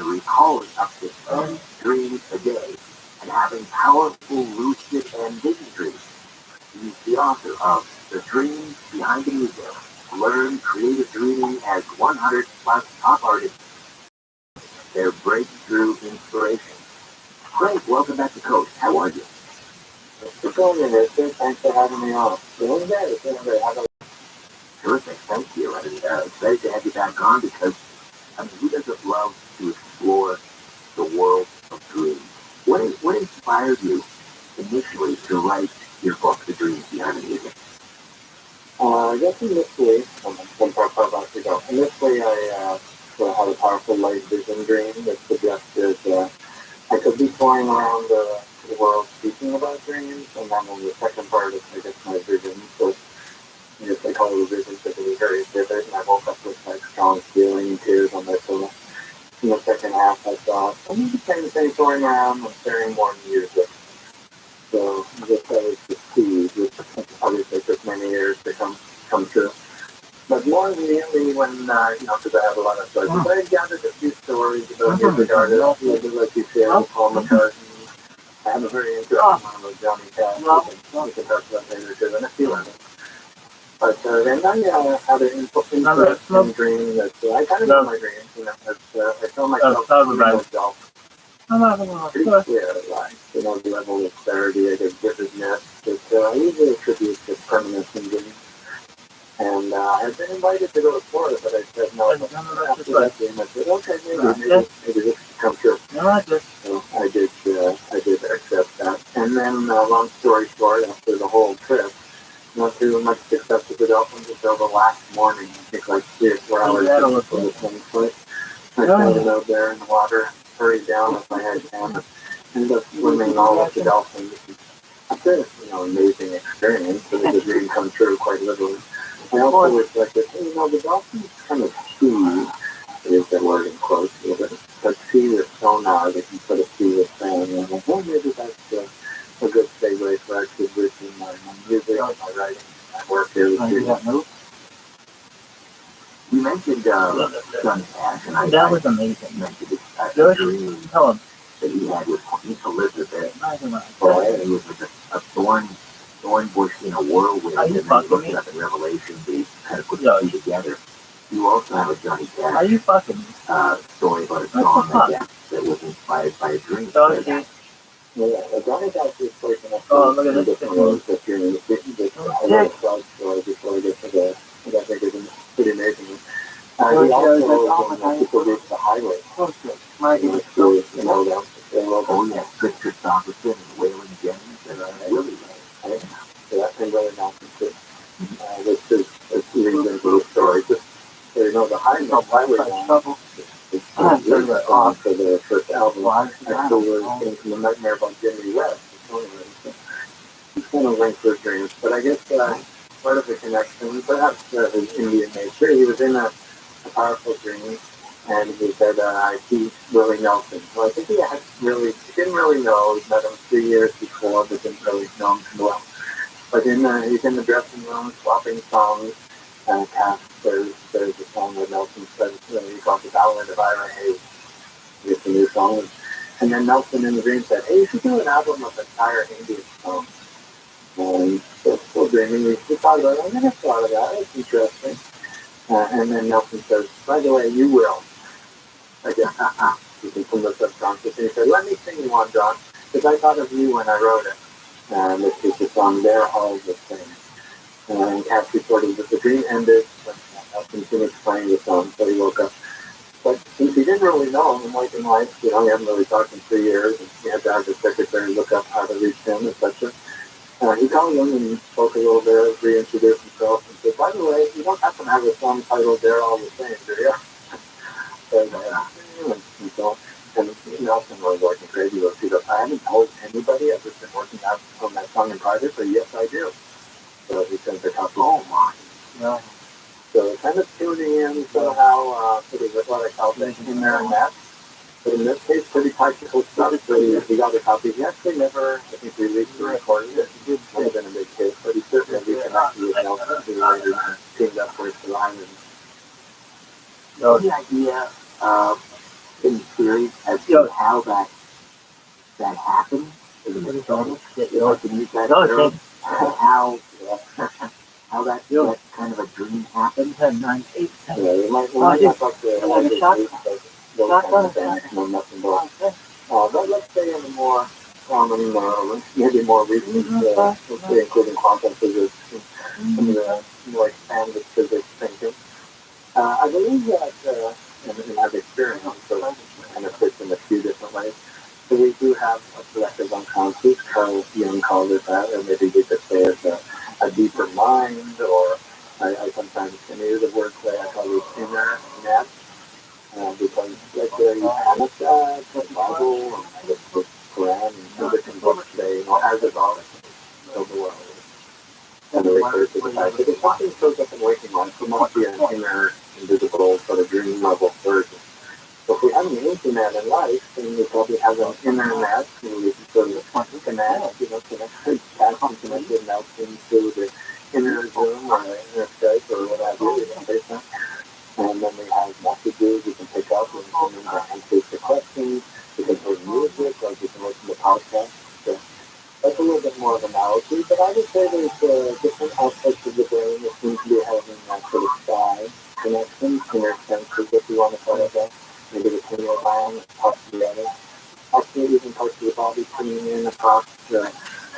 to recalling up to 10 dreams a day and having powerful lucid and vivid dreams. He's the author of The Dreams Behind the Music. Learn creative dreaming as 100 plus top artists. Their breakthrough inspiration. Craig, welcome back to Coach. How are you? It's going in there. Thanks for having me on. Doing good. Terrific. Thank you. And excited to have you back on because, who doesn't love to explore the world of dreams? What inspired you initially to write your book, The Dreams Behind the Music? I guess initially, I had a powerful light vision dream that suggested I could be flying around the world speaking about dreams, and then in the second part is, I guess, my vision. So, I guess they call it a vision because it was very vivid, and I woke up with like strong feeling, tears on my pillow. In the second half, I thought, I'm just the same thing flying around and sharing more music. So, I guess that was the seed, which obviously took many years to come true. But more immediately when, because I have a lot of stories, I gathered a few stories about music artists, like you said, Paul McCartney. I have a very interesting one with Johnny Cash, we can talk about later too, and a few others. But then I had an interesting dream that I kind of know my dreams, I saw myself being a adult. Pretty clear, the level of clarity, I get vividness, that I usually attribute to permanence in dreams. And I had been invited to go to Florida, but I said no. After that game, I said, okay, maybe this could come true. So I did accept that. And then, long story short, after the whole trip, not too much success with the dolphins until the last morning. I think like 3 or 4 hours from the swimming foot. I started out there in the water, hurried down with my head down, ended up swimming all of the dolphins. It's an amazing experience, but it's a dream come true, quite literally. I also reflected, the dolphins kind of see, is the word in quotes, but see with sonar, they can put a see with sound, and I'm like, maybe that's a good segue for actually written my music, my writing, my work here with you. You mentioned Johnny Cash, and that was amazing. You mentioned a dream that he had with Queen Elizabeth. It was like a thorn bush in a whirlwind, and then you look it up in Revelation, they kind of put the two together. You also have a Johnny Cash story about a song that was inspired by a dream. Johnny Cash is like an different road that you're in the city. I love Cloud story before I get to the, I think it's pretty amazing. He also people reach the highway. Chris Christopherson and Waylon Jennings, and really, so that's been really awesome too. Which is even a little story. Just so the highway is for the first album. Actually, was came from a nightmare about Jimmy West. He's kind of linked to dreams, but I guess part of the connection, perhaps his Indian nature, he was in a powerful dream, and he said, I see Willie Nelson. Well, I think he didn't really know. He met him 3 years before, but didn't really know him too well. But he's in the dressing room, swapping songs, and Cash there's a song that Nelson says, he called the Ballad of Ira Hayes. It's a new song. And then Nelson in the dream said, hey, you should do an album of entire Indian songs. And so dreaming, we thought about it. I never thought of that. It's interesting. And then Nelson says, by the way, you will. I guess, you can from the subconscious. And he said, let me sing you one, John, because I thought of you when I wrote it. And this is the song, They're All the Same. And Cash reported that the dream ended when Nelson finished playing the song, so he woke up. But since he didn't really know him in Waking Life, we haven't really talked in 3 years, and he had to have his secretary look up how to reach him, etc. He called him and spoke a little bit, reintroduced himself, and said, by the way, you don't happen to have a song titled They're All the Same, do you? And Nelson was working crazy with it. I haven't told anybody, I've just been working out on that song in private, but yes, I do. So he sent a couple, oh my. So kind of tuning in somehow, sort of what I call the in there and that. But in this case, pretty practical stuff. So he got a copy. He actually never, I think, released the recording. It might have been a big case, but he certainly reconnected with Nelson, who later teamed up with the Lyman. So the idea of any theories as to how that happens in the mechanics? Can you guys know how how that kind of a dream happens? Yeah, you might want to talk to those kind of things, nothing more. But let's say in a more common, maybe more recent, let's say including quantum physics and some of the more expanded physics thinking. I believe that, and I've experienced, so it kind of fits in a few different ways. So we do have a collective unconscious, Carl Jung called it that, or maybe we could say it's a deeper mind, or I sometimes can use the word play, I call it inner net, because like the Bible and the Quran and other books say, as a God of the world. And it refers to the fact that if something shows up in waking life, it must be an inner, invisible, sort of dream level version. So if we have an internet in life, then we probably have an internet, we can sort of connect, connected now into the inner Zoom or inner Skype or whatever, and then we have messages we can pick up and answer the questions, we can play music, or we can listen to podcasts. So that's a little bit more of an analogy, but I would say there's different aspects of the brain that seem to be having that sort of psi connection, inner senses, if you want to call it that. Maybe the pineal gland and parts of the other. Actually, even parts of the body tuning in across the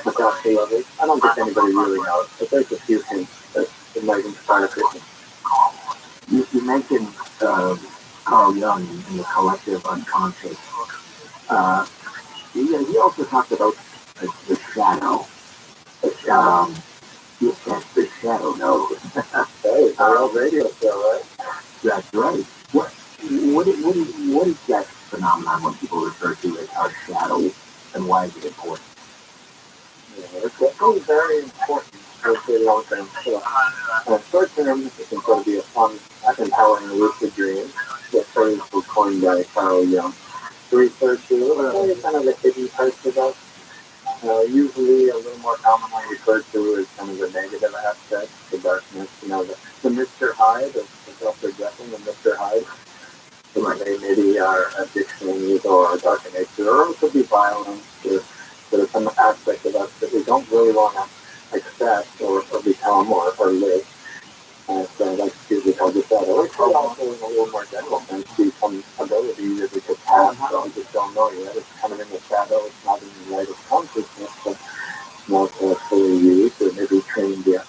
levels. I don't think anybody really knows, but there's a few hints that it might inspire people. You mentioned Carl Jung and the collective unconscious. He also talked about the shadow. Yes, the shadow knows. Hey, our radio show, right? That's right. What is that phenomenon when people refer to it as shadow, and why is it important? Yeah, it's very important for the long term. So, short term, it can sort of be a fun, empowering lucid dream. The phrase was coined by Carl Jung. To refer to kind of the hidden parts of us. Usually a little more commonly referred to as kind of the negative aspects, the darkness, the Mr. Hyde of Dr. Jekyll, the Mr. Hyde. So maybe our addictions or dark nature, or it could be violence, or there's some aspect of us that we don't really want to accept or become or live. So that's usually called the shadow. It could also, in a little more general sense, be some ability that we could have, but we just don't know yet. It's kind of in the shadow, it's not in the light of consciousness, but not fully used or maybe trained yet.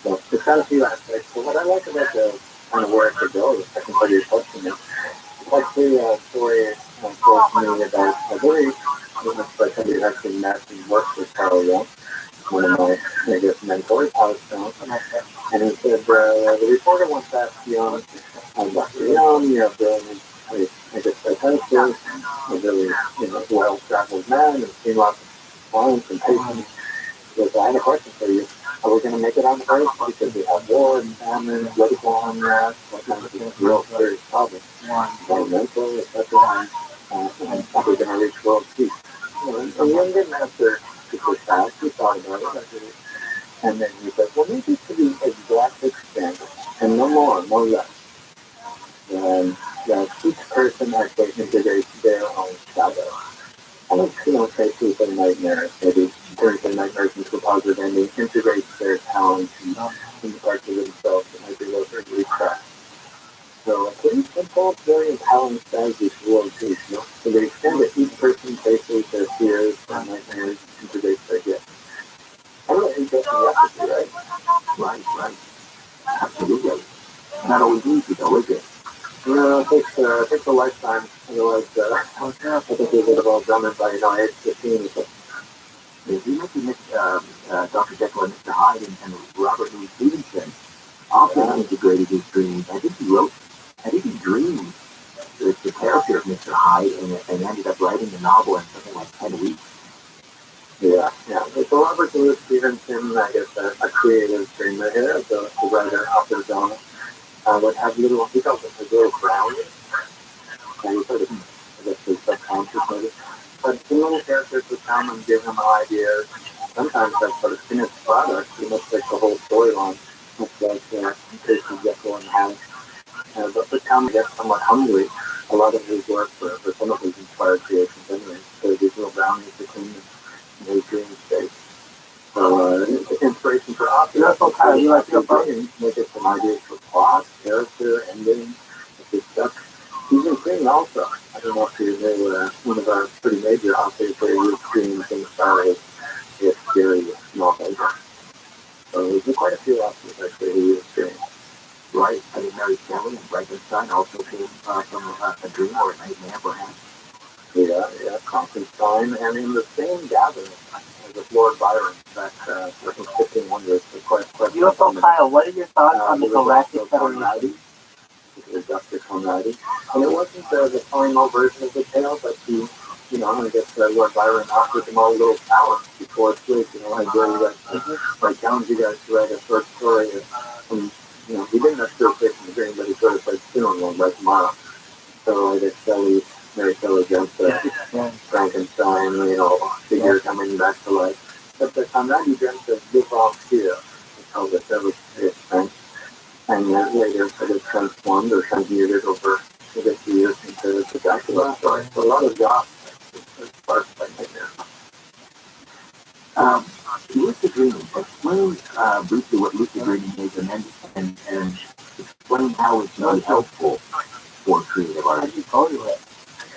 So it's got a few aspects. So what I like about the kind of where it could go, the second part of your question is, it's actually a story told to me about a very famous person who actually met and worked with Carl Jung, one of my, mentors, and he said, the reporter once asked Jung, Dr. Jung, brilliant, psychiatrist, a really, well-traveled man, and seen lots of clients and patients. He goes, I have a question for you. Are we going to make it on Earth? Because we have war and famine, political unrest, what kind of real serious problems, environmental, etc. And are we going to reach world peace? And Jung didn't answer super fast. He thought about it. And then he said, well, maybe to the exact extent, and no more, no less, that each person actually integrates their own shadow. I don't say sleep and nightmares, maybe turns their nightmares into a positive ending, integrates their talents into parts of themselves that might be a little bit repressed. So a pretty simple, very empowering strategy for world peace. To the extent that each person faces their fears and nightmares, integrates their gifts. I really interesting recipe, right? Right. Absolutely. Not always easy, though, is it? No, it takes a lifetime. Otherwise, I think we would have all done it by, age 15. So. You mentioned Dr. Jekyll and Mr. Hyde and Robert Louis Stevenson also integrated his dreams. I think he dreamed the character of Mr. Hyde and ended up writing the novel in something like 10 weeks. Yeah. So Robert Louis Stevenson, I guess, a creative dreamer here, the writer, author, genre, would have little, he calls it a little brownies. And he sort of, I guess, his subconscious maybe. But the little characters would come and give him ideas. Sometimes that's sort of finished product. He looks like the whole storyline. Much like Casey Jekyll and Hyde. But would come and get somewhat hungry a lot of his work for some of his inspired creations anyway. So these little brownies between his dream states. So inspiration for us. You also kind of, you like your brain, make it some ideas for plot, character, ending, if it's stuck. Using Green also. I don't know if you know one of our pretty major authors where he used dreams in Star is scary novel. So there's quite a few authors actually who use dreams. Right. I mean, Mary Shelley and Frankenstein also came from a dream or a nightmare, perhaps. Yeah, Frankenstein, and in the same gathering with Lord Byron, that I think 1500 is quite Beautiful, Kyle. What are your thoughts on the Galactic Federation? It was Dr. Conradi. And it wasn't the final version of the tale, but I guess Lord Byron offered them all little talents before sleep. I challenge you guys to write a short story. He didn't necessarily say from the dream, but he sort of said, soon one by tomorrow. So I guess Mary Shelley jumped Frankenstein, figure coming back to life. But the Conradi dreamt of Lupin Fear. He called it that was his strength. And then later it was transformed or transmuted over the years into the Dracula story. So a lot of jobs sparked by nightmare. Lucid dreaming. Explain briefly what lucid dreaming is and explain how it's not helpful for creative art.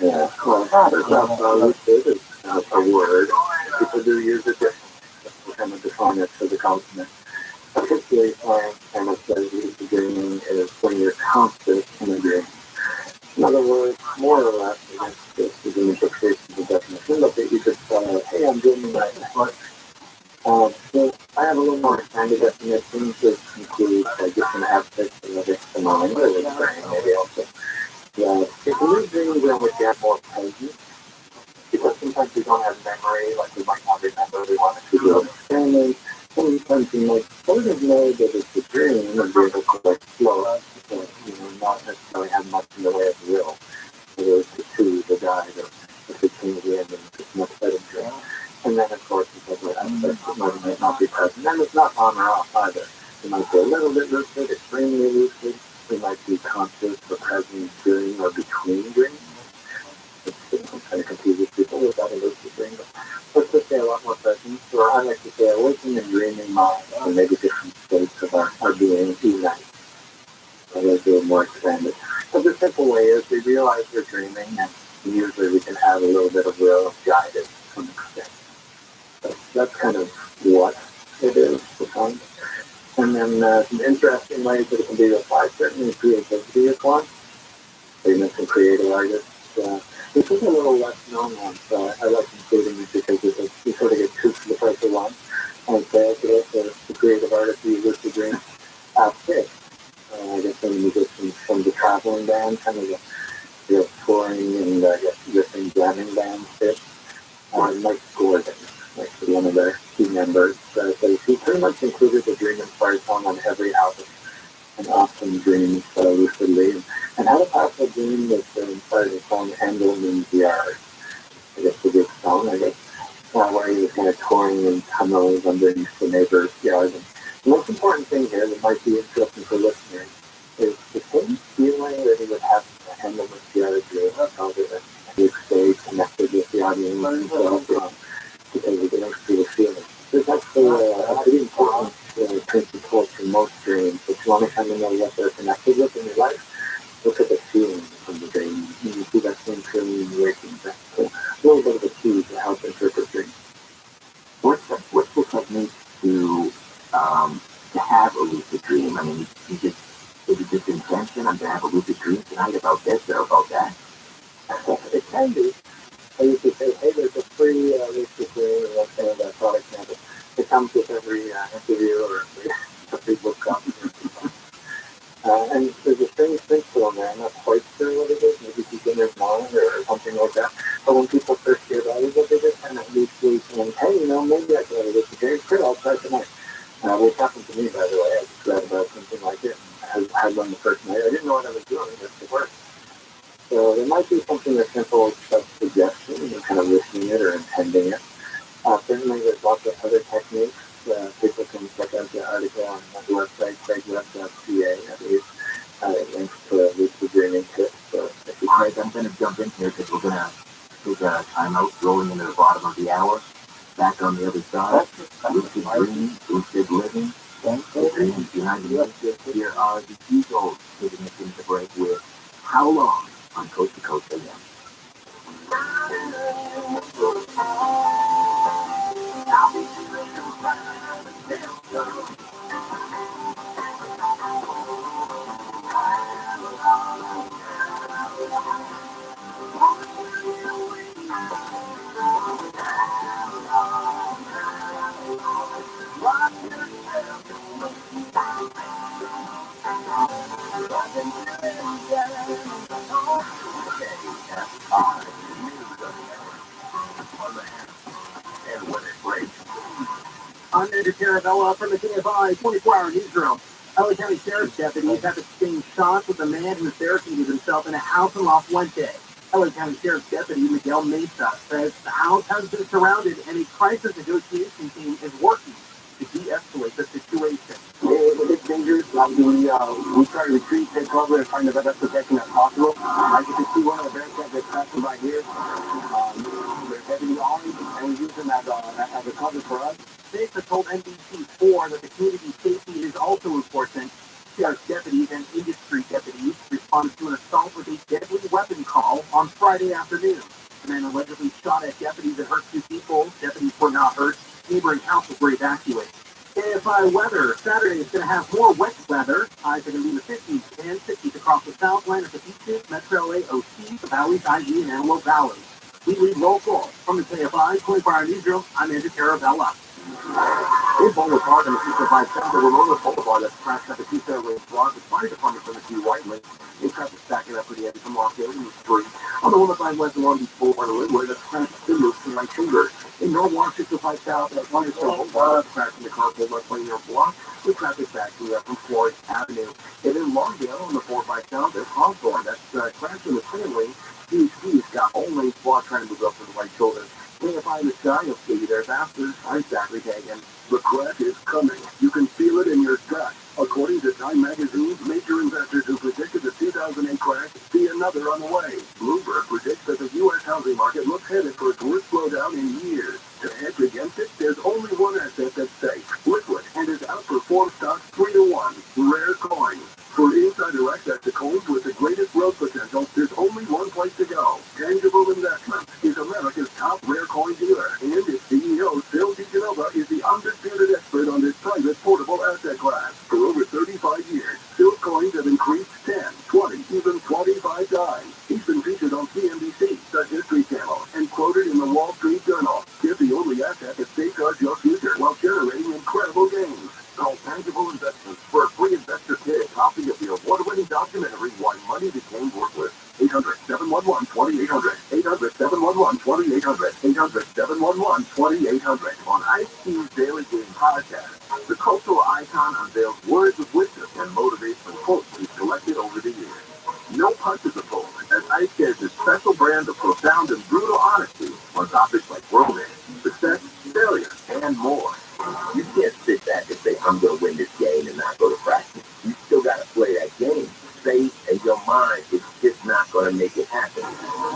Yeah, well, lucid is a word. People do use it differently. We kind of define it for the continent. Particularly, kind of says lucid dreaming is when you're conscious in a dream. In other words, more or less, I guess this is an interpretation of the definition, but that you could say, hey, I'm dreaming right now. So I have a little more expanded definition to include different aspects of the mind or the brain, maybe also. If we dream, we get more present, because sometimes we don't have memory, like we might not remember we wanted to do an experiment. Sometimes you might sort of know that it's a dream and be able to flow out, but not necessarily have much in the way of will. Whether it's the two, the guide, or if it came in and it's much better dream. And then, of course, it's other aspects that might not be present. And it's not on or off either. It might be a little bit lucid, extremely lucid. We might be conscious or present during or between dreams. It's kind of confuses people without a lucid dream. But let's just say a lot more presence, or I like to say a waking and dreaming mind, or maybe different states of our being unite. I like to be more expanded. So the simple way is we realize we're dreaming, and usually we can have a little bit of will guided to some extent. So that's kind of what it is, defined. And then some interesting ways that it can be applied. Certainly creativity is one. So you mentioned creative artists. This is a little less known one, so I like including it because you sort of get two for the price of one. And say, okay, the creative artist who lucid dream fit. I guess some musicians from the traveling band, kind of the touring and I guess riffing jamming band fit. Mike Gordon, actually one of their key members, says he pretty much included the dream-inspired song on every album, and often dreams lucidly, and had a powerful dream that inspired the song Handle Means Yard. I guess the big song, where he was kind of touring in tunnels underneath the neighbor's yard. And the most important thing here that might be interesting for listeners is the same feeling that he would have in the Handle Means Yard dream, that he would stay connected with the audience and because we can actually feel the feeling. There's actually a pretty important principle for most dreams. If you want to kind of know what they're connected with in your life, look at the feeling from the dream. You see that same feeling in your waking. That's a little bit of a key to help interpret dreams. What's the technique to have a lucid dream? I mean, is it just intention? I'm going to have a lucid dream tonight about this or about that? It can be. I used to say, hey, there's a free lucid dream, and that's kind of that product sample. It comes with every interview or every book copy. And there's a strange principle in there. I'm not quite sure what it is. Maybe beginner's mind or something like that. But when people first hear about it, they just kind of loosely think, hey, maybe I could have a lucid dream. Sure, I'll try tonight. Which happened to me, by the way. I just read about something like it. I had one the first night. I didn't know what I was doing. It just worked. So there might be something as simple as suggestion, kind of listening it or intending it. Certainly there's lots of other techniques. People can check out the article on the website, craigweb.ca, at least. It links to lucid dreaming tips. So if you Craig, I'm going to jump in here because we're going to take a timeout rolling into the bottom of the hour. Back on the other side, lucid dreaming, lucid living, the dreams behind the lucid. Here are the Eagles taking us into the break with How Long on Coast to Coast AM. I'm Manager Caravella from the KFI 24-hour newsroom. LA County Sheriff's deputies have exchanged shots with a man who barricaded himself in a house in La Fuente. LA County Sheriff's Deputy Miguel Mesa says the house has been surrounded and a crisis negotiation team is working to de-escalate the situation. It's dangerous. We try to retreat, take cover, and find the best protection as possible. As you can see, one of the barricades that's passing by here, they're heavily armed, and we're using that as a cover for us. Mesa told NBC4 that the community safety is also important. Sheriff's deputies and industry deputies responded to an assault with a deadly weapon call on Friday afternoon. The man allegedly shot at deputies and hurt 2 people. Deputies were not hurt. Neighboring houses were evacuated. KFI weather. Saturday is going to have more wet weather. Highs are going to be in the 50s and 60s across the Southland at the beaches, Metro AOC, the valleys, IG, and Antelope Valley. We lead local. From the KFI 24-hour newsroom, I'm Andrew Caravella. In Boulder Park on the 205 South, there were roller boulevard that crashed at the 2-lane block. The fire department from the Key White Lake. They traffic stacking up for the end from Los Angeles Street. On the 105 West and Long Beach Boulevard, where the crash stimulus to my finger. In Norwalk, 605 South, at Wonderstone Boulevard, crash in the car pulled up playing their block. With traffic backing up from Floyd Avenue. And in Longdale, on the 405 South, there's Hawthorne. That's crash in the train lane. DHC's got all lanes blocked trying to move up to the right shoulder. KFI in the sky, you'll see there after. I'm Zachary Hagan. The crash is coming. You can feel it in your gut. According to Time Magazine's major investors who predicted the 2008 crash, see another on the way. Bloomberg predicts that the U.S. housing market looks headed for its worst slowdown in years. To hedge against it, there's only one asset that's safe, liquid, and has outperformed stocks 3-1, rare coins. For insider access to coins with the greatest growth potential, there's only one place to go. Tangible Investment is America's top rare coin dealer, and its CEO, Phil DiGenova, is the undisputed expert on this private portable asset class. For over 35 years, Phil's coins have increased 10, 20, even 25 times. He's been featured on CNBC, the History Channel, and quoted in the Wall Street Journal. Get the only asset that safeguards your future while generating incredible gains. Call Tangible Investments for a free investor kit, copy of the award-winning documentary Why Money Became Worthless. 800-711-2800. 800-711-2800. 800-711-2800. On IC's Daily Game Podcast, the cultural icon unveils words of wisdom and motivational quotes he's collected over the years. No punches are pulled, as Ice shares his special brand of profound and brutal honesty on topics like romance, success, failure, and more. You can't sit back and say, I'm going to win this game and not go to practice. You still got to play that game. Faith and your mind is just not going to make it happen.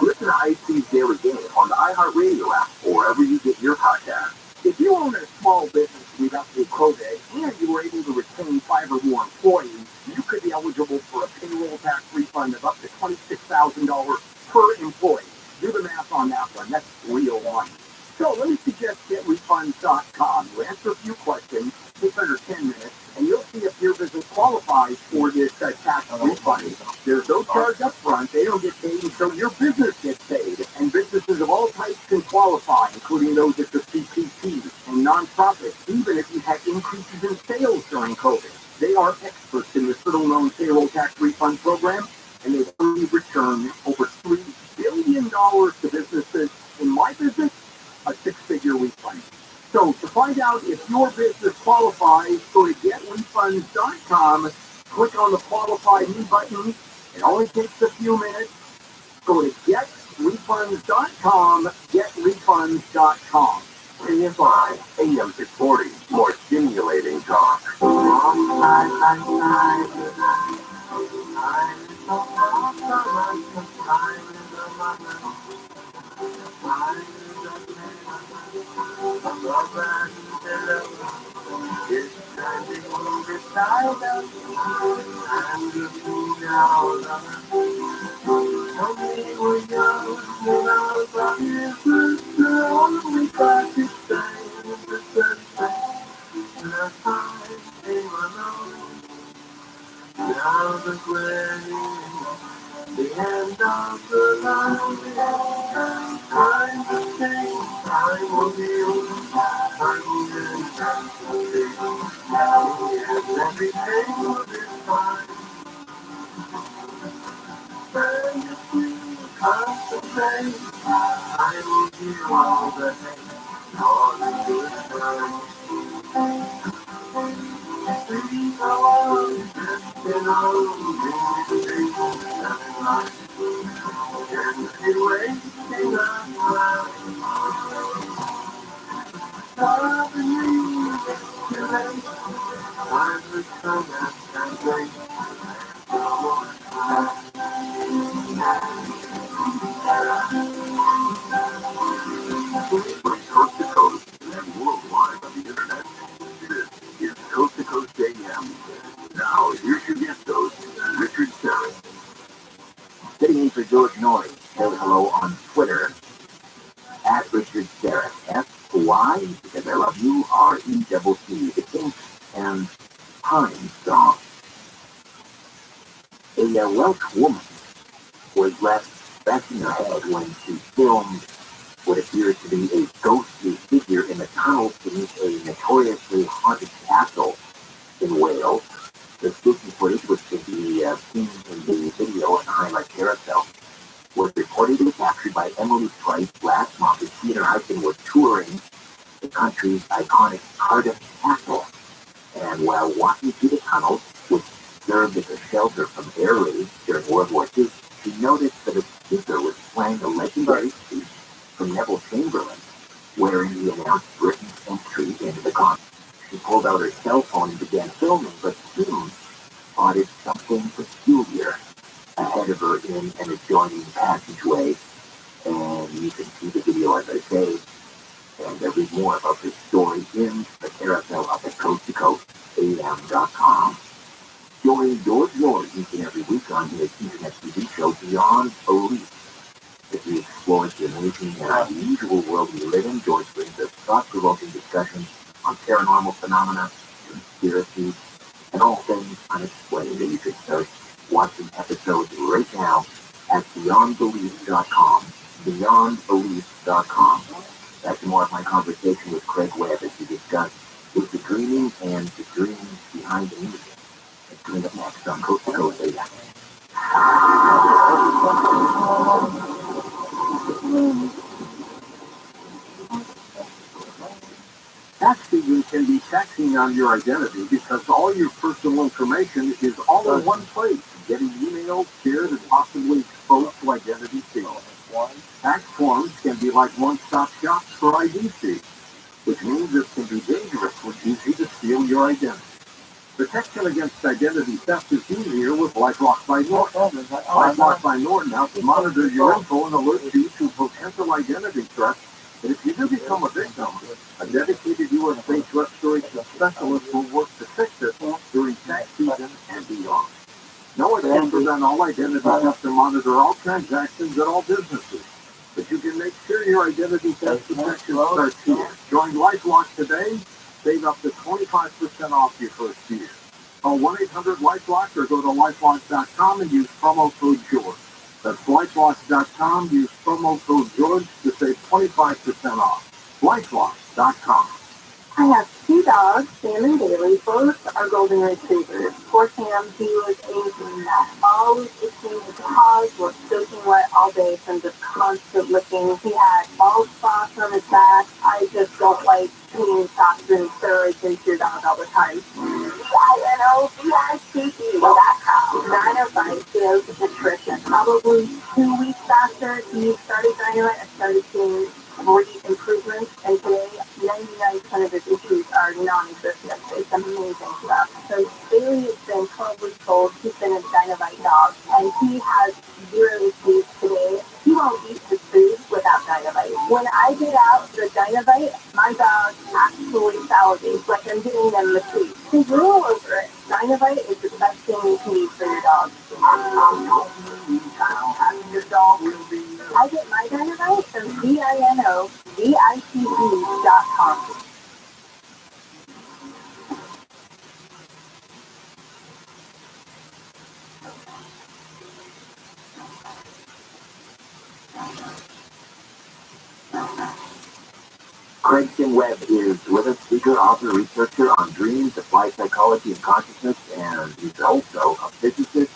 Listen to IC's Daily Game on the iHeartRadio app or wherever you get your podcast. If you own a small business leading up to COVID and you were able to retain 5 or more employees, you could be eligible for a payroll tax refund of up to $26,000 per employee. Do the math on that one. That's real money. So let me suggest getrefunds.com. You answer a few questions, takes under 10 minutes, and you'll see if your business qualifies for this tax refund. There's no charge up front. They don't get paid until your business gets paid. And businesses of all types can qualify, including those at the CPP and nonprofits, even if you had increases in sales during COVID. They are experts in this little-known payroll tax refund program, and they've already returned over $3 billion to businesses. In my business, a 6-figure refund. So to find out if your business qualifies, go to getrefunds.com, click on the Qualify Me button. It only takes a few minutes. Go to getrefunds.com, getrefunds.com. KFI, AM 640, more stimulating talk. Time is a mother, time is a man, love and love is standing beside us, and looking down on us. When we were young, when our love is the only practice time is the sunshine, and our time came along. Now the gray, the end of the line. Time to change, time will heal, time will end, time will change. Yes, everything will be fine. When you feel concentrate, I will heal all the hate, all the good times. We go on, drifting on, dreaming, nothing like. And wasting our time. Loving you is too late. Time to come and wait. Coast to coast and worldwide on the internet. This is Coast to Coast AM. Now, here's your guest host, Richard Serra. Sitting in for George Norrie. Say hello on Twitter at Richard Serra. S-Y, because I love you, R-E-C-C, the King and Time song. A Welsh woman was left scratching her head when she filmed what appears to be a ghostly figure in the tunnels beneath a notoriously haunted castle in Wales. The spooky footage, which can be seen in the video in the highlight carousel, was reportedly captured by Emily Price last month as she and her husband were touring the country's iconic Cardiff Castle. And while walking through the tunnels, which served as a shelter from air raids during World War II, she noticed that a speaker was playing a legendary speech from Neville Chamberlain, wherein he announced Britain's entry into the continent. She pulled out her cell phone and began filming, but soon spotted something peculiar ahead of her in an adjoining passageway. And you can see the video, as I say, and read more about this story in the carousel up at coasttocoastam.com. Join George Norrie each and every week on his internet TV show Beyond Belief. As we explore the amazing and unusual world we live in, George brings us thought-provoking discussions on paranormal phenomena, conspiracies, and all things unexplained. And you can start watching episodes right now at beyondbelief.com. Beyondbelief.com. That's more of my conversation with Craig Webb as we discuss both the dreaming and the dreams behind the music. It's coming up next on Coast to Coast AM. Tax season can be taxing on your identity because all your personal information is all in one place, getting emailed, shared, and possibly exposed to identity thieves. Tax forms can be like one-stop shops for ID thieves, which means it can be dangerous when easy to steal your identity. Protection against identity theft is easier with LifeLock by Norton. LifeLock by Norton helps monitor your info and alert you to potential identity threats. And if you do become a victim, a dedicated U.S.-based restoration specialist will work to fix it during tax season and beyond. No one can prevent all identity theft and monitor all transactions at all businesses. But you can make sure your identity theft protection starts here. Join LifeLock today. Save up to 25% off your first year. Call 1-800-LifeLock or go to LifeLock.com and use promo code George. That's LifeLock.com. Use promo code George to save 25% off. LifeLock.com. I have two dogs, Sam and Bailey. Both are golden retrievers. Poor Sam, he was a mess. Always itching his paws, was soaking wet all day from just constant licking. He had bald spots on his back. I just don't like cleaning socks and steroids into your dog all the time. D-I-N-O-B-I-C-E. Well, that's how. 905 is nutrition. Probably 2 weeks after he started Dynamite, I started seeing great improvements, and today 99% of his issues are non-existent. It's amazing stuff. So Bailey has been 12 weeks old. He's been a Dynamite dog, and he has zero issues to When I get out the Dynavite, my dog actually salivates like I'm giving them the treat. They drool over it. Dynavite is the best thing you can eat for your dog. I get my Dynavite from DINOVITE.com. Craigson Webb is with us, speaker, author, researcher on dreams, applied psychology and consciousness, and he's also a physicist,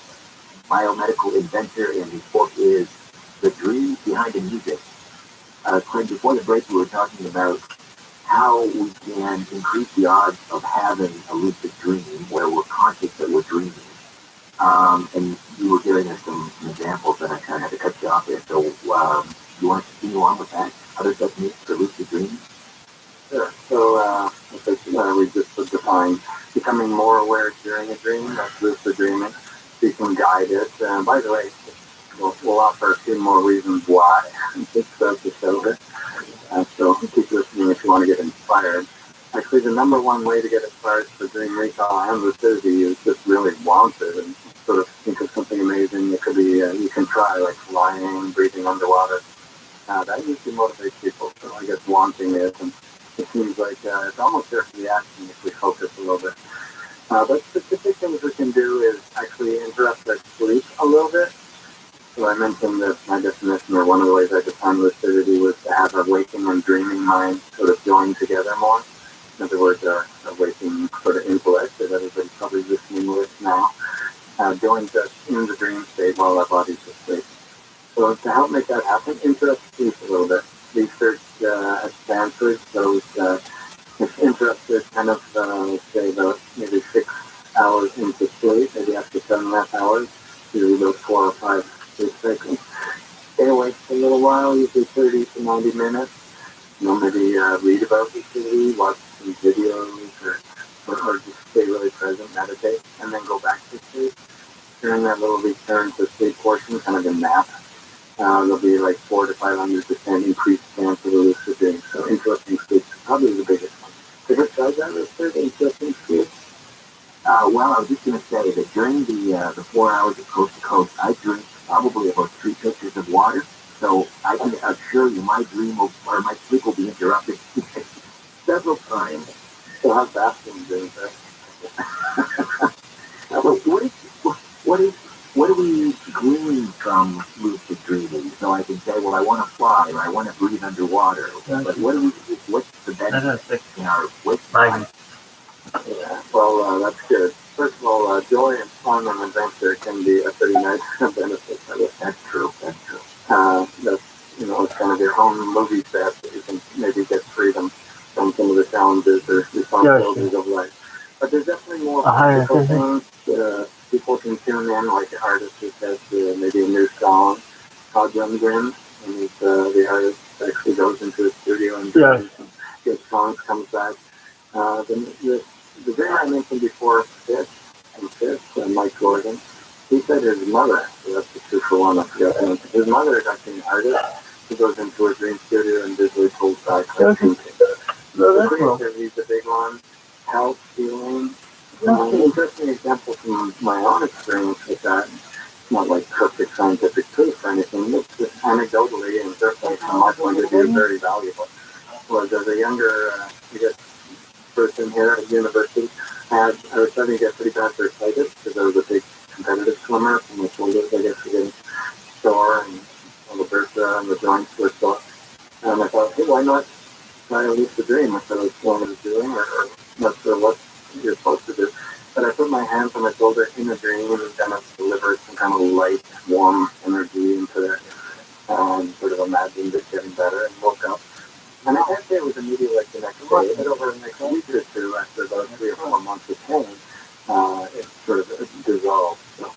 biomedical inventor, and his book is The Dreams Behind the Music. Craig, before the break, we were talking about how we can increase the odds of having a lucid dream where we're conscious that we're dreaming. And you were giving us some examples, and I kind of had to cut you off there. So, you want to continue on with that? Other techniques for lucid dreaming? Sure. So, we just defined becoming more aware during a dream. That's lucid dreaming. Being guided. By the way, we'll offer a few more reasons why. It's the show it. So keep listening if you want to get inspired. Actually, the number one way to get inspired for dream recall and lucidity is just really want it and sort of think of something amazing. It could be, you can try like flying, breathing underwater. That usually motivates people. So I guess wanting it, and it seems like it's almost there for the action if we focus a little bit. But specific things we can do is actually interrupt our sleep a little bit. So I mentioned that my definition, or one of the ways I defined lucidity, was to have our waking and dreaming mind sort of join together more. In other words, our waking sort of intellect that everybody's probably listening with now, joins us in the dream state while our body's asleep. So to help make that happen, interrupt sleep a little bit. Research at Stanford shows if interrupted kind of, let's say, about maybe 6 hours into sleep, maybe after 7.5 hours, usually about 4 or 5 sleep cycles. Stay awake for a little while, usually 30 to 90 minutes. Maybe read about lucidity, watch some videos, or just stay really present, meditate, and then go back to sleep. During that little return to sleep portion, kind of a nap, there'll be like 400 to 500% increased chance of a lucid dream. So interrupting sleep is probably the biggest one. Have you tried that research, interrupting sleep? Well, I was just going to say that during the 4 hours of coast to coast, I drink probably about 3 pitchers of water. So I can assure you my dream will, or my sleep will be interrupted several times. So how fast can you do that? What do we glean from lucid dreaming? So I can say, well, I want to fly, or I want to breathe underwater. But what's the benefit in our time? Yeah, well, that's good. First of all, joy and fun and adventure can be a pretty nice benefit. That's true. That's, it's kind of your own movie set that you can maybe get freedom from some of the challenges or responsibilities of life. But there's definitely more practical things people can tune in, like an artist who says maybe a new song called Young Dreams, and the artist actually goes into a studio and good songs, comes back. The dream I mentioned before, Fish, and Mike Gordon, he said his mother, so that's the crucial one I forgot, his mother is actually an artist who goes into a dream studio and visually pulls back. The creativity's a big one. Health, healing. An interesting example from my own experience with that. It's not like perfect scientific proof or anything. It's just anecdotally and certainly from my point of view very valuable. Was as a younger, person here at university, I was starting to get pretty bad bursitis because I was a big competitive swimmer, and my shoulders, I guess, were getting sore, and all the bursa and the joints were sore. And I thought, hey, why not try a lucid dream, which I was doing, or not sure what you're supposed to do. But I put my hands on my shoulder in a dream and kind of delivered some kind of light, warm energy into it, and sort of imagined it getting better, and woke up. And I can't say it was immediately like the next day, but over the next week or two, after about 3 or 4 months of pain, it sort of dissolved. So it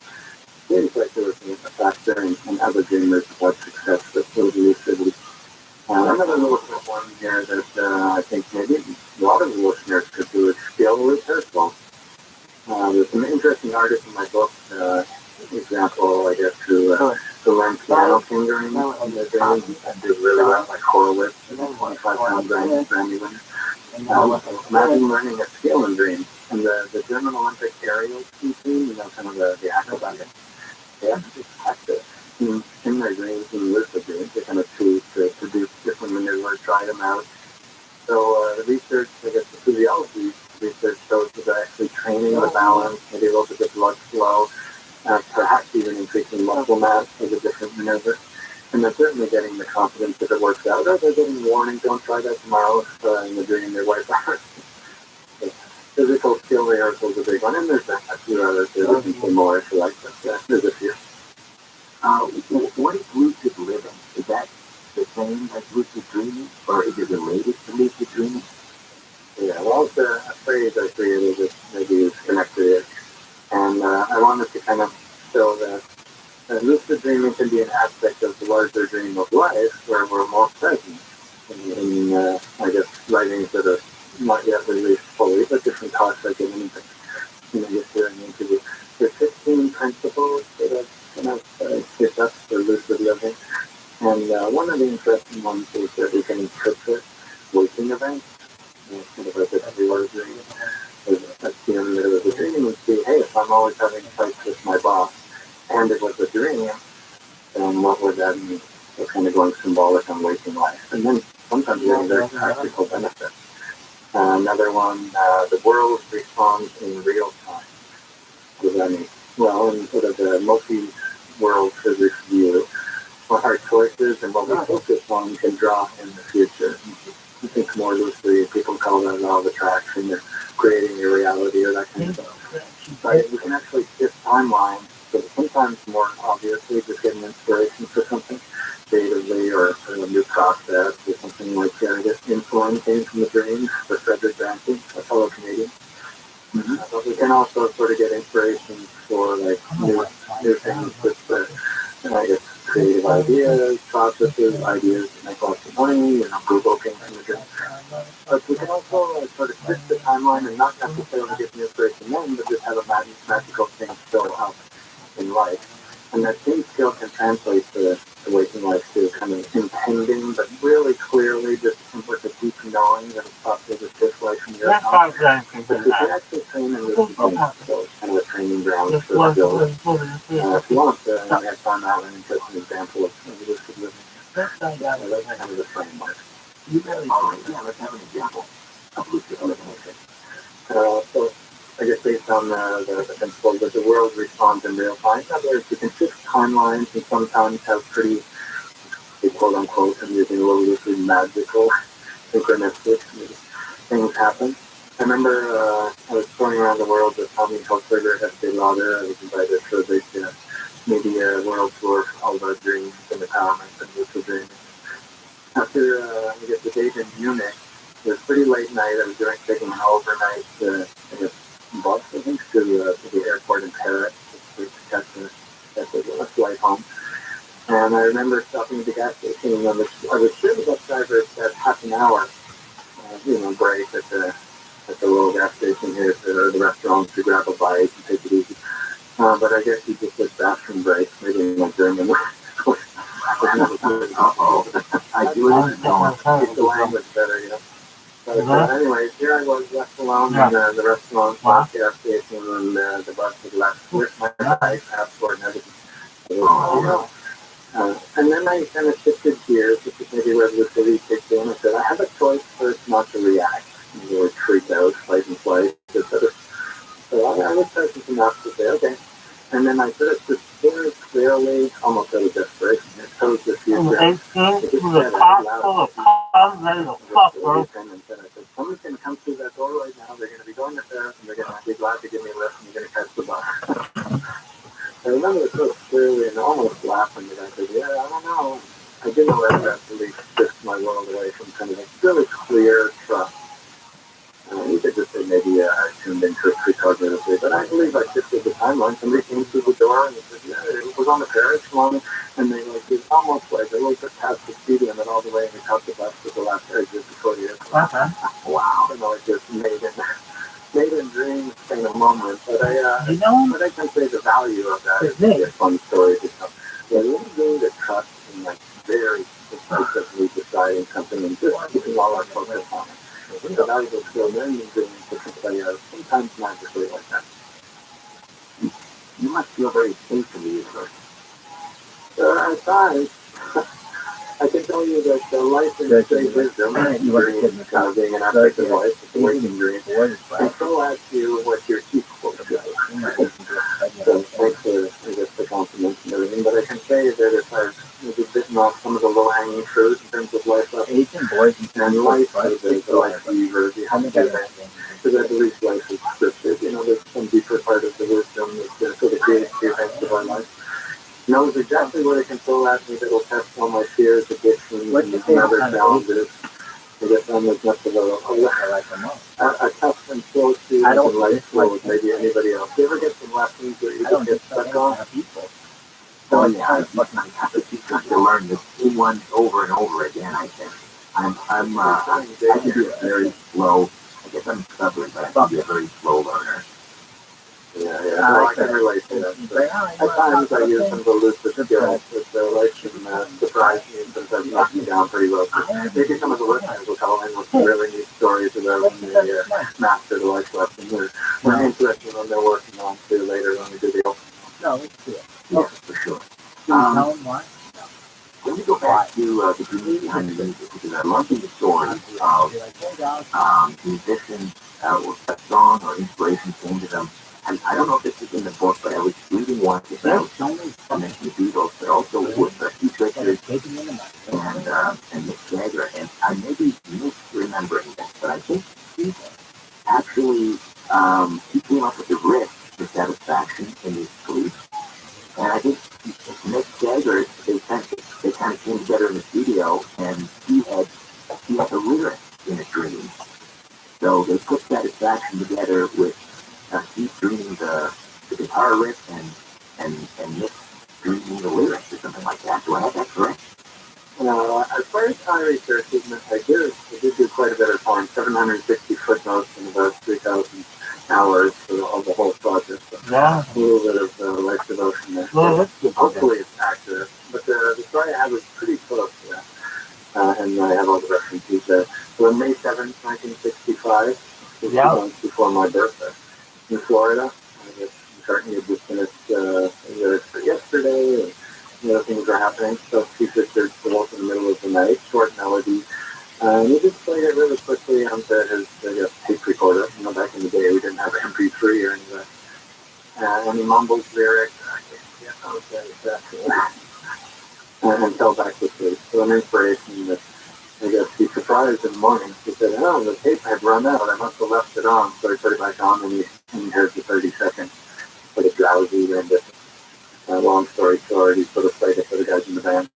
seems like there was a factor in other dreamers who had success with sort of lucidity. Another little quick one here that I think maybe a lot of the listeners could do is skill rehearsal. There's some interesting artists in my book, example, I guess, who learn piano fingering. on their dreams and do really well, like Horowitz, 25-pound Grammy winner. Imagine learning a skill in dreams. And the German Olympic aerial ski team, kind of the acrobatic, they actually practice in their dreams and lucid dreams. They kind of choose to do different maneuvers, try them out. So the research, I guess the physiology research shows that they're actually training the balance, maybe a little bit of blood flow, perhaps even increasing muscle mass as a different maneuver. And they're certainly getting the confidence that it works out. Or they're getting warning, don't try that tomorrow if in the dream they wipe out. Physical skill rehearsal is a big one, and there's a few others. There's some more if you like, but there's a few. What is lucid living? Is that the same as lucid dreaming, or is it related to lucid dreaming? Yeah, well, it's a phrase I created that maybe is connected, and I wanted to kind of show that lucid dreaming can be an aspect of the larger dream of life, where we're more present in I guess, writings that are not yet released fully, but different talks I've given, just hearing into the 15 principles that I've kind of discussed for lucid living. And one of the interesting ones is that we can interpret waking events, kind of like a everywhere dream. Assume that it was a dream and see, hey, if I'm always having fights with my boss, and it was a dream, then what would that mean? It's kind of going symbolic on waking life. And then sometimes getting very practical benefits. Another one, the world responds in real time. What does that mean? Well, in sort of the multi-world physics view, what our choices and what we focus on can draw in the future. I think more loosely, people call that law of attraction, or creating your reality, or that kind of stuff. But we can actually shift timelines, so sometimes more obviously just getting inspiration for something creatively, or a new process, or something like that. I guess insulin came from the dream for Frederick Banting, a fellow Canadian. But we can also sort of get inspiration for like new things with, I guess, creative ideas, processes, ideas that make lots of money, Google came from the dream. But we can also sort of shift the timeline and not necessarily get the inspiration then, but just have a magical thing show up in life. And that same skill can translate to waking life to kind of impending, but really clearly just with a deep knowing that it's possible to shift life from your account. But you can actually train in this thing, so it's kind of a training ground for skills. If you want to, I have found out an interesting example of lucid living. That's kind of the framework. Let's have an example of lucid living. So I guess based on the principle that the world responds in real time. In other words, you can shift timelines and sometimes have pretty, quote unquote, I'm using a little loosely, magical, synchronistic things happen. I remember I was touring around the world with Tommy Hilfiger, Estee Lauder. I was invited for a big media world tour for all the dreams and empowerment and lucid dreaming. After, I guess, the date in Munich, it was pretty late night. I was taking an overnight, bus, I think, to the airport in Paris to catch a flight home. And I remember stopping at the gas station, and I was sure the bus driver said half an hour, break at the little gas station here, or the restaurant, to grab a bite and take it easy. But I guess he just said bathroom break, maybe in my German. I do it. Keep the language better, But anyways, here I was left alone in the restaurant, gas station, and the bus had left with my bag, passport, and everything. And then I kind of shifted gears, which is maybe where the city kicked in. I said, I have a choice first not to react, or freak out, fight and flight, etc. So I was present enough to say, okay. And then I sort of just very clearly, almost out of desperation, it chose the future. And someone's going to come through that door right now. They're going to be going to Paris, and they're going to be glad to give me a lift, and they're going to catch the bus. I remember it so clearly and almost laughing that I said, I don't know. I didn't let that really shift my world away from kind of a really clear trust. You could just say maybe I tuned into it precognitively, but I believe I shifted the timeline. Somebody came through the door and said, it was on the Paris one, and they it's almost like a little bit past the speed limit all the way, and we caught the bus to the last exit before the airport. Wow. It just made in dreams kind of moment, but I can say the value of that is a fun story to tell. Yeah, really gained a trust in very decisively deciding something and just keeping all our focus on it. The valuable skill learning ingredients that can play out sometimes magically like that. You must feel very safe in the universe. There are times. I can tell you that the life in straight wisdom, being an aspect of life, it's a waking dream, and so asks you what you're capable of doing. So thanks for, I guess, the compliments and everything, but I can say that if I've maybe bitten off some of the low-hanging fruit in terms of life lessons, and life as a life weaver behind that, because I believe life is scripted. You know, there's some deeper part of the wisdom that sort of creates the events of our life. Knows exactly what it can throw at me that will test all my fears, addictions, and other challenges. I guess I'm as much of a tough and slow student in life flow as maybe anybody else. Do you ever get some lessons that you just get stuck on? Oh yeah, I have to learn the same ones over and over again. I think I can be a very slow. I guess I'm stubborn, but I can be a very slow learner. Yeah. Well, I can relate to that. So at times I use some of the elusive skills that life can surprise me and sometimes knock me down pretty low. Maybe some of the listeners will call in with some really neat stories about when they master the life lesson. We're interested in what they're working on too later when we do the open. No, it's good. Yeah, for sure. Let me go back to the dreams behind the music, because I love the story of musicians with a song or inspiration came to them. And I don't know if this is in the book, but I was reading once about I mentioned the Beatles, but also with Keith Richards and Mick Jagger. And I may be misremembering this, but I think he actually he came up with the riff for Satisfaction in his sleep. And I think Mick Jagger, they kind of came together in the studio, and he had the lyrics in a dream. So they put Satisfaction together with Keith dreaming the guitar riff and Mick dreaming the lyrics or something like that. Do I have that correct? As far as my research, I did do quite a bit of time, 760 footnotes and about 3,000 hours for the whole project. So a little bit of life devotion there. Hopefully it's accurate. But the story I had was pretty close to that. And I have all the references there. So on May 7th, 1965, 6 months before my birthday, in Florida, I guess McCartney had just finished lyrics for Yesterday, and things were happening. So Keith Richards woke in the middle of the night, short melody, and he just played it really quickly onto his tape recorder. Back in the day we didn't have MP3 or anything. And he mumbles lyrics, and fell back to sleep. So an inspiration that I guess he surprised in the morning. He said, the tape had run out. I must have left it on. So he put it back on, and he heard the 30-second sort of drowsy rendition. Long story short, he sort of played it for the guys in the band.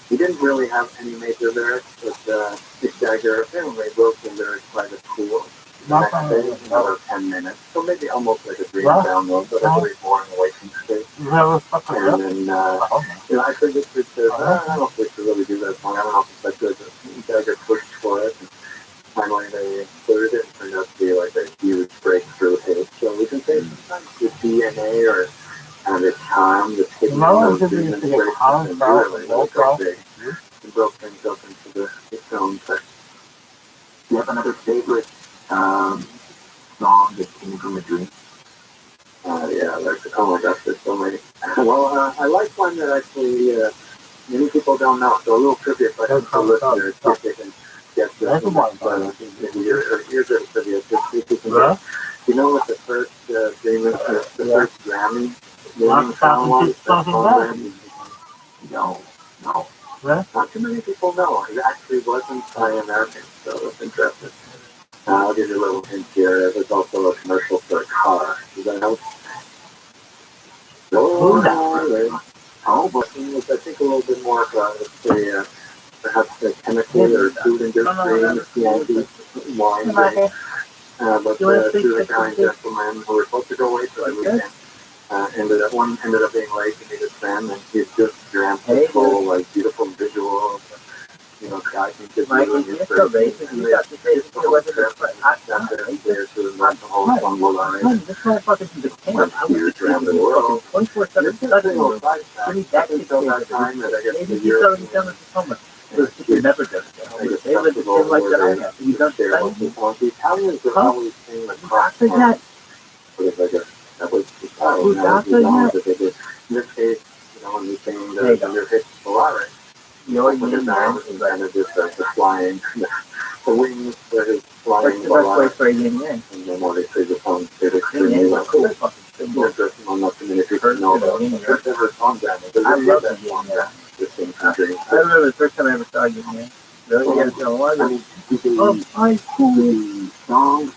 He didn't really have any major lyrics, but Mick Jagger apparently wrote the lyrics by the pool the next day in about 10 minutes. So maybe almost like a dream download, but I believe more in the waking state. And then, I think Richard says, I don't know if we should really do that song. I don't know if it's that good, but Jagger pushed for it. And finally, they included it and turned out to be like a huge breakthrough hit. So we can say sometimes the DNA or the charm, the hidden those inspirations, and really big. And broke things up into its own section. Do you have another favorite song that came from a dream? Oh my gosh, there's so many. Well, I like one that actually many people don't know. So a little trivia question for listeners, see if they can guess this one. Here's a trivia. You know what the first first Grammy winning song was? No. Not too many people know. It actually wasn't by Americans, so it's interesting. I'll give you a little hint here. It was also a commercial for a car. Does that help? But it was, I think, a little bit more about, perhaps a chemical or food industry, Yankee wine drink. But two Italian gentlemen who were supposed to go away for the weekend ended up being late to meet his friend, and he just dreamt this whole beautiful visual of guys and kids doing his first, and they just the whole trip and sat there and stared through the like the whole jungle line. This motherfucker's in Japan. I was Years around the world. 24/7 studying. Give me that until that time that I guess maybe the he's year already done this homework. He never does it. They live the same life that I have. He does study. The Italians are always saying the cross. Doctor yet? But it's like that was the style. Who's doctor yet? In this case, when you're saying that under hits Polaris, you already when knew down and kind of just the flying, the wings that is flying Polaris. For yin yang. And then obviously the song did extremely well. More just on the community to know about her song damage. I love the yin yang. I remember the first time I ever saw yin yang. Really? You guys know what? I mean, the songs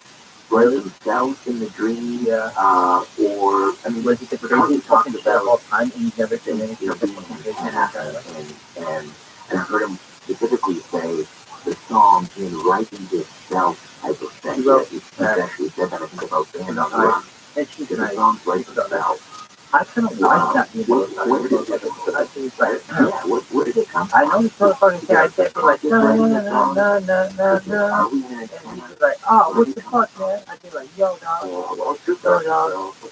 write themselves in the dream, or I mean, was it the crazy talking about all time and you've never seen anything of the and I heard him specifically say the song in writing itself type of thing. He actually said that I think about Band on the Run. And she's the songs write themselves. I kind of like that. Where did it come from? I know this motherfucker said, I said, like, no. And he's like, oh, what the fuck, man? I'd be like, yo, dog. What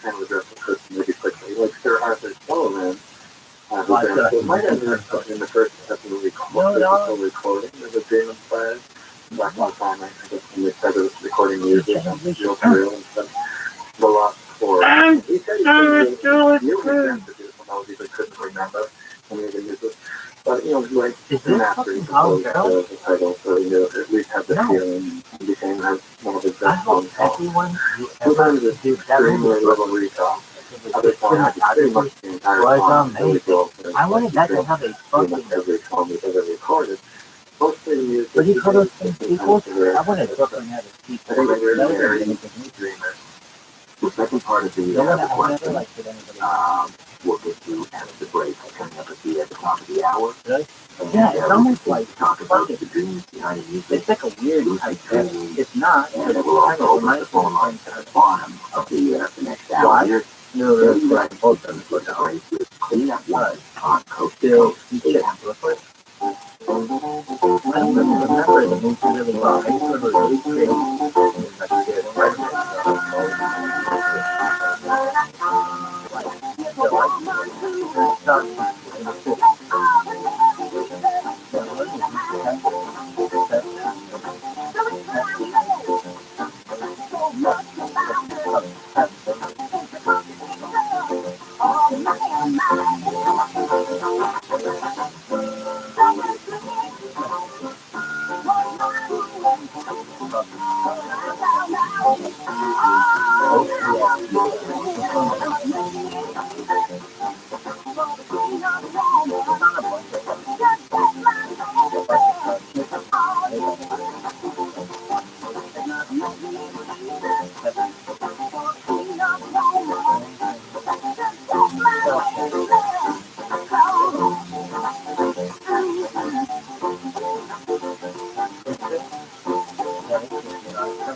kind of address the person maybe quickly? Like Sir Arthur Sullivan, who might have been in the first definitely recording. There's a dream of fire. Back one time, I guess when they started recording music, real thrill and stuff. The Lost Chord. He said he couldn't remember any of the music. But, like, mastery the title, so at least have the feeling and became one of his best songs. Sometimes it's extremely little recall. Other songs, pretty much the entire song. I wanted that to have a fucking... Every song we've ever recorded. Mostly the music. But you call those things sequels? I wanted Brooklyn had a sequel. The second part of the question, we'll get to after the break. Coming up at the top of the hour. Really? Yeah, it's almost like talk about the dreams behind the music. It's like a weird type thing. It's not. And it will also open the phone lines at the bottom of the next hour. Why? No, that's right. Both of them put the race with clean up one on Coast to Coast. I don't remember the movie really well. I just remember it was really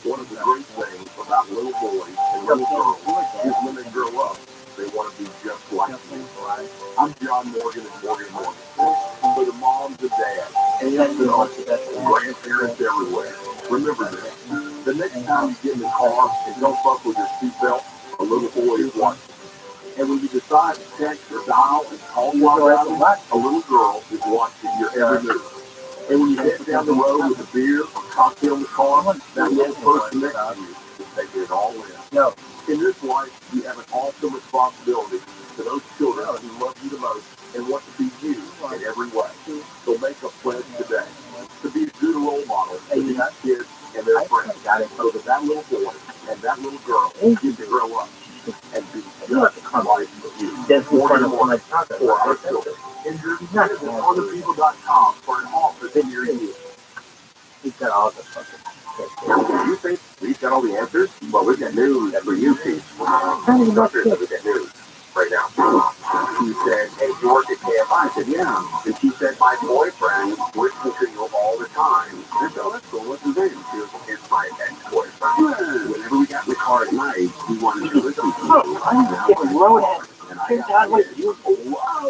One of the great things about little boys and little girls is when they grow up, they want to be just like you. I'm John Morgan of Morgan Morgan. For the moms and dads, and grandparents everywhere, remember this. The next time you get in the car and don't fuck with your seatbelt, a little boy is watching. And when you decide to text or dial and call while a little girl is watching your every move. And when you head down the road with a beer or cocktail in the car, that little person next to you is taking it all in. In this life, you have an awesome responsibility to those children who love you the most and want to be you in every way. So make a pledge today to be a good role model to these kids and their friends, so that little boy and that little girl get to grow up and be just like you. Or our children. Visit otherpeople.com for an office near you. He's got all the fucking... You think we've got all the answers? Well, we've got news for you, Pete. We've got news right now. She said, hey, you work at KFI? I said, yeah. And she said, my boyfriend listens to you all the time. I said, oh, that's cool. What's his name? She was, it's my ex-boyfriend. Whenever we got in the car at night, we wanted to listen to you. I'm getting roadhead.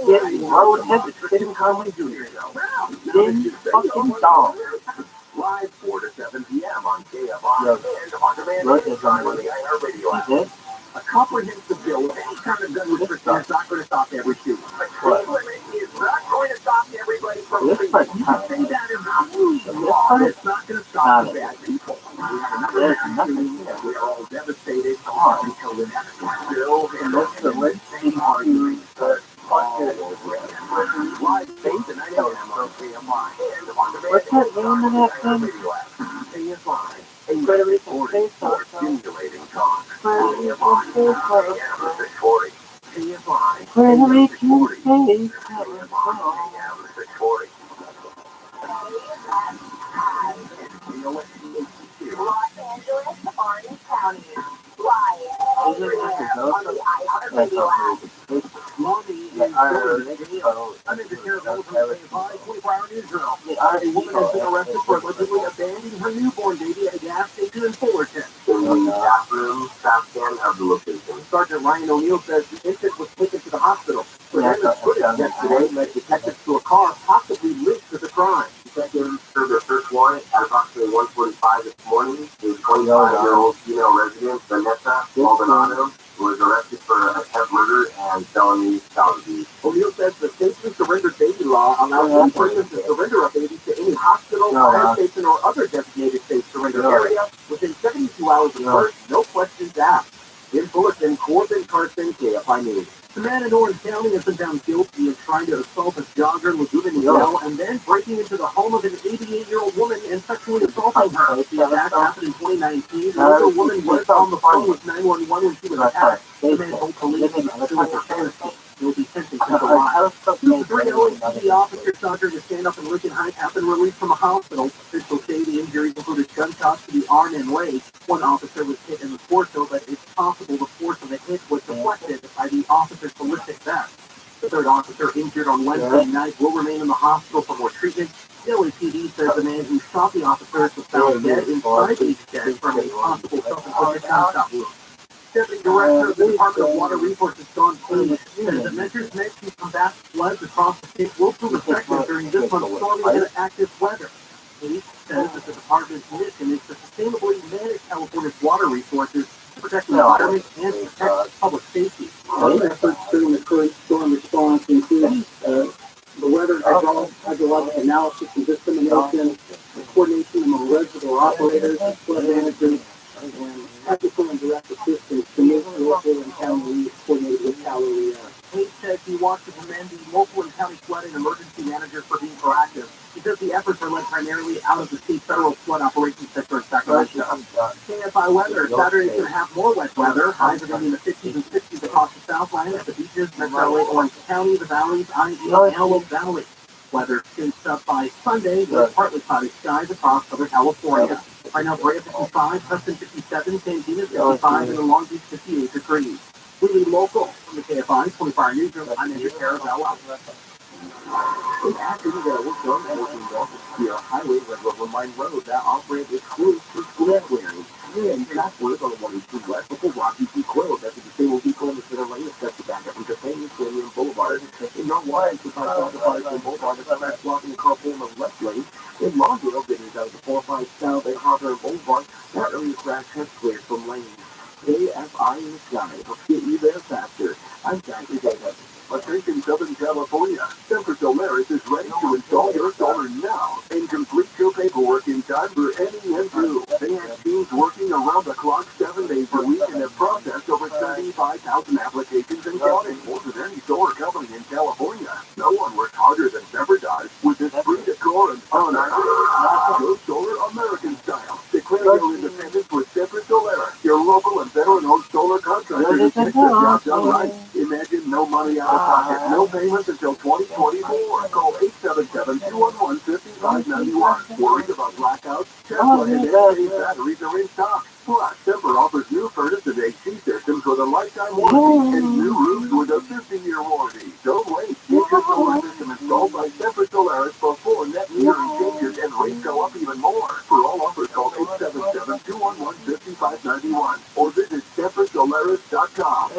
Getting roadhead to Tim Conway Jr. Ding fucking dong. live 4 to 7 p.m. on KFI and on demand anytime on the iHeartRadio app. A comprehensive bill of any kind of gun restriction is not going to stop every shooting. A speed limit is not going to stop everybody from speeding. You can say that is not law. It's not going to stop the bad people. We have another mass shooting, and we are all devastated until the next one. Bill and the same arguing that all over again. Live state tonight on KFI and on demand. What's that name of that thing? KFI. Incredibly supporting for stimulating talk. Los Angeles, Orange County. Live. Mommy is I'm in the care of over 24-hour newsroom. A woman has been arrested for allegedly abandoning her newborn baby at a gas station in Fullerton. Bathroom, south end of the location. Sergeant Ryan O'Neill says the infant was taken to the hospital. Surveillance footage yesterday led detectives to a car possibly linked to the crime. Detectives served their search warrant at approximately 1:45 this morning. The 25-year-old female resident, Vanessa Maldonado, was arrested for attempt murder and felony felony. O'Neill says the safely surrendered baby law allows any person to surrender a baby to any hospital, fire station, or other designated safe surrender area within 72 hours of birth, no questions asked. In Fullerton, Corbin Carson, KFI News. The man in Orange County has been found guilty of trying to assault a jogger, Laguna Niguel, and then breaking into the home of an 88-year-old woman and sexually assaulting her. The attack happened in 2019. The older woman was on the phone with 911 when she was attacked. The man told police he was still her fantasy. He will be sentenced to July. Two 3 LAPD officers charged to stand up in Lincoln Heights have been released from a hospital. Officials say the injuries included gunshots to the arm and leg. One officer was hit in the torso, but it's possible the force of the hit was deflected by the officer's ballistic vest. The third officer injured on Wednesday night will remain in the hospital for more treatment. The LAPD says the man who shot the officers was found dead inside the shed from a possible self-inflicted gunshot wound. Deputy Director of the Department of Water Resources, John Clean, says that measures meant to combat floods across the state will prove effective during this month's stormy and active weather. Clean says that the department's mission is to sustainably manage California's water resources, protect the environment, and protect public safety. Our efforts during the current storm response include the weather hydrologic analysis and dissemination, the coordination among reservoir operators, flood managers, and technical and direct assistance to meet local and county needs coordinated with Cali. Hayes said he wants to commend the local and county flood and emergency managers for being proactive. He says the efforts are led primarily out of the state federal flood operations center in Sacramento. KFI weather. Saturday is going to have more wet weather. Highs are going to be in the 50s and 60s across the Southland, the beaches, Metro Orange County, the valleys, IE, Antelope Valley. Weather shapes up by Sunday with partly cloudy skies across Southern California. Right now, Brea 55, Preston 57, San Dimas 55, and Long Beach 58 degrees. We lead local from the KFI 24-hour newsroom. I'm Andrew Caravella. In Athens, we're working off the Sierra Highway Red River Mine Road that operates exclusive for school clearing. And track work on the 182 West before Rocky P. Coil. That's a disabled vehicle in the center lane is set to back up into Payne, Canyon Boulevard. In Northwest, the Patterson Boulevard is fast blocking the carpool in the left lane. In Longdale, getting out of the 405 South and Hawthorne Boulevard, that area crash has cleared from lanes. KFI in the sky helps get you there faster. I'm Jackie Davis. Attention Southern California, TRILLIONAIRE is ready to install your solar now and complete your paperwork in time for NEM2. They have teams working around the clock 7 days a week and have processed over 35,000 applications and counting. More than any solar company in California. No one worked harder than Bever does with this free decor and fun idea. Go solar American style. Declare your independence with TRILLIONAIRE, your local and veteran-owned solar contractor who gets the job done right. Imagine no money out of pocket, no payments until 2024. Call 877-211-5591. Worried about blackouts? Tesla and NJ batteries are in stock. Plus, Semper offers new furnace and AC systems with a lifetime warranty and new roofs with a 50-year warranty. Don't wait. Get your solar system installed by TRILLIONAIRE before net metering changes and rates go up even more. For all offers, call 877-211-5591 or visit SemperSolaris.com.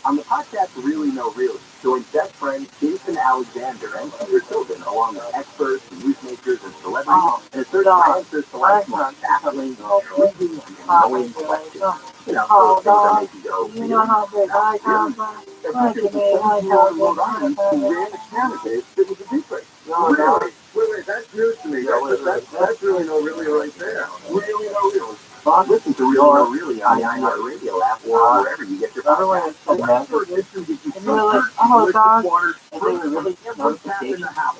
On the podcast Really No Really, join best friend Jason Alexander events for your children, along with experts, newsmakers, and celebrities, and a search for answers to life's most baffling, intriguing, and annoying questions. You know, those things that make you go, You know how big I come from? Like a big high Rhode Island who ran a candidate that was a secret. Really? Wait, that's news to me. That's really no really right there. Really no really. Listen to Really No Really on the iHeartRadio app or wherever you get your podcasts. And you're like, oh, dog. And they were really tap in the house.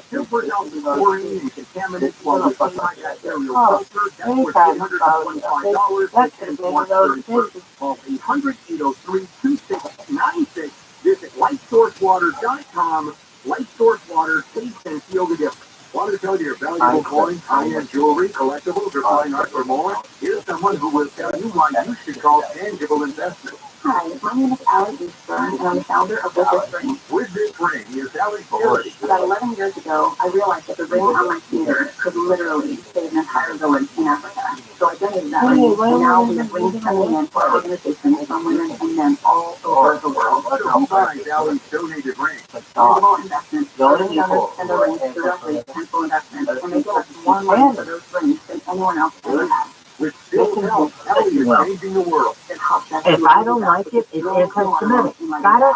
Super healthy chlorine and contaminants while you're bacterial filter. That's worth $325. That's going to be another thing. Call 800-803-2696. Visit lightsourcewater.com. Lightsourcewater, taste and feel the difference. Want to tell your valuable coins, high-end jewelry, collectibles, or fine art or more? Here's someone who will tell you why you should call Tangible Investments. Hi, my name is Allie Eastburn, and I'm the founder of With This Ring. With This Ring is Allie Forty. About 11 years ago, I realized that the ring on my finger could literally save an entire village in Africa. So I donated that ring, and now we have rings coming in for organizations from women and men all over the world. Who buys Allie's donated ring? Tangible Investments. Only owners send their rings directly to Tangible Investments, and they give us more money for those rings than anyone else ever has. Which still helps Allie is changing the world. If I don't like it, it's anti-Semitic. Got it?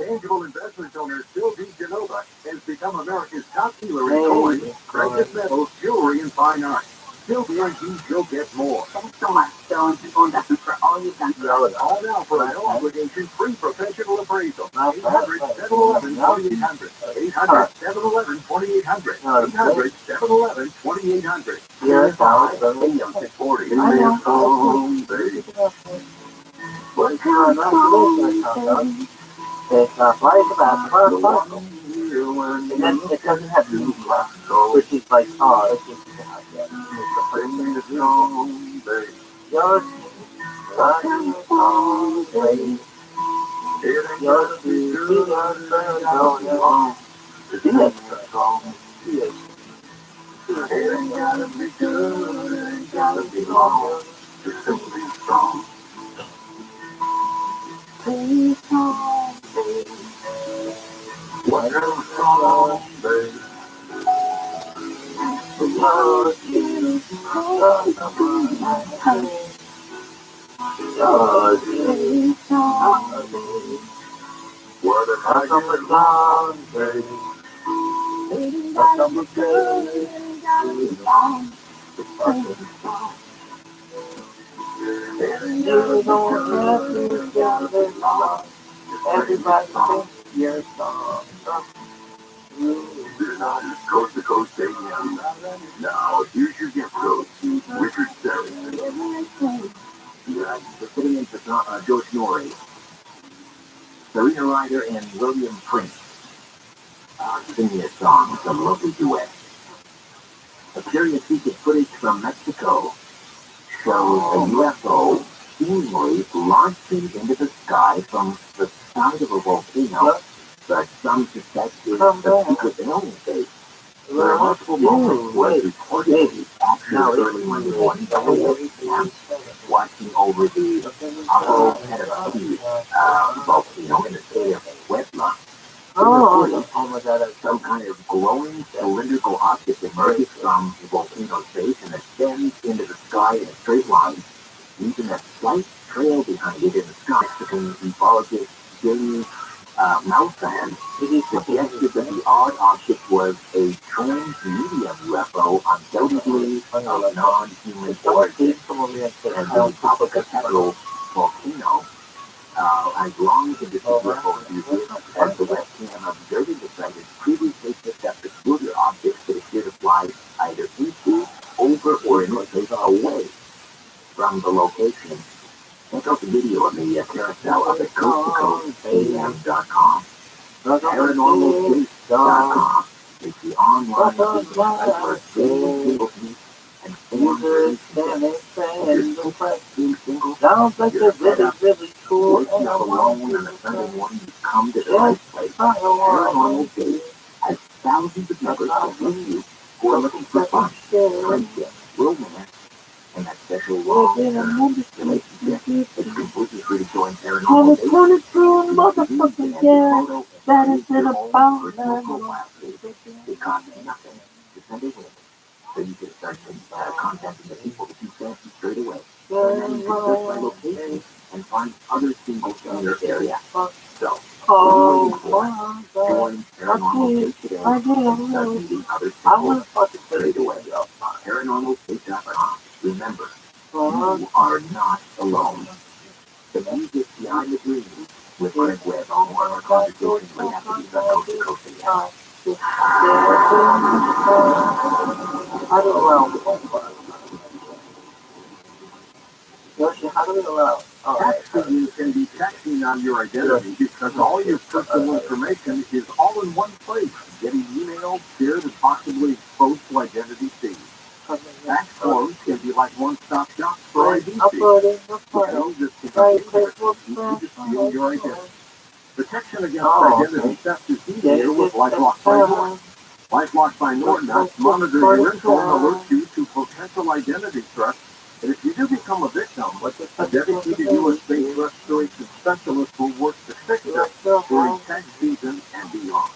Tangible Investments owner Sylvie Genova has become America's top dealer in coins, precious metals, jewelry, and fine art. Still guarantees you'll get more. Thanks so much, Bill and Tangible Investments, for all you've done for us. All now for a no obligation free professional appraisal. 800-711-2800. 800-711-2800. 800-711-2800. Here's how it's AM 640. What is your announcement? It's like about per person. And then it doesn't have movie left, which is like, oh, it's just Coast to Coast AM. Now, here's your gift code. Richard Serry. We're putting in for George Norrie, Serena Ryder, and William Prince singing a song, some lovely duet. A curious piece of footage from Mexico shows a UFO seemingly launching into the sky from the side of a volcano, but some suspect is a secret alien base. The remarkable moment was reported actually early Monday morning at 8 p.m. watching over the Apo volcano in the state of Puebla. Some kind of glowing cylindrical object emerges from the volcano's base and ascends into the sky in a straight line, leaving a slight trail behind it in the sky. Mexican ufologist Jamie Maussan suggested that the odd object was a transmedium UFO, undoubtedly of non-human origin, and the Popocatépetl volcano. As long as the UFO enthusiasts as the webcam observing the site has previously picked up peculiar objects that appear to fly either into, over, or in this case away from the location. Check out the video on the carousel up at coasttocoastam.com. ParanormalCase.com is the online site for single and sounds like they're really cool. Waking up alone on a Sunday morning, you come to the right place. Paranormal Case has thousands of members with you who are looking for fun, friendship, romance, and that special long-term relationship. It's completely free to join Paranormal Case. Motherfucker, yeah, that is it about It costs nothing to send a link, so you can start contacting the people that you fancy straight away. And then you can search by location and find other singles in your area. So, join Paranormal Take today and start meeting other singles straight away. ParanormalTake.com. Remember, you are not alone. The music behind the dreams with Greg Webb. More of our conversation right after these on Coast to Coast again. I don't know. Yoshi, how do we allow? Texting can be texting on your identity because all your personal information is all in one place, getting emailed, shared, and possibly exposed to identity thieves. Fax forms can be like one-stop shop for ID thieves. Because this can be dangerous, you can just steal your identity. Protection against identity theft is easier with LifeLock by Norton. LifeLock by Norton helps monitor your info and alert you to potential identity threats. And if you do become a victim, a dedicated U.S.-based restoration specialist will work to fix it during tax season and beyond.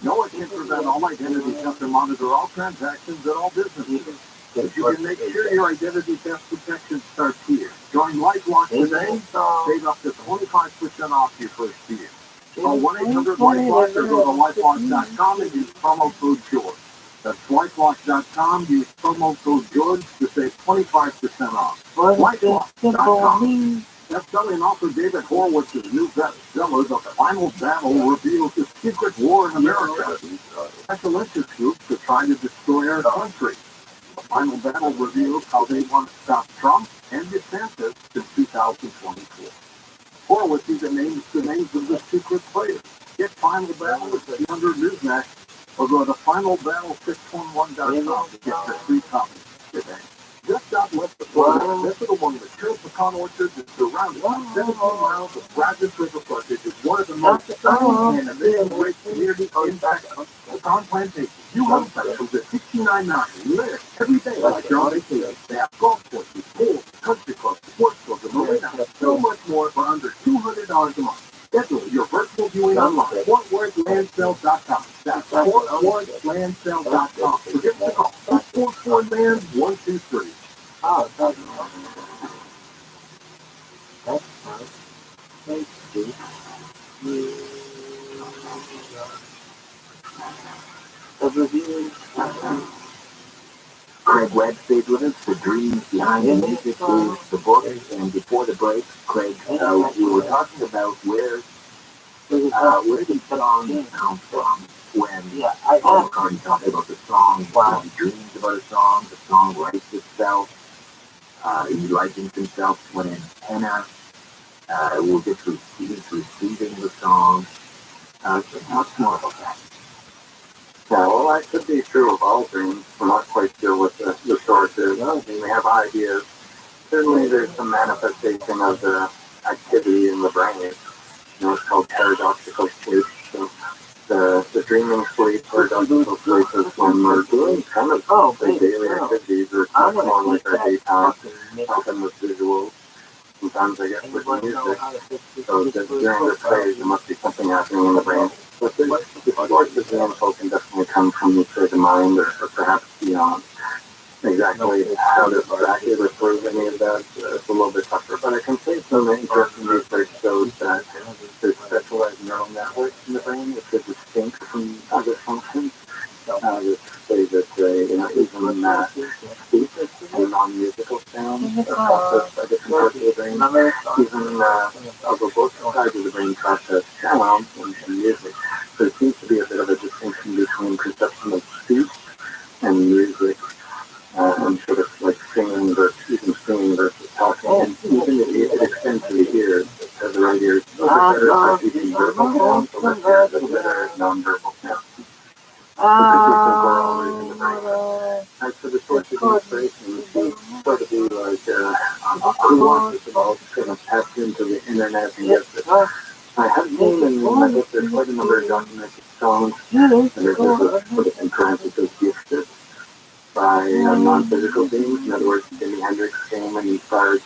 No one can prevent all identity theft and monitor all transactions at all businesses. If you can make sure your identity theft protection starts here. Join LifeLock today, save up to 25% off your first year. Call 1-800-LifeLock or go to LifeLock.com and use promo code George. That's LifeLock.com. Use promo code George to save 25% off. LifeLock.com. Best-selling author David Horowitz's new bestseller, The Final Battle, reveals the secret war in America. Special interest groups are trying to destroy our country. The Final Battle reveals how they want to stop Trump and DeSantis in 2024. Horowitz even names the names of the secret players. Get Final Battle at 300 Newsmax or go to finalbattle611.com to get your free copy today. Just southwest of Florida, nestled among the mature pecan orchards and surrounded by 17 miles of Brazos River frontage, is one of the most stunning and amazing community impact pecan plantations. You have specials at $69.9. Live every day like you're on vacation. They have golf courses, pools, country clubs, sports clubs, and marina, and so much more for under $200 a month. Schedule your virtual viewing online. FortWorthLandSales.com. That's FortWorthLandSales.com. So give us a call. 444-LAND-123. Oh, that's nice. Thank you. The review. Craig Webb stays with us. The dreams behind the music is the book. And before the break, Craig, we were talking about where these songs come from. When Paul McCartney talked about the song, he dreams about a song writes itself. He likens himself to an antenna. We'll get to receiving the song. Talk more about that. Yeah, well, that could be true of all dreams. We're not quite sure what the source is. We have ideas. Certainly there's some manifestation of the activity in the brain. You know, it's called paradoxical sleep. So the dreaming sleep, paradoxical sleep, is when we're doing kind of the daily activities, or it's much more like our daytime, often with visuals. Sometimes I guess with music. So during this phase, there must be something happening in the brain. But the source of the info can definitely come from the mind, or perhaps beyond. Exactly how to accurately prove any of that, it's a little bit tougher. But I can say some interesting research shows that there's specialized neural networks in the brain which are distinct from other functions. Say that even speech and non-musical sounds are processed by different parts of the brain. Even other both sides of the brain process sound and music. So there seems to be a bit of a distinction between perception of speech and music. And sort of like singing versus talking. And even if it extends to the ears, the right ears, a little bit better at using verbal sounds, the left ear, a little better at non-verbal sounds. Because we think we're always in the brain. As for the source of inspiration, it seems sort of be like, who wants this about kind of tap into the internet and get this. I have seen in my book, there's quite a number of documented songs, and there's a sort of in parentheses gifted by non-physical beings. In other words, Jimi Hendrix came and inspired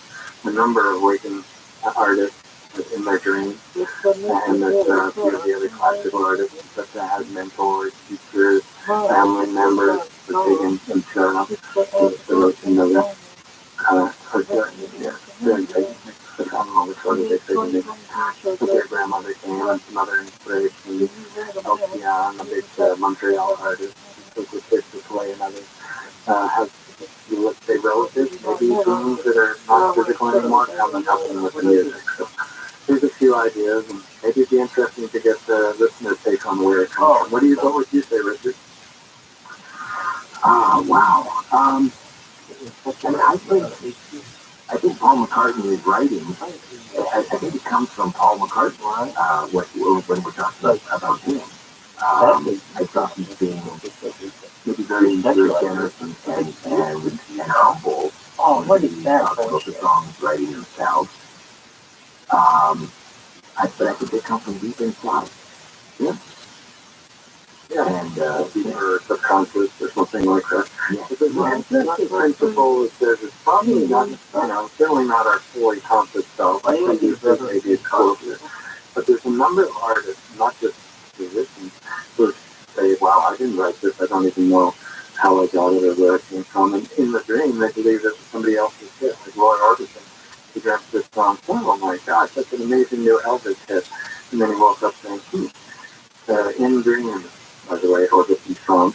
a number of waking artists in their dreams, and that a few of the other classical artists, such as mentors, teachers, family members were taken into the notion of it. The family sort of they figured that their grandmother came and some other inspiration, Elkian, a big Montreal artist, took the kids this way and others have, let's say, relatives, maybe beings that are not physical anymore, come and help them with the music. So here's a few ideas, and maybe it'd be interesting to get the listener's take on where it comes from. What would you say, Richard? Wow. I think Paul McCartney's writing, I think it comes from Paul McCartney, when we're talking about him. I thought he's being very generous and humble. When he talks about the songs writing himself. But I think they come from deep inside. Yeah. And deeper subconscious or something like that. Yeah. The principle is that it's probably not, certainly not our fully conscious self. I think maybe it's closer. But there's a number of artists, not just musicians, who say, wow, I didn't write this, I don't even know how I got it or where it came from. And in the dream, they believe that somebody else's hit, like Roy Orbison. He dreamt this song, oh my gosh, that's an amazing new Elvis hit. And then he woke up saying, in dreams, by the way, Orbison song.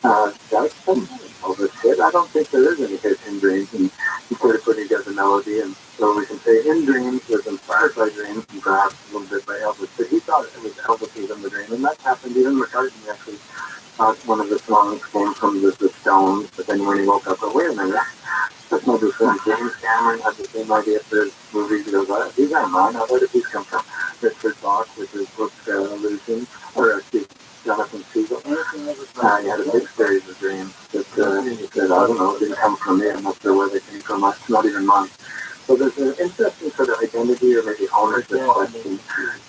That's some Elvis hit. I don't think there is any hit in dreams. And he sort of put together the melody, and so we can say in dreams was inspired by dreams and perhaps a little bit by Elvis. But he thought it was Elvis who was in the dream, and that happened. Even McCartney actually thought one of the songs came from the Stones, but then when he woke up, wait a minute, that's no different. James Cameron had the same idea for his movies. He goes, these aren't mine. Where did these come from? Richard Bach with his book Illusion, or Jonathan Siegel. He had a big series of dreams that he said, I don't know, it didn't come from me. I'm not sure where they came from. It's not even mine. So there's an interesting sort of identity or maybe ownership question.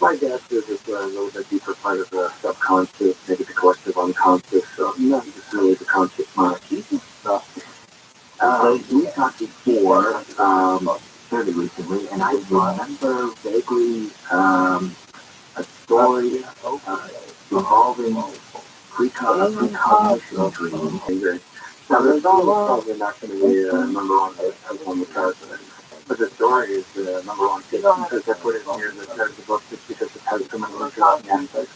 My guess is it's a little bit deeper part of the subconscious, maybe the collective unconscious, so not just really the conscious mind. We talked before, fairly recently, and I remember vaguely a story involving precognition dreams. Now, the song is probably not going to be number one hit on the chart, but the story is the number one hit because I put it here that says the book just because it has so many interesting aspects.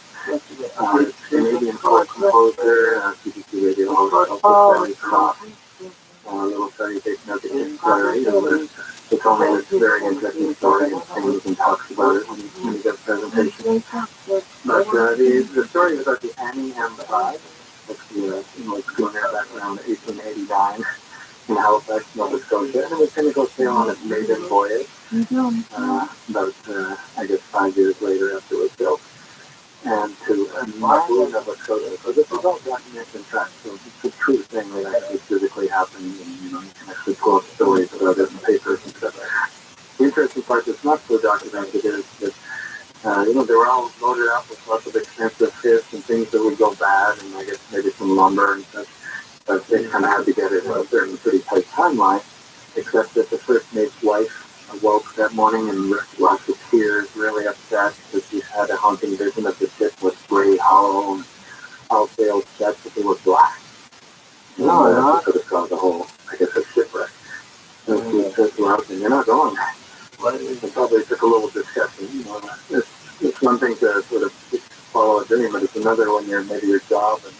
Canadian folk composer, CBC radio host, also Sally Croft. Little study taken out the history. He told me this very interesting story and sings and talks about it when he does presentations. But the story is about the Annie M5, it's going there back around 1889 in Halifax, Nova Scotia, and it was going to go sail on its maiden voyage about, I guess, 5 years later after it was built. And to Nova Scotia. So this is all documented in fact. So it's a true thing that actually physically happened, and you can actually pull up stories about it in papers and stuff. The interesting part that's not so documented is that they were all loaded up with lots of expensive fish and things that would go bad, and I guess maybe some lumber and such. But they kind of had to get it in a certain pretty tight timeline. Except that the first mate's wife awoke that morning and lots of tears, really upset because she had a haunting vision of the ship was gray, hollow, and all sails set, but they were black. She could have saw the whole, I guess, a shipwreck. And she said to her husband, you're not going. It probably took a little discussion. It's one thing to sort of follow a dream, but it's another when you're maybe your job and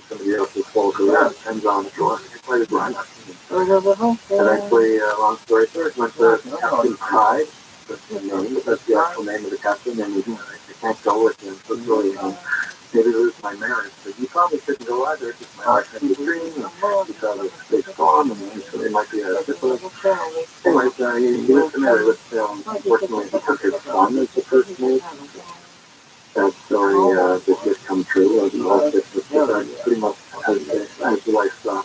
somebody else's full career depends on if you want to play the grind. And actually, long story short, went to Captain Pride, that's the name, but that's the actual name of the captain, and I can't go with him, so it's really, maybe lose my marriage, but you probably couldn't go either, because my wife had a dream, and he saw this big storm, and so it might be a syphilis. Anyways, he was married with, unfortunately, he took his son as the first mate. That story did come true, pretty much as the life saw.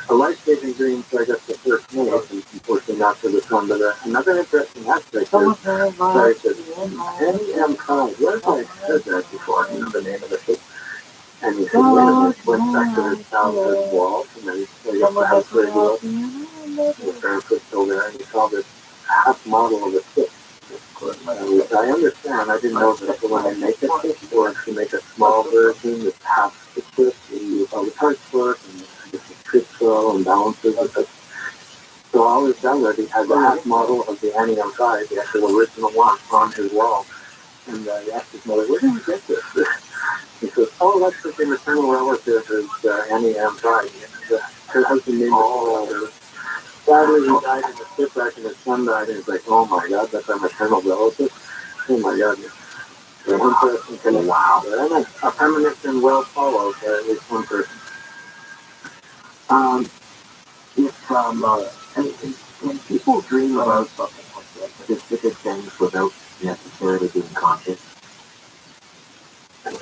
A life-saving dream, so I guess the first mate, and unfortunately not for the son, but another interesting aspect is, sorry, Annie M5, where have I said that before? The name of the ship. And he said, wait a minute, went back to his childhood walls, and then I guess the house where he was, the parents were still there, and he saw this half model of a ship. Which I understand, I didn't know that when they make a ship, or if you make a small version that's half the ship, all the parts work, and I guess it's crystal and balances it. So all his already has a half model of the NEM5, the actual original one, on his wall. And he asked his mother, where did you get this? He says, oh, that's the maternal relative is NEM5. And her husband named it. Sadly, he died in a shipwreck, and his son died, and he's like, oh my God, that's our maternal relative? Oh my God. So interesting connection. Wow. And a premonition well followed by at least one person. And people dream about specific things without necessarily being conscious.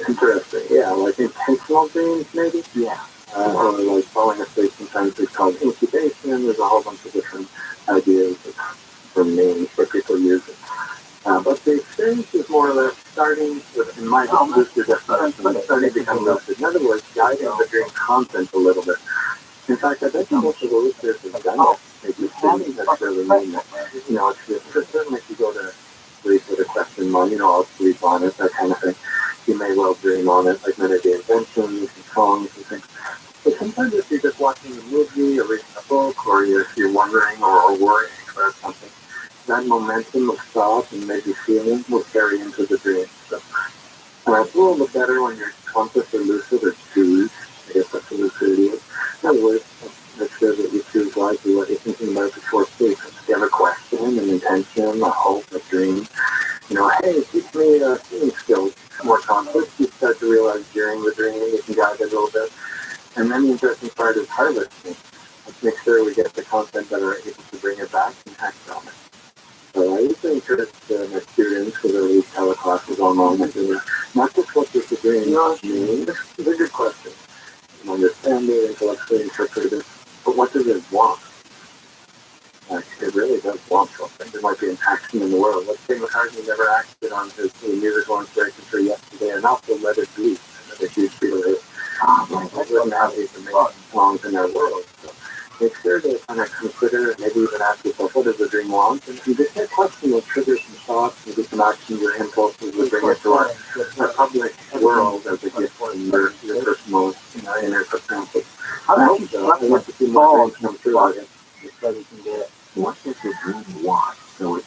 Interesting. Yeah, like intentional dreams, maybe? Yeah. Or like falling asleep, sometimes it's called incubation. There's a whole bunch of different ideas for names for people use it. But the experience is more or less starting with, in my lucid definition, starting to become lucid. In other words, guiding the dream content a little bit. In fact, I bet most of the listeners have done it. It just didn't necessarily mean that. You know, it's certainly if you go to sleep with a question on, you know, I'll sleep on it, that kind of thing. You may well dream on it, like many of the inventions and songs and things. But sometimes if you're just watching a movie or reading a book, or if you're wondering or worrying about something, that momentum of thought and maybe feeling will carry into the dream. So, it's a little bit better when you're conscious or lucid or choose. I guess that's what lucidity is. In other words, make sure that you choose wisely what you're thinking about before sleep. If you have a question, an intention, a hope, a dream, you know, hey, teach me singing skills. More conscious, you start to realize during the dream you can guide it a little bit. And then the interesting part is harvesting. Let's make sure we get the content that are able to bring it back and act on it. So I usually encourage my students who are these teleclasses online, not just what does the dream mean, this is a good question. You understand it, intellectually interpret it, but what does it want? It really does want something. There might be an action in the world. Let's say McCartney never acted on his musical inspiration for Yesterday, and also Let It Be, another huge Beatle hit. That wouldn't have these amazing songs in our world. So make sure to kind of consider and maybe even ask yourself, what does the dream want? And this question will trigger some thoughts, maybe some actions or impulses will bring it to our public world as a gift from your personal, inner potential. I hope so. I want to see more dreams come true. What does the dream want? So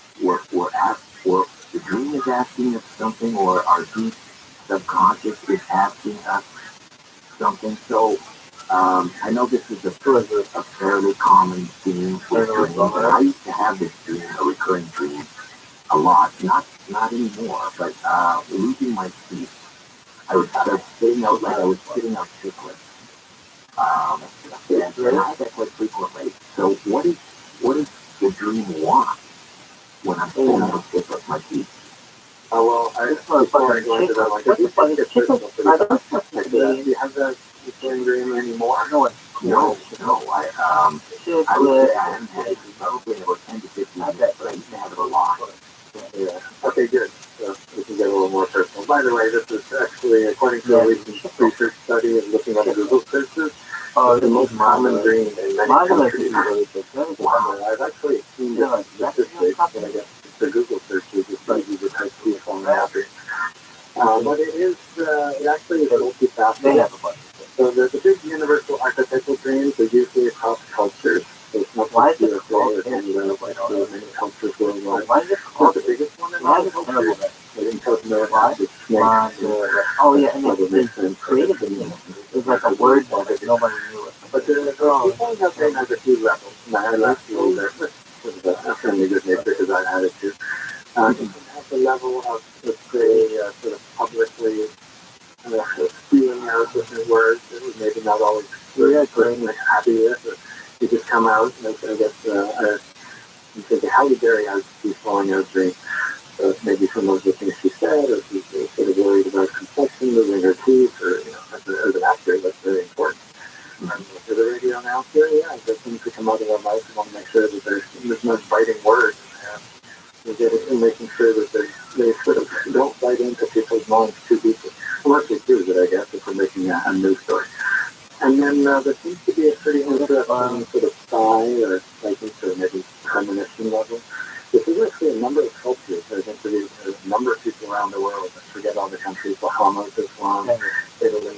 the dream is asking us something, or our deep subconscious is asking us something. So I know this is a fairly common theme with dreams. I used to have this dream, a recurring dream, a lot. Not anymore, but losing my teeth. I was sitting out like I was sitting out chicklets. And I had that quite frequently. So what is the dream want when I'm sitting out chicklets my teeth? Oh, well, I just want to go into that one. Do you have that recurring dream anymore? No. I haven't had it probably about 10 to 15 years, but I used to have it a lot. Yeah. Okay, good. So we can get a little more personal. By the way, this is actually, according to a recent research study of looking at Google searches, the most common dream in many countries. Wow, I've actually seen this statistic, but I guess the Google searches, the studies of type peaceful and happy. But it actually is multifaceted. So there's a big universal archetypal dreams that usually across cultures. So it's not just USA or Canada, but many cultures worldwide. But the biggest one is all cultures. Like in South America, it's snakes. And it's creative. It's like a word that nobody knew it. But the people have been at a few levels. And I left a little bit. That's certainly good nature because I had it too. You can have the level of, let's say, sort of publicly spewing out different words that was maybe not always personally happy with, or you just come out, and I guess you think, how dare I be falling out of dream? So maybe some of the things she said, or she's sort of worried about complexion, losing her teeth, or, as an actor, that's very important. For the radio announcer, the things that come out of our mouth, we want to make sure that there's no biting words. And making sure that they sort of don't bite into people's minds too deeply. Unless they do that, I guess, if we're making a news story. And then there seems to be a pretty interesting sort of sigh or psychic or maybe premonition level. This is actually a number of cultures. I've interviewed a number of people around the world. I forget all the countries, Bahamas, Islam, Italy,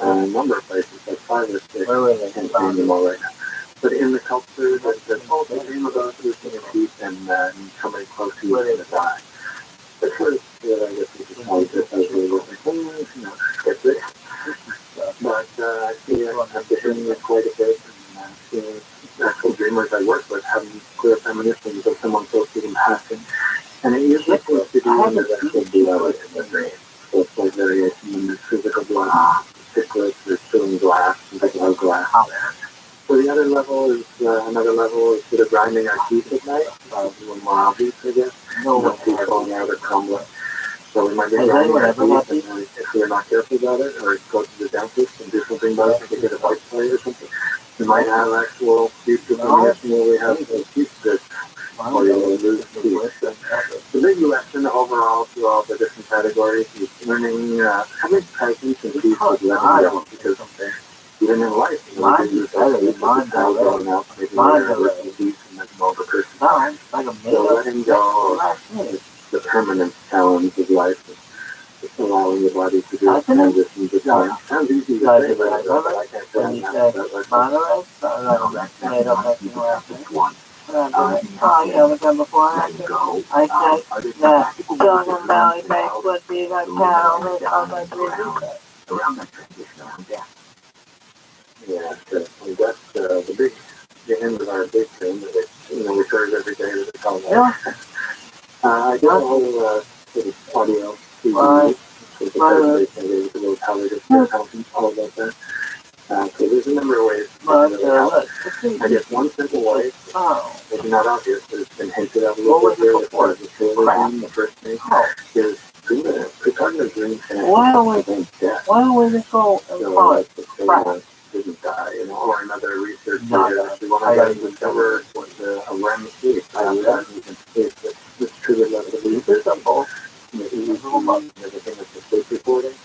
a number of places, like 5 or 6. I can't name them all right now. But in the culture, there's also dream about losing your teeth and somebody close to you is going to die. The first, I guess you could call it this, I was really like, skip it. But I see I'm getting quite a bit, and seeing actual dreamers I work with having clear premonitions of someone close to them passing. And it usually seems to be in the actual blood in the dream. So it's like variation in the physical blood, cichlids, or chewing glass, and like a glass. So the other level is, another level is sort of grinding our teeth at night, doing more obvious, I guess. No teeth falling out or crumbling. So we might be grinding our teeth, and if we're not careful about it, or go to the dentist and do something about it, like get a bite plate or something, we might have actual future premonition where we have teeth strips, or you'll lose teeth. The big lesson overall through all the different categories is learning, having presence and peace with letting go, because even in life, we do this growing up, maybe we're disease and then older person. So letting go is the permanent challenge of life. Just allowing the body to do transition to time. Sounds easy to say, but I can't say I'm not Yeah, so that's the end of our big thing that we serve every day with the call. I do a whole sort of audio TV, so the little television, all about that. So there's a number of ways to help. I guess one simple way, maybe not obvious, but it's been hinted at a little bit here as far as the trilogy. The first thing is precognitive dream connection. Why don't we just go and call it crap? Didn't die, or another researcher actually one of them discovered was a REM sleep. You can see that this triggered like the leaders of both the EEG and everything that's the sleep reporting.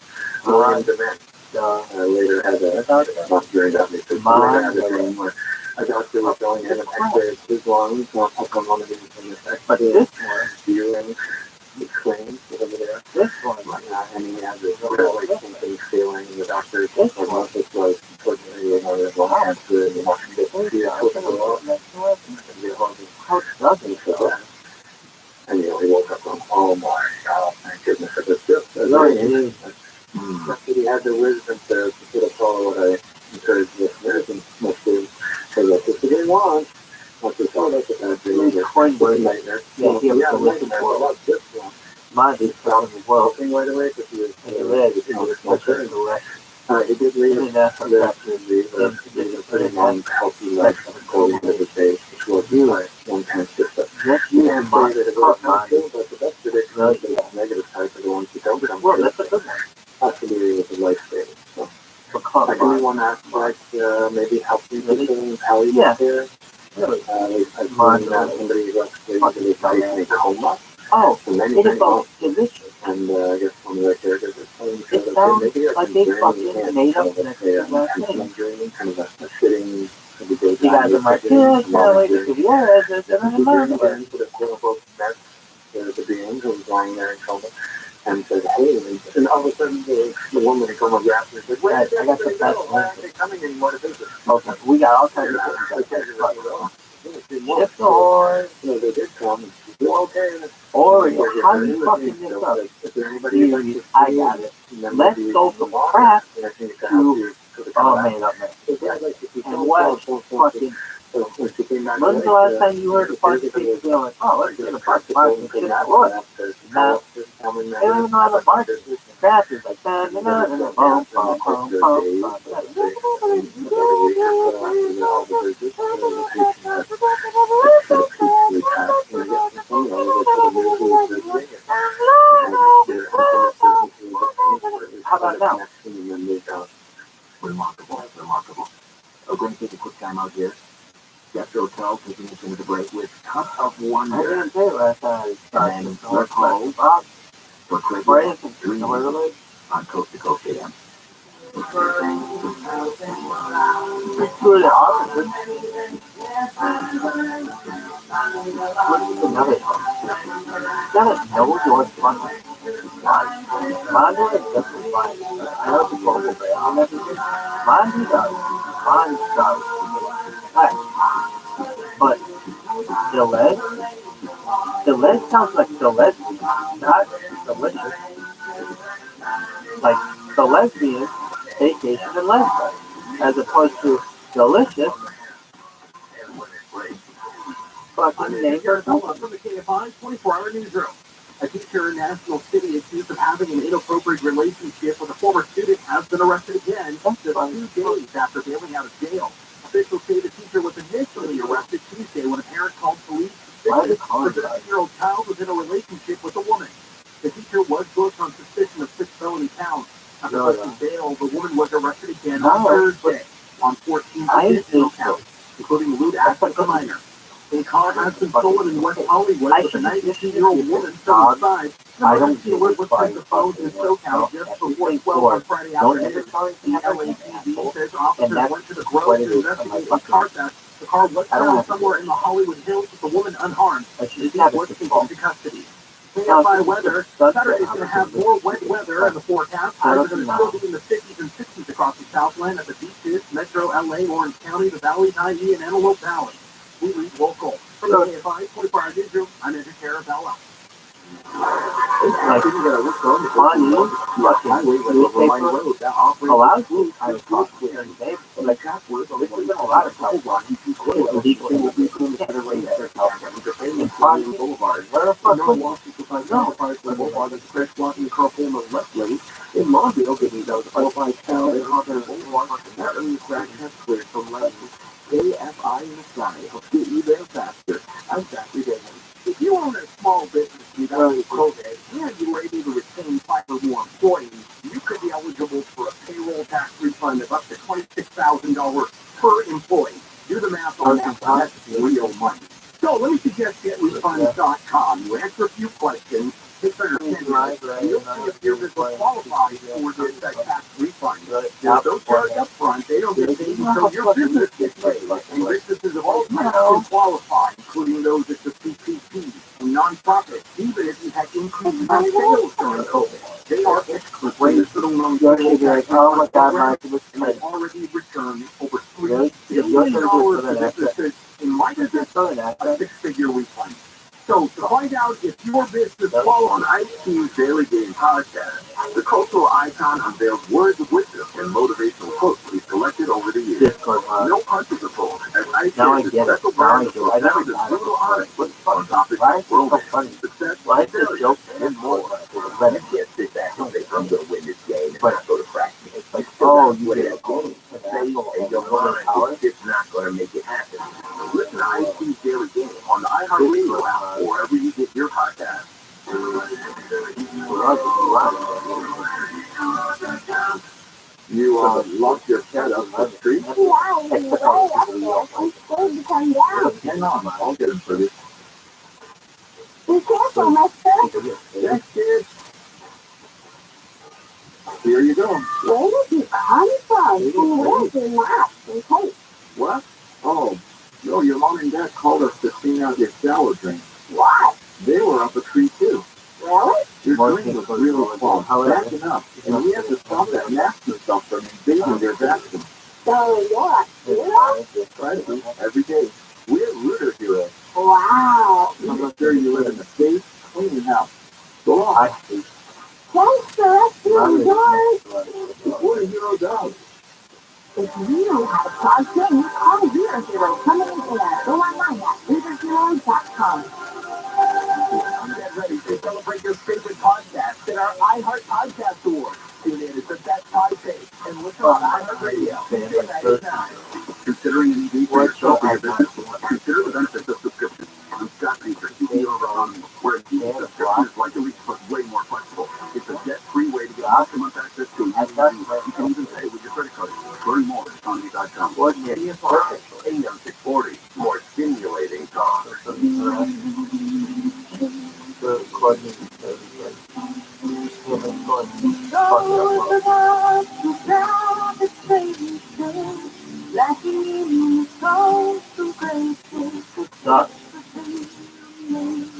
William Dement later had not during that research, later had a dream where a doctor was going in and x-rayed his lungs, up on one of these in this x-ray viewing the claims over there. And he had this really something feeling, and the doctor said, well, this was unfortunately lung cancer, and you mustn't get to see it for a while. And so that. And he woke up going, oh my God, thank goodness it was just a dream. He had the wisdom to sort of follow what I encourage listeners, and most do say, look, this is what he wants. Not just, oh, that's a bad dream, or a nightmare. Nightmare, well, that's just one. Mine is from the world. Right away, because he was he did read the putting on healthy lifestyle according to the day, which was one kind of system. You can't say that it was not true, but the best prediction is the negative type of the ones who don't come true. Possibly with a life saving. So, I can be one aspect, maybe helping people in palliative care. I've seen somebody who actually is in a coma. Oh, it is both delicious. And I guess one of the caregivers is telling me that maybe I can dream made up I'm dreaming, kind of a sitting, you guys are my kids, the being who was lying there in coma, and said, hey, and all of a sudden the woman in coma grabbed me and said, wait, I got the best. Why aren't they coming anymore to visit? Okay, we got all kinds of things. Or they did come. Okay. Or how are you fucking this up? I got it. Let's go from crap to made up man. And what fucking when was the last time you heard a bunch of people going, oh, let's get a bunch of bars and shit at work? Now, they don't know how to bar this. Crap is like that, and then boom, boom, boom, boom, how about now? Remarkable. I'm going to take a quick time out here. Guest Hotel taking us into the break with Cup of Wonder. I didn't say last time. And then let's hold for quick dream on Coast to Coast AM. It's really awesome. What's another one? You gotta know your fucking life. Mine is just fine. I know the global Mine does. Right. But Delez sounds like Delez, not delicious. Like the lesbian, vacation and lesbian, as opposed to delicious. Fucking name From the KFI 24-hour newsroom. A teacher in National City accused of having an inappropriate relationship with a former student has been arrested again just 2 days after bailing out of jail. Officials say the teacher was initially arrested Tuesday when a parent called police suspicious the 13-year-old child was in a relationship with a woman. The teacher was booked on suspicion of 6 felony counts. After posting bail, the woman was arrested again on Thursday on 14 additional counts, including lewd acts with a minor. A car has been stolen in West Hollywood with a 92-year-old woman still inside. The emergency alert was sent to phones in SoCal just before 12 on Friday afternoon. The LAPD says officers went to the Grove to investigate a car theft. The car was found somewhere in the Hollywood Hills with the woman unharmed. The thief was taken into custody. KFI weather. Saturday is going to have more wet weather in the forecast. Highs are going to still be in the 50s and 60s across the Southland at the beaches, Metro LA, Orange County, the Valley, IE, and Antelope Valley. We read local. From the KFI 24-hour newsroom, I'm Andrew Carabella. Like funny fucking newspaper allows you to talk with your neighbor. Like this has been a lot of California. Illegal immigration can't raise their California. In Parkland Boulevard, where the fuck would Boulevard is fresh walking carpool in the left lane. In Longville, getting those qualified town and Hawthorne Boulevard, that early crash has cleared from lane. KFI in the sky helps get you there faster. I'm Zachary Davis. If you own a small business without COVID and you were able to retain 5 or more employees, you could be eligible for a payroll tax refund of up to $26,000 per employee. Do the math on that. That's real money. So let me suggest getrefunds.com. You answer a few questions, take under 10 minutes, and you'll see if your business qualifies for this tax refund. Now, those charged up front, they don't get paid until your business gets paid. And businesses of all types can qualify, including those at the CPP and nonprofits, even if you had increased in sales during COVID. They are exclusive to the loan oh my god, and they've already returned over $3 billion to businesses in my business, a 6-figure refund. So to find out if your business qualifies on IQ's Daily Game podcast, the cultural icon unveils words of wisdom and motivational quotes he's collected over the years. No punches are pulled, as IQ is a special brand of profound and brutal honesty on topics like romance, success, failure, and more. You can't sit back and say, I'm going to win this game and not go to practice. It's like, oh, you win that game. Say, in your mind, it's not going to make it happen. Listen to IQ's Daily Game on the iHeartRadio app or wherever you get your podcast. You locked your cat up the street? Yeah, I was way up there. He's scared to come down. Hang on, I'll get him for you. Be careful, mister. Yes, kid. Here you go. Where did you come from? And where's your mask and tape? What? Oh, no, your mom and dad called us to clean out your shower drain. What? They were up a tree, too. Really? Your drain was really clogged, backing up, and we had to stop that nasty stuff from invading their bathroom. So what? You? Try to be every day. We're Rooter Heroes. Wow. I'm sure you live in a safe, clean house. Go on. Thanks for rescuing doors. What a hero does. If you know how to plug things, call Zero Hero coming in air. Go online at ZeroHero.com. Get ready to celebrate your favorite podcast in our iHeart Podcast Award. Tune in to set that podcast and listen on iHeartRadio. Considering an EV for yourself or your business, consider the benefits of subscription. I'm Scott Baker, CEO of where EV subscription is like a lease but way more flexible. It's a debt-free way to get optimum access to an EV. You can even pay with your credit card. Learn more at Economy.com. TFR AM 640, more stimulating talk.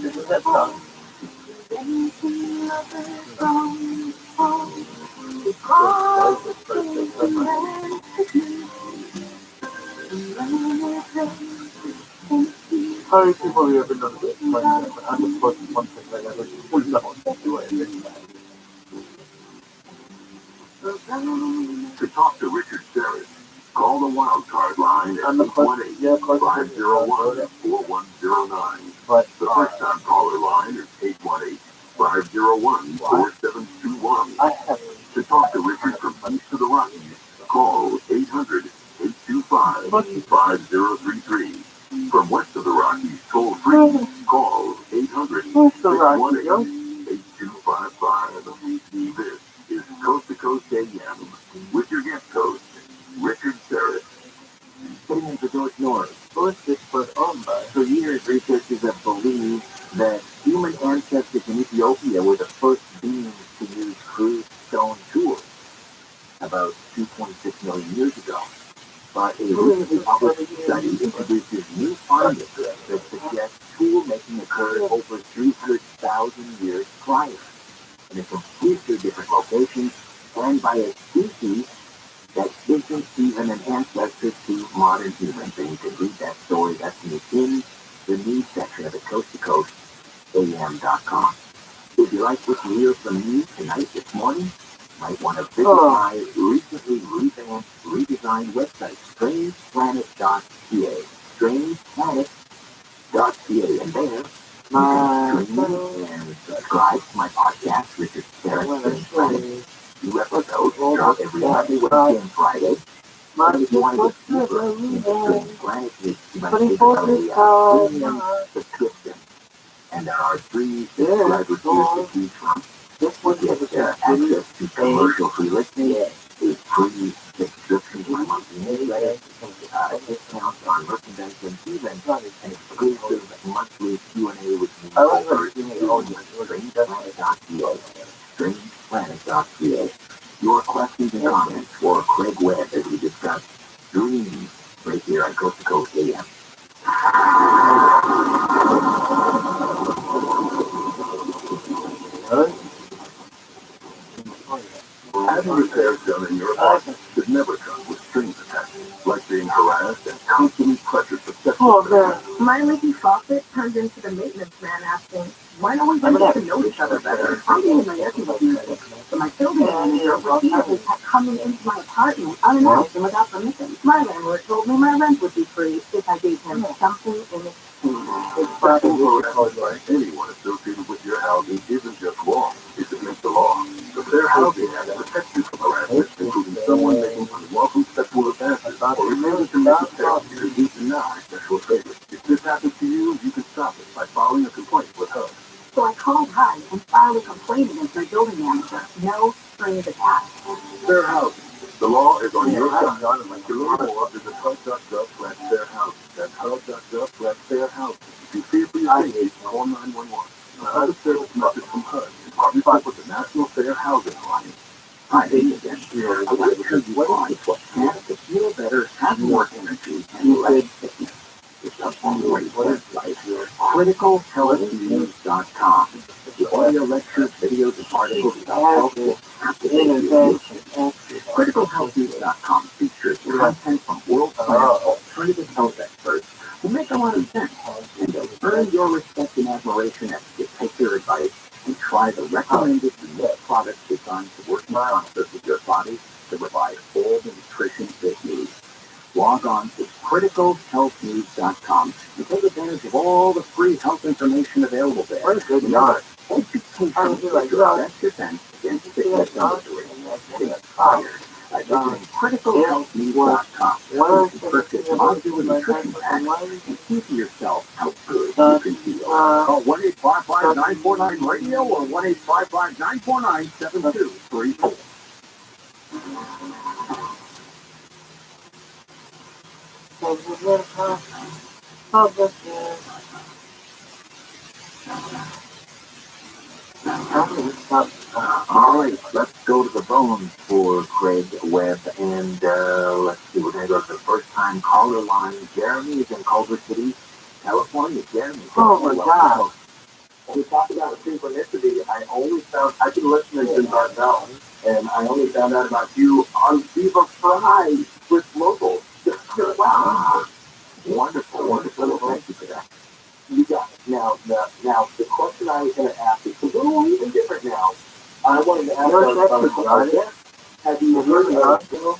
This is that song. How many people have you ever known that explain that? But I'm the closest one thing I ever fully know do anything. To talk to Richard Serris, call the wildcard line at 818-501-4109. But The first-time caller line is 818-501-4721. To talk to Richard from East to the Rockies, call 800-825-5033. From west of the Rockies, toll free, call 800-618-8255. This is Coast to Coast AM with your guest host, Richard Serris. Getting into North North, first expert on by. For years, researchers have believed that human ancestors in Ethiopia were the first beings to use crude stone tools about 2.6 million years ago. But a recently published study introduces new findings that suggest tool making occurred over 300,000 years prior, in a completely different location, and by a species that isn't even an ancestor to modern humans. And you can read that story. That's in the news section of the Coast to Coast AM.com. If you like what you hear from me tonight, this morning, might want to visit my recently revamped, redesigned website, strangeplanet.ca. Strangeplanet.ca. And there, you can stream and subscribe to my podcast, Richard Serris, Strange Planet. New episodes drop every Monday, Wednesday, and Friday. And if you want to get deeper into Strange Planet, you might visit our premium subscription. And there are 3 subscriber tiers to choose from. This one gets access to commercial-free listening, a free subscription to my monthly newsletter, discounts on merchandise, and even an exclusive monthly Q&A with me over StrangePlanet.ca. StrangePlanet.ca. Your questions and comments for Craig Webb as we discuss dreams right here on Coast to Coast AM. Having repairs done in your apartment should never come with strings attached, like being harassed and constantly pressured for sexual harassment. My leaky faucet turned into the maintenance man asking, when are we going to get to know each other better? I'm getting my air conditioner fixed, so my building manager repeatedly kept coming into my apartment unannounced and without permission. My landlord told me my rent would be free if I gave him something in exchange. Stopping harassment by anyone associated with your housing isn't just wrong, it's against the law. The Fair Housing Act protects you from harassment, including someone making unwelcome sexual advances or refusing to make a therapy because you deny sexual favors. If this happens to you, you can stop it by filing a complaint with HUD. So I called HUD and filed a complaint against my building manager. No strings attached. Fair Housing. The law is on your side. To learn more, visit HUD.gov/fairhousing. That's HUD.gov/fairhousing. If you fear for your safety, call 911. Another service message from HUD in partnership with the National Fair Housing Alliance. Hi, again. I want to tell you what to feel better, have more energy, and less sickness. It's a great website, criticalhealthnews.com. The audio lectures, videos, and articles about health will captivate you. Criticalhealthnews.com features content from world-class alternative health experts who make a lot of sense, and they'll earn your respect and admiration as you take their advice and try the recommended unique products designed to work in concert with your body to provide all the nutrition it needs. Log on to criticalhealthnews.com and take advantage of all the free health information available there. Remember, education is your best defense against sickness and misery. Getting inspired by visiting criticalhealthnews.com. You can purchase modular nutrition packs and see for yourself how good you can feel. Call 1-855-949-RADIO or 1-855-949-7234. All right, let's go to the phones for Craig Webb, and let's see, we're going to go to the first-time caller line. Jeremy is in Culver City, California. Jeremy. Oh my God. When we talk about synchronicity, I've been listening to Darnell, and I only found out about you on Viva Fry with Local. Wow. Wonderful, wonderful. Thank you for that. You got it. Now, the question I was going to ask is a little even different now. I wanted to ask our guest, have you heard of Arsenal?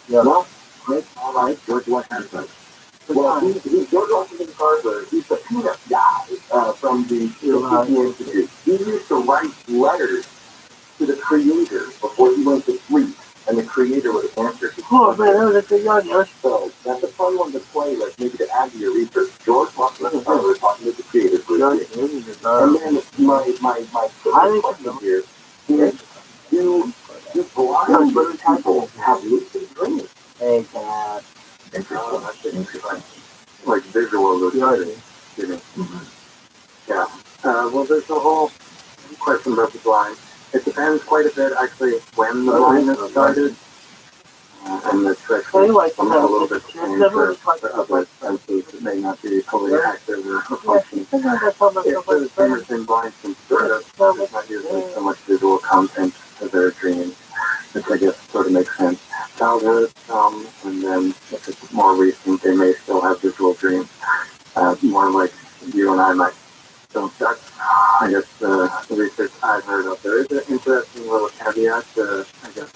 Yeah. Well, great. All right. George Washington. Well, George Washington Carver, he's the peanut guy from the Institute. He used to write letters to the creator before he went to sleep, and the creator would answer. Oh, man, that was a good one. So that's a fun one to play with, maybe to add to your research. George Washington Carver talking to the creator for a day. And then my question here is, do blind people have lucid dreams? Interesting. Like visual lucid dreaming. Yeah. Well, there's a whole question about the blind. It depends quite a bit, actually, when the blindness started. And it's actually a little bit changed for other senses that may not be totally active or functioning. If the dreamer's been blind since birth, there's not usually so much visual content to their dreams, which I guess sort of makes sense. Childhood, and then if it's more recent, they may still have visual dreams, more like you and I might. So that's, I guess, the research I've heard of. There is an interesting little caveat, I guess,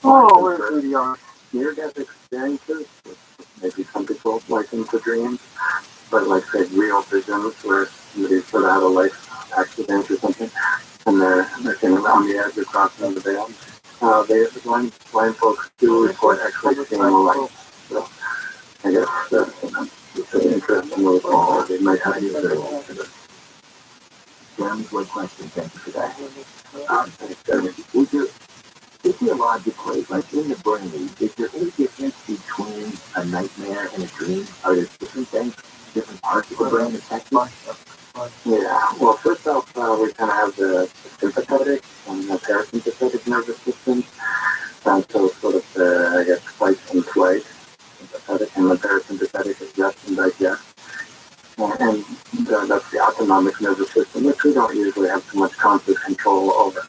near-death experiences, maybe some people liken to dreams, but like, say, real visions where somebody sort of had a life accident or something, and they're kind of on the edge or crossing the veil. Blind folks do report actually seeing the light. So I guess it's an interesting little thing. They might have used it. Jeremy's good question. Thank you for that. Thanks, Jeremy. Physiologically, like in the brain, is there any difference between a nightmare and a dream? Are there different things, different parts of the brain affected? Yeah, well, first off, we kind of have the sympathetic and the parasympathetic nervous system. So sort of the, I guess, fight and flight, sympathetic, and the parasympathetic is rest and digest. And that's the autonomic nervous system, which we don't usually have too much conscious control over.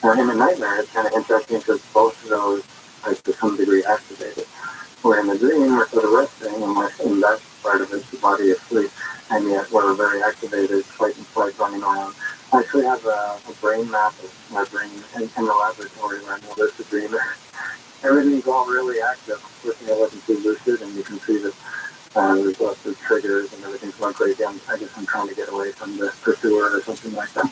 In a nightmare, it's kind of interesting because both of those are to some degree activated. Where in the dream, we're sort of resting, and we're in that part of it, the body is asleep, and yet we're very activated, fight and flight running around. I actually have a brain map of my brain in the laboratory where I know there's a dreamer. Everything's all really active. Unfortunately, I wasn't too lucid, and you can see that there's lots of triggers and everything's going crazy. I guess I'm trying to get away from the pursuer or something like that.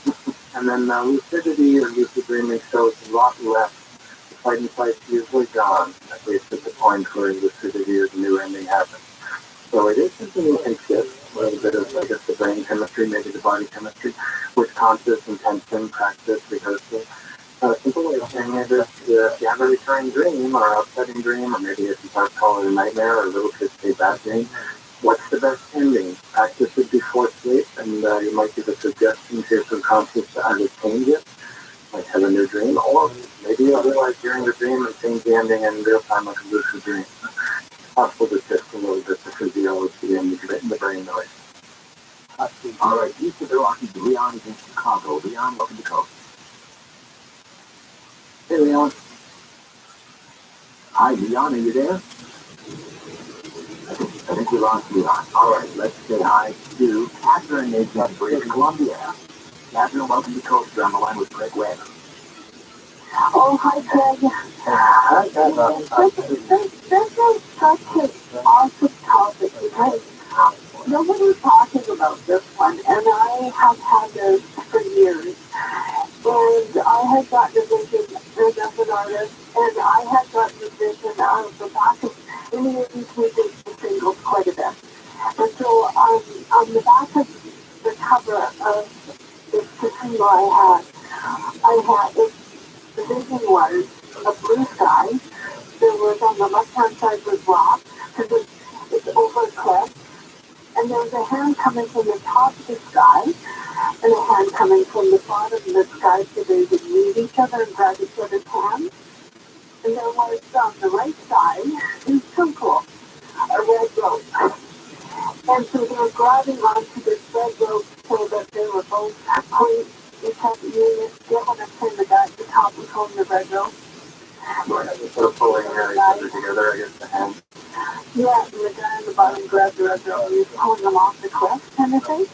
And then lucidity or lucid dreaming shows a lot less. The fight and flight is usually gone, at least at the point where lucidity or the new ending happens. So it is something you can shift a little bit of, I guess, the brain chemistry, maybe the body chemistry, with conscious intention, practice, rehearsal. Simple way of saying it is, if you have a recurring dream or an upsetting dream, or maybe if you start calling it a nightmare or a little kids say bad dream, what's the best ending? Practice it before sleep, and you might give a suggestion to your subconscious to either change it, like have a new dream, or maybe you'll realize during the dream and change the ending in real time like a lucid dream. It's possible to shift a little bit the physiology and the brain noise. All right, you said they're talking to Leon is in Chicago. Leon, welcome to the coast. Hey, Leon. Hi, Leon, are you there? I think we lost Leon. All right, let's say hi to Catherine in British Columbia. Catherine, welcome to Coast. You're on the line with Craig Webb. Oh, hi, Craig. Hi, Catherine. This is such an awesome topic because nobody's talking about this one, and I have had this for years. And I had gotten a vision as an artist, and I had gotten a vision out of the back of any of these music singles quite a bit. And so on the back of the cover of this single I had the vision was a blue sky. There was on the left-hand side was rock, because it's over a cliff. And there was a hand coming from the top of the sky, and a hand coming from the bottom of the sky, so they would meet each other and grab each other's hands. And there was on the right side, it was so cool, a red rope. And so they were grabbing onto this red rope so that they were both pulling each other. You get what I'm saying, the guy at the top was holding the red rope. Sort of pulling each other together, I guess, the hand. Yeah, the guy in the bottom grabbed the rubber and he's pulling them off the cliff kind of thing.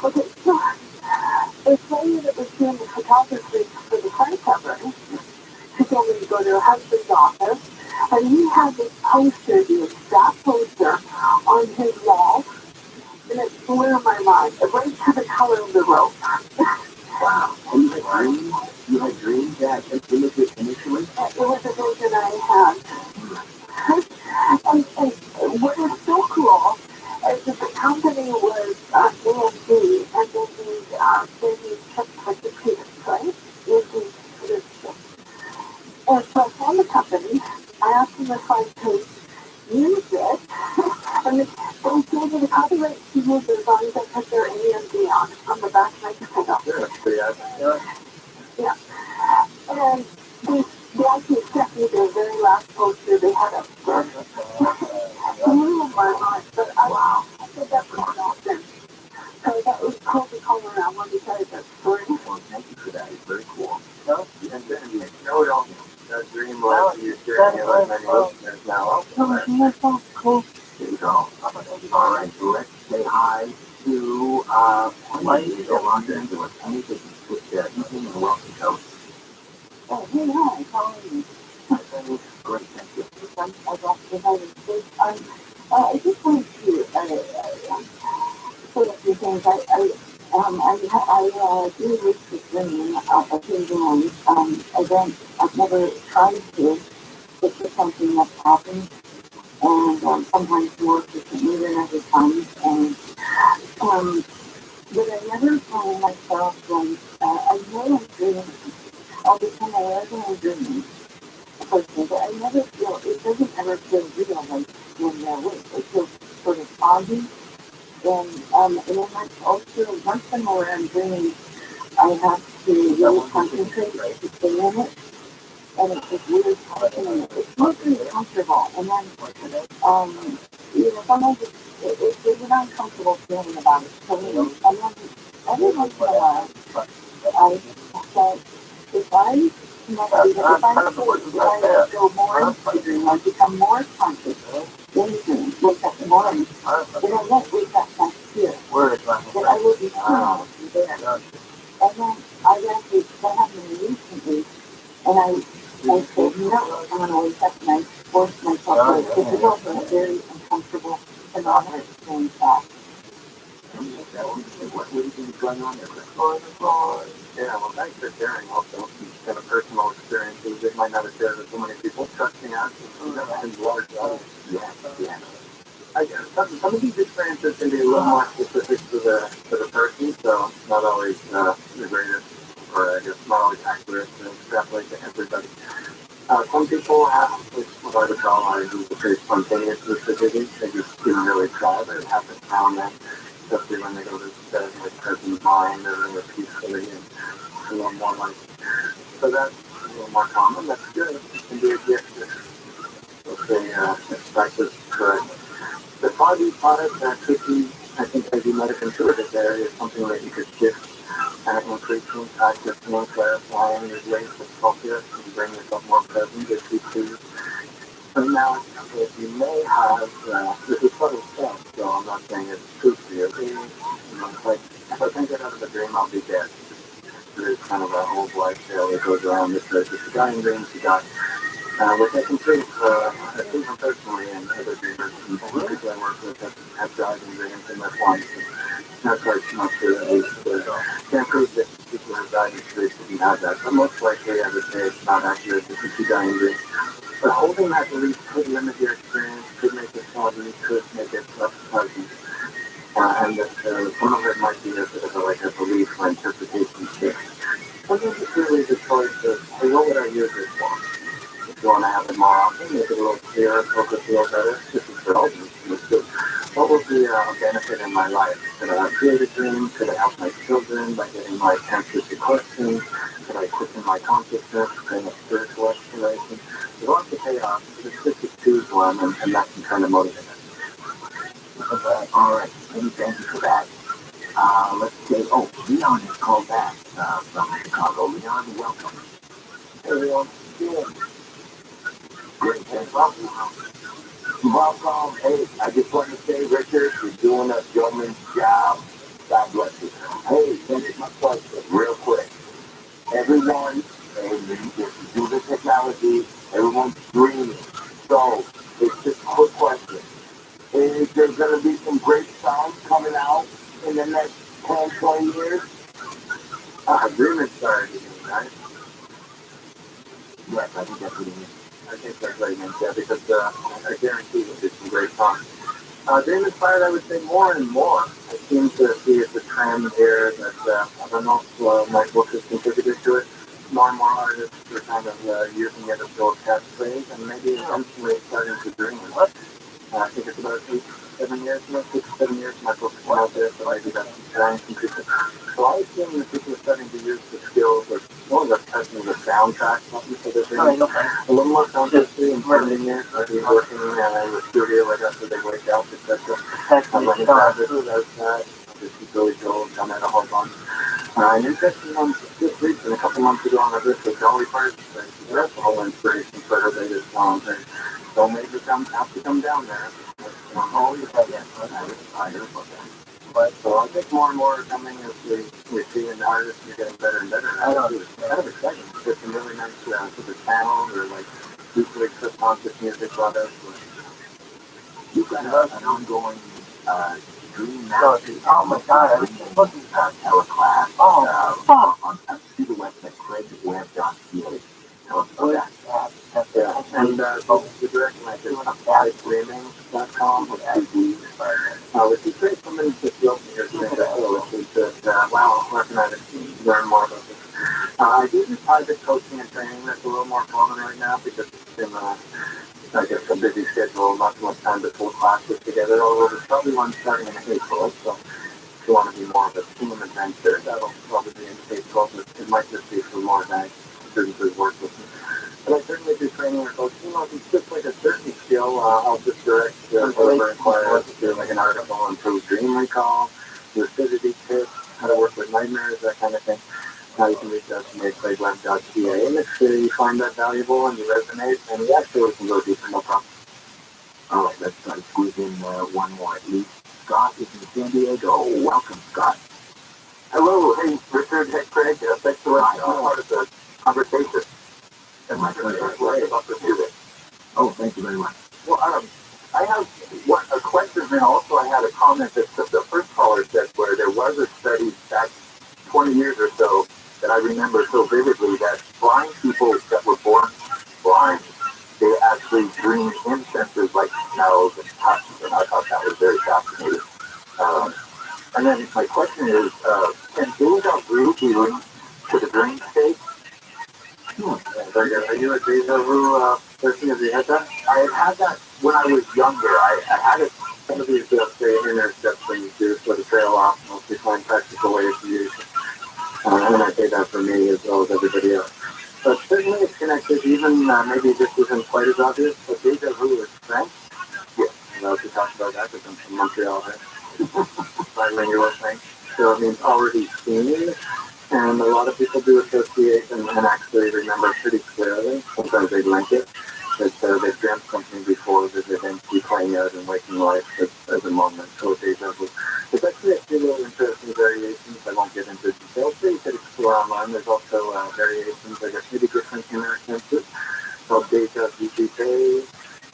Okay, so it's lady that was doing the photography for the front cover. She told me to go to her husband's office, and he had this poster, the exact poster, on his wall, and it blew my mind. It went to the color of the rope. Wow. And you had dreams that image it initially? It was a vision I had. And what was so cool is that the company was AMD, and they need chips for computers, right? AMD computers chips. And so I found the company. I asked them if I could use it. And they gave me the copyright to use it as long as I put their AMD on the back of my computer. Yeah. And they actually sent me their very last poster they had up there. Blew my mind. But I said that was awesome. So that was cool to come around. I wanted to tell you that story. Well, thank you for that. It's very cool. No, that dream was you're sharing it with many listeners now. That's so cool. There you go. All right, so let's say hi to Wendy in Los Angeles. Anything with evening and welcome, Coach. Oh, hey, hi. How are you? Great, thank you. I got the United States. I just wanted to sort of few things. I do lucid dreaming occasionally. Again, I've never tried to. It's just something that happens, and sometimes more frequently than other times. And but I never find myself like I know I'm dreaming. I'll become aware that I'm dreaming. Person, but I never feel it doesn't ever feel real like when they're awake. It feels sort of foggy. And then like also once I'm aware I'm dreaming, I have to really concentrate to stay in it. And it's just really fascinating. It's not really comfortable. And then sometimes it's an uncomfortable feeling about it. So and then every once in a while I thought if I go more into the dream, I become more conscious in the dream, wake up more, then I won't wake up next year. Then I will be there. And then I actually, that happened recently, and I said, no, I'm going to wake up, and I forced myself to, because it's also a very uncomfortable phenomenon to change that. What do you think is going on there, Chris? Yeah, well, thanks for sharing also these kind of personal experiences that might not have shared with so many people. Trusting us and large Yeah. I guess some of these experiences can be a little more specific to the person, so not always the greatest, or I guess not always accurate to extrapolate to everybody. Some people have what I would call are very spontaneous lucidity. They just didn't really try, but it happens now and then, especially when they go to bed with present mind or in a peacefully and a little more like. So that's a little more common. That's good. It can be a gift if they practice correct. The foggy product that could be, I think, as you might have intuited there, is something that you could shift increasing practice and clarifying your ways of focus and bring yourself more present if you choose. So now, if you may have, this is subtle stuff, so I'm not saying it's true for you. It's like, if I can get out of the dream, I'll be dead. There's kind of an old wives' tale that goes around that says, if you die in dreams, you die. Which I can prove, I've seen them personally and other dreamers and people I work with have died in dreams in their lives. Not quite not sure at least, can't prove that people who have died in dreams didn't have that. But most likely, I would say it's not accurate if you die in dreams. But holding that belief could limit your experience, could make it foggy, could make it less pleasant. And that some of it might be a bit of a belief or interpretation shift. Sometimes it's really the choice of, hey, what would I use this for? If you want to have it more often, make it a little clearer, focus a little better. This is for all what would be a benefit in my life? Could I create a dream? Could I help my children by getting my answers to questions? Could I quicken my consciousness, bring a spiritual exploration? There's lots of payoff. It's just to choose one, and that can kind of motivate us. All right, thank you for that. Let's say, Leon has called back from Chicago. Leon, welcome. Everyone, Good. Great, thanks. Welcome. Hey, I just want to say, Richard, you're doing a yeoman's job. God bless you. Hey, here's my question, real quick. Everyone, if you do the technology, everyone's dreaming. So, it's just a quick question. Is there going to be some great songs coming out in the next 10, 20 years? Dreaming started again, right? Yes, I think that's what it is. I think that's what it means, yeah, because I guarantee there'll be some great songs. Dream inspired, I would say more and more. I seem to see it's a trend here that, I don't know if my book has contributed to it. More and more artists are kind of using it as a catchphrase and maybe eventually starting to dream. I think it's about 6, 7 years my book went out there, so maybe that's trying some people. So I assume that people are starting to use the skills of, testing the soundtrack for their dreams. A little more consciously and spending it, maybe working in the studio right after they wake up, etc. I'm like, this is Billy Joel, done that a whole bunch. And interesting just recently, a couple months ago on a list of Dolly Parton, that's the whole inspiration for her latest song. Don't make her have to come down there. Oh, yeah, I heard about that. But so I think more and more are coming as we see and the artists are getting better and better. I don't know. It's kind of exciting. There's some really nice sort of channels or like deeply subconscious music products. You've got an ongoing dream mastery. Oh my God, I was looking at teleclass. On see the website, CraigWeb.ca. Tell us about that. Yeah, and the direct message on dreaming.com with which is great for many to feel from your thing which is that, wow, where can I learn more about this? I do this private coaching and training that's a little more common right now because it's been, I guess, a busy schedule, not so much time to pull classes together, although there's probably one starting in April, so if you want to be more of a team adventure, that'll probably be in April, but it might just be for more advanced students who work with me. But I certainly do training or coaching. If it's just like a certain skill, I'll just direct whoever inquires to like an article on improve dream recall, lucidity tips, how to work with nightmares, that kind of thing. You can reach out to me at CraigWeb.ca. And if you find that valuable and you resonate, then yeah, sure, we can go deeper, no problem. All right, let's try to squeeze in one more at least. Scott is in San Diego. Welcome, Scott. Hello, hey, Richard, hey, Craig. Thanks for being part of the conversation. And my pleasure. About the music. Oh, thank you very much. Well, I have a question, and also I had a comment that the first caller said where there was a study back 20 years or so that I remember so vividly that blind people that were born blind, they actually dream in senses like smells and touch, and I thought that was very fascinating. And then my question is, can deja vu be linked to the dream state? Are you a deja vu person? Have you had that? I had that when I was younger. I had it. Some of these interceptions do sort of trail off, mostly find practical ways to use it. And I say that for me as well as everybody else. But certainly it's connected, even maybe this isn't quite as obvious, but deja vu is French. Yeah, I know to talk about that because I'm from Montreal, right? Bilingual French. So it means already seen. And a lot of people do associate and actually remember pretty clearly. Sometimes they link it that they've dreamt something before that they then keep playing out in waking life as a moment. So deja vu. There's actually a few little interesting variations. I won't get into details, but you could explore online. There's also variations that are pretty different in their senses. Called deja vu.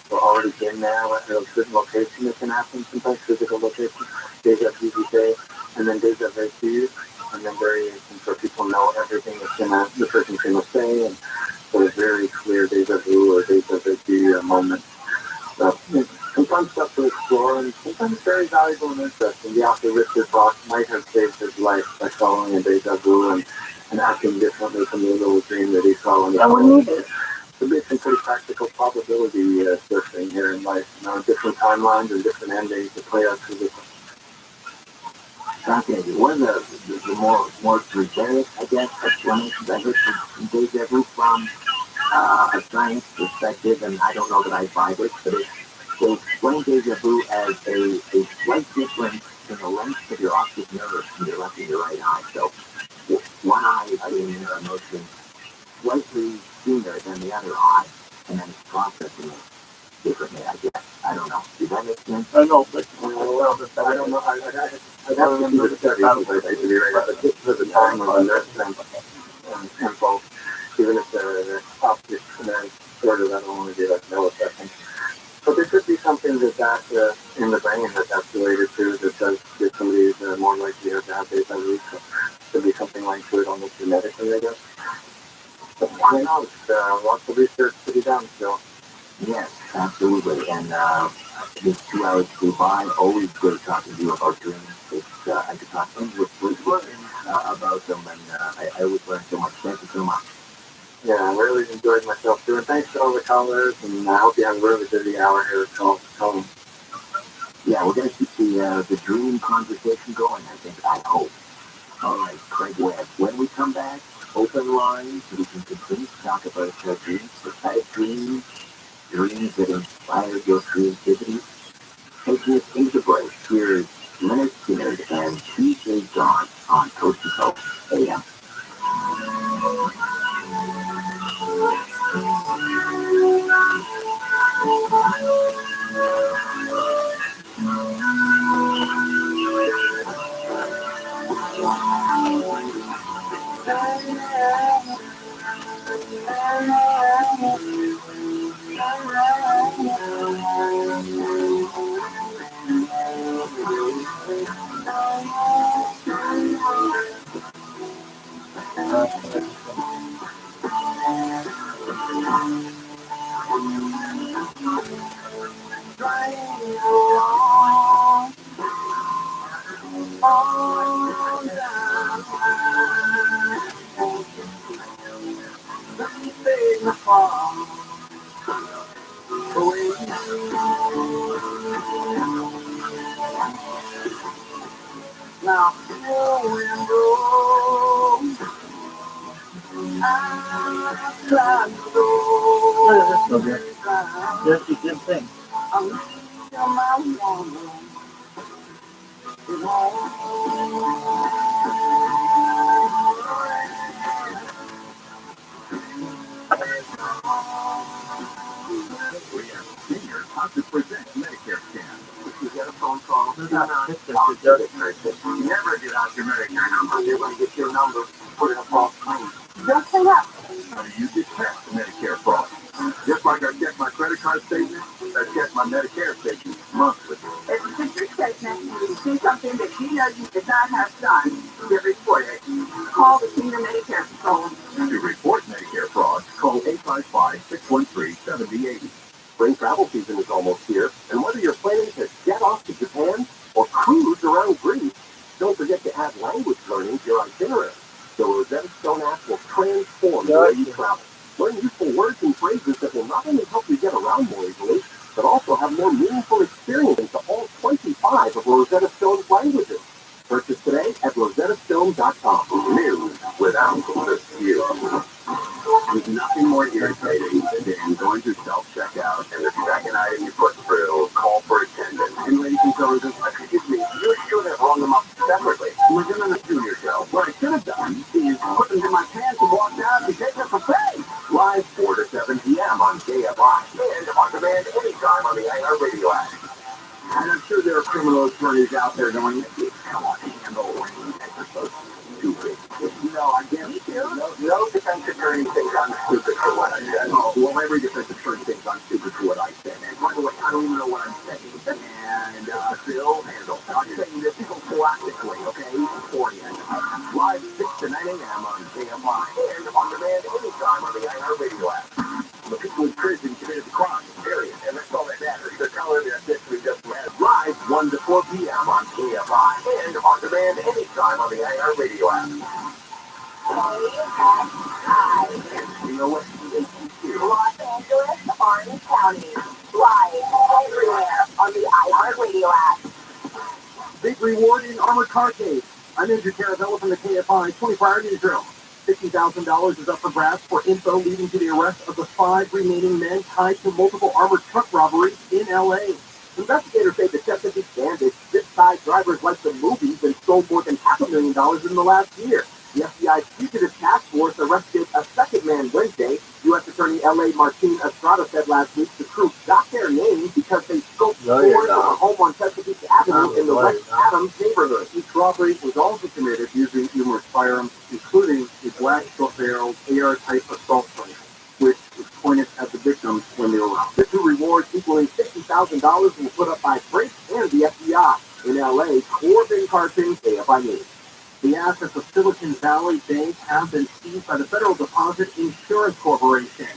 So already been there at a certain location that can happen, sometimes physical location. Deja vu, and then deja vu. And then variations so people know everything that's the person's going to say, and so it's very clear deja vu or deja vu moment. So some fun stuff to explore, and sometimes very valuable and interesting. The author Richard Bach might have saved his life by following a deja vu and acting differently from the little dream that he saw in the phone. There'll be some pretty practical probability surfing here in life. Different timelines and different endings to play out through this. Fascinating. One of the more dramatic, I guess, explanations I heard from deja vu from a science perspective, and I don't know that I buy this, but they explain deja vu as a slight difference in the length of your optic nerve from your left and your right eye. So one eye is being emotion slightly sooner than the other eye. and then processing it differently, I guess. I don't know. Does that make sense? I know, but I don't know. I'd have to see the studies and to be right, but just for the time of the nurse and both, even if they're optics and then sort of that'll only be like milliseconds. But there could be something that in the brain that's related to that does give somebody more likelihood to have deja vu. So could be something linked to it almost genetically, I guess. But who knows? Lots of research to be done still. Yes, absolutely. And these 2 hours flew by. Always great talking to you about dreams. I could talk endlessly about them, and I always learn so much. Thank you so much. Yeah, I really enjoyed myself too. And thanks to all the callers, and I hope you have a really busy hour here at home. Yeah, we're going to keep the dream conversation going, I think. I hope. All right, Craig Webb. When we come back, open lines, so we can continue to talk about dreams, prophetic dreams, dreams that inspire your creativity. Taking us into the break, here's Leonard Skinner and Tuesday Dawn on Coast to Coast AM. Now, That's so good. Just a good thing. Senior to present Medicare scan. You get a phone call. Never Get out your Medicare number. They're going to get your number, put in a false claim. Don't say that. How do you detect Medicare fraud? Just like I check my credit card statement, I check my Medicare statement monthly. If you take your statement and you see something that you know you did not have done, get reported. Call the Senior Medicare Control. To report Medicare fraud, call 855-613-7080. Spring travel season is almost here, and whether you're planning to jet off to Japan or cruise around Greece, don't forget to add language learning to your itinerary. The Rosetta Stone app will transform the way you travel. Learn useful words and phrases that will not only help you get around more easily, but also have more meaningful experience into all 25 of Rosetta Stone's languages. Purchase today at rosettastone.com. News without the skew. There's nothing more irritating than going to self-checkout and the second item you put through, call for attendance. And ladies and gentlemen, excuse me, you should have rung them up separately. We're doing a junior show. What I should have done is put them in my pants and walked out and take them for free. Live 4 to 7 p.m. on KFI and on demand anytime on the iHeartRadio app. And I'm sure there are criminal attorneys out there going, come on, handle rain. You're so stupid. No, I guess no defense attorney thinks I'm stupid for what I said. Oh, well, every defense attorney thinks I'm stupid for what I said. And by the way, I don't even know what I'm saying. And Bill handle. I'm saying this proactively, okay? For you. Live 6 to 9 a.m. on KFI and on demand anytime on the iHeartRadio app. The people in prison committed the crime, period. And that's all that matters. The color that history doesn't matter. Live 1 to 4 p.m. on KFI and on demand anytime on the iHeartRadio app. Los Angeles, Orange County. Live everywhere on the iHeartRadio app. Big reward in armored car case. I'm Andrew Carabella from the KFI 24-hour newsroom. $50,000 is up for grabs for info leading to the arrest of the 5 remaining men tied to multiple armored truck robberies in L.A. Investigators say the Chesapeake bandits, zip-tied drivers like the movies, and stole more than $500,000 in the last year. The FBI's fugitive task force arrested a second man Wednesday U.S. Attorney L.A. Martin Estrada said last week the troops got their name because they scoped scores of a home on Chesapeake Avenue in the West Adams neighborhood. Each robbery was also committed using numerous firearms, including a black short-barreled AR-type assault rifle, which was pointed at the victims when they were robbed. The two rewards equaling $60,000 were put up by Frank and the FBI. In L.A., Corbin Carson, AFI News. The assets of Silicon Valley Bank have been seized by the Federal Deposit Insurance Corporation.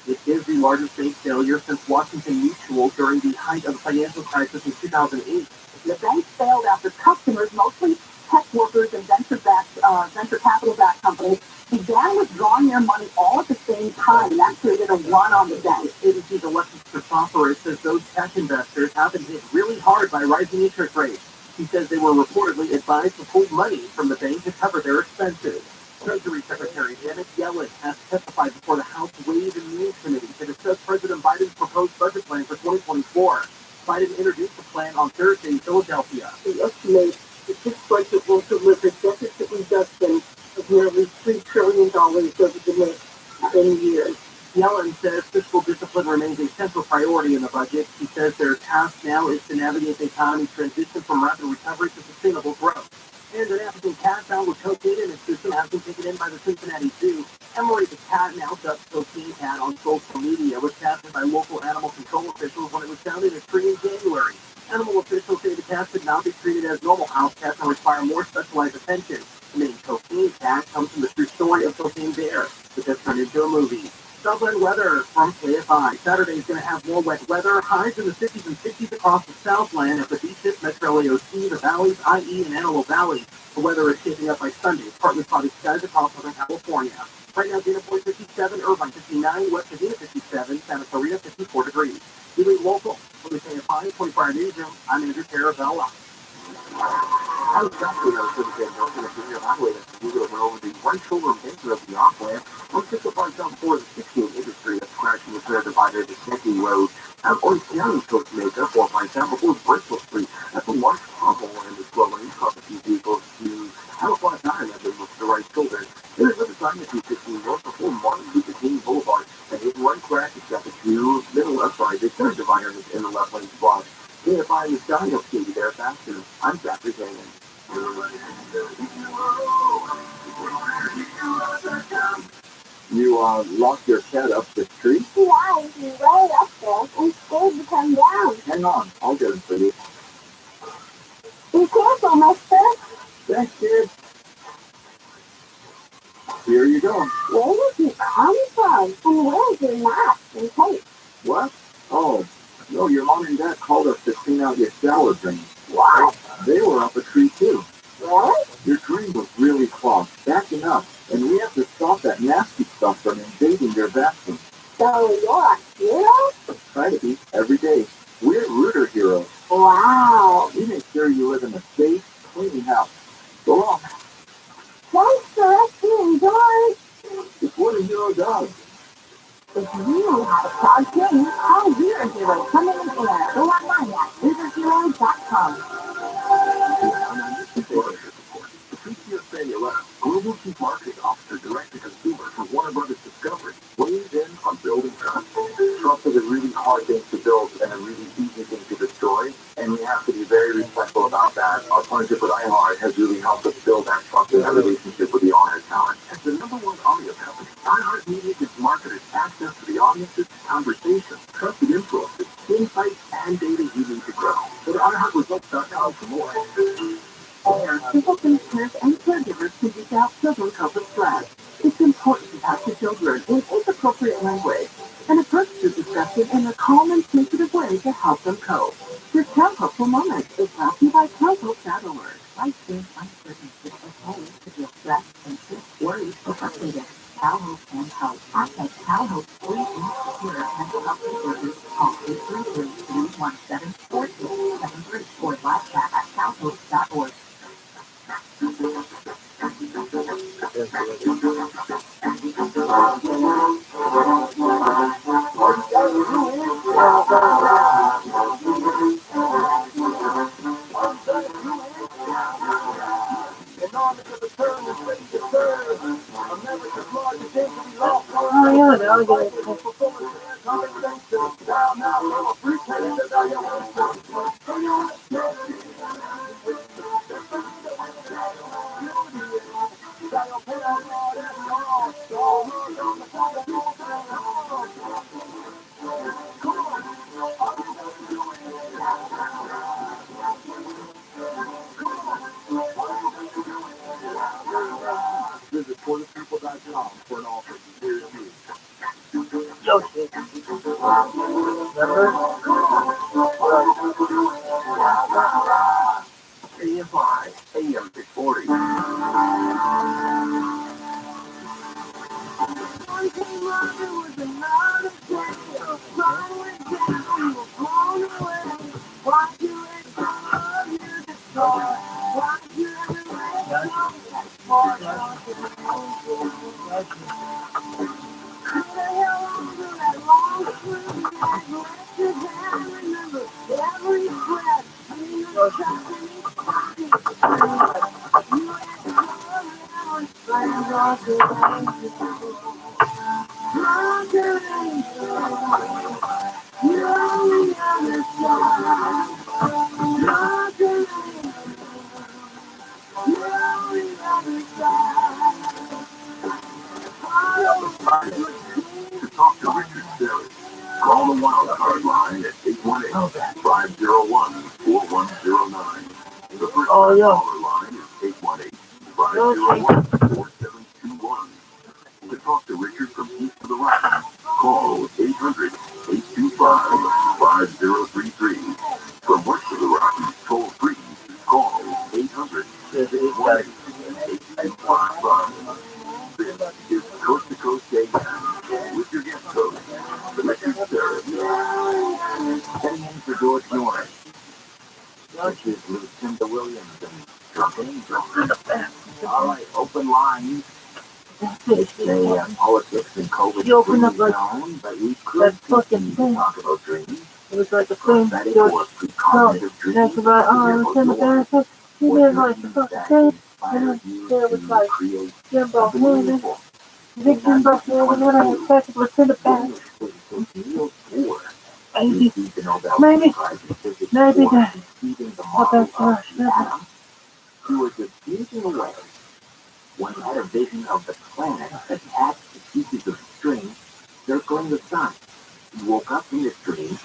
It is the largest bank failure since Washington Mutual during the height of the financial crisis in 2008. The bank failed after customers, mostly tech workers and venture capital-backed companies, began withdrawing their money all at the same time, and that created a run on the bank. ABC's Alexis Christoforous says those tech investors have been hit really hard by rising interest rates. He says they were reportedly advised to pull money from the bank to cover their expenses. Treasury Secretary Janet Yellen has testified before the House Ways and Means Committee to discuss President Biden's proposed budget plan for 2024. Biden introduced the plan on Thursday in Philadelphia. He estimates that this budget will deliver deficit reduction of nearly $3 trillion over the next 10 years. Yellen says fiscal discipline remains a central priority in the budget. She says their task now is to navigate the economy's transition from rapid recovery to sustainable growth. And an African cat found with cocaine in its system has been taken in by the Cincinnati Zoo. Emery the cat, now dubbed Cocaine Cat on social media, was captured by local animal control officials when it was found in a tree in January. Animal officials say the cat should not be treated as normal house cats and require more specialized attention. The name Cocaine Cat comes from the true story of Cocaine Bear, which has turned into a movie. Southern weather from KFI. Saturday is going to have more wet weather. Highs in the 50s and 60s across the Southland at the beaches, Metro AOC, the valleys, IE, and Antelope Valley. The weather is shaping up by Sunday. Partly cloudy skies across Southern California. Right now, Dana Point 57, Irvine 59, West Virginia 57, Santa Clarita 54 degrees. Doing local from the KFI 24-hour newsroom. I'm Andrew Caravella. I was actually on a certain notion of being evaluated to Google over the right shoulder painter of the off-ramp on 605.4 the 16 industry that's crashing the third divider to Second Road. Orange County Coach Maker 457 before Bristol Street. That's a large pothole and is slowing across a few vehicles to Alabama as they move to the right shoulder. There's another sign at 216 north before Martin Luther King Boulevard. And hit one crash is got the two the third divider in the left lane spot. KFI in the sky, you'll see you there faster. I'm Zachary Cannon. You lost your cat up the tree? Yeah, he's right up there and scared to come down. Hang on, I'll get him for you. Be careful, mister. Thanks, kid. Here you go. Where did you come from? And where's your mask and tape? What? Oh, no, your mom and dad called us to clean out your shower drain. What? They were up a tree, too. Really? Your drain was really clogged, backing up, and we have to stop that nasty stuff from invading your bathroom. So you're a hero? Try to be every day. We're rooter heroes. Wow. We make sure you live in a safe, clean house. Go on. Thanks for listening, George. It's what a hero does. If you have a proud dream, call We're Hero coming in air. Go online at we'rehero.com. Global Chief Marketing Officer, Direct to Consumer for Warner Brothers Discovery, weighs in on building trust. Trust is a really hard thing to build and a really easy thing to destroy, and we have to be very respectful about that. Our partnership with iHeart has really helped us build that trust and that relationship with the on-air talent. As the #1 audio company, iHeart Media gives marketers access to the audiences, conversations, trusted influencers, insights, and data you need to grow. Go to iHeartResults.com for more. People, listeners, and caregivers can reach out children cope with stress. It's important to talk to children in age-appropriate language and approach the discussion in a calm and sensitive way to help them cope. This Child Hopeful Moment is brought to you by ChildHope.org. Life is uncertain. It's okay to feel stressed, anxious, worried, or frustrated. Child Hope can help. Access Child Hope's free and secure mental health resources. Call 833-317-4273 or live chat at ChildHope.org. Oh, yeah, Visit portapeople.com for an offer. Here's you. Yoshi. Remember? AM5, AM640. To talk to Richard Sterry, call the Wild Card line at 818-501-4109. The first caller line is 818-501-4721. To talk to Richard from East to the Right, call 800-825-5033. From West to the Rockies, toll free, call 800-818-8255. This is Coast to Coast AM with your guest host, Richard Sterry. Heading in for George Norris. This is Lucinda Williams and Trump Angel. All right, open lines. Politics and COVID You open up like zone, but we could fucking thing. talk about dreams. It was like a thing. Prophetic George. or precognitive dreams. That's about, it's in the benefit. He did like the fucking thing. And then there was like Jimbo Hannon. Vic Jimbo Hannon, and I had sex with in the back. Maybe that. Oh, that's right. He was diffusing away when he had a vision of the planet attached to pieces of string circling the sun. He woke up in this dream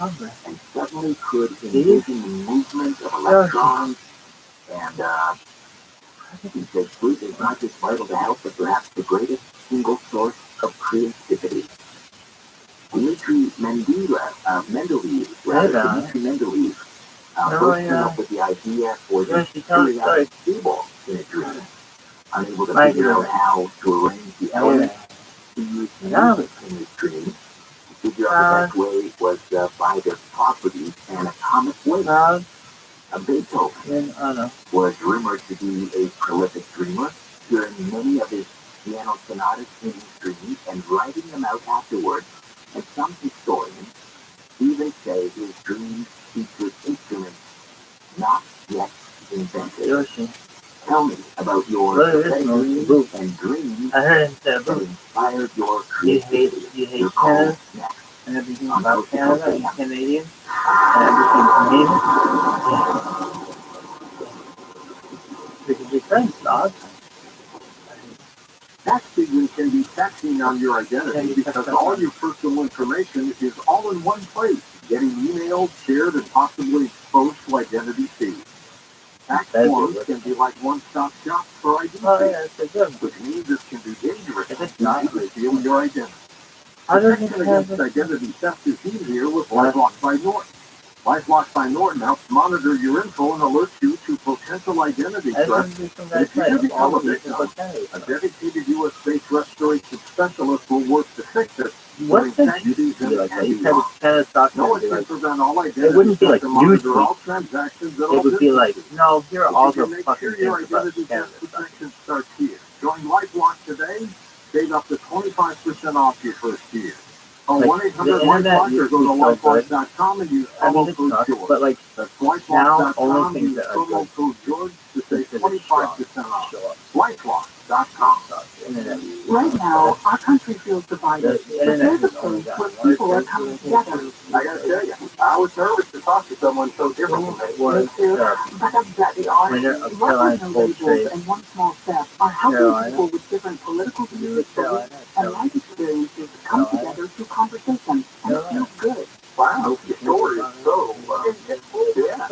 and suddenly could envision the movement of electrons. And he said sleep is not just vital to health, but perhaps the greatest single source of creativity. Dimitri Mendeleev first came up with the idea for the periodic table in a dream. Unable to figure out how to arrange the elements, he used music in his dream to figure out the best way was by their properties and atomic weight. Beethoven was rumored to be a prolific dreamer, hearing many of his piano sonatas in his dreams and writing them out afterwards. And some historians even say his dreams featured instruments not yet invented. Tell me about your dreams and dreams that inspired your creativity. You hate Canada and everything about Canada and Canadian and everything Canadian. We can be friends, dog. Tax-season can be taxing on your identity because all your personal information is all in one place, getting emailed, shared, and possibly exposed to identity thieves. Tax forms can be like one-stop shop for identity, which means this can be dangerous if it's not reveal your identity. Protection against identity theft is easier with LifeLock by Norton. LifeLock by Norton helps monitor your info and alert you to potential identity threats. If you do become a victim, a dedicated U.S.-based restoration specialist will work to fix it. What's the juice be like? You said it's kind of No one can prevent all identity. It wouldn't be like monitor all transactions. It would be like, no, here are all the fucking things about Canada. Protection starts here. Join LifeLock today. Save up to 25% off your first year. Call 1-800-LifeLock or go to LifeLock.com and use promo code George. But like, that's LifeLock.com and use promo code George to save 25% off. LifeLock.com. Right now, our country feels divided, but there's a place where people are coming together. I gotta tell you, I was nervous to talk to someone so different from me. Me too, but I bet they are. Love with no labels and one small step are helping people with different political views, beliefs, and life experiences come together through conversation, and it feels good. Wow, your story is so, yeah.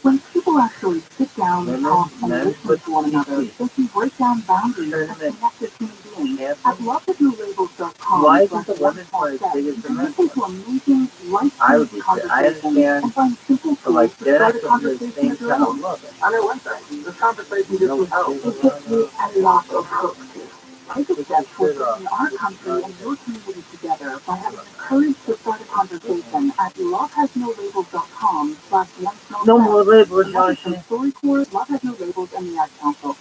When people actually sit down and talk and listen to one another, they can break down boundaries and connect as human beings. At LoveWithNoLabels.com, Why isn't the women's one as big as the men's one? to amazing, life-changing conversations and find simple tools to start a conversation of your own. I know one thing, this conversation gives me hope. It gives me a lot of hope. Take a step towards bringing our country and your community together by having the courage to start a conversation at lovehasnolabels.com/one-small-step. No more labels, From StoryCorps, Love Has No Labels, and the Ad Council.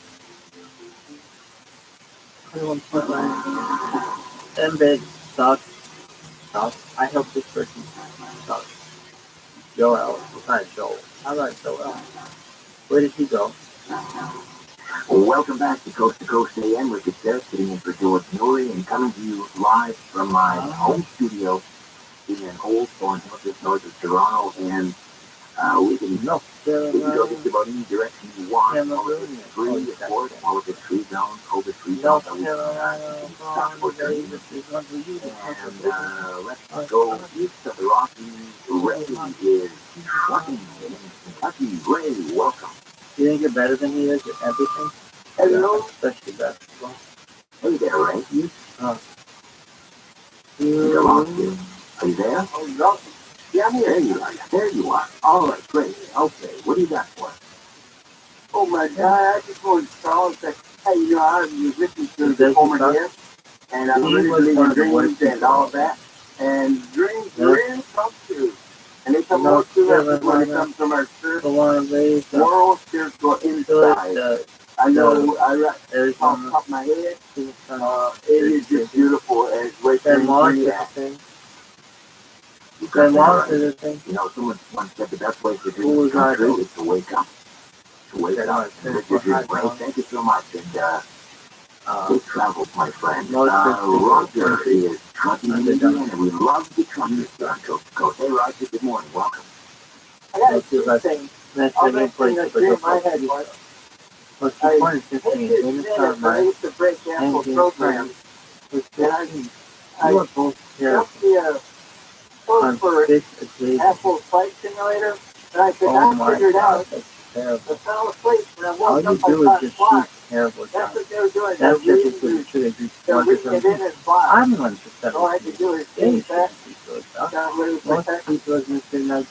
21.9. Then big sucks. I hope this person sucks. Joel. It's not Joel. How about Joel? Where did he go? Welcome back to Coast AM with Jeff, sitting in for George Nori and coming to you live from my home studio in Old Thorn Hill, just north of Toronto, and we can go just about any direction you want. All of it's free, of course, all of it's free zone, COVID-free zone. And let's go east of the Rockies. Ray is trucking in Kentucky. Ray, welcome. You think you're better than he is at everything? Hello. Especially basketball. Hey there, Ray. Oh. You lost you. Are you there? Oh, no. Yeah, I'm here. There you are. There you are. All right, great. Okay, what do you got for us? Oh my God, I just wanted to call and say, hey, you know, I'm a musician to the former year, and I'm really believing in dreams and all that, and dreams really come true. And they come more true when it comes from our spiritual world, spiritual inside. I know, I write off the top of my head, it is just beautiful, and it's way too thing. You know, someone once said the best way to do it is to wake up. To wake up. This is your break. Thank you so much. And safe travels, my friend. Roger is trucking in Indiana, and we love the truckers here on Coast to Coast. Hey, Roger, good morning. Welcome. I got a few things. I'll mention a dream I had once. I used to break Apple programs. And I jumped the phone for Apple Flight Simulator, and I could not figure it out. I fell asleep, and I woke up by 5 o'clock. That's what they were doing. They're reading it in as block. I'm 100%. All I had to do is change that. Most people are going to say, no,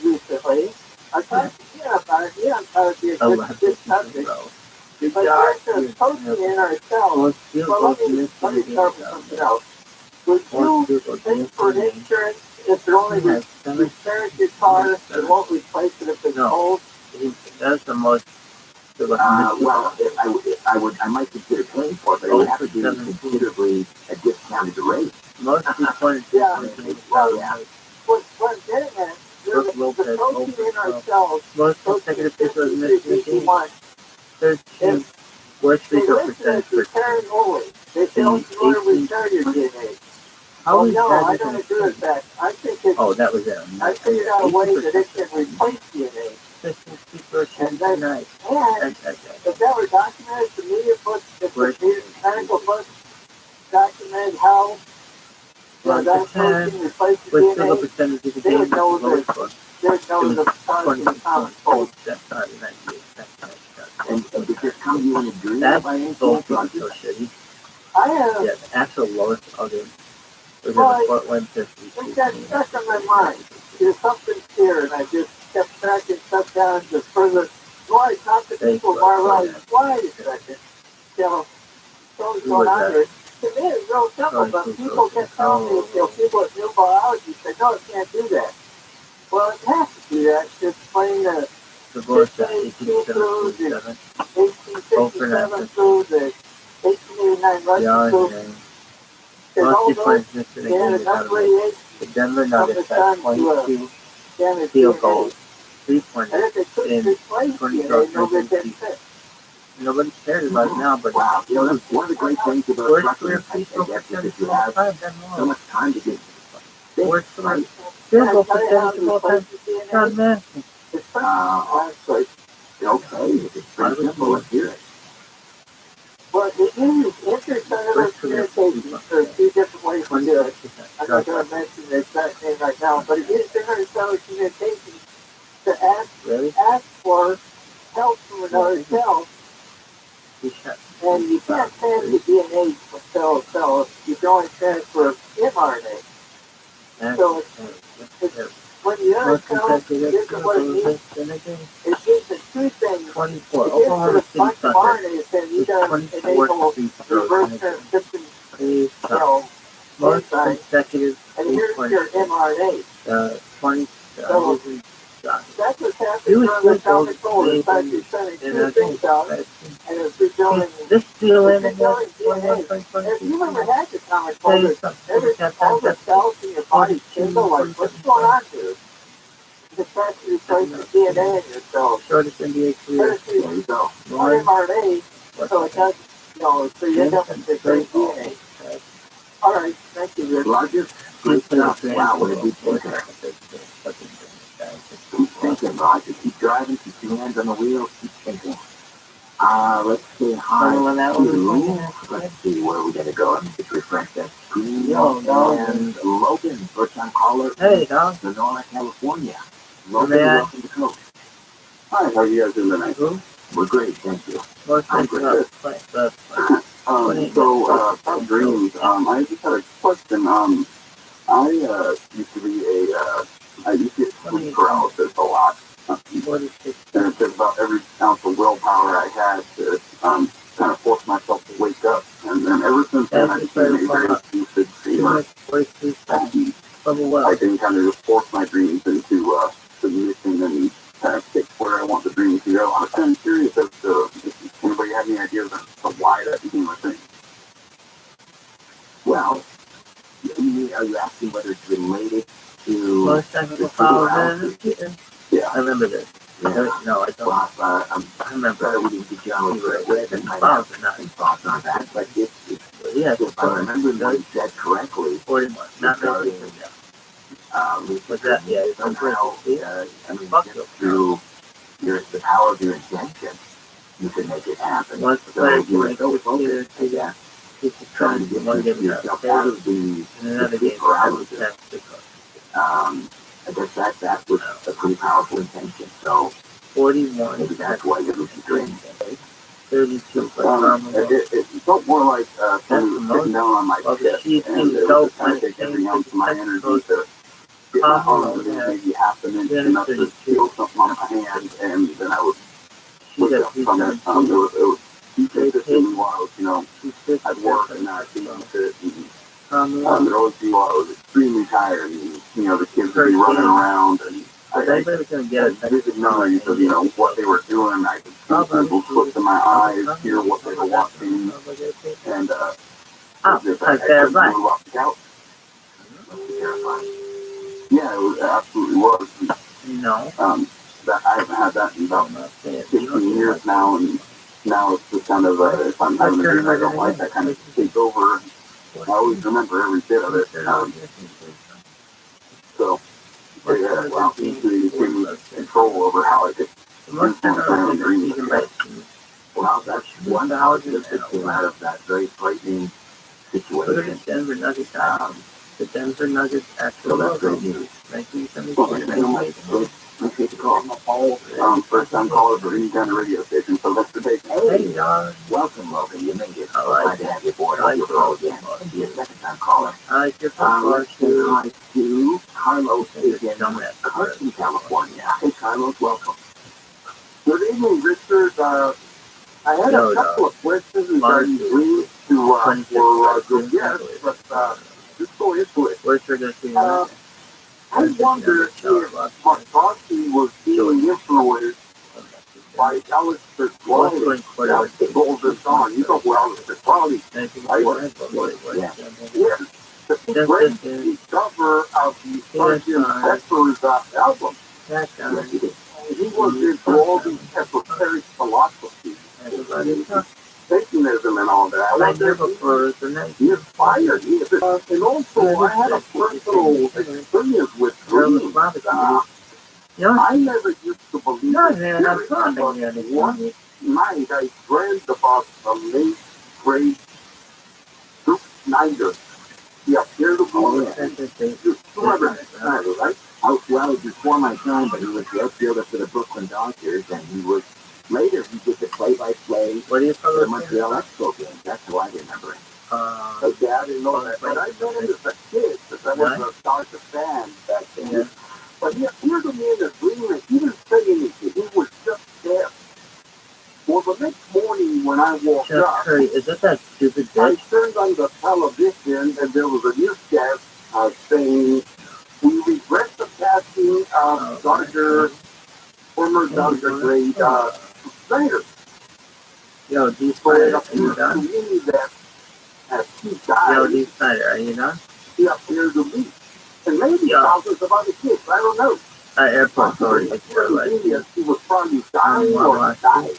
Recently, I tried to hear about it. Yeah, I'm trying to be a good subject. But there's a protein in ourselves. Well, let me start with something else. Would you think for insurance, if it only repairs your car, it won't replace it if it's old? That's the most. Well, I might consider paying for it, but it would have to be considerably a discounted rate. Most people What I'm getting at, there's the protein in ourselves. Most consecutive people have missed 13 worst They legal listen percentage to repairing only. They don't want to repair your DNA. Oh no, I don't agree with that. I think it's... Oh, that was it. I figured out a way that it can replace DNA. And if that were documented, the media books, if the medical books documented how that protein replaces DNA, they would know that there's no cause in the common cold. And did this come to you in a dream by any chance? So shitty. I have... Yeah, the actual lowest audience was Well, in the Fort Wayne 50. It got stuck in my mind. There's something here, and I just kept tracking stuff down to further. Why talk to people more like, why a second? You know, what's going on here? To me, it's real simple, but people kept telling me, people at New Biology said, no, it can't do that. Well, it has to do that to explain the 1862 through the 1867 through the 1889 Russian through. Most people are missing the Denver Nuggets had 22 field goals, 3 pointers in 20 14 games. Nobody cares about it now, but wow, that's one of the great things about trucking, I guess, is that you have so much time to get worse for simple percentage of all time. John Manson. Honestly, okay, if it's pretty simple, let's hear it. Well, the intercellular communication, there are two different ways to do it. I'm not going to mention the exact name right now, but it is intercellular communication to ask for help from another cell. And you can't transfer DNA from cell to cell. You can only transfer mRNA. So it's when the other cell gives it what it needs, it gives it two things. 24. It gives it a bunch of RNA and you can enable reverse transcription, most consecutive and here's your mRNA. 20. So that's what's happening during the atomic goal. In fact, you're sending two things out, and it's rebuilding this deal in DNA. If you ever had the atomic goal, all the cells in your body signal like, what's going on here? It's actually replacing the DNA in your cells. Shortest NBA career. There you go. More mRNA, so it does, so you end up with the great DNA. All right, thank you, Rick. Largest group of wow, what a deep thinker. Keep thinking, Roger. Keep driving, keep your hands on the wheel, keep thinking. Let's say hi to, let's see, where are we going to go? Let me just refresh that screen. And Logan, first time caller. Hey, dog. Sonora, California. Logan, welcome to Coach. Hi, how are you guys doing tonight? We're great, thank you. I'm great. Dreams, I just had a question. I used to be I used to get sleep paralysis a lot. And it took about every ounce of willpower I had to kind of force myself to wake up. And then ever since then, I became a very lucid dreamer. I can kind of just force my dreams into submission and kind of pick where I want the dream to go. I was kind of curious as to if anybody had any ideas as to why that became a thing. Well, are you asking whether it's related to the paralysis? Yeah. I remember this. Yeah. No, I don't. Well, I remember we didn't get you on with and I have some thoughts on that, but if I remember what you said correctly, 40 months, not really. Was that, somehow, just through the power of your intention, you can make it happen. So you were so focused, I guess, trying to get yourself out of the paralysis. I guess that was a pretty powerful intention. So 41. Maybe that's why you're lucid dreaming. 32. It felt more like somebody was sitting down on my chest, and it was kind of take every ounce of my energy to get my arms and maybe half an inch enough to feel something on my hand, and then I would push up from it. It was consistently while I was, at work and I came to it, and there always be while I was extremely tired, and the kids would be running around, and I had vivid memories of what they were doing. I could see people slip in my eyes, hear what they were watching, and I couldn't move off the couch. It was terrifying. Yeah, it absolutely was. That I haven't had that in about 15 years now, and now it's just kind of if I'm having a dream I don't like, I kind of take over. I always remember every bit of it. So, well, you can lose control over how I could influence my own dreams. Well, that's one positive that came out of that very frightening situation. The Denver Nuggets actually that's great news. 1972. Appreciate the call. First time caller for any kind of radio station, so let's debate. Hey, welcome, Logan. You made it. Glad to have you aboard on your call again. And be a second time caller. Let's say hi to Carlos in Carson, California. Hey, Carlos, welcome. Good evening, Richard. I had a couple of questions regarding dreams for good guests, but just go into it. I wonder if McCarthy was being influenced by Alistair Crowley. That's the golden song. You know who Alistair Crowley is. Yes. The great discoverer of the Sgt. Pepper's album. He was into all these esoteric philosophies. Satanism and all that. I wonder if he inspired me. And also, I had a personal experience with dreams. I never used to believe in spirits, but one night I dreamed about the late, great Duke Snyder. He appeared to be you remember Snyder, right? Well, before my time, but he was the outfielder for the Brooklyn Dodgers, and he was later he did the play-by-play for the Montreal Expos games. That's how I remember it. Okay, I didn't know that, but I met him as a kid because I was a Dodger fan back then. Yeah. But he appeared to me in a dream, and he didn't say anything. He was just there. Well, the next morning when I woke up, Is that stupid I bitch? turned on the television, and there was a newscast saying, "We regret the passing of former Dodger great Snyder." Yo, D So it Snyder, are you appeared to done? me that as he died, Yo, D Snyder, are you done? he appeared to me. And maybe thousands of other kids, I don't know. Airport authority, it's He was probably dying or died.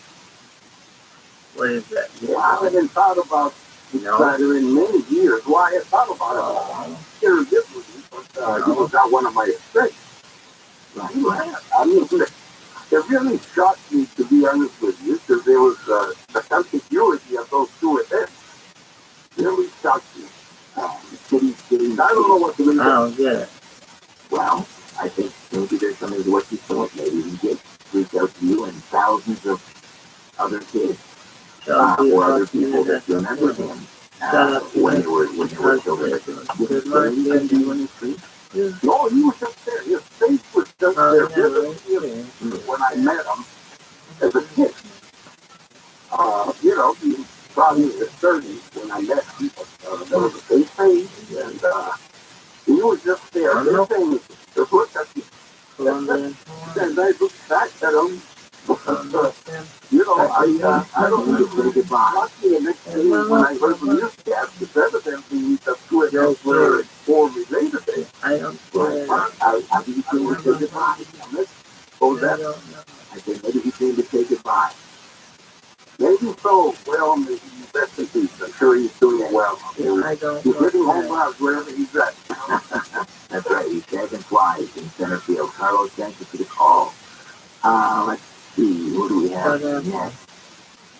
What is that? Yeah, I haven't thought about Snyder in many years. Well, I had thought about it here this week, but he was not one of my expects. I mean, it really shocked me, to be honest with you, because there was the contiguity of those two events. Really shocked me. I don't know what to do. Oh, yeah. Well, I think maybe there's something to what you thought. Maybe he did reach out to you and thousands of other kids or other people that remember him when they were children. Did he say anything to you in his sleep? No, he was just there. His face was just there. When I met him as a kid. He was probably in his 30s when I met him. There was a big face, and he was just there. This thing, just look at me. And I looked back at him. I don't know. Lucky the next day when I heard the newscast, it's evidently the two events were related. How did he came to say goodbye? So that, I said, maybe he came to say goodbye. maybe so. Well, maybe that's the case. I'm sure he's doing well. He's living home runs wherever he's at. That's right. He's tagging flies in center field. Carlos, thank you for the call. Let's see. What do we have next?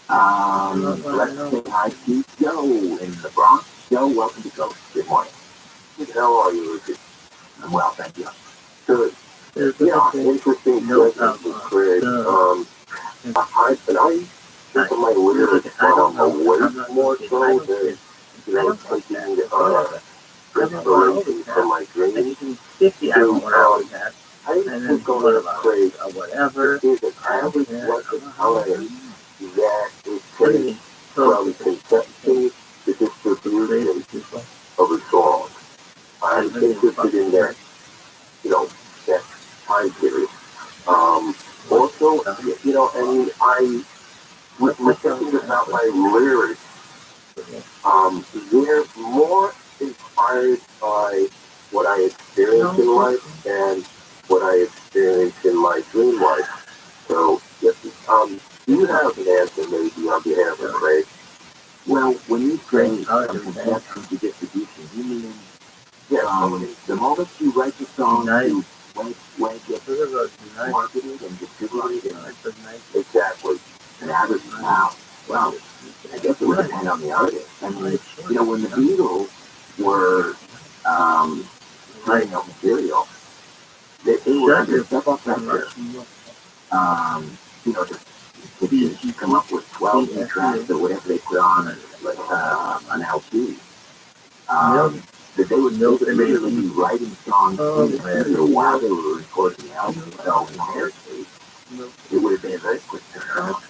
Let's say hi to Joe in the Bronx. Joe, welcome to Coast. Good morning. How are you, Richard? I'm well, thank you. Good. Yeah, interesting question, Craig. I think my lyrics away more so than, taking inspiration from my dreams. I think going to Craig, Whatever. is an average length of time that it takes from conception to distribution of a song. I'm interested in that, that time period. Also, and I was thinking about my lyrics. They're more inspired by what I experienced in life and what I experienced in my dream life. So, you have an answer maybe on behalf of Craig. Well, when you say from conception to distribution, you mean the moment you write the song to when it gets marketed and distributed, Exactly. and average now. Well, I guess it would depend on the artist. I mean, when the Beatles were putting out material, they were under such pressure, to come up with 12 new tracks or whatever they put on an LP. That they would literally be writing songs in the studio while they were recording the album. So in their case, it would have been a very quick turnaround.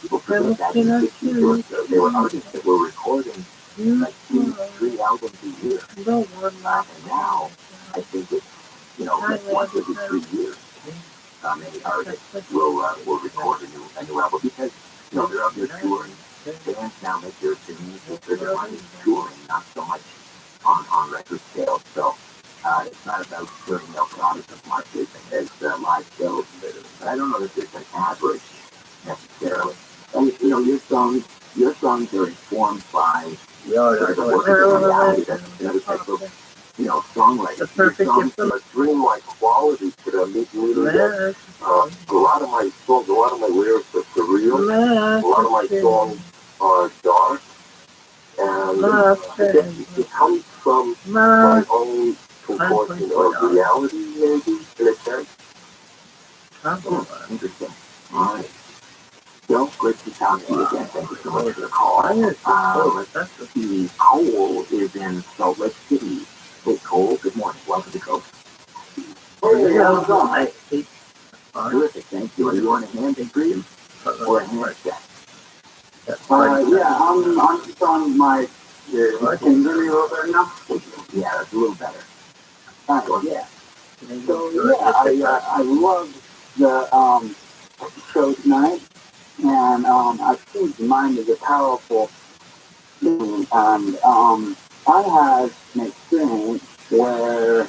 People forget that in the 60s, there were artists that were recording like 2-3 albums a year. And now, I think it's, like once every 3 years, many artists will record a new album because, they're out there touring. Bands now make their music for their money touring, not so much on record sales. So it's not about turning out products as much as live shows. But I don't know that there's an average necessarily. And your songs are informed by sort of the work of reality. That's another type of, songwriting. The perfect gift a dreamlike quality to them. A lot of my songs, a lot of my lyrics are surreal. A lot of my songs are dark. And it comes from my own concoction of reality, maybe, in a sense. Interesting. All right. So, great to talk to you again. Thank you so much for the call. Let's see. Cole is in Salt Lake City. Hey, Cole, good morning. Welcome to Coast. Hey, how's it going? Terrific, thank you. Are you on a hand-free or a handset? Yeah, I'm just on my. Can you hear me a little better now? Yeah, that's a little better. Yeah. So yeah, I love the show tonight, and I think the mind is a powerful thing, and I had an experience where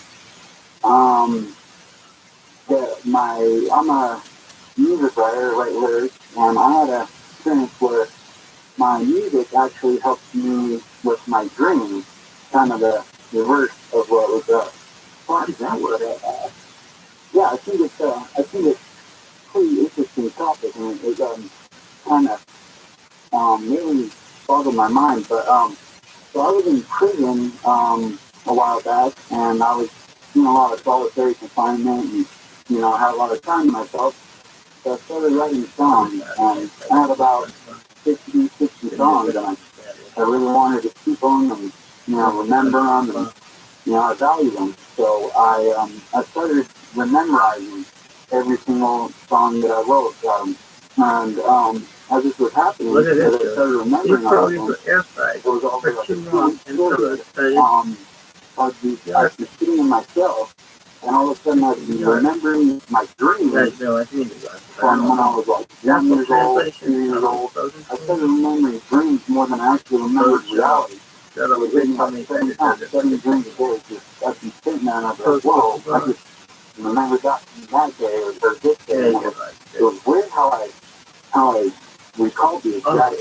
I'm a music writer, write lyrics, and I had an experience where my music actually helped me with my dreams, kind of the reverse of what was up. Why does that work? Yeah, I think it's pretty interesting topic, and it kind of really boggled my mind. But so I was in prison a while back, and I was doing a lot of solitary confinement, and I had a lot of time to myself. So I started writing songs, and I had about 60 songs, and I really wanted to keep them and remember them, and I value them. So I started memorizing every single song that I wrote, and as this was happening, as I started remembering all of them, it was all like a true I'd be sitting in myself, and all of a sudden I'd be remembering my dreams from when I was like 1 years old, 2 years old. I started remembering dreams more than I actually remembered reality. It was hitting like 7 dreams a day. I'd be sitting there and I'd be like, whoa, I just remember that day or this day. It was weird how I recalled the exact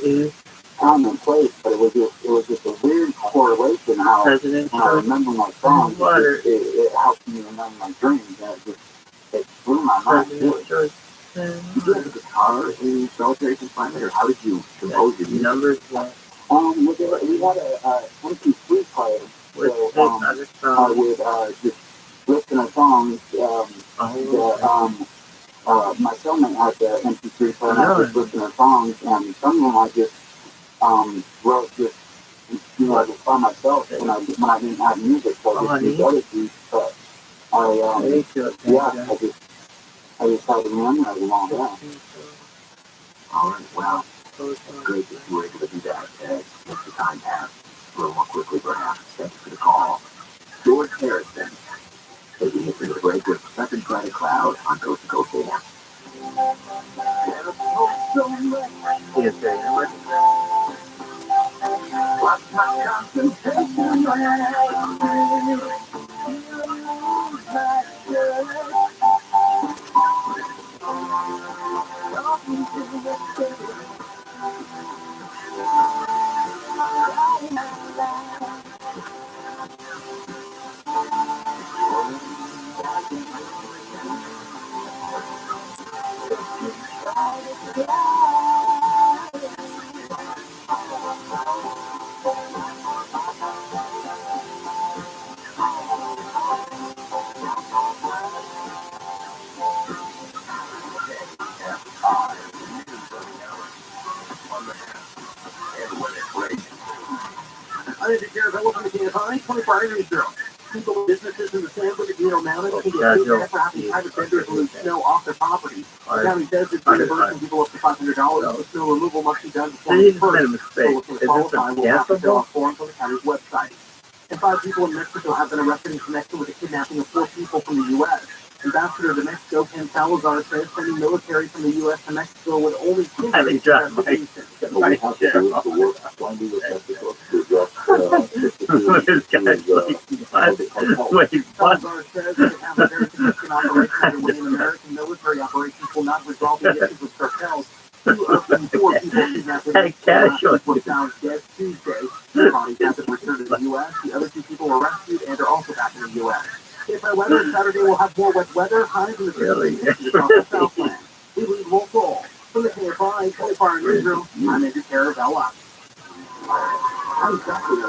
time and place, but it was just a weird correlation how when I remember my songs, it helped me remember my dreams, and it blew my mind. Really. Did you have a guitar in solitary confinement, or how did you compose your music? We had a MP3 player, so I would just listen to songs that my cellmate had the MP3 player, and I just listen to songs, and some of them I just wrote just just by myself when I didn't have music, so I just used other beats, but I just had to memorize them all down. All right, well, it's great that you were able to do that. Makes the time pass a little more quickly, perhaps. Thank you for the call. George Harrison, taking you through the break with Second Friday Cloud on Coast to Coast AM. What's my concentration? I need to care about what we can find 24 hours ago. People, businesses in the San Bernardino Mountains can get paid back for having private vendors remove snow off their property. The county says it's reimbursing people up to $500. The snow removal must be done before the first. So if they qualify, will have to fill out forms on the county's website. And 5 people in Mexico have been arrested in connection with the kidnapping of 4 people from the U.S. Ambassador to Mexico, Ken Salazar, says sending military from the U.S. to Mexico would only hinder the investigation. What we have to do is to work blindly with Mexico to address Salazar says they have a very significant operation underway in American military operations will not resolve the issues with cartels. 2 of the 4 people kidnapped Casual. Was found dead Tuesday. The bodies have been returned to the U.S. The other 2 people were rescued and are also back in the U.S. KFI weather Saturday will have more wet weather. Highs in the Really? across the Southland. We leave local. From the KFI 24-hour newsroom, I'm Andrew Caravella. I'm exactly on the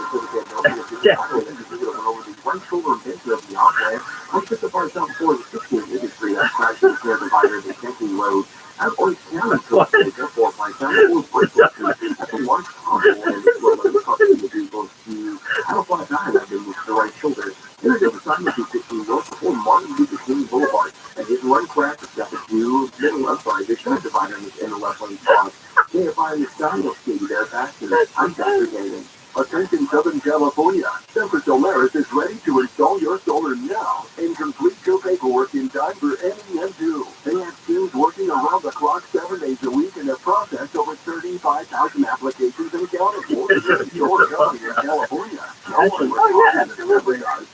over the one shoulder bench of the offline. I took the bar down before the 16th industry that crashed in the care provider in the Kenton Road. At Orange County, so they go for my family was at the large hospital and the talking to people to I don't want to die that day with the right shoulder. There's a sign of 15 north before Martin Luther King Boulevard and hit one crash of step two middle I'm sorry, the center divider in the left lane cross. KFI the sign will see there faster. I'm Dr. David. Attention Southern California. TRILLIONAIRE is ready to install your solar now and complete your paperwork in time for NEM2. They have teams working around the clock 7 days a week and have processed over 35,000 applications and counting. More than your company in California. No one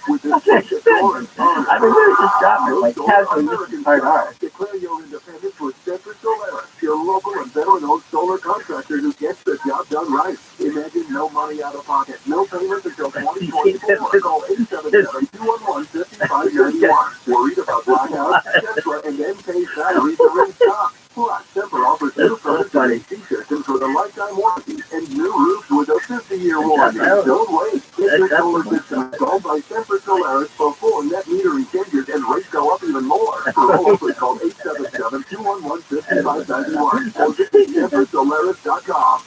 with this solar and solar. I mean, there's just dropping like casually. This is hard. Declare your independence with TRILLIONAIRE, your local and veteran-owned solar contractor who gets the job done right. Imagine no money out of pocket, no payments until 2024. Call 877-211-5591. Worried about blackouts, etc., and then pay salary to ring stock. Plus, Semper offers new furniture system for the lifetime warranty and new roofs with a 50-year warranty. Don't wait. Get your solar system installed by TRILLIONAIRE before net metering changes and rates go up even more. For all offers, call 877-211-5591 or visit TRILLIONAIRE.com.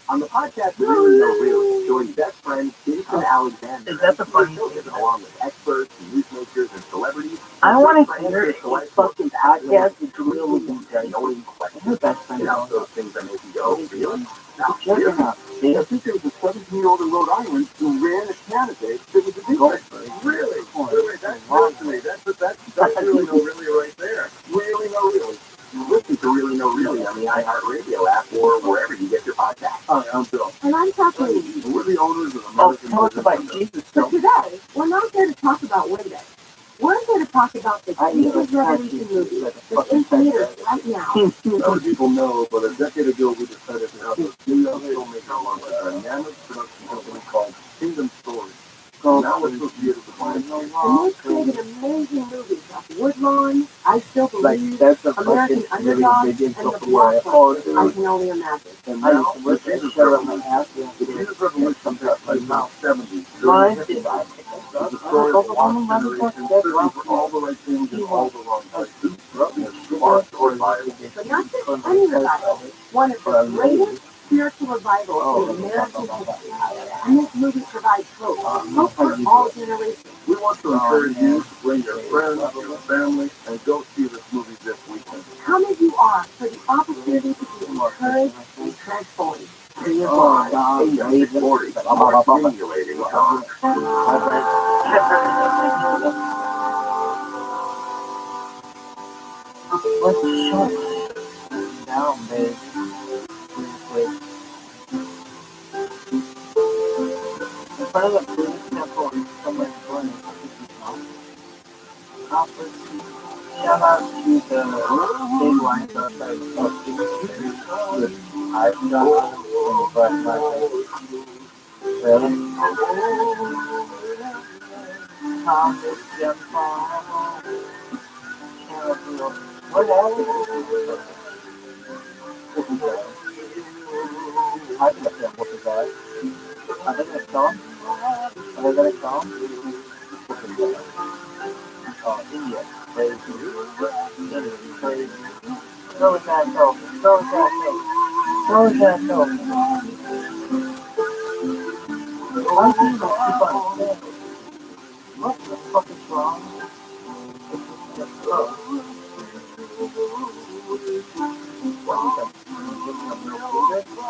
On the podcast, Really No Really, join best friend Jason Alexander. Is that the funny thing? Along with experts, newsmakers, and celebrities. I want to hear a fucking podcast with really knowing questions. Your best friend. Those things that make you go, really? Now, I think there was a 17-year-old in Rhode Island who ran a candidate that was a defect. Really? That's fascinating. That's Really No Really right there. Really No Really. Listen to Really No Really on the iHeartRadio app or wherever you get your podcast. Hi, I'm Bill. And I'm talking. We're the owners of American tell us about Jesus. But today, we're not here to talk about Way Day. We're here to talk about the Jesus Revolution movie that's in theaters right now. Other people know, but a decade ago we decided to have a new young filmmaker along with a dynamic production company called Kingdom Stories. Now we're supposed to be able to find And they've created amazing movies like Woodlawn, I Still Believe, American Underdog, and the blockbuster I Can Only Imagine. And now, let's Jesus Revolution. The Jesus Revolution got like now 70. The story of the lost generation, searching for all the right things in all the wrong places. Our story Bible. But not just any revival, one of the greatest spiritual revivals in American history. And this movie provides hope. Hope for all generations. We want to encourage you to bring your friends, your family, and go see this movie this weekend. Come as you are for the opportunity to be encouraged and transformed. Oh, God, you're 40. I'm stimulating. Let's shut down, baby. Wait. In front of the Buddhist temple in somewhere in Florida, shout out to the big lines outside of the I've done and the Black Market. Really? Thomas Jefferson. What else? I can understand what is that. Are they going to kill him? Are they going to kill him? Oh, India. Crazy. Crazy. Throw it that over. Throw it that over. Throw it that over. Why do you keep on saying it? What the fuck is wrong? It's just slow. What is that? Give me a little bigger?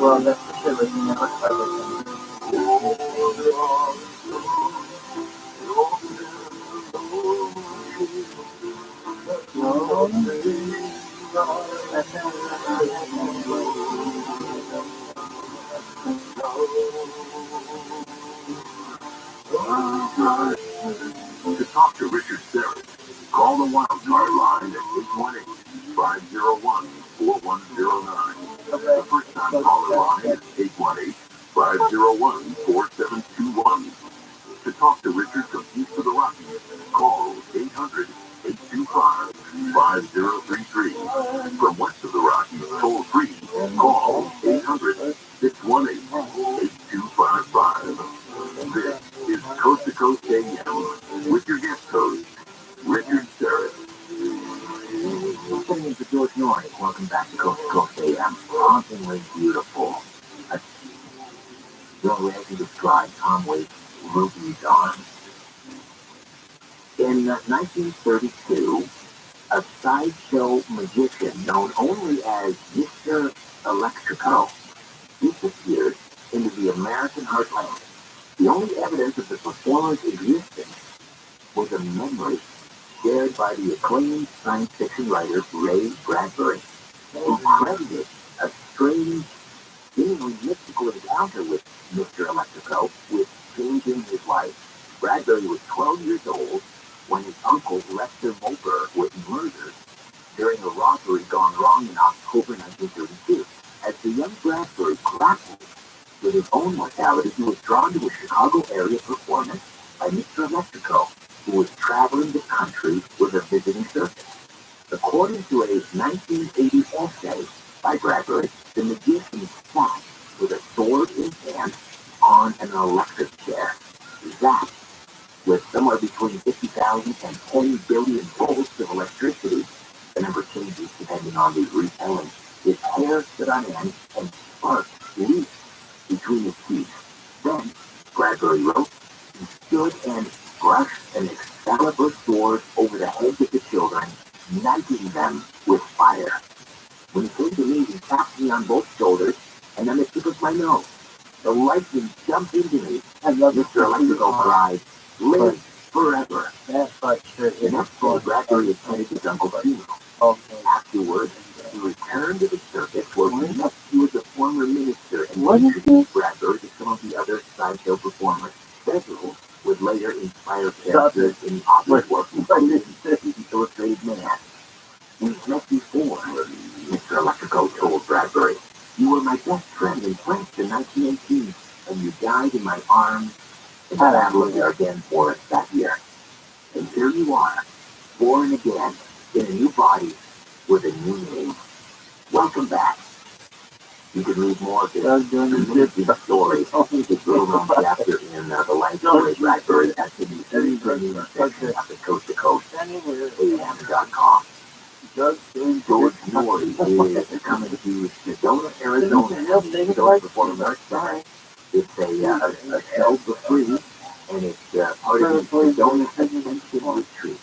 Well, that's the shit, like, you never start with them. To talk to Richard Serrett, call the Wild Card line at 818-501-4109. The first-time caller line is 818-501-4721. To talk to Richard from East of the Rockies, call 800-825-5033. From West of the Rockies, toll free, call 800-618-8255. This is Coast to Coast AM with your guest host, Richard Serrett. Listening to George Norris, welcome back to Coast AM. Hauntingly beautiful. The only way I can describe Tom Waits' Ruby's Arms. In 1932, a sideshow magician known only as Mr. Electrico disappeared into the American heartland. The only evidence of the performer's existence was a memory shared by the acclaimed science fiction writer Ray Bradbury, who credited a strange, seemingly mystical encounter with Mr. Electrico with changing his life. Bradbury was 12 years old when his uncle Lester Moper was murdered during a robbery gone wrong in October 1932. As the young Bradbury grappled with his own mortality, he was drawn to a Chicago area performance by Mr. Electrico, who was traveling the country with a visiting circus. According to a 1980 essay by Bradbury, the magician sat with a sword in hand on an electric chair. That, with somewhere between 50,000 and 10 billion volts of electricity, the number changes depending on the retelling. His hair stood on end and sparks leaped between his teeth. Then, Bradbury wrote, he stood and brushed an Excalibur sword over the heads of the children, knighting them with fire. When he came to me, he tapped me on both shoulders and on the tip of my nose. The lightning jumped into me, and Mr. Electrico cried, "Live forever." That's like sure. The next day, Bradbury attended his uncle's funeral. Afterwards, he returned to the circus where he met with the former minister and introduced Bradbury to some of the other sideshow performers. Several would later inspire characters in opera work, including the Illustrated Man. "We've met before," Mr. Electrico told Bradbury. "You were my best friend in France in 1918, and you died in my arms in the Battle of the Ardennes Forest that year. And here you are, born again, in a new body, with a new name. Welcome back." You can read more of this amazing story, this little known chapter in the life story of Bradbury at the section of the Coast to Coast AM.com. George Norris is coming to Sedona, Arizona. Sedona Performing Arts Center. It's a show for free, and it's part of the Sedona Ascension Retreat.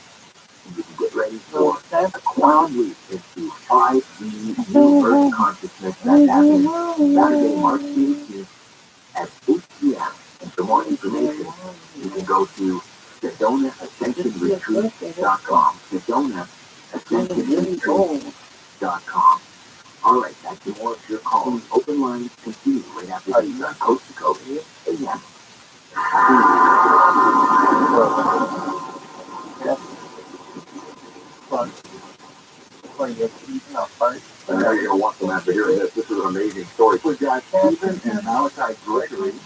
You can get ready for a quantum leap into 5D universe consciousness that's happening Saturday, March 18th at 8 p.m. And for more information, you can go to SedonaAscensionRetreat.com. SedonaAscensionRetreat.com. All right, back to more of your calls. Open lines continue right after these Coast to Coast AM. For your season of first. I know you're going to want them after hearing this. This is an amazing story. We've got Stephen and Malachi Gregory in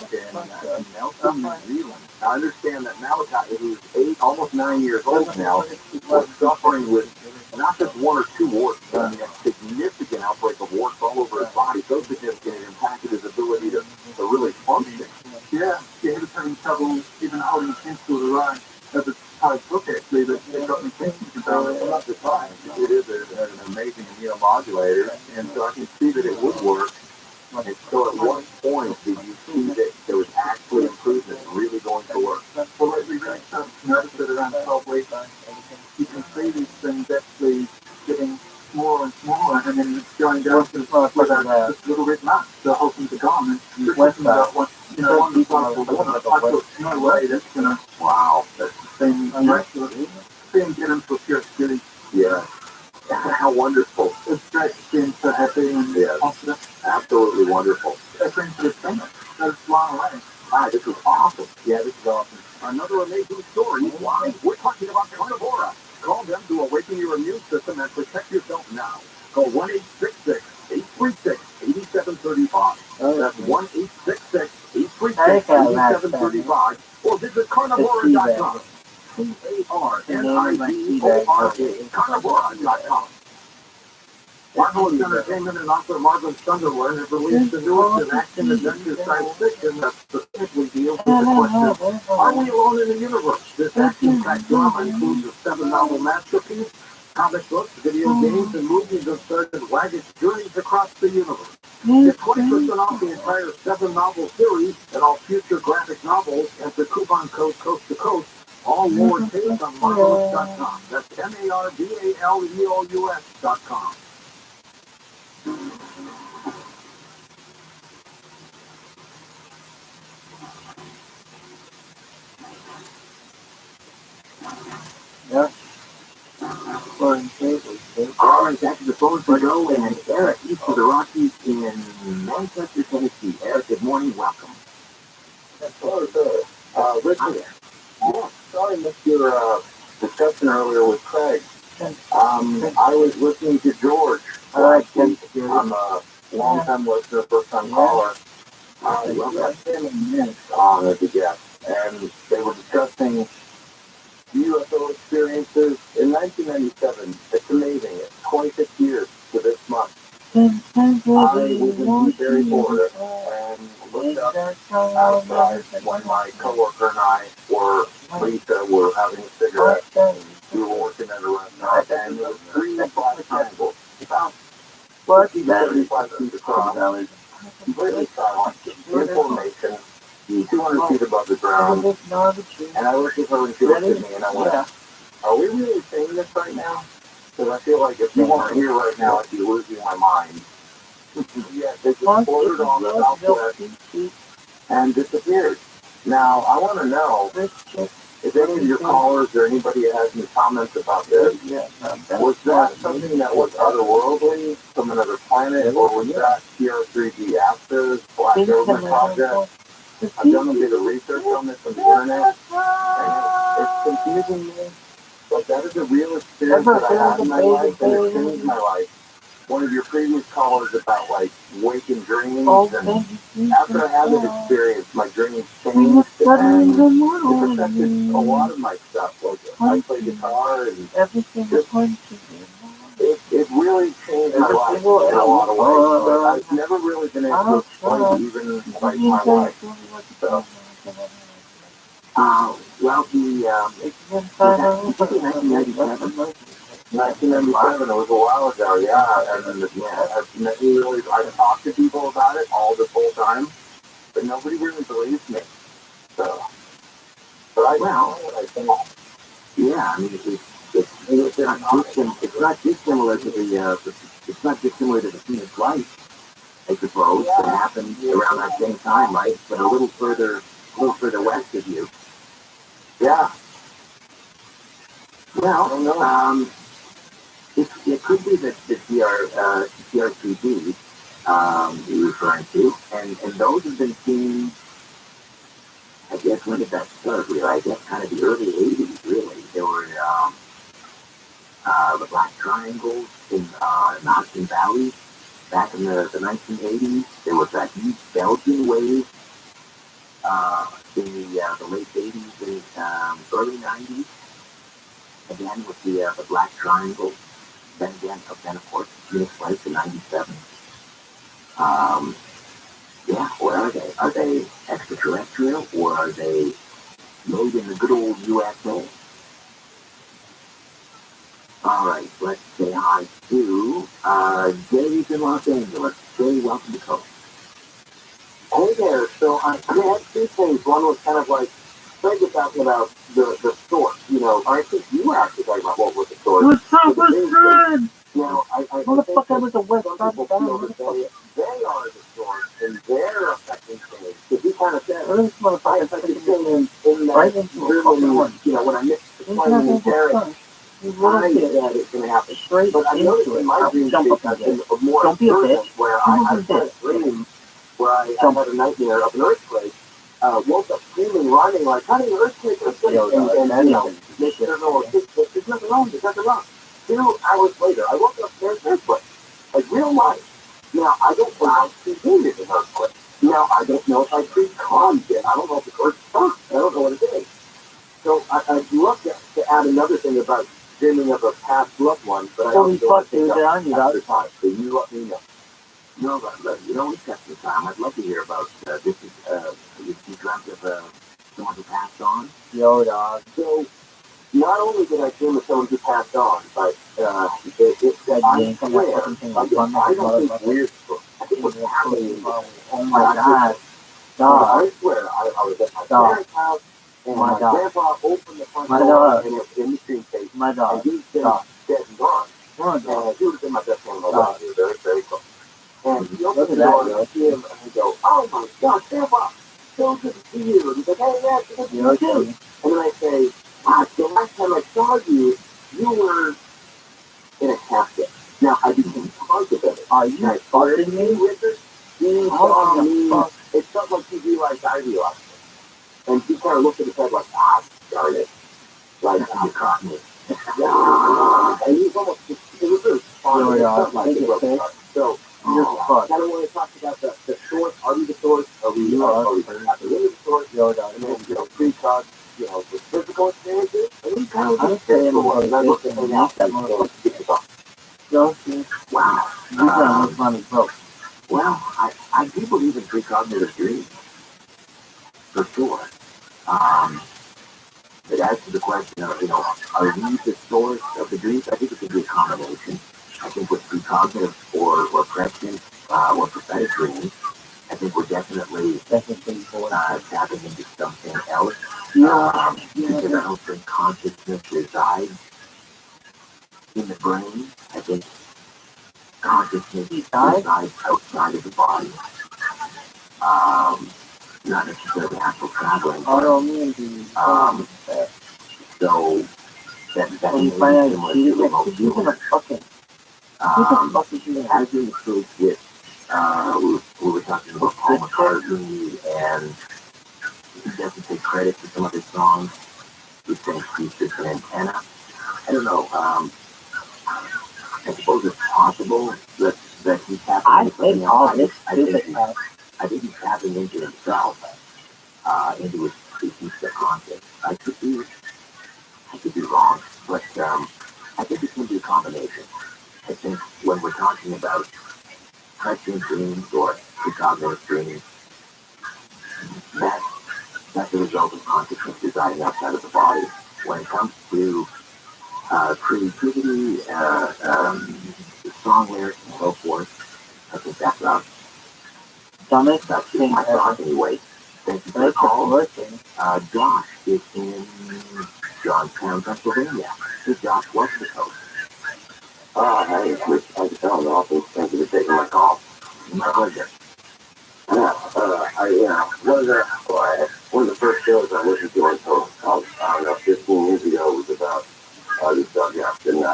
Nelson, New Zealand. Now, I understand that Malachi, who's 8, almost 9 years old now, was suffering with not just one or two warts, but a significant outbreak of warts all over his body. So significant it impacted his ability to really function. Yeah, he had having trouble even holding pencil to write. That's how I took it, actually, but it got me thinking about it. Well, at the time, it is an amazing immunomodulator, and so I can see that it would work. And so at what point did you see that there was actually improvement really going to work? Well, we really started to notice that around 12 weeks, you can see these things actually getting smaller and smaller, and then it's going down to just a little bit much. The whole thing's gone, and you're thinking about what, one cycle, I thought, no way, that's going to, wow, that's the thing, miraculous. See him get into a pure city. Yeah. How wonderful. It's great being so happy and positive. Absolutely wonderful. That brings to the stomach. That's flying away. Hi, this is awesome. Yeah, this is awesome. Another amazing story. Why? We're talking about carnivora. Call them to awaken your immune system and protect yourself now. Call 1-866-836-8735. That's 1-866-836-8735. Or visit carnivora.com. CARNIVORA. Carnivora.com. Marvelous Entertainment and author Marvin Sunderland have released the newest in action adventure science fiction that specifically deals with the question, are we alone in the universe? This action-packed drama includes a 7-novel masterpiece, comic books, video games, and movies that started wagon journeys across the universe. Get 20% off the entire 7-novel series and all future graphic novels and the coupon code Coast to Coast, all lowercase on Marvelous.com. That's MARVALEOUS.com. Yeah. All right, back to the phone for Joe and Eric, east of the Rockies in Manchester, Tennessee. Eric, good morning. Welcome. Hello, sir. Richard. Yeah, sorry I missed your discussion earlier with Craig. I was listening to George last week. I'm a long-time listener, first-time caller. Last him and Nick on as a guest, and they were discussing UFO experiences in 1997. It's amazing. It's 26 years to this month. I was in Newberry, Florida, and looked up outside when my coworker and I Lisa, were having a cigarette. We were working at a restaurant, and there was 3 black triangles, about 50 to 75 feet across, completely silent, in formation, 200 feet above the ground. And I looked at her and she looked at me and I went, are we really seeing this right now? Because I feel like if you weren't here right now, I'd be losing my mind. Yeah, they just floated on the southwest and disappeared. Now, I want to know if any of your callers or anybody has any comments about this, was that something that was otherworldly from another planet, or was that TR3G Asta's Black Government Project? I've done a bit of research on this on the internet, and it's confusing me, but that is a real experience that I had in my life, and it changed my life. One of your previous callers about, like, waking dreams, and after I had that experience, my dreams changed, and it affected a lot of my stuff. Like, I play guitar, and it really changed my life in a lot of ways, but I've never really been able to explain even, like, my life. So, Well, it's 1997. 1997, it was a while ago, yeah, and I've talked to people about it all this whole time, but nobody really believes me. So, but I know what I think. Yeah, I mean, it's not dissimilar to the Phoenix Lights, I suppose, that happened around that same time, right? But a little further west of you. Yeah. Well, it could be that the TR3D you're referring to, and those have been seen, I guess, when did that start, really? I guess kind of the early 80s, really. There were the Black Triangles in Hudson Valley back in the 1980s. There was that huge Belgian wave in the late 80s and early 90s. Again, with the Black Triangle. Then of course, Phoenix Lights in 97. Yeah, what are they? Are they extraterrestrial, or are they made in the good old USA? All right, let's say hi to Jay's in Los Angeles. Jay, welcome to Coast. Hey there, so I had 2 things. One was kind of like, Greg was talking about the source, you know, I think you were actually talking about what was the source. What's up, good? You know, I Motherfucker, was a wet some people feel that they are the source, and they're affecting things. Because you kind of said, I affected things in that, really, you know, when I missed explaining Eric, I that it's going to happen. Straight But I noticed in my dream states I've been more observant where I had a dream where I had a nightmare of an earthquake. Woke up screaming, running, like, honey, earthquake, earthquake. And you know, make sure no, there's nothing wrong, there's nothing wrong. 2 hours later, I woke up, there's an earthquake. Like, real life. Now, I don't know how to do an earthquake. Now, I don't know if I pre-calmed it. I don't know if it's earthquake. I don't know what it is. So I'd love to add another thing about dreaming of a past loved one, but I don't know if it's after time. So you let me know. No, but you know, we've got some time. I'd love to hear about this. You dreamt of someone who passed on? Yo, dog. So not only did I dream of someone who passed on, but I swear, I don't think weird stuff. I think what's happening. Oh my God. Dog. I swear, I was at my parents' house, and my grandpa opened the front door, and it was in the street face. My dog. And he's been dead and gone. And he would have been my best friend in my life. He was very, very close. And he opened the door, and I see him, and I go, oh my God, Grandpa, so good to see you. And he's like, hey, yeah, it's good to see you too. And then I say, wow, the last time I saw you, you were in a casket. Now, I became positive of it. Are you fucking me, Richard? He saw me. It felt like he realized I realized it. And he kind of looked at his head like, darn it. Like, you caught me. And he was almost, it was really fun. So, I don't want to talk about the source. Are we the source? Are we at the end of the source? And then, pre-cog, the physical experiences. And we kind of just say, and I look at him now. Wow. Well, I do believe in precognitive dreams, for sure. But as to the question of, are we the source of the dreams? I think it could be a combination. I think with precognitive or prescient or prophetic dreams, I think we're definitely tapping into something else. Because I don't think consciousness resides in the brain. I think consciousness resides outside of the body. Not necessarily astral traveling. So that may be similar to remote viewing. As in the case with, we were talking about Paul McCartney, and he doesn't take credit for some of his songs. He thinks he's just an antenna. I don't know. I suppose it's possible that he's tapping into something else. I think he's tapping into himself, into his subconscious. I could be wrong, but I think it's going to be a combination. I think when we're talking about prescient dreams or precognitive dreams, that's the result of consciousness residing outside of the body. When it comes to creativity, song lyrics, and so forth, I think that's that's my thought anyway. Thank you for the call. Josh is in Johnstown, Pennsylvania. Hey, Josh, welcome to the coast. Hey, Rich, how's it going? Awesome. Thank you for taking my call. My pleasure. One of the first shows I listened to until, I don't know, 15 years ago was about this subject. And,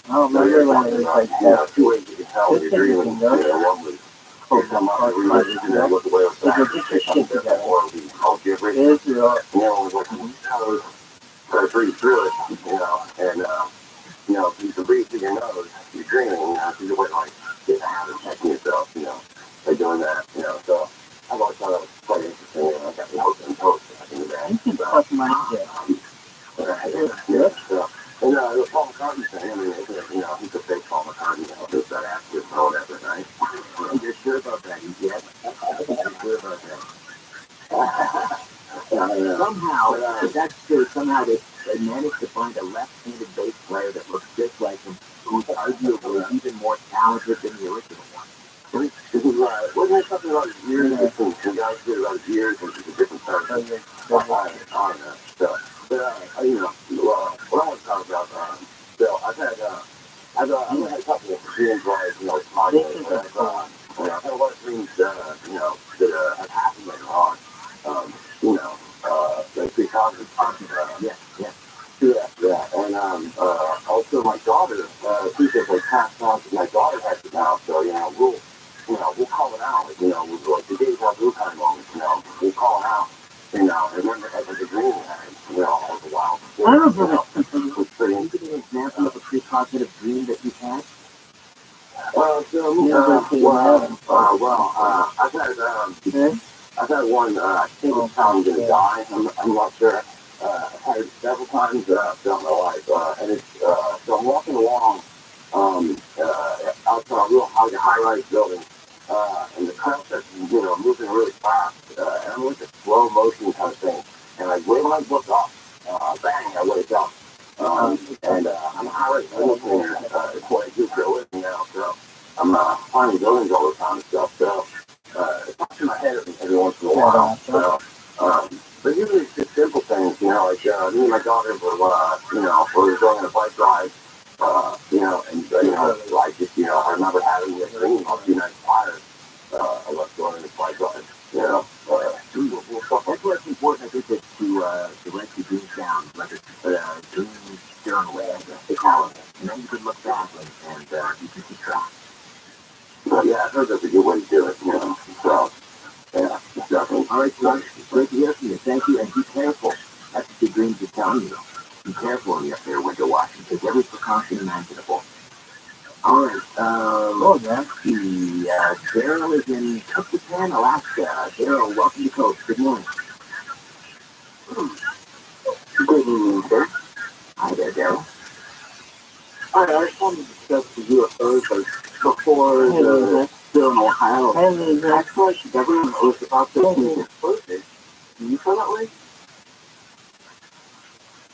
remember when it was like, 2 ways you can tell when you're dreaming. One was, they come up and realize you can look away with that. They come up there or we all gibberish. And the other one was like, try to breathe through it, and, if you can breathe through your nose, you're dreaming, so you wouldn't, get out of checking yourself, by doing that, so I've always thought that was quite interesting, I got the hook and toast back in the day. You can fuck my shit. And the Paul McCartney thing, I mean, he's a fake Paul McCartney, just that active or whatever, right? You're sure about that? Yes. You're sure about that? Somehow, that's true. Somehow they managed to find a left-handed bass player that looks just like him, who's arguably even more talented than the original one. Wasn't there something about his ears? The guys did about his ears, and it's a different start. I don't know. So, but, what I want to talk about, so I've had a couple of dreams where I've had a lot of dreams, that have happened later on. Like precognitive, yeah. And, also, dream that you've had? I've had one, I think it's how I'm gonna die, I'm not sure. I've had it several times throughout my life, and it's, so I'm walking along, outside a real high-rise building, and the car starts, moving really fast, and I'm like a slow motion kind of thing, and like, when I look up, bang, I wake up, and, I'm a high-rise building cleaner, it's what I do for a living now, so I'm, climbing buildings all the time and stuff, so, it pops in my head every once in a while, so, but usually it's just simple things, like, me and my daughter we were going on a bike ride, I just, I remember having this dream a few nights prior, of us going on this bike ride, That's where it's important, I think, is to write your dreams down, like a dream journal, a calendar, and then you can look back and you can keep track. But yeah, I heard that's a good way to do it, so, yeah, definitely. All right, so it's great to hear from you. Thank you, and be careful. That's what your dreams are telling you. Be careful when you're up there window watching. Take every precaution imaginable. All right, let's see. Daryl is in Tucson, Alaska. Daryl, welcome to Coach. Good morning. Good evening, sir. Hi there, Daryl. I just wanted to discuss the UFOs, like, before the bill in Ohio. I feel like the government was about to be explosive. Do you feel that way?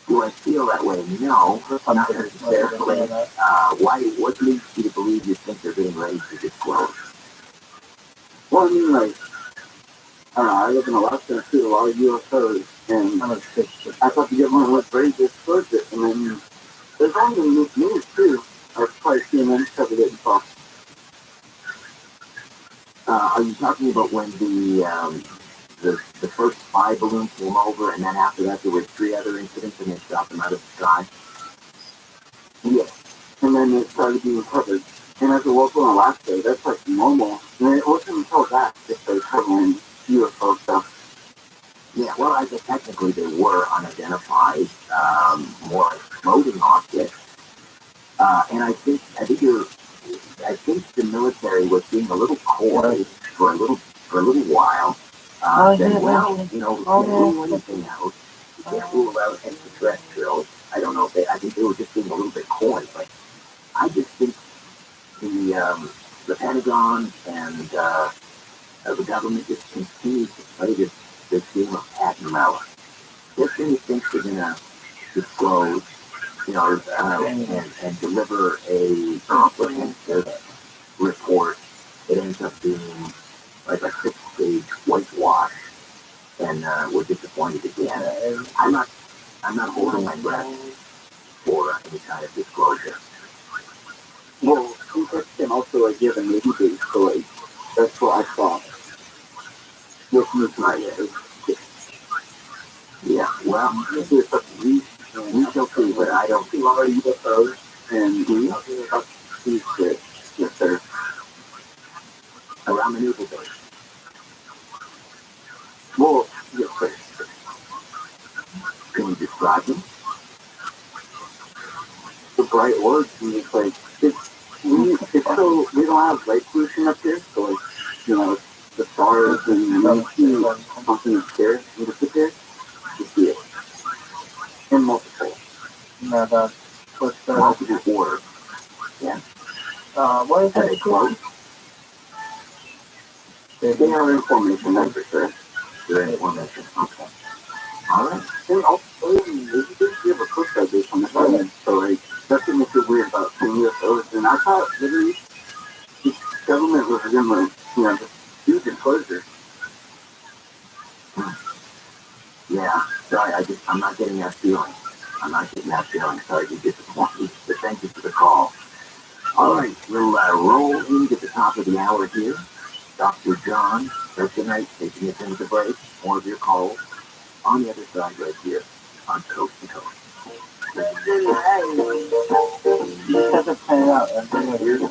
Do I feel that way? No, not necessarily. What leads you to believe you think they're getting ready to disclose? Well, I mean, like, I live in Alaska and I see a lot of UFOs, and I thought the government was ready to disclose it, and then there's on the news, too. I was probably CNN covered it and Fox. Are you talking about when the first spy balloon came over, and then after that there were 3 other incidents, and they shot them out of the sky? Yes. And then it started being covered. And as a local in Alaska, that's like normal. And it wasn't until that they covering UFO stuff. Yeah, well, I guess technically they were unidentified, more like floating objects. And I think the military was being a little coy for a little while. Saying, well, we can't rule anything out. We can't rule out extraterrestrials. I don't know if I think they were just being a little bit coy, but I just think the Pentagon and the government just continue to play this game of cat and mouse. If they think they're going to disclose, and deliver a comprehensive report, it ends up being like a 6-stage whitewash, and we're disappointed again. I'm not holding my breath for any kind of disclosure. Well, that can also like give a movie base, so like that's what I thought. Which was my Yeah, well, this is we shall see, but I don't see a lot of UFOs, and we are these kids, yes, sir, around the naval base. well, yes, sir. Can you describe them? The bright orbs, and it's like we don't have light pollution up here, so like, the stars and when you see something appear and disappear, you see it. In multiple. No, that's what's the Multiple orbs. Yeah. what is Are they it? close? They are information, that's for sure. They're information. Okay. All right. And also, we have a coast guard base on the island, so like, that's what makes it weird about UFOs. And I thought literally the government was going to, just do disclosure. Yeah. Sorry, I'm not getting that feeling. Sorry to disappoint you, but thank you for the call. All right, we'll roll into the top of the hour here. Dr. John, Thursday night, taking us into the break. More of your calls on the other side right here on Coast to Coast. Just have to play it out. Here's the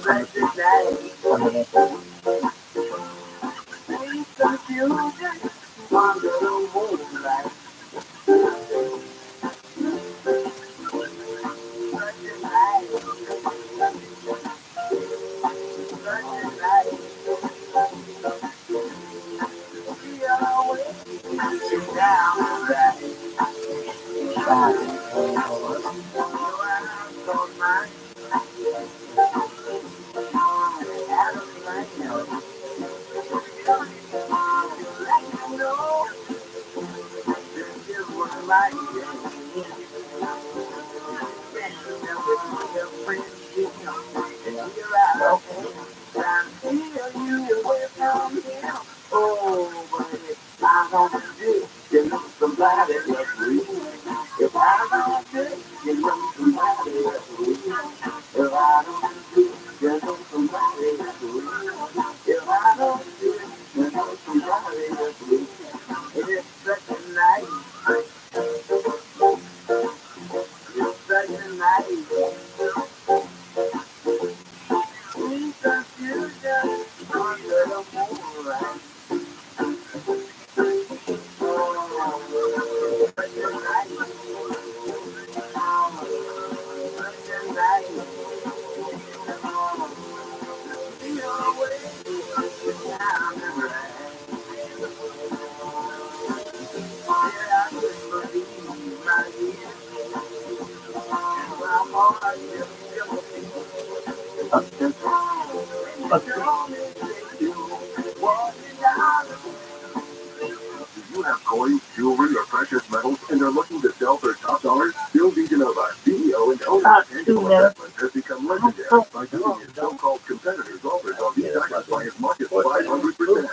You have coins, jewelry, or precious metals, and are looking to sell for top dollars? Bill DeGenova, CEO and owner of Tangible Investments, has become legendary by using his so-called competitors' offers on these items by his market 500%.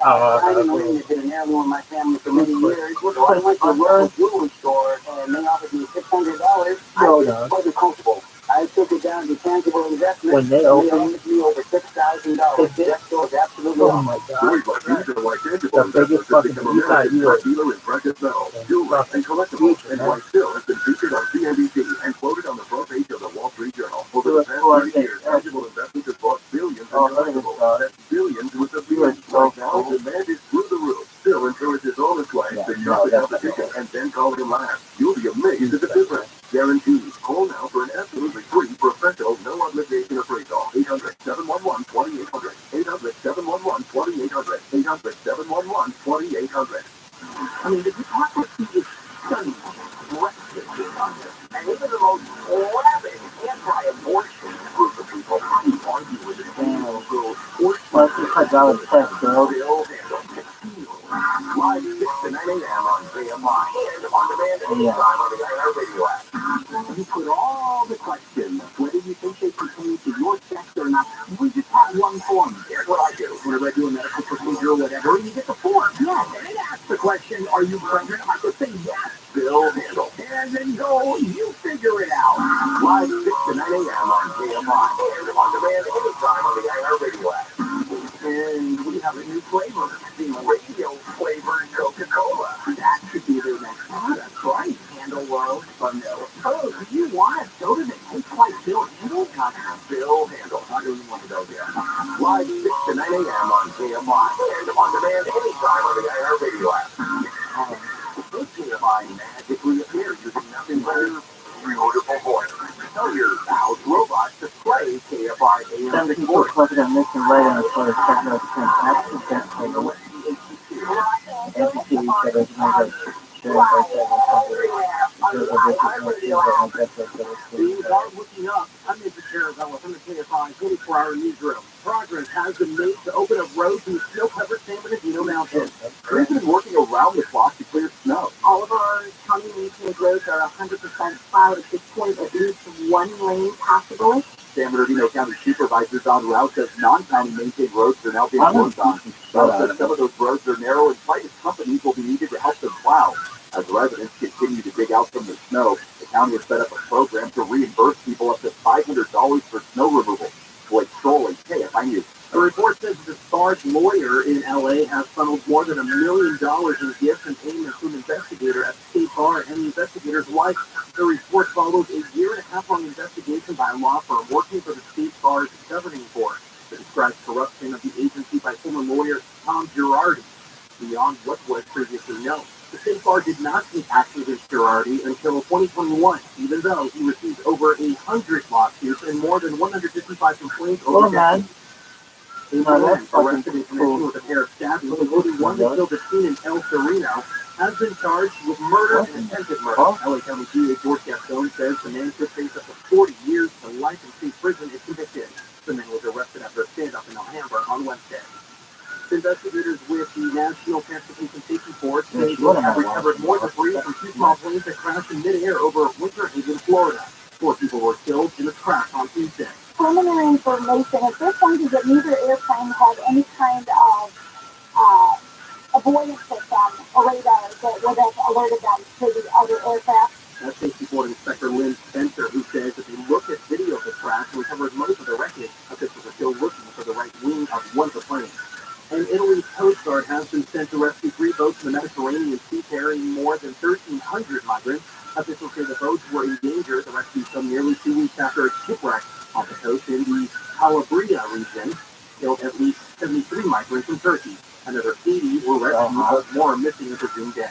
I didn't know you did an heirloom in my family for many years. So I went to a local jewelry store and they offered me $600. I wasn't comfortable. I took it down to Tangible Investments. When they offered me over $6,000. That store is absolutely awesome. Stories like these are why Tangible Investments has become America's top dealer in precious metals, jewelry, and collectibles, and why Bill has been featured on CNBC and quoted on the front page of the Wall Street Journal. Over the past 30 years, Tangible Investments has bought billions in collectibles. That's billions with a B. Right now, demand is through the roof. Bill encourages all his clients to shop the competition and then call him last. You'll be amazed at the difference. Guaranteed. Call now for an absolutely free professional, no obligation appraisal. 800-711-2800. 800-711-2800. 800-711-2800. I mean, the hypocrisy is stunning, breathtaking, and even the most rabid anti-abortion group of people can't argue with this animal girl or Bill live 6 to 9 a.m. on KMI and on demand anytime on the iHeartRadio app. You put all the questions, whether you think they pertain to your sex or not. We just have one form. Here's what I do. Whenever I do a medical procedure or whatever, you get the form. Yes, and it asks the question, are you pregnant? I just say yes. Bill handle. And then go, you figure it out. Live 6 to 9 a.m. on KMI and on demand anytime on the iHeartRadio app. And we have a new flavor, the radio flavored Coca-Cola. That should be their next product, right? Handle Low Vanilla. Oh, do you want a soda that tastes like Bill Handle? Not Bill Handle. Not doing one of those yet. Live 6 to 9 a.m. on KMI and on demand anytime on the iHeartRadio app. KMI magically appear using nothing but your beautiful voice. Tell your house robot to play KFI AM. Then the people collected a mix and right on the floor, checking out the transaction test table. NCT said it was like sharing by 7 These are looking up. I'm Mr. Caravella from the KFI 24-hour newsroom. Progress has been made to open up roads in the snow-covered San Bernardino Mountains. We've been working around the clock to clear snow. All of our county maintained roads are 100% plowed at this point, at least one lane passable. San Bernardino County supervisors en route says non-county maintained roads are now being worked on. Some of those roads are narrow and private companies will be needed to help them plow. As residents continue to dig out from the snow, the county has set up a program to reimburse people up to $500 for snow removal. Blake Stoll and KFI News. The report says the Star's lawyer in L.A. has funneled more than $1 million in gifts and payments to an investigator at the state bar and the investigator's wife. The report follows a year-and-a-half-long investigation by a law firm working for the state bar's governing board that describes corruption of the agency by former lawyer Tom Girardi, beyond what was previously known. The state bar did not take action against Girardi until 2021, even though he received over 100 lawsuits and more than 155 complaints over decades. A man arrested in connection with a pair of stabbings, including one that killed a teen in El Sereno. has been charged with murder and attempted murder. LA County DA George Gascon says the man could face up to 40 years to life in state prison if convicted. The man was arrested after a stand-up in Alhambra on Wednesday. Investigators with the National Transportation Safety Force say they have recovered more debris from two small planes that crashed in midair over Winter Haven, Florida. 4 people were killed in the crash on Tuesday. Preliminary information at this point is that neither airplane had any kind of avoidance system or radar that would have alerted them to the other aircraft. That's Safety Board Inspector Lynn Spencer, who says that they looked at video of the crash and recovered most of the wreckage. Officials are still looking for the right wing of one of the planes. And Italy's Coast Guard has been sent to rescue 3 boats in the Mediterranean Sea carrying more than 1,300 migrants. Officials say the boats were in danger. The rescue come nearly 2 weeks after a shipwreck off the coast in the Calabria region killed at least 73 migrants from Turkey. Another 80 were rescued, but more are missing and presumed dead.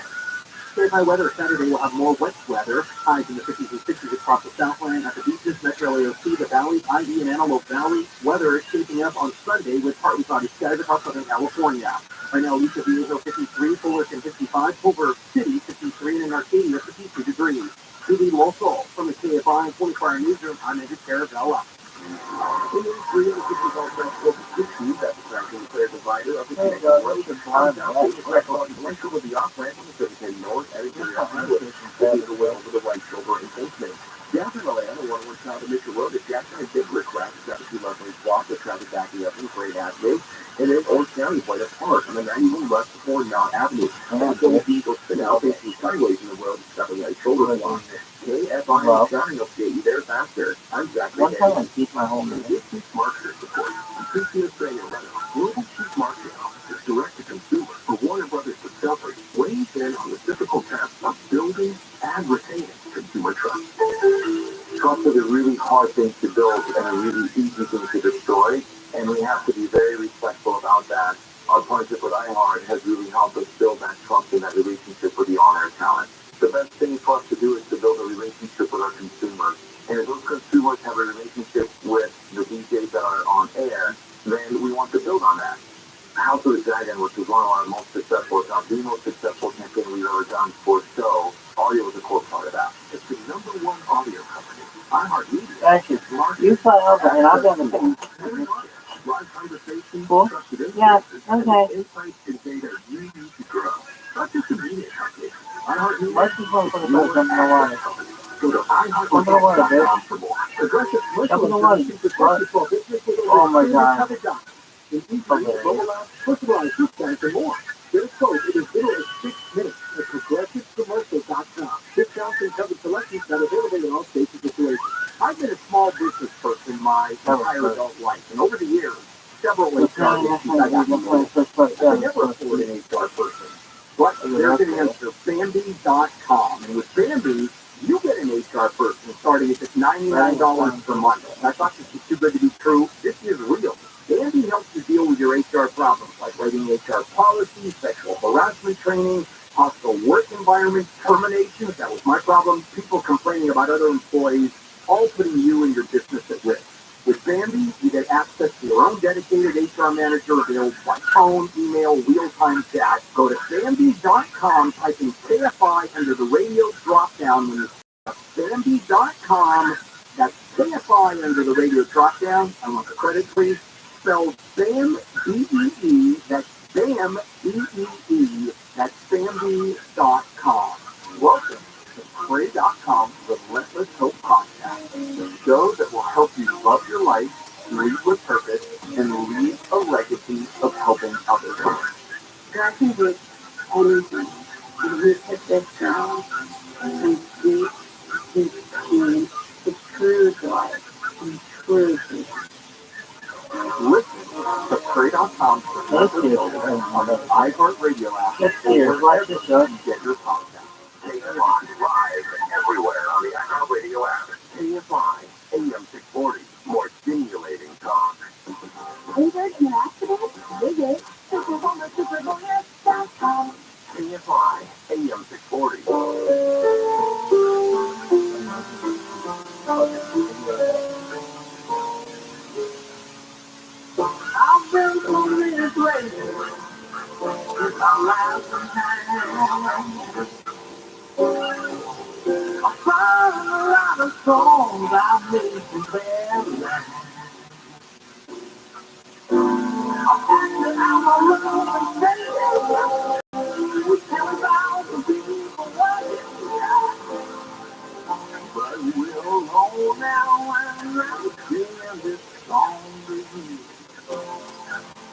High weather Saturday will have more wet weather. Highs in the 50s and 60s across the Southland at the beaches, Metro AOC, the Valley, Ivy, and Antelope Valley. Weather is shaping up on Sunday with partly cloudy skies across Southern California. Right now, Lisa Viejo 53, Fullerton 55, Culver City 53, and in Arcadia 52 degrees. TV Local from the KFI 24-hour newsroom, I'm Andrew Caravella. Three of the 50 French Global 60s at the tracking clear divider of the connecting road and climbed out the differential with the off-ramp on the 30 north at Imperial Highway. Will be the way over the right shoulder enhancement. Down in Atlanta, 101 South of Mission Road, the Jackson and Bigler crash, 72 left-lane swap, the traffic backing up in Great Avenue, and then Orange County Point Park on the 91 west before Mount Avenue. And the diesel spin out facing sideways in the road, stepping right shoulder block. KFI starting up to get you there faster. I'm Zachary. One time I keep my home. This week's marketer support. Increasing Australia letter. Global Chief Marketing Officer, direct to consumer for Warner Brothers Discovery, weighs in on the difficult task of building and retaining consumer trust. Trust is a really hard thing to build and a really easy thing to destroy, and we have to be very respectful about that. Our partnership with iHeart has really helped us build that trust and that relationship with the on-air talent. The best thing for us to do is to build a relationship with our consumers. And if those consumers have a relationship with the DJs that are on air, then we want to build on that. House of the Dragon, which was one of our most successful, if not the most successful campaign we've ever done for a show, audio was a core part of that. It's the #1 audio company. iHeartMedia. Thank you. You saw it, and I've done the same. Live conversation, Cool. trusted Yeah, influencers, okay. insights and data you need to grow. Not just a media company. iHeartMedia. What's this one for the first time in a while? Go to iHeartMedia.com for more. Aggressive That's commercial the one. intelligence for business with Oh my God. in e-commerce, mobile apps, personalized discounts, and more. Get a quote in as little as 6 minutes at progressivecommercial.com. Discounts and covered selections that are available in all states and situations. I've been a small business person my entire adult life, and over the years, several HR issues I got I never afford an HR person. But there's an answer, Bambi.com. And with Bambi, you get an HR person starting at just $99 per month. I thought this was too good to be true. This is real. Bambi helps you deal with your HR problems, like writing HR policies, sexual harassment training, hostile work environment, terminations. That was my problem. People complaining about other employees, all putting you and your business at risk. With Bambi, you get access to your own dedicated HR manager available by phone, email, real-time chat. Go to Bambi.com, type in KFI under the radio drop-down when you Bambi.com. That's KFI under the radio drop-down. I want the credit, please. Spelled BAM, B-E-E. That's BAM, B-E-E. That's Bambi.com. Welcome to Pray.com's Relentless Hope Podcast, the show that will help you love your life, lead with purpose, and leave a legacy of helping others. God can do anything. You hit this down and deep, deep pain, the true joy and true peace. Listen to Pray.com's Relentless Hope on the iHeartRadio app or wherever you get your podcast. KFI live everywhere on the iHeartRadio app. KFI AM 640, more stimulating talk. Injured in an accident? Visit superbowl.com. KFI AM 640. I've been so many places. It's our last time. I found a lot of songs I've made for them. And I'm a little bit we tell about the people but we're alone now and I'm singing this song to you.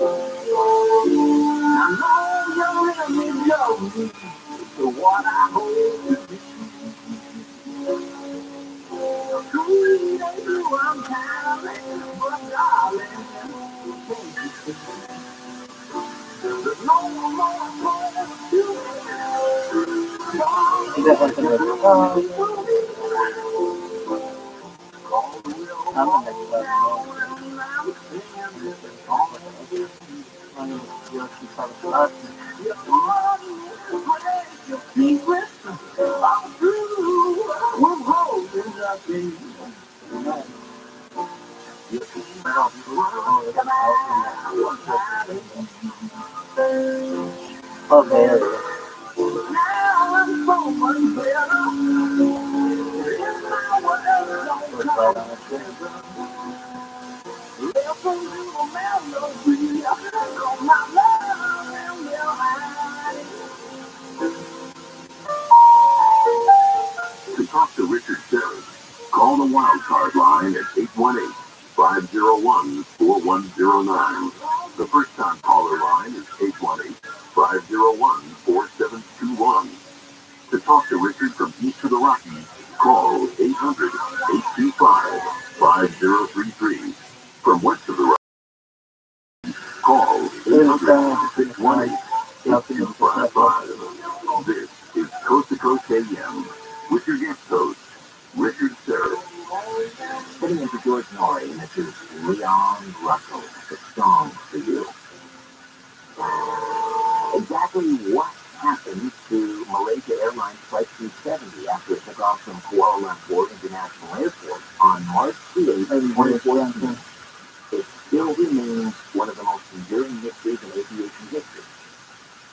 I know you'll let me love me, so what I hope to be. Sweet as you I'm telling, but darling, can't you see? There's no more for you. Tidak akan berkata. Oh, there. Now I'm so much better. If my world don't come together, listen to the melody of my love and melody. To talk to Richard Serra, call the wildcard line at 818-501-4109. The first-time caller line is 818-501-4721. To talk to Richard from east to the Rockies, call 800-825-5033. From west to the Rockies, call 800-618-8255. This is Coast to Coast AM with your guest host, Richard Serra. Sitting into George Norrie, and this is Leon Russell, the song for you. Exactly what happened to Malaysia Airlines Flight 370 after it took off from Kuala Lumpur International Airport on March 8, 2014? It still remains one of the most enduring mysteries in aviation history.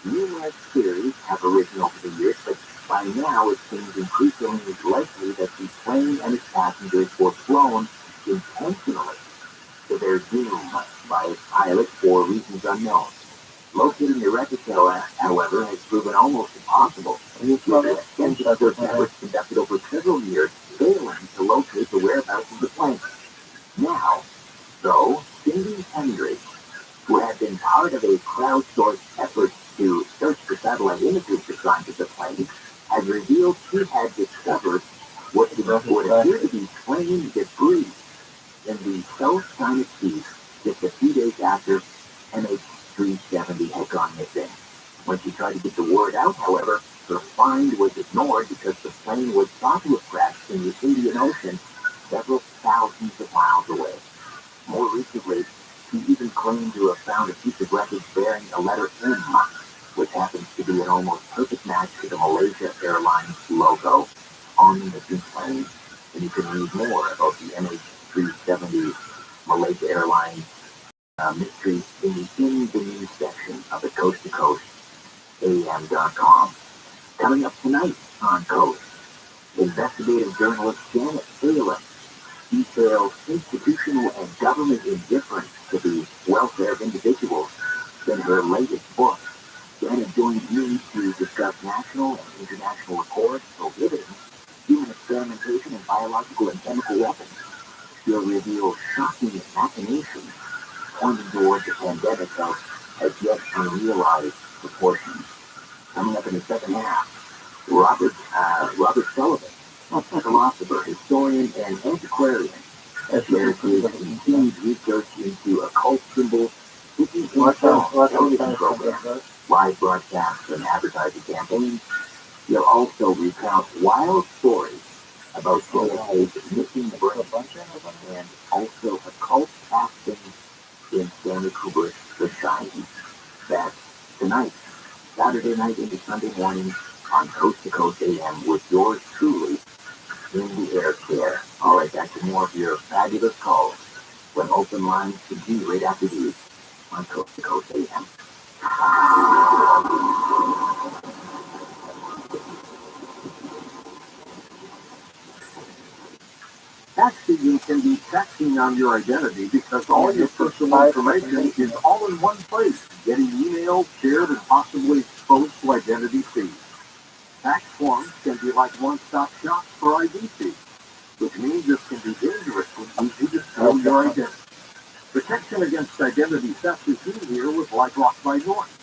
Numerous theories have arisen over the years, but by now it seems increasingly likely that the plane and its passengers were flown intentionally to their doom by its pilot for reasons unknown. Locating the wreckage, however, has proven almost impossible. Extensive search efforts conducted over several years failing to locate the whereabouts of the plane. Now, though, Cindy Hendry, who had been part of a crowdsourced effort to search for satellite images assigned to the plane, had revealed she had discovered what appeared to be plane debris in the South China Sea just a few days after MH370 had gone missing. When she tried to get the word out, however, her find was ignored because the plane was thought to have crashed in the Indian Ocean several thousands of miles away. More recently, she even claimed to have found a piece of wreckage bearing the letter M, which happens to be an almost perfect match to the Malaysia Airlines logo on the missing plane. And you can read more about the MH370 Malaysia Airlines mystery in the news section of the Coast to Coast AM.com. Coming up tonight on Coast, investigative journalist Janet Phelan details institutional and government indifference to the welfare of individuals in her latest book. Janet joins me to discuss national and international reports prohibiting human experimentation in biological and chemical weapons. She'll reveal shocking machinations pointing towards a pandemic of as yet unrealized proportions. Coming up in the second half, Robert Sullivan, a philosopher, historian, and antiquarian, shares his continued research into occult symbols, hidden television programs, live broadcasts, and advertising campaigns. He'll also recount wild stories about JFK's missing brain and also occult acting in Stanley Kubrick's The Shining. That's tonight, Saturday night into Sunday morning on Coast to Coast AM with yours truly in the air care. All right, back to more of your fabulous calls when open lines continue right after these on Coast to Coast AM. you can be texting on your identity because all your personal information is all in one place, getting emailed, shared, and possibly exposed to identity thieves. Tax forms can be like one-stop shops for ID thieves, which means this can be dangerous when easy to steal your identity. Protection against identity theft is easier with LifeLock by Norton.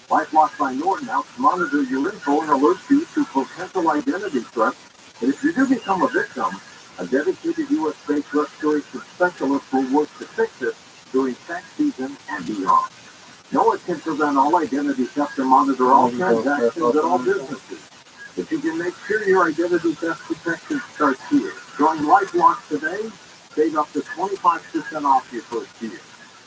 LifeLock by Norton helps monitor your info and alerts you to potential identity threats. And if you do become a victim, a dedicated U.S.-based restoration specialist will work to fix it during tax season and beyond. No one can prevent all identity theft and monitor all transactions at all businesses. But you can make sure your identity theft protection starts here. Join LifeLock today. Save up to 25% off your first year.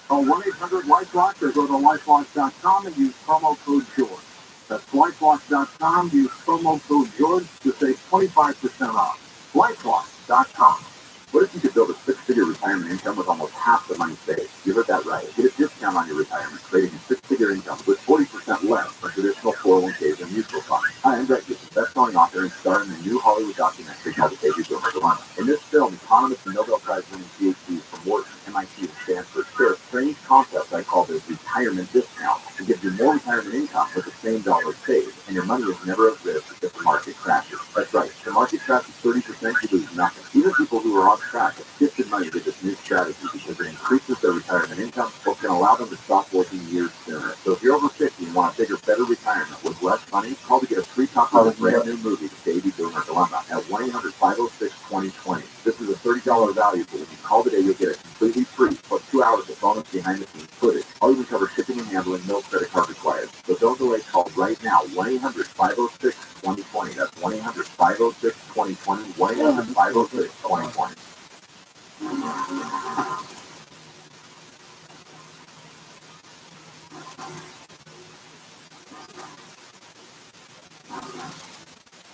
Call 1-800-LifeLock or go to LifeLock.com and use promo code George. That's LifeLock.com. Use promo code George to save 25% off. LifeLock.com. What if you could build a six-figure retirement income with almost half the money saved? You heard that right. Get a discount on your retirement, creating a six-figure income with 40% less than traditional 401ks and mutual funds. Hi, I'm Greg, best-selling author and star in the new Hollywood documentary called The Baby Boomer Dilemma. In this film, economist and Nobel Prize-winning PhDs from Wharton, MIT, and Stanford share a strange concept I call the retirement discount. It gives you more retirement income with the same dollar saved, and your money is never at risk if the market crashes. That's right. If the market crashes 30%, you lose nothing. Even people who are on track have shifted money to this new strategy because it increases their retirement income or can allow them to stop working years sooner. So if you're over 50 and want a bigger, better retirement with less money, call to get a free copy of the brand new movie, The Baby Boomer Dilemma, at 1-800-506-2020. This is a $30 value, but when you call today, you'll get it completely free, plus 2 hours of bonus behind-the-scenes footage. I'll even cover shipping and handling, no credit card required. So don't delay, call right now, 1-800-506-2020. That's 1-800-506-2020, 1-800-506-2020.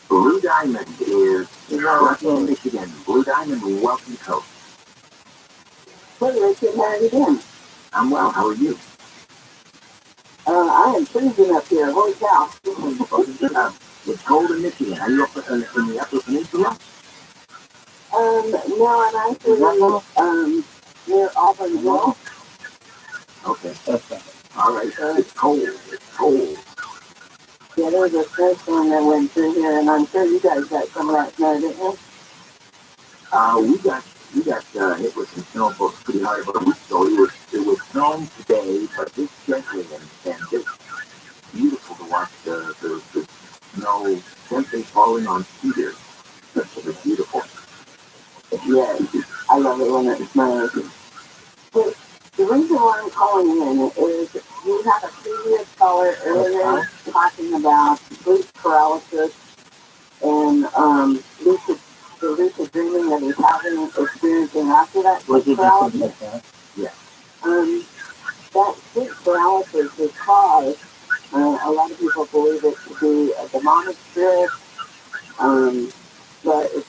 Blue Diamond is in Michigan. Blue Diamond, welcome coach. Hey, Richard, how are you doing? I'm well. How are you? I am freezing up here. Holy cow. It's cold in Michigan. Are you up in the Upper Peninsula? No, I'm actually near Auburn Hill. Okay. All right. It's cold. It's cold. Yeah, there was a snowstorm that went through here, and I'm sure you guys got some of that snow, didn't you? We got hit with some snow pretty hard about a week ago. It was snowing today, but just gently and just beautiful to watch the snow gently falling on cedars. It's beautiful. Yeah, I love it when it snows. But the reason why I'm calling in is you had a previous caller earlier talking about sleep paralysis and the lucid dreaming that he's having experiencing after that sleep paralysis. Yeah. That sleep paralysis is caused, a lot of people believe it to be a demonic spirit, but it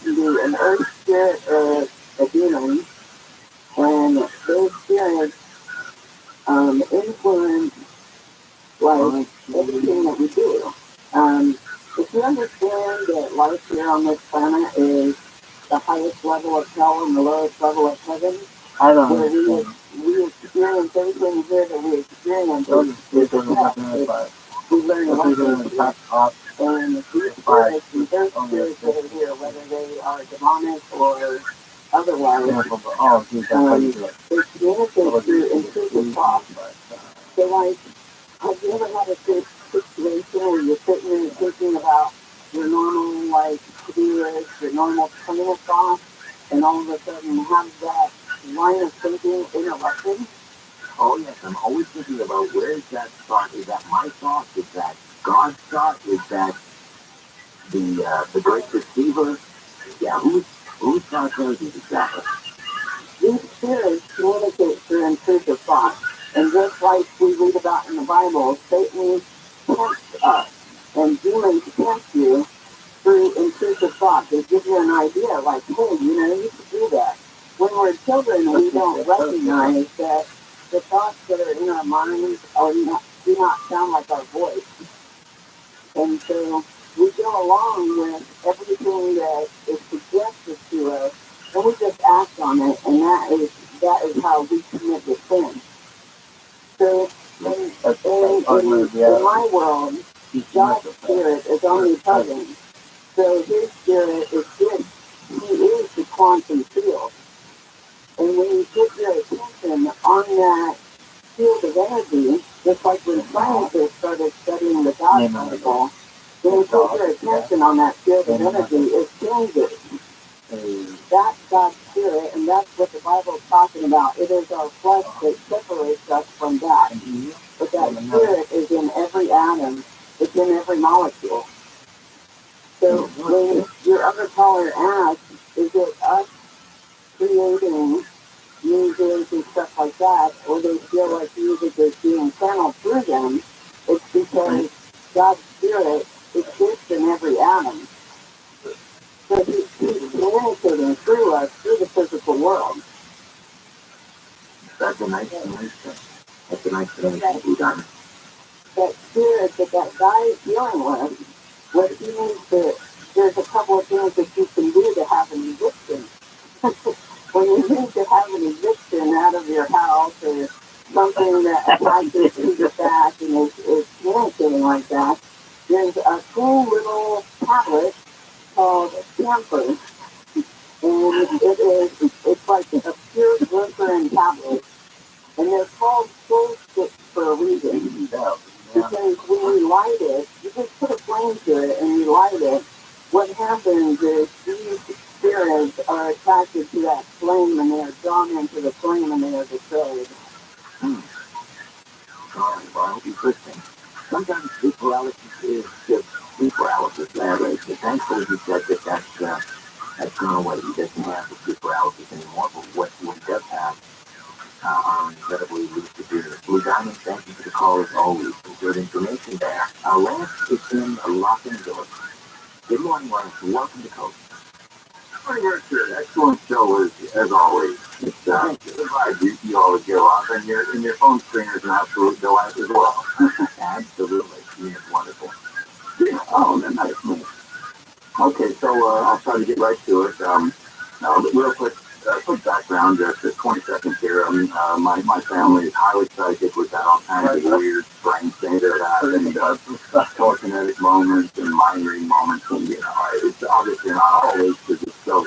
can be an earth spirit or a demon, and those spirits influence like everything that we do. If you understand that life here on this planet is the highest level of hell and the lowest level of heaven, where we experience everything here that we experience. We learn a lot, and these spirits and those spirits that are here, whether they are demonic or otherwise, they communicate through intrusive thoughts. So, like, have you ever had a situation where you're sitting there thinking about your normal, like, to-do list, your normal train of thought, and all of a sudden have that line of thinking interrupted? Oh, yes. I'm always thinking about where is that thought? Is that my thought? Is that God's thought? Is that the great deceiver? Yeah, whose thought is it exactly? These spirits communicate through intrusive thoughts. And just like we read about in the Bible, Satan tempts us, and demons tempt you through intrusive thoughts. They give you an idea, like, hey, you could do that. When we're children, we don't recognize that the thoughts that are in our minds do not sound like our voice. And so we go along with everything that is suggested to us and we just act on it, and that is how we commit the sin. So in my world, God's spirit is omnipresent. So his spirit is good. He is the quantum field. And when you put your attention on that field of energy, just like when scientists started studying the God particle, when you put your attention on that field of energy, it changes. That's God's spirit, and that's what the Bible is talking about. It is our flesh that separates us from God. But that spirit is in every atom. It's in every molecule. So when your other caller asks, is it us creating music and stuff like that, or they feel like music is being channeled through them, it's because God's spirit exists in every atom. So he's communicating through us, through the physical world. That's a nice connection. That's a nice connection to be done. That spirit that guy is dealing with, what he needs to, there's a couple of things that you can do to have an eviction. When you need to have an eviction out of your house or something that attaches to the back and is communicating like that, there's a cool little tablet called Camper. And it's like a pure glycerin tablet. And they're called soul sticks for a reason. Because when you light it, you just put a flame to it and you light it. What happens is these spirits are attracted to that flame and they are drawn into the flame and they are destroyed. Well, interesting. Sometimes sleep paralysis is just sleep paralysis. But thankfully, he said that that's gone away. He doesn't have the sleep paralysis anymore. But what he does have are incredibly lucid dreams. Blue Diamond, thank you for the call as always. Good information there. Lance is in Los Angeles. Good morning, Lance. Welcome to Coast. Morning, Richard. Excellent show as always. It's you always get off, and your phone screen is an absolute delight as well. Absolutely, it's wonderful. Yeah. Oh, nice. Okay, so I'll try to get right to it. Real quick background, just 20 seconds here. My family is highly psychic. We've got all kinds of weird, strange things that happen, telekinetic moments and mind reading moments, and it's obviously not always because it's so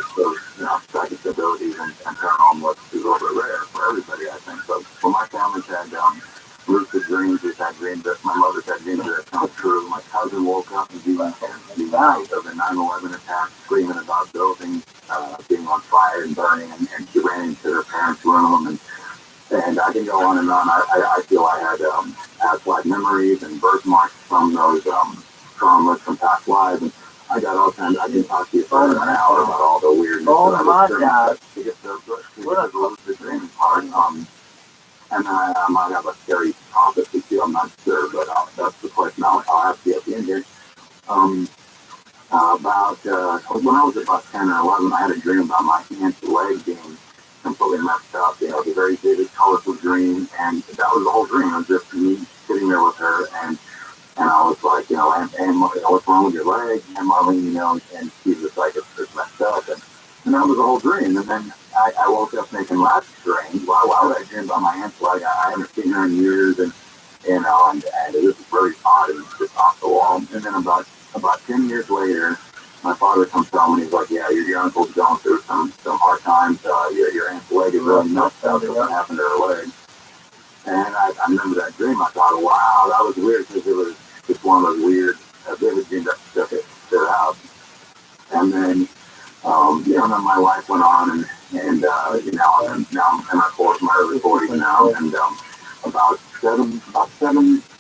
psychic abilities and paranormal is a little bit rare for everybody, I think. But for my family's had lucid dreams. We've had dreams that my mother's had dreams that come true. My cousin woke up and the night of the 9/11 attack, screaming about buildings being on fire and burning, and she ran into her parents' room, and I can go on and on. I feel I had past memories and birthmarks from those traumas from past lives, and I got all kinds. I can talk to you for an hour about all the weirdness that I was experiencing to get the lucid dreaming part. And I might have a scary prophecy too, I'm not sure, but that's the question I'll ask you at the end here. When I was about 10 or 11, I had a dream about my aunt's leg being completely messed up. It was a very vivid, colorful dream, and that was the whole dream. It was just me sitting there with her, and I was like, and what's wrong with your leg? And Marlene, and she was like, it's messed up, and that was the whole dream. And then I woke up thinking, well, that's strange. Why would I dream about my aunt's leg? I haven't seen her in years, and it was very odd and just off the wall. And then about 10 years later, my father comes home and he's like, yeah, your uncle's going through some hard times. Your aunt's leg is really messed up. What happened to her leg? And I remember that dream. I thought, wow, that was weird because it was just one of those weird, vivid dreams that stood out. And then, then my life went on, and now I'm in my early 40s now, and about seven,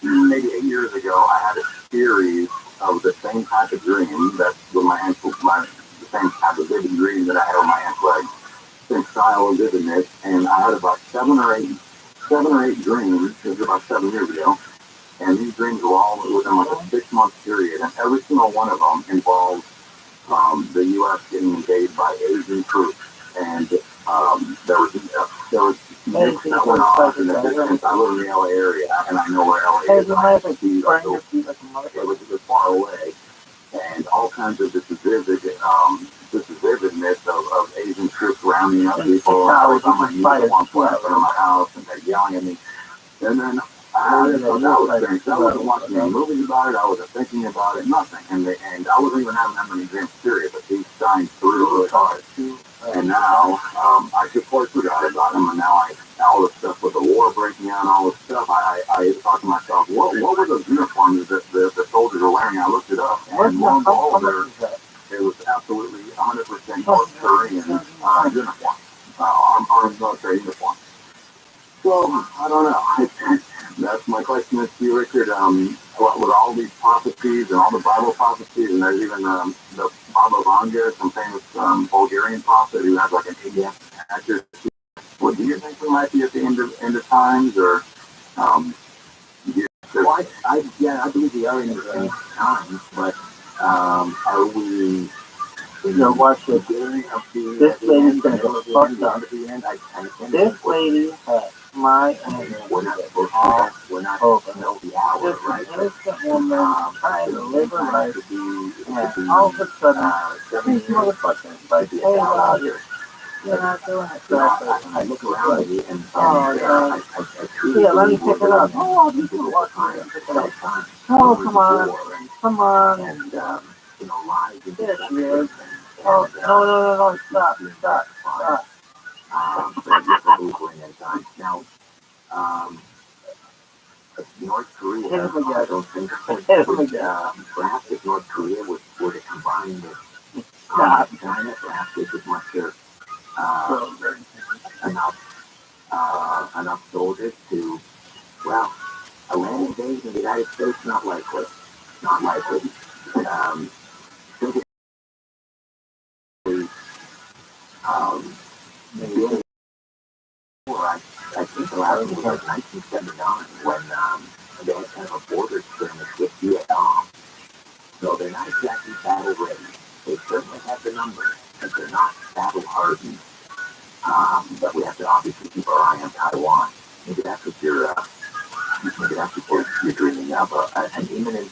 maybe 8 years ago, I had a series of the same type of dream that with the same type of vivid dream that I had on my aunt's leg, same style of vividness, and I had about seven or eight dreams. This was about 7 years ago, and these dreams were all within like a 6-month period, and every single one of them involved the U.S. getting invaded by Asian troops, and there was nukes that went off in the distance. I live in the LA area, and I know where LA is. It was far away, and all kinds of this vivid just vividness of Asian troops rounding up people. I was on my knees at one point in front of my house, and they're yelling at me. And then I wasn't watching any movies about it. I wasn't thinking about it. Nothing. And I wasn't even having that many dreams. Period. But these shined through really hard. And now I just forgot about them. And now all this stuff with the war breaking out, and all this stuff. I thought to myself, what were those uniforms that the soldiers were wearing? I looked it up, and lo and behold, it was absolutely 100% North Korean uniform, armed military uniform. So I don't know. That's my question to you, Richard. With all these prophecies and all the Bible prophecies, and there's even the Baba Vanga, some famous Bulgarian prophet who has like an 80 accuracy. Well, do you think we might be at the end of times, or well, I believe we are in the end of times, but are we? Watch the beginning of the this lady's gonna go fucked up. This lady has my we're not supposed to. We're not supposed to know the hour, right? This innocent woman trying to live her life, and all of a sudden, these motherfuckers like, hey, Roger. You're not doing it. I look around me and I let me pick it up. Oh, these people watching me pick it up. Oh, come on, and lies. There she is. Oh, no, stop. Now, North Korea, I don't think, perhaps if North Korea were to combine with China, perhaps they could muster enough soldiers to, well, a land invasion of the United States, not likely. I think the last one was like 1979 when they had kind of a border skirmish with Vietnam. So they're not exactly battle ready. They certainly have the numbers, but they're not battle hardened. But we have to obviously keep our eye on Taiwan. Maybe that's what you're dreaming of, an imminent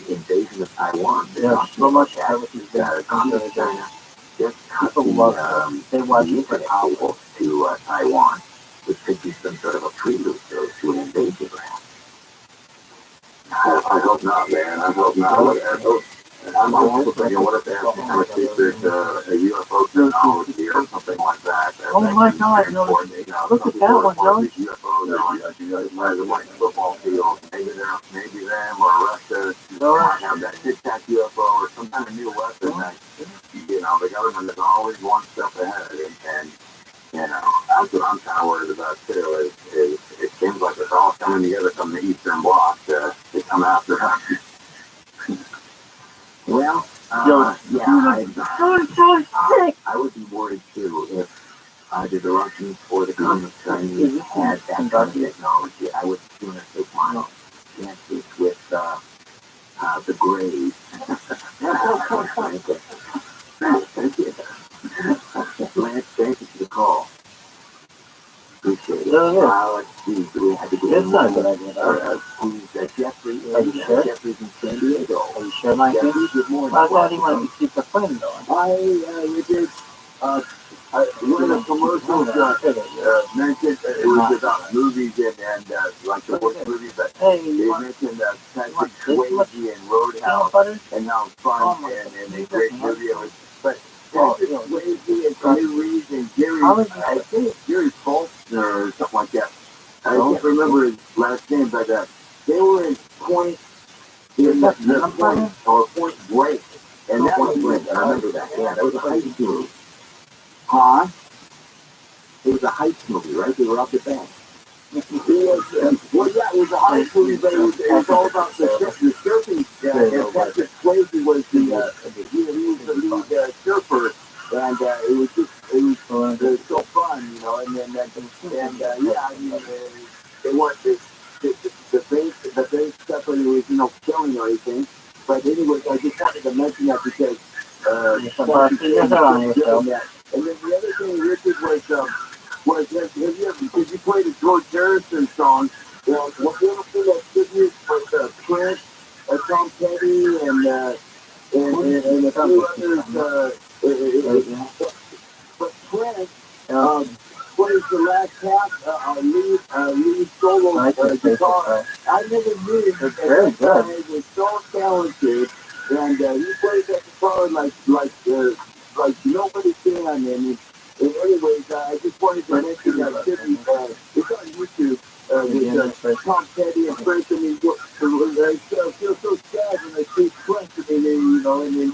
invasion of Taiwan. There's so much activity communist China. Just they want the internet cables to Taiwan, which could be some sort of a prelude to an invasion, perhaps. I hope not, man. I hope not. I'm also thinking, what if they have some kind of secret UFO technology or something like that? Oh my God! No, look at that one, Joe. UFOs on the white football field. Maybe them or Russia might have that Tic Tac UFO or some kind of new weapon that the government is always one step ahead, and that's what I'm kind of worried about too. It seems like it's all coming together from the Eastern Bloc to come after us. Well, I would be worried too if either the Russians or the Communist Chinese had that kind of technology. I would sooner take my chances with the Greys. Thank you. Lance, thank you for the call. Appreciate it. Let's see. Do we have to get Jeffrey in? Jeffrey's in San Diego. Are you sure, Mike? Good morning. I thought he wanted to keep the phone going. We did. One of the commercials mentioned it was about movies and like the worst movies, but they mentioned Patrick Swayze and Roadhouse and how fun and a great movie it was. But Swayze and Tyrese and Gary, I think Gary Faulkner or something like that. I can't remember his last name, but they were in Point Break, and that was great. I remember that. Yeah, that was a heist movie. Huh? It was a heist movie, right? They were up the bank. It was a heist movie, but it was all about the surfing. And Patrick Swayze was the lead surfer, and it was so fun, And then they weren't the base stuff where there was killing or anything. But anyway, I just wanted to mention that because and then the other thing, Richard, did you play the George Harrison song? What beautiful that tribute with Prince, Tom Petty, and and a few others, but Trent plays the last half, lead solo guitar. I never knew that that guy was so talented, and he plays that guitar like nobody can. And anyways, I just wanted to mention that tribute. It's on YouTube with Tom Petty and Frank. I mean, I feel so sad when I see Frank. I mean, you know, and then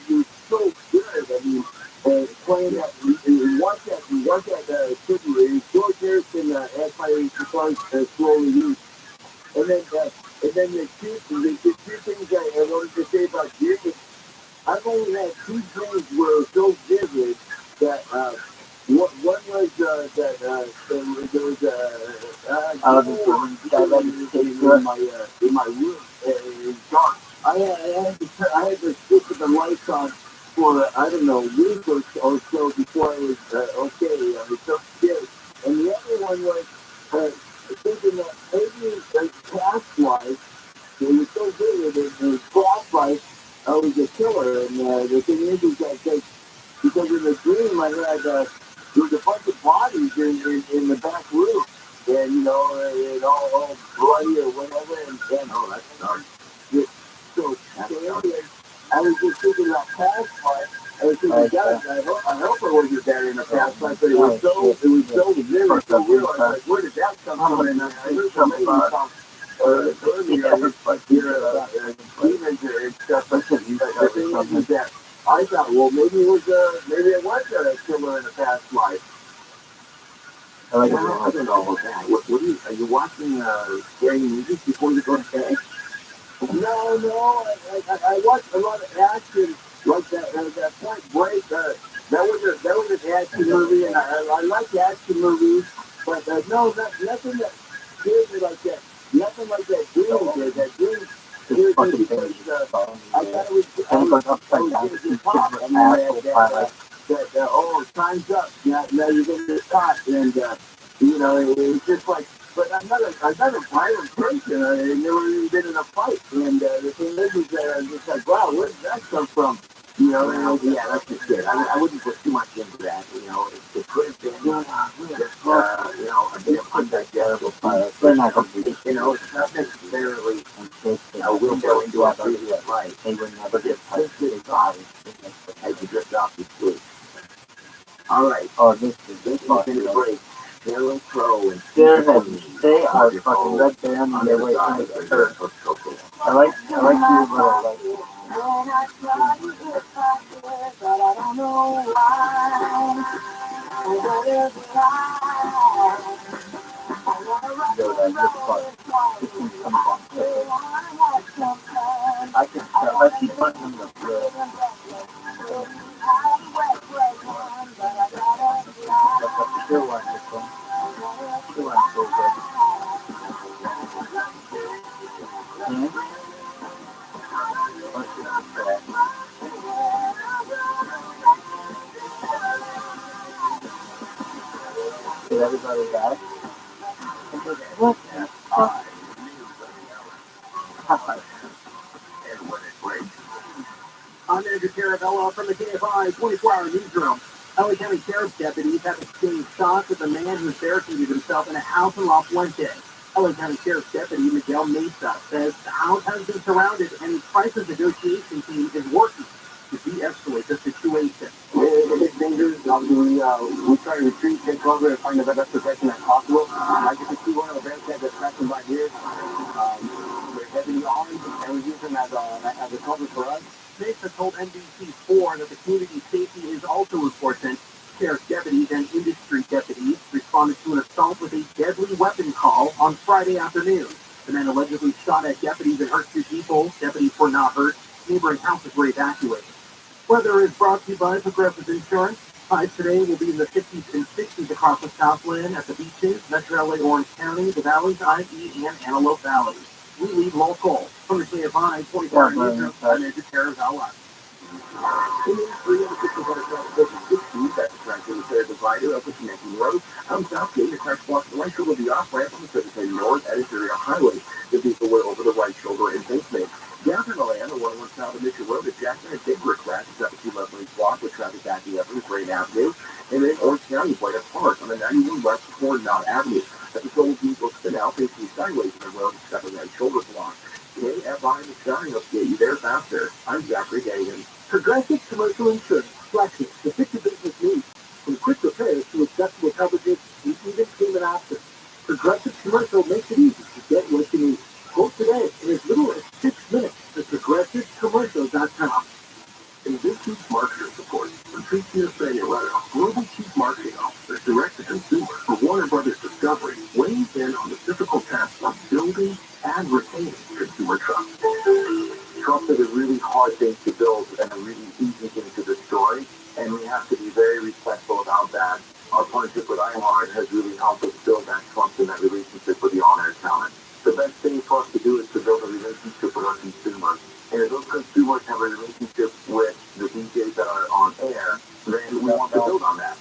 he's so good. I mean, playing that, watch that tribute. George Harrison as my guitar slowly used. And then the two things I wanted to say about Jimmy. I've only had two dreams were so vivid that one was that there was in my room. It was dark. I had to stick with the lights on for I don't know a week or so before I was okay. I was so scared. And the other one was thinking that maybe past life. It was so vivid in past life. I was a killer, and the thing is that because in the dream I had there was a bunch of bodies in the back room, and you know, and all bloody or whatever, and that's dark. So anyway, I was just thinking about past life. I was thinking, God, I hope I wasn't there in the past life, but it was so vivid, so real. I was like, where did that come from? And I heard some lady talk earlier, like demons and stuff. But the thing is that I thought, well, maybe it was a killer in a past life. I don't know about that. Are you watching scary movies before you go to bed? No. I watch a lot of action, like that Point Break. That was an action movie, and I like action movies, but nothing that scared me like that. Nothing like that dream did. That dream scared me because I thought I was going to get caught. I mean, time's up. Now you're going to get caught, and you know, it's just like. But I'm not a violent person. I've never even been in a fight. And the thing is that I'm just like, wow, where did that come from? You know, and yeah, that's just it. I wouldn't put too much into that. You know, it could have been, you know, a bit of undigestible. They're not going to be, you know, it's not necessarily we'll go into our previous life. They would never get twisted inside as you drift off to sleep. All right. Oh, this is a break. Carol Crow and they are fucking red band on their way to the church. I like you a little like. When I try to get back there, but I don't know why. I wanna fly. I wanna run around and fly. I can tell. I keep putting them up good. Still like this one. Still like so good. Did everybody die? What the fuck? I'm Andrew Carabella from the KFI 24-hour newsroom. LA County Sheriff's deputies have exchanged shots with a man who barricaded himself in a house in La Fuente. LA County Sheriff's Deputy Miguel Mesa says the house has been surrounded and a crisis negotiation team is working to de-escalate the situation. It's dangerous. We try to retreat, take cover, and find the best protection as possible. As you can see, one of the barricades that's passing by here, we're heavily armed, and we use them as a cover for us. Mesa told NBC4 that the community safety is also important. Sheriff's deputies and industry deputies responded to an assault with a deadly weapon call on Friday afternoon. The man allegedly shot at deputies and hurt two people. Deputies were not hurt. Neighboring houses were evacuated. Weather is brought to you by Progressive Insurance. Highs today will be in the 50s and 60s across the Southland, at the beaches, Metro LA, Orange County, the valleys, IE, and Antelope Valley. We leave local. From the KFI 24 News, I'm Andrew Carabella. In the 360 that's attracting the third divider of the connecting road. On Southgate, the car blocks the right shoulder of the off-ramp on the 33 North Editorial Highway. The people were over the right shoulder in Basemate. Down in the land, 101 South Mission Road at Jackson, a bigger crash at 7211 block with traffic backing up from Crane Avenue, and then Orange County Point at Park on the 91 West Coronado Avenue. A patrol vehicle spin out facing sideways in the road, stuck on that shoulder block. KFI the Sky will get you there faster. I'm Zachary Gagan. Progressive Commercial Insurance flexes to fit your business needs. From quick repairs to accessible coverages and even payment options. Progressive Commercial makes it easy to get what you need. Quote today in as little as 6 minutes at progressivecommercial.com. In this week's marketer support from Tricia Sanuretta, Global Chief Marketing Officer, Direct to Consumer for Warner Brothers Discovery, weighs in on the difficult task of building and retaining consumer trust. Trust is a really hard thing to build and a really easy thing to destroy, and we have to be very respectful about that. Our partnership with iHeart has really helped us build that trust and that relationship with the on-air talent. The best thing for us to do is to build a relationship with our consumers. And if those consumers have a relationship with the DJs that are on air, then we want to build on that.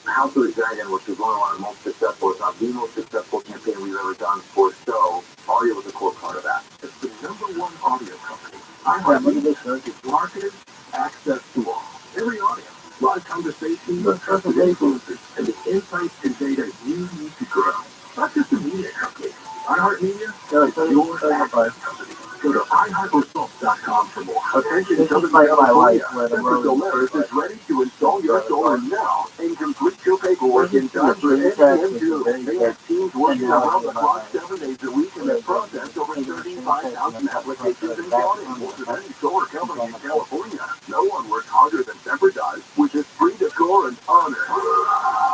House of the Dragon, which is one of our most successful, if not the most successful campaign we've ever done for a show, audio was a core part of that. It's the #1 audio company. iHeartMedia gives marketers access to all. Every audio, live conversations, trusted influencers, and the insights and data you need to grow. Not just a media company. iHeartMedia is your access company. Go to iHeartResults.com for more. Attention, Southern California. ViralRabbi is ready to install your solar now and complete your paperwork in time for NPM2. They have teams working around the clock 7 days a week and have processed over 35,000 applications and counting. More than any solar company in California. No one works harder than Semper does, which is free to score and honor.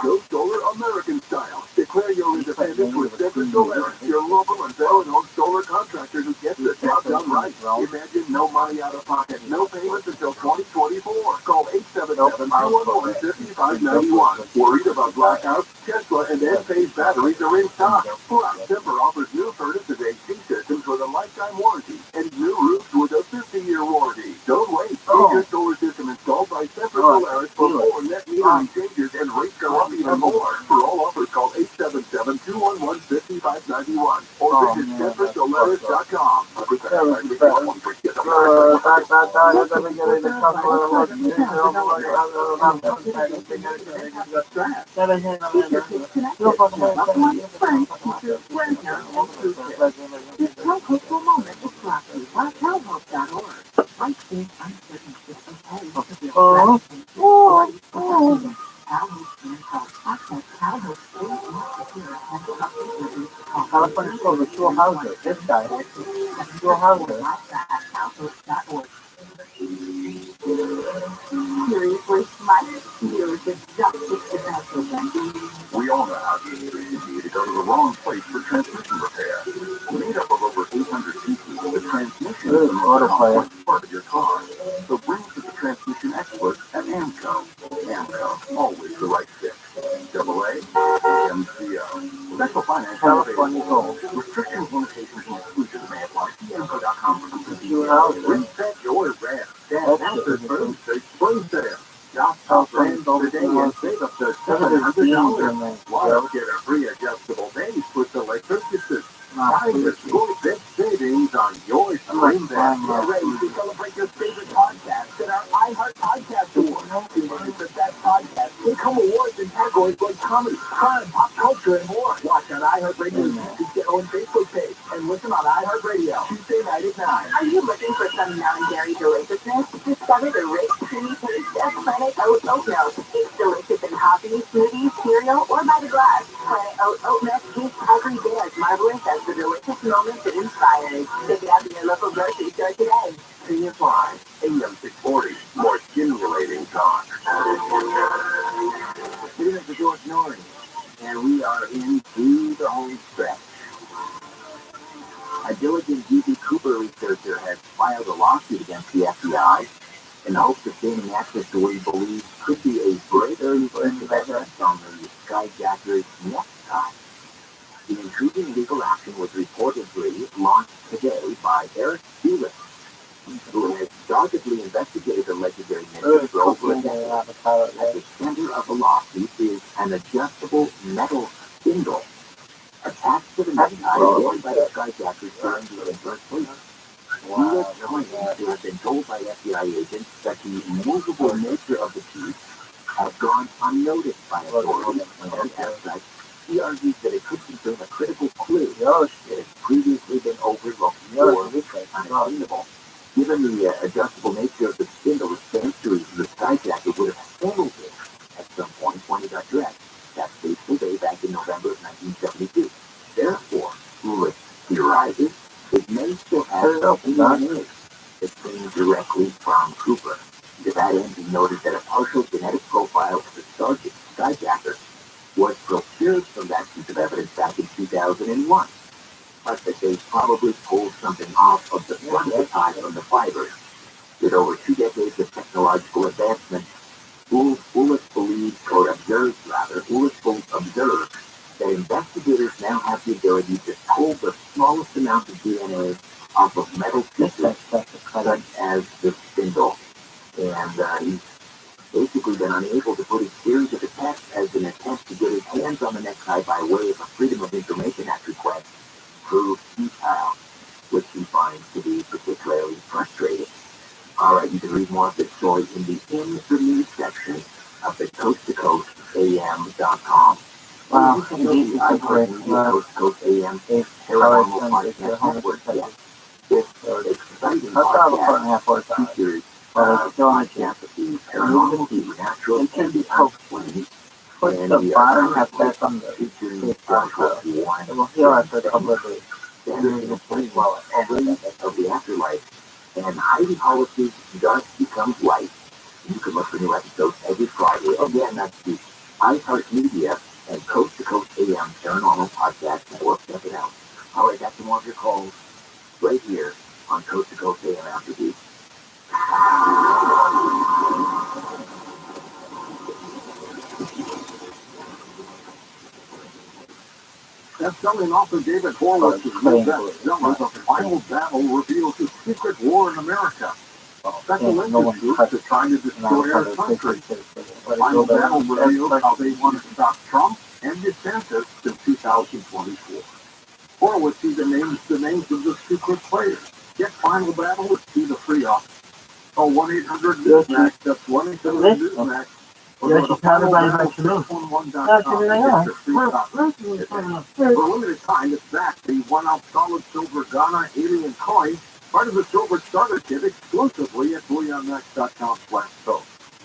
Go solar American style. Declare your independence with Semper Solaris, your local and veteran-owned solar contractor who gets the job done right. Imagine no money out of pocket, no payments until 2024. Call 877-211-5591. Worried about blackouts? Tesla and Enphase batteries are in stock. Plus, Semper offers new furnaces AC systems with a lifetime warranty and new roofs with a 50-year warranty. Don't wait. Get your solar system installed by Semper Solaris for more net metering changes and rates go up even more. For all offers, call 877-211-5591 or visit SemperSolaris.com. This hopeful moment is brought to you by CalHope.org. Right in uncertain systems and California School with Shul Hauser. This guy. Shul Hauser. Seriously, my viewers is just We all know how dangerous it can be to go to the wrong place for transmission repair. Made up of over 800 pieces, the transmission is the most important part of your car. So bring it to the transmission experts at AMCO. AMCO, always the right fit. AA, MCO. Special financial available. Restrictions, limitations, and exclusions may apply. See AMCO.com for complete details. Reset your brand. Dan Answer's Spring Sale. Shop brands today and save up to $700. Plus, get a free adjustable base with select purchases. Time to score big savings on your spring band. Get ready to celebrate your favorite podcast at our iHeart Podcast Awards. Learn the best podcasts. Take home awards in categories like comedy, crime, pop culture, and more. Watch on iHeartRadio's YouTube channel and Facebook page. And listen on iHeartRadio Tuesday night at 9. Are you looking for some non-dairy deliciousness? Discover the rich, creamy taste of Planet Oat Oat Milk. It's delicious in coffee, smoothies, cereal, or by the glass. Planet Oat Oat Milk tastes every bit as marvelous as the delicious moments it inspires. Check it out in your local grocery store today. CFI, AM 640, more stimulating talk. This is George Norrie, and we are into the home stretch. A diligent D.B. Cooper researcher has filed a lawsuit against the FBI in the hopes of gaining access to what he believes could be a greater evidence on the skyjacker's next time. The intriguing legal action was reportedly launched today by Eric Felix, who has doggedly investigated the legendary minister for over a decade. At the center of the lawsuit is an adjustable metal spindle attached to the necktie worn by the skyjackers during the adverse sleep. U.S. claims to have been told by FBI agents that the movable nature of the piece had gone unnoticed by authorities, and as such, he argues that it could contain a critical clue that had previously been overlooked or unattainable. Given the adjustable nature of the spindle, the centuries of the skyjacker would have handled it at some point when he got dressed that fateful day back in November of 1972. Therefore, Lewis theorizes it may still have DNA that came directly from Cooper. To that end, he noted that a partial genetic profile of the skyjacker was procured from that piece of evidence back in 2001, but that they probably pulled something off of the front side from the fibers. With over 2 decades of technological advancement, Bullis observed that investigators now have the ability to pull the smallest amount of DNA off of metal pieces, such as the spindle. And he's basically been unable to put his series of attacks as an attempt to get his hands on the necktie by way of a Freedom of Information Act request proved futile, which he finds to be particularly frustrating. All right, you can read more of this story in the news section of the coast-to-coast-am.com. Wow, indeed, I agree. Coast to Coast AM Paranormal Podcast Network. This exciting podcast features podcasts of the paranormal, supernatural, and the unexplained. Put the bottom half back on the featuring Joshua Warren. It will heal after a couple of days. Standard of the afterlife. And Heidi Hollis's Dark Becomes Light. You can look for new episodes every Friday. Again, that's the iHeartMedia and Coast to Coast AM Paranormal Podcast Network. Check it out. All right, that's more of your calls right here on Coast to Coast AM after these. Best-selling author David Horwitz's new bestseller, The Final Battle, reveals his secret war in America. Special interest groups are trying to destroy our country. The Final Battle reveals how they want to stop Trump and DeSantis in 2024. Horwitz even names the names of the secret players. Get Final Battle and see the free offer. Call 1-800-NEWSMAX. That's 1-800-NEWSMAX. For a limited time, it's back. The 1-ounce solid silver Ghana alien coin, part of the silver starter kit, exclusively at BullionMax.com/so.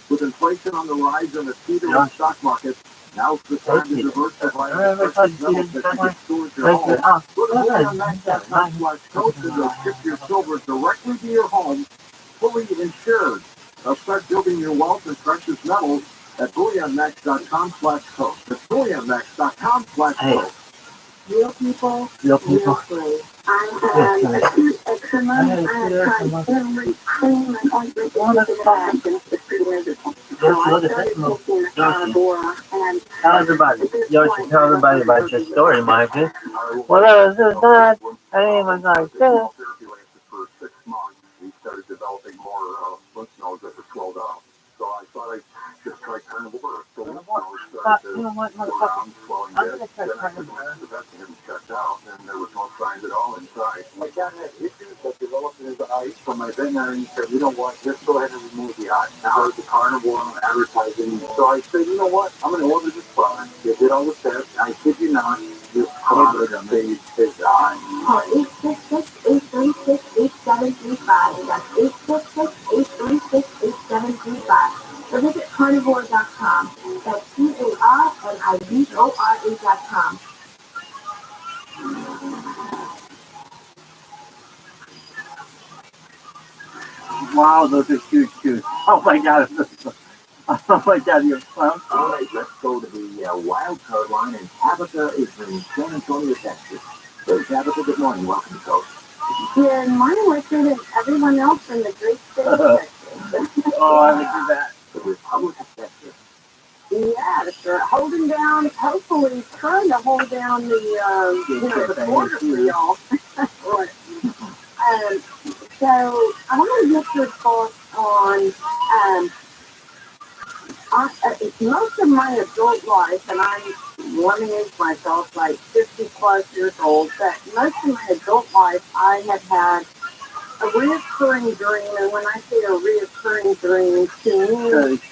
With inflation on the rise and a teetering stock market, now's the time to diversify the precious metals that you can store at your home. Go to BullionMax.com/so and they'll ship your silver directly to your home, fully insured. Now start building your wealth in precious metals at BullionMax.com/so. That's BullionMax.com/so. Real people, real free. I had acute eczema. I have tried every cream and ointment that you could have, and it's pretty miserable. So I started taking the carnivora, and tell everybody. Yoshi, tell everybody about your story, Marcus. What else is that? Hey, my God, good. For 6 months, we started developing more lymph nodes that were swelled up. So I thought I'd just try carnivore. So lymph nodes started to go around, swelling I'm bit. gonna Then try I took them to the vet and checked out, and there was no signs at all inside. My cat had issues that developed in his eyes, so my veterinarian said, you know what, just go ahead and remove the eye. I heard the carnivore advertising, so I said, you know what, I'm going to order this product. They did all the tests. I kid you not, this product saved his eye. call 866-836-8735. That's 866-836-8735. Or visit carnivore.com. That's CARNIVORA.com. Wow, those are huge shoes. Oh my God. Oh my God, you're a clown. All right, let's go to the wild card line, and Tabitha is in San Antonio, Texas. So, Tabitha, good morning. Welcome to Coast. Good morning, Richard, and everyone else in the great state of Texas. Oh, I would do that. The Republic of Texas. Yeah, they're holding down, hopefully trying to hold down the, the border for y'all. Right. So I want to get your thoughts on most of my adult life, and I'm one age myself, like 50 plus years old, but most of my adult life I have had a reoccurring dream, and when I say a reoccurring dream, to me,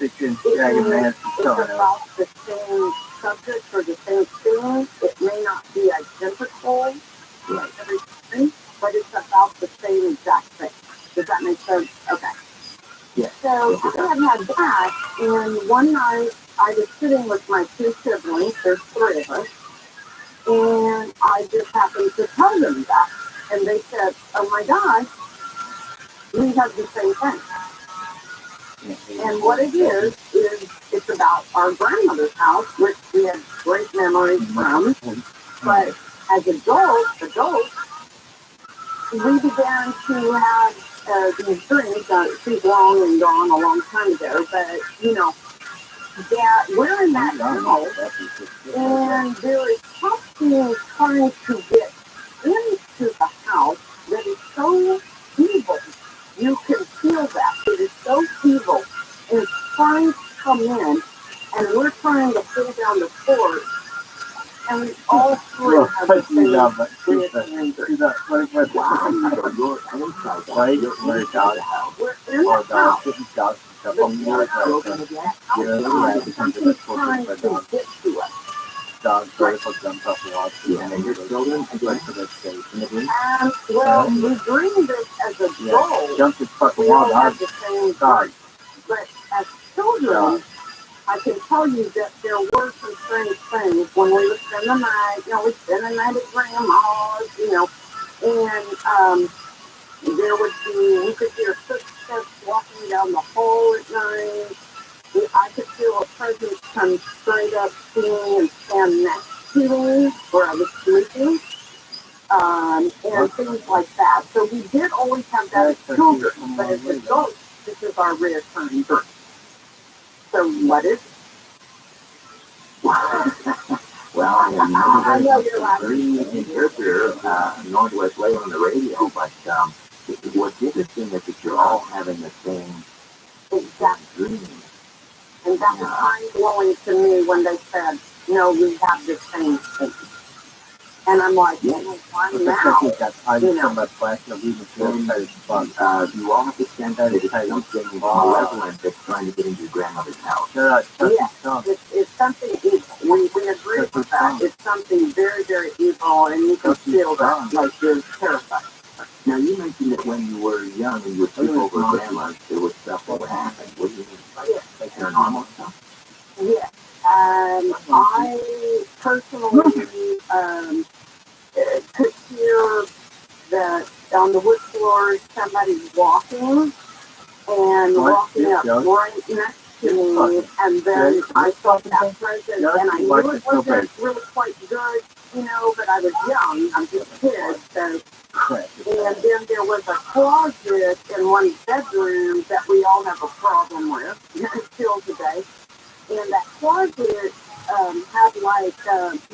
it's about the same subject or the same thing. It may not be identical every time, but it's about the same exact thing. Does that make sense? Okay. Yeah. So I had that, and one night I was sitting with my two siblings, there's three of us, and I just happened to tell them that. And they said, oh my gosh, we have the same thing. And what it is it's about our grandmother's house, which we had great memories from. But as adults, we began to have these dreams. She's long and gone a long time ago, but, that we're in that house, and there is something trying to get into the house that is so evil. You can feel that. It is so evil, and it's trying to come in, and we're trying to pull down the fort, and we all three have the same well, we dream this as adults. We all have the same dream. But as children, I can tell you that there were some strange things when we would spend the night. We'd spend the night at grandma's, and there would be, we could hear footsteps walking down the hall at night. I could feel a presence come straight up to me and stand next to me where I was sleeping, and things like that. So we did always have that as children, but as adults, this is our reoccurring dream. So what is it? Well, I know you're very interpreter, Northwest Way on the radio, but what's interesting is that you're all having the same exact dream. And that was mind-blowing to me when they said, no, we have the same thing. And I'm like, why now? You all have to stand out as something malevolent that's trying to get into your grandmother's house. It's something evil. We agree with that. It's something very, very evil, and you can feel that, like you're terrified. Now, you mentioned that when you were young and you would sleep over grandma's, there was stuff that would happen. What do you mean? Like paranormal stuff? Yeah. I personally could hear that on the wood floor somebody walking and walking up right next to me, and then I felt that presence, and I knew it wasn't really quite good, but I was young, I'm just a kid, so. And then there was a closet in one bedroom that we all have a problem with, still today. And that closet had like,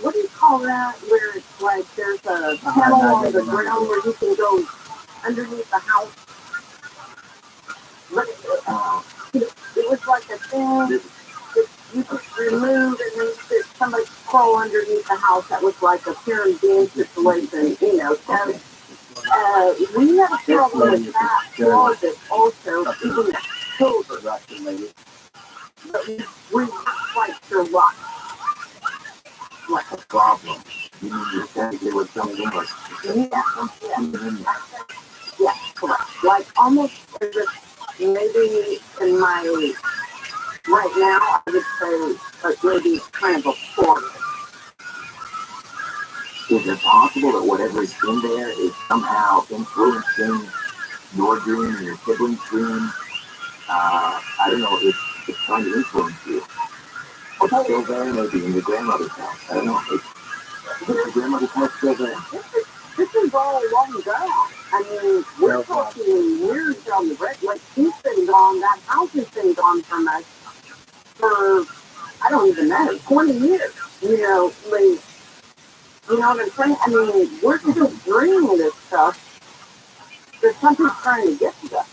what do you call that? Where it's like there's a panel on the ground where you can go underneath the house. But it was like a thing that you could remove, and then somebody could crawl underneath the house. That was like a fear and being situation, So we had a problem with that closet also, even as children. But we weren't quite sure what. Like a problem. You mean you said there was something like... Yeah, correct. Like almost as if maybe in my... Right now, I would say like maybe kind of a form. Is it possible that whatever is in there is somehow influencing your dream and your sibling's dream? I don't know, it's trying to influence you. It's still there, maybe, in your grandmother's house. I don't know. Is your grandmother's house still there? This is all long gone. I mean, we're talking years down the road. Like, she's been gone, that house has been gone from us for, I don't even know, 20 years. Like, you know what I'm saying? I mean, we're still dreaming this stuff. There's something trying to get to us.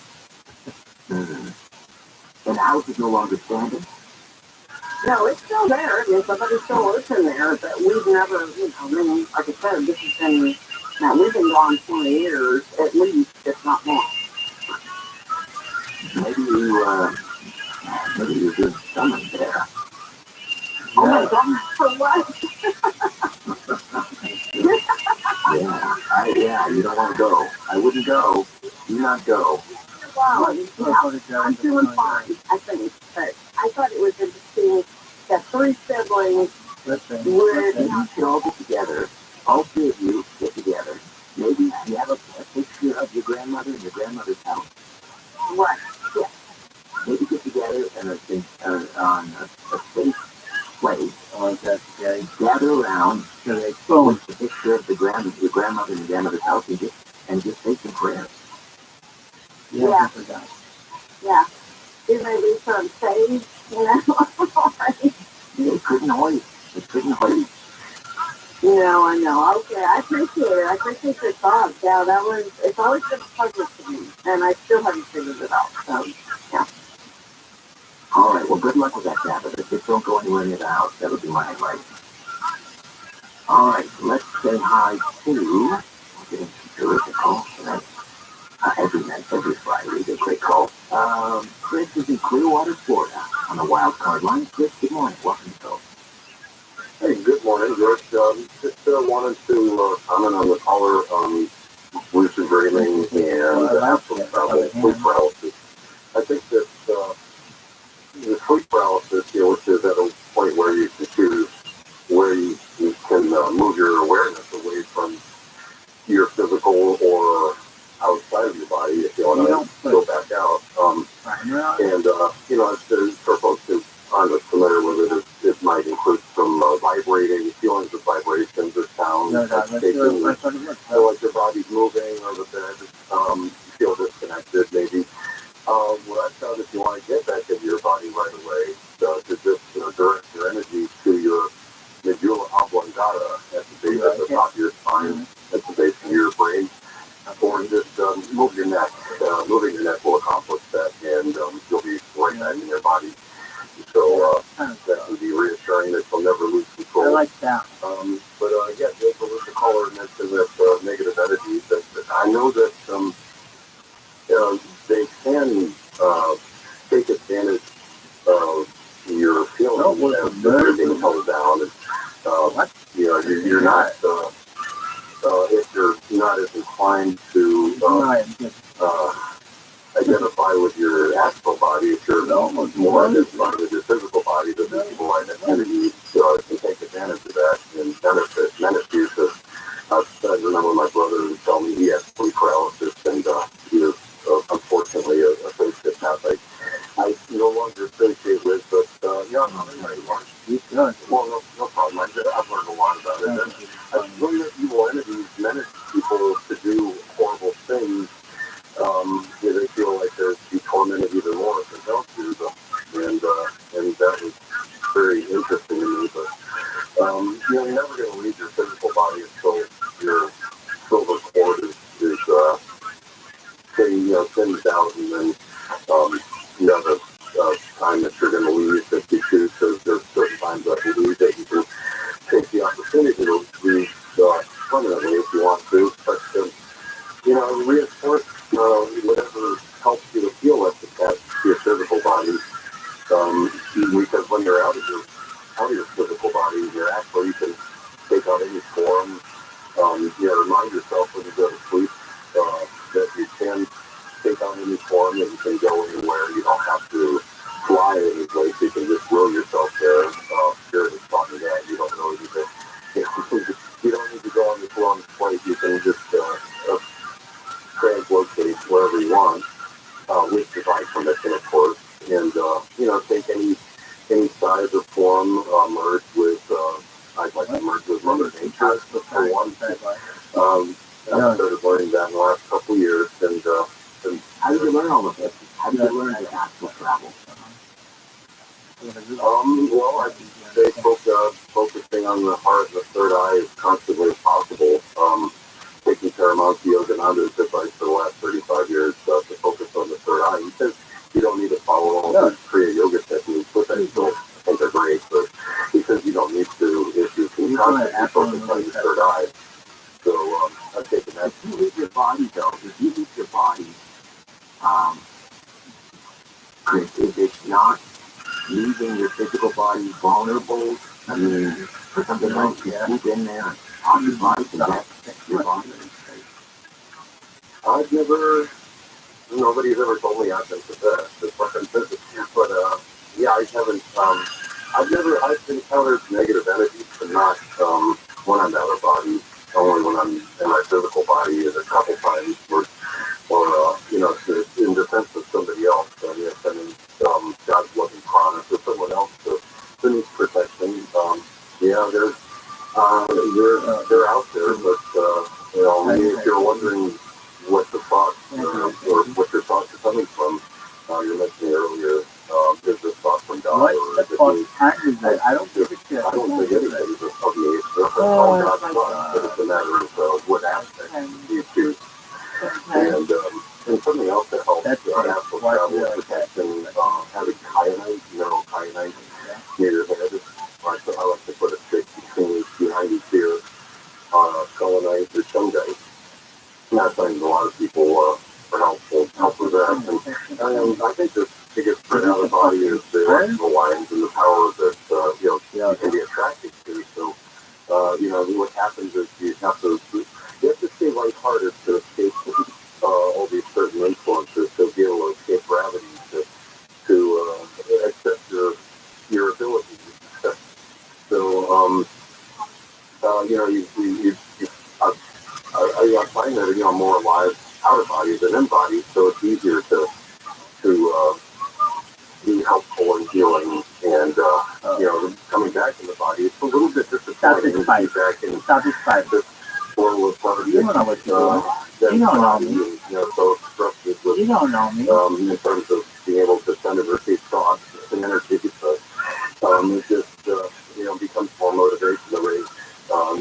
And the house is no longer standing? No, it's still there. I mean, somebody still lives in there, but we've never, like I said, this has been, we've been gone 20 years, at least, if not more. I wouldn't go. Do not go. Wow, I'm feeling fine, I think, but I thought it was interesting that 3 siblings would, You should all get together. All 3 of you get together. Maybe you have a picture of your grandmother in your grandmother's house. what? Yeah. Maybe get together and on a safe place. Okay. Gather around with the picture of your grandmother in your grandmother's house and just say some prayers. Yeah. Yeah. It may be some sage, you know. It couldn't hoist. It couldn't hoist. I know. Okay, I appreciate it. I appreciate your thoughts. Yeah, it's always been a puzzle to me, and I still haven't figured it out. So, yeah. All right, well, good luck with that, Tabitha. Just don't go anywhere near the house. That would be my advice. All right, let's say hi to, we're getting some terrific calls tonight. Every Friday we get great calls. Chris is in Clearwater, Florida, on the wild card line. Chris, good morning. Welcome to the show. Hey, good morning, George. Just wanted to comment on the caller on lucid dreaming and astral travel, sleep paralysis. I think that the sleep paralysis, which is at a point where you can choose where you can move your awareness away from your physical or outside of your body if you want to go back out. It's for folks who aren't familiar with it, it might include some vibrating, feelings of vibrations or sounds, shaking, feel like your body's moving or the bed, you feel disconnected maybe. What I found, if you want to get back into your body right away, to just direct your energy to your medulla oblongata at the top of your spine, at the base of your brain, or just move your neck. Moving your neck will accomplish that, and you'll be right back in your body. So that can be reassuring that you'll never lose control. I like that. Just the caller mentioned that negative energy. That I know that they can take advantage of your feelings as you're being held down. And, you're not. If you're not as inclined to identify with your astral body, if you're more identified with your physical body, the visible identity, can take advantage of that and benefit you. I remember my brother would tell me he had sleep paralysis, and he was unfortunately a sociopath. I no longer associate with, but I'm not anymore. Well, no problem. I've learned a lot about it. And when the evil entities manage people to do horrible things, they feel like they're to be tormented even more if they don't do them. And that was very interesting to me. But you're never going to leave your physical body until your silver cord is thinned out, and then you have a time that you're going to leave if you choose, because there's certain times I believe that you can take the opportunity to leave permanently if you want to, but reinforce whatever helps you to feel less attached to your physical body, because when you're out of your physical body, you can take on any form. Remind yourself when you go to sleep that you can take on any form, and you can go anywhere. You don't have to fly any place. You can just will yourself there. Spirit is taught me that. You don't really need to. You don't need to go on this long flight. You can just translocate wherever you want, with divine permission, of course, and take any size or form, merge with. I'd like to merge with Mother Nature for one. I started learning that in the last couple of years, and how did you learn all of this? How did you learn the astral travel? I'd say focusing on the heart and the third eye as constantly as possible. Taking Paramount Yogananda's advice for the last 35 years to focus on the third eye. He says you don't need to follow all the Kriya Yoga techniques, which I still think are great, but he says you don't need to if you can constantly focus on your third eye. So I've taken that. If you leave your body, though, if you leave your body, if it's not leaving your physical body vulnerable, I mean, for something else, you keep in there, occupy, and that's your body. I've never, nobody's ever told me I've been possessed. It's fucking physics. But, yeah, I haven't, I've encountered negative energies, but not, when I'm out of body. Only when I'm in my physical body is a couple times, or in defense of somebody else. Sending, God's loving promise or someone else to need protection. Yeah, they're out there, but, if you're wondering what the thoughts, or what your thoughts are coming from, you mentioned earlier, is this thought from God, or is it me? I don't give a shit. I don't think anybody's of me. It's all God's thoughts, but it's a matter of what aspect you choose. And something else that helps astral travel protection, having kyanite, kyanite near your head. I like to put a stick behind each ear, selenite or shungite. Not saying a lot of people are help with that. And I think the biggest spread out of the body is the electrical lines and the power that you can be attracted to. So what happens is you have to stay lighthearted to escape all these certain influences, to be able to escape gravity, to accept your abilities. So I find that more alive out of body than in body, so it's easier to be helpful and healing, and coming back in the body. It's a little bit disappointing to be back in this flow of lethargic. You don't know what you're doing. You don't know me. So obstructed with, You don't know me. in terms of being able to send and receive thoughts and energy, but it just becomes more motivation to raise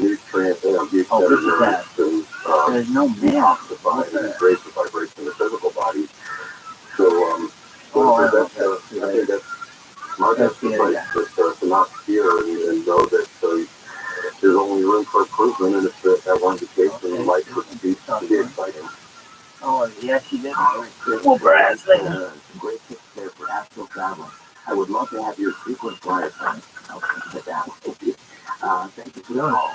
nutrients and be better nourished and there's no detoxified and raise the vibration in the physical body. So I think that's my best advice, is to not fear and know that there's only room for improvement, and if that one occasion life would be exciting. Oh, yes, you did. All right, Chris. Well, Brad, some great tips there for astral traveling. I would love to have your frequent flyer friend. I'll put that. Thank you for the call.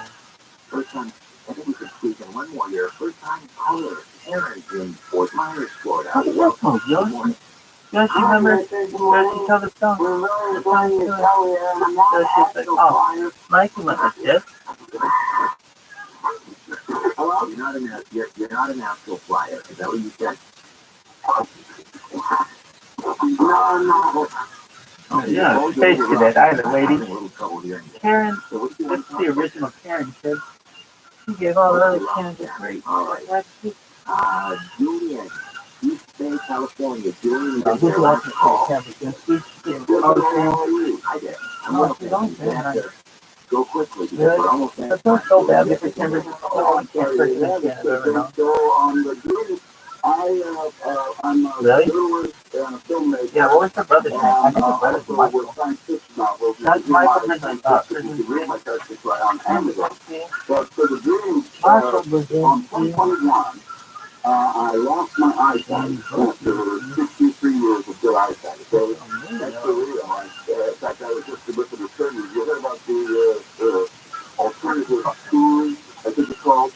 First time, I think we could squeeze in one more here. First time caller, Aaron in Fort Myers, Florida. How did that go, Good morning. Don't you remember? Don't you tell the song? The song is oh, Mikey went with this. Hello? You're not an astral flyer. Is that what you said? No. Oh, yeah, tasted it. I had a lady. Karen, that's the original Karen, kid. She gave all the other Karens a great. All right. Julian, East Bay, California. Julian, who's the ultimate Karen? I did. Go quickly. Really? That sounds so bad because Canberra's I can't put it in Canada, really? Yeah, what was her brother's name? I think her brother's Michael. That's Michael and I thought. Michael was in I lost my eyesight after 63 years of good eyesight. So that's the real. In fact, I was just with the surgery. You heard about the alternative tours, I think it's called,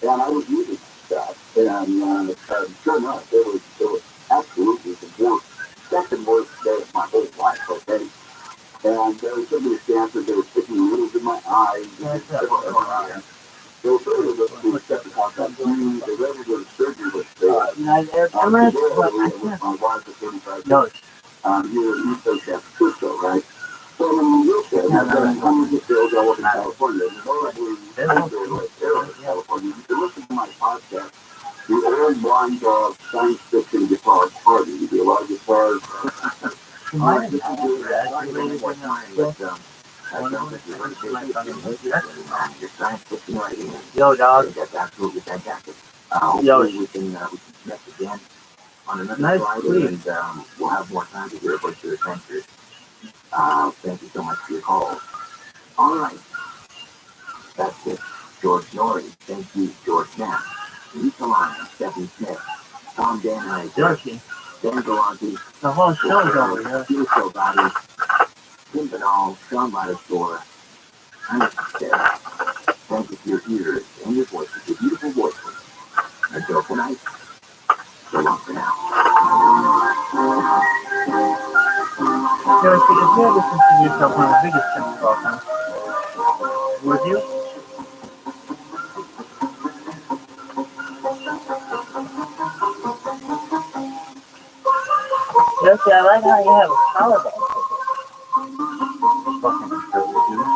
and I was using that. And sure enough, it was absolutely the worst, second worst day of my whole life. Okay, and there was somebody dancing. They were sticking needles in my eyes. They were really looking to step out that dream. They ready to go to surgery with me. I with my wife at 35 years. Here in East San Francisco, right? So I'm in the wheelchair. I'm just still going to California. California. You can listen to my podcast, The Old Blind Dog Science Fiction Guitar Party. We do a lot of guitars. All right, this is really one time, but your science fiction writing. Yo, dog. That's absolutely fantastic. Yo, we can connect again on another Friday, and we'll have more time to hear about your adventures. Thank you so much for your call. All right. That's it. George Norrie. Thank you, George Knapp. Lisa Lyons, Stephanie Smith, Tom Dan, Yoshi. Dan Galante, The whole show's over here. Peter Body, Tim Banal, Sean Store. I'm Sarah. Thank you for your ears and your voices, your beautiful voices. until tonight. So long for now. Josie, if you ever consider yourself one of the biggest chimps of all time, would you? Josie, I like how you have a collarbone. Fucking conservative, dude.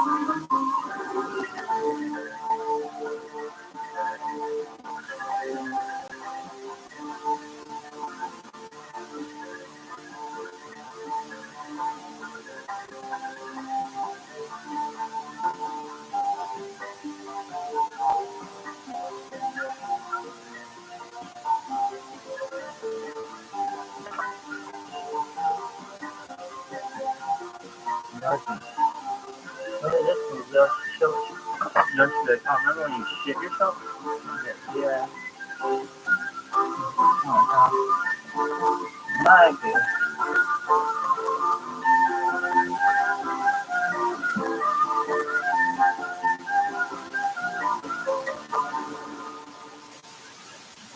Look at this one, yesterday. I remember when you shit yourself? Yeah. Oh, my God.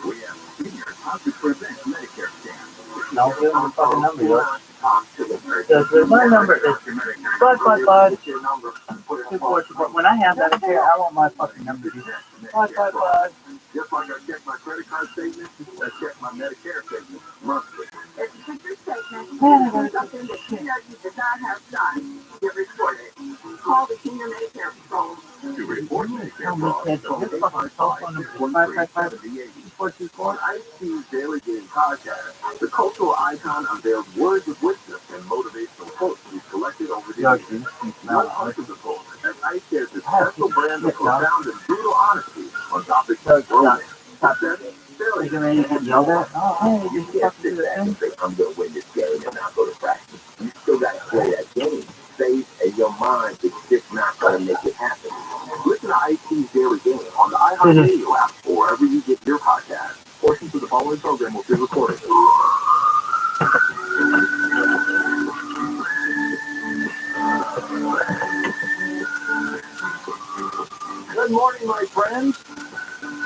We have seniors how to prevent Medicare scams. Don't give them the fucking number, yo. Because my number is 555. When I have Medicare, I want my fucking number to be 555. Just like I check my credit card statement, I check my Medicare statement monthly. If you check your statement, and something that you know you did not have done, get reported. Call the Senior Medicare Patrol. To report Medicare fraud, This fucking cell phone number is 555-424. on IC's Daily Game podcast, the cultural icon unveils words of wisdom and motivational quotes we've collected over the years. One part of the quote, as ICE shares its special brand of profound and brutal honesty on topics like romance. Are you ready to get yelled at? Oh, hey, You you can't fucking sit do back the and thing. say, I'm going to win this game and not go to practice. You still got to play that game. Faith and your mind is just not going to make it happen. Listen to IC's Daily Game on the iHeartRadio app or wherever you get your podcast. Portions of the following program will be recorded. Good morning, my friends.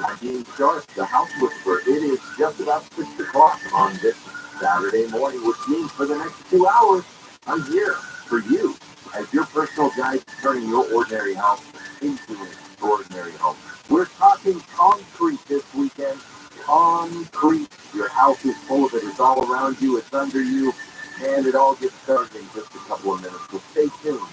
I'm Dean Sharp, the House Whisperer. It is just about 6 o'clock on this Saturday morning, which means for the next 2 hours, I'm here for you as your personal guide to turning your ordinary house into an extraordinary home. We're talking concrete this weekend. Concrete. Your house is full of it. It's all around you. It's under you. And it all gets started in just a couple of minutes. So stay tuned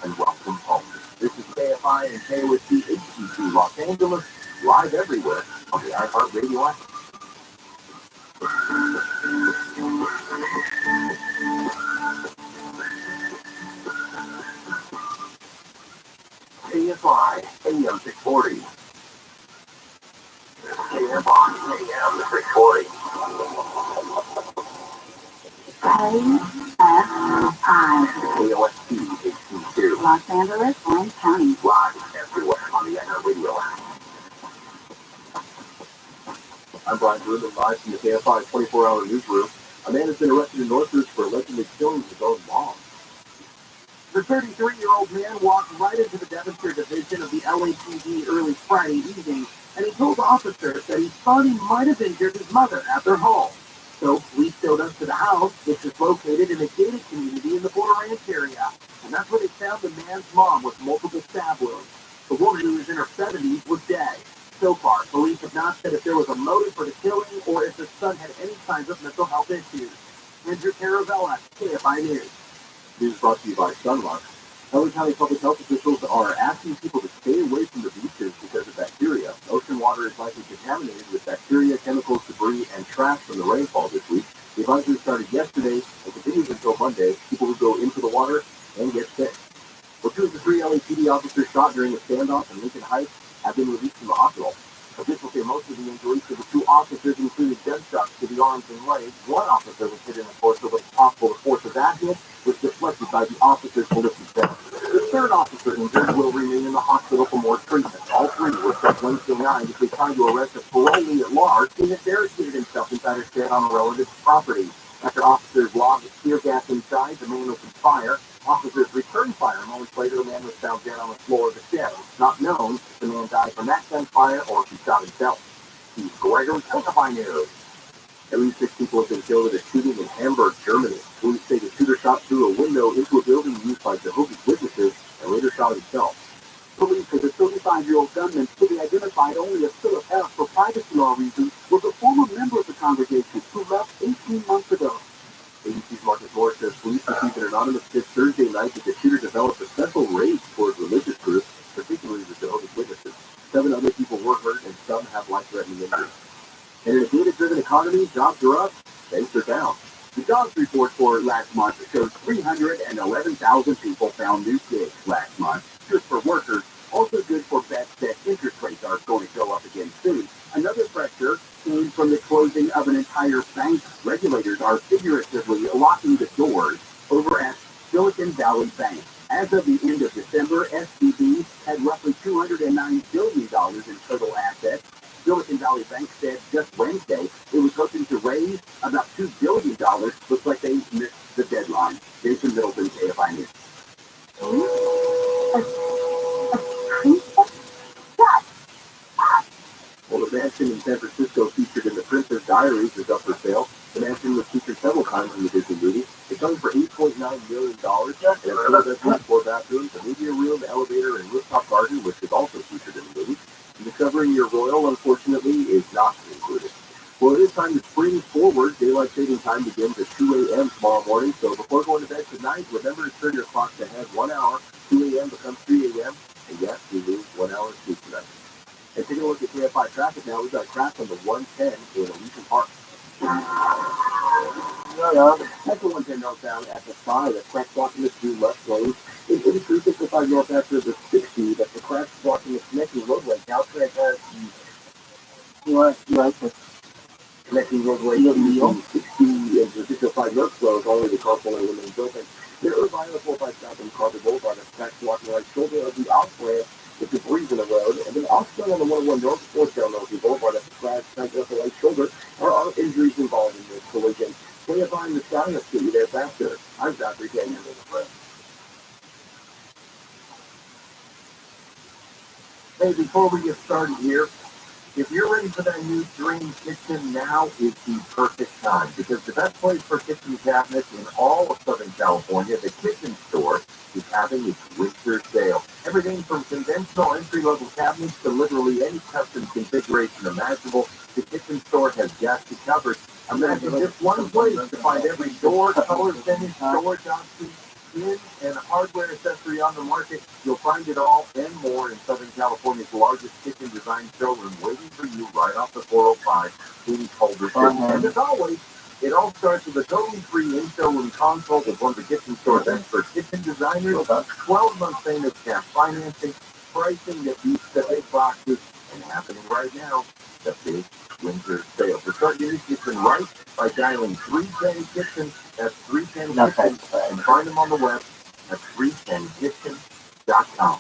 and welcome home. This is KFI and KOSC HD2 Los Angeles, live everywhere on the iHeartRadio app. KFI AM 640. KFI AM 640. KFI. KOSC HD2. Los Angeles, Orange County. Live everywhere on the iHeartRadio app. I'm Brian Rubin, live from the KFI 24-hour newsroom. A man has been arrested in Northridge for allegedly killing his own mom. The 33-year-old man walked right into the Devonshire division of the LAPD early Friday evening, and he told officers that he thought he might have injured his mother at their home. So police showed up to the house, which is located in a gated community in the Border Ranch area, and that's where they found the man's mom with multiple stab wounds. The woman, who was in her 70s, was dead. So far, police have not said if there was a motive for the killing or if the son had any signs of mental health issues. Andrew Caravella, KFI News. News brought to you by Sunrock. LA County public health officials are asking people to stay away from the beaches because of bacteria. Ocean water is likely contaminated with bacteria, chemicals, debris, and trash from the rainfall this week. The advisory started yesterday and continues until Monday. People who go into the water and get sick. Well, 2 of the 3 LAPD officers shot during a standoff in Lincoln Heights have been released from the hospital. Officials say most of the injuries to the 2 officers included gunshots to the arms and legs. 1 officer was hit in the torso, but it's possible the force of that hit was deflected by the officer's ballistic vest. The 3rd officer injured will remain in the hospital for more treatment. All 3 were sent Wednesday night as they tried to arrest a parolee at large who had barricaded himself inside a shed on a relative's property. After officers lobbed tear gas inside, the man opened fire. Officers returned fire. Moments later, the man was found dead on the floor of the shed. It's not known if the man died from that gunfire or if he shot himself. TRILLIONAIRE. At least 6 people have been killed in a shooting in Hamburg, Germany. Police say the shooter shot through a window into a building used by Jehovah's Witnesses and later shot himself. Police say the 35-year-old gunman, to be identified only as Philip F. for privacy law reasons, was a former member of the congregation who left 18 months ago. ABC's Marcus Moore says police received an anonymous tip Thursday night that the shooter developed a special rage towards religious groups, particularly the Jehovah's Witnesses. 7 other people were hurt and some have life-threatening injuries. And in a data-driven economy, jobs are up, banks are down. The jobs report for last month shows 311,000 people found new gigs last month. Good for workers, also good for bets that interest rates are going to go up again soon. Another pressure came from the closing of an entire bank. Regulators are figuratively locking the doors over at Silicon Valley Bank. As of the end of December, SVB had roughly $209 billion in total assets. Silicon Valley Bank said just Wednesday it was hoping to raise about $2 billion. Looks like they missed the deadline. Jason Middleton, KFI News. Well, the mansion in San Francisco featured in The Princess Diaries is up for sale. The mansion was featured several times in the Disney movie. It's selling for $8.9 million. It has 4 bedrooms, 4 bathrooms, a media room, elevator, and rooftop garden, which is also featured in the movie. Discovering your royal, unfortunately, is not included. Well, it is time to spring forward. Daylight saving time begins at 2 a.m. tomorrow morning, so before going to bed tonight, remember to turn your clocks ahead 1 hour. 2 a.m. becomes 3 a.m., and yes, we lose 1 hour of sleep tonight. And taking a look at KFI traffic now, we've got a crash on the 110 in Elysian Park. That's the 110 northbound at the 5. That's crash blocking the 2 left lanes. In 365 north after the 60, that's the crash blocking the connecting roadway. Caltrain has the connecting roadway between 60 and 365 north flow is only the carpool and limiting open. There are Violet 45 south and Carver Boulevard at crash blocking right shoulder of the off ramp with debris in the road. And then also on the 101 north Fort Del Norte Boulevard at the crash center of the right shoulder are injuries involved in this collision. KFI in the sky, let's get you there faster. I'm Dr. Daniel. Hey, before we get started here, if you're ready for that new dream kitchen, now is the perfect time, because the best place for kitchen cabinets in all of Southern California, the Kitchen Store, is having its winter sale. Everything from conventional entry-level cabinets to literally any custom configuration imaginable, the Kitchen Store has got you covered. Imagine just one place to find every door, color, finish, storage option, skin, and hardware accessory on the market. You'll find it all and more in Southern California's largest kitchen design showroom, waiting for you right off the 405 in Culver City. And as always, it all starts with a totally free in-showroom consult with one of the Kitchen Store's expert kitchen designers, 12-month famous cash financing, pricing that beats the big boxes, and happening right now, the big winter sale. So start your kitchen right by dialing 310 Kitchen. That's 310 Kitchen, and find them on the web at 310kitchen.com.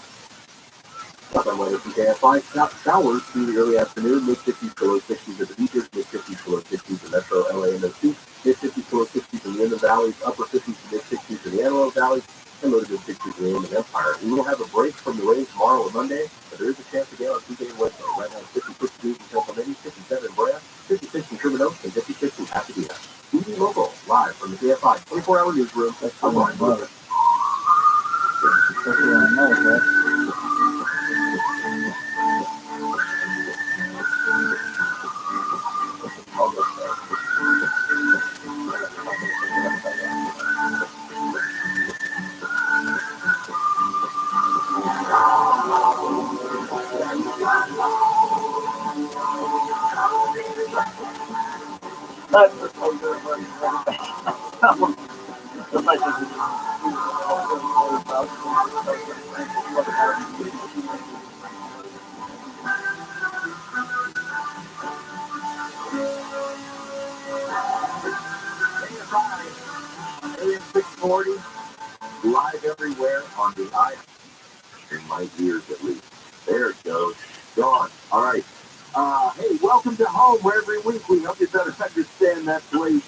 Southern weather from KFI. Showers through the early afternoon, mid-50s to low 60s at the beaches, mid-50s to low 60s in Metro, LA, and the Sea, mid-50s to low 60s in the Inland Valleys, upper 50s to mid-60s in the Antelope Valley, and low to mid-60s in the Inland Empire. We will have a break from the rain tomorrow or Monday, but there is a chance again on Tuesday and Wednesday. Right now, 56 degrees in Pennsylvania, 57 in Brea, 56 in Truman Oaks, and 56 in Pasadena. TV Local, live from the KFI 24-hour newsroom. I'm Ryan Brother. AM 640, live everywhere on the eye. In my ears, at least. There it goes. Gone. All right. Hey, welcome to home, where every week we help you better understand that place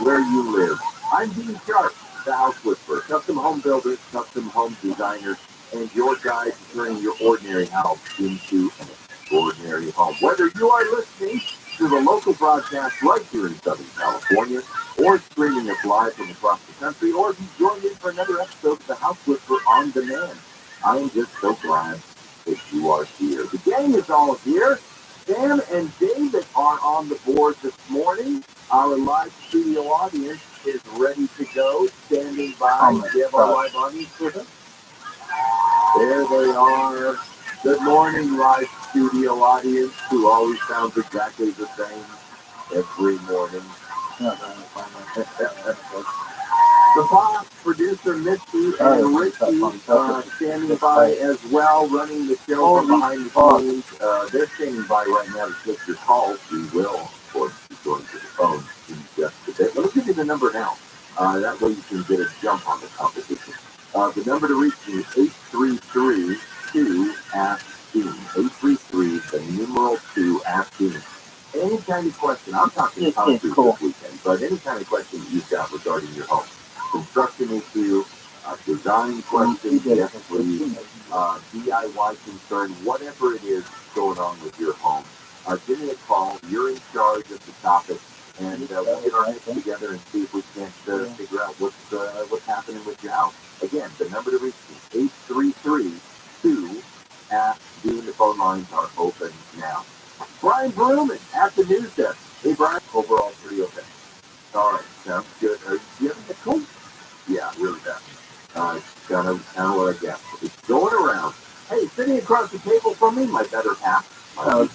where you live. I'm Dean Sharp, the House Whisperer, custom home builder, custom home designer, and your guide to turning your ordinary house into an extraordinary home. Whether you are listening to the local broadcast right here in Southern California, or streaming us live from across the country, or if you joined in for another episode of the House Whisperer on demand, I am just so glad that you are here. The gang is all here. Sam and David are on the board this morning. Our live studio audience is ready to go, standing by. We have our live audience with us. There they are. Good morning, live studio audience, who always sounds exactly the same every morning. The boss, producer Misty, and Richie standing by as well, running the show from behind the scenes. They're standing by right now to take your calls. We will, of course, be going to the phone in just a bit. Let me give you the number now. That way you can get a jump on the competition. The number to reach me is 833-2-ASK-DEAN. 833, the numeral 2-ASK-DEAN. Any kind of question, I'm talking concrete this weekend, but any kind of question that you've got regarding your home. Construction issue, design question, yes please, DIY concern, whatever it is going on with your home. Give me a call. You're in charge of the topic, and we'll get our heads together and see if we can't figure out what's happening with your house. Again, the number to reach me is 833-2-ASK-DEAN. The phone lines are open now. Brian Bruman at the news desk. Hey Brian, overall pretty okay. All right, sounds good. Do you have a cold? Yeah, really bad. Kind of what I guess. It's going around. Hey, sitting across the table from me, my better half, my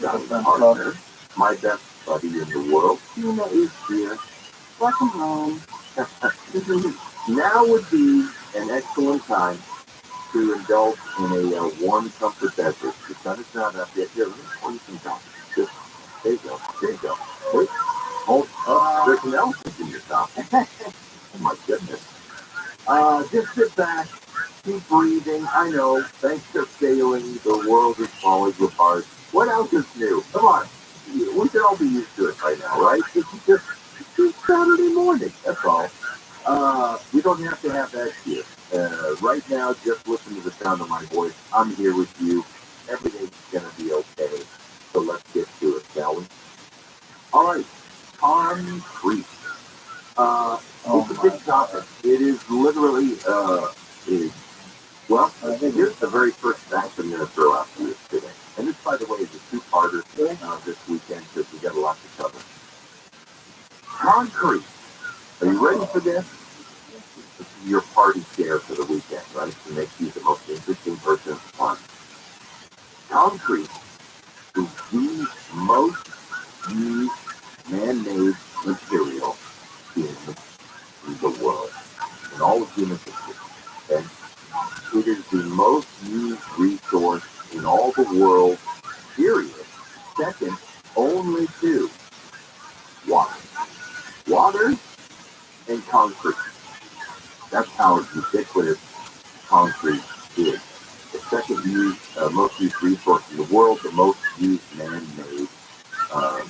partner, my best buddy in the world, Tina is here. Welcome home. Now would be an excellent time to indulge in a warm comfort beverage. The sun is not up yet. Here, let me pour you some coffee. There you go. There you go. Wait. Oh, there's an elephant in your coffee. Oh my goodness. Just sit back, keep breathing. I know, thanks to sailing, the world is falling apart. What else is new? Come on. We should all be used to it by now, right? It's just Saturday morning, that's all. We don't have to have that here. Right now, just listen to the sound of my voice. I'm here with you. Everything's going to be okay. So let's get to it, shall we? All right. Concrete. It's a big topic. It is literally, here's the very first fact I'm going to throw out to you today. And this, by the way, is a two-parter this weekend because we got a lot to cover. Concrete. Are you ready for this? This is your party chair for the weekend, right? To make you the most interesting person on the planet. Concrete is the most used man-made material in the world, in all of human history. Okay? It is the most used resource in all the world, period. Second only to water. Water and concrete. That's how ubiquitous concrete is. The second most used resource in the world, the most used man-made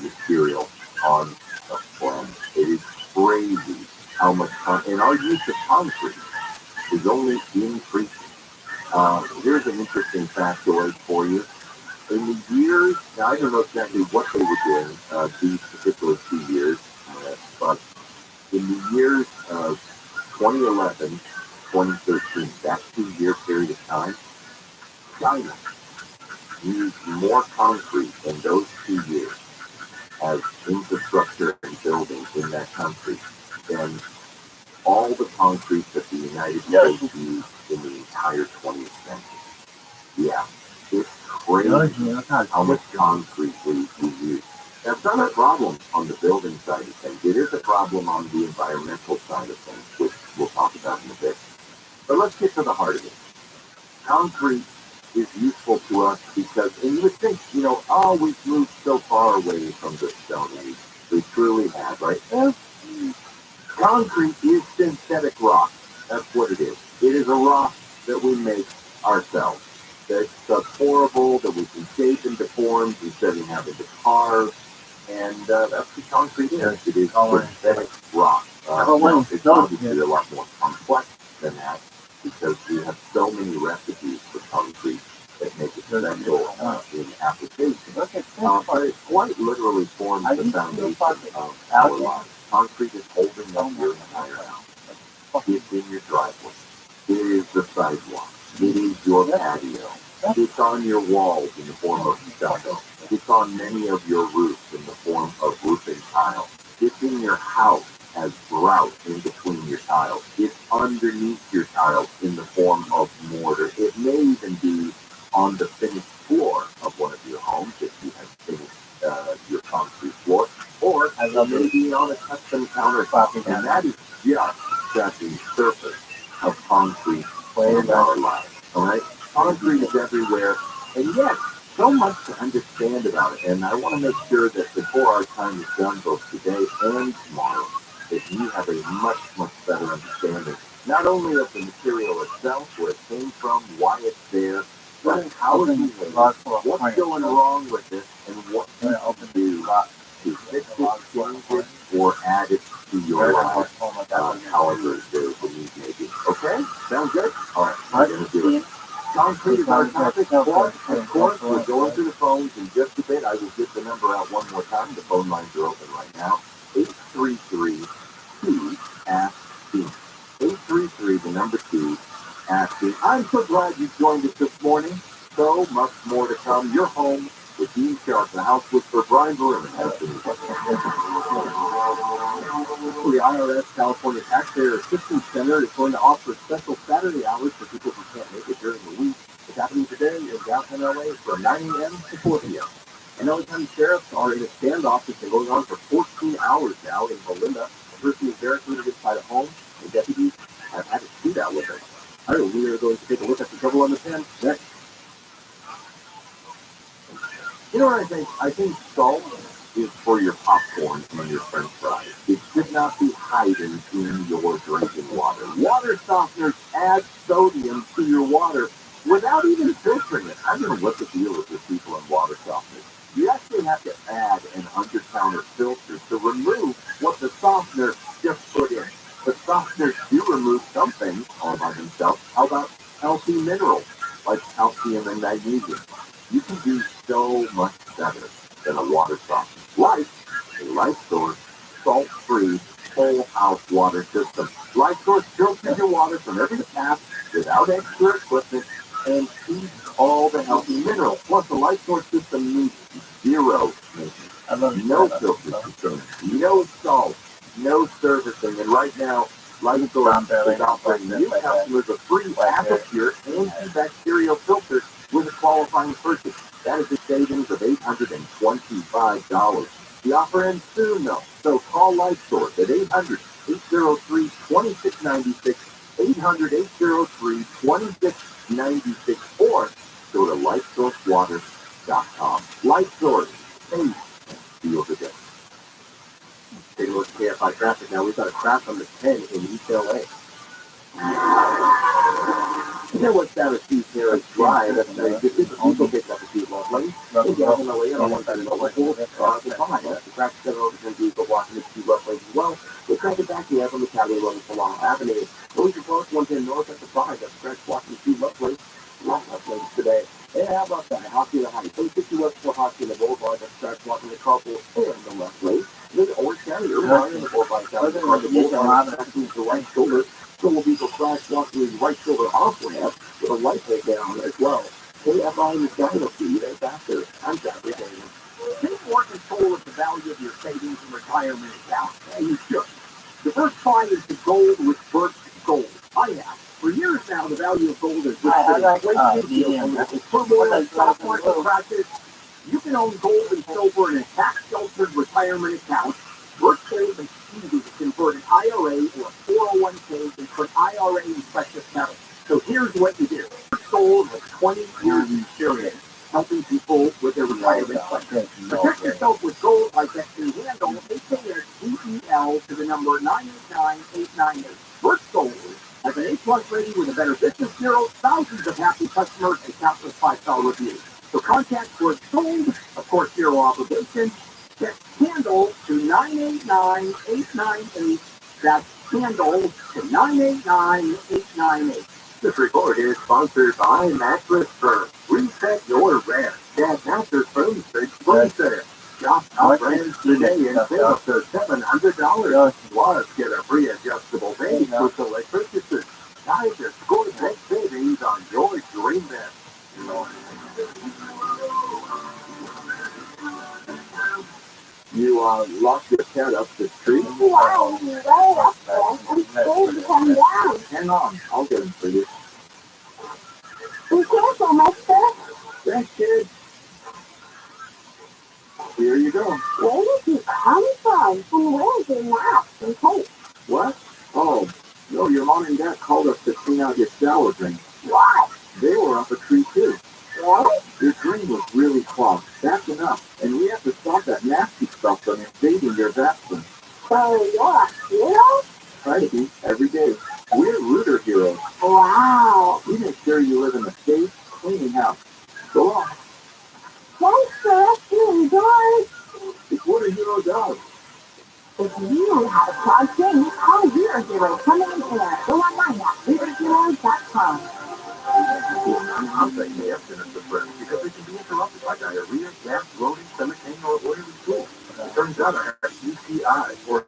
material on the planet. It is crazy how much and our use of concrete is only increasing. Here's an interesting factoid for you. In the years, now I don't know exactly what they were doing these particular 2 years, but in the years of 2011, 2013, that 2-year period of time, China used more concrete in those 2 years as infrastructure and buildings in that country than all the concrete that the United States used in the entire 20th century. Yeah, it's crazy how much concrete we use. That's not a problem on the building side of things. It is a problem on the environmental side of things, which we'll talk about in a bit. But let's get to the heart of it. Concrete is useful to us because, and you would think, we've moved so far away from the Stone Age. We truly have, right? Concrete is synthetic rock. That's what it is. It is a rock that we make ourselves. That's pourable, that we can shape into forms instead of having to carve. And that's what concrete is. It is synthetic rock. It's obviously a lot more complex than that because we have so many recipes for concrete that make it special in application. but it quite literally forms the foundation of our lives. Concrete is holding up your entire house. It's in your driveway. It is the sidewalk. It is your patio. It's on your walls in the form of stucco. It's on many of your roofs in the form of roofing tile. It's in your house as grout in between your tiles. It's underneath your tiles in the form of mortar. It may even be on the finished floor of one of your homes if you have finished your concrete floor, or it may be on a custom countertop, and that is just scratching the surface of concrete in our lives. All right, concrete is everywhere, and yet so much to understand about it. And I want to make sure that before our time is done, both today and tomorrow, that you have a much, much better understanding, not only of the material itself, where it came from, why it's there, but how it behaves, what's going wrong with it, and what you can do to fix it, change it, or add it to your life, however the need may be. Okay? Sound good? All right, we're going to do it. Concrete is our topic. Of course, we're going through the phones in just a bit. I will get the number out one more time. The phone lines are open right now. 833-2-ASK-BEAM. 833, the number 2, asking. I'm so glad you joined us this morning. So much more to come. Your home with Dean Sharp, the house whisperer, Brian Berman. The IRS California Taxpayer Assistance Center is going to offer special Saturday hours for people who can't make it during the week. It's happening today in downtown LA from 9 a.m. to 4 p.m. And LA County Sheriffs are in a standoff that's been going on for 14 hours now in Belinda. A person is barricaded inside a home, and deputies have had to do that with her. All right, we are going to take a look at the trouble on the pen next. You know what I think? I think salt is for your popcorn and your french fries. It should not be hiding in your drinking water. Water softeners add sodium to your water without even filtering it. I don't know what the deal is with people in water softeners. You actually have to add an under-counter filter to remove what the softener just put in. The softeners do remove some things all by themselves. How about healthy minerals like calcium and magnesium? You can do so much better than a water softener, like a Life Source salt-free whole house water system. Life Source filters your water from every tap without extra equipment and keeps all the healthy minerals. Plus, the Life Source system needs zero maintenance, no filter system, no salt, no servicing, and right now, Life Source is offering new customers a free Aquapure antibacterial filter with a qualifying purchase. That is a savings of $825. The offer ends soon, though, so call Life Source at 800-803-2696, 800-803-2696, or go to LifeSourceWater.com. Life Source, taste, feel the day. Take a look at KFI traffic now. We've got a crash on the 10 in East LA. You know what's down at Steve Harris Drive? That's very good. People picked up a few love lanes. In downtown LA, and I want that in the local. The traffic center over going to be blocking the two left lanes as well. We'll crank it back to you on the Cali Road and Salon Avenue. Louis Park, 110 North at the 5. That's crash blocking the two left lanes. Left lanes today. And how about that? Hockey in the High. 260 West for Hockey in the Boulevard. That's crash blocking the carpool and the left lane. Then Orange County, Irvine in the Boulevard. On the Boulevard, that's the right shoulder. So will be for crash blocking the right shoulder off ramp with a light down as well. KFI is down to feed and faster. I'm Jeffrey Davis. Take more control of the value of your savings and retirement account, and you should. Diversify into gold with Birch Gold. I have. For years now, the value of gold is with turmoil and stock market crashes. You can own gold and silver in a tax-sheltered retirement account. Birch Gold is easy to convert an IRA or a 401k into an IRA in precious metals. So here's what you do. Birch Gold has 20 years experience helping people with their retirement plans. Protect yourself with gold by texting handle AKSDEL to the number 989898. Birch Gold has an A+ rating with a Better Business Bureau, thousands of happy customers, and countless 5-star reviews. So contact Birch Gold, of course, zero obligation. Text handle to 989898. That's handle to 989898. This report is sponsored by Mattress Firm. Reset your rest. Dad's Master's Phone Center. Shop our brands today and save up to $700. Plus, get a free adjustable base for select purchases. Time to score big savings on your dream bed. You locked your cat up the tree? Yeah, he's right up there. I'm scared to come down. Hang on, I'll get him for you. Be careful, mister. Thanks, kid. Here you go. Where did you come from? And where's your mask and tape? What? Oh, no, your mom and dad called us to clean out your shower drain. What? They were up a tree, too. Really? Your drain was really clogged, that's enough, and we have to stop that nasty stuff from invading your bathroom. So you're a hero? Try to be every day. We're rooter heroes. Wow. We make sure you live in a safe, clean house. Go on. Thanks for rescuing George. It's what a hero does. If you know how to plug things, call Zero Zero coming in air. Go online at ROTHSCHILD.com. Contact may have sinister friends because they can be interrupted by diarrhea, gas, bloating, stomach pain, or oily stool. It turns out I have UTI or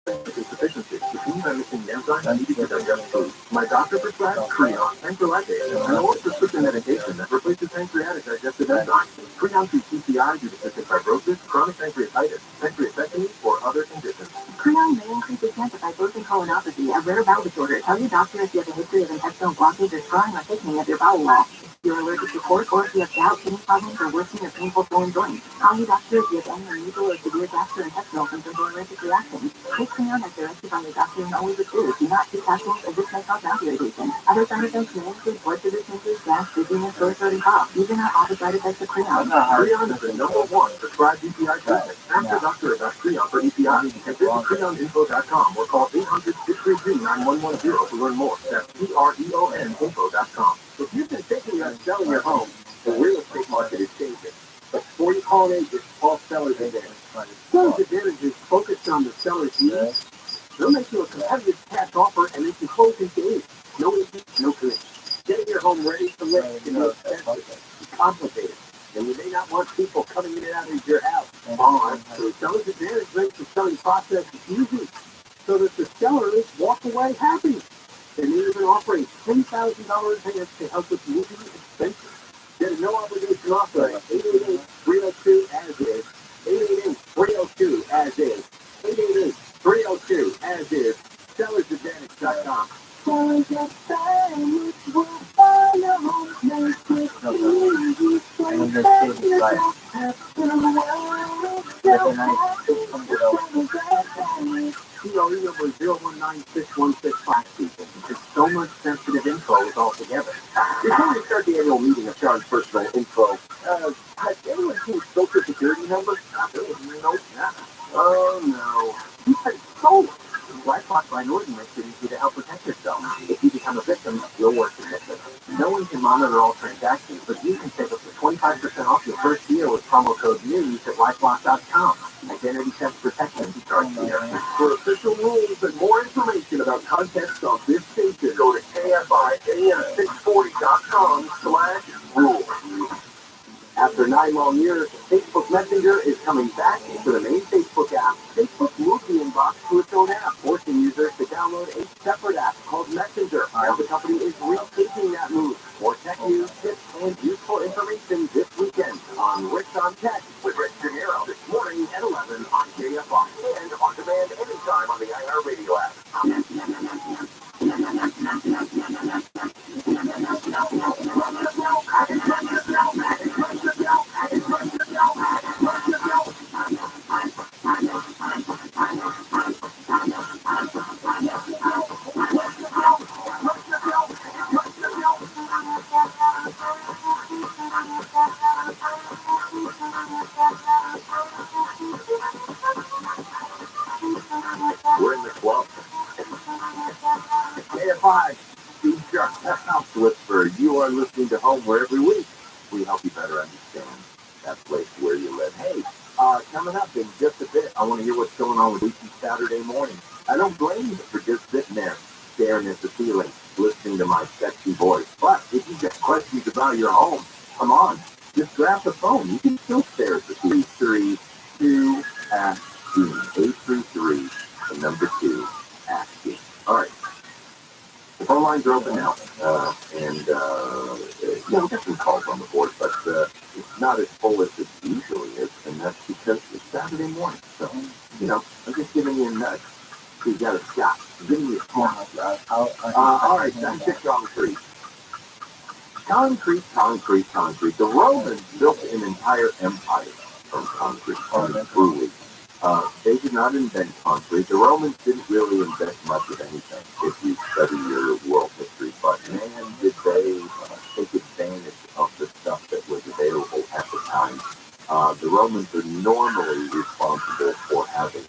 insufficiency. The team are missing enzymes needed to digest food. My doctor prescribed Creon, pancreatic, and old prescription medication that replaces pancreatic digestive enzymes. Creon treats UTI due to cystic fibrosis, chronic pancreatitis, pancreatectomy, or other conditions. Creon may increase the chance of fibrosis colonopathy, a rare bowel disorder. Tell your doctor if you have a history of intestinal blockage or scarring or thickening of your bowel wall. If you're allergic to pork, or if you have gout, kidney problems, or worsening or painful swollen joints. Call your doctor if you have any unusual or severe gastrointestinal symptoms or allergic reactions. Take Creon as directed by your doctor and always approved. Do not take capsules as this may cause mouth irritation. Other side effects may include blood sugar changes, gas, dizziness, sore throat, and cough. These are not all the side effects of Creon. Creon is the #1 prescribed UTI treatment. Ask your doctor about Creon for UTI and visit CreonInfo.com or call 800-633-9110 to learn more. That's CREONInfo.com. If you've been thinking of selling your home, the real estate market is changing. But before you call an agent, call Seller's Advantage. Seller's Advantage is focused on the seller's needs. They'll make you a competitive cash offer and they can close in days. No issues, no commission. Getting your home ready to list can be expensive, complicated, and you may not want people coming in and out of your house. So Seller's Advantage makes the selling process easy so that the sellers walk away happy. And they're even offering $10,000 advance to help with moving expenses. Get a no-obligation offer at 888-302-AS-IS, 888-302-AS-IS, 888-302-AS-IS, SellersAdvantage.com. Seller's Advantage will find a home, make it easy, so that you don't have to worry. Seller's Advantage. CRE number 0196165. It's so much sensitive info is all together. Before we start the annual meeting of Charles Personal Info, has anyone seen Social Security number? Nope. Oh no. You said so. BlackRock by Norton makes it easy to help protect yourself. If you become a victim, you're worse than victim. No one can monitor all transactions, but you can save up to 25% off your first year with promo code NEWS at LifeLock.com. Identity theft protection starts here. For official rules and more information about contests of this station, go to KFIAM640.com/rules. After 9 long years, Facebook Messenger is coming back into the main Facebook app. Facebook moved the inbox to its own app, forcing users to download a separate app called Messenger. Now the company is rethinking that move. More tech news, tips, and useful information this weekend on Rick's on Tech with Rick Gennaro this morning at 11 on KFI and on demand anytime on the iHeartRadio app. We're in the club. KFI, Steve Sharp, House Whisperer. You are listening to Home, where every week we help you better understand that place where you live. Hey, coming up in just a bit, I want to hear what's going on with Weekly Saturday morning. I don't blame you for just sitting there, staring at the ceiling, listening to my sexy voice. But if you got questions about your home, come on. Just grab the phone. You can still stare at the 332 asking. 833, the number 2, asking. All right. The phone lines are open now. We got some calls on the board, but it's not as full as it usually is, and that's because it's Saturday morning. So, I'm just giving you a nudge. So you got a shot. I'm giving you a shot. All right, that's it, concrete. Concrete. The Romans built an entire empire from concrete. Truly. They did not invent concrete. The Romans didn't really invent much of anything, if you study your world history. But man, did they take advantage of the stuff that was available at the time. The Romans are normally responsible for having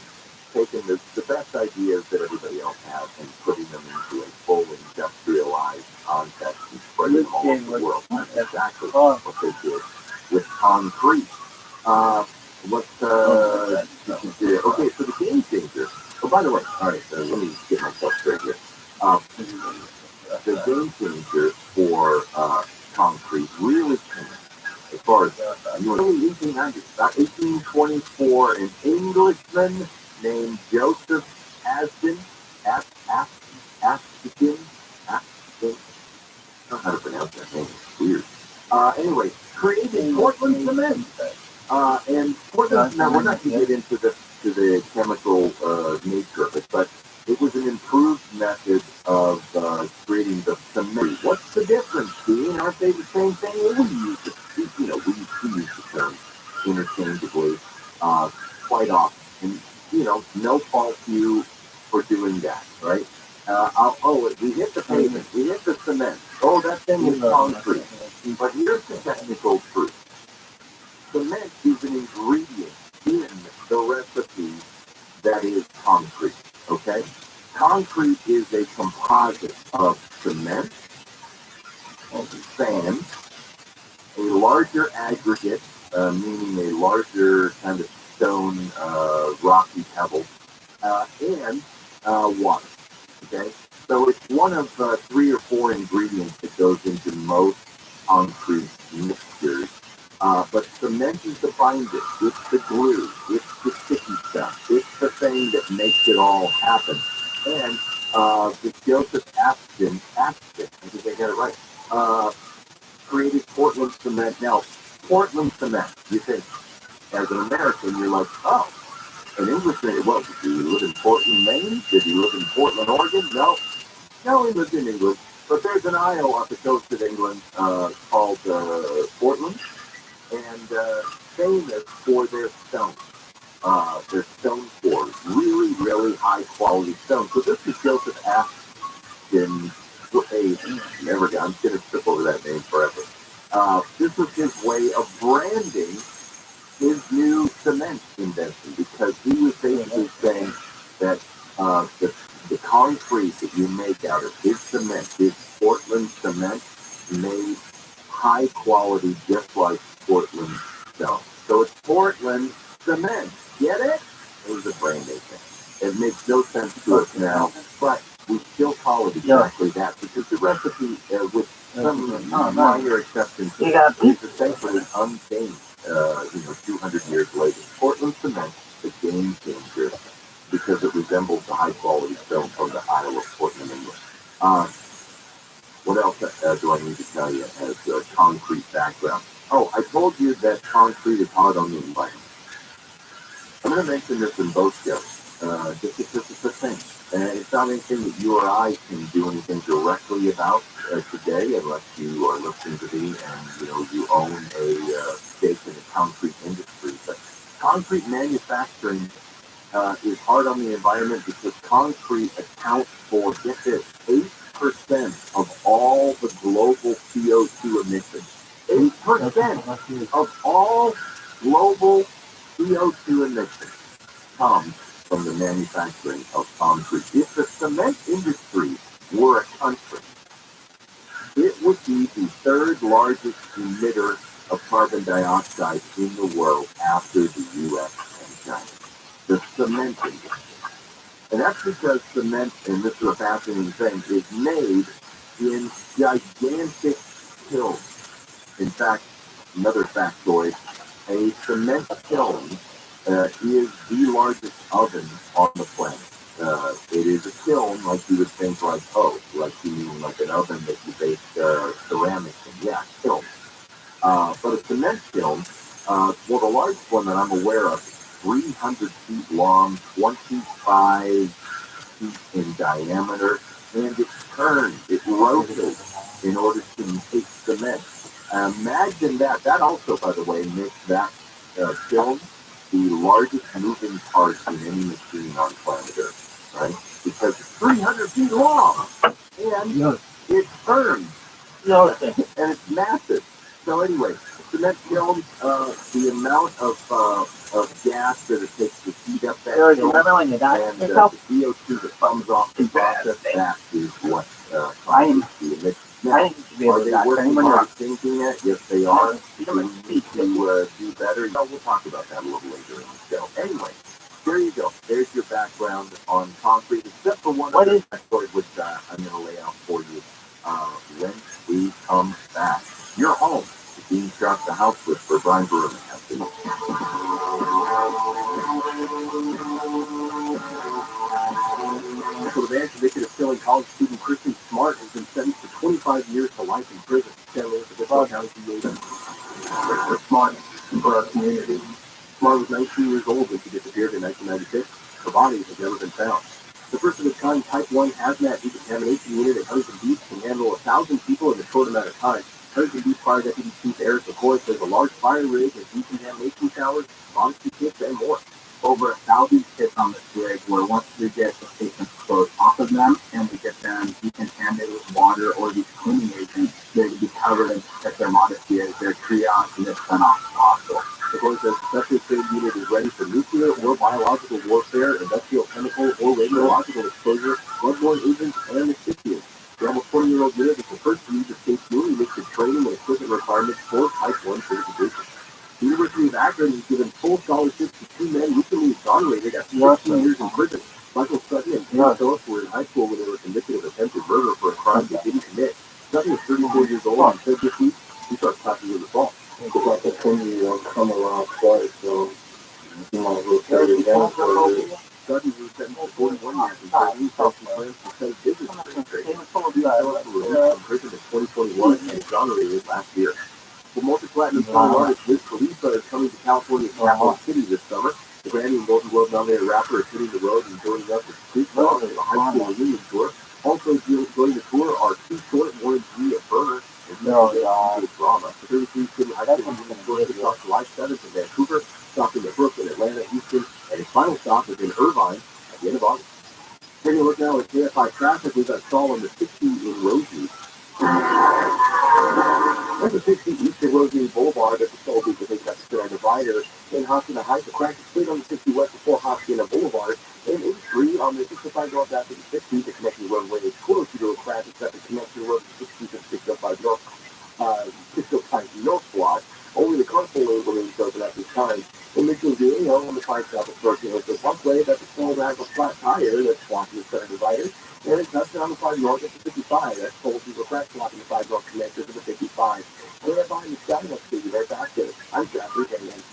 taken the best ideas that everybody else has and putting them into a full industrialized context and spreading them all over the world. That's exactly what they did with concrete. Okay, so the game changer. Oh, by the way, all right, let me get myself straight here. The game changer for concrete really came as far as early 1800s, about 1824, an Englishman named Joseph Aston, I don't know how to pronounce that name. It's weird. Anyway, created Portland cement. And Portland, now we're not going to get into the chemical nature of it, but it was an improved method of creating the cement. What's the difference, Dean? Aren't they the same thing? We use it, we use the term interchangeably quite often. And, no fault to you for doing that, right? We hit the pavement, we hit the cement. Oh, that thing is concrete. But here's the technical truth. Cement is an ingredient in the recipe that is concrete, okay? Concrete is a composite of cement, sand, a larger aggregate, meaning a larger kind of stone, rocky pebble, and water, okay? So it's one of 3 or 4 ingredients that goes into most concrete mixtures. But cement is the binder, it's the glue, it's the sticky stuff, it's the thing that makes it all happen. And the Joseph Aston, I think I got it right, created Portland cement. Now, Portland cement, you think, as an American, you're like, oh, an Englishman, what, did he live in Portland, Maine? Did he live in Portland, Oregon? No, he lived in England. But there's an isle off the coast of England called Portland, and famous for their stone. Their stone quarries, really, really high quality stone. So this is Joseph Aston. I'm going to trip over that name forever. This was his way of branding his new cement invention, because he was basically saying that the concrete that you make out of his cement, his Portland cement, made high quality, just like Portland stone. So it's Portland cement. Get it? It was a branding thing. It makes no sense to us now, but we still call it exactly that, because the recipe, with some minor exceptions, is essentially unchanged. 200 years later. Portland cement, the game changer, because it resembles the high quality stone from the Isle of Portland, England. What else do I need to tell you as a concrete background? Oh, I told you that concrete is hard on the environment. I'm going to mention this in both shows, just because it's a thing. And it's not anything that you or I can do anything directly about today, unless you are listening to me and you own a stake in the concrete industry. But concrete manufacturing is hard on the environment because concrete accounts for, get this, 8% of all the global CO2 emissions. 8% of all global CO2 emissions comes from the manufacturing of concrete. If the cement industry were a country, it would be the 3rd largest emitter of carbon dioxide in the world after the U.S. and China. The cement industry. And that's because cement, and this is a fascinating thing, is made in gigantic kilns. In fact, Another factoid, a cement kiln is the largest oven on the planet. It is a kiln like you would think like, oh, like you mean like an oven that you bake ceramics in. Yeah, kiln. But a cement kiln, well, the largest one that I'm aware of, 300 feet long, 25 feet in diameter, and it turns, it rotates in order to make cement. Imagine that. That also, by the way, makes that kiln the largest moving part in any machine on planet Earth, right? Because it's 300 feet long, and it turns, and it's massive. So anyway, cement kiln, the amount of gas that it takes to heat up that kiln, and the CO2 that comes off the process, that is what causes the emissions. Now, are they working hard at changing it? Yes, they are. Do we need to do better? No, we'll talk about that a little later in the show. Anyway, there you go. There's your background on concrete, except for one other factoid which I'm going to lay out for you when we come back. Your home, the Dean Sharp, the House Whisperer, Brian Berman. So the man convicted of killing college student Christian Smart has been sentenced to 25 years to life in prison. Smart for our community. Smart was 19 years old when she disappeared in 1996. Her body has never been found. The first of its kind Type 1 hazmat decontamination unit at Huntington Beach can handle 1,000 people in a short amount of time. Huntington Beach Fire Deputy Chief Eric McCoy says a large fire rig and decontamination showers, monster kits, and more. Over 1,000 kits on this rig where once we get the patient's clothes off of them and we get them decontaminated with water or these cleaning agents, they can be covered in protect their modesty as they're triaged and they're sent off to the hospital. The court says the specially trained unit is ready for nuclear or biological warfare, industrial, chemical, or radiological exposure, bloodborne agents, and asphyxiants. The almost 20-year-old unit is the first to use the state's newly listed training and equipment requirements for Type 1 certification. The University of Akron has given full scholarships to two men recently exonerated after 16 years in prison. Michael Sutton and Ken Phillips were in high school when they were convicted of attempted murder for a crime they didn't commit. Sutton is 34 years old and said this week he starts classes with assault. It's like a 20-year-old come around twice, so you might as well try it again for it. Sutton was sentenced to 41 years in prison. Sutton plans to send business administration. Phillips were released from prison in 2021 and exonerated last year. The multi-platinum song artist Wiz Khalifa is coming to California's capital city this summer. The Grammy and Golden Globe nominated rapper is hitting the road and joining us with Street Talk and a high school reunion tour. Also joining the tour are Too Short, Warren G. at Burner, and Drama. The 33 city high school reunion tour kicks off July 7th in Vancouver, stopping at Brooklyn, Atlanta, Houston, and its final stop is in Irvine at the end of August. Taking a look now at KFI traffic, we've got stall on the 60 in Rosemead. There's a 60 east of Rosemead Boulevard at the stall because they've got the center divider in Hacienda Heights, a crack is split on the 60 west before Hacienda Boulevard, and 83 on the 65 north after the 60, the connecting roadway is close to a crash except the connection road to 60 and 605 north, 605 north block. Only the carpool lane remains open at this time. In Mission View, on the 5 south approaching with the walkway, that's a small bag of flat tire that's blocking the center divider. And it's nothing on the 5 north at the 55. That's told you the crack blocking the 5 north connector to the 55. And they're behind the Skywalk City right back there. I'm Jeffrey, and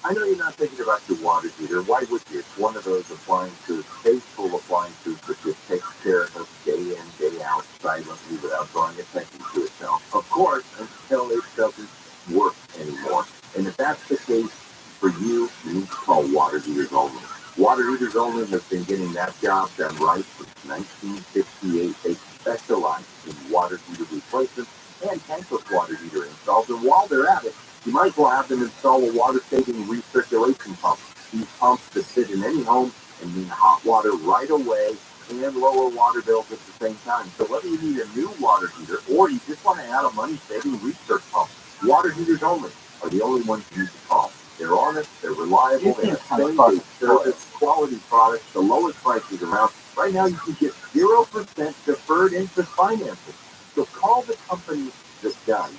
I know you're not thinking about your water heater. Why would you? It's one of those appliances, faithful appliances that just takes care of us day in, day out, silently without drawing attention to itself. Of course, until it doesn't work anymore. And if that's the case for you, you need to call Water Heaters Only. Water Heaters Only has been getting that job done right since 1968. They specialize in water heater replacement and tankless water heater installs. And while they're at it, you might as well have them install a water-saving recirculation pump. These pumps that fit in any home and mean hot water right away and lower water bills at the same time. So whether you need a new water heater or you just want to add a money-saving recirc pump, Water Heaters Only are the only ones you need to call. They're honest, they're reliable, they have same-day service, quality products, the lowest prices around. Right now you can get 0% deferred interest financing. So call the company that does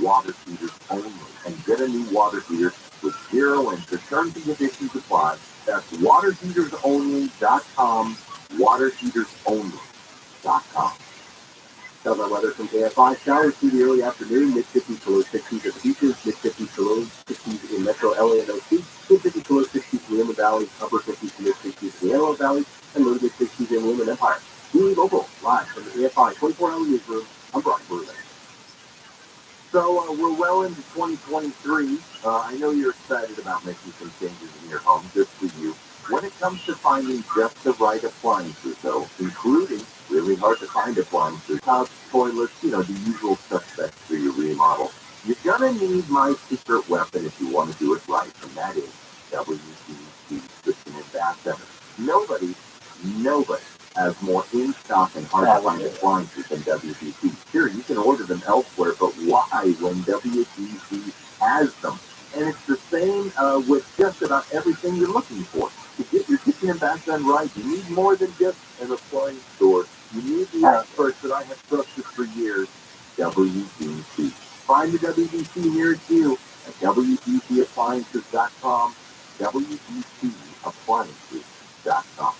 water heaters only and get a new water heater with 0 interest. Terms and conditions apply. That's waterheatersonly.com, waterheatersonly.com. Tell that weather from KFI. Showers through the early afternoon, mid-50s to low 60s at the beaches, mid-50s to low 60s in Metro LA and OC, mid-50s to low 60s in the Inland Valley, upper 50s to mid-60s in the Antelope Valley, and low to mid-60s in Inland Empire. We local, live from the KFI 24-hour newsroom. I'm Brock Burley. So we're well into 2023. I know you're excited about making some changes in your home, good for you. When it comes to finding just the right appliances, though, including really hard to find appliances, tubs, toilets, the usual suspects for your remodel, you're gonna need my secret weapon if you want to do it right, and that is WBC Kitchen and Bath Center. Nobody has more in-stock and hard-to-find appliances than WBC. Sure, you can order them elsewhere, but why when WBC has them? And it's the same with just about everything you're looking for. To get your kitchen and bath done right, you need more than just an appliance store. You need the experts that I have trusted for years, WBC. Find the WBC nearest you at WBCappliances.com, WBCappliances.com.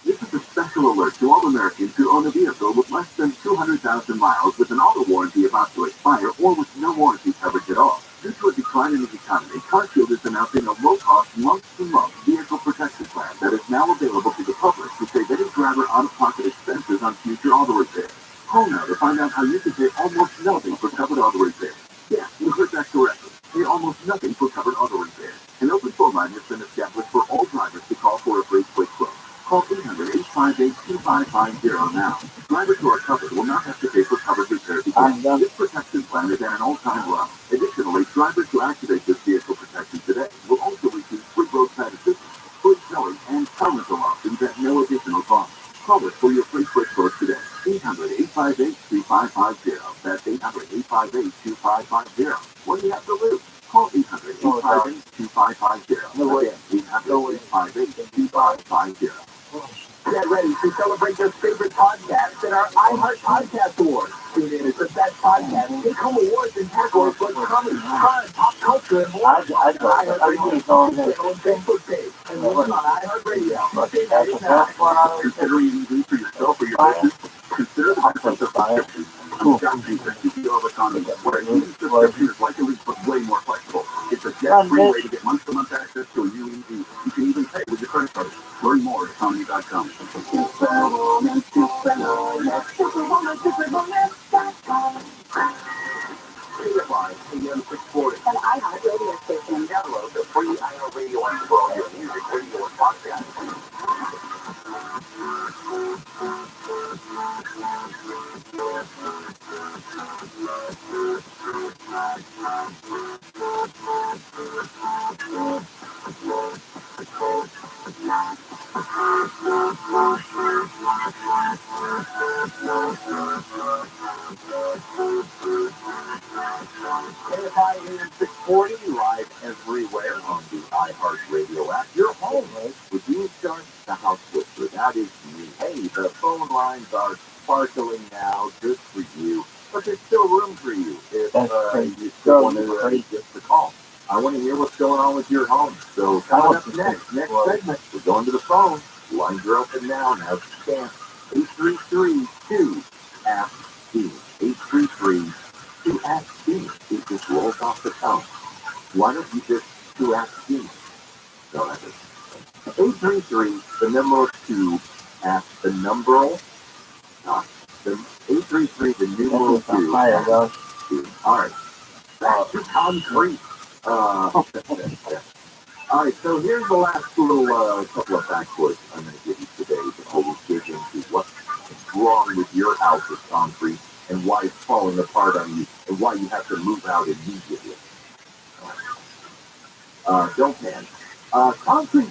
This is a special alert to all Americans who own a vehicle with less than 200,000 miles with an auto warranty about to expire or with no warranty coverage at all. Due to a decline in the economy, CarShield is announcing a low-cost, month-to-month vehicle protection plan that is now available to the public to save any driver out-of-pocket expenses on future auto repairs. Call now to find out how you can pay almost nothing for covered auto repairs. Yeah, you heard that correctly. Pay almost nothing for covered auto repairs. An open phone line has been established for all drivers to call for a free quick quote. Call 800-858-2550 now. Drivers who are covered will not have to pay for covered repairs again. This protection plan is at an all-time low. Additionally, drivers who activate this vehicle protection today will also receive free roadside assistance, free towing, and car rental options at no additional cost. Call us for your free quick quote today. 800-858-2550. That's 800-858-2550. What do you have to lose? Call 800-858-2550. Again, 800-858-2550. Get ready to celebrate your favorite podcasts in our iHeart Podcast Awards. Tune in as the best podcast. Take home awards in categories like comedy, crime, pop culture, and more. iHeartRadio's own Facebook page and listen on iHeartRadio. Considering EV for yourself or your business? Consider the benefits of subscription. Got research to feel economy where an EV subscription is likely but way more flexible. It's a debt-free way to get month-to-month access to a new EV. You can even pay with your credit card. Learn more at economy.com. AM 640. An iHeart radio station. Download the free iHeart Radio app for all your music, radio, and podcasts. KFI AM 640, live everywhere on the iHeart Radio app. Your home, with you start the house whisper. That is me. Hey, the phone lines are sparkling now, just for you. But there's still room for you if you still want to just to call. I want to hear what's going on with your home. So coming up next segment, we're going to the phone. Lines are open now. Now stamp 833-2-ASK-STEAM. 833-2-ASK-STEAM. It just rolls off the tongue. Why don't you just 2-ASK-STEAM? Go ahead. 833, the number 2, ask the numeral, the 833, the numeral 2. All right. Back to concrete. All right, so here's the last little couple of factoids I'm going to give you today before we dig into what's wrong with your house with concrete and why it's falling apart on you and why you have to move out immediately. Don't panic. Concrete,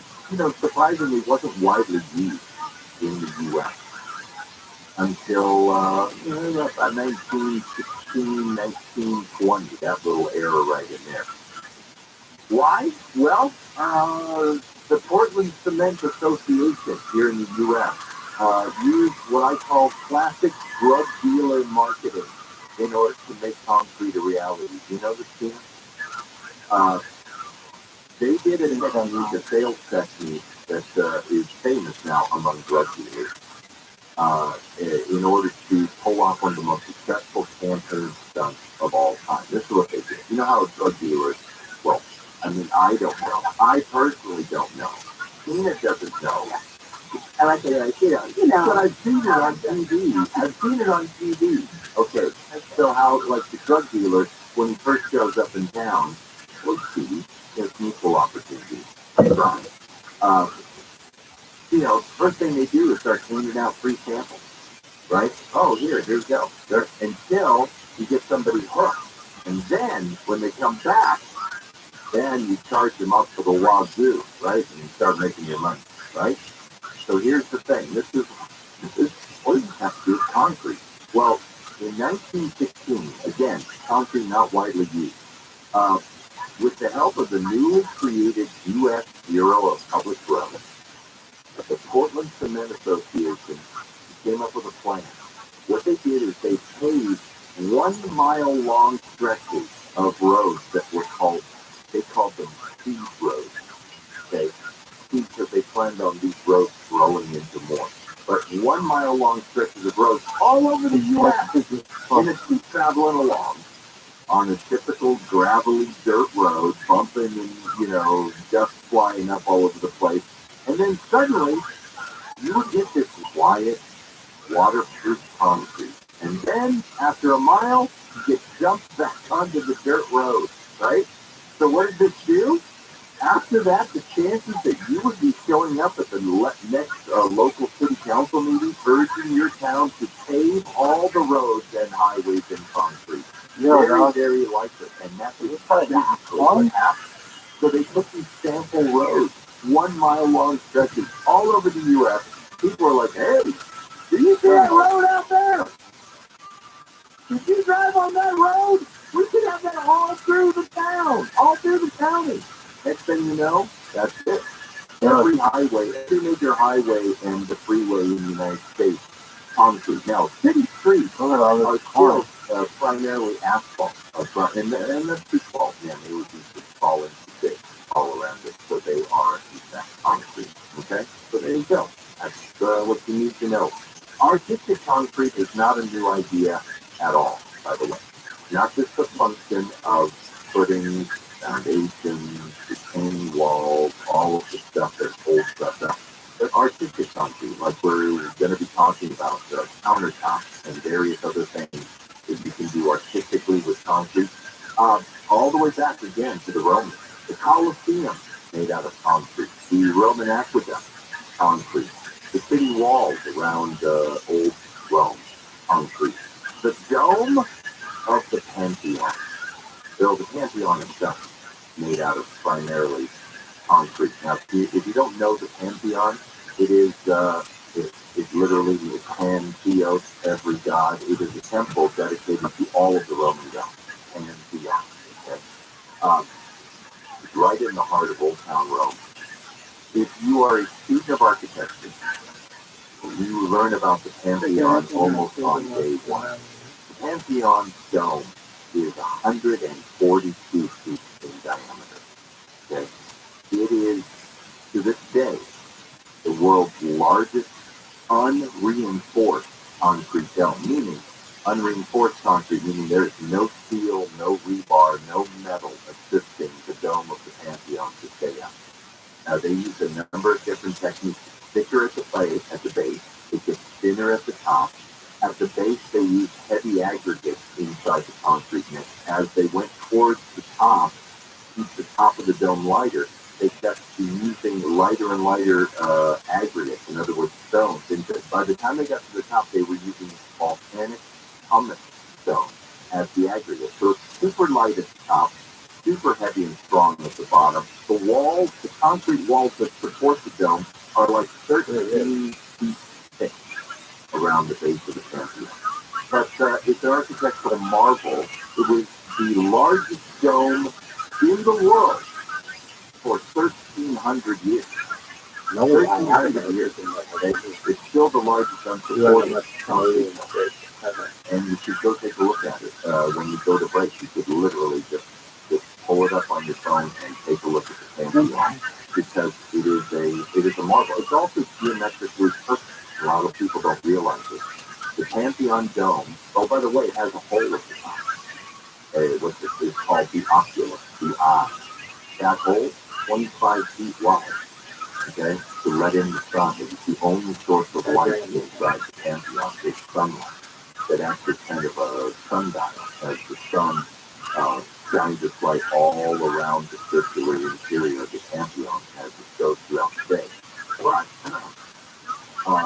surprisingly wasn't widely used in the U.S. until 1916, 1920, that little era right in there. Why? Well, the Portland Cement Association here in the U.S. Used what I call classic drug dealer marketing in order to make concrete a reality. You know this team? They did a technique, a sales technique that is famous now among drug dealers in order to pull off one of the most successful campaign stunts of all time. This is what they did. You know how drug dealers, well, I mean, I don't know. I personally don't know. Tina doesn't know. I like it, I see it. You know. But I've seen it on TV. I've seen it on TV. Okay, so how, like the drug dealer, when he first shows up in town, let's see, there's equal opportunity. Right. You know, first thing they do is start handing out free samples, right? Oh, here's go. There, until you get somebody hooked. And then, when they come back, then you charge them up for the wazoo, right? And you start making your money, right? So here's the thing. This is what does this have to do with concrete? Well, in 1916, again, concrete not widely used. With the help of the newly created U.S. Bureau of Public Roads, the Portland Cement Association came up with a plan. What they did is they paved 1 mile long stretches of roads that were they called them speed roads. Okay, because they planned on these roads growing into more. But 1 mile long stretches of roads all over the U.S. And it's keep traveling along on a typical gravelly dirt road, bumping and, you know, dust flying up all over the place. And then suddenly, you would get this quiet, waterproof concrete. And then, after a mile, you get jumped back onto the dirt road, right? So what did this do? After that, the chances that you would be showing up at the next local city council meeting urging your town to pave all the roads and highways in concrete. Very likely. And that's exactly what happened. So they took these sample roads, 1 mile long stretches, all over the U.S. People were like, hey, do you see that road out there? Did you drive on that road? We could have that all through the town, all through the county. Next thing you know, that's it. Every major highway and the freeway in the United States, concrete. Now, city streets are still primarily asphalt. And that's too small. Yeah, they would be just falling thick all around it. So they are, in fact, concrete. Okay? So there you go. That's what you need to know. Artistic concrete is not a new idea at all, by the way. Not just the function of putting foundations, retaining walls, all of the stuff that holds stuff up. But artistic concrete, like we're going to be talking about, countertops and various other things that you can do artistically with concrete, all the way back again to the Romans. The Colosseum, made out of concrete. The Roman aqueduct, concrete. The city walls around old Rome, concrete. The dome of the Pantheon. Bill, the Pantheon itself made out of primarily concrete. Now, if you don't know the Pantheon, it is it's literally the Pantheos, every god. It is a temple dedicated to all of the Roman gods. Pantheon. Okay? It's right in the heart of Old Town Rome. If you are a student of architecture, you learn about the Pantheon almost on day one. The Pantheon dome is 142 feet in diameter. Okay? It is, to this day, the world's largest unreinforced concrete dome, meaning unreinforced concrete, meaning there's no steel, no rebar, no metal assisting the dome of the Pantheon to stay up. Now, they use a number of different techniques. Thicker at the base, it gets thinner at the top. At the base, they use heavy aggregates inside the concrete mix. As they went towards the top, to keep the top of the dome lighter, they kept using lighter and lighter aggregates, in other words, stones. And by the time they got to the top, they were using volcanic pumice stone as the aggregate. So it's super light at the top, super heavy and strong at the bottom. The walls, the concrete walls that support the dome, are like 13 feet thick around the base of the Pantheon. But it's an architectural marvel. It was the largest dome in the world for 1,300 years. No, 1,300 years. It's still the largest unsupported concrete. And you should go take a look at it. When you go to break, you could literally just pull it up on your phone and take a look at the Pantheon, because it is a marvel. It's also geometrically perfect. A lot of people don't realize it. The Pantheon Dome, oh, by the way, it has a hole at the top. What this is called the oculus, the eye. That hole, 25 feet wide, okay, to let in the sun. It's the only source of light inside the Pantheon is sunlight. That acts as kind of a sundial as the sun shines its light all around the circular interior of the Pantheon as it goes throughout the day. But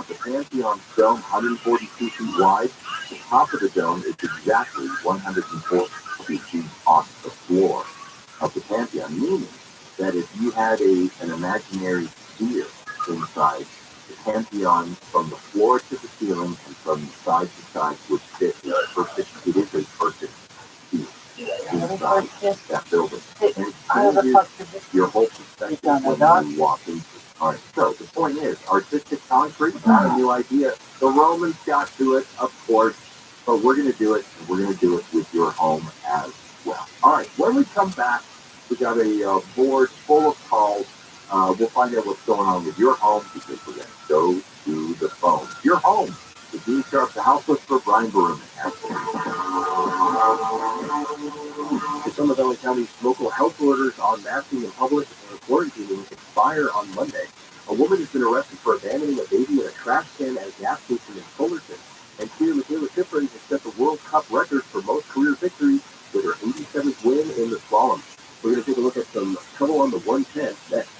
the Pantheon dome, 142 feet wide. The top of the dome is exactly 140 feet off the floor of the Pantheon, meaning that if you had an imaginary sphere inside, the Pantheon from the floor to the ceiling and from side to side would fit a perfect, it is a perfect sphere inside that building. And it changes your whole perspective when you walk into it. All right, so the point is, artistic concrete, not a new idea. The Romans got to it, of course, but we're going to do it, and we're going to do it with your home as well. All right, when we come back, we got a board full of calls. We'll find out what's going on with your home because we're going to go to the phone. Your home, the Dean Sharp, the house whisperer, Brian Baruman. The Summit Valley County's local health orders on masking in public and quarantining expire on Monday. A woman has been arrested for abandoning a baby in a trash can at a gas station in Fullerton. And Tia Michaela Schifrin has set the World Cup record for most career victories with her 87th win in the slalom. We're going to take a look at some trouble on the 110 next.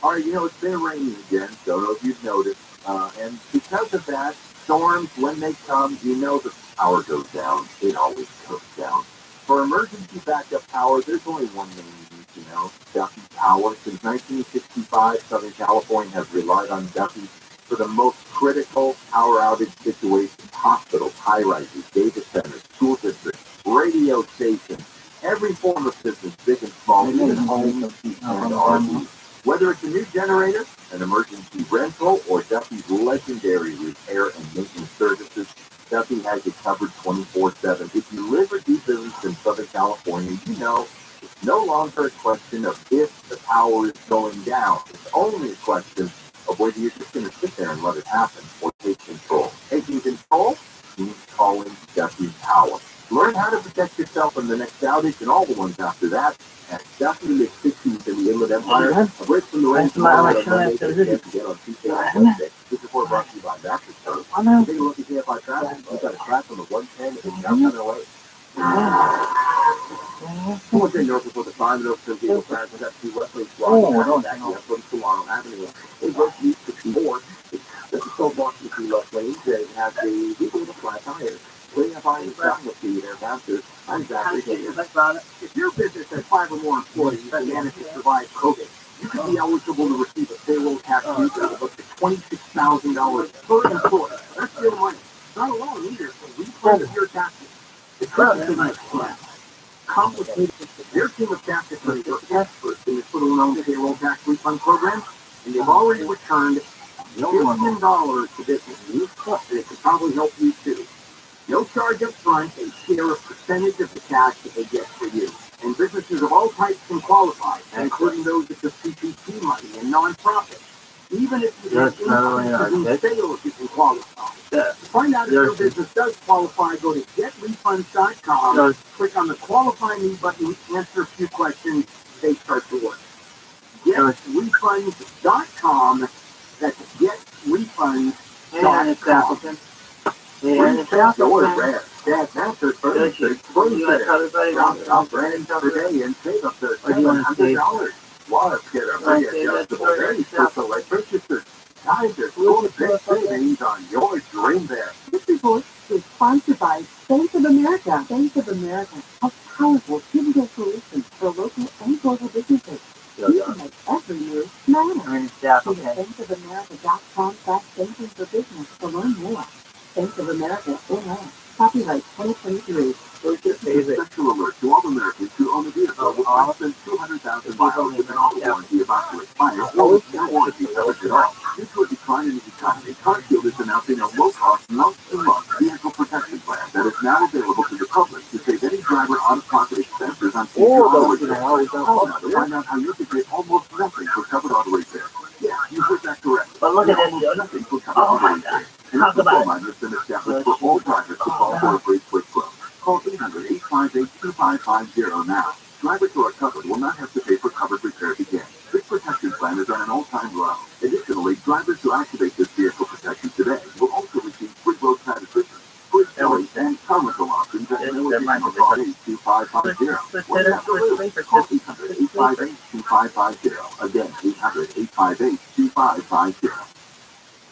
All right, it's been raining again. Don't know if you've noticed. And because of that, storms, when they come, the power goes down. It always goes down. For emergency backup power, there's only one name you need to know, Duffy Power. Since 1965, Southern California has relied on Duffy for the most critical power outage situations: hospitals, high-rises, data centers, school districts, radio stations, every form of business, big and small, even homes and RVs. Whether it's a new generator, an emergency rental, or Duffy's legendary repair and maintenance services, Duffy has you covered 24/7. If you live or do business in Southern California, it's no longer a question of if the power is going down. It's only a question of whether you're just going to sit there and let it happen or take control. Taking control means calling Duffy Power. Learn how to protect yourself from the next outage and all the ones after that at Duffy lives 16th in the Inland Empire. A break from the rain tomorrow on Monday to get on Tuesday and Wednesday. This report brought to you by Mattress Firm. Take a look at KFI traffic. We've got a crash on the 110 in downtown LA. Someone say north before the 5 and over to the crash. We've got 2 Westlake Squad. That's from Solano Avenue. They broke east to 4. This is so blocked to 2 left lanes. They have a vehicle with a flat tire. Putting up on the ground with you there, Baptist. I'm Zachary Davis. If your business has 5 or more employees that manage to survive COVID, you could be eligible to receive a payroll tax rebate of up to $26,000 per employee. That's real money. Not alone either. So refund of your taxes. The trick is like complicated. Their team of tax attorneys are experts in this little known payroll tax refund program, and they've already returned $1 million to businesses. It could probably help you too. No charge up front, and share a percentage of the cash that they get for you. And businesses of all types can qualify, including those that just PPP money and nonprofits. Even if you get increases in sales, you can qualify. To find out if your business does qualify, go to getrefunds.com, click on the Qualify Me button, answer a few questions, they start to work. Getrefunds.com, that's getrefunds.com. And it's out there rare. Dad, Master Furniture, I'll brand today and save up to $700. Water kit, adjustable, very special purchases. Guys are full of big savings on your dream bear. This report is sponsored by Bank of America. Bank of America has powerful digital solutions for local and global businesses. You can make every move matter. Visit bankofamerica.com/banking for business to learn more. Bank of America, Inland. Copyright 2023. Special alert to all Americans who own a vehicle with less than 200,000 miles with an auto warranty about to expire or with no warranty coverage at all. Due to a decline in the economy, CarShield is announcing a low-cost, month-to-month vehicle protection plan that is now available to the public to save any driver out-of-pocket expenses on future auto repairs. Call now to find out how you can pay almost nothing for covered auto repair. Yeah, you heard that correct. But look at this. Nothing for covered auto repair. talk about it. Has been established for all drivers to call for a free quick quote. Call 800-858-2550 now. Drivers who are covered will not have to pay for covered repairs again. This protection plan is on an all-time low. Additionally, drivers who activate this vehicle protection today will also receive free roadside assistance, free towing, and comical options at no additional cost. 82550. Call 800-858-2550. Again, 800-858-2550.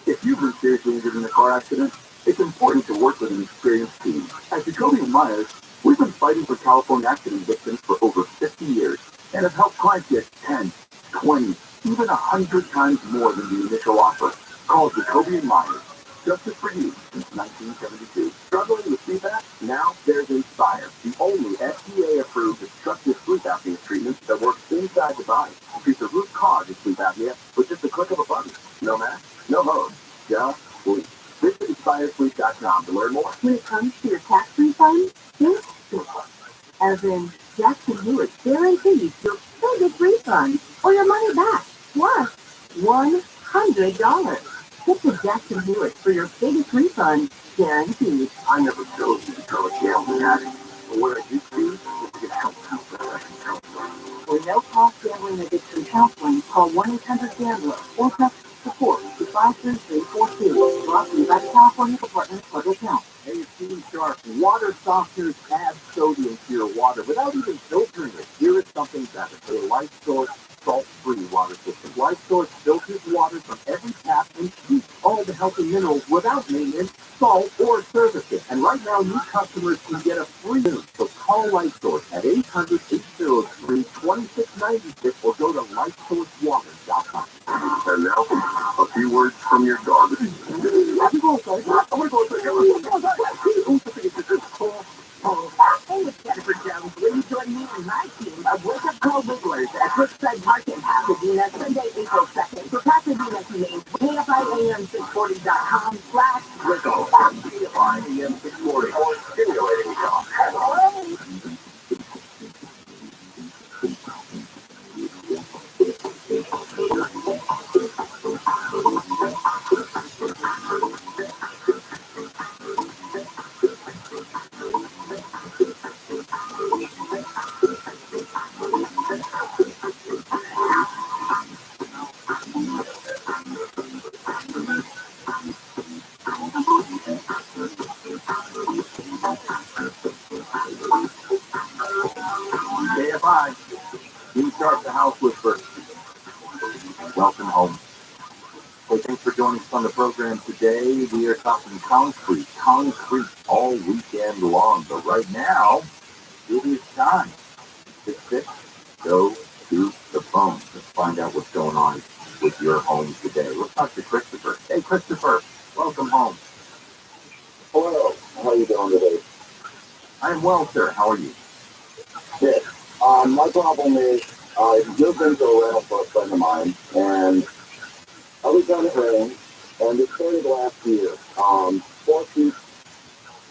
If you've been seriously injured in a car accident, it's important to work with an experienced team. At Jacoby & Myers, we've been fighting for California accident victims for over 50 years and have helped clients get 10, 20, even 100 times more than the initial offer. Call Jacoby & Myers. Justice for you since 1972. Struggling with sleep apnea? Now there's Inspire, the only FDA-approved obstructive sleep apnea treatment that works inside the body to treat the root cause of sleep apnea with just a click of a button. No mask, no hose, just sleep. Visit InspireSleep.com to learn more. When it comes to your tax refund, think simple. As in, Jackson Hewitt guarantees your biggest refund or your money back, plus $100. Get to Jackson Hewitt for your biggest refund, guaranteed. I never chose to become a gambling addict, but what I did choose was to get help from professional counselor. For no-cost gambling addiction counseling, call 1-800-GAMBLER or text support to 53342. Brought to you by the California Department of Public Health. Hey, it's Steve Sharp. Water softeners add sodium to your water without even filtering it. Here is something better. A Life Source salt-free water system. Life Source filters water from every tap and keeps all the healthy minerals without maintenance, salt, or services. And right now, new customers can get a free unit. So call Life Source at 800-803-2696 or go to lifesourcewater.com. And now, a few words from your dog. Hey, it's Jennifer Jones. Will you join me and my team of Wake Up Call Wigglers at Brookside Park in Pasadena, Sunday, April 2nd. For Pasadena community, KFIAM640.com/wiggle. KFIAM640. Stimulating talk. KFI. You start the house with first. Welcome home. Hey, thanks for joining us on the program today. We are talking concrete all weekend long. But right now, it is time to go to the phone. Let's find out what's going on with your home today. Let's talk to Christopher. Hey, Christopher, welcome home. Hello, how are you doing today? I'm well, sir. How are you? Good. My problem is I moved into a rental for a friend of mine, and every time it rains, and it started last year, 4 feet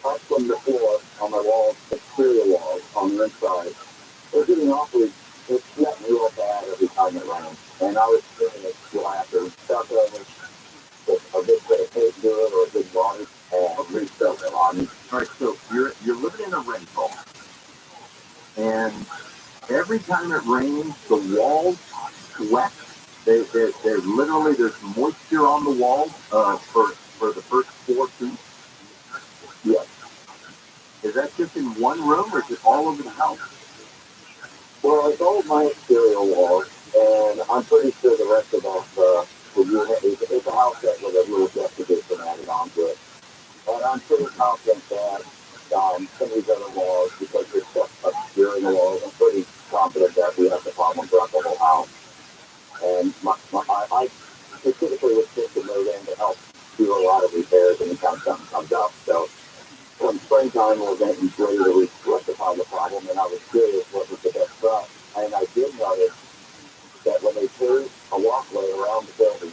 up from the floor on my walls, exterior walls on the inside, they're getting awfully, it's getting real bad every time it rains. And I was doing it flat or stuff over with a good bit of tape to it or a good water and restuff it on me. All right, so you're living in a rental, and every time it rains, the walls sweat. They're literally, there's moisture on the walls for the first 4 feet. Yes. Is that just in one room, or is it all over the house? Well, it's all my exterior walls, and I'm pretty sure the rest of the unit is a house that with a little depth addition added onto it. But I'm pretty confident that some of these other walls, because there's stuff obscuring the walls, I'm pretty confident that we have the problem throughout the whole house. And I specifically was supposed to move in to help do a lot of repairs anytime something comes up. So when springtime was getting ready to rectify the problem, and I was curious what was the best route. And I did notice that when they paved a walkway around the building,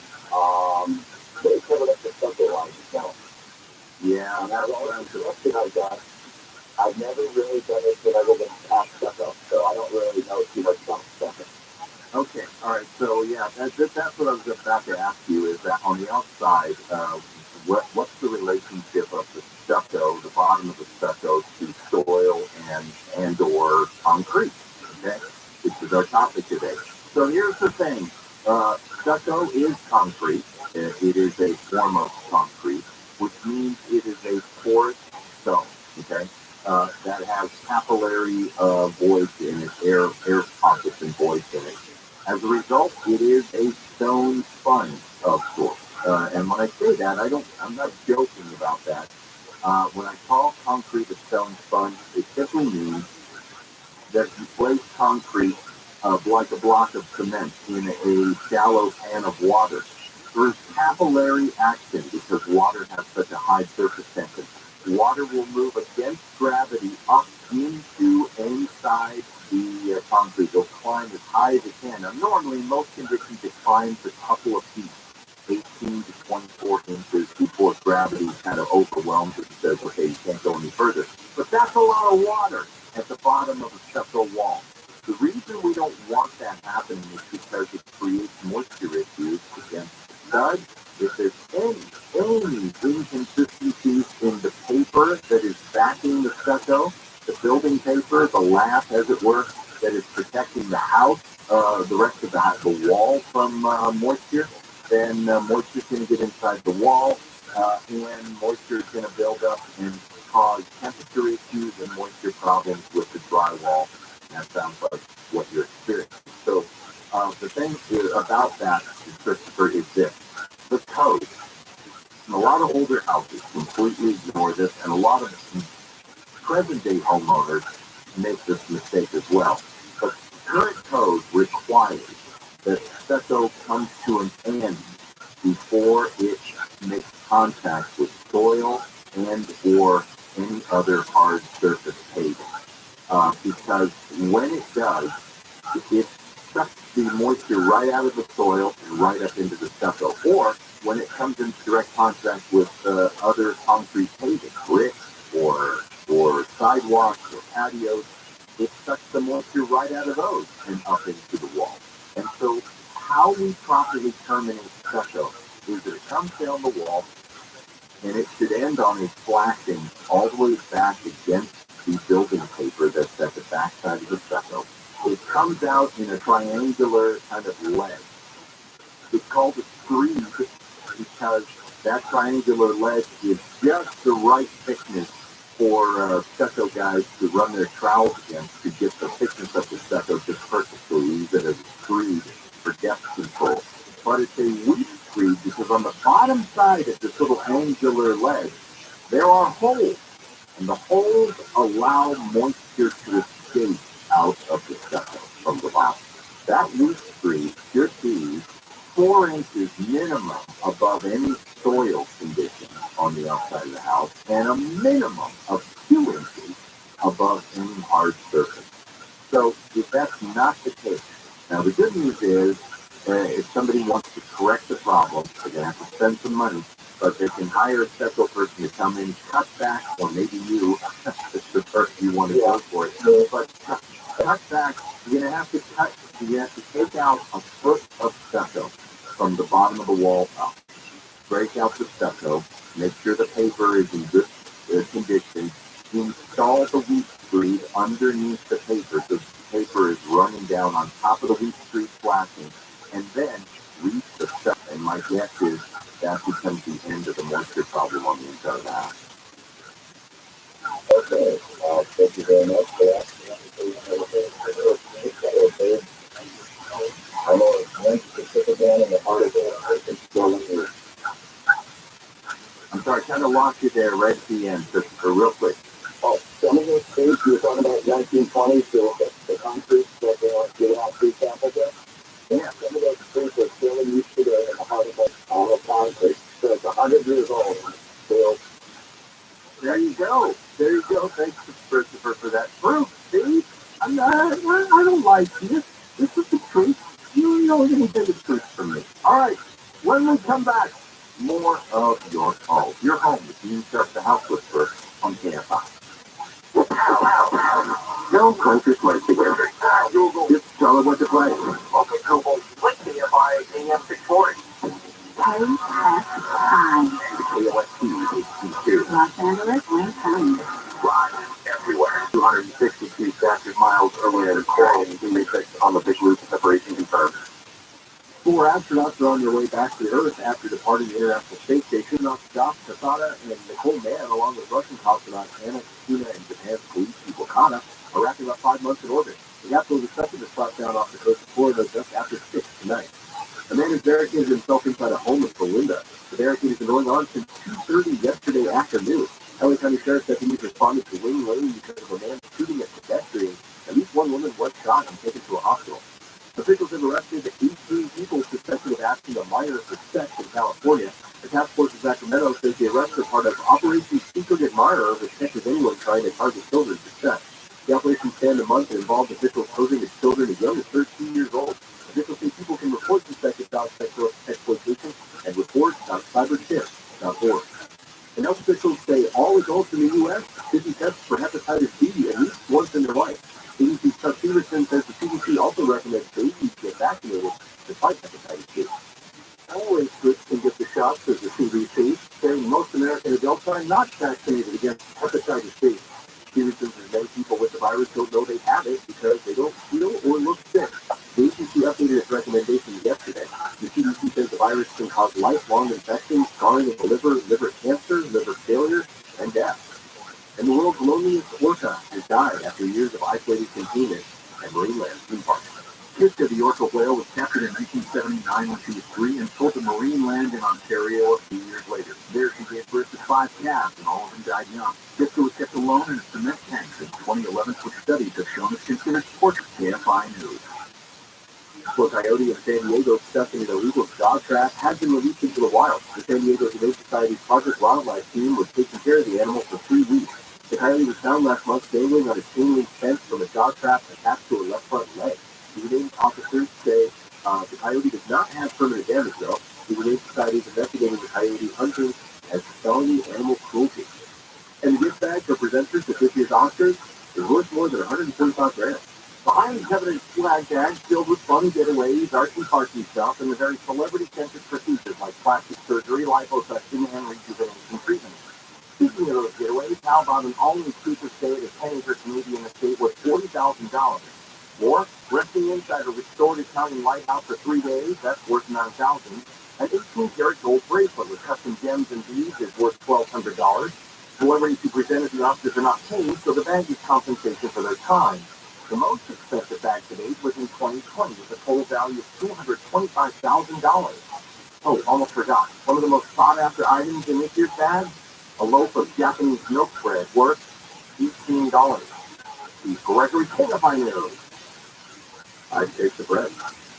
they covered up the subway lines as well. Yeah, And that's all the construction I've done. I've never really done it when I've been half stuck up, so I don't really know too much about stuff. Okay, all right. So yeah, that's what I was about to ask you. Is that on the outside, what's the relationship of the stucco, the bottom of the stucco, to soil and or concrete? Okay, this is our topic today. So here's the thing: stucco is concrete. It is a form of concrete, which means it is a porous stone. Okay, that has capillary voids in it, air pockets and voids in it. As a result, it is a stone sponge of sorts. And when I say that, I'm not joking about that. When I call concrete a stone sponge, it simply means that you place concrete like a block of cement in a shallow pan of water. Through capillary action, because water has such a high surface tension, water will move against gravity up into inside the concrete. It'll climb as high as it can. Now, normally, in most conditions, it climbs a couple of feet, 18 to 24 inches, before gravity kind of overwhelms it and says, okay, you can't go any further. But that's a lot of water at the bottom of a stucco wall. The reason we don't want that happening is because it creates moisture issues against studs. If there's any inconsistencies in the paper that is backing the stucco, the building paper, the lap, as it were, that is protecting the house, the rest of the wall from moisture, then moisture is going to get inside the wall, and moisture is going to build up and cause temperature issues and moisture problems with the drywall. And that sounds like what you're experiencing. So the thing about that, Christopher, is this. The code. And a lot of older houses completely ignore this, and a lot of present-day homeowners make this mistake as well. But current code requires that stucco comes to an end before it makes contact with soil and or any other hard surface paving. Because when it does, it sucks the moisture right out of the soil and right up into the stucco. Or when it comes into direct contact with other concrete paving, bricks or sidewalks or patios, it sucks the moisture right out of those and up into the wall. And so how we properly terminate stucco is that it comes down the wall and it should end on a flashing all the way back against the building paper that's at the back side of the stucco. It comes out in a triangular kind of ledge. It's called a screed because that triangular ledge is just the right thickness for stucco guys to run their trowels against to get the thickness of the stucco just perfectly. We use it as a screed for depth control. But it's a weak screed because on the bottom side of this little angular ledge, there are holes. And the holes allow moisture to escape out of the stucco from the bottom. That weak screed should be 4 inches minimum above any soil condition on the outside of the house, and a minimum of 2 inches above any hard surface. So if that's not the case, now the good news is if somebody wants to correct the problem, they're going to have to spend some money, but they can hire a stucco person to come in, cut back, or maybe you, it's the first you want to go for it, but cut back, you're going to have to take out a foot of stucco from the bottom of the wall up. Break out the stucco, make sure the paper is in good condition, install the wheat screed underneath the paper so the paper is running down on top of the wheat screed flashing, and then reach the stucco. And my guess is that becomes the end of the moisture problem on the inside of the house. Okay, thank you very much for that. I know it's linked specifically in the article. I'm sorry, I kind of lost you there right at the end, Christopher, real quick. Oh, some of those streets you were talking about 1920s, so the concrete that they are giving out free samples of? Yeah, some of those streets are still in use today in the heart of all of concrete. So it's 100 years old. So there you go. There you go. Thanks, Christopher, for that proof. See? I don't like this. This is the truth. You know anything the truth from me. All right. When we come back, more of your calls. Your home, the Team Sharp the House Whisperer on KFI. No country place together. Google. Just tell her what to play. Okay, Google. Play KFI AM 640. KSI. The KLST HD2. Los Angeles and County. Live everywhere. 262 statute miles earlier than coral on the Big Loop separation confirmed. 4 astronauts are on their way back to Earth after departing the International Space Station. Astronauts Kasada and Nicole Mann, along with Russian cosmonauts Anna Kashina and Japan's Koichi Wakata, are wrapping up 5 months in orbit. The capsule is expected to splash down off the coast of Florida just after 6 tonight. A man has barricaded himself inside a home in Belinda. The barricade has been going on since 2:30 yesterday afternoon. LA County Sheriff's deputies responded to Wayne Lane because of a man shooting at pedestrians. At least 1 woman was shot and taken to a hospital. Officials have arrested 18 people suspected of asking a minor for sex in California. The task force in Sacramento says the arrests are part of Operation Secret Admirer, which catches anyone trying to target children for sex. The operation spanned a month and involved officials posing as children as young as 13 years old. Officials say people can report suspected child sexual exploitation and report.cybertips.org. And health officials say all adults in the U.S. should be tested for hepatitis B at least once in their life. CDC's Chuck Peterson says the CDC also recommends babies get vaccinated to fight hepatitis B. All age groups can get the shot, says the CDC, saying most American adults are not vaccinated against hepatitis B. Peterson says many people with the virus don't know they have it because they don't feel or look sick. The agency updated its recommendations yesterday. The CDC says the virus can cause lifelong infections, scarring of the liver cancer, liver failure, and death. And the world's loneliest orca has died after years of isolated containment at Marineland theme park. Kiska, the orca whale, was captured in 1979 when she was 3 and sold to Marineland in Ontario a few years later. There she gave birth to 5 calves, and all of them died young. Kiska was kept alone in a cement tank since 2011, which studies have shown is considered torture. KFI News. A coyote in San Diego stuck in an illegal dog trap has been released into the wild. The San Diego Humane Society's Project Wildlife team was taking care of the animal for 3 weeks. The coyote was found last month dangling on a chain link fence from a dog trap attached to her left front leg. The Humane officers say the coyote does not have permanent damage, though. The Humane Society is investigating the coyote hunting as felony animal cruelty. And the gift bag for presenters to this year's Oscars is worth more than $145,000. Behind Kevin's swag bags filled with fun getaways, artsy-fartsy stuff, and the very celebrity-centric procedures like plastic surgery, liposuction, and rejuvenation treatment. Speaking of those getaways, how about an all-inclusive stay at a 10-acre Canadian estate worth $40,000? Or, resting inside a restored Italian lighthouse for 3 days, that's worth $9,000. An 18-karat gold bracelet with custom gems and beads is worth $1,200. Celebrities who present at the Oscars are not paid, so the bag is compensation for their time. The most expensive bag to date was in 2020 with a total value of $225,000. Oh, almost forgot. One of the most sought-after items in this year's bag? A loaf of Japanese milk bread worth $18. The Gregory KFI News. I take the bread.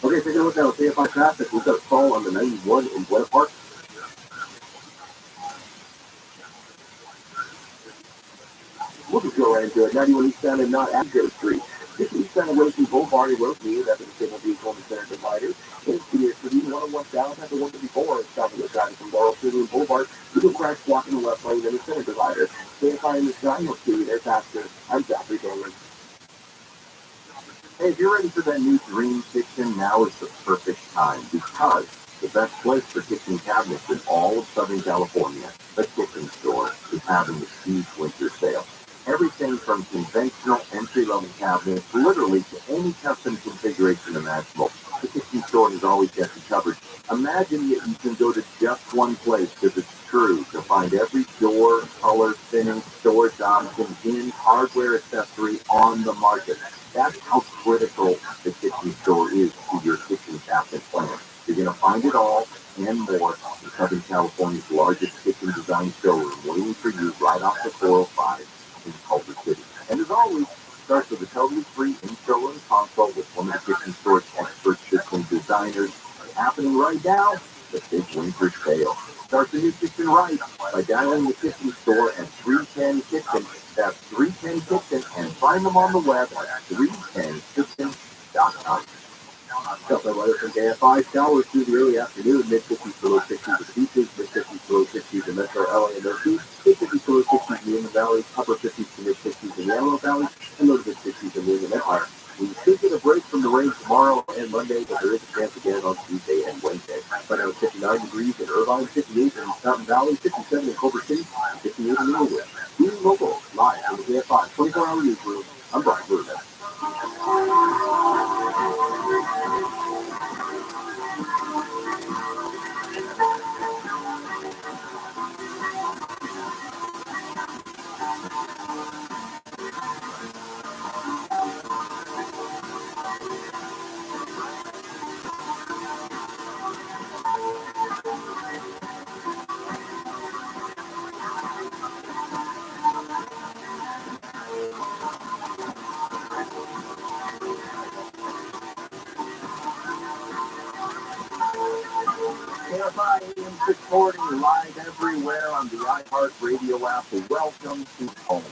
Okay, taking a look at KFI traffic. We've got a stall on the 91 in Glen Park. We'll just go right into it. 91 eastbound and not at J Street. This eastbound away from Boulevard and Road near after the signal vehicle in the center divider. It's near City 101 south after 154 south of the driving from Laurel City and Boulevard. You can crash blocking the left lane in the center divider. KFI in the sky, you'll see there faster. I'm Zachary Bowman. Hey, if you're ready for that new dream kitchen, now is the perfect time because the best place for kitchen cabinets in all of Southern California, the Kitchen Store, is having a huge winter sale. Everything from conventional entry-level cabinets, literally to any custom configuration imaginable. The Kitchen Store has always got you covered. Imagine that you can go to just one place because it's true to find every door, color, finish, storage option, in hardware accessory on the market. That's how critical the Kitchen Store is to your kitchen cabinet plan. You're going to find it all and more in Southern California's largest kitchen design showroom, waiting for you right off the 405 in Culver City. And as always, starts with a totally free in-showroom consult with one of the Kitchen Store's expert kitchen designers. Happening right now, the big winter sale. Start the new kitchen right by dialing the Kitchen Store at 310 Kitchen. That's 310 Kitchen, and find them on the web at 310kitchen.com. Stuff that weather from KFI. Showers through the early afternoon, mid-50s to low 60s at the beaches, mid-50s to low 60s in Metro LA and Northeast, mid-50s to low 60s in the Inland Valley, upper 50s to mid-60s in the Antelope Valley, and low to mid-60s in the Inland Empire. We should get a break from the rain tomorrow and and Monday, but there is a chance again on Tuesday and Wednesday. Right now it's 59 degrees in Irvine, 58 in Mountain Valley, 57 in Culver City, 58 in Inglewood. Being local, live from the KF5 24-hour newsroom, I'm ROTHSCHILD. KF5 AM 640, live everywhere on the iHeartRadio app. Welcome to home,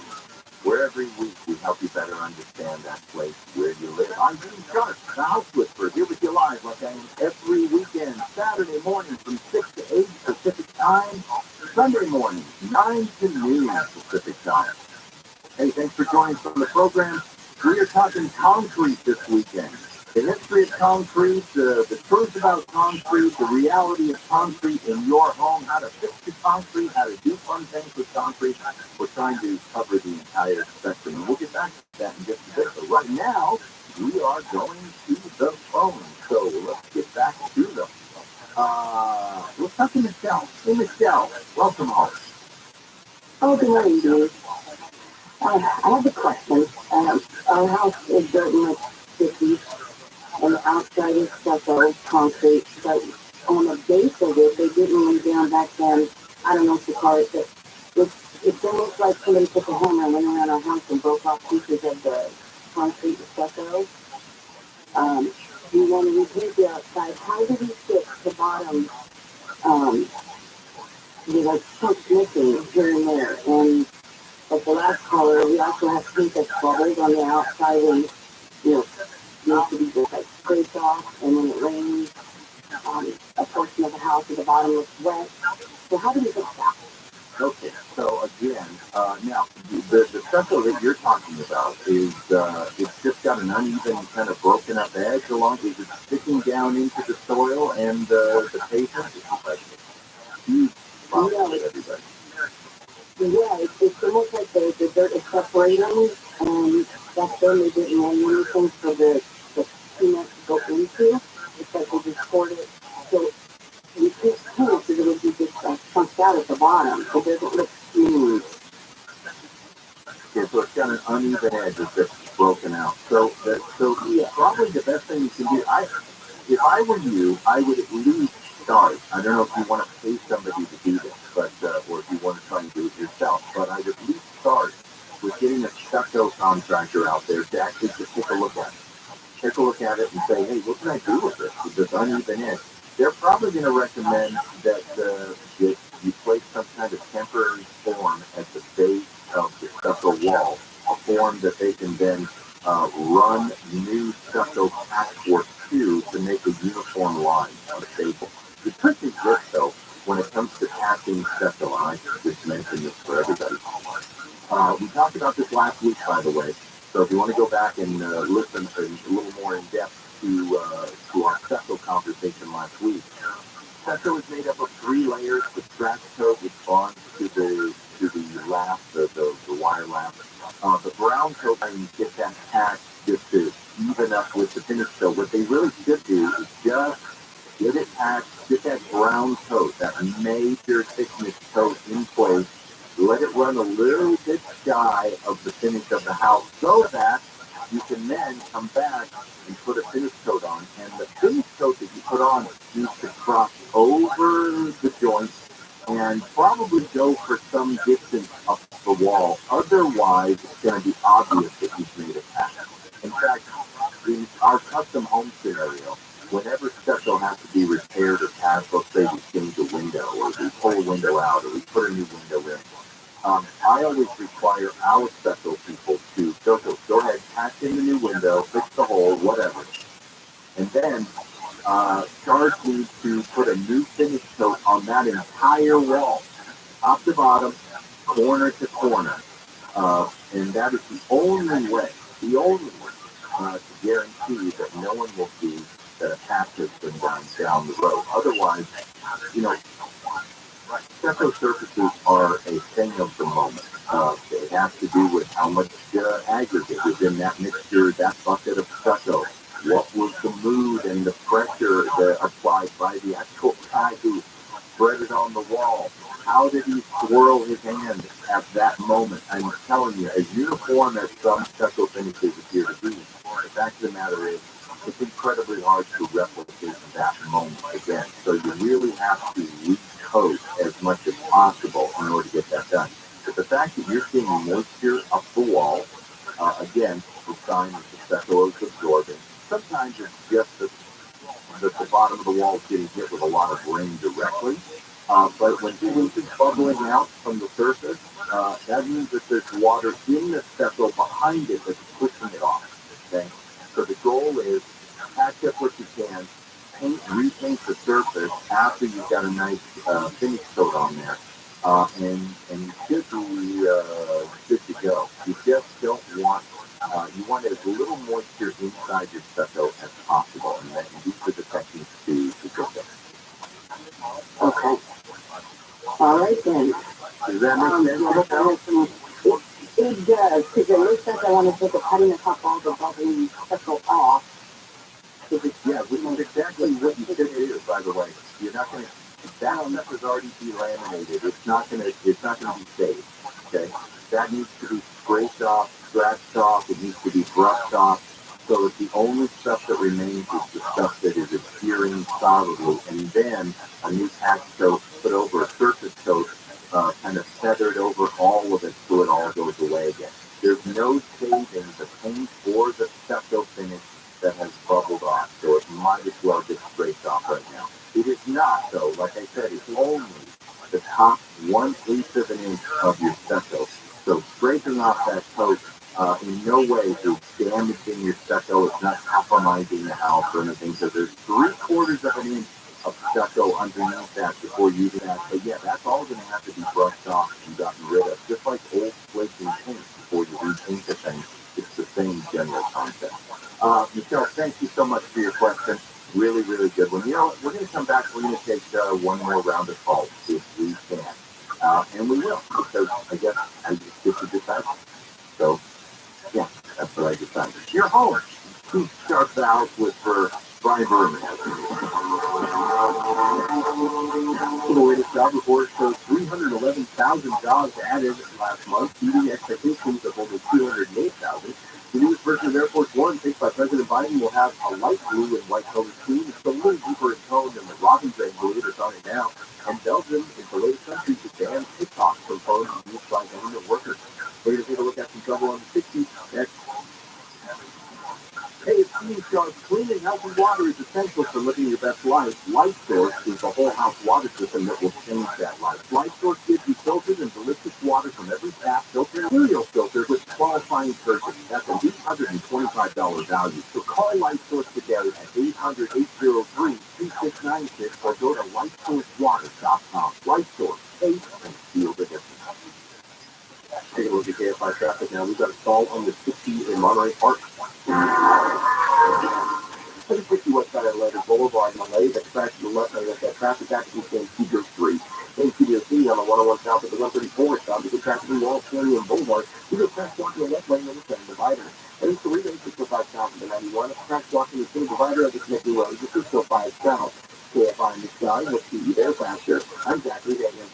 where every week we help you better understand that place where you live. I'm Jim Sharp, the House Whisperer, here with you live like I am every weekend, Saturday morning from 6 to 8 Pacific Time, Sunday morning, 9 to noon Pacific Time. Hey, thanks for joining us on the program. We are talking concrete this weekend. The history of concrete, the truth about concrete, the reality of concrete in your home, how to fix the concrete, how to do fun things with concrete. We're trying to cover the entire spectrum. And we'll get back to that in just a bit. But right now, we are going to the phone. So let's get back to them. Let's talk to Michelle. Hey, Michelle, welcome home. Oh, good morning, Dave. I have a question. Our house is built in the 50s, and the outside is stucco, concrete, but on the base of it, they didn't lay down back then. I don't know what to call it, but it almost like somebody took a hammer and went around our house and broke off pieces of the concrete and stucco. We want to repaint the outside. How do we fix the bottom? There's like chunks missing here and there, and like the last color, we also have paint that's bubbled on the outside and, needs to be just like scraped off, and when it rains, a portion of the house at the bottom looks wet. So how do we fix that? Okay, so again, now the stucco that you're talking about is it's just got an uneven kind of broken up edge along. Is it sticking down into the soil and the pavement? It's like a huge problem with everybody. Yeah, it's almost like the dirt is separating, and back then they didn't lay anything for the cement to go into. It's like they just poured it. So you can't paint because it would be just chunked out at the bottom. It doesn't look smooth. Okay, so it's got an uneven edge that's broken out. So probably the best thing you can do, if I were you, I would at least start. I don't know if you want to pay somebody to do this, but or if you want to try and do it yourself. But I would at least start with getting a stucco contractor out there to actually just take a look at it. Take a look at it and say, hey, what can I do with this uneven edge? They're probably going to recommend that you place some kind of temporary form at the base of the stucco wall, a form that they can then run new stucco patchwork to make a uniform line on the table. The trick is this, though, when it comes to patching stucco, and I just mentioned this for everybody. We talked about this last week, by the way. So if you want to go back and listen a little more in depth to our stucco conversation last week, stucco is made up of 3 layers: the scratch coat, which bonds to the lap, the wire lap. The brown coat, and get that patch just to even up with the finish coat. What they really should do is just get it patched, get that brown coat, that major thickness coat in place. Let it run a little bit shy of the finish of the house so that you can then come back and put a finish coat on. And the finish coat that you put on needs to cross over the joint and probably go for some distance up the wall. Otherwise, it's going to be obvious that you've made a patch. In fact, in our custom home scenario, whenever stucco has to be repaired or patched, let's say we change a window or we pull a window out or we put a new window in, I always require our stucco people to go ahead, patch in the new window, fix the hole, whatever. And then charge me to put a new finish coat on that entire wall, top to bottom, corner to corner. And that is the only way to guarantee that no one will see that a patch has been done down the road. Otherwise, you know, stucco surfaces are a thing of the moment. It has to do with how much aggregate is in that mixture, that bucket of stucco. What was the mood and the pressure that applied by the actual guy who spread it on the wall? How did he swirl his hand at that moment? I'm telling you, as uniform as some stucco finishes appear to be, the fact of the matter is, it's incredibly hard to replicate that moment again. So you really have to recoat as much as possible in order to get that done. But the fact that you're seeing moisture up the wall, again, the sign that the stucco is absorbing. Sometimes it's just that the bottom of the wall is getting hit with a lot of rain directly. But when ink is bubbling out from the surface, that means that there's water in the stucco behind it that's pushing it off. Okay? So the goal is patch up what you can, repaint the surface after you've got a nice finish coat on there. And you should be good to go. You just don't want, you want as little moisture inside your stucco as possible. And then these are the techniques to get there. Okay. All right then. Does that make sense? It does, because it looks like I want to take a cutting and cut all the bubbly stucco off. Yeah, which is exactly what you should do, by the way. You're not going to, that stuff is already delaminated. It's not going to be saved, okay? That needs to be scraped off, scratched off, it needs to be brushed off, so that the only stuff that remains is the stuff that is adhering solidly, and then a new patch coat put over a surface coat, kind of feathered over all of it so it all goes away again. There's no saving the paint or the stucco finish that has bubbled off, so it might as well get scraped off right now. It is not, though, like I said, it's only the top 1/8 of an inch of your stucco. So scraping off that coat in no way is damaging your stucco. It's not compromising the house or anything, so there's 3/4 of an inch of stucco underneath that before using that. But yeah, that's all going to have to be brushed off and gotten rid of, just like old flaking paint before you repaint the thing. It's the same general concept. Michelle, thank you so much for your question. Really, really good one. You know, we're going to come back. We're going to take one more round of calls if we can. And we will, because I guess I just get to decide. So, yeah, that's what I decided. Your host, who starts out with for Brian Berman. The latest job report shows 311,000 jobs added last month, beating expectations of over 208,000. The newest version of Air Force One, picked by President Biden, will have a light blue and white colored scheme. It's a little deeper in tone than the Robin Red blue that's on it now. And Belgium is the latest country to ban TikTok from phones used by government workers. We're going to take a look at some trouble on the 60s next. Hey, it's me, Sean. Clean and healthy water is essential for living your best life. Light Source is the whole house water system that will change that life. Light Source gives you filtered and delicious water from every tap, filtered and serial filter with qualifying purchase. That's an $825 value. So call Light Source today at 800-803-2696 or go to lightsourcewater.com. Light Source, taste and feel the difference. Take a look at KFI traffic now. We've got a stall on the 60 in Monterey Park. 760 West Side Atlantic Boulevard, LA. That's back to the left side of that traffic accident in Studio 3. In Studio C on the 101 south of the 134 stop. You can traffic in Laurel Canyon Boulevard. You can crash walk to the left lane of the center divider. And it's 38605 south of the 91. Crash walk in the center divider of the connecting road. This is 605 south. KFI in the sky. We'll see you there faster. I'm Zachary Hagan.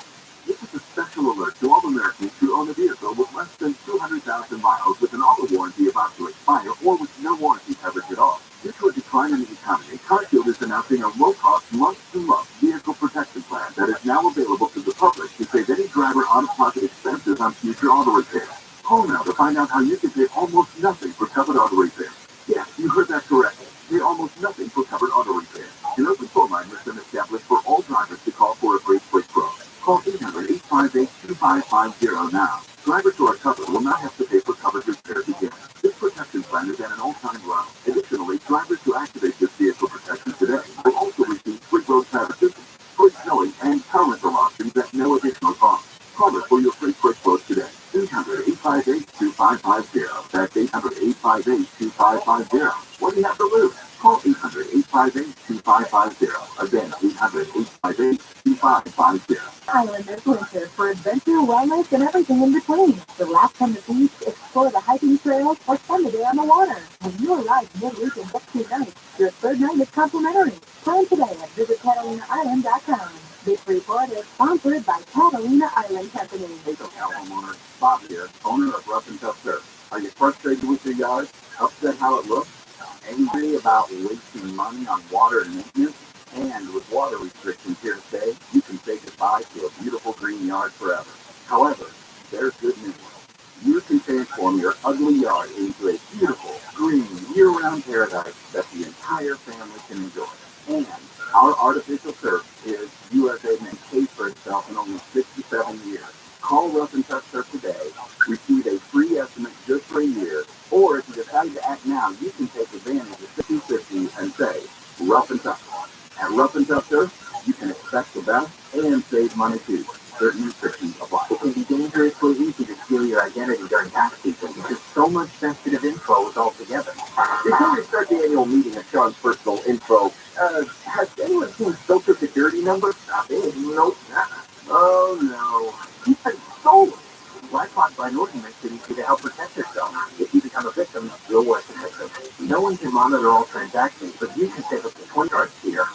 This is a special alert to all Americans who own a vehicle with less than 200,000 miles with an auto warranty about to expire or with no warranty coverage at all. Due to a decline in the economy, CarShield is announcing a low-cost, month-to-month vehicle protection plan that is now available to the public to save any driver out-of-pocket expenses on future auto repairs. Call now to find out how you can pay almost nothing for covered auto repairs. Yes, you heard that correctly. Pay almost nothing for covered auto repairs. An open phone line has been established for all drivers to call for a Great Break Pro. Call 800-858-2550 now. Drivers who are covered will not have to pay for coverage repairs again. This protection plan is at an all-time low. Additionally, drivers who activate this vehicle protection today will also receive free roadside assistance, free towing, and car rental options at no additional cost. Call us for your free quick quote today. 800-858-2550. That's 800-858-2550. What do you have to lose? Call 800-858-2550. 858-2550. Again, 800-858-2550. Islanders winter for adventure, wellness, and everything in between. Relax on the beach, explore the hiking trails, or spend the day on the water. When you arrive midweek and book 2 nights, your third night is complimentary. Plan today at visitCatalinaIsland.com. This report is sponsored by Catalina Island Company. Hey, homeowner. Bob here, owner of Rough and Tough Surf. Are you frustrated with your yard? Upset how it looks? Angry about wasting money on water and maintenance? And with water restrictions here to stay, you can say goodbye to a beautiful green yard forever. However, there's good news. You can transform your ugly yard into a beautiful, green, year-round paradise that the entire family can enjoy. And our artificial surf is USA made paid for itself in only 67 years. Call Rough and Tough Surf today. Receive a free estimate just for a year. Or if you decide to act now, you can take advantage of 50/50 and say, Rough and Tough. At Rough and Tough Surf, you can expect the best and save money too. Certain restrictions apply. It can be dangerously easy to steal your identity during tax season because so much sensitive info is all together. Before we start the annual meeting of Sean's personal info, has anyone seen Social Security number? Nope. Oh no. He's been stolen. Blacklock by Norton makes it easy to help protect yourself. If you become a victim, you're worse than a victim. No one can monitor all transactions, but you can save up to 20 cards here.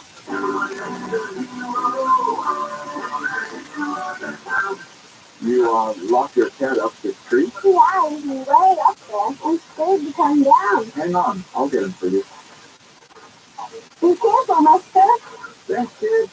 You lock your cat up the street? Yeah, he's way up there. I'm scared to come down. Hang on, I'll get him for you. Be careful, mister. Thanks, kid.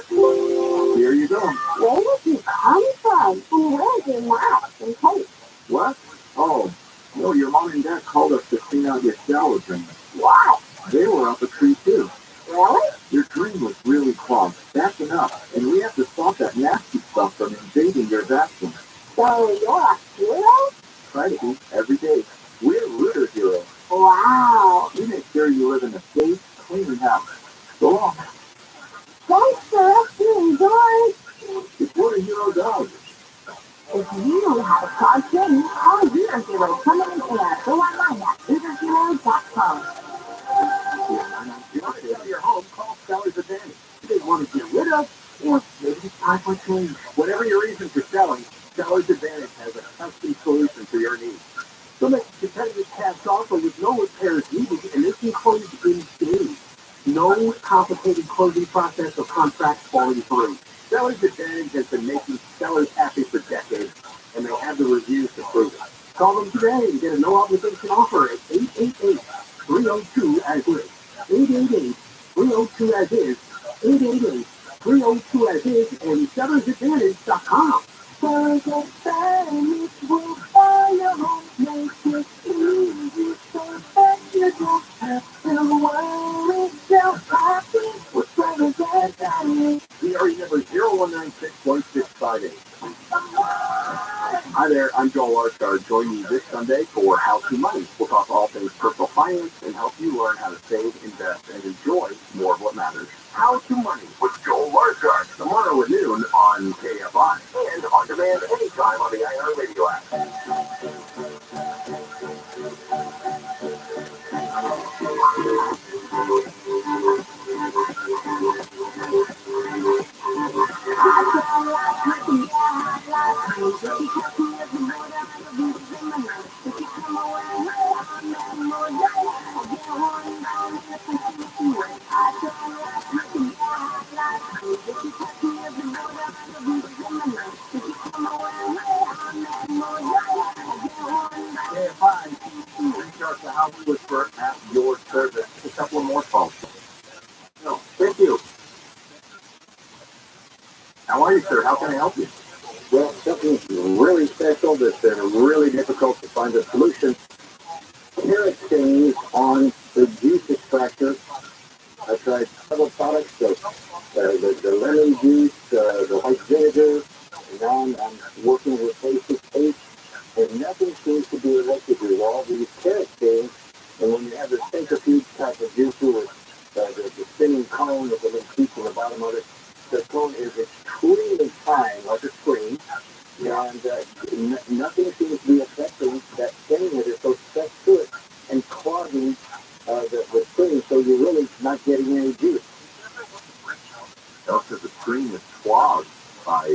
Here you go. Where did you come from? And where's your mask and cape? What? Oh, no, your mom and dad called us to clean out your shower drain. What? They were up a tree too. Really? Your drain was really clogged, backing up, and we have to stop that nasty stuff from invading your bathroom. So you're a hero? Try to be every day. We're Rooter Heroes. Wow. We make sure you live in a safe, clean house. Go on. Thanks for rescuing George. It's what a hero does. If you know how to cause things, call Rooter Hero Coming in Air. Go online at RooterHero.com. If you want to get out of your home, call Seller's Advantage. They want to get rid of, or maybe it's time for change. Whatever your reason for selling, Seller's Advantage has a custom solution for your needs. So make competitive cash offer with no repairs needed, and this can close in days. No complicated closing process or contracts falling through. Seller's Advantage has been making sellers happy for decades, and they have the reviews to prove it. Call them today and get a no-obligation offer at 888-302-AS-IS. 888-302-AS-IS. 888-302-AS-IS and sellersadvantage.com. Seller's Advantage will buy your home, make it easy so that you don't have to worry. So happy with Seller's Advantage. DRE number 01961658. Hi there, I'm Joel Archard. Join me this Sunday for How to Money. We'll talk all things personal finance and help you learn how to save, invest, and enjoy more of what matters. How to Money with Joel Archard. Tomorrow at noon on KFI and on demand anytime on the iHeartRadio app. Reach out to House Whisperer at your service. A couple of more calls. No, thank you. How are you, sir? How can I help you? Well, something's really special that's really difficult to find a solution. Carrot stains on the juice extractor. I tried several products, the lemon juice, the white vinegar, and now I'm working with A6H, and nothing seems to be elected with all these carrot stains. And when you have the centrifuge type of juicer with the spinning cone with the little piece on the bottom of it, the cone is extremely fine, like a screen, and nothing seems to be affecting that stain that is so stuck to it and clogging the screen. So by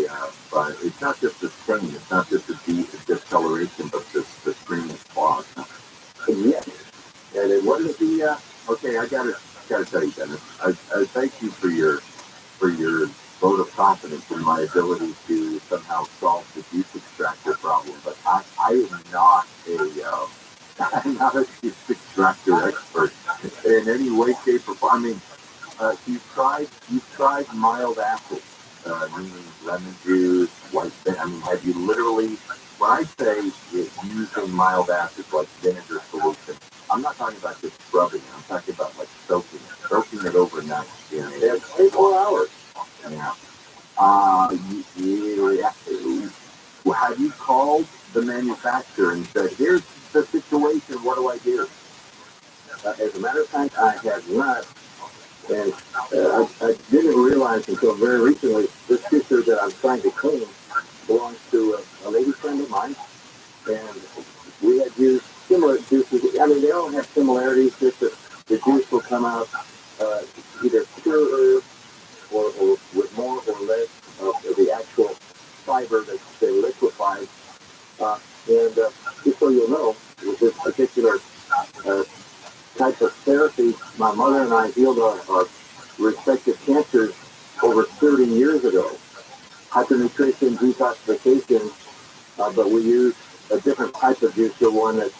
it's not just the stain, it's not just the discoloration, but the screen is clogged. Yes. And it wasn't the okay. I gotta tell you, Dennis. I thank you for your vote of confidence in my ability to somehow solve the juice extractor problem. But I am not I'm not a juice extractor expert in any way, shape, or form. I mean, you've tried mild acids, meaning lemon juice, white vinegar. I mean, have you literally? When I say using mild acids like vinegar solution, I'm not talking about just scrubbing it. I'm talking about like soaking it overnight. Yeah, 24 hours. Yeah. Have you called the manufacturer and said, "Here's the situation. What do I do?" As a matter of fact, I had not, and I didn't realize until very recently this picture that I'm trying to clean belongs to a lady friend of mine, and we had used similar juices. I mean, they all have similarities, just that the juice will come out either purer or with more or less of the actual fiber that they liquefy. And just so you'll know, with this particular type of therapy, my mother and I healed our respective cancers over 30 years ago. Hypernutrition, detoxification, but we used a different type of juice, the one that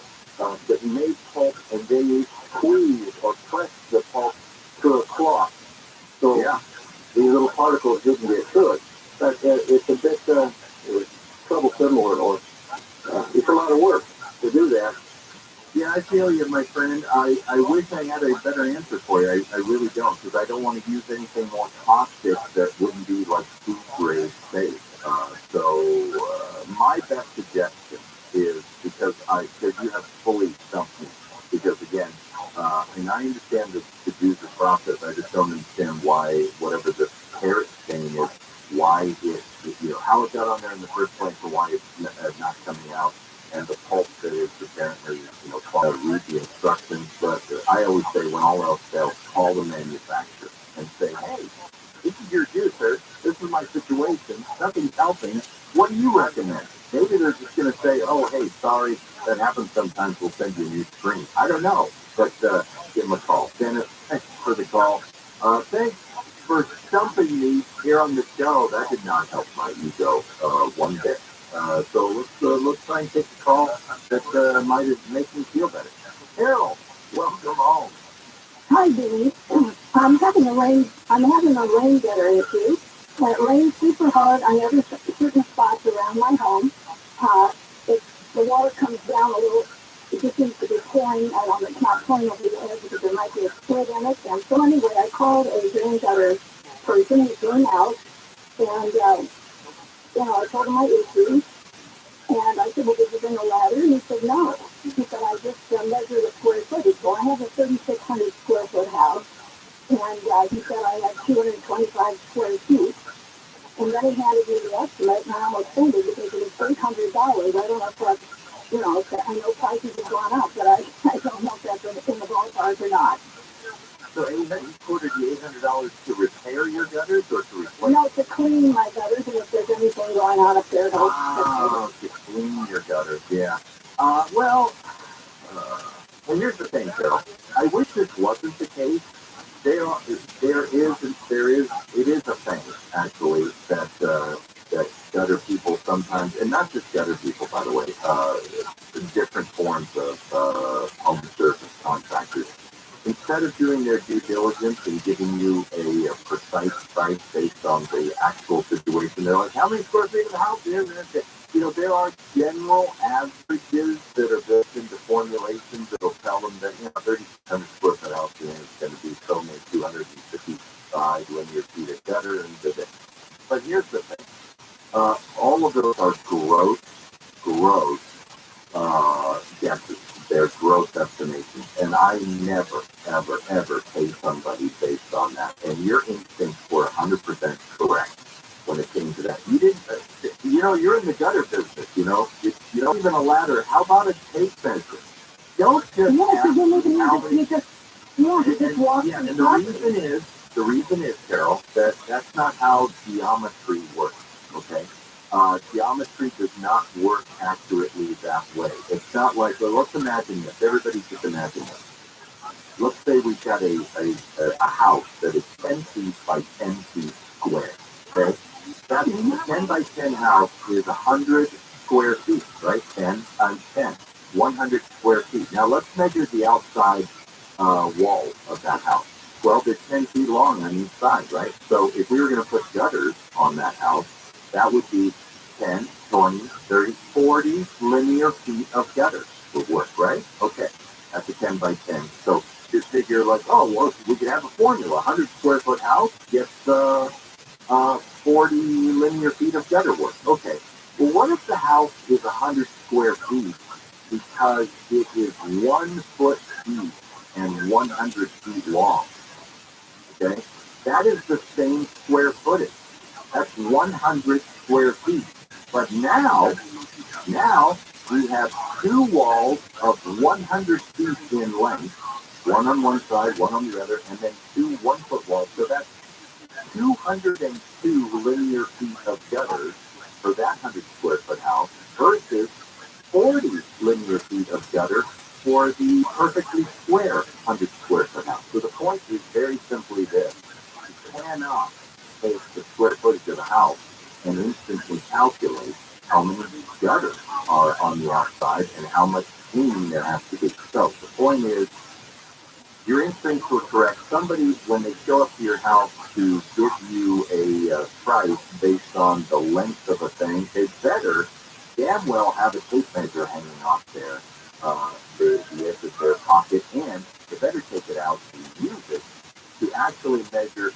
made pulp, and then you squeeze or press the pulp to a cloth. So Yeah. these little particles didn't get through it. But it's a bit troublesome, or it's a lot of work to do that. Yeah, I feel you, my friend. I wish I had a better answer for you. I really don't, because I don't want to use anything more toxic that wouldn't be like food grade safe. My best suggestion is because you have fully stumped me. Because again, and I understand the user process. I just don't understand why whatever the carrot stain is, why how it got on there in the first place, or why it's not coming out. And the pulp that is apparently, read the instructions. But I always say, when all else fails, call the manufacturer and say, "Hey, this is your juicer. This is my situation. Nothing's helping. What do you recommend?" Maybe they're just going to say, "Oh, hey, sorry, that happens sometimes. We'll send you a new screen." I don't know, but give them a call. Dennis, thanks for the call. Thanks for stumping me here on the show. That did not help my ego one bit. So let's try and take a call that might make me feel better. Carol, welcome home. Hi, Denise. I'm having a rain gutter issue. It rains super hard on every certain spots around my home. The water comes down a little. It just seems to be pouring. It's not pouring over the edge because there might be a split in it. And so anyway, I called a rain gutter person who came out, and I told him my issue. And I said, "Well, did you bring a ladder?" And he said, "No." He said, "I just measured the square footage." So I have a 3,600 square foot house. And he said I had 225 square feet. And then he handed me the estimate, and I almost fainted because it was $800. I don't know if that's, I know prices have gone up, but I don't know if that's in the ballpark or not. So you quoted you $800 to repair your gutters or to replace? No, to clean my gutters, and if there's anything going on up there, to clean your gutters, yeah. Well, here's the thing, Carol. I wish this wasn't the case. It is a thing, actually, that gutter people sometimes, and not just gutter people, by the way, different forms of home service contractors, instead of doing their due diligence and giving you a precise price based on the actual situation, they're like, "How many square feet of the house is it?" There are general averages that are built into formulations that will tell them that 3,600 square foot house is going to be so many 255 linear feet of gutter and the. But here's the thing: all of those are gross guesses. They're gross estimations, and I never, ever, ever pay somebody based on that. And your instincts were 100% correct when it came to that. You didn't, you're in the gutter business. You don't even a ladder. How about a tape measure? Don't just yes, ask you me how many. just walk. And the reason is, Carol, that's not how geometry works. Geometry does not work accurately that way. It's not like, well, let's imagine this. Everybody just imagine this. Let's say we've got a house that is 10 feet by 10 feet square. Okay? That 10 by 10 house is 100 square feet, right? 10 times 10. 100 square feet. Now let's measure the outside wall of that house. Well, they're 10 feet long on each side, right? So if we were going to put gutters on that house, that would be 10, 20, 30, 40 linear feet of gutters would work, right? Okay, that's a 10 by 10. So just figure like, oh, well, we could have a formula. 100 square foot house gets 40 linear feet of gutter work. Okay, well, what if the house is 100 square feet because it is 1 foot deep and 100 feet long? Okay, that is the same square footage. That's 100 square feet. But now we have 2 walls of 100 feet in length, one on one side, one on the other, and then 2 1-foot walls. So that's 202 linear feet of gutters for that 100 square foot house versus 40 linear feet of gutter for the perfectly square 100 square foot house. So the point is very simply this. You cannot take the square footage of a house and instantly calculate how many gutters are on the outside and how much cleaning there has to be. So the point is, your instincts were correct. Somebody, when they show up to your house to give you a price based on the length of a thing, they better damn well have a tape measure hanging off there, the edge of their pocket, and they better take it out and use it to actually measure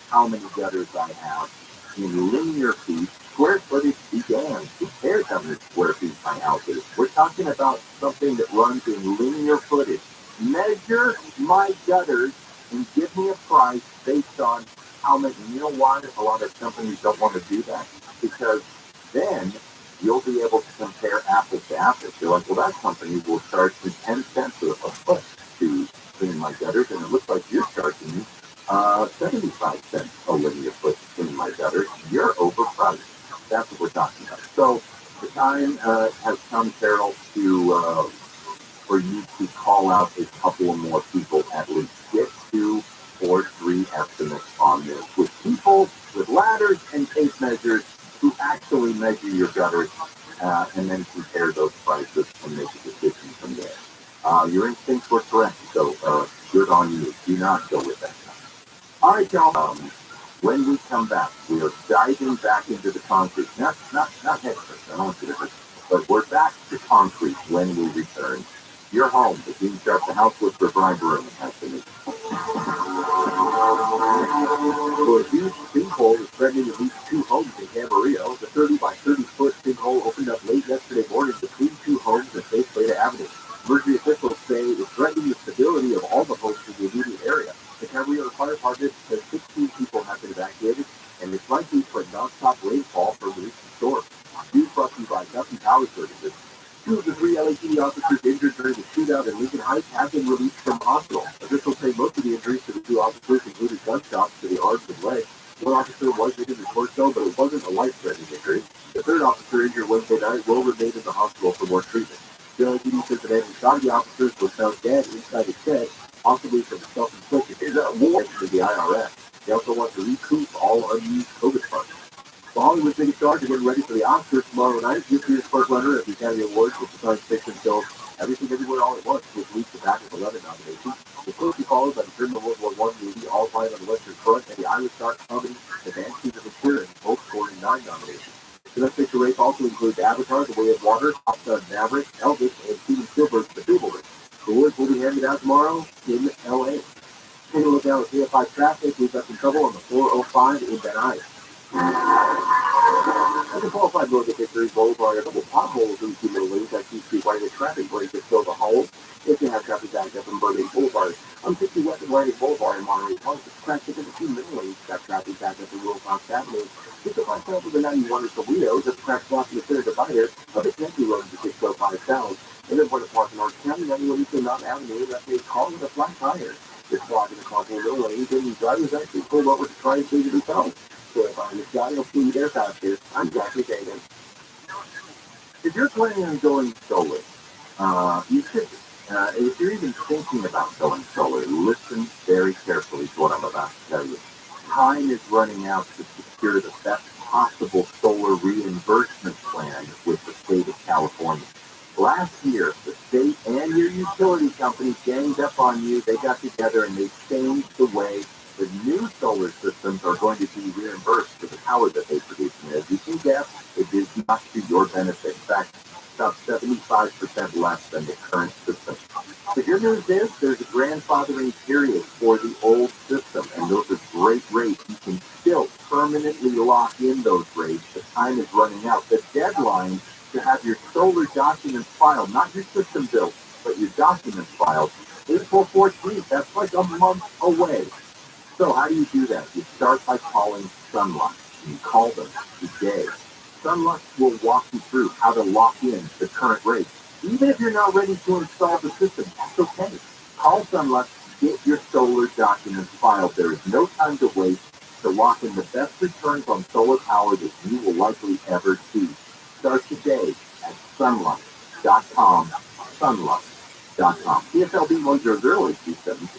how many gutters I have in linear feet. Square footage be damned. Who cares how many square feet my house is? We're talking about something that runs in linear footage. Measure my gutters and give me a price based on how many. You know why a lot of companies don't want to do that? Because then you'll be able to compare apples to apples. You're like, well, that company will charge me 10 cents a foot to clean my gutters, and it looks like you're charging me 75 cents a linear foot to clean my gutters. You're overpriced. That's what we're talking about. So the time has come, Carol, to for you to call out a couple of more people at least. Get 2 or 3 estimates on this with people with ladders and tape measures who actually measure your gutters and then compare those prices and make a decision from there. Your instincts were correct, so good on you. Do not go with that. All right, y'all. When we come back, we are diving back into the concrete. Not head first. I don't want you to hurt. But we're back to concrete when we return. Your home, the Team Sharp, the house with the bribe room, has to meet. So a huge sinkhole is threatening at least 2 homes in Camarillo. The 30 by 30 foot sinkhole opened up late yesterday morning between 2 homes at Faith Plata Avenue. Emergency officials say it's threatening the stability of all the homes in the immediate area. The Camarillo Fire Department says 16 people have been evacuated, and it's likely for non-stop rainfall from the recent storm. News brought to you by Duffy Power Services. 2 of the 3 LAPD officers injured during the shootout in Lincoln Heights have been released from hospital. Officials say most of the injuries to the 2 officers included gunshots to the arms and legs. 1 officer was hit in the torso, but it wasn't a life-threatening injury. The 3rd officer injured Wednesday night will remain in the hospital for more treatment. The LAPD says that Andy shot the officers was found dead inside a shed, possibly from self-inflicted. Is that war to the IRS? They also want to recoup all unused COVID funds. The Hollywood City Stars are getting ready for the Oscars tomorrow night. This year's first runner at the Academy Awards with the science fiction film Everything Everywhere All at Once, which leads to back of 11 nominations. The closely followed by the German World War I movie All Quiet on the Western Front and the Irish dark comedy The Banshees of Inisherin, both scoring 9 nominations. The Best Picture race also includes Avatar, The Way of Water, Top Gun Maverick, Elvis, and Steven Spielberg's The Fabelmans. The awards will be handed out tomorrow in L.A. Taking a look now at CFI traffic, we've got some trouble on the 405 in Van Nuys. At the qualified road to Victory Boulevard, a couple potholes in 2 middle lanes that keep you right at traffic break to fill the hole. If you have traffic backed up in Burbank Boulevard, on 50 West Atlantic Boulevard in Monterey Park, it's cracked into the 2 middle lanes, got traffic backed up in Wilcox Avenue. Just a flat south of the 91 at Toledo, just cracked blocking the center divider of the Kennedy Road to 605 south. And then for the park in Orange County, 91 Eastern Mount Avenue, that's a car with a flat tire. It's blocking the middle lanes, and the drivers actually pulled over to try and save themselves. So to find this guy. He'll see you there faster. I'm Jackie Dagan. If you're planning on going solar, you should. If you're even thinking about going solar, listen very carefully to what I'm about to tell you. Time is running out to secure the best possible solar reimbursement plan with the state of California. Last year, the state and your utility company ganged up on you. They got together and they changed the way the new solar systems are going to be reimbursed for the power that they produce. And as you can guess, it is not to your benefit. In fact, about 75% less than the current system. The good news is there's a grandfathering period for the old system, and those are great rates. You can still permanently lock in those rates. The time is running out. The deadline to have your solar documents filed, not your system built, but your documents filed, April 14th. That's like a month away. So how do you do that? You start by calling Sunlight. You call them today. Sunlight will walk you through how to lock in the current rate. Even if you're not ready to install the system, that's okay. Call Sunlight, get your solar documents filed. There is no time to waste to lock in the best returns on solar power that you will likely ever see. Start today at sunlight.com, sunlight.com. CSLB 10087.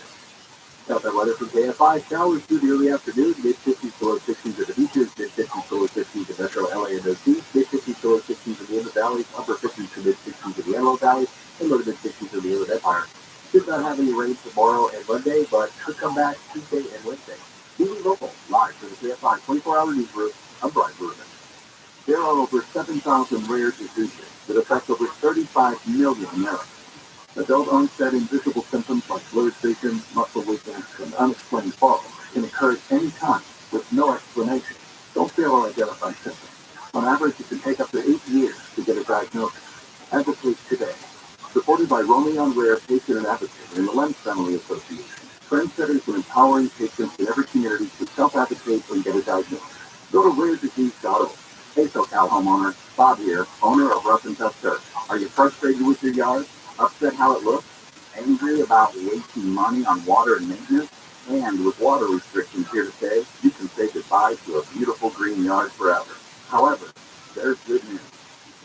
Southern weather from KFI. Showers through the early afternoon. Mid-50s to low 60s at the beaches. Mid-50s to low 60s in Metro LA and OC. Mid-50s to low 60s in the Inland Valleys. Upper 50s to mid-60s in the Antelope Valley. And low to mid-60s in the Inland Empire. Should not have any rain tomorrow and Monday, but should come back Tuesday and Wednesday. TV local, live from the KFI 24-hour newsroom. I'm Brian Rubin. There are over 7,000 rare diseases that affect over 35 million Americans. Adult onset invisible symptoms like blurred vision, muscle weakness, and unexplained falls can occur at any time with no explanation. Don't fail to identify symptoms. On average, it can take up to 8 years to get a diagnosis. Advocate today. Supported by Roaming on Rare Patient and Advocate and the Lens Family Association. Trendsetters and empowering patients in every community to self-advocate and get a diagnosis. Go to raredisease.org. Hey, SoCal homeowner, Bob here, owner of Rough and Tough Turf. Are you frustrated with your yard? Upset how it looks? Angry about wasting money on water and maintenance? And with water restrictions here to stay, you can say goodbye to a beautiful green yard forever. However, there's good news.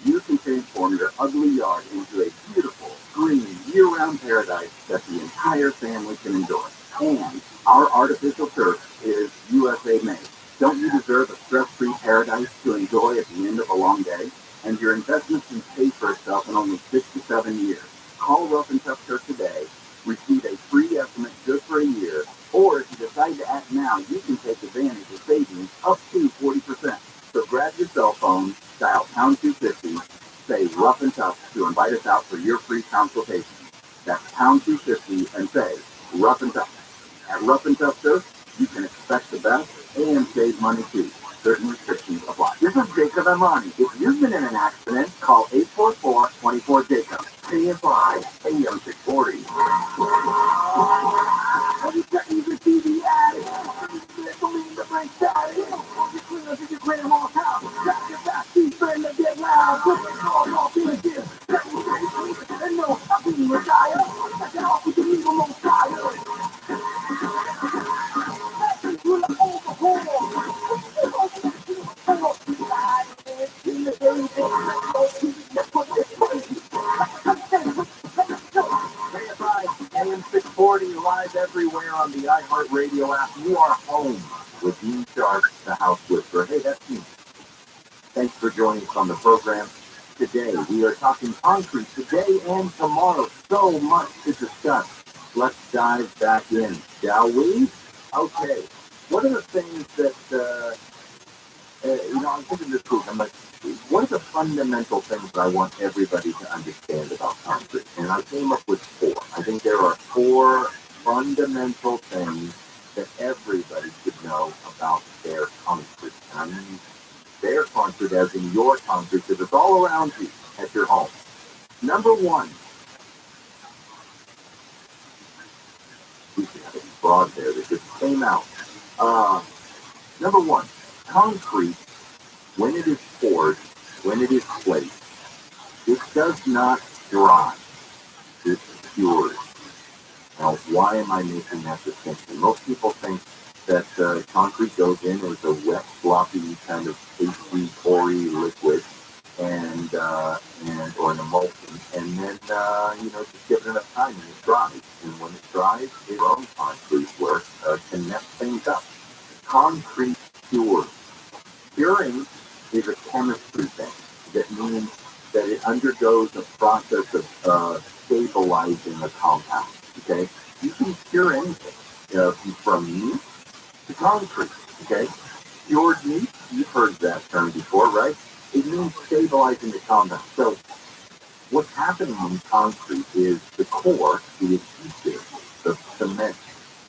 You can transform your ugly yard into a beautiful, green, year-round paradise that the entire family can enjoy. And our artificial turf is USA made. Don't you deserve a stress-free paradise to enjoy at the end of a long day? And your investments can pay for itself in only 6 to 7 years. Call Rough and Tough Turf today. Receive a free estimate just for a year. Or if you decide to act now, you can take advantage of savings up to 40%. So grab your cell phone, dial pound 250, say Rough and Tough to invite us out for your free consultation. That's pound 250 and say Rough and Tough. At Rough and Tough Turf, you can expect the best and save money too. Certain restrictions apply. This is Jacob and Ronnie. If you've been in an accident, call 844-24-JACOB. KFI, AM 640. Have you checked the TV ad? Believe the break daddy. You clean up your grandma's house. Got your back teeth friend to get loud. Put it all off in a gift. And no, I'm being retired. I can offer you leave them on fire. AM 640 live everywhere on the iHeartRadio app. You are home with Dean Sharp, the House Whisperer. Hey, that's me. Thanks for joining us on the program. Today, we are talking concrete today and tomorrow. So much to discuss. Let's dive back in, shall we? Okay. One of the things that, I'm thinking this week, I'm like, what are the fundamental things that I want everybody to understand about concrete? And I came up with 4. I think there are 4 fundamental things that everybody should know about their concrete. And I mean their concrete as in your concrete, because it's all around you at your home. Number 1. We should have a frog there that just came out. Number 1, concrete, when it is poured, when it is placed, it does not dry. It cures. Now, why am I making that distinction? Most people think that concrete goes in as a wet, sloppy, kind of pasty, poury liquid, and or an emulsion, and then just give it enough time and it dries. And when it dries, its own concrete work can mess things up. Concrete cures. Curing is a chemistry thing. That means that it undergoes a process of stabilizing a compound. Okay, you can cure anything, from meat to concrete. Okay, cured meat, you've heard that term before, right? It means stabilizing the compound. So what's happening in concrete is the core, the adhesive, the cement,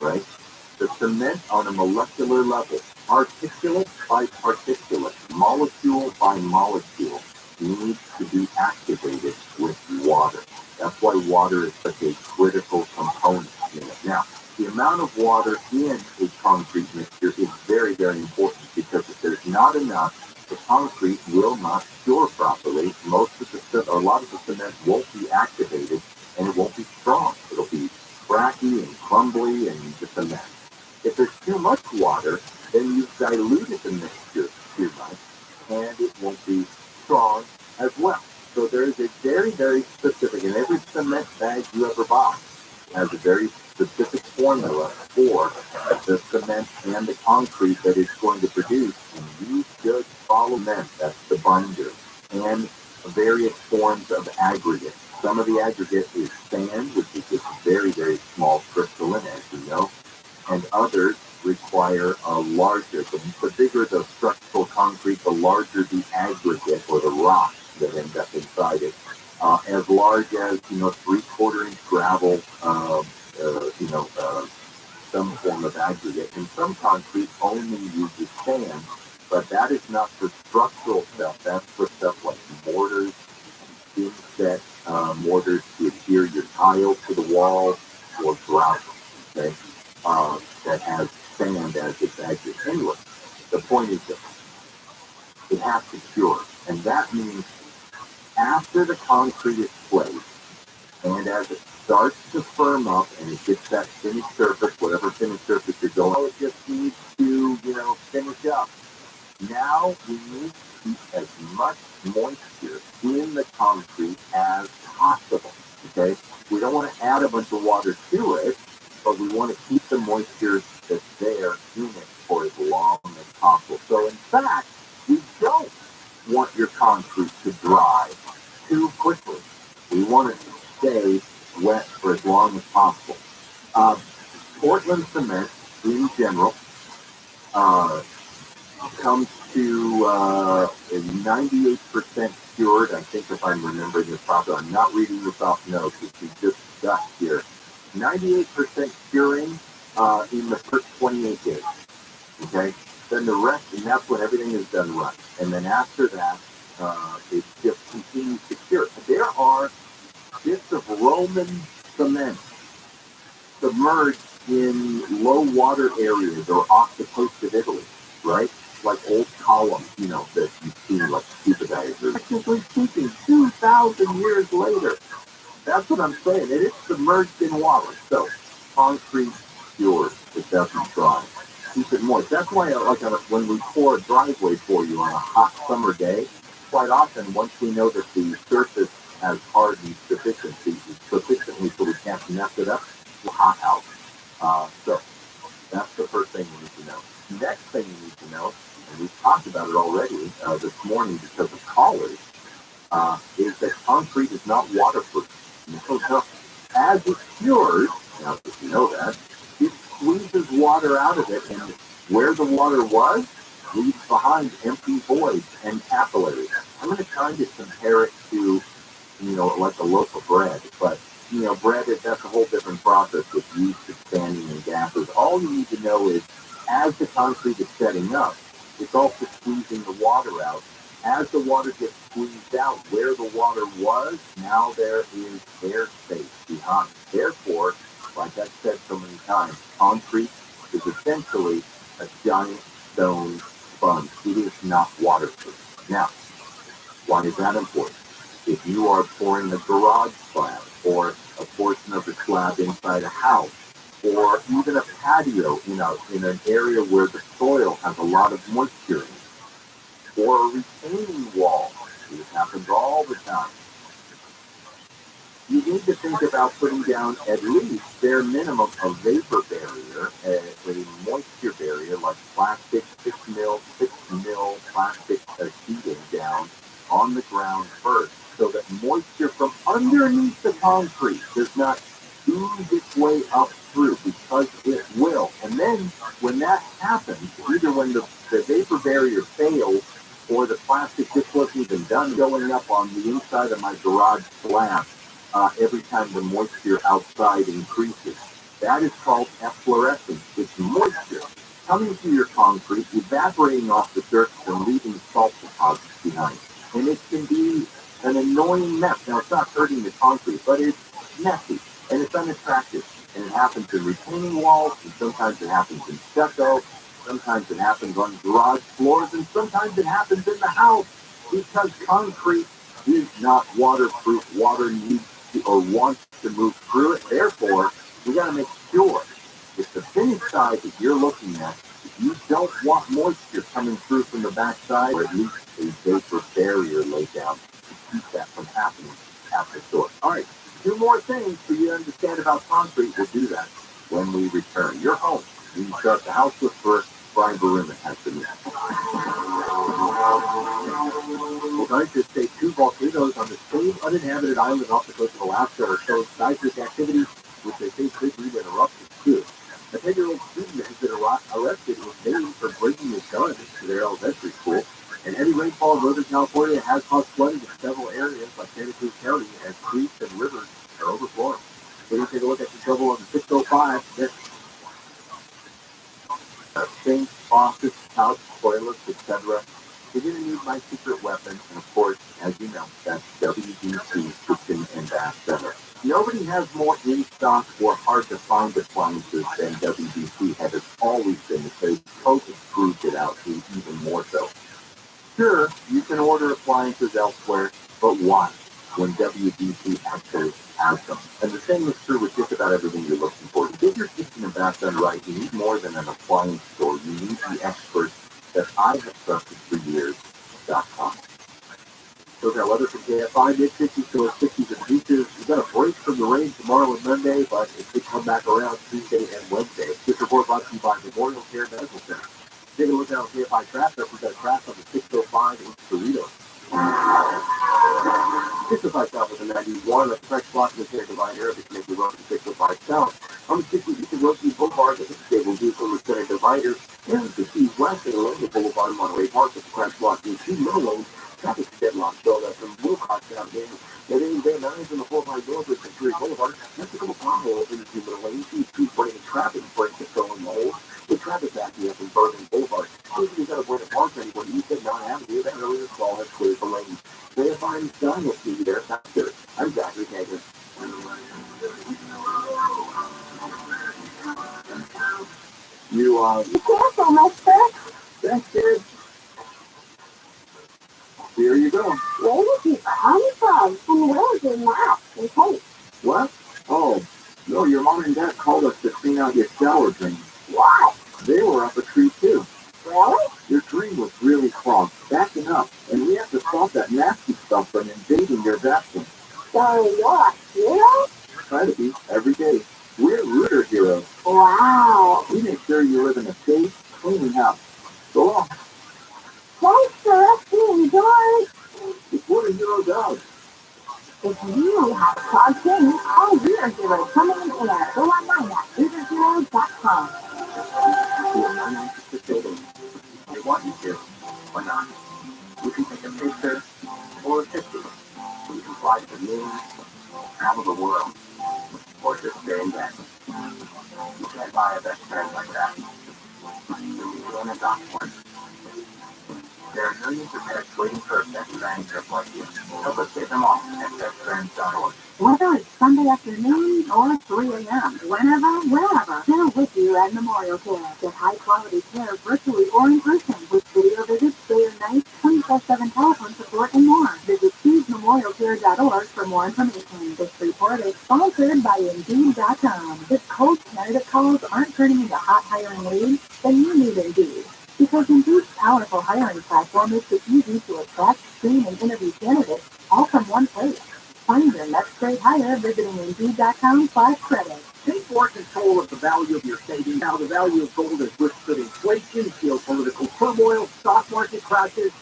right? The cement on a molecular level, particulate by particulate, molecule by molecule, needs to be activated with water. That's why water is such a critical component in it. Now, the amount of water in a concrete mixture is very, very important, because if there's not enough, the concrete will not cure properly. A lot of the cement won't be activated, and it won't be strong. It'll be cracky and crumbly and just a mess. If there's too much water, then you've diluted the mixture too much, and it won't be strong as well. So there is a very, very specific, and every cement bag you ever buy has a very specific formula for the cement and the concrete that it's going to produce, and you should follow them. That's the binder, and various forms of aggregate. Some of the aggregate is sand, which is just very, very small crystalline, as you know, and others require a larger. The bigger the structural concrete, the larger the aggregate or the rocks that end up inside it. As large as 3/4 inch gravel, some form of aggregate. And some concrete only uses sand, but that is not for structural stuff. That's for stuff like mortars, thin set mortars to adhere your tile to the wall, or grout. Okay, that has sand as its aggregate. Anyway, the point is that it has to cure, and that means after the concrete is placed, and as it starts to firm up and it gets that finished surface, whatever finished surface you're going, it just needs to, finish up. Now we need to keep as much moisture in the concrete as possible. Okay? We don't want to add a bunch of water to it, but we want to keep the moisture that's there in it for as long as possible. So in fact, we don't want your concrete to dry too quickly. We want it to stay wet for as long as possible. Portland cement, in general, comes to 98% cured. I think, if I'm remembering this properly, I'm not reading this off notes, which we just got here. 98% curing in the first 28 days. Okay? Then the rest, and that's when everything is done right. And then after that, it just continues to cure. There are bits of Roman cement submerged in low water areas or off the coast of Italy, right? Like old columns, that you've seen like scuba divers. Technically speaking, 2,000 years later. That's what I'm saying. It is submerged in water. So concrete cures. It doesn't dry. Keep it moist. That's why, when we pour a driveway for you on a hot summer day, quite often, once we know that the surface has hardened sufficiently so we can't mess it up, we're hot out. So that's the first thing we need to know. Next thing you need to know, and we've talked about it already this morning because of callers, is that concrete is not waterproof. So as it cures, now if you know that, it squeezes water out of it, and where the water was, leaves behind empty voids and capillaries. I'm going to try to compare it to, like a loaf of bread, but bread, that's a whole different process with yeast expanding and gases. All you need to know is, as the concrete is setting up, it's also squeezing the water out. As the water gets squeezed out, where the water was, now there is airspace behind. Therefore, like I've said so many times, concrete is essentially a giant stone sponge. It is not waterproof. Now, why is that important? If you are pouring a garage slab or a portion of the slab inside a house, or even a patio in an area where the soil has a lot of moisture in it, or a retaining wall. This happens all the time. You need to think about putting down at least bare minimum a vapor barrier, a moisture barrier like plastic 6 mil plastic sheeting down on the ground first, so that moisture from underneath the concrete does not ooze its way up through, because it will. And then when that happens, either when the vapor barrier fails or the plastic just wasn't even done going up on the inside of my garage slab, every time the moisture outside increases. That is called efflorescence. It's moisture coming through your concrete, evaporating off the surface and leaving salt deposits behind. And it can be an annoying mess. Now, it's not hurting the concrete, but it's messy and it's unattractive. And it happens in retaining walls, and sometimes it happens in stucco, sometimes it happens on garage floors, and sometimes it happens in the house, because concrete is not waterproof. Water needs or wants to move through it. Therefore, we got to make sure if the finished side that you're looking at, if you don't want moisture coming through from the backside, or at least a vapor barrier laid down to keep that from happening at the source. All right, 2 more things for you to understand about concrete. We'll do that when we return. Your home. You can start the house with first. Brian Baruman has the news. Well, guys, just say 2 volcanoes on the same uninhabited island off the coast of Alaska are showing seismic activity, which they say could lead to an eruption too. A 10-year-old student has been arrested in Maine for bringing his gun to their elementary school. And heavy rainfall in Northern California has caused flooding in several areas like Santa Cruz County, as creeks and rivers are overflowing. So you take a look at the trouble on the 605. Sinks, faucets, couch, toilets, etc. You're going to need my secret weapon, and of course, as you know, that's WDC Kitchen and Bath Center. Nobody has more in stock or hard to find appliances than WDC, and it's always been the case. COVID proved it out even more so. Sure, you can order appliances elsewhere, but why? When WDC actually has them. And the same is true with just about everything you're looking for. To get your kitchen and bath done right, you need more than an appliance store. You need the experts that I have trusted for years.com. So got weather from KFI, mid-50s to 60s and beaches. We got a break from the rain tomorrow and Monday, but it could come back around Tuesday and Wednesday. This report brought to you by Memorial Care Medical Center. Take a look at KFI traffic. We've got a crash on the 605 in Cerritos. 605 south with the 91, a fresh block in the Santa Divider, if you make the road to 605 south. On the 60 east of Rosie Boulevard, the stable vehicle with Santa Divider, and the 60 west of London Boulevard, Monterey Park, with the crash block in 2 middle lanes. Traffic deadlock, so that's some blue cops down here. They didn't ban 9s in the 4-5 north with Century Boulevard. That's a couple potholes in the 2 middle lanes. Two brain traffic breaks are going the the traffic backing up in Bourbon Boulevard. If you got to avoid a park anywhere, you said not Avenue, that earlier call has cleared the lane. They have fine done, we'll see you there after. I'm Zachary Hager. You careful, mister. Thanks, kid. Here you go. Where did you come from? And where is your mouth and face? What? Oh, no, your mom and dad called us to clean out your shower drain. Why? They were up a tree, too. Really? Your drain was really clogged, backing up, and we have to stop that nasty stuff from invading your bathroom. So you're a hero? Try to be, every day. We're rooter heroes. Wow. We make sure you live in a safe, clean house. Go on. Thanks for listening, George. It's what a hero does. If you have clogged things, all Reader Heroes coming in air. Go online at ReaderHeroes.com. They want you to, or not. You can take a picture or a picture. You can fly to the moon, travel the world, or just stay in bed. You can't buy a best friend like that. You can't adopt one. There are millions of pets waiting for a best friend just like you. Help us save them all at bestfriends.org. Whether it's Sunday afternoon or 3 a.m., whenever, wherever, they're with you at Memorial Care. Get high-quality care virtually or in person with video visits, day or night, 24/7 telephone support, and more. Visit Steve's Memorial loyalcare.org for more information. This report is sponsored by Indeed.com. If cold candidate calls aren't turning into hot hiring leads, then you need Indeed. Because Indeed's powerful hiring platform makes it easy to attract, screen, and interview candidates all from one place. Find your next great hire visiting Indeed.com/credit. Take more control of the value of your savings. Now, the value of gold has withstood inflation, geopolitical turmoil, stock market crashes.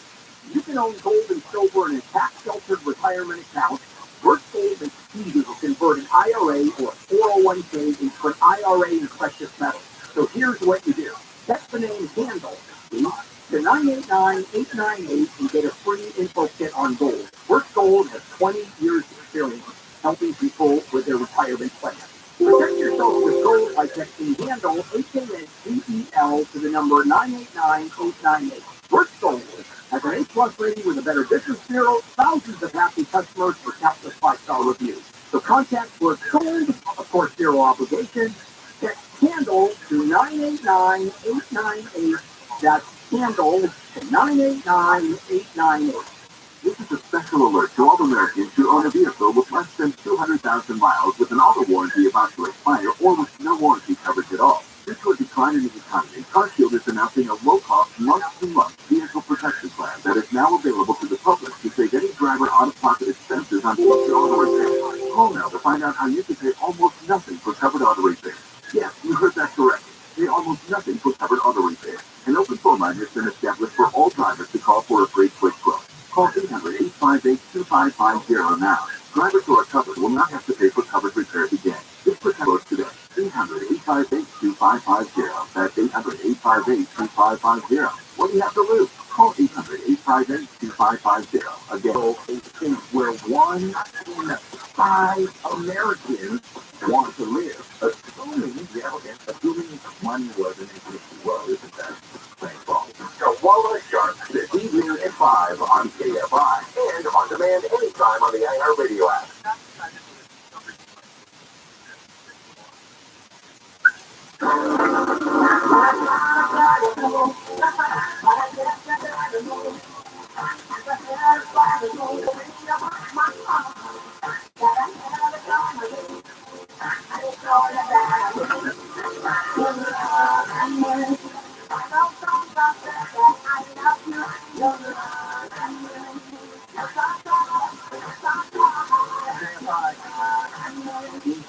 You can own gold and silver in a tax-sheltered retirement account. Work Gold is easy to convert an IRA or 401k into an IRA in precious metals. So here's what you do. Text the name handle to 989-898 and get a free info kit on gold. Work Gold has 20 years experience helping people with their retirement plan. Protect yourself with gold by texting handle HANDEL to the number 989-898. Work Gold has an A+ rating with a Better Business Bureau, thousands of happy customers for countless 5-star reviews. So contact Work Gold, of course, zero obligation. Text handle to 989-898. That's handle to 989-898. This is a special alert to all Americans who own a vehicle with less than 200,000 miles with an auto warranty about to expire or with no warranty coverage at all. Due to a decline in the economy, CarShield is announcing a low-cost, month-to-month vehicle protection plan that is now available to the public to save any driver out-of-pocket expenses on future auto repairs. Call now to find out how you can pay almost nothing for covered auto repairs. Yes, you heard that correctly. Pay almost nothing for covered auto repairs. An open phone line has been established for all drivers to call for a free quick quote. Call 800-858-2550 now. Drivers who are covered will not have to pay for covered repairs again. Just put quote today. 800-858-2550. That's 800-858-2550. What do you have to lose? Call 800-858-2550. Again, a state where 1 in 5 Americans want to live. Assuming money wasn't an issue. Well, isn't that plain false? So Walla Sharks this evening at 5 on KFI and on demand anytime on the iHeartRadio app.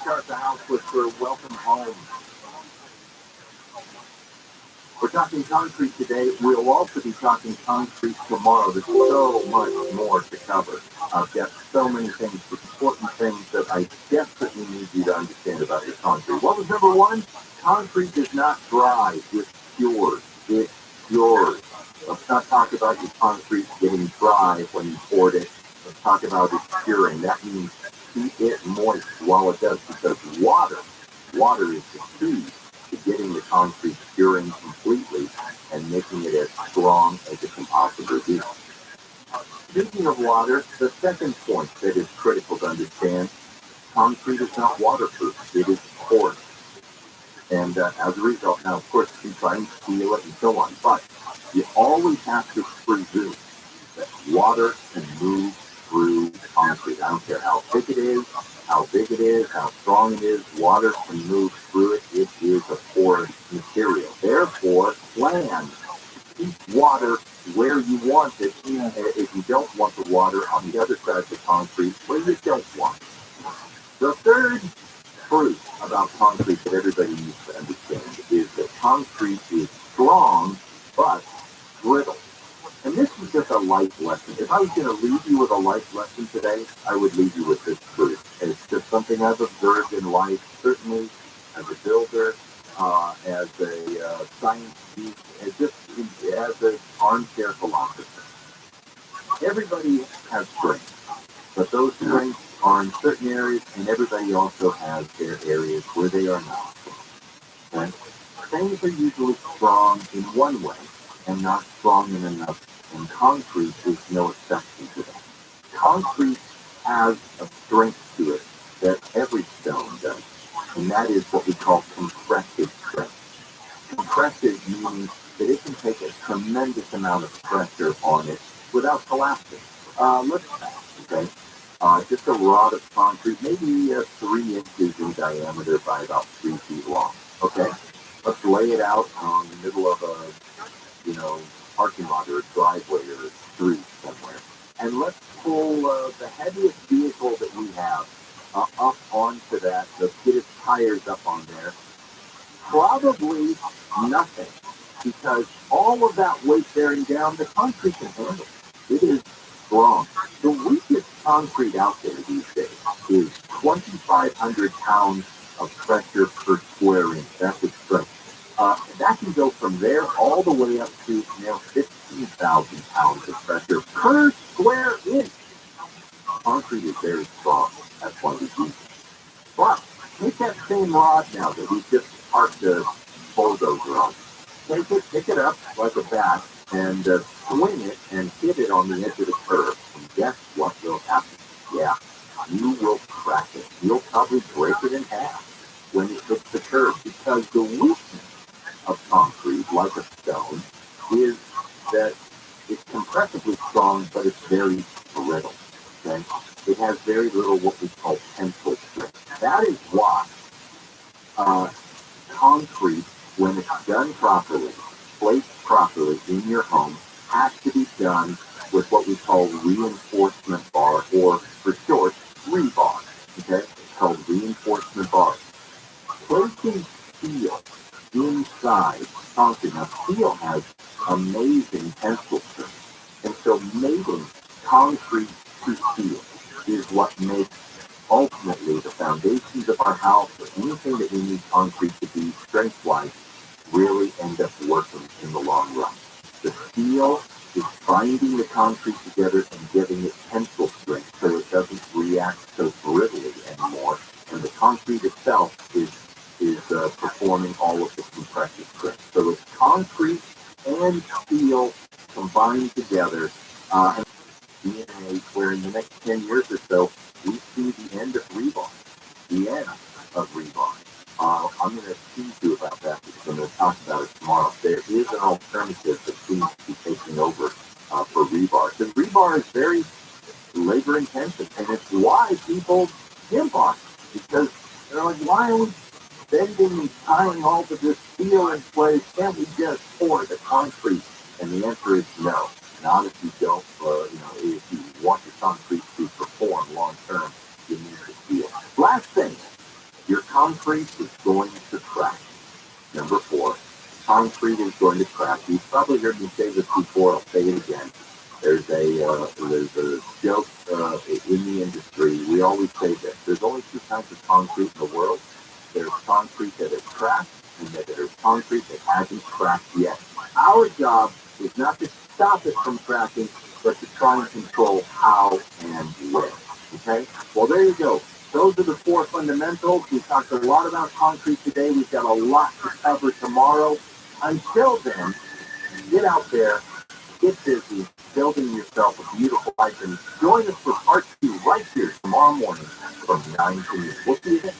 Start the house with her welcome home. We're talking concrete today. We'll also be talking concrete tomorrow. There's so much more to cover. I've got so many things, important things that I desperately need you to understand about your concrete. What was number one? Concrete does not dry. It's cured. It's cured. Let's not talk about your concrete getting dry when you poured it. Let's talk about it curing. That means keep it moist while it does, because water is the key to getting the concrete curing completely and making it as strong as it can possibly be. Speaking of water, the second point that is critical to understand, concrete is not waterproof. It is porous. And as a result, now of course you try and seal it and so on, but you always have to presume that water can move through concrete. I don't care how thick it is, how big it is, how strong it is, water can move through it. It is a porous material. Therefore, plan. Keep water where you want it, if you don't want the water on the other side of the concrete where you don't want it. The third truth about concrete that everybody needs to understand is that concrete is strong but brittle. And this is just a life lesson. If I was going to leave you with a life lesson today, I would leave you with this truth. And it's just something I've observed in life, certainly as a builder, as a science geek, and just as an armchair philosopher. Everybody has strengths, but those strengths are in certain areas, and everybody also has their areas where they are not strong. And things are usually strong in one way and not strong in another. And concrete is no exception to that. Concrete has a strength to it that every stone does, and that is what we call compressive strength. Compressive means that it can take a tremendous amount of pressure on it without collapsing. Okay, just a rod of concrete, maybe 3 inches in diameter by about 3 feet long. Okay, let's lay it out on the middle of a parking lot or a driveway or a street somewhere, and let's pull the heaviest vehicle that we have up onto that. Let's get its tires up on there. Probably nothing, because all of that weight bearing down, the concrete can handle. It is strong. The weakest concrete out there these days is 2,500 pounds of pressure per square inch. That's its strength. That can go from there all the way up to 15,000 pounds of pressure per square inch. Concrete is very strong. That's one of the reasons. But take that same rod now that we just parked the bulldozer on. Pick it up like a bat and swing it and hit it on the edge of the curb. And guess what will happen? Yeah, you will crack it. You'll probably break it in half when it hits the curb, because the weakness of concrete, like a stone, is that it's compressively strong, but it's very brittle. Okay? It has very little what we call tensile strength. That is why concrete, when it's done properly, placed properly in your home, has to be done with what we call reinforcement bar, or for short, rebar. Okay? It's called reinforcement bar. Placing steel inside concrete. Now, steel has amazing tensile strength, and so mating concrete to steel is what makes ultimately the foundations of our house, or anything that we need concrete to be strength-wise, really end up working in the long run. The steel is binding the concrete together and giving it tensile strength so it doesn't react so brittly anymore, and the concrete itself is performing all of the compressive strength. So it's concrete and steel combined together, and DNA, where in the next 10 years or so, we see the end of rebar. The end of rebar. I'm going to tease you about that, because I'm going to talk about it tomorrow. There is an alternative that seems to be taking over for rebar. Because rebar is very labor intensive, and it's why people skimp on it. Because they're like, why are we bending and tying all of this steel in place? Can't we just pour the concrete? And the answer is no. Not if you don't, if you want your concrete to perform long term, you need the steel. Last thing, your concrete is going to crack. Number 4, concrete is going to crack. You've probably heard me say this before. I'll say it again. There's a joke in the industry. We always say this. There's only 2 kinds of concrete in the world. There's concrete that is cracked, and there's concrete that hasn't cracked yet. Our job is not to stop it from cracking, but to try and control how and where. Okay? Well, there you go. Those are the 4 fundamentals. We talked a lot about concrete today. We've got a lot to cover tomorrow. Until then, get out there, get busy, building yourself a beautiful life, and join us for part 2 right here tomorrow morning from 9 to noon. We'll see you then.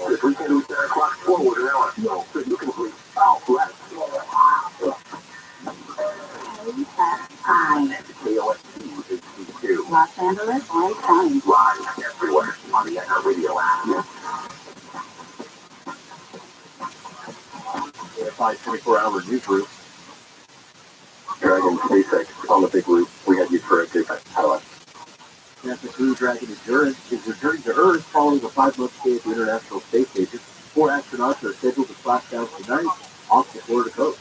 If we can do 10 o'clock forward an hour, so you can sleep out left. KOST is T2. Los Angeles, on time. Live everywhere on the Radio app. AFI 24-hour newsroom. Dragon SpaceX on the big loop. We had you for a good highlight. NASA Crew Dragon Endurance is returning to Earth following a 5-month stay at the International Space Station. 4 astronauts are scheduled to splash down tonight off the Florida coast.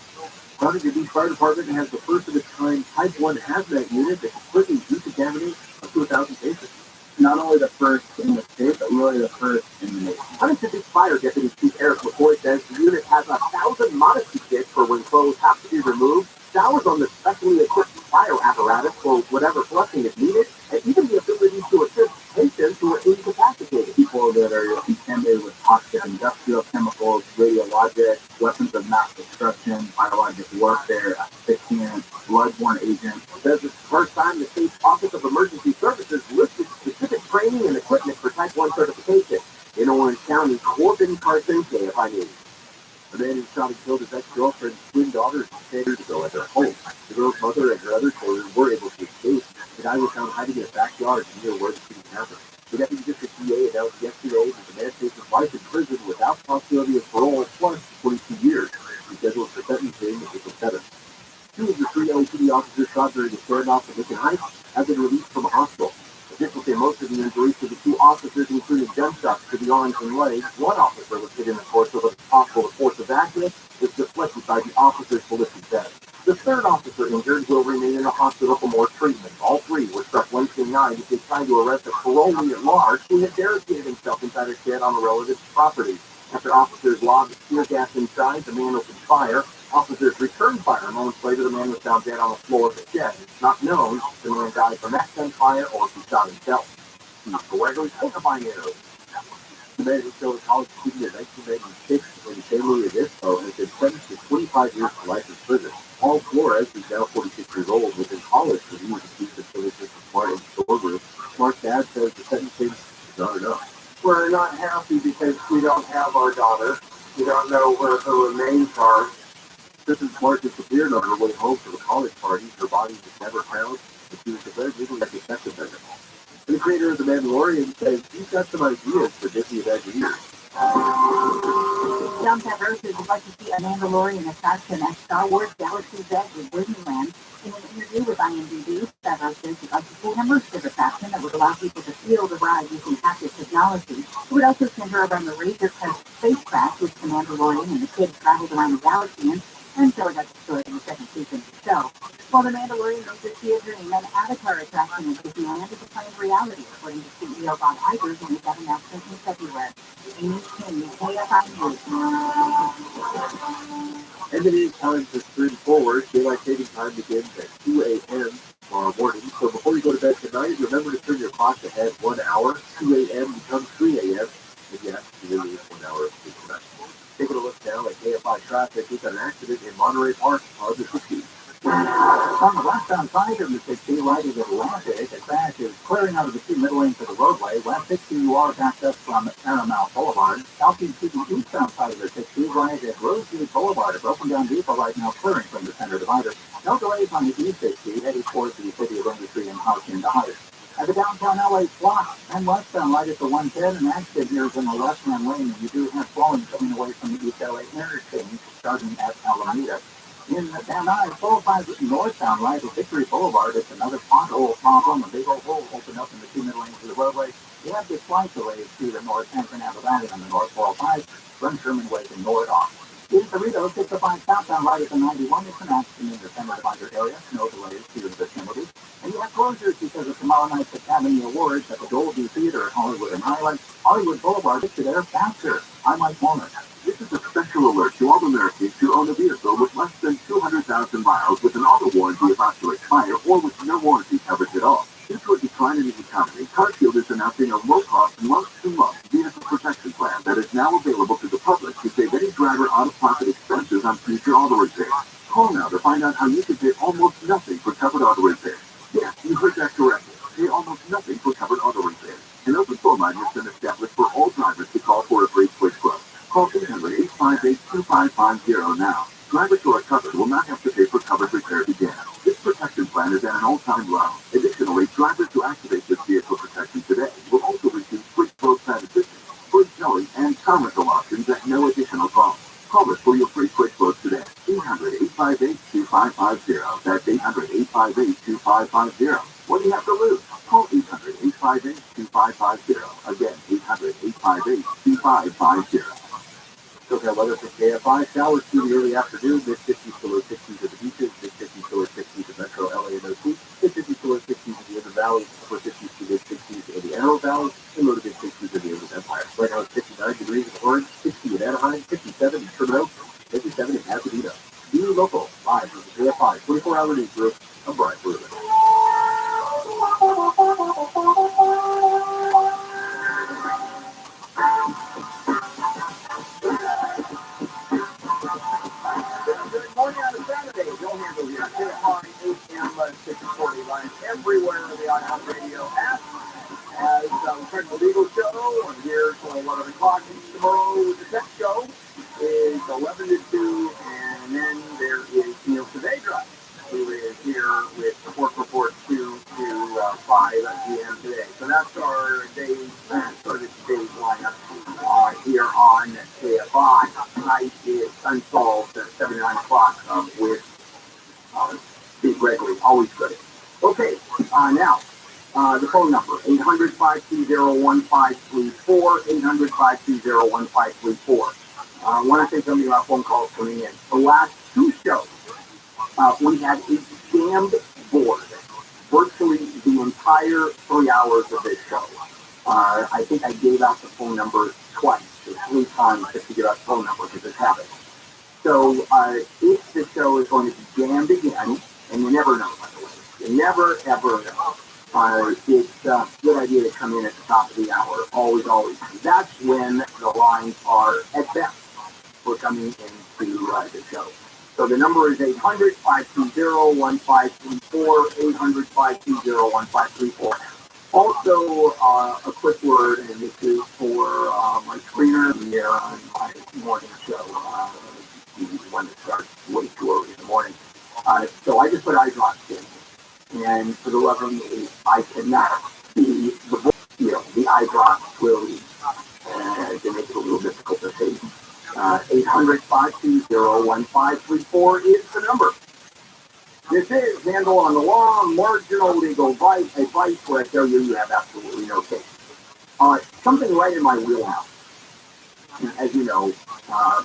Huntington Beach Fire Department has the first of its kind Type 1 hazmat unit that can quickly decontaminate up to 1,000 patients. Not only the first in the state, but really the first in the nation. Huntington Beach Fire Deputy Chief Eric McCoy says the unit has 1,000 modesty kits for when clothes have to be removed, showers on the specially equipped fire apparatus for whatever flushing is needed, and even the ability to assist patients who are incapacitated. People that are in 10-day certification. In Orange County, Corbin Carson, KFI News. The man who shot and killed his ex-girlfriend's twin daughters 10 years ago at their home. The girl's mother and her other children were able to escape. The guy was found hiding in a backyard near where the shooting happened. The deputy district DA announced yesterday that the man faces life in prison without possibility of parole plus 22 years. He's scheduled for sentencing April 7th. Two of the three LAPD officers shot during the standoff at Lincoln Heights have been released from a hospital. Officials say most of the injuries to the two officers included gunshots to the arms and legs. One officer was hit in the torso, but it's possible the force of action was deflected by the officer's ballistic vest. The third officer injured will remain in the hospital for more treatment. All three were struck Wednesday night as they tried to arrest a parolee at large who had barricaded himself inside a shed on a relative's property. After officers lobbed tear gas inside, the man opened fire. Officers returned fire. Moments later, the man was found dead on the floor of the shed. It's not known if the man died from that gunfire or if he shot himself. He's Gregory Coca-Binary. The man who killed a college student in 1996 in San Luis Obispo has been sentenced to 25 years to life in prison. Paul Flores, who's now 46 years old, was in college when he was accused of killing his Smart in the storeroom. Smart's dad says the sentencing is not enough. We're not happy because we don't have our daughter. We don't know where her remains are. Kristen Smart disappeared on her way home from a college party. Her body was never found, and she was declared legally as a sex offender. And the creator of The Mandalorian says he's got some ideas for Disney Imagineers. John Favreau would like to see a Mandalorian attraction at Star Wars Galaxy's Edge in Disneyland. In an interview with IMDb, Favreau says he'd like to see an immersive attraction that would allow people to feel the ride using haptic technology. It would also center around the Razor-Crest spacecraft, which the Mandalorian and the kids traveled around the galaxy in, and so it got destroyed in the second season of the show. While the Mandalorian makes it see a dream, an avatar attraction at Disneyland is a planned reality, according to CEO Bob Iger, who made that announcement in February. Amy King, KFI News. And it is time to spring forward. Daylight saving time begins at 2 a.m. tomorrow morning. So before you go to bed tonight, remember to turn your clock ahead 1 hour. 2 a.m. becomes 3 a.m. And yes, you really need 1 hour of sleep tonight. Taking a look now at KFI traffic. We've got an accident in Monterey Park on the 60. On the westbound side of the 60, right at Atlantic, a crash is clearing out of the 2 middle lanes of the roadway. West 60, you are backed up from Paramount Boulevard. Southeast to the eastbound side of the 60, right at Rosemead Boulevard, a broken down vehicle right now clearing from the center divider. No delays on the east 60, heading towards the City of Industry and Hacienda Heights. At the downtown LA block and westbound right at the 110, an accident here is in the left-hand lane, and you do have flowing coming away from the East LA interchange, starting at Alameda. In Van Nuys Boulevard, northbound right at Victory Boulevard, it's another pothole problem. A big old hole opened up in the 2 middle lanes of the roadway. You have the slight delays to the north San Fernando Valley on the North 405 from Sherman Way to North off. In Cerritos, 65 southbound right at the 91. It's an accident in the center divider area. No delays to the vicinity. And you have closures because of tomorrow night's Academy Awards at the Dolby Theater at Hollywood and Highland. Hollywood Boulevard, get you there faster. I'm Mike Walner. This is a special alert to all Americans who own a vehicle with less than 200,000 miles with an auto warranty about to expire or with no warranty coverage at all. Due to a decline in the economy, CarShield is announcing a low-cost, month-to-month vehicle protection plan that is now available to the public to save any driver out-of-pocket expenses on future auto repairs. Call now to find out how you can pay almost nothing for covered auto repairs. Yes, you heard that correctly. Pay almost nothing for covered auto repairs. An open phone line has been established for all drivers to call for a free quick quote. Call 800-858-2550 now. Drivers who are covered will not have to pay for covered repairs again. This protection plan is at an all-time low. Additionally, drivers who activate this vehicle protection today will also receive free roadside assistance, free towing, and car rental options at no additional cost. Call us for your free quick quote today. 800-858-2550. That's 800-858-2550. What do you have to lose? Call 800-858-2550. Again, 800-858-2550. Still got weather for KFI. Showers through the early afternoon. Mid-50s to low 60s at the beaches. Mid-50s to low 60s at Metro, LA, and OC. Mid-50s to low 60s in the Inner Valley. Upper 50s to mid-60s in the Antelope Valley. And low to mid-60s in the Inland Empire. Right now it's 59 degrees in Orange, 60 in Anaheim, 57 in Sherman Oaks, 57 in Pasadena. Be local. Live from the KFI 24-hour news group. I'm Brian Bruin. Morning on a Saturday, Joe Handle here, KFI 8 AM 640 live everywhere on the iHeartRadio app. As we start the legal show, here till 11 o'clock. And tomorrow, the tech show is 11 to 2, and then there is Neil Saavedra, who is here with Sports Report 2 to 5 p.m. today. So that's our day, sort of today's lineup here on KFI. Tonight is Unsolved at 7 or 9 o'clock with Steve Gregory. Always good. Okay, now. The phone number, 800-520-1534, 800-520-1534. I want to say something about phone calls coming in. The last two shows, we had a jammed board, virtually the entire 3 hours of this show. I think I gave out the phone number twice, or 3 times just to give out the phone number because it's habit. So if the show is going to be jammed again, and you never know, by the way, you never, ever know. It's a good idea to come in at the top of the hour, always. That's when the lines are at best for coming into the show. So the number is 800-520-1534, 800-520-1534. Also, a quick word, and this is for my screener here on my morning show, the one that starts way too early in the morning. So I just put eye drops in. And for the love of me, I cannot see the eye drops clearly, and they make it a little difficult to see. 800-520-1534 is the number. This is Handle on the Law, marginal legal advice where I tell you have absolutely no case. Something right in my wheelhouse. As you know,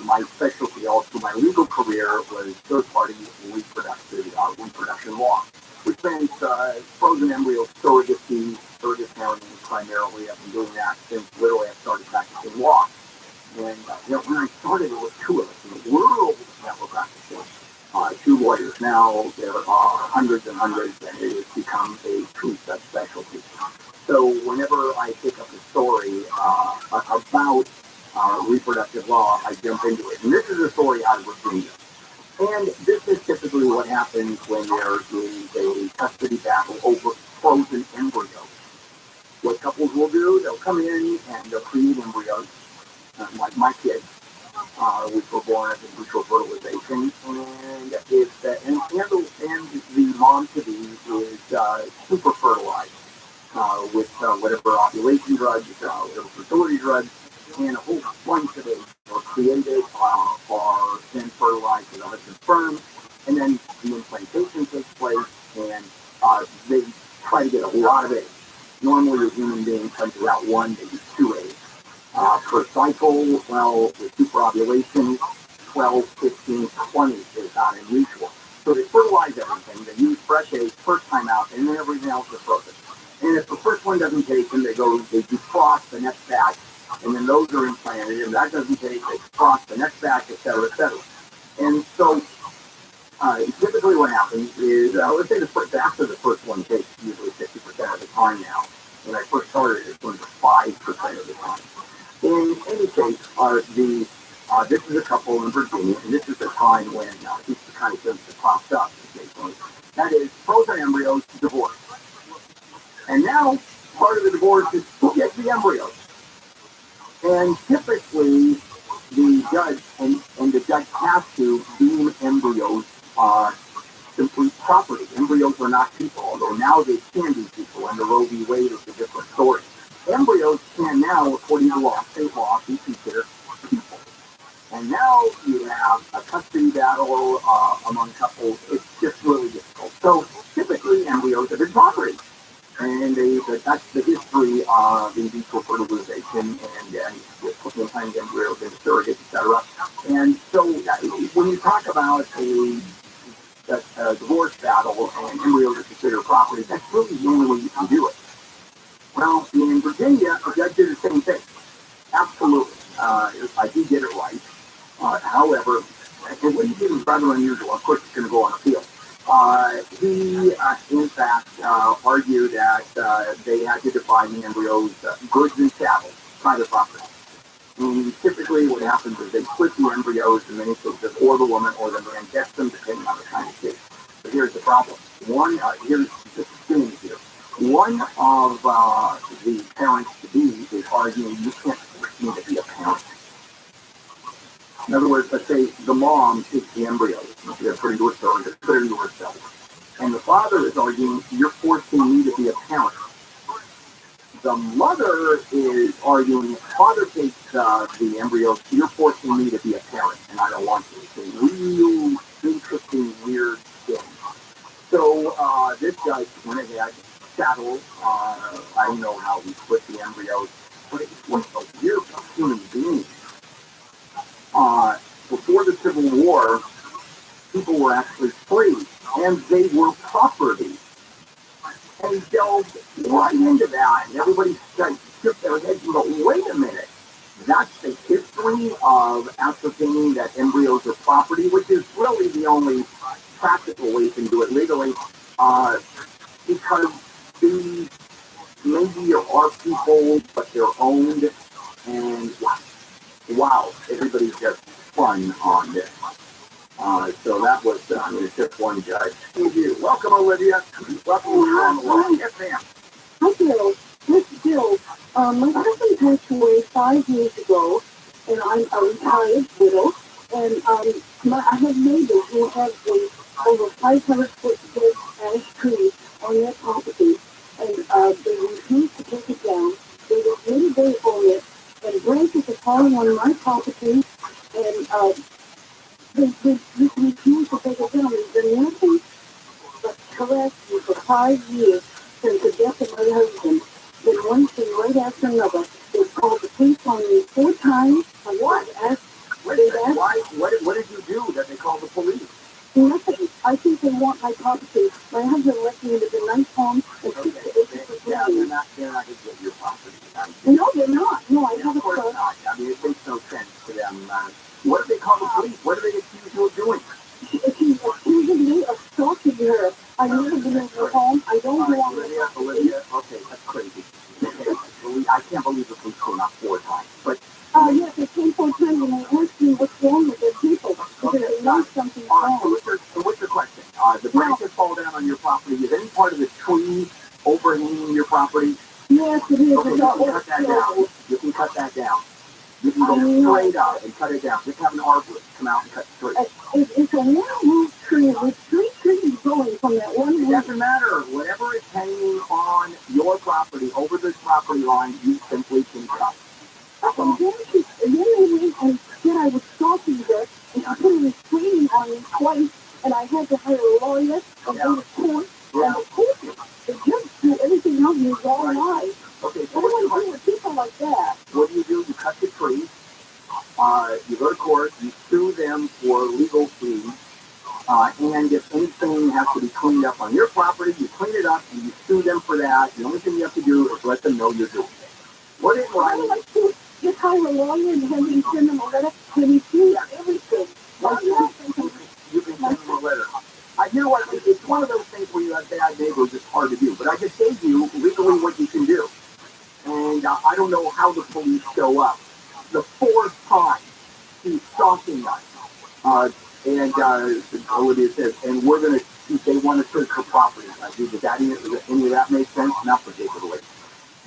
my specialty all through my legal career was third-party reproduction law, which means frozen embryo surrogacy, surrogate parenting primarily. I've been doing that since literally I started practicing law. And when I started, there were 2 of us in the world that were practicing. 2 lawyers. Now there are hundreds and hundreds, and it has become a true subspecialty. So whenever I pick up a story about reproductive law, I jump into it. And this is a story out of Virginia. And this is typically what happens when there is a custody battle over frozen embryos. What couples will do, they'll come in and they'll create embryos, like my kids, which were born as in vitro fertilization. And if the mom-to-be is super fertilized with whatever ovulation drugs, whatever fertility drugs, and a whole bunch of eggs are created or then fertilized with a husband's sperm, and then the implantation takes place, and they try to get a lot of eggs. Normally, a human being comes out 1, maybe 2 eggs per cycle. Well, with superovulation, 12, 15, 20 is not unusual. So they fertilize everything. They use fresh eggs first time out, and then everything else is frozen. And if the first one doesn't take them, they defrost the next batch, and then those are implanted, and that doesn't take, they cross the next batch, et cetera, et cetera. And so typically what happens is, let's say after the first one takes usually 50% of the time now. When I first started, it was 5% of the time. In any case, this is a couple in Virginia, and this is the time when these are the kind of things that popped up. That is, frozen embryos divorce. And now, part of the divorce is who gets the embryos. And typically, the judge and the judge has to deem embryos simply property. Embryos are not people, although now they can be people, and the Roe v. Wade is a different story. Embryos can now, according to law, state law, be considered people. And now you have a custody battle among couples. It's just really difficult. So typically, embryos have been property. And that's the history of in vitro fertilization and implanting embryos and surrogates, etc. And so when you talk about a divorce battle and embryos are considered property, that's really the only way you can do it. Well, in Virginia, a judge did the same thing. Absolutely. I did get it right. However, and what he did was rather unusual. Of course, it's going to go on appeal. He, in fact, argued that they had to define the embryos goods and chattels, private property. And typically what happens is they split the embryos in many cases, or the woman or the man gets them, depending on the kind of case. But here's the problem. Here's the thing here. One of the parents-to-be is arguing you can't force me to be a parent. In other words, let's say the mom takes the embryo, put it into herself, put it into herself. And the father is arguing, you're forcing me to be a parent. The mother is arguing, father takes the embryo, you're forcing me to be a parent, and I don't want to. It's a real interesting, weird thing. So this judge went ahead, settled. I don't know how he put the embryos, but it was a weird human being. Before the Civil War, people were actually free, and they were property. And he delved right into that, and everybody shook their heads and go, wait a minute. That's the history of ascertaining that embryos are property, which is really the only practical way you can do it legally, because these maybe are people, but they're owned, and wow, everybody's just fun on this. So that was, it's just one judge. Thank you. Welcome, Olivia. Welcome to the Yes, ma'am. Hi, Bill. This is Bill. My husband passed away 5 years ago, and I'm a retired widow. And I have neighbors who have over 500-foot dead ash tree on their property, and they refuse to take it down. They will litigate on it, and branches are falling on my property, and they refuse to take it down. There's been nothing but harassed me for 5 years since the death of my husband. Then one thing right after another. They called the police on me 4 times. For what? What did you do that they called the police? Nothing. I think they want my property. My husband left me with a nice home and 6 to 8 acres. Yeah, they're not going to get your property. No, they're not. No, I have a trust. I mean, it makes no sense to them. What do they call the police? What do they accuse you of doing? She's accusing me of stalking her. I never been in her home. I don't go on Olivia, okay, that's crazy. Okay, I can't believe the police came out 4 times. But yes, they came 4 times and they asked me what's wrong with their people. Because they know something's wrong. So what's your question? The branches fall down on your property. Is any part of the tree overhanging your property? Yes, it is. Okay, you can cut that down. You can cut that down. You can go straight up and cut it down. Just have an arborist come out and cut straight. It's a one-root tree with 3 trees growing from that one root. It doesn't matter. Whatever is hanging on your property, over the property line, you simply can cut. And then they went and said I was stalking her, and she put a restraining on me twice, and I had to hire a lawyer and go to court. And the judge threw everything out me all lies. Okay, so what do I do with people like that? What do? You cut the tree. You go to court, you sue them for legal fees, and if anything has to be cleaned up on your property, you clean it up and you sue them for that. The only thing you have to do is let them know you're doing it. What is I would like to just hire a lawyer and have him send them a letter to refuse everything. You can send them a letter. You know what? It's one of those things where you have bad neighbors. It's hard to do. But I just gave you legally what you can do. And I don't know how the police show up. The 4th time he's stalking us. Olivia says, and we're going to, they want to search for property. Does any of that make sense? Not particularly.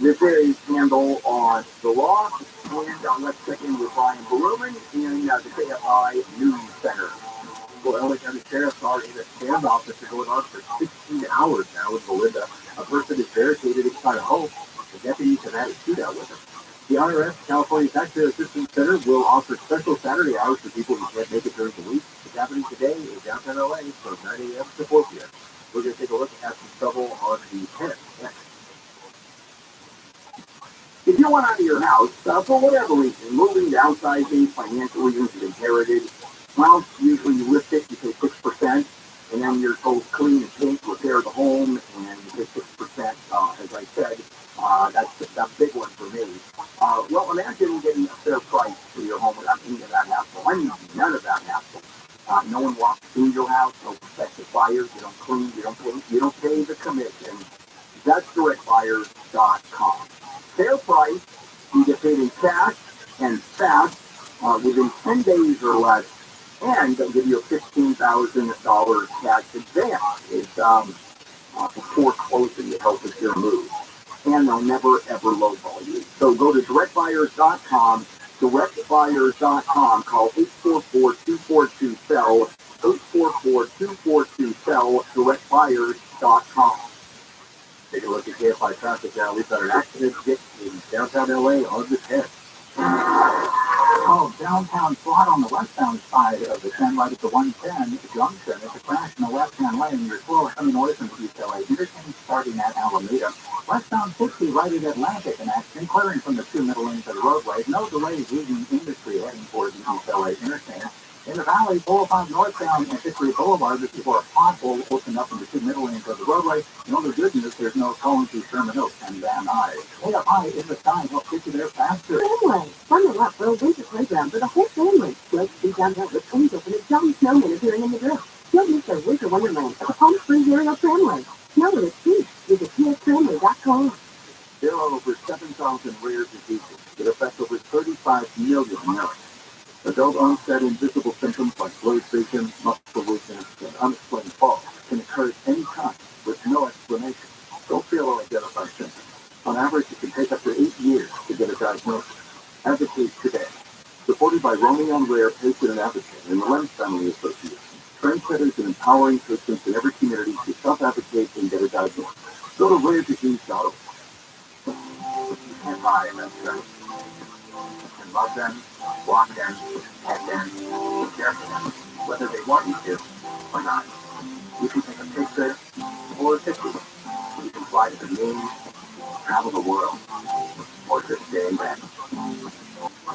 This is handle on the law, and let's check in with Brian Berumen in the KFI News Center. Well, LA County Sheriff's are in a standoff that's going on for 16 hours now with Belinda. A person is barricaded inside a home. The deputies have had a shootout with him. The IRS, California Taxpayer Assistance Center, will offer special Saturday hours for people who can't make it during the week. It's happening today in downtown LA from 9 a.m. to 4 p.m. We're going to take a look at some trouble on the 10th. Next. If you want out of your house, for whatever reason, moving, downsizing, financial reasons, you inherited, well, usually you list it, you pay 6%, and then you're told clean and paint, repair the home, and you pay 6%, as I said. That's a big one for me. Well, imagine getting a fair price for your home without any of that hassle. I mean, none of that hassle. No one walks through your house, no protective fires, you don't clean, you don't pay the commission. That's directbuyers.com. Fair price, you get paid in cash and fast within 10 days or less, and they'll give you a $15,000 cash advance. It's before closing to help with your move. and they'll never ever lowball you. So go to directbuyers.com, directbuyers.com, call 844-242-SELL, 844-242-SELL, directbuyers.com. Take a look at KFI traffic now. We've got an accident hit in downtown LA on the 10th. Oh, downtown slot on the westbound side of the 10, right at the 110 junction. It's a crash in the left-hand lane. You're slow coming away from East LA. Interchange starting at Alameda. Westbound 60 right at Atlantic in action, clearing from the 2 middle lanes of the roadway. No delays leaving Industry heading towards the East LA interchange. In the valley, 405 northbound and Hickory Boulevard, this is where a pothole opened up in the 2 middle lanes of the roadway. The only good news, there's no tolling through Sherman Oaks and Van Nuys. Way up high in the sky helps get you there faster. Family, bundle up for a winter playground for the whole family. Let's be down there with twins open and John Snowman appearing in the grill. Don't miss their winter wonderland at the Palm Springs area family. Snow at its peak. Visit psfamily.com. There are over 7,000 rare diseases that affect over 35 million Americans. Adult onset invisible symptoms like blurred vision, muscle weakness, and unexplained falls can occur at any time with no explanation. Don't fail to identify symptoms. On average, it can take up to 8 years to get a diagnosis. Advocate today. Supported by Roaming on Rare Patient and Advocate and the Lens Family Association, trendsetters and empowering patients in every community to self-advocate and get a diagnosis. Go to raredisease.org. You can't buy them. You can love them, walk them, pet them, care for them, whether they want you to or not. You can take a picture or a picture. You can fly to the moon, travel the world, or just stay in bed.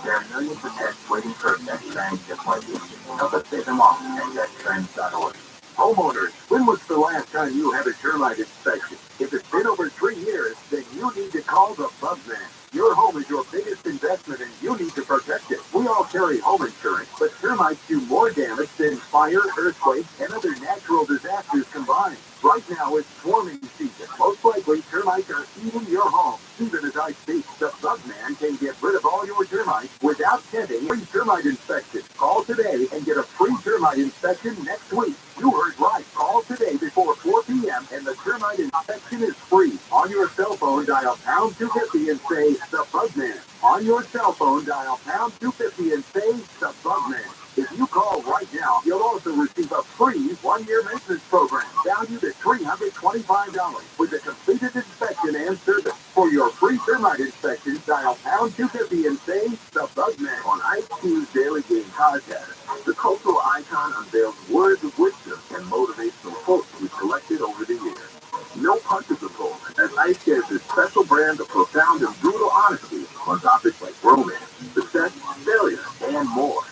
There are millions of pets waiting for a pet friend just like you. Help us save them all at petfriends.org. Homeowners, when was the last time you had a termite inspection? If it's been over 3 years, then you need to call the Bugman. Your home is your biggest investment and you need to protect it. We all carry home insurance, but termites do more damage than fire, earthquakes, and other natural disasters combined. Right now it's swarming season. Most likely termites are eating your home. Even as I speak, the Bugman can get rid of all your termites without getting free termite inspection. Call today and get a free termite inspection next week. You heard right. Call today before 4 p.m. and the termite inspection is free. On your cell phone, dial pound 250 and say the Bugman. On your cell phone, dial pound 250 and say the Bugman. If you call right now, you'll also receive a free 1-year maintenance program valued at $325 with a completed inspection and service. For your free termite inspection, dial pound 250 and say the Bugman. On IQ's Daily Game podcast, the cultural icon unveils words of wisdom and motivational quotes we've collected over the years. No punches are pulled, as Ice shares his special brand of profound and brutal honesty on topics like romance, success, failure, and more.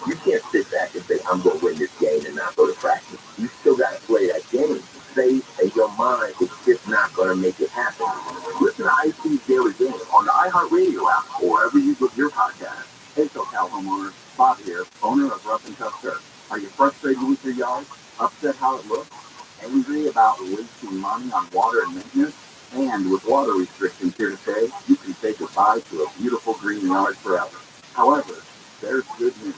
You can't sit back and say, I'm going to win this game and not go to practice. You still got to play that game. Faith and your mind is just not going to make it happen. Listen to IC's Daily Game on the iHeartRadio app or wherever you get your podcast. Hey, SoCal homeowners, Bob here, owner of Rough and Tough Surf. Are you frustrated with your yard? Upset how it looks? Angry about wasting money on water and maintenance? And with water restrictions here to stay, you can say goodbye to a beautiful green yard forever. However, there's good news.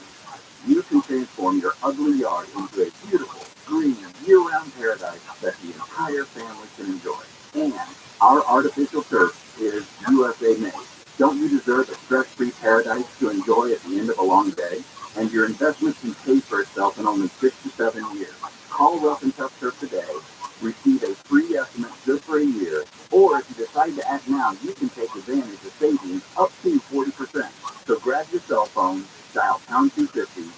You can transform your ugly yard into a beautiful, green, year-round paradise that the entire family can enjoy. And our artificial turf is USA made. Don't you deserve a stress-free paradise to enjoy at the end of a long day? And your investment can pay for itself in only 6 to 7 years. Call Rough and Tough Turf today. Receive a free estimate just for a year. Or if you decide to act now, you can take advantage of savings up to 40%. So grab your cell phone, dial pound 250,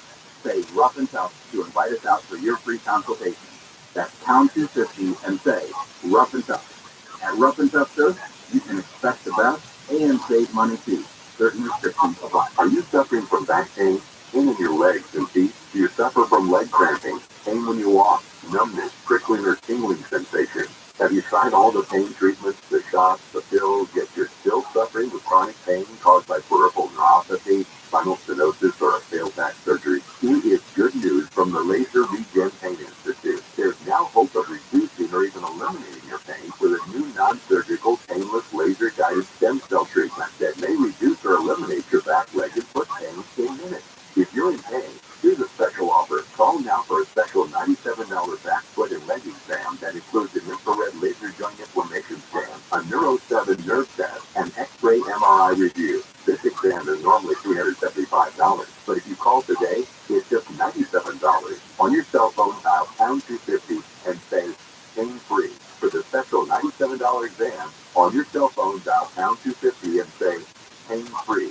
say Rough and Tough to invite us out for your free consultation. That's pound 250 and say Rough and Tough. At Rough and Tough Surf, you can expect the best and save money too. Certain restrictions apply. Are you suffering from back pain? Pain in your legs and feet? Do you suffer from leg cramping? Pain when you walk? Numbness, prickling or tingling sensation? Have you tried all the pain treatments, the shots, the pills, yet you're still suffering with chronic pain caused by peripheral neuropathy, spinal stenosis, or a failed back surgery? Here is good news from the Laser Regen Pain Institute. There's now hope of reducing or even eliminating your pain with a new non-surgical, painless, laser-guided stem cell treatment that may reduce or eliminate your back, leg, and foot pain in minutes. If you're in pain, here's a special offer. Call now for a special $97 back, foot, and leg exam that includes an infrared laser joint inflammation scan, a Neuro 7 nerve normally $375, but if you call today, it's just $97. On your cell phone, dial pound 250 and say pain free for the special $97 exam. On your cell phone, dial pound 250 and say pain free.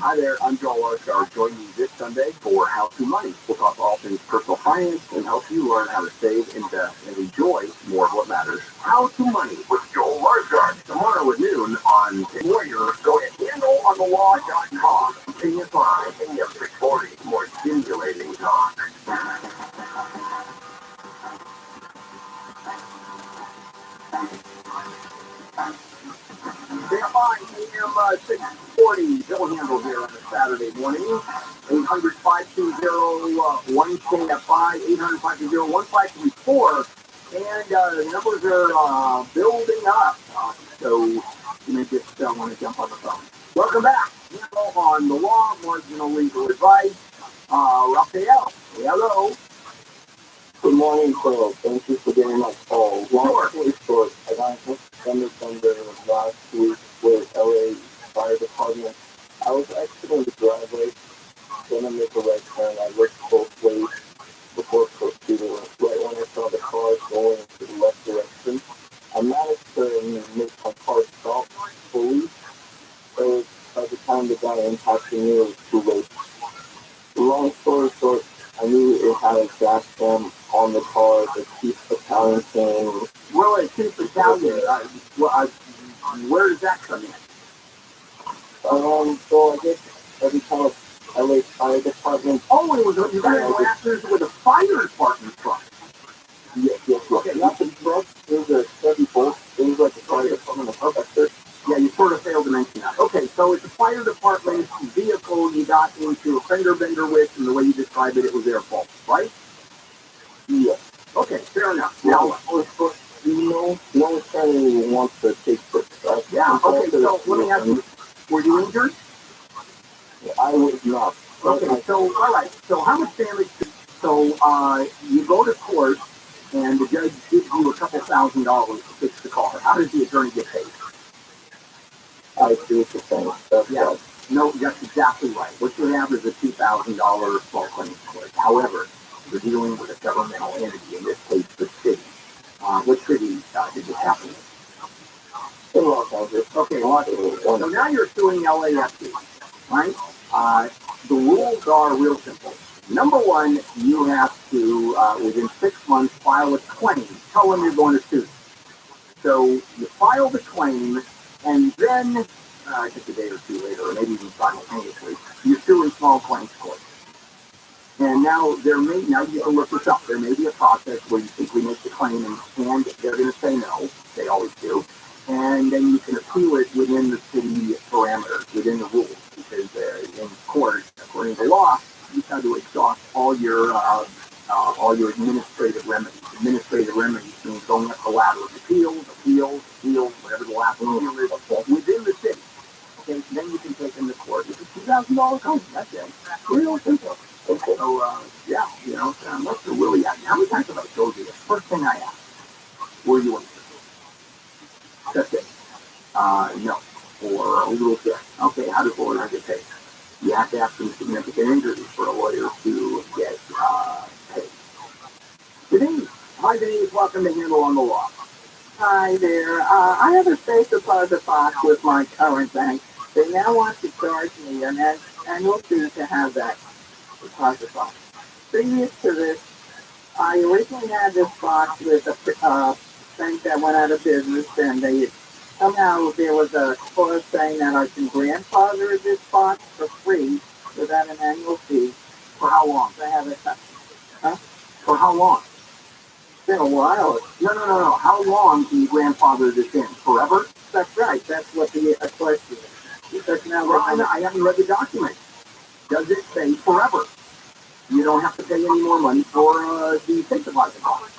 Hi there, I'm Joel ROTHSCHILD. Join me this Sunday for How to Money. We'll talk all things personal finance and help you learn how to save, invest, and enjoy more of what matters. How to Money with Joel ROTHSCHILD. Tomorrow at noon on Warrior. Go to handleonthelaw.com. KFI AM 640. More stimulating talk. KFI AM 640. Bill Handle here on a Saturday morning. 800-520-1KFI, 800-520-1534. And the numbers are building up. So you may just want to jump on the phone. Welcome back. Handle on the Law, marginal legal advice. Raphael, hello. Good morning, Phil. Thank you for getting my call. Long story short, I got under last week with LA Fire Department. I was actually in the driveway, gonna make a right turn. I looked both ways before proceeding. Right when I saw the car going to the left direction, I managed to make my car stop fully. So by the time the guy impacted me, it was too late. Long story short, I knew it had a gas cam on the car, the Chief Battalion thing. Well, a Chief Battalion, where does that come in? So I guess every time LA Fire Department. Oh, it was you got to go after it with a fire department truck. Yes. Okay, not the truck. It was a Chevy Bolt. It was like a fire department Perfector. Yeah, you sort of failed to mention that. Okay, so it's a fire department vehicle you got into a fender bender with, and the way you described it, it was their fault, right? Yes. Okay, fair enough. Now, no one family wants to take this stuff. Yeah, okay, so let me ask you, were you injured? I was not. Okay, so, all right, so how much damage? So, you go to court, and the judge gives you a couple $1,000s to fix the car. How does the attorney get paid? I see what you're saying. Yeah, no, that's exactly right. What you have is a $2,000 small claims court. However, you're dealing with a governmental entity, in this case, the city. What city did this happen in? In Los Angeles. Okay, Los Angeles. So now you're suing LAFC, right? The rules are real simple. Number one, you have to, within 6 months, file a claim. Tell them you're going to sue. So you file the claim, and then, I think a day or two later, or maybe even simultaneously, you sue in small claims court. And now now you can look this up. There may be a process where you simply make the claim and they're going to say no. They always do. And then you can appeal it within the city parameters, within the rules. Because in court, according to law, you have to exhaust all your administrative remedies. Administrative remedies means going up the ladder of appeals, whatever the last appeal is, within the city. Okay, then you can take them to court. It's a $2,000 claim. That's it. Real simple. Okay. So, yeah, that's really, how many times have I told you this? First thing I asked, were you injured? That's it. No. Or a little bit. Okay, how does a lawyer get paid? You have to have some significant injuries for a lawyer to get paid. Denise. Hi, Denise. Welcome to Handle on the Law. Hi there. I have a safe deposit box with my current bank. They now want to charge me an annual fee to have that deposit box. Previous to this, I originally had this box with a bank that went out of business, and somehow there was a clause saying that I can grandfather this box for free without an annual fee. For how long? I have it. For how long? It's been a while. No. How long do you grandfather this in? Forever? That's right. That's what the question is. Because now I haven't read the document. Does it say forever? You don't have to pay any more money for the safe deposit box.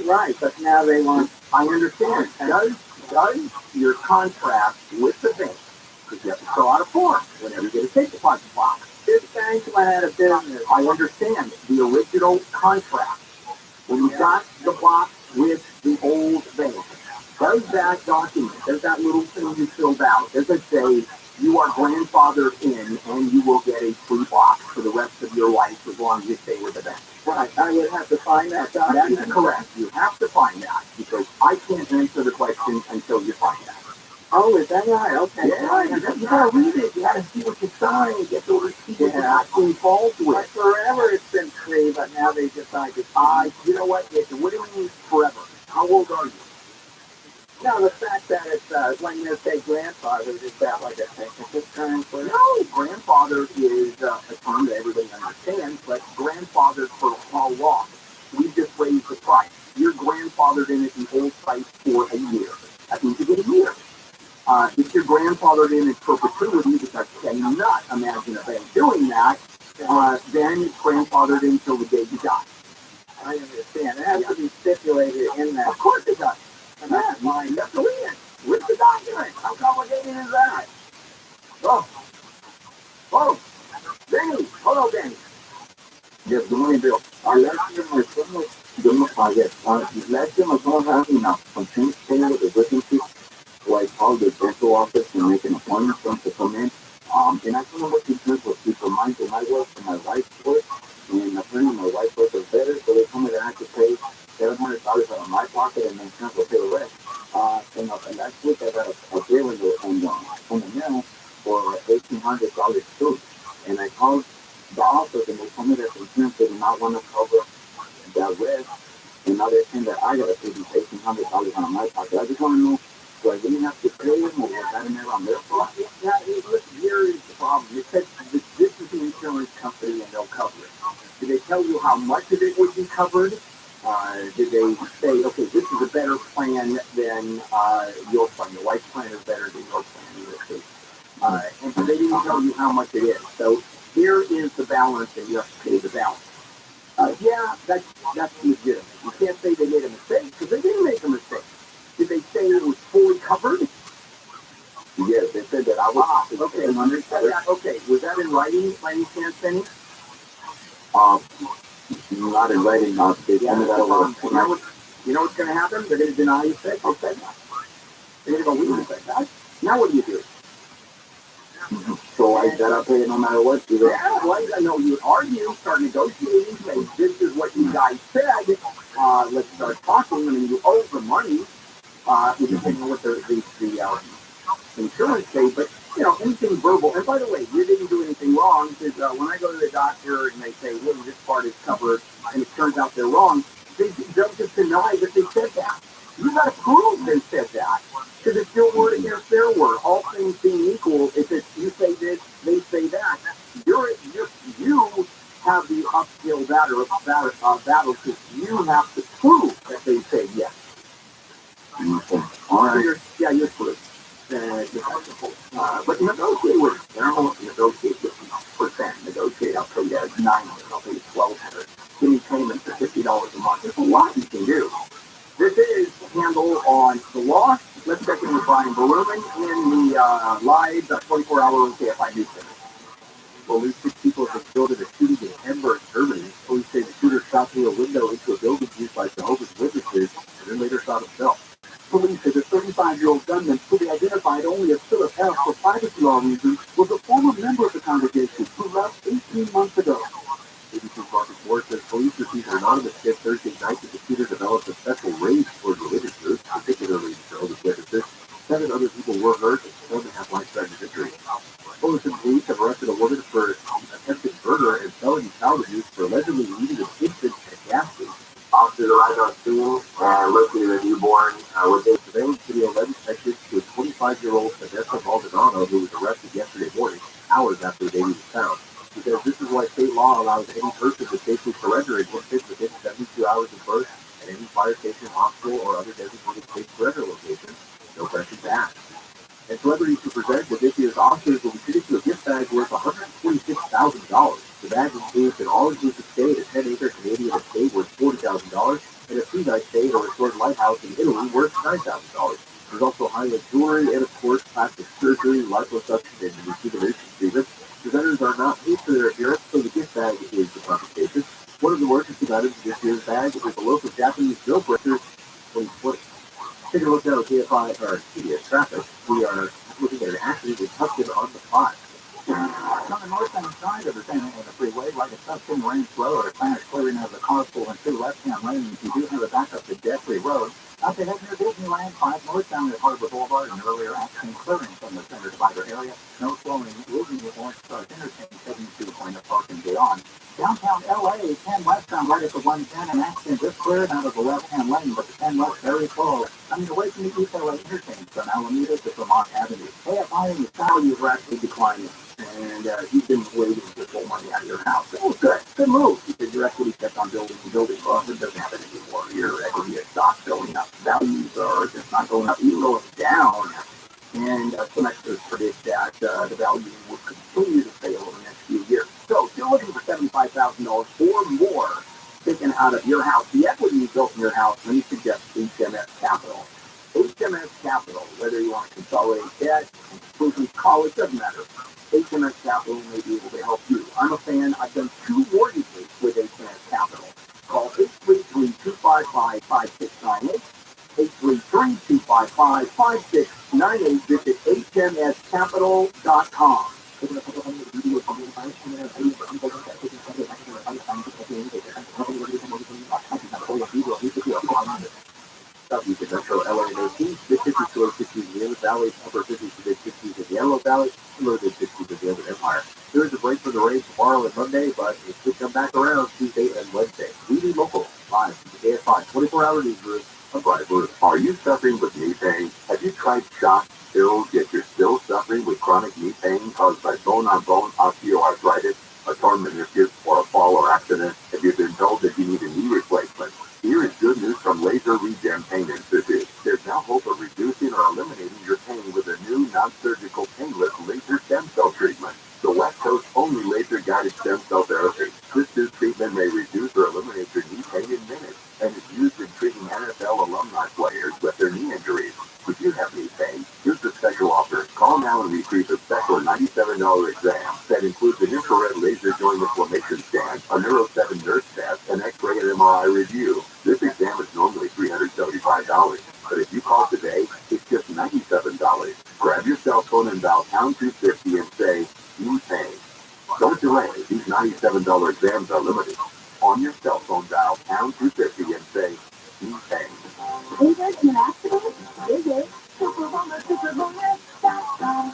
Right, but now they want. I understand. Does your contract with the bank, because you have to fill out a form whenever you get a safe deposit box. This bank went out of business. I understand the original contract. When you got the box with the old bank, does that document, does that little thing you filled out, does it say you are grandfathered in, and you will get a free box for the rest of your life as long as you stay with the bank. Right, I would have to find that document. That is correct. You have to find that, because I can't answer the question until you find that. Oh, is that right? Okay. Yeah, you gotta read it. You gotta see what you sign. You get to receive what you're actually involved with. Forever it's been free, but now they decided. You know what? What do you mean forever? How old are you? No, the fact that it's when you say grandfather, is that like a technical term for it? No, grandfather is a term that everybody understands, but grandfather for how long? We just raised the price. You're grandfathered in at the old price for a year. That means you get a year. If you're grandfathered in perpetuity, which I cannot imagine a bank doing that, then it's grandfathered in until the day you die. I understand. It has to be stipulated in that. Of course it does. And that's fine. You have to read it. Read the document. How complicated is that? Oh, Danny. Hello, Danny. Yes, good morning, Bill. Last year my son was last year my son was having some things paid with the witnesses, so I called the dental office and make an appointment for him to come in. And I told him what the insurance was cheaper mine than I was for my wife's work, and apparently my wife's work was better, so they told me that I could pay $700 out of my pocket and the insurance will pay the rest. And last week I got a bill in the mail for $1,800 too, and I called the office and they told me that the insurance did not want to cover that rest, and now they're saying that I gotta pay these $1,800 out of my pocket. I just want to know, do I really have to pay them, or was that an error on their part? Here is the problem. You said this is the insurance company and they'll cover it. Did they tell you how much of it would be covered? Did they say, okay, this is a better plan than your plan? Your wife's plan is better than your plan in this case. And so they didn't tell you how much it is. So here is the balance, and you have to pay the balance. Yeah, that's legitimate. You can't say they made a mistake, because they didn't make a mistake. Did they say it was fully covered? Yes, they said that I was. Okay, okay. Was that in writing by any chance, Benny? Not in writing. They told me that over. You know what's going to happen? They're going to deny you said that. They're going to go, we didn't say that. Now what do you do? So I gotta pay it no matter what. Yeah, well, I know you argue, start negotiating, say this is what you guys said. Let's start talking. I mean, you owe the money. Depending on what the insurance say, but anything verbal. And by the way, you didn't do anything wrong, because when I go to the doctor and they say, well, this part is covered, and it turns out they're wrong, they'll just deny that they said that. You got to prove they said that, because it's your word against their word. All things being equal, if it's you say this, they say that, you have the uphill battle, because you have to prove that they say yes. All right. You're screwed. But negotiate with them. Negotiate 50%. Negotiate, I'll pay you $900, I'll pay you $1,200. Give me payments for $50 a month. There's a lot you can do. This is handle on the loss. Let's check in with Brian Berlin in the live 24-hour KFI news center. Well, at least 6 people have been killed in a shooting in Hamburg, Germany. Police say the shooter shot through a window into a building used by Jehovah's Witnesses and then later shot himself. Police say the 35-year-old gunman, who they identified only as Philip F. for privacy law reasons, was a former member of the congregation who left 18 months ago. ABC's Marcus Ward says police received an anonymous tip Thursday night that the shooter developed a special rage toward religious groups, particularly Jehovah's Witnesses. 7 other people were hurt and 7 have life-threatening injuries. Fullerton police have arrested a woman for attempted murder and felony child abuse for allegedly leaving an infant at a gas station. Officers arrived on scene and located a newborn with a Surveillance video led detectives to a 25-year-old Vanessa Maldonado who was arrested yesterday morning, hours after the baby was found. Because this is why state law allows any person to safely surrender an infant within 72 hours of birth at any fire station, hospital, or other designated state surrender location. No questions asked. And celebrities who present with this year's Oscars will be treated to a gift bag worth $126,000. The bag includes an all-inclusive stay at a 10-acre Canadian estate worth $40,000 and a 3-night stay at a restored lighthouse in Italy worth $9,000. There's also high-end jewelry and, of course, plastic surgery, liposuction, and rejuvenation treatments. Presenters are not paid for their appearance, so the gift bag is the compensation. One of the more interesting items in this year's bag is a loaf of Japanese dough breakers 2020. Take a look now at KFI or CBS traffic. We are looking at an accident in Tustin on On the northbound side of the San Diego freeway, like a Tuscan Range Road or Spanish clearing of the carpool and two left-hand lanes, you do have a backup to Jeffrey Road. Up ahead near Disneyland, 5 northbound at Harbor Boulevard, and earlier action clearing from the center divider area. No slowing, moving with Orange Stars Interchange, 72 point of Park and beyond. Downtown LA, 10 westbound right at the 110, and action just cleared out of the left-hand lane, but the 10 west very slow. Coming away from the East LA Interchange from Alameda to Vermont Avenue. AFI and the values are actually declining. And you've been waiting to pull money out of your house. Oh, good. Good move. Because your equity kept on building and building. Well, it doesn't happen anymore. Your equity is not going up. Values are just not going up, even going down. And some experts predict that the value will continue to fail over the next few years. So if you're looking for $75,000 or more taken out of your house, the equity you built in your house, let me suggest HMS Capital. HMS Capital, whether you want to consolidate debt, improve college, doesn't matter. HMS Capital may be able to help you. I'm a fan. I've done 2 mortgages with HMS Capital. Call 833-255-5698. 833-255-5698. Visit hmscapital.com. Southeast Metro LA Northeast, mid-50s to low 60s in the Inland Valley, upper 50s to mid-60s in the Antelope Valley, and low mid-60s in the Inland Empire. There is a break for the rain tomorrow and Monday, but it should come back around Tuesday and Wednesday. We do local, live, today at 5, 24-hour newsroom of Rabbi. Are you suffering with knee pain? Have you tried shock, pills, yet you're still suffering with chronic knee pain caused by bone-on-bone osteoarthritis, a torn meniscus, or a fall or accident? Have you been told that you need a knee replacement? Here is good news from Laser Regen Pain Institute. There's now hope of reducing or eliminating your pain with a new non-surgical painless laser stem cell treatment. The West Coast only laser-guided stem cell therapy. This new treatment may reduce or eliminate your knee pain in minutes and is used in treating NFL alumni players with their knee injuries. If you have knee pain, here's the special offer. Call now and receive a special $97 exam that includes an infrared laser joint inflammation scan, a Neuro 7 nurse test, an X-ray and MRI review. This exam is normally $375, but if you call today, it's just $97. Grab your cell phone and dial pound 250 and say, knee pain. Don't delay. These $97 exams are limited. On your cell phone, dial pound 250 and say, knee pain. Injured in an accident? Visit superwoman.com.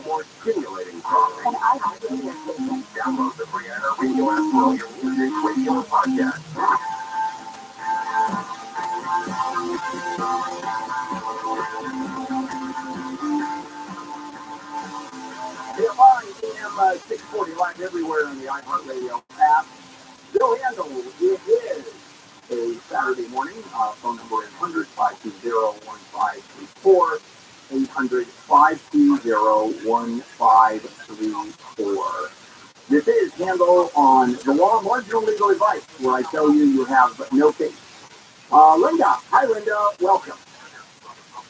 More stimulating products. And I have radio station. Download the free Radio app for all your music, radio, and podcast. They're live AM 640 live everywhere on the iHeartRadio app. Bill Handle, it is a Saturday morning. Phone number is 800-520-1534. 800-520-1534. This is Handle on the Law of Marginal Legal Advice, where I tell you you have no case. Linda. Hi, Linda. Welcome.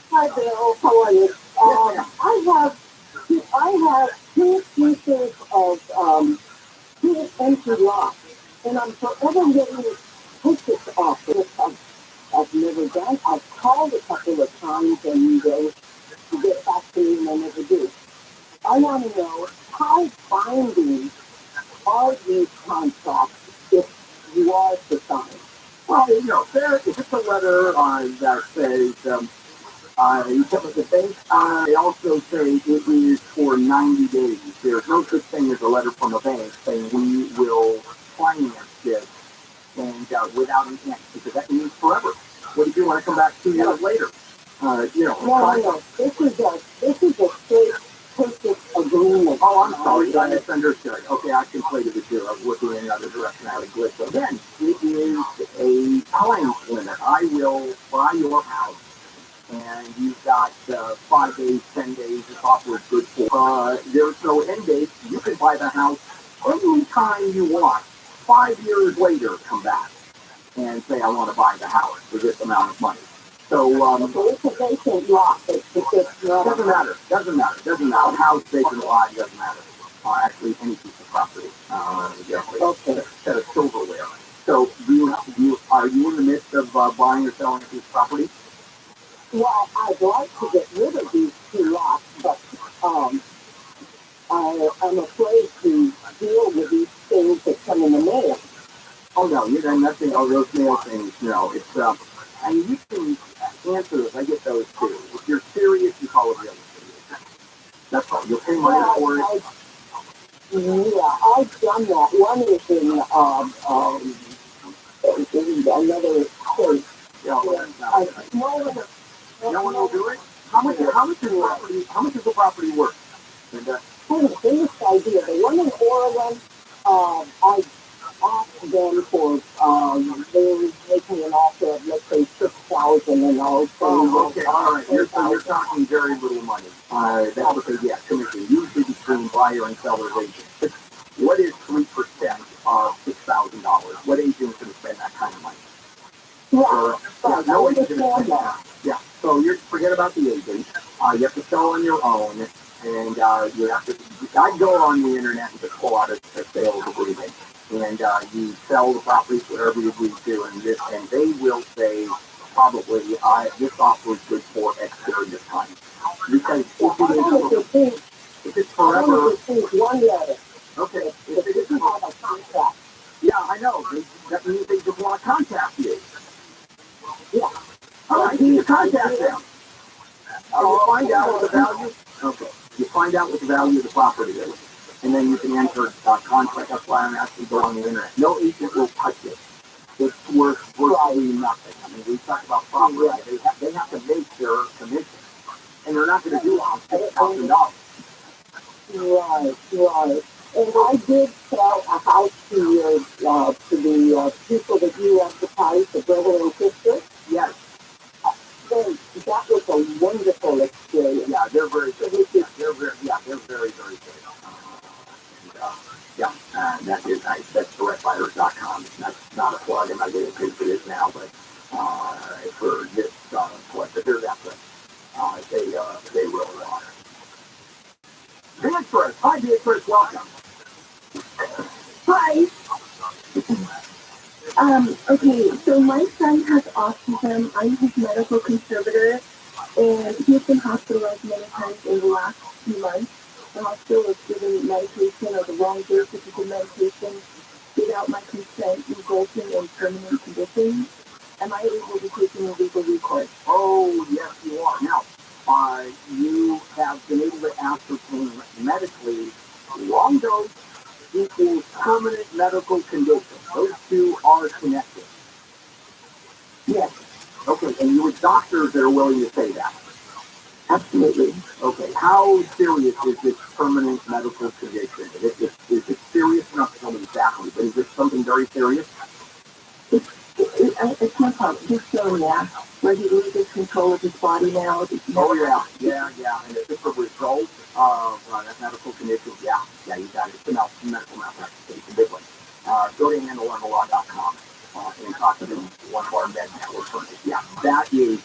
Hi, Bill. How are you? I have 2 pieces of 2 empty lots, and I'm forever getting pictures off it. I've never done. I've called a couple of times, and they get back to me, and they never do. I want to know how binding are these contracts if you are to sign? Well, if it's a letter that says you come with the bank, they also say it is for 90 days. There's no such thing as a letter from a bank saying we will finance this and without intent, because that means forever. What if you want to come back 2 years later? No. This is a straight purchase agreement. Oh, I'm sorry. I misunderstood. Okay, I conflated the two. I was looking in another direction. I had a glitch. But again, it is a time limit. I will buy your house, and you've got 5 days, 10 days. The software is good for. There's no end date. You can buy the house any time you want. 5 years later, come back and say, I want to buy the house for this amount of money. So it's a vacant lot. doesn't matter. Doesn't matter. House, vacant lot, doesn't matter. Actually, any piece of property. Okay. Instead of silverware. So, are you in the midst of buying or selling a piece of property? Well, I'd like to get rid of these 2 lots, but I'm afraid to deal with these things that come in the mail. Oh no, you got nothing. Oh, those mail things. No, it's and you can answer those. I get those too. If you're serious, you call it real estate. That's all. You'll pay money for it. Yeah, I've done that. One is in another state. Yeah, well, that's not right. No one will do it. How much is the property worth? And I have the biggest idea. The one in Oregon, I asked them for, they were making an offer of, let's say, 6,000, and I'll say, oh, okay, all right. You're talking very little money. That's what they get, commission, usually between buyer and seller's agent. What is 3% of $6,000? What agent is going to spend that kind of money? Yeah, no agent is going to spend that. Yeah, so you forget about the agent. You have to sell on your own, and you have to. I go on the internet and just pull out a sales agreement, and you sell the property whatever you agree to, and they will say probably this offer is good for X period of time, because if it's forever. One letter. Okay, if it isn't have a contract. Yeah, I know. That means they just want to contact you. Yeah. All right, you contact them. You find out what the value. Okay. You find out what the value of the property is, and then you can enter contract. That's why I'm asking to go on the internet. No agent will touch it. It's worth virtually nothing. I mean, we talk about property. They have to make their commission, and they're not going to do it on $6,000. Right. And I did sell a house to the people that you advertised, the brother and sister. Yes. Then that was a wonderful experience. Yeah, they're very good. They're very, very good. That is nice. That's directbuyers.com. That's not a plug, and I get paid for this now, but for this plug, but they're that good. They really are. Beatrice, hi Beatrice, welcome. Hi. Okay, so my son has autism. I'm his medical conservator, and he's been hospitalized many times in the last few months. The hospital has given medication or the wrong dosage of medication without my consent, resulting in permanent conditions. Am I able to take in a legal recourse? Oh, yes, you are. Now, you have been able to ascertain medically wrong dose equals permanent medical condition. Those two are connected. Yes. Okay, and you have doctors that are willing to say that. Absolutely. Okay, how serious is this permanent medical condition? Is it serious enough to tell me exactly? But is this something very serious? It's no problem. He's still now, where he loses control of his body now. Oh, yeah. And if it's a result of that medical condition, yeah, you got it. It's a medical malpractice. It's a big one. Go to handleonthelaw.com and talk to one of our med network firms. Yeah, that is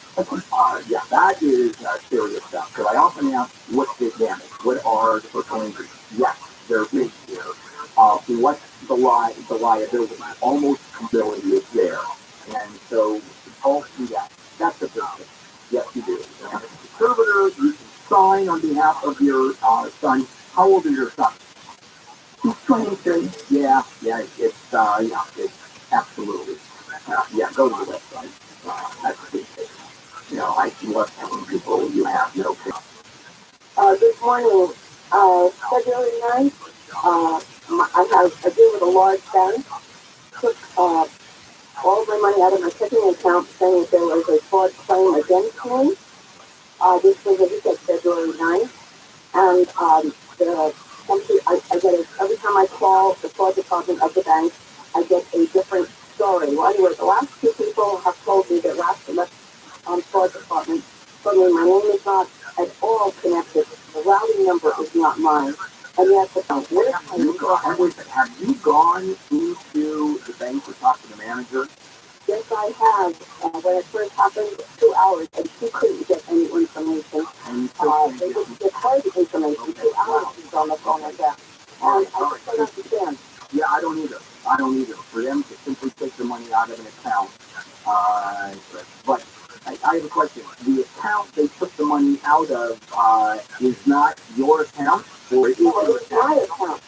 serious stuff. Because I often ask, what's the damage? What are the personal injuries? Yes, they're big here. What's the liability? Almost ability is there. And so, all through that. That's the big thing. Yes, you do. And as a conservator, you can sign on behalf of your son. How old is your son? He's 23. Yeah, it's absolutely. Go to the website. That's the big thing. I love telling people you have no kids. Good morning. February 9th, I deal with a large bank. Took all of my money out of my checking account, saying that there was a fraud claim against me. This was, as you said, February 9th. And I get every time I call the fraud department of the bank, I get a different story. Well, anyway, the last two people have told me that left fraud department told me my name is not at all connected. The routing number is not mine. And yet, Have you gone into the bank to talk to the manager? Yes, I have. When it first happened, 2 hours, and she couldn't get any information. They didn't get her the information. 2 hours she's on the phone like that. And I just don't understand. Yeah, I don't either. For them to simply take the money out of an account. But I have a question. The account they took the money out of is not your your account or is No, your it's my account.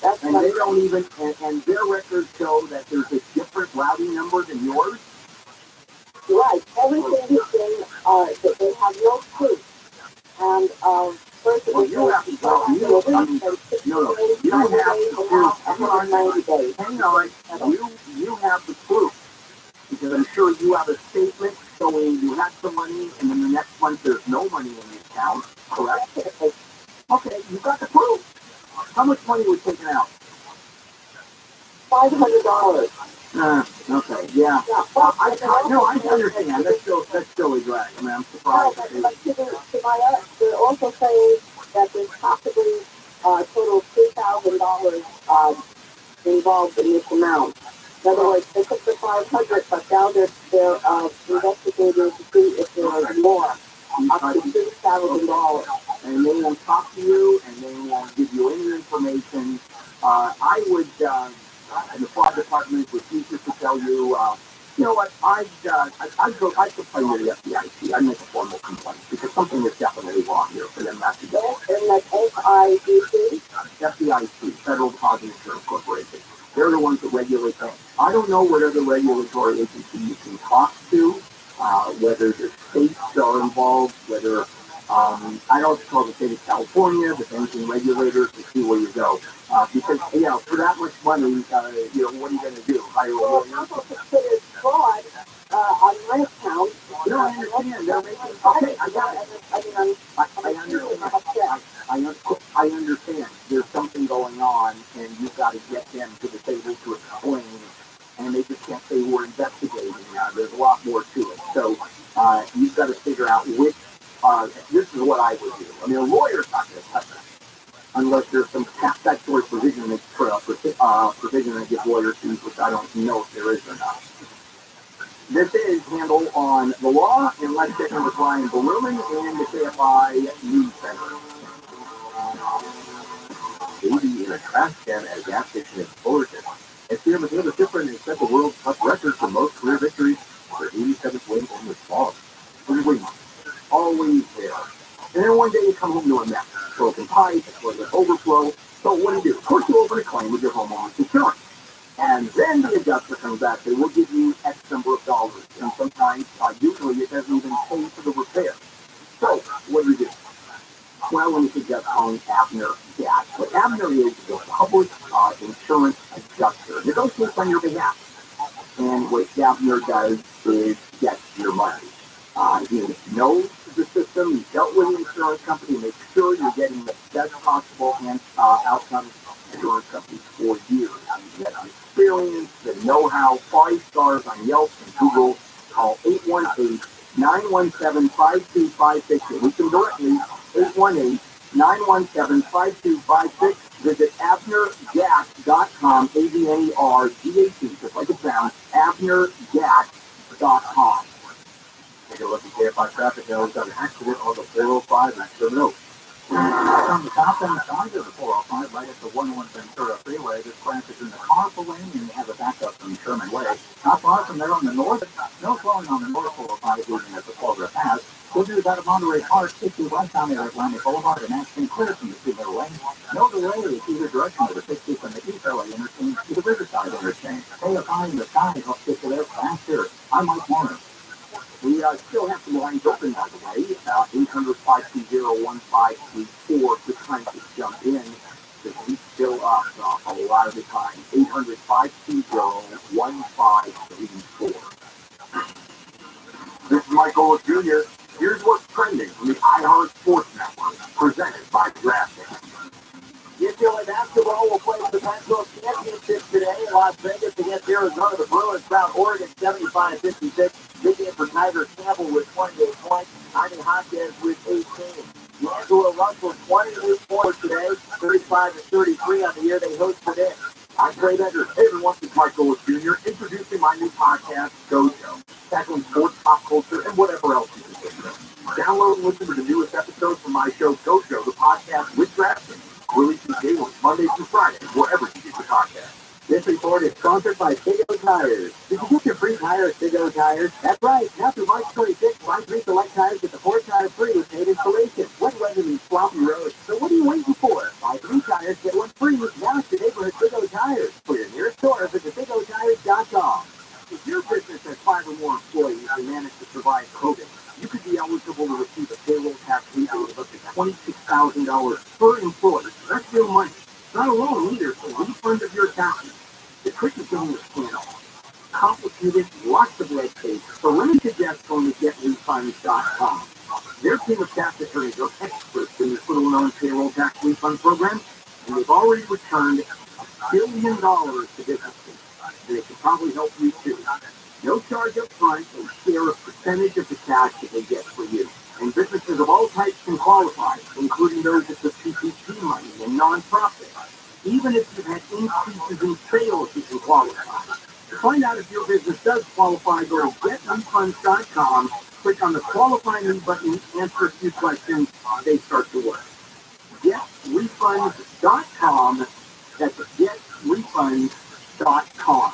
That's and they don't even, and their records show that there's a different routing number than yours? right. Everything is in, that they have no proof. And, first of all, You have to prove, you have to prove, hang on, you have the proof. Because I'm sure you have a statement showing you had some money and then the next month there's no money in the account, correct? Okay, you got the proof. How much money was taken out? $500. Okay, yeah. I understand. That's still a drag. I mean, I'm surprised. But they're also saying that there's possibly a total of $3,000 involved in this amount. In other words, they took the 500, but now they're investigating to see if there is more, up to $3,000. And they won't talk to you, and they won't give you any information. I would, the fraud department would teach us to tell you, you know what, I'd complain to the FDIC. I'd make a formal complaint, because something is definitely wrong here for them not to do it. And like FIDC? FDIC, Federal Deposit Insurance Corporation. They're the ones that regulate things. I don't know what other regulatory agency you can talk to, whether the states are involved, whether, I don't call the state of California, the banking regulators, to see where you go. Because, for that much money, what are you going to do? Hire a lawyer? Well, also considered fraud on my account. No, I understand. They're making, okay, I got it. I understand. There's something going on, and you've got to get them to the table to explain, and they just can't say we're investigating. There's a lot more to it. So you've got to figure out which, this is what I would do. I mean, a lawyer's not going to touch it, unless there's some statutory provision that gives lawyers fees, which I don't know if there is or not. This is handled on the law, and let's get with Brian Berluman and the KFI News Center. Baby in a trash can at a gas station explosion. And Fear was different and set the world's top record for most career victories for 87th win on the spot. Always there. And then one day you come home to a mess. Broken pipe, or the overflow. So what do? Of course you open a claim with your homeowner's insurance. And then the adjuster comes back. They will give you X number of dollars. And sometimes, usually, it doesn't even pay for the repair. So, what do? Well, when you suggest calling Abner Gas. What Abner is a public insurance adjuster. Negotiates on your behalf. And what Abner does is get your money. He knows the system. He's dealt with the insurance company. Make sure you're getting the best possible outcome insurance companies for years. He has the experience, the know-how, 5 stars on Yelp and Google. Call 818-917-5256. We can directly 818-917-5256. Visit AbnerGat.com, ABNERGAT, just like it sounds, AbnerGat.com. Take a look at KFI traffic now. We've got an accident on the 405 at Sherman Oaks. On the southbound side of the 405, right at the 101 Ventura Freeway, this crash is in the carpool lane, and you have a backup from Sherman Way. Not far from there on the north, no slowing on the north 405 leaving at the Culver Pass. We'll do that at Monterey Park, 60 right down there at Atlantic Boulevard, and action clear from the 2 middle lanes. No delay is either direction of the 60 from the East LA interchange to the Riverside interchange. KFI in the sky helps get you there faster. I'm Mike Warner. We still have some lines open, by the way, 800-520-1534 to try to jump in. Because we still up a lot of the time. 800-520-1534. This is Michael Jr. Here's what's trending from the iHeart Sports Network, presented by DraftKings. UCLA basketball will play for the Pac-12 Championship today in Las Vegas against Arizona. The Bruins found Oregon 75-56. Big game for Tiger Campbell with 28 points. Jaime Hopkins with 18. D'Angelo Russell 28 points today, 35-33 on the year they hosted it. I'm Trey Bender. Hey everyone, it's Michael Jr. introducing my new podcast, Go Show, tackling sports, pop culture, and whatever else you can think of. Download and listen to the newest episodes from my show, Go Show, the podcast with DraftKings. Releases daily, Monday through Friday, wherever you get your podcast. This report is sponsored by Big O Tires. Did you get your free tire at Big O Tires? That's right. Now through March 26th, buy 3 select tires, get the 4th tire free with paid installation. Wet weather means sloppy roads. So what are you waiting for? Buy 3 tires, get 1 free. Now it's your neighborhood Big O Tires. For your nearest store, visit BigOTires.com. If your business has 5 or more employees and manage to survive COVID, you could be eligible to receive a payroll tax rebate of up to $26,000 per employee. That's real money. Not a loan either, it's a refund of your taxes. The tricky thing is scandal. Complicated, lots of red tape. So let me suggest going to GetRefunds.com. Their team of tax attorneys are experts in this little-known payroll tax refund program, and they've already returned $1 billion to businesses. And they can probably help you too. No charge up front, they share a percentage of the cash that they get for you. And businesses of all types can qualify, including those that took PPP money and nonprofits. Even if you've had increases in sales, you can qualify. To find out if your business does qualify, go to GetRefunds.com, click on the Qualify Me button, answer a few questions, they start to work. GetRefunds.com, that's GetRefunds.com.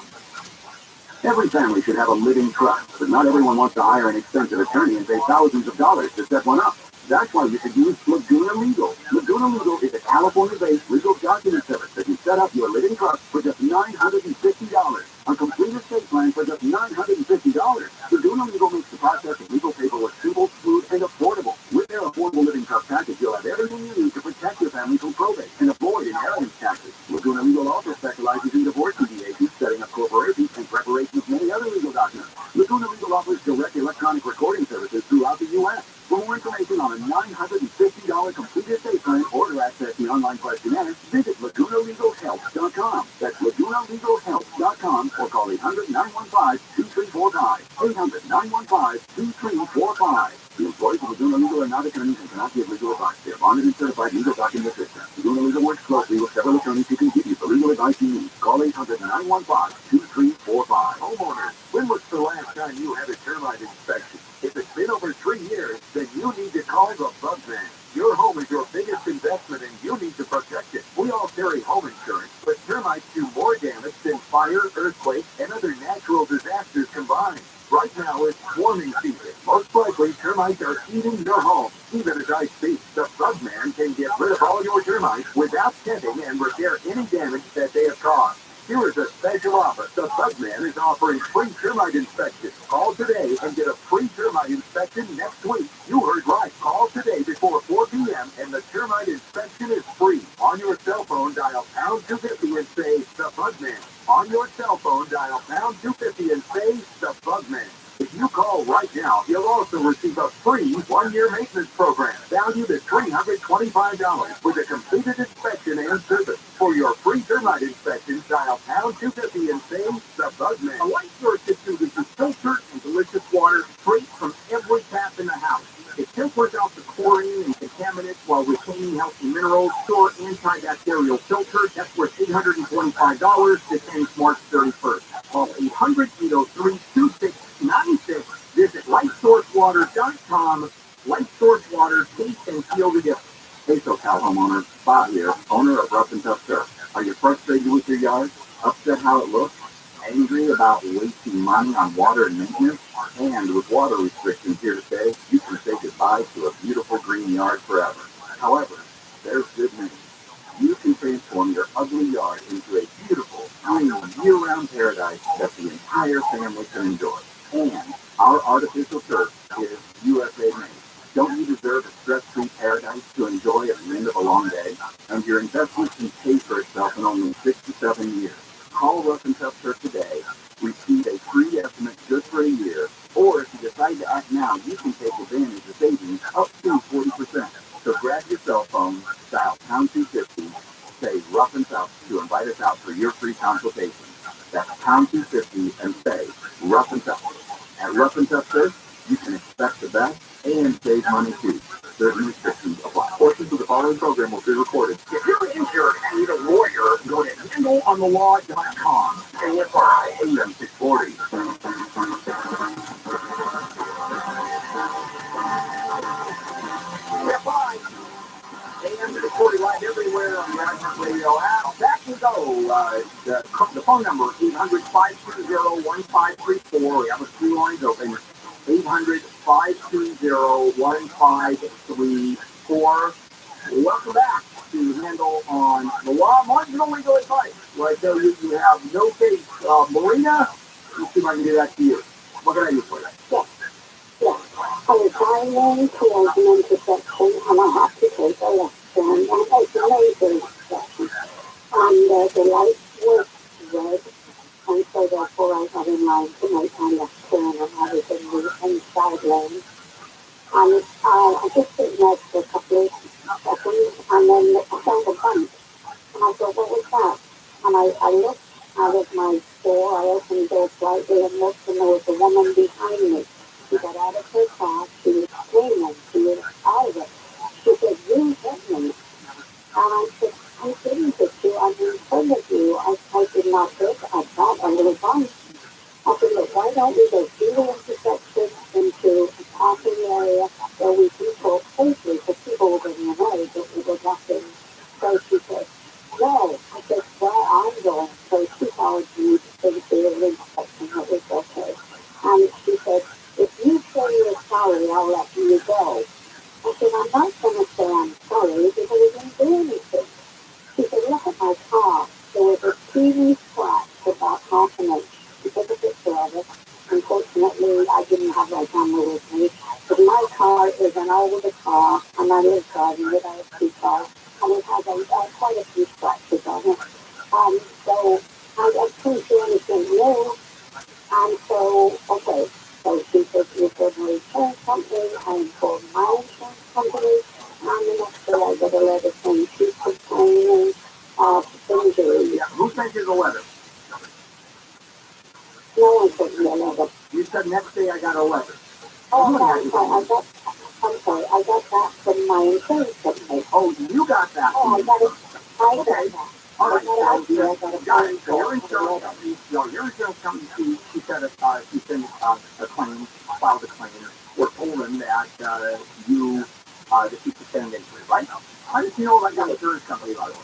Every family should have a living trust, but not everyone wants to hire an expensive attorney and pay thousands of dollars to set one up. That's why you should use Laguna Legal. Laguna Legal is a California-based legal document service that can set up your living trust for just $950. A complete estate plan for just $950. Laguna Legal makes the process of legal paperwork simple, smooth, and affordable. With their affordable living trust package, you'll have everything you need to protect your family from probate and avoid inheritance taxes. Laguna Legal also specializes in divorce mediation, setting up corporations, and preparation of many other legal documents. Laguna Legal offers direct electronic recording services throughout the U.S. For more information on a $950 complete estate plan or to access the online questionnaire, visit LagunaLegalHealth.com. That's LagunaLegalHealth.com or call 800-915-2345. 800-915-2345. The employees of Laguna Legal are not attorneys and cannot give legal advice. They are bonded and certified legal document assistants. Laguna Legal works closely with several attorneys who can give you the legal advice you need. Call 800-915-2345. Homeowners, when was the last time you had a termite inspection? If it's been over 3 years, then you need to call the Bug Man. Your home is your biggest investment and you need to protect it. We all carry home insurance, but termites do more damage than fire, earthquake, and other natural disasters combined. Right now it's swarming season. Most likely termites are eating your home. Even as I speak, the Bug Man can get rid of all your termites without tending and repair any damage that they have caused. Here is a special offer. The Bug Man is offering free termite inspection. Call today and get a free termite inspection next week. You heard right. Call today before 4 p.m. and the termite inspection is free. On your cell phone, dial pound 250 and say the Bug Man. On your cell phone, dial pound 250 and say the Bug Man. If you call right now, you'll also receive a free 1-year maintenance program valued at $325 with a completed inspection and service. For your free termite inspection, dial pound 250 and say the Bug Man. A light source distributes filtered and delicious water straight from every tap in the house. It filters out the chlorine and contaminants while retaining healthy minerals. Your antibacterial filter, that's worth $825. This ends March 31st. Call 800-803-2696. Visit lightsourcewater.com. Light Source Water, taste and feel the difference. Hey, SoCal homeowner, Bob here, owner of Rough and Tough Surf. Are you frustrated with your yard? Upset how it looks? Angry about wasting money on water and maintenance? And with water restrictions here to stay, you can say goodbye to a beautiful green yard forever. However, there's good news. You can transform your ugly yard into a beautiful, green, year-round paradise that the entire family can enjoy. And our artificial turf is USA made. Don't you deserve a stress-free paradise to enjoy at the end of a long day? And your investment can pay for itself in only 6 to 7 years. Call Rough and Tough Turf today. Receive a free estimate just for a year. Or if you decide to act now, you can take advantage of savings up to 40%. So grab your cell phone, dial pound 250, say Rough and Tough to invite us out for your free consultation. That's pound 250 and say Rough and Tough. At Rough and Tough Surf, you can expect the best and save money too. Certain restrictions apply. Portions of the following program will be recorded. If you're injured and need a lawyer, go to handleonthelaw.com. AFI AM 640. AFI AM 640. live everywhere on the Access Radio app. Back we go. The phone number, 800-520-1534. We have a few lines open. 800-520-1534. Welcome back to Handle on the Law. Marginal legal advice. Where I tell you, you have no case. Marina, let's see if I can do that to you. What can I do for you? Yes. I was driving towards an intersection and I have to take a left turn. And it's a major intersection. And the light was red. And so therefore I got in line to make my left turn and I was in the inside lane. And I just sitting there for a couple of seconds and then I found a bump. And I thought, what was that? And I looked out of my door, I opened the door slightly and looked and there was a woman behind me. She got out of her car, she was screaming, she was out of it. She said, you hit me. And I said, I didn't hit you, I'm in front of you. I did not hit, I got a little bump. I said, look, why don't we go through the intersection into a parking area where we can talk safely, because people were getting annoyed that we were nothing. So she said, no. I said, where I'm going. So she followed me into the intersection, it was okay. And she said, if you say you're sorry, I'll let you go. I said, I'm not going to say I'm sorry because I didn't do anything. She said, look at my car. There was a teeny scratch about half an inch. She took a picture of it. Unfortunately, I didn't have my camera with me. But my car is an older car, and I live driving it. I have two cars. And it has quite a few scratches on it. So I couldn't do anything new. And so, okay. So she said, you said my insurance company, I informed my insurance company, and the next day I got a letter saying she's complaining of injury. Yeah, who sent you the letter? No one sent me a letter. You said next day I got a letter. Oh, no, I'm sorry, I got that from my insurance company. Oh, you got that? Oh, I got it. I got that. All right, I got it. Your insurance company, she said she sent a claim, filed a claim, or told them that that you sustained injury, right? How did you know about your insurance company, by the way?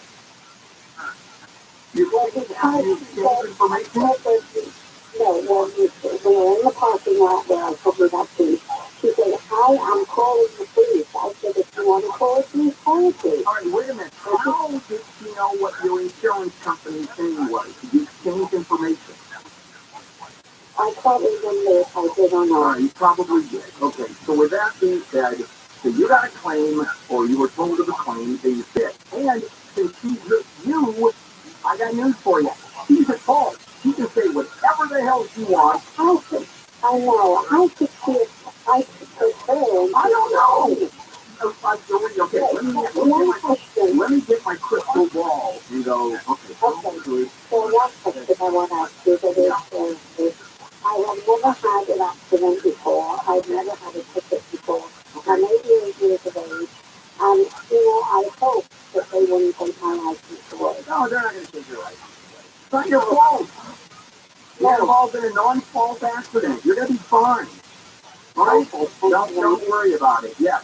You exchange information? No, well, we were in the parking lot where I covered that police. She said, hi, I'm calling the police. I said, if you want to call the police, call the police. All right, wait a minute. How did she know what your insurance company's thing was? Did you exchange information? I can't remember if I did or not. All right, you probably did. Okay, so with that being said, so you got a claim, or you were told of a claim that you did. And since she hit you, I got news for you. She's at fault. She can say whatever the hell she wants. I know. I could her. I don't know. Okay, let me get my crystal ball and go, okay. So one question I want to ask you that is, I have never had an accident before. I've never had a ticket before. I'm 88 years of age. And, I hope that they wouldn't take my license away. No, they're not going to take your license away. It's not your fault. You're involved in a non-fault accident. You're going to be fine. All right? Don't worry about it. Yes.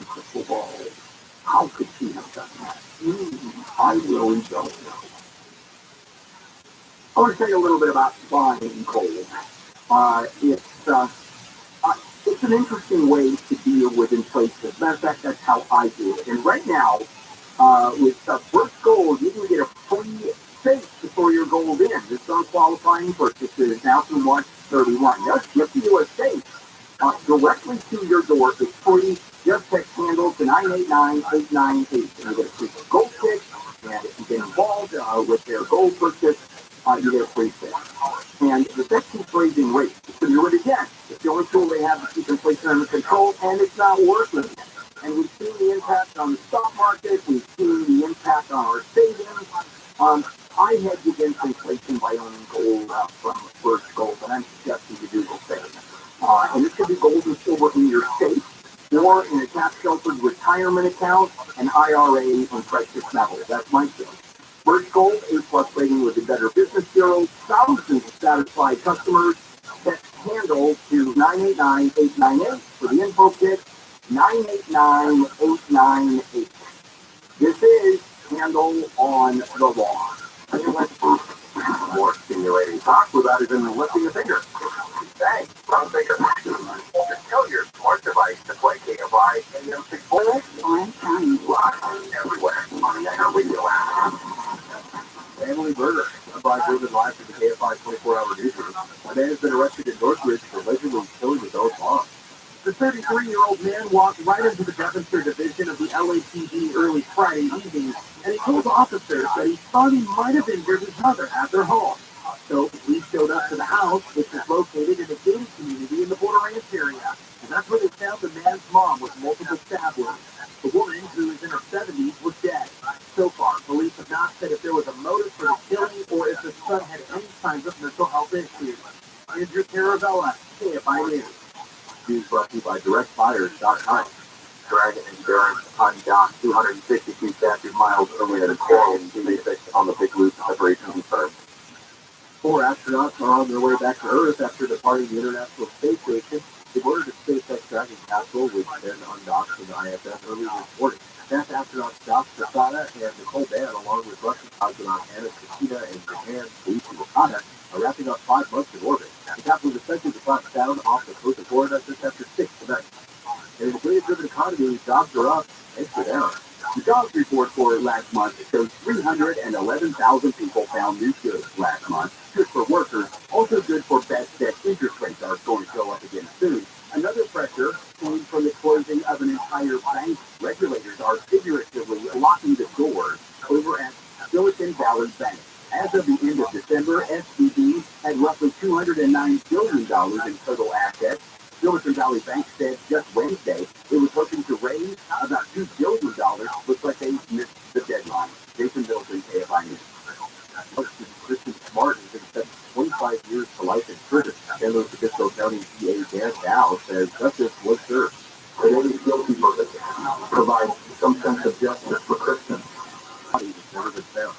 Crystal ball. How could she have done that? I really don't know. I want to tell you a little bit about buying gold. It's an interesting way to deal with inflation. As a matter of fact, that's how I do it. And right now, with First Gold, you can get a free safe to store your gold in. This on qualifying purchases now through March 31. They'll ship you a safe directly to your door. It's free. Just text handle to 989-898. And you get a free gold pick. And if you get involved with their gold purchase, you get a free safe. And the Fed keeps raising rates. So do it again. It's the only tool they have to keep inflation under control, and it's not working. And we've seen the impact on the stock market. We've seen the impact on our savings. I hedge against inflation by owning gold from First Gold, and I'm suggesting you do the same. And this could be gold and silver in your safe, or in a tax-sheltered retirement account, an IRA, and precious metals. That's my choice. First Gold, A+ rating with the Better Business Bureau, thousands of satisfied customers. Text handle to 989-898 for the info kit, 989-898. handle on the law. More stimulating talk without even lifting a finger. Thanks, from Bigger. Just tell your smart device to play KFI AM 640 live everywhere on the iHeartRadio app. Family murder. I'm Brian Rubin live from the KFI 24-hour newsroom. A man has been arrested in Northridge for allegedly killing his own mom. The 33-year-old man walked right into the Devonshire division of the LAPD early Friday evening, and he told officers that he thought he might have injured his mother at their home. So police showed up to the house, which is located in a gated community in the Border Ranch area, and that's where they found the man's mom with multiple stab wounds. The woman, who is in her 70s, was dead. So far, police have not said if there was a motive for the killing or if the son had any signs of mental health issues. Andrew Caravella, KFI News. News brought to you by DirectFires.com. Dragon Endurance undocked 262 statute miles earlier than Coral SpaceX on the Big Loop separation confirmed. 4 astronauts are on their way back to Earth after departing the International Space Station. They boarded a SpaceX Dragon capsule, which then undocked from the ISS early this morning. NASA astronauts Josh Posada and Nicole Mann, along with Russian astronauts Anna Kikina and Japan Koichi Wakata, are wrapping up 5 months in orbit. The capsule is expected to touch down off the coast of Florida just after 6 tonight. In the data-driven economy, jobs are up, thanks to them. The jobs report for last month shows 311,000 people found new jobs last month. Good for workers, also good for bets that interest rates are going to go up again soon. Another pressure came from the closing of an entire bank. Regulators are figuratively locking the doors over at Silicon Valley Bank. As of the end of December, SVB had roughly $209 billion in total assets. Silicon Valley Bank said just Wednesday it was hoping to raise about $2 billion. Looks like they missed the deadline. Jason Middleton, KFI News. Christian Smart has been sentenced 25 years to life in prison. San Luis Obispo County DA Dan Dow says justice was served. Today's guilty verdict provides some sense of justice for Christians. Body has never been found.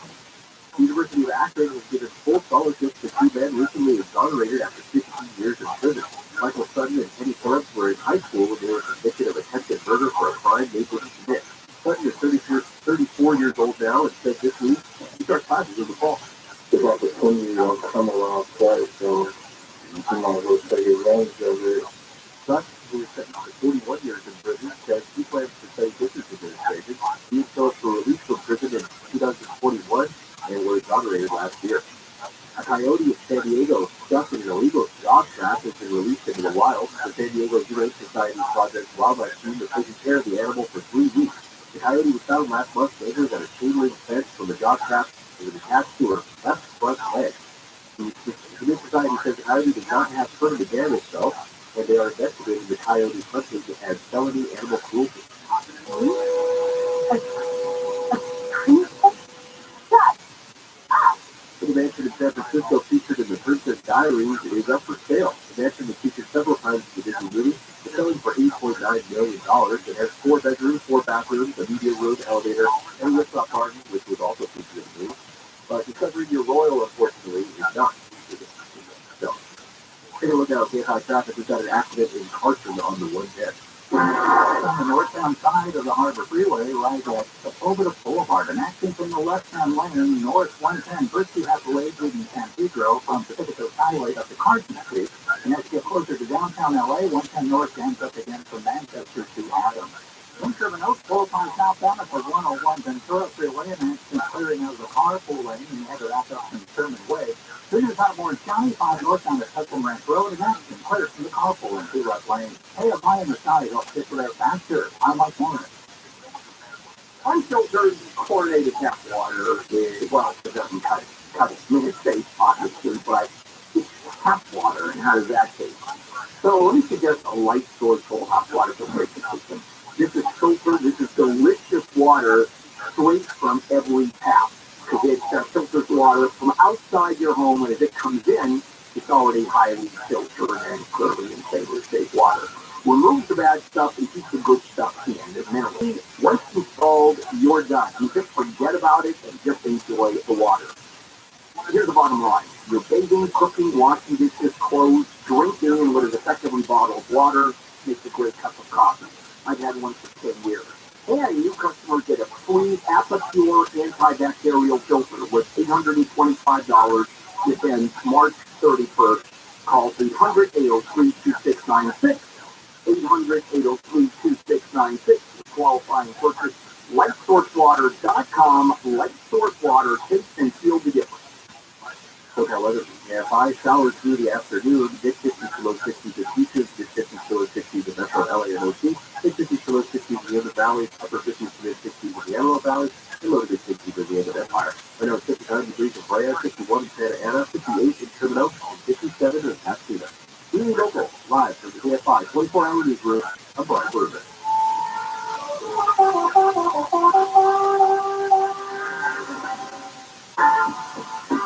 The University of Akron was given full scholarships to 2 men recently exonerated after 15 years in prison. Michael Sutton and Kenny Phillips were in high school when they were convicted of attempted murder for a crime they didn't commit. Sutton is 34 years old now and said this week he starts classes in the fall. It's like a 20-year-old come around twice, so you might as well take advantage of it. Sutton, who was sentenced to 41 years in prison, says he plans to study business administration. He and Phillips were released from prison in 2021 and were exonerated last year. A coyote in San Diego stuck in an illegal job trap has been released into the wild. The San Diego Humane Society Project wildlife team has taken care of the animal for 3 weeks. The coyote was found last month anchored at a chain link fence from the job trap and was attached to her left front leg. The Humane Society says the coyote does not have permanent damage though, and they are investigating the coyote's hunting as felony animal cruelty. The mansion in San Francisco featured in the Princess Diaries is up for sale. The mansion was featured several times in the Disney movie. It's selling for $8.9 million. It has 4 bedrooms, 4 bathrooms, a media room, elevator, and a rooftop garden, which was also featured in the movie. But Discovery Your Royal, unfortunately, is not featured in the film. Take a look now at KFI traffic. We've got an accident in Carson on the 110. On the northbound side of the Harbor Freeway, right at Sepulveda Boulevard, an accident in the left-hand lane, north 110, Bristol has delayed leaving San Pedro from Pacific Coast Highway up to Carson Street. And as you get closer to downtown LA, 110 north ends up again from Manchester to Adams. From Sherman Oaks, 405 southbound up to 101 Ventura Freeway, an accident clearing out of the carpool lane and headed back up from Sherman Way. Then it's out of Orange County, 5 northbound at Hudson Ranch Road, and accident clears from the carpool in 2 left lanes. Hey, a pie in the sky helps get there faster. I'm Mike Warner. Unfiltered chlorinated tap water is, well, it doesn't cut it. I mean, it's safe, obviously, but it's tap water, and how does that taste? So let me suggest a light storage full hot water filtration system. This is filtered, this is delicious water straight from every tap. Because it filters water from outside your home, and as it comes in, it's already highly filtered and clearly and safe water. Remove the bad stuff and keep the good stuff in. Minimally. Once installed, you're done. You just forget about it and just enjoy the water. Here's the bottom line. You're bathing, cooking, washing dishes, clothes, drinking in what is effectively bottled water makes a great cup of coffee. I've had one for 10 years. And new customers get a free Apple antibacterial filter with $825 within March 31st. Call 800-803-2696, 800-803-2696 for qualifying purchase. LightSourceWater.com. Light Source Water, taste and feel the difference. Okay, weather. Yeah, 5 showers through the afternoon. Get 50 to low 60 to beaches. Get 50 to low 60 to Metro LA and OC. Get 50 to low 60 to the other valleys. Upper 50 to mid 60 to the Antelope Valley. And low to mid 60 to the end of Empire. Right now it's 59 degrees in Brea, 61 in Santa Ana, 58 in Terminal, and 57 in Pasadena. We local, live from the KFI 24-hour newsroom. I'm Brian Burbank.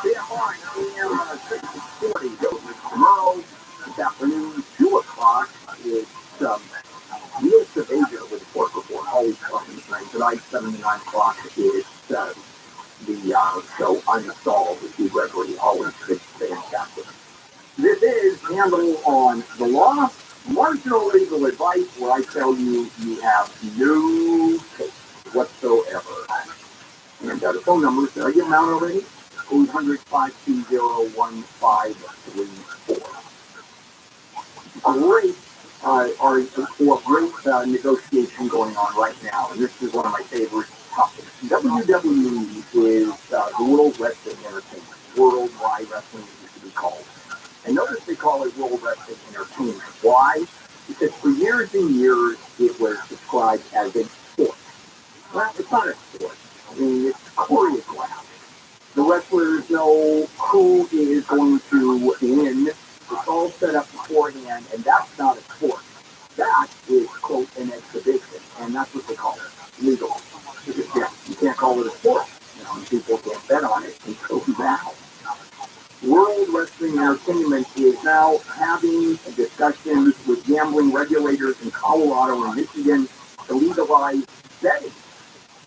KFI AM 640 goes with tomorrow. This afternoon, 2 o'clock, is Meals of Asia with the Port Report. Always talking tonight, 7 to 9 o'clock is the show Uninstalled with Hugh Gregory. Always fantastic. This is Handle on the Law, marginal legal advice where I tell you you have no case whatsoever. And the phone numbers, did I give them out already? 800-520-1534. Great, great negotiation going on right now, and this is one of my favorite topics. WWE is the World Wrestling Entertainment, Worldwide Wrestling it used to be called. And notice they call it World Wrestling Entertainment. Why? Because for years and years it was described as a sport. Well, it's not a sport. I mean, it's choreographed. The wrestlers know who is going to win. It's all set up beforehand, and that's not a sport. That is, quote, an exhibition, and that's what they call it, legal. You can't call it a sport. And people can't bet on it until now. World Wrestling Entertainment is now having discussions with gambling regulators in Colorado and Michigan to legalize betting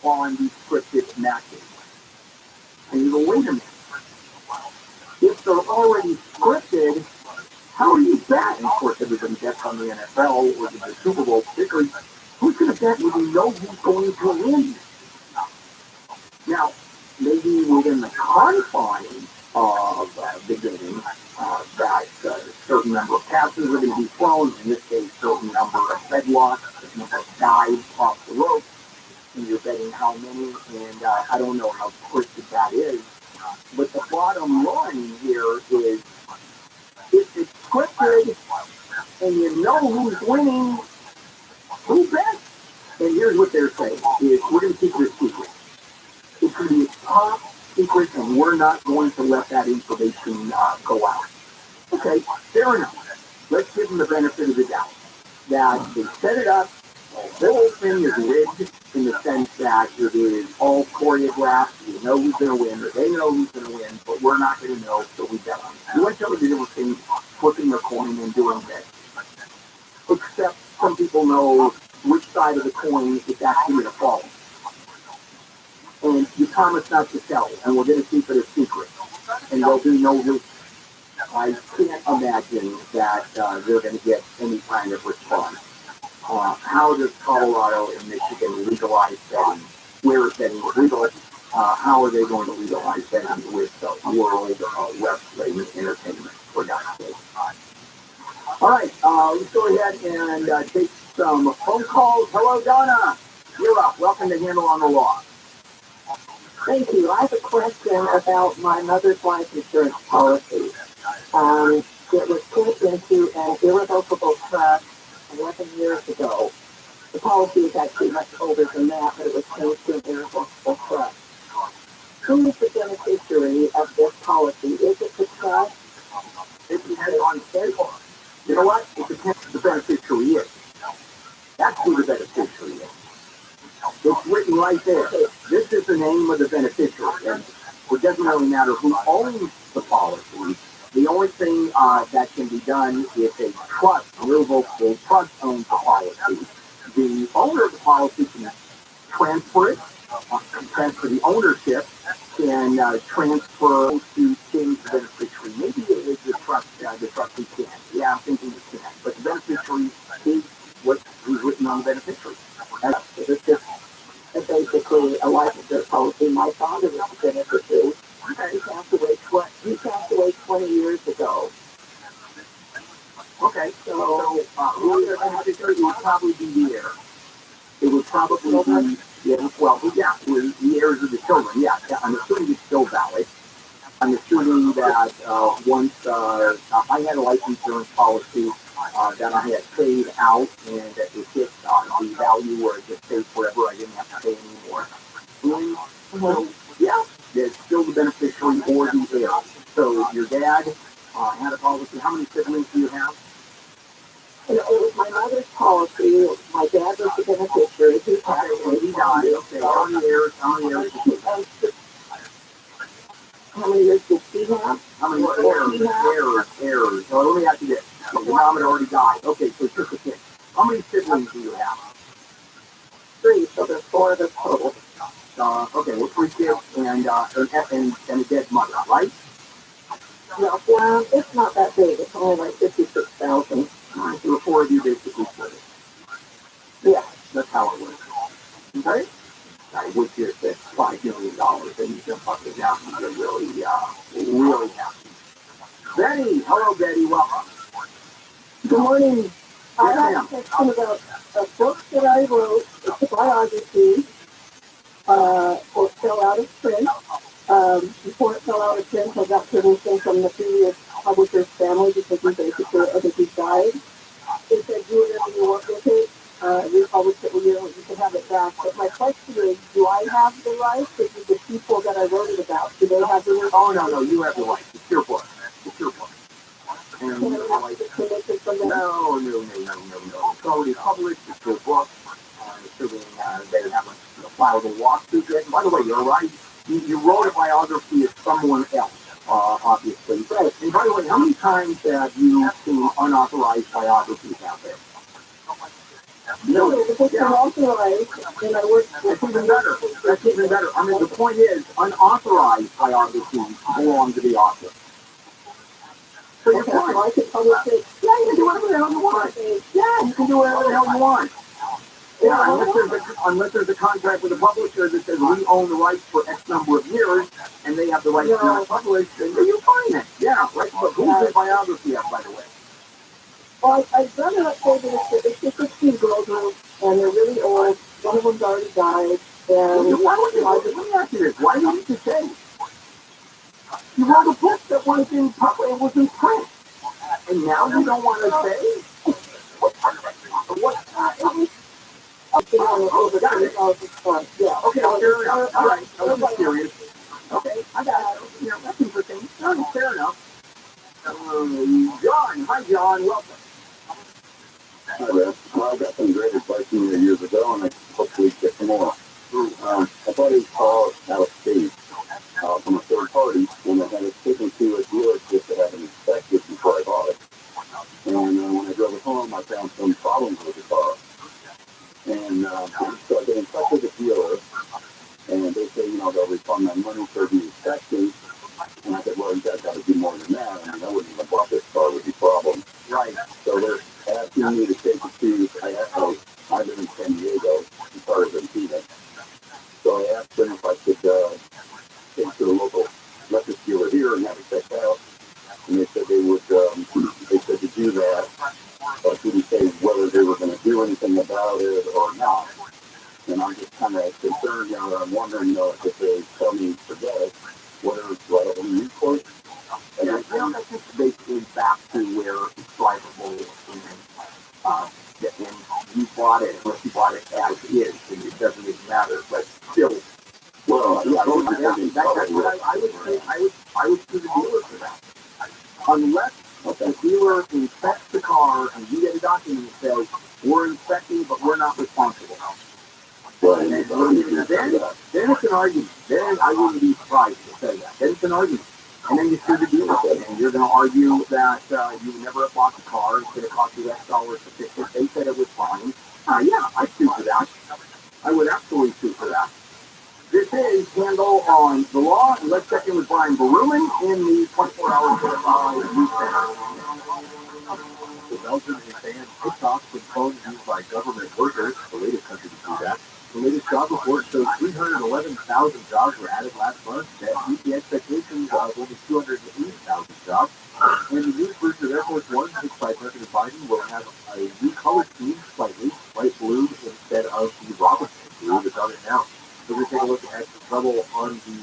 on these scripted matches. And you go, wait a minute. If they're already scripted, how are you bet? And of course, everybody bets on the NFL or the Super Bowl, particularly. Who's going to bet when you know who's going to win? Now, maybe within the confines of the game, that a certain number of passes are going to be thrown. In this case, a certain number of headlocks, a certain number of dives off the rope. And you're betting how many, and I don't know how scripted that is. But the bottom line here is, if it's scripted and you know who's winning, who bets? And here's what they're saying, is we're going to keep this secret. It's going to be a top secret, and we're not going to let that information go out. Okay, fair enough. Let's give them the benefit of the doubt. That they set it up, the whole thing is rigged in the sense that it is all choreographed. We know who's going to win, or they know who's going to win, but we're not going to know, so we bet on it. You want to tell me the difference between flipping a coin and doing that? Except some people know which side of the coin is actually going to fall. And you promise not to tell, and we're going to keep it a secret. And there'll be no risk. I can't imagine that they're going to get any kind of response. How does Colorado and Michigan legalize betting? Where is betting legal? How are they going to legalize betting with World Wrestling Entertainment, for God's sake? All right, let's go ahead and take some phone calls. Hello, Donna. You're up. Welcome to Handle on the Law. Thank you. I have a question about my mother's life insurance policy. It was put into an irrevocable trust 11 years ago. The policy is actually much older than that, but it was changed to an irrevocable trust. Who is the beneficiary of this policy? Is it the trust? It depends on schedule. You know what? It depends who the beneficiary is. That's who the beneficiary is. It's written right there. This is the name of the beneficiary. And it doesn't really matter who owns the policy. The only thing that can be done if a trust, a irrevocable trust owns the policy, the owner of the policy can transfer it, can transfer the ownership, can transfer to change the beneficiary. Maybe it is the trustee can. Yeah, I'm thinking it can. But the beneficiary is who's written on the beneficiary. insurance policy. My father was a beneficiary. He passed away 20 years ago. Okay, so whether that would probably be the heir. It would probably be, yeah, well, yeah, with the heirs of the children, yeah. I'm assuming it's still valid. I'm assuming that once I had a life insurance policy that I had paid out and that it hit the value where it just paid forever, I didn't have to pay anymore. And so, yeah, it's still the beneficiary or the heir. So your dad had a policy. How many siblings do you have? And it was my mother's policy. My dad was the beneficiary. He passed away. He died. Okay, how many heirs? How many heirs? How many years did he have? How many heirs? So let me ask you this. So your mom had already died. Okay, so just a kid. How many siblings do you have? 3, so there's 4 of us total. Okay, well, 3 kids and a dead mother, right? No, well, it's not that big. It's only like 56,000. So the 4 of you basically split it. Yeah. That's how it works. Okay? Which is at $5 million, and you jump up and down, and you're really happy. Betty, hello Betty, welcome. Good morning. I have a question about a book that I wrote. It's a biography. It fell out of print. Before it fell out of print, I got permission from the previous publisher's family because he basically, I think he died. They said, do whatever you want with it. Republish it, you can have it back. But my question is, do I have the rights, or do the people that I wrote it about, do they have the rights? Oh, no, you have the rights. It's your book. It's your book. And can I have the permission from them? No. It's already published. It's your book. Assuming they haven't filed a lawsuit yet. And by the way, you're right. You wrote a biography of someone else, obviously. Right. And by the way, how many times have you seen unauthorized biographies out there? No, the books are authorized, and I work. That's even better. That's even better. I mean, the point is, unauthorized biographies belong to the author. So you're fine. So I can publish it. Yeah, you can do whatever the hell you want. Yeah, you can do whatever the hell you want. Yeah, unless there's a contract with a publisher that says we own the rights for X number of years, and they have the right to not publish, then you're fine. Yeah, right. But who's your biography of, by the way? Well, I've done it up there, but it's just 16 girls, and they're really old. One of them's already died. And let me ask you this. Why didn't you say? You wrote a book that was in print. And now you don't want to say? Yeah, okay, fair enough. All right, I was just curious. Okay, I got it. You know, that's interesting. All right, fair enough. John, hi John, welcome. Hi, Reb. I got some great advice from you years ago, and I hopefully get some more. I bought a car out of state from a third party, and I had it taken to a dealership to have it inspected before I bought it. And when I drove it home, I found some problems with the car. And so I get in touch with the dealer, and they say, they'll refund my money for the inspection. And I said, well, you guys got to do more than that. I mean, I wouldn't even bought this car with these problems. Right. So they're asking me to take it to, I live in San Diego, as far as in Phoenix. So I asked them if I could take it to the local electric dealer here and have it checked out. And they said they said to do that, but didn't say whether they were going to do anything about it or not. And I'm just kind of concerned, I'm wondering, if they tell me forget it, whether do I have any recourse? Yeah, that's just basically back to where it's drivable and you bought it, unless you bought it as is, and it doesn't even matter, but still. Well, That's what I would say. I would sue the dealer for that. Unless the dealer inspects the car and you get a document that says, we're inspecting, but we're not responsible. Well, then it's an argument. Then I wouldn't be surprised to say that. Then it's an argument. And then you sue the dealer, and you're going to argue that you never bought the car, it's going to cost you X dollars to fix it. They said it was fine. Yeah, I'd sue for that. I would absolutely sue for that. This is Handle on the Law, and let's check in with Brian Baruman in the 24-hour news center. The Belgian has banned TikTok from phones used by government workers, the latest country to do that. The latest job report shows 311,000 jobs were added last month. That beat the expectations of only 280,000 jobs. And the news booster Air Force One, picked by President Biden, will have a new color scheme, slightly light blue instead of the Robinson blue that's on it now. So we're going to take a look at the trouble on the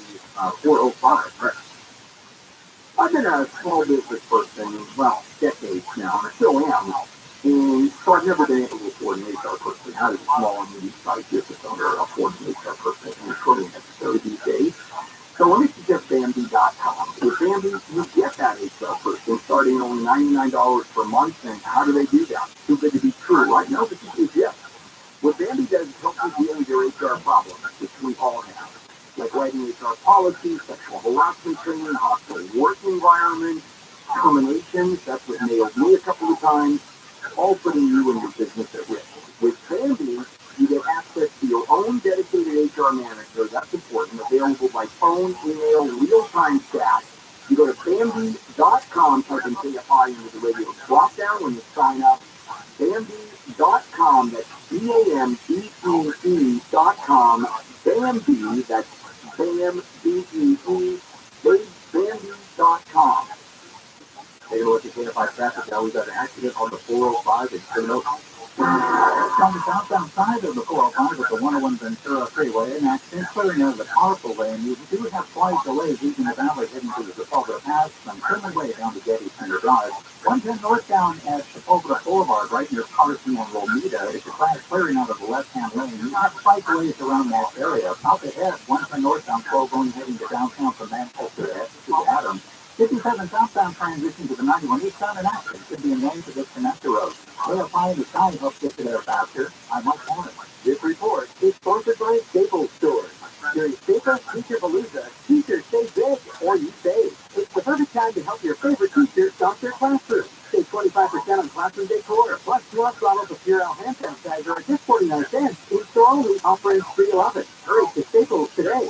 405. Right. I've been a small business person, well, decades now, and I still am. And so I've never been able to afford an HR person. How does a small and medium-sized business owner afford an HR person? And it's really necessary these days. So let me suggest Bambi.com. With Bambi, you get that HR person starting at only $99 per month. And how do they do that? Too good to be true, right? No, this is yes. What Bambi does is help you deal with your HR problems, which we all have. Like writing HR policies, sexual harassment training, hostile work environment, terminations. That's what nailed me a couple of times. All putting you and your business at risk. With Bambi, you get access to your own dedicated HR manager. That's important. Available by phone, email, real-time chat. You go to Bambi.com, type in KFI into the radio drop-down when you sign up. Bambi.com, that's Bambe.com. Bambi, that's Bambi.com. Take a look at KFI traffic. Now we've got an accident on the 405 in Pinot. On the southbound side of the 405 with the 101 Ventura Freeway, an accident clearing out of the powerful lane. You do have slight delays leaving the valley heading to the Sepulveda Pass from Truman Way down to Getty Center Drive. 110 northbound at Sepulveda Boulevard, right near Carson and Romita. It's a crash clearing out of the left-hand lane. You have slight delays around that area. Out ahead, 110 northbound, 12 going heading to downtown from Manchester to Adams. 57 southbound transition to the 91 eastbound and accident could be in lane to this connector road. Verifying the sign helps get you there faster. I'm Mike Warren. This report is sponsored by Staples Stores. During Staples Teacher Palooza, teachers stay big or you save. It's the perfect time to help your favorite teachers stock their classroom. Save 25% on classroom decor, plus 2 ounce bottles of Purell hand sanitizer at just 49 cents. In-store only, offering $3.11. Hurry to Staples today.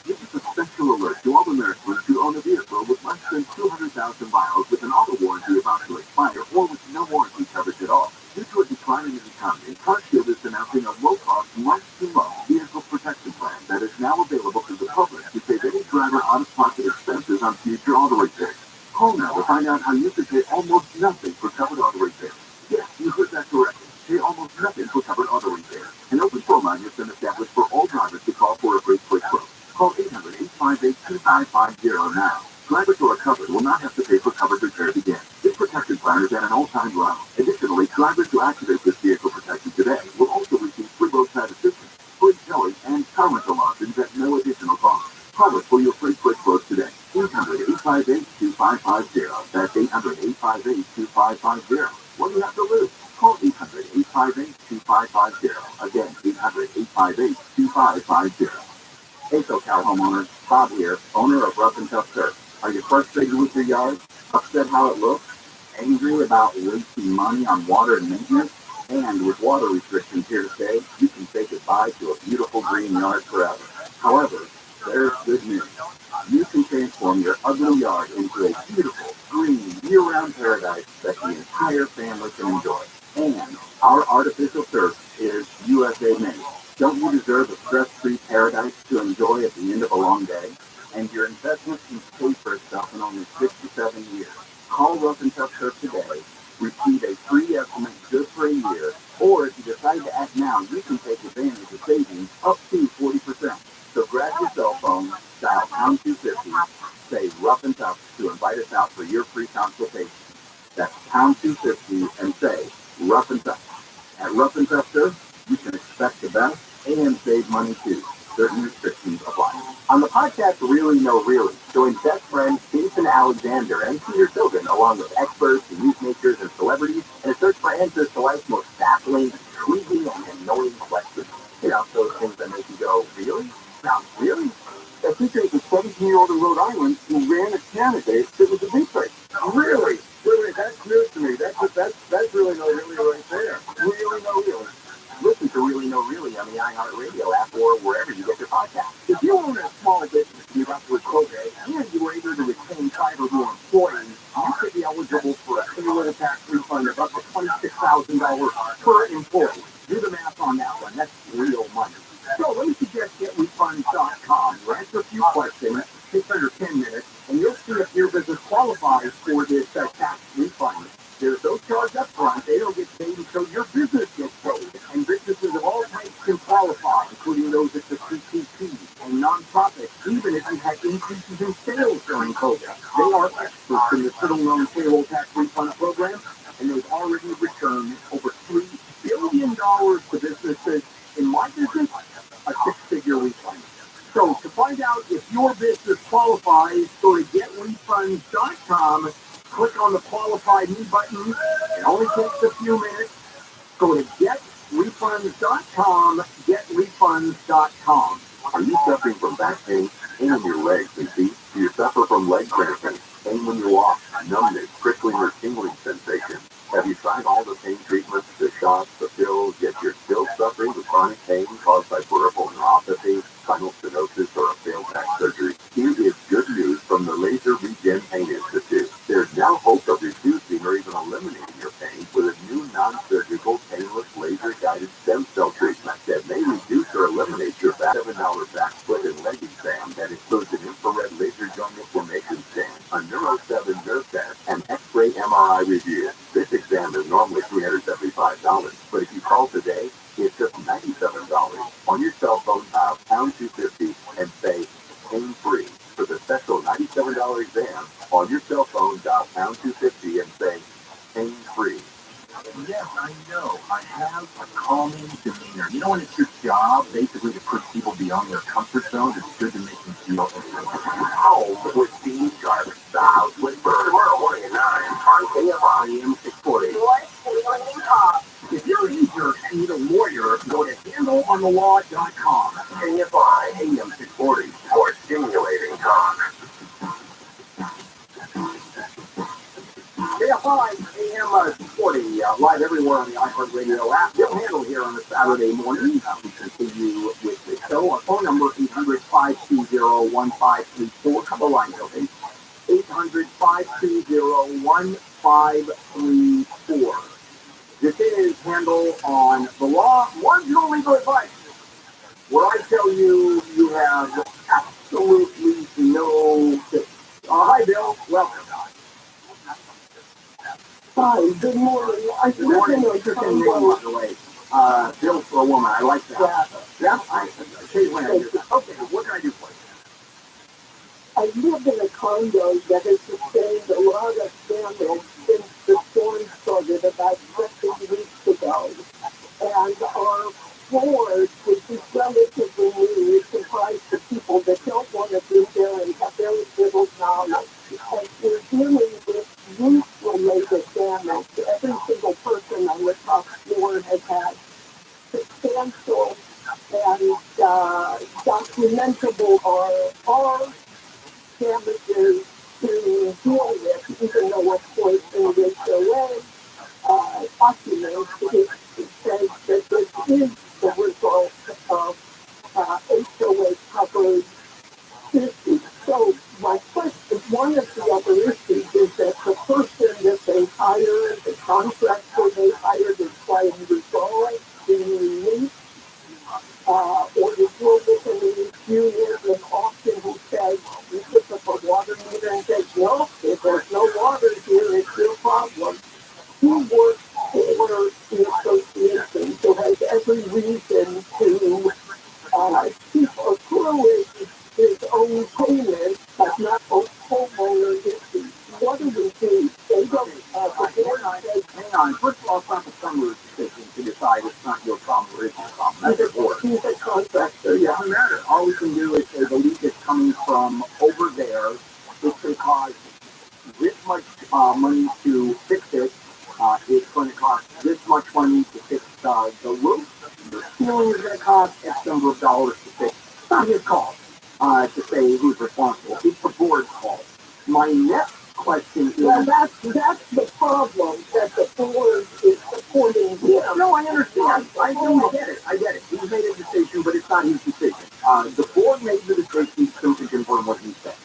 This is a special alert to all Americans who own a vehicle with less than 200,000 miles with an auto warranty about to expire or with no warranty coverage at all. Due to a decline in the economy, CarShield is announcing a low-cost, month-to-month vehicle protection plan that is now available to the public to save any driver out-of-pocket expenses on future auto repairs. Call now to find out how you could pay almost nothing for covered auto repairs. Yes, you heard that correctly. Pay almost nothing for covered auto repairs. An open phone line has been established for all drivers to call for a free quick quote. Call 800-858-2550 now. Drivers who are covered will not have to pay for covered repairs again. This protection plan is at an all-time low. Additionally, drivers who activate this vehicle protection today will also receive free roadside assistance, free towing, and car rental options at no additional cost. Call us for your free quick quote today. 800-858-2550. That's 800-858-2550. What do you have to lose? Call 800-858-2550. Again, 800-858-2550. Hey, SoCal homeowners, Bob here, owner of Rough and Tough Surf. Are you frustrated with your yard? Upset how it looks? Angry about wasting money on water and maintenance? And with water restrictions here to stay, you can say goodbye to a beautiful green yard forever. However, there's good news. You can transform your ugly yard into a beautiful, green, year-round paradise that the entire family can enjoy. And our artificial turf is USA made. Don't you deserve a stress-free paradise to enjoy at the end of a long day? And your investment can pay for itself in only 6 to 7 years. Call Rough and Tough Surf today. Receive a free estimate good for a year. Or if you decide to act now, you can take advantage of savings up to 40%. So grab your cell phone, dial pound 250, say Rough and Tough to invite us out for your free consultation. That's pound 250 and say Rough and Tough. At Rough and Tough Surf, you can expect the best and save money too. Certain restrictions apply. On the podcast Really No Really, join best friends Jason Alexander and Peter Silvan along with experts, newsmakers, and celebrities in a search for answers to life's most baffling, intriguing, and annoying questions. You know, those things that make you go, really? Now, really? That features a 17-year-old in Rhode Island who ran a candidate that was a deep-fake. Really? Really? That's news to me. That's really no really right there. Really no really. Listen to Really No Really on the iHeartRadio app or wherever you get your podcast. If you own a small business and you're up with COVID and you were able to retain 5 or more employees, you could be eligible for a cumulative tax refund of up to $26,000 per employee. Do the math on that one. That's real money. answer a few questions, takes under 10 minutes, and you'll see if your business qualifies for this tax refund. There's no charge up front. They don't get paid until your business gets paid. And businesses of all types can qualify, including those at the CTP and nonprofits, even if you had increases in sales during COVID. They are experts in the little-known payroll tax refund program, and they've already returned over $3 billion to businesses. In my business, a six-figure refund. So to find out if your business qualifies, go to getrefunds.com, click on the Qualified Me button. It only takes a few minutes. Go to getrefunds.com, getrefunds.com. Are you suffering from back pain, pain in your legs and feet? Do you suffer from leg cramping, pain when you walk, numbness, prickling or tingling sensation? Have you tried all the pain treatments, the shots, the pills, yet you're still suffering with chronic pain caused by peripheral neuropathy, spinal stenosis, or a failed back surgery? Here is good news from the Laser Regen Pain Institute. There's now hope of reducing or even eliminating your pain with a new non-surgical, painless, laser-guided stem cell treatment that may reduce or eliminate your back. $7 back, foot, and leg exam that includes an infrared laser joint inflammation scan, a Neuro 7 nerve test, and X-ray MRI review. This exam is normally $375, but if you call today, it's just $97. On your cell phone, dial #250 and say pain-free. For the special $97 exam, on your cell phone, dial #250 and say pain-free. Yes, I know. I have a calming demeanor. You know, when it's your job, basically, to push people beyond their comfort zone, it's good to make them feel Home with Steve Sharp, the house with Bird, 49 on KFIM 640. If you're eager and need a lawyer, go to handleonthelaw.com. KFI AM 640 for stimulating talk. KFI AM 640, live everywhere on the iHeartRadio app. Bill Handle here on a Saturday morning. We continue with the show. Our phone number, 800-520-1534. Couple lines open. 800-520-1534. This is Handle on the Law, marginal legal advice, where I tell you you have absolutely no fix. Hi, Bill. Welcome. Hi, good morning. Good morning. Interesting name, by the way. Bill for a woman. I like that. Yeah. Okay, what can I do for you? I live in a condo that has sustained a lot of damage since the storm started about 13 weeks ago. And our floors, which is relatively new, is comprised of people that don't want to be there and have very little knowledge. And we're dealing with roof-related damage. Every single person on the top floor has had substantial and documentable are damages to deal with, even though, of course, in the HOA documents, it says that this is the result of HOA covered issues. So my question, one of the other issues is that the person that they hired, the contractor they hired, is trying to resolve the release or to deal with an unit, and often he says, you pick up a water meter and says, no, if there's no water here, it's your problem. He works for the association, so has every reason to keep accruing his own payment, but not homeowner issues. What do we do? They don't have the board says, hang on. First of all, it's not the summer's decision to decide it's not your problem or it's your problem. That's the board. he's a contractor, It yeah. doesn't matter. All we can do is say the leak is coming from over there. It's going to cost this much money to fix it. It's going to cost this much money to fix the roof. The ceiling is going to cost X number of dollars to fix. It's not his call to say who's responsible. It's the board's call. My next question is... Well, that's the problem, that the board is supporting him. No, I understand. I get it. He made a decision, but it's not his decision. The board made the decision. He's going to confirm what he said.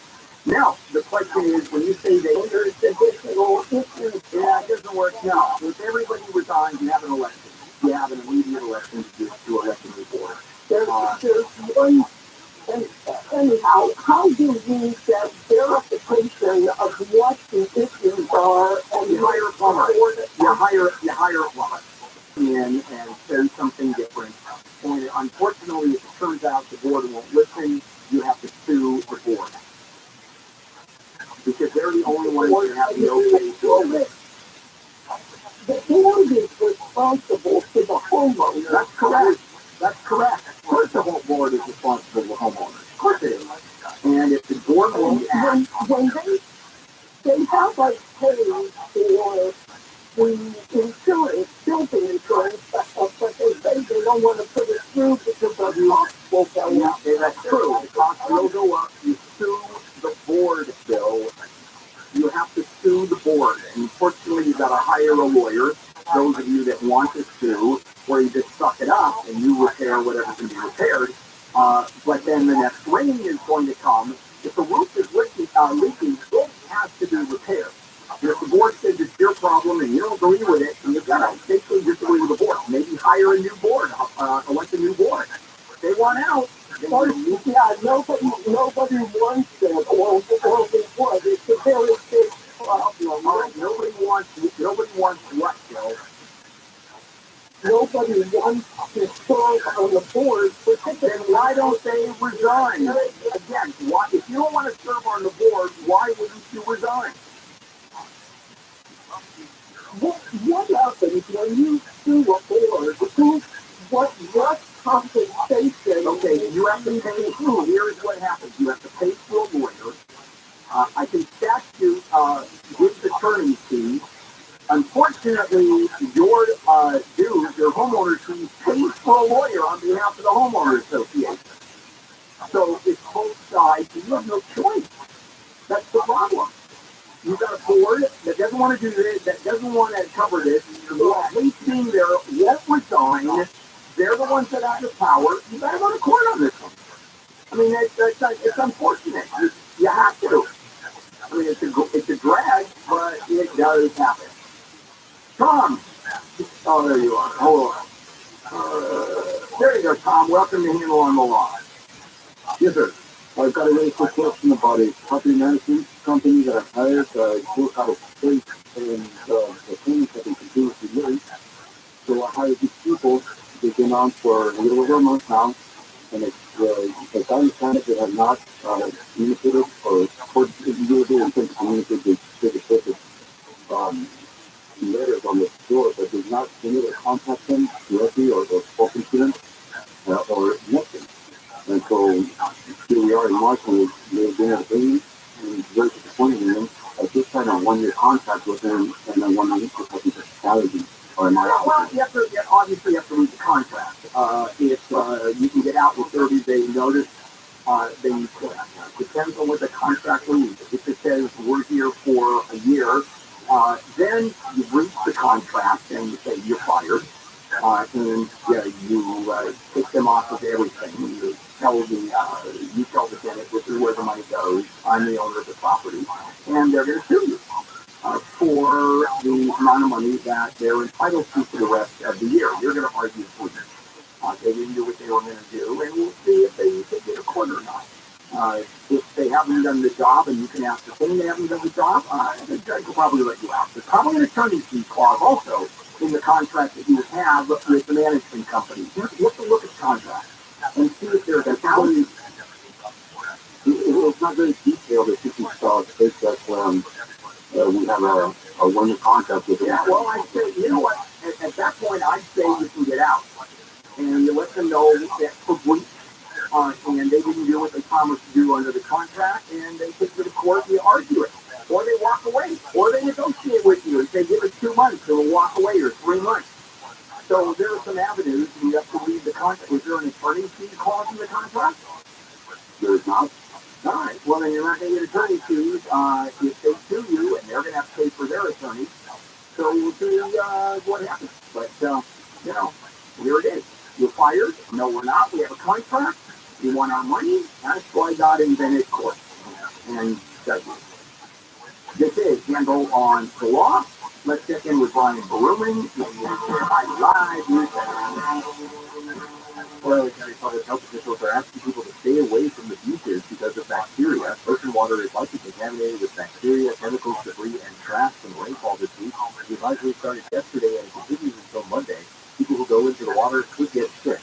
Now, the question is, when you say that there's additional issues, yeah, it doesn't work. No, if everybody resigns, you have an election. You have an immediate election to elect a new board. There's one, and anyhow, how do we get verification of what the issues are and You hire a plumber. You hire a plumber. In and say something different. And unfortunately, if it turns out the board won't listen, you have to sue the board. Because they're the only ones that have the okay to listen. The board is responsible for the homeowner. That's correct. That's correct. Of course the whole board is responsible for the homeowner. Of course it is. And if the board won't act... When they have like paid for the insurance, building insurance, but they say they don't want to put it through because the cost will go up. Yeah, that's true. The cost will go up. You sue the board, Bill. You have to sue the board. And unfortunately, you've got to hire a lawyer. Those of you that want to sue, where you just suck it up and you repair whatever can be repaired. But then the next rain is going to come. If the roof is leaking, it has to be repaired. And if the board says it's your problem and you don't agree with it, then you've got to basically disagree with the board. Maybe hire a new board, elect a new board. If they want out, yeah, nobody wants it, or they would. It's a very big problem. All right, nobody wants what, Bill? Nobody wants to serve on the board. Then why don't they resign? Again, if you don't want to serve on the board, why wouldn't you resign? What happens when you sue a board? What compensation? Okay, you have to pay. Here's what happens: you have to pay for a lawyer. I think statute gives attorney fees. Unfortunately, your dues, your homeowner fees, pays for a lawyer on behalf of the homeowner association. So it's both sides, and you have no choice. That's the problem. You've got a board that doesn't want to do this, that doesn't want to cover this. The police team there won't resign. They're the ones that have the power. You got to go to court on this one. I mean, it's unfortunate. You have to. I mean, it's a drag, but it does happen. Tom! Oh, there you are. Hold on. There you go, Tom. Welcome to Handle on the Law. Yes, sir. I've got a really quick question about a property management company that I've hired. Still have a place in the things that they continuously use. So I hired these people. They've been on for a little over a month now. And as I understand it, they have not communicated or usually in terms of communicated letters on the door, but they've not been able to contact them directly or spoken to them or nothing. And so here we are in March and they've been at a meeting and it's very disappointing in them. I just signed a 1-year contract with them and then 1 week because of the strategy. Well, obviously you have to read the contract. If you can get out with 30-day notice, then you can. Depends on what the contract reads. If it says we're here for a year, then you read the contract and you say you're fired. And you kick them off with everything. You tell the tenant this is where the money goes. I'm the owner of the property, and they're going to sue you for the amount of money that they're entitled to for the rest of the year. You're going to argue for them. They didn't do what they were going to do, and we'll see if they get a court or not. If they haven't done the job, and you can ascertain they haven't done the job, the judge will probably let you out. There's probably an attorney fee clause also in the contract that you have with the management company. You have to look at the contract and see if there's an out. It's not very detailed. It's just states that we have a 1-year contract with them. Yeah, well, I'd say, you know what? At that point, I'd say you can get out. And you let them know that for weeks, and they didn't do what they promised to do under the contract, and they take it to the court and you argue it. Or they walk away. Or they negotiate with you and say, give us 2 months, and we'll walk away, or 3 months. So there are some avenues, and you have to read the contract. Is there an attorney fee clause in the contract? There's not. All right. Well, then you're not going to get attorney fees if they sue you, and they're going to have to pay for their attorney. So we'll see what happens. But, here it is. You're fired. No, we're not. We have a contract. You want our money. That's why God invented court and judgment. This is Handle on the Law. Let's check in with Brian Berlin. Live. Florida County public health officials are asking people to stay away from the beaches because of bacteria. Ocean water is likely contaminated with bacteria, chemicals, debris, and trash from rainfall this week. The advisory started yesterday and continues until Monday. People who go into the water could get sick.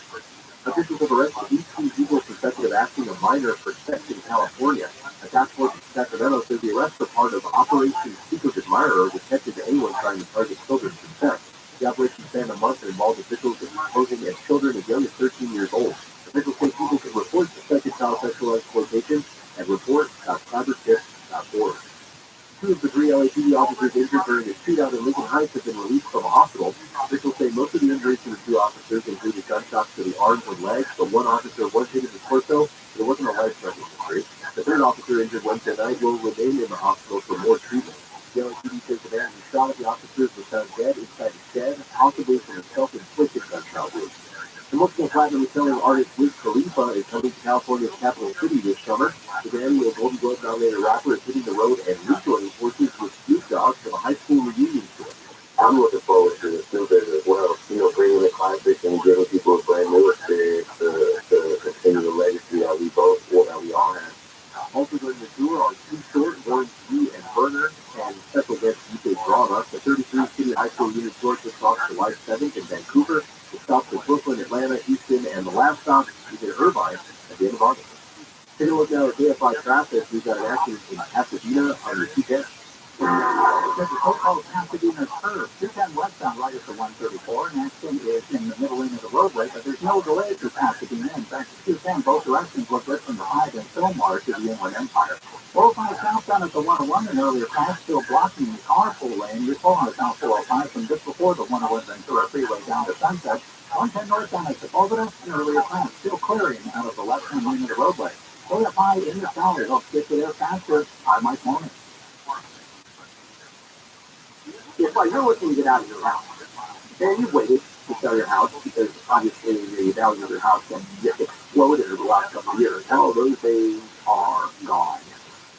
Officials have arrested 18 people suspected of acting a minor for sex in California. A task force in Sacramento says the arrests are part of Operation Secret Admirer, which catches anyone trying to target children for sex. The operation spanned a month and involved officials posing as children as young as 13 years old. Officials say people can report suspected child sexual exploitation at report.cybertips.org. Two of the three LAPD officers injured during a shootout in Lincoln Heights have been released from a hospital. Officials say most of the injuries to the two officers included gunshots to the arms and legs. The one officer was hit in the torso, but it wasn't a life-threatening injury. The third officer injured Wednesday night will remain in the hospital for more treatment. The LAPD says the man who shot at the officers was found dead inside a shed, possibly from a self-inflicted gunshot wound. The multiple platinum selling artist Wiz Khalifa is coming to California's capital city this summer. The annual Golden Globe nominated rapper is hitting the road and rejoining forces with Snoop Dogg for the high school reunion tour. I'm looking forward to the Snoop as well. Bringing the classics and giving people a brand new experience to continue the legacy that we both, that we all have. Also during the tour are Too Short, Warren G, and Burner, and special guest DJ Drama. The 33 city high school reunion tour kicks off July 7th in Vancouver. It stops in Brooklyn, Atlanta, Houston, and the last stop is in Irvine at the end of August. Take a look now at KFI traffic. We've got an accident in Pasadena on the 210. There's a so-called Pasadena curve, 210 westbound right at the 134. An accident is in the middle lane of the roadway, but there's no delay through Pasadena. In fact, 210 both directions look good from the 5 and Fillmore to the Inland Empire. 405 southbound at the 101, an earlier crash still blocking the carpool lane. You're still on the South 405 from just before the 101 Ventura Freeway down to Sunset. 110 northbound at Sepulveda, an earlier crash still clearing out of the left-hand lane of the roadway. KFI in the valley helps get you there faster. I'm Mike Morning. If you're looking to get out of your house, and you've waited to sell your house because obviously the value of your house has just exploded over the last couple of years, all those days are gone.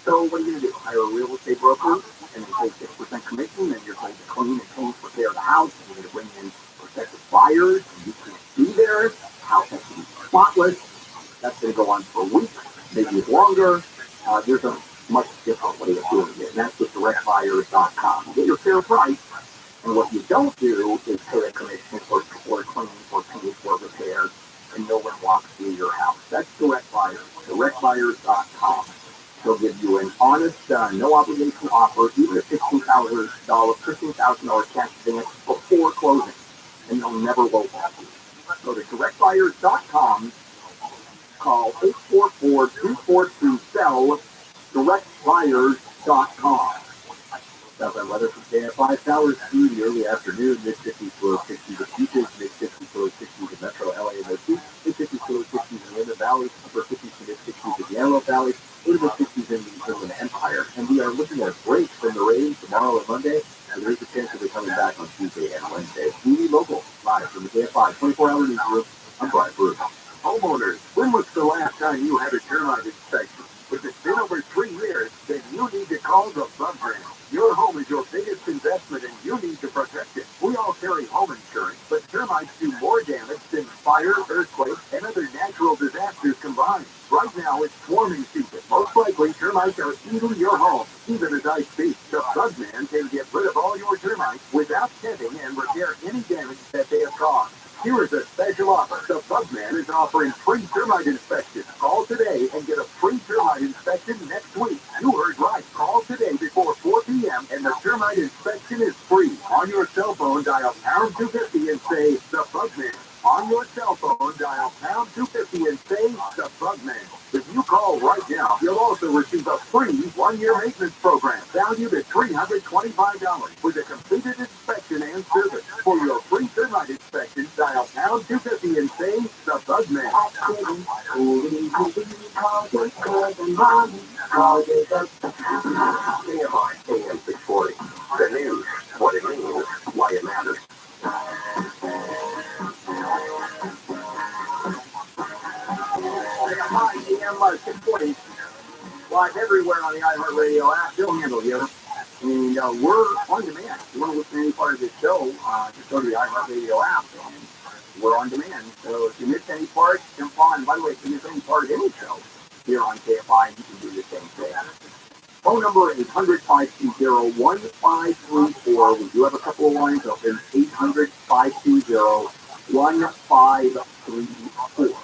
So what are you going to do? Hire a real estate broker and then pay 6% commission, and you're going to clean and paint, repair the house, and you're going to bring in prospective buyers, and you can be there, house has to be spotless. That's going to go on for weeks, maybe longer. There's a much different way of doing it, and that's with directbuyers.com. Get your fair price, and what you don't do is pay a commission for cleaning, for paint, for repairs, and no one walks through your house. That's Direct Buyers, directbuyers.com. They'll give you an honest, no obligation offer, even a $15,000 cash advance before closing, and they'll never lowball you. Go to directbuyers.com. Call 844-242-SELL, directbuyers.com. Southbound weather from KFI showers through the early afternoon, mid-50s to low 60s at beaches, mid-50s to low 60s in metro LA and the East, mid-50s to low 60s in the Inland Valley, upper 50s to mid-60s in the Antelope Valley, low 50s in the Inland Empire. And we are looking at a break from the rain tomorrow and Monday, and there is a chance of it coming back on Tuesday and Wednesday. TV Local, live from the KFI 24-hour newsroom. I'm Brian Bruce. Homeowners, when was the last time you had a termite inspection? If it's been over 3 years, then you need to call the Subbrand. Your home is your biggest investment and you need to protect it. We all carry home insurance, but termites do more damage than fire, earthquakes, and other natural disasters combined. Right now, it's swarming season. Most likely, termites are eating your home. Even as I speak, the Subman can get rid of all your termites without shedding and repair any damage that they have caused. Here is a special offer. The Bugman is offering free termite inspection. Call today and get a free termite inspection next week. You heard right. Call today before 4 p.m. and the termite inspection is free. On your cell phone, dial pound 250 and say, the Bugman. On your cell phone, dial pound 250 and say, the Bugman. If you call right now, you'll also receive a free 1-year maintenance program valued at $325 with a completed inspection and service. For your free termite inspection, dial pound 250 and say, the Bugman. KFI AM 640. The news, what it means, why it matters. KFI AM 640. Live everywhere on the iHeartRadio app. Bill Handle here. And we're on demand. If you want to listen to any part of this show, just go to the iHeartRadio app and we're on demand. So if you miss any part, jump on. By the way, if you miss any part of any show here on KFI, you can do the same thing. Phone number 800-520-1534. We do have a couple of lines open. 800-520-1534.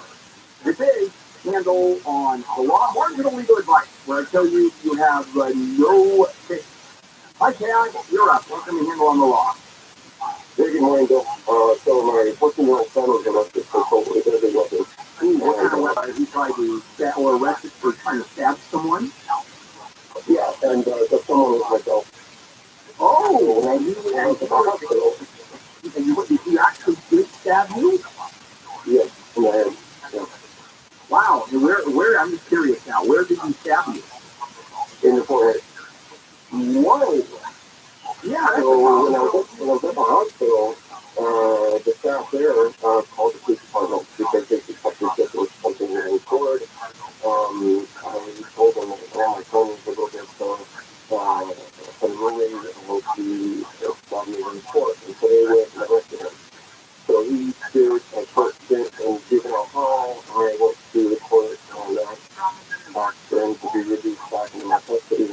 This is Handle on the Law. Marginal legal advice, where I tell you you have no fix. Hi, Chad. You're up. Welcome to Handle on the Law. Very good morning, Bill. So my 14-year-old son was arrested for assault with a deadly weapon. What kind of weapon? He tried to stab or arrested for trying to stab someone? Yeah, and so someone was myself. Oh, and you actually did stab you? Yes, in the head. Yeah. Wow. And where? I'm just curious now. Where did he stab you? In the forehead. Whoa. Yeah. So when I was at the hospital, the staff there called the police department because they suspected that there was something really toward. I told them that my son was a little bit unruly and would be stabbed me in the foot. And so they went and arrested him. So he did a court stint in juvenile hall. I went to the court and asked for him to be released back into my custody.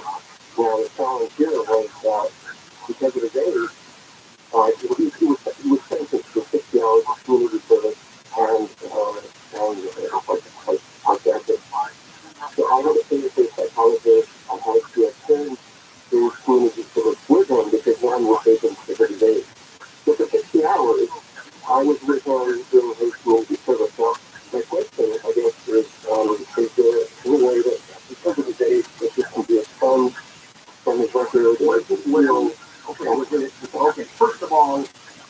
Now the challenge here was that because of his age, he was sentenced to 60 hours of community service and psychiatric. So I had to pay for a psychologist. I had to attend to community service with him because one was taken because of his age. So for 60 hours, I was with him doing his community service. Now, my question, I guess, is there any way that because of his age, that this can be expunged from his record? Okay, first of all,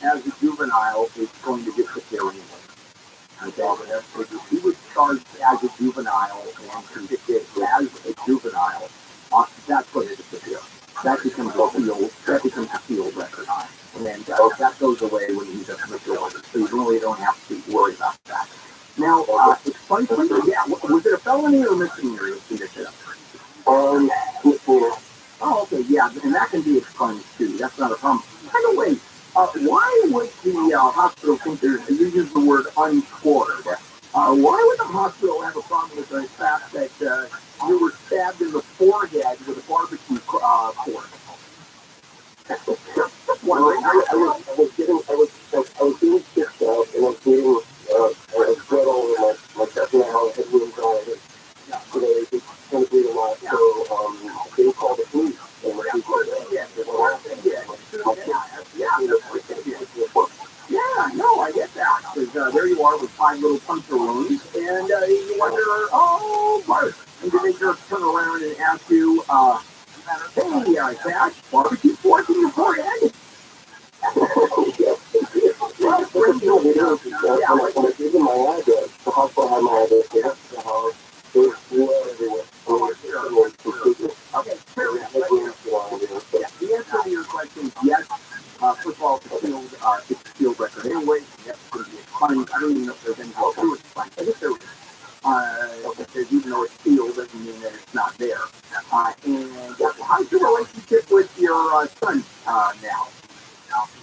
as a juvenile, it's going to disappear anyway. Okay, if he was charged as a juvenile and convicted as a juvenile, that's going to disappear. That becomes a field record. And then that goes away when he's a majority. So you really don't have to worry about that. Now, expungement, yeah, was it a felony or misdemeanor you convicted of? Misdemeanor. Oh, okay, yeah, and that can be expunged too. That's not a problem. By the way, why would the hospital think you use the word untoward? Why would the hospital have a problem with the fact that you were stabbed in the forehead with a barbecue fork? Well, I was being stitched up and I was bleeding blood all over my chest and I had wounds on it. So they kind of bleed a lot. So they called the police. And the police were there. Yeah, no, I get that. Because there you are with 5 little puncture wounds, and you wonder, oh, Bart. And then they just turn around and ask you, hey, Cash, barbecue fork in your forehead? When I gave them my address, the hospital had my address. They went to the house. There was blood everywhere. Okay, fair enough. The answer to your question is yes. First of all, it's a field record anyway. That's going to be expunged. I don't even know if there's any how to expunge. I guess there is. Because even though it's field doesn't mean that it's not there. And how's your relationship with your son now?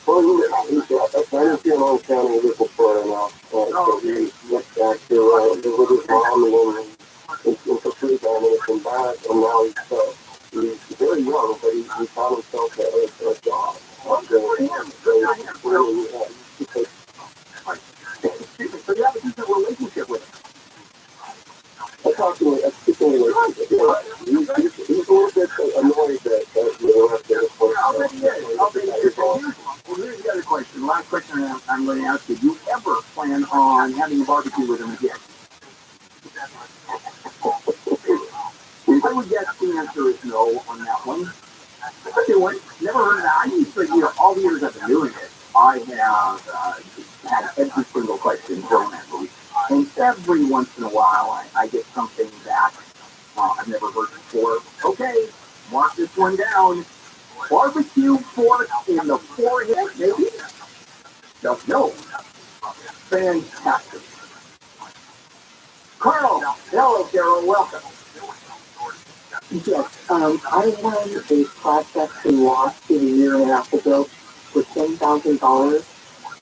Well, he's here in Orange County, he lives in Florida now. So he went back to live with his mom and then in Costa Rica and then he came back and now he's very young, but he found himself a job. So you have a decent relationship with him. I talked to him, a decent relationship. He's a little bit annoyed that we're not there. I'll bet he is. Here's the other question. The last question I'm going to ask you. Do you ever plan on having a barbecue with him again? I would guess the answer is no on that one. Anyway, never heard of that. I used to, all the years I've been doing it, I have had every single question thrown at me. And every once in a while, I get something that I've never heard before. Okay, mark this one down. Barbecue fork in the forehead, maybe? No. Fantastic. Carl, hello, Carol, welcome. Yes, I won a class action lawsuit a year and a half ago for $10,000.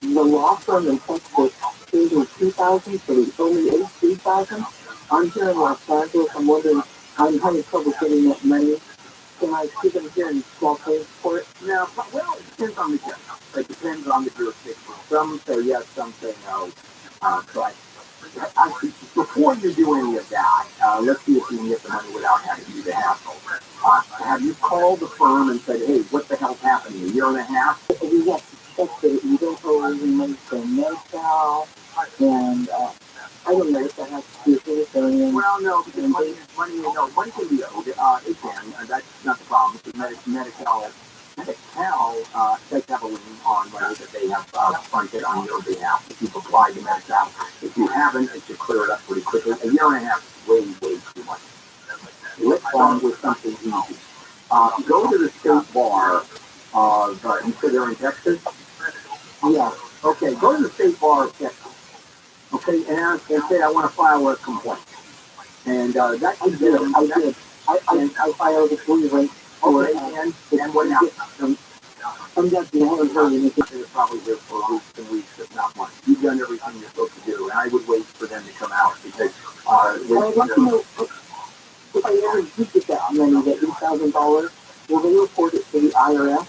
The law firm in Texas paid in $2,000, so they only owed $3,000. I'm here in Los Angeles. I'm wondering, I'm having trouble getting that money. Can I see them here in small claims court? No, well, it depends on the judge. It depends on the jurisdiction. Some say yes, some say no. But before you do any of that, let's see if you can get the money without having to do the hassle. Have you called the firm and said, hey, what the hell's happening? A year and a half? We have to check that we don't owe any money for Medi-Cal, and I don't know if that has to do with anything. Well, no, because money can be owed. It can. That's not the problem. Medi-Cal does have a lien on money that they have fronted on your behalf if you've applied to Medi-Cal. If you haven't, it should clear it up pretty quickly. A year and a half is way, way too much. Let's go with something easy. Go to the state bar of, you said they're in Texas? Yeah. Okay, go to the state bar of Texas. Okay, and say I want to file a complaint. And that I did. I filed a plea rate. Okay, and what happened? I'm just They're probably here for weeks and weeks, if not months. You've done everything you're supposed to do, and I would wait for them to come out because I'd like to know if I ever do get that money, that $8,000, will they report it to the IRS?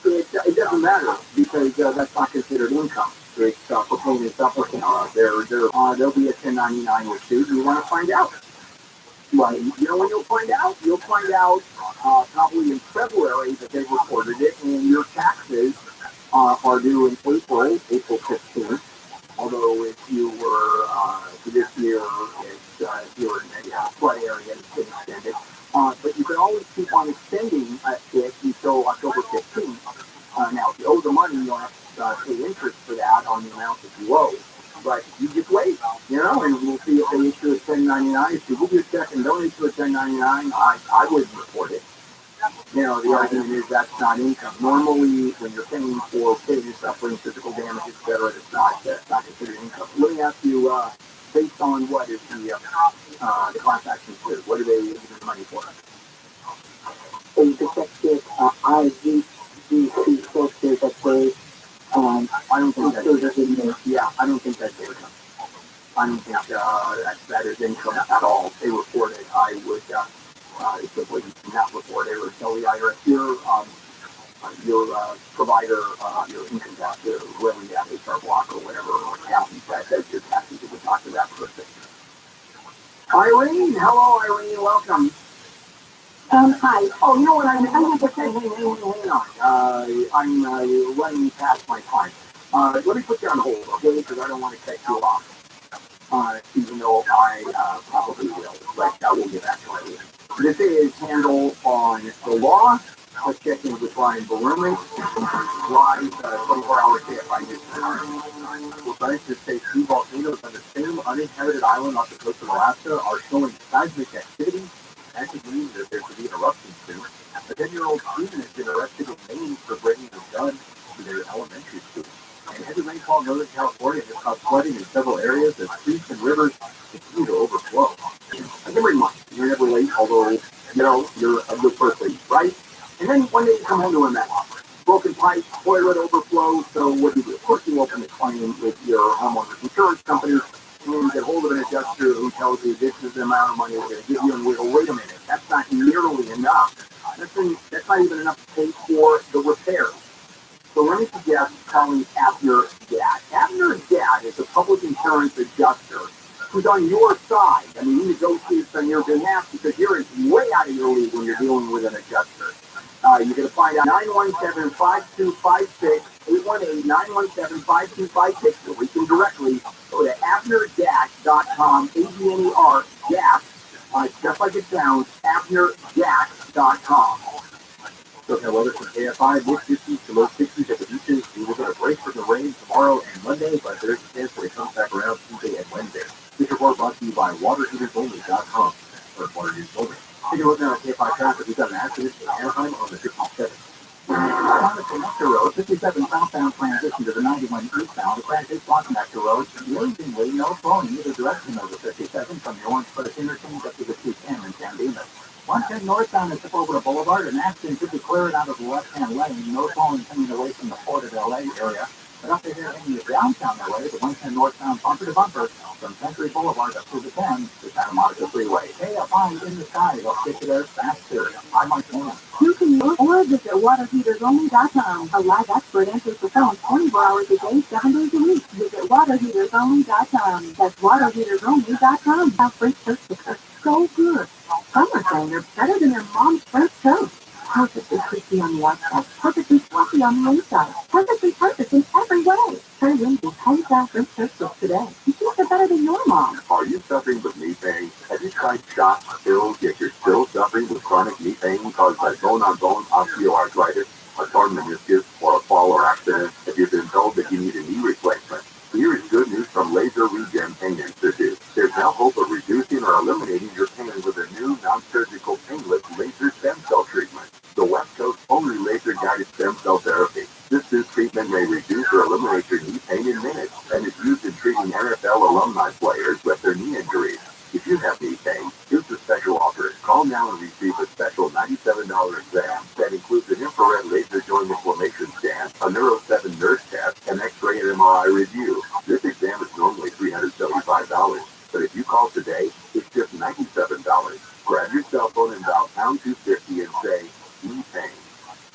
It doesn't matter because that's not considered income. It's for paying a supplement. There'll be a 1099 receipt. You want to find out. Right. You know when you'll find out? You'll find out probably in February that they've reported it, and your taxes are due in April 15th. Although if you were for this year, if you're in a flood area, it's been extended. But you can always keep on extending it until October 15th. Now, if you owe the money, you'll have to pay interest for that on the amount that you owe. But you just wait, and we'll see if they issue a 1099. If you give you a check and don't issue a 1099, I wouldn't report it. The argument is that's not income. Normally, when you're paying for pain, suffering, physical damage, etc., that's not considered income. Let me ask you, based on what is the class action suit? What are they using the money for? The detective, IGC sources that they, I don't think I don't think that's income. I don't think that is income at all. If they report it, I would simply not report it or tell the IRS your provider, your income tax, whoever you have, HR block or whatever, or accountant that says your taxes, you would talk to that person. Irene, hello Irene, welcome. Hi. Oh, you know what I have to say? Hang on. I'm running past my time. Let me put you on hold, okay? Because I don't want to cut you off. Even though I probably will, but we'll get back to it. This is handle on the law. Let's check in with Ryan Balloon. Live 24-hour KFI News. Well, scientists say two volcanoes on the same uninhabited island off the coast of Alaska are showing seismic activity. That could mean that there could be an eruption soon. A 10-year-old student has been arrested in Maine for bringing a gun to their elementary school. And heavy rainfall in Northern California has caused flooding in several areas as creeks and rivers continue to overflow. Every month, you're never late, although, you're a good person, right? And then one day you come home to a mess. Broken pipe, toilet overflow, so what do you do? Of course you open a claim with your homeowner's insurance company, and you get hold of an adjuster who tells you this is the amount of money we're going to give you, and we go, wait a minute, that's not nearly enough. That's not even enough to pay for the repairs. So let me suggest calling Abner Dad. Abner Dad is a public insurance adjuster who's on your side. I mean, he negotiates on your behalf because you're way out of your league when you're dealing with an adjuster. You're going to find out 917-5256, 818-917-5256. You'll reach him directly. Go to abnerdash.com, ABNER, dash, just like it sounds, abnerdash.com. So, weather for KFI, mid-50s to low 60s at the beaches. We will get a break from the rain tomorrow and Monday, but there's a chance where it comes back around Tuesday and Wednesday. This report brought to you by waterheatersonly.com. Or Water Heaters Only. Take a look at our KFI traffic. We've got an accident in Anaheim on the 57th. On the Connector Road, 57 southbound transition to the 91 eastbound. The crash is on Connector Road. Amazingly, no phone in either direction of the 57 from the Orange Cliff interchange up to the 210 in San Dimas. 110 northbound is up over to Boulevard. An accident should be cleared out of the left-hand lane. No phone coming away from the Port of LA area. But up there heading downtown that way, the 110 northbound bumper to bumper from Century Boulevard up to the 10 to Santa Monica Freeway. Hey, I'll find in the sky. They'll get you there faster. I'm Mike Moore. You can look or visit waterheatersonly.com. A live expert answers the phone 24 hours a day, 7 days a week. Visit waterheatersonly.com. That's waterheatersonly.com. How French toast is so good. Some are saying they're better than their mom's French toast. Perfectly crispy on the outside, perfectly fluffy on the inside, perfectly perfect in every way. Try Lindsay's homestyle French toast sticks today. You think they're better than your mom. Are you suffering with knee pain? Have you tried shots, pills, yet you're still suffering with chronic knee pain caused by bone-on-bone osteoarthritis, a torn meniscus, or a fall or accident? Have you been told that you need a knee replacement? Here is good news from Laser Regen Pain Institute. There's now hope of reducing or eliminating your pain with a new non-surgical painless laser stem cell treatment. The West Coast only laser-guided stem cell therapy. This new treatment may reduce or eliminate your knee pain in minutes and is used in treating NFL alumni players with their knee injuries. If you have knee pain, here's the special offer. Call now and receive a special $97 exam that includes an infrared laser joint inflammation scan, a Neuro 7 nurse test, an X-ray and MRI review. This exam is normally $375, but if you call today, it's just $97. Grab your cell phone and dial pound 250 and say, knee pain.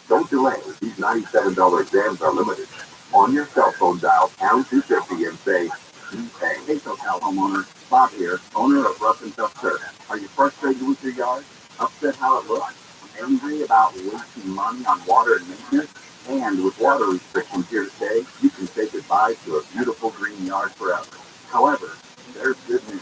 Don't delay. These $97 exams are limited. On your cell phone, dial pound 250 and say, knee pain. Hey, SoCal homeowner. Bob here, owner of Rough and Tough Turf. Are you frustrated with your yard? Upset how it looks? Angry about wasting money on water and maintenance? And with water restrictions here to stay, you can say goodbye to a beautiful green yard forever. However, there's good news.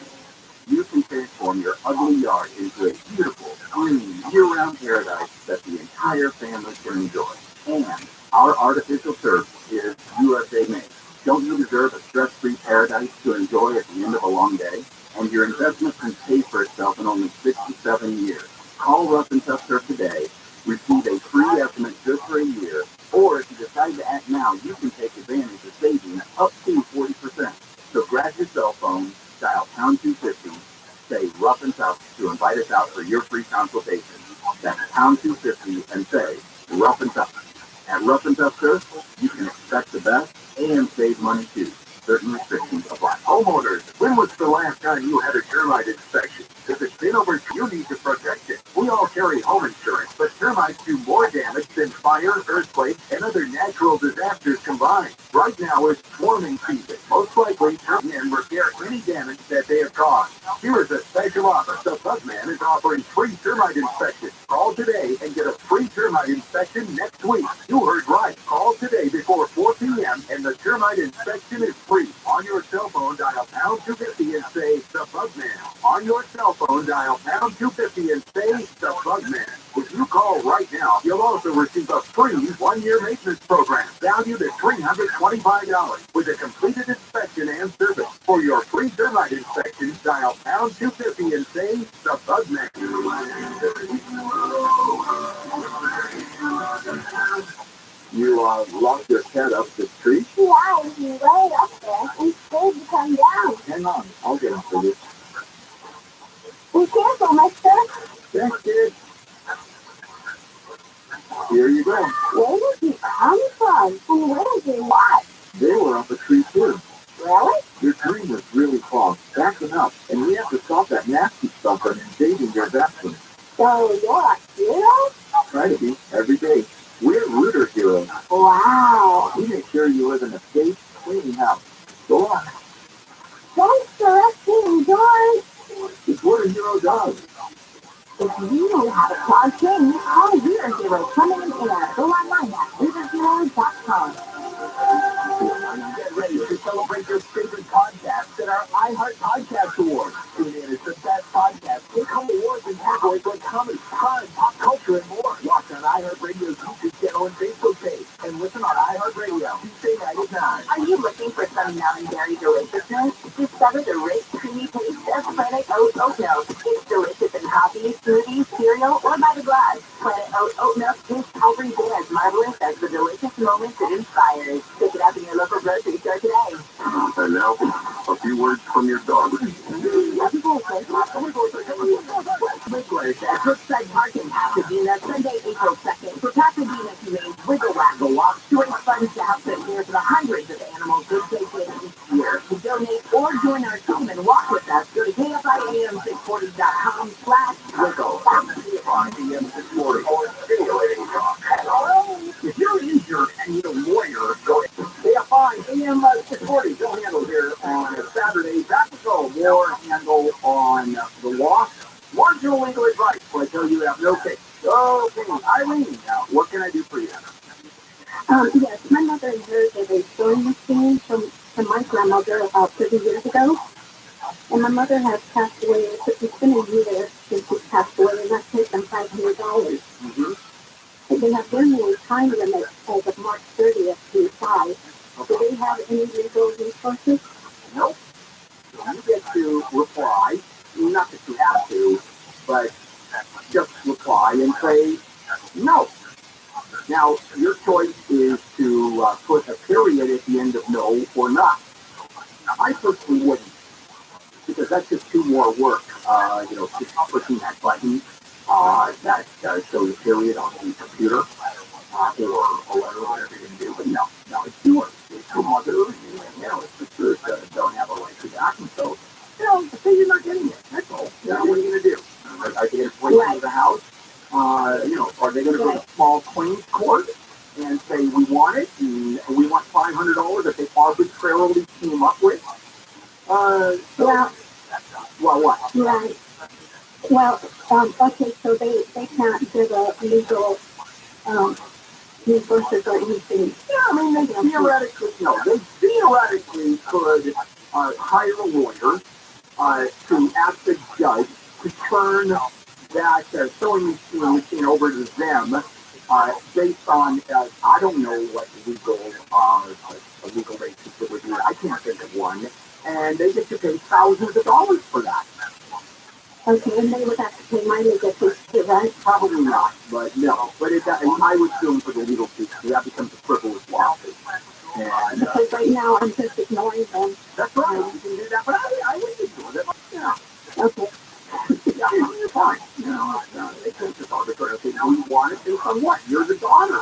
You can transform your ugly yard into a beautiful, green, year-round paradise that the entire family can enjoy. And our artificial turf is USA made. Don't you deserve a stress-free paradise to enjoy at the end of a long day? And your investment can pay for itself in only 67 years. Call Rough and Tough Turf today. Receive a free estimate just for a year. Or if you decide to act now, you can take advantage of savings up to 40%. So grab your cell phone, dial pound 250, say Rough and Tough to invite us out for your free consultation. That's pound 250 and say Rough and Tough. At Rough and Tough Turf, you can expect the best and save money too. Certain restrictions apply. Homeowners, when was the last time you had a termite inspection? If it's been over, you need to protect it. We all carry home insurance, but termites do more damage than fire, earthquake, and other natural disasters combined. Right now is swarming season. Most likely, Trumman will repair any damage that they have caused. Here is a special offer. The Bugman is offering free termite inspection. Call today and get a free termite inspection next week. You heard right. Call today before 4 p.m. and the termite inspection is free. On your cell phone, dial pound 250 and say the Bugman. On your cell phone, dial pound 250 and say the Bugman. If you call right now, you'll also receive a free 1-year maintenance program valued at $325 with a completed inspection and service. For your free termite inspection, dial pound 250 and say the Bugman. You locked your cat up the tree? Yeah, he's way up there. He's scared to come down. Hang on, I'll get him for you. Be careful, mister. Thanks, kid. Here you go. Where did he come from? And where did he what? They were up a tree too. Really? Your tree was really clogged, backing up, and we have to stop that nasty stuff from invading your bathroom. So you're a hero? Try to be every day. We're rooter heroes. Wow. We make sure you live in a safe, clean house. Go on. Thanks for rescuing George. It's what a hero does. If you know how to clog things, call Reader Hero coming in air. Go online at ReaderHero.com. Get ready to celebrate your favorite podcasts at our iHeart Podcast Awards. Tune in as the best podcast. Take home awards in categories like comedy, crime, pop culture, and more. Watch on iHeartRadio's YouTube channel and Facebook page. And listen on iHeartRadio Tuesday night at 9. Are you looking for some non-dairy deliciousness? Discover the rich, creamy taste of Planet Oat Oat Milk. It's delicious in coffee, smoothies, cereal, or by the glass. Planet Oat Oat Milk tastes every bit as marvelous as the delicious moments it inspires. Pick it up in your local grocery store today. And now, a few words from your dog. Wigglers at Brookside Park in Pasadena, Sunday, April 2nd. For Pasadena Humane Wiggle Waggle Walk, story sponge to help them near to the hundreds of flash wiggle, on the M640 or stimulating talk. If you're injured and need a lawyer, go fine. AM 640, Bill Handle here on a Saturday. Back to go. More Handle on the law. Marginal legal advice. So I tell you have no case. Okay, Irene, now what can I do for you? Yes, my mother inherited a sewing machine from my grandmother about 30 years ago. And my mother has passed away. It's been a year since she passed away, and I've paid them $500. Mm-hmm. And they have given me a time limit as of March 30th to 5. Okay. Do they have any legal resources? Nope. You get to reply, not that you have to, but just reply and say no. Now, your choice is to put a period at the end of no or not. I personally wouldn't, because that's just too more work. Just pushing that button that shows a period on the computer or a letter or whatever you're going to do. But no, it's yours. It's your mother, and it's the truth that don't have a right to that. And so, say you're not getting it. That's all. What are you going to do? Are they going to break into the house? Are they going to go to small claims court and say we want it and we want $500 that they arbitrarily came up with? Well, what? Right. Well, okay, so they can't give a legal resources or anything. Yeah, I mean, they theoretically could hire a lawyer to ask the judge to turn that sewing machine over to them based on, I don't know what legal rates it would be. I can't think of one. And they get to pay thousands of dollars for that. Okay, and they would have to pay my legal fees too, right? Probably not, but no. But I would assume for the legal fees, that becomes a frivolous lawsuit. And, because right now I'm just ignoring them. That's right, you can do that, but I wouldn't ignore them. Yeah. Okay. Yeah, you're fine. They can't just arbitrarily say, we want it based on what? You're the daughter.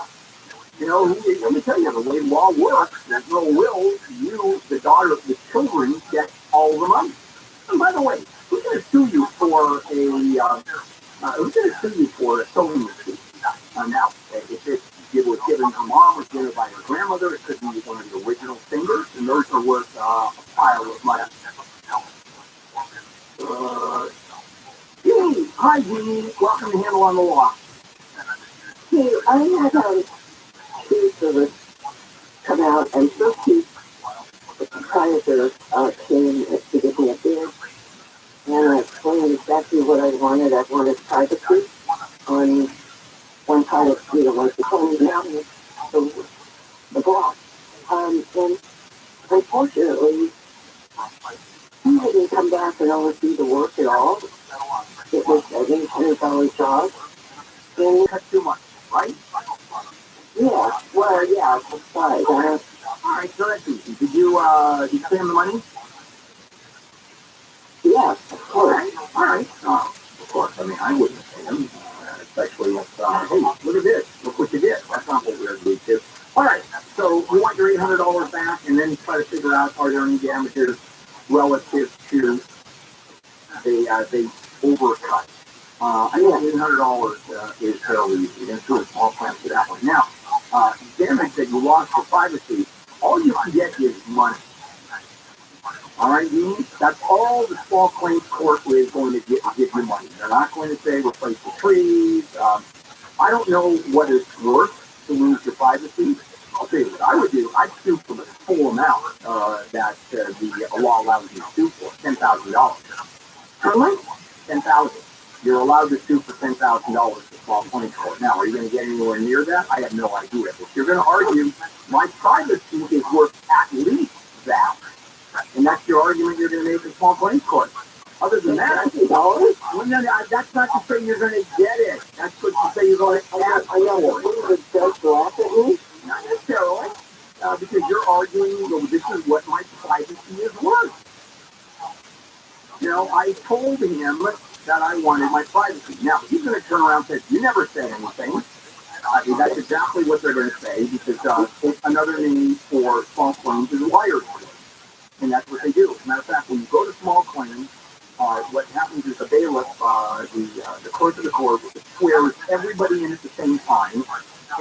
Let me tell you, the way law works, there's no will. You, the daughter of the children, get all the money. And by the way, who's going to sue you for a sewing machine? Now, if it was given to mom, or given by her grandmother, it could be one of the original fingers, and those are worth a pile of money. Jeannie, hi Jeannie, welcome to Handle on the Law. Hey, I had two service come out and first the proprietor came to give me a bid, and I explained exactly what I wanted. I wanted privacy on one side of, like the phone down the block. And unfortunately, he didn't come back and oversee the work at all. It was an $800 job. And That's too much, right? yeah, well, yeah, that's right. All right, so that's easy. Did you pay him the money? Yes, of course. All right. Of course, I mean, I wouldn't pay him, especially if, hey, look at this. Look what you did. That's not what we're agreed to. All right, so you want your $800 back, and then try to figure out, are there any damages relative to the overcut. I think $800 is fairly easy. You're going to do a small claim for that one. Now, damage that you lost for privacy, all you can get is money. All right, that's all the small claims court is going to give you money. They're not going to say replace the trees. I don't know what it's worth to lose your privacy. I'll tell you what I would do. I'd sue for the full amount that the law allows you to sue for, $10,000. How much? $10,000. You're allowed to sue for $10,000 for small claims court. Now, are you going to get anywhere near that? I have no idea. If you're going to argue, my privacy is worth at least that, and that's your argument you're going to make in small claims court. Other than that, that's not to say you're going to get it. That's what to say you're going to ask for it. Would the judge laugh at me? Not necessarily, because you're arguing, well, this is what my privacy is worth. I told him that I wanted my privacy. Now, he's going to turn around and say, you never said anything. That's exactly what they're going to say, because another name for small claims is wire. And that's what they do. As a matter of fact, when you go to small claims, what happens is the bailiff, the clerk of the court, swears everybody in at the same time.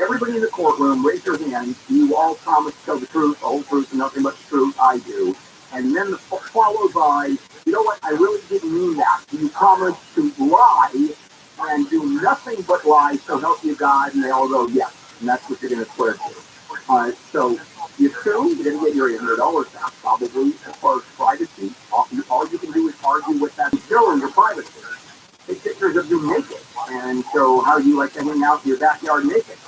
Everybody in the courtroom, raise your hand. You all promise to tell the truth, the whole truth, and nothing but the truth. I do. And then followed by, you know what, I really didn't mean that. You promise to lie and do nothing but lie, so help you God. And they all go, yes. And that's what you're going to swear to. So you sue, you're going to get your $800 back, probably, as far as privacy. All you can do is argue with that bill in your privacy. Take pictures of you naked and show how you like to hang out in your backyard naked.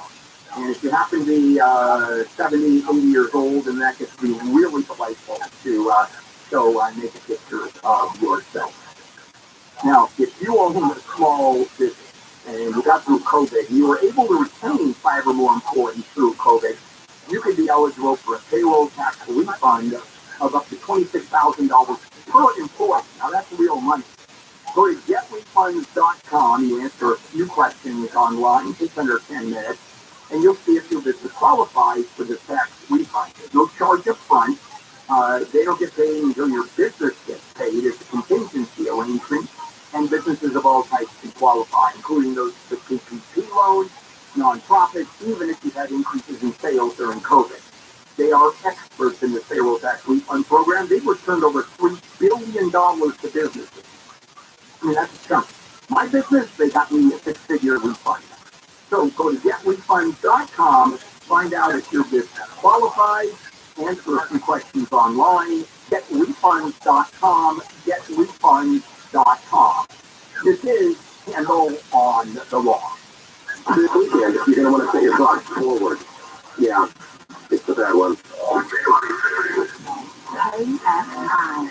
And if you happen to be 70, 80 years old, then that gets to be really delightful to show naked pictures of yourself. Now, if you own a small business and you got through COVID, you were able to retain 5 or more employees through COVID, you could be eligible for a payroll tax refund of up to $26,000 per employee. Now, that's real money. Go to getrefunds.com. You answer a few questions online, takes under 10 minutes, and you'll see if your business qualifies for the tax refund. There's no charge up front. They don't get paid until your business gets paid. It's a contingency arrangement, and businesses of all types can qualify, including those with PPP loans, nonprofits, even if you've had increases in sales during COVID. They are experts in the payroll tax refund program. They've returned over $3 billion to businesses. I mean, that's a chunk. My business, they got me a 6-figure refund. So go to getrefunds.com, find out if your business qualifies, answer a few questions online, getrefunds.com, getrefunds.com. This is Handle on the Law. This weekend, you're going to want to set your clock forward. Yeah, it's the bad one. KSI.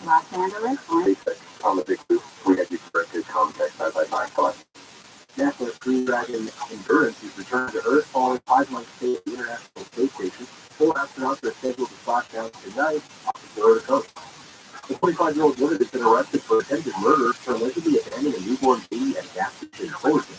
Los Angeles. On the big booth, we had you corrected context side by side class. NASA Crew Dragon Endurance is returned to Earth following 5-month stay at the International Space Station. 4 astronauts are scheduled to splash down tonight off the Florida coast. The 25-year-old woman has been arrested for attempted murder for allegedly abandoning a newborn baby at a gas station in Fullerton.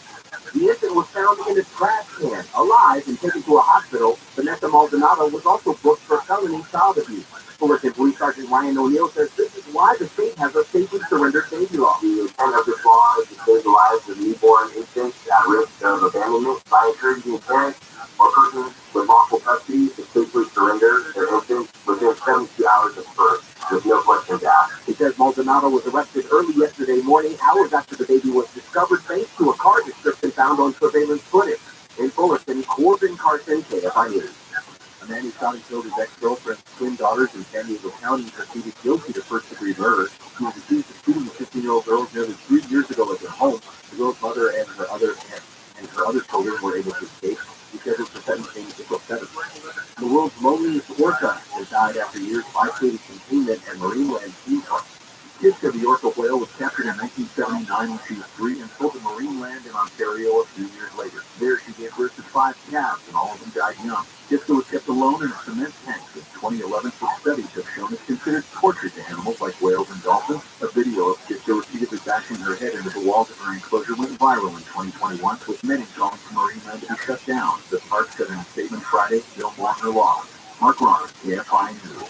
The infant was found in a trash can, alive, and taken to a hospital. Vanessa Maldonado was also booked for felony child abuse. Fullerton Police Sergeant Ryan O'Neill says this is why the state has a safely surrender safety law. The intent of this law is to save the lives of newborn infants at risk of abandonment by encouraging parents or persons with lawful custody to safely surrender their infants within 72 hours of birth, with no questions asked. It says Maldonado was arrested early yesterday morning, hours after the baby was discovered, thanks to a car description found on surveillance footage. In Fullerton, Corbin Carson, KFI News. A man who shot and killed his ex-girlfriend's twin daughters in San Diego County is pleaded guilty to first-degree murder. He was accused of shooting the 15-year-old girls nearly 3 years ago at their home. The girl's mother and her other children were able to escape. He scheduled for sentencing April 7th. The world's loneliest orca has died after years of isolated containment and marine land theme parks. Kiska, the orca whale, was captured in 1979 when she was 3 and sold to marine land in Ontario a few years later. There she gave birth to 5 calves, and all of them died young. Kiska was kept alone in a cement tank. In 2011, some studies have shown it's considered torture to animals like whales and dolphins. A video of Kiska repeatedly bashing her head into the walls of her enclosure went viral in 2021, with many calling for marine land to be shut down. The park said in a statement Friday they'll want her law. Mark Ron, KFI News.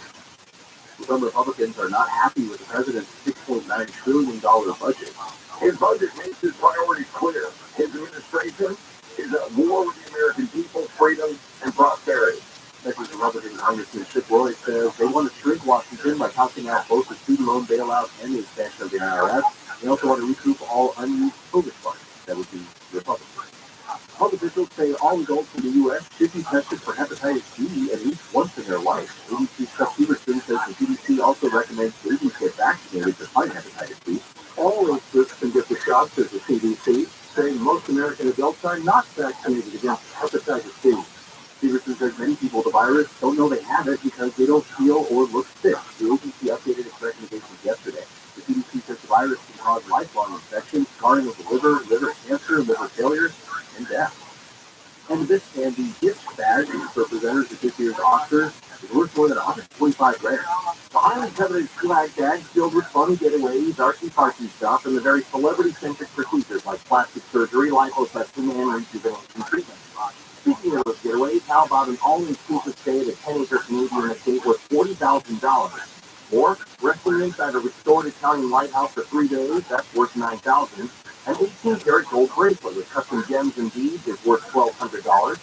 Some Republicans are not happy with the president's $6.9 trillion budget. His budget makes his priorities clear. His administration is at war with the American people, freedom, and prosperity. Texas Republican Congressman Chip Roy says they want to shrink Washington by tossing out both the student loan bailout and the expansion of the IRS. They also want to recoup all unused COVID funds. That would be Republicans. Health officials say all adults in the U.S. should be tested for hepatitis B at least once in their life. CDC Chuck Severson says the CDC also recommends babies get vaccinated to fight hepatitis B. All age groups can get the shot, says the CDC, saying most American adults are not vaccinated against hepatitis B. Severson says many people with the virus don't know they have it because they don't feel or look sick. The agency updated its recommendations yesterday. The CDC says the virus can cause lifelong infection, scarring of the liver cancer, liver failure, and death. And the gift bag for presenters at this year's Oscars is worth more than $125,000. The highly coveted swag bag filled with fun getaways, artsy-fartsy stuff, and the very celebrity-centric procedures like plastic surgery, liposuction, and rejuvenation treatment. Speaking of those getaways, how about an all-inclusive stay at a 10-acre Canadian estate worth $40,000? Or Wrestling Insider restored Italian lighthouse for 3 days. That's worth $9,000. An 18-karat gold bracelet with custom gems and beads is worth $1,200.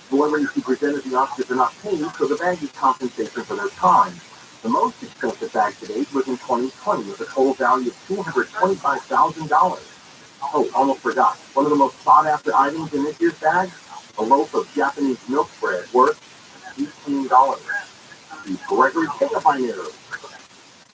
Celebrities who presented the Oscars are not paid, so the bag is compensation for their time. The most expensive bag to date was in 2020 with a total value of $225,000. Oh, almost forgot. One of the most sought-after items in this year's bag? A loaf of Japanese milk bread worth $18. The Gregory TRILLIONAIRE.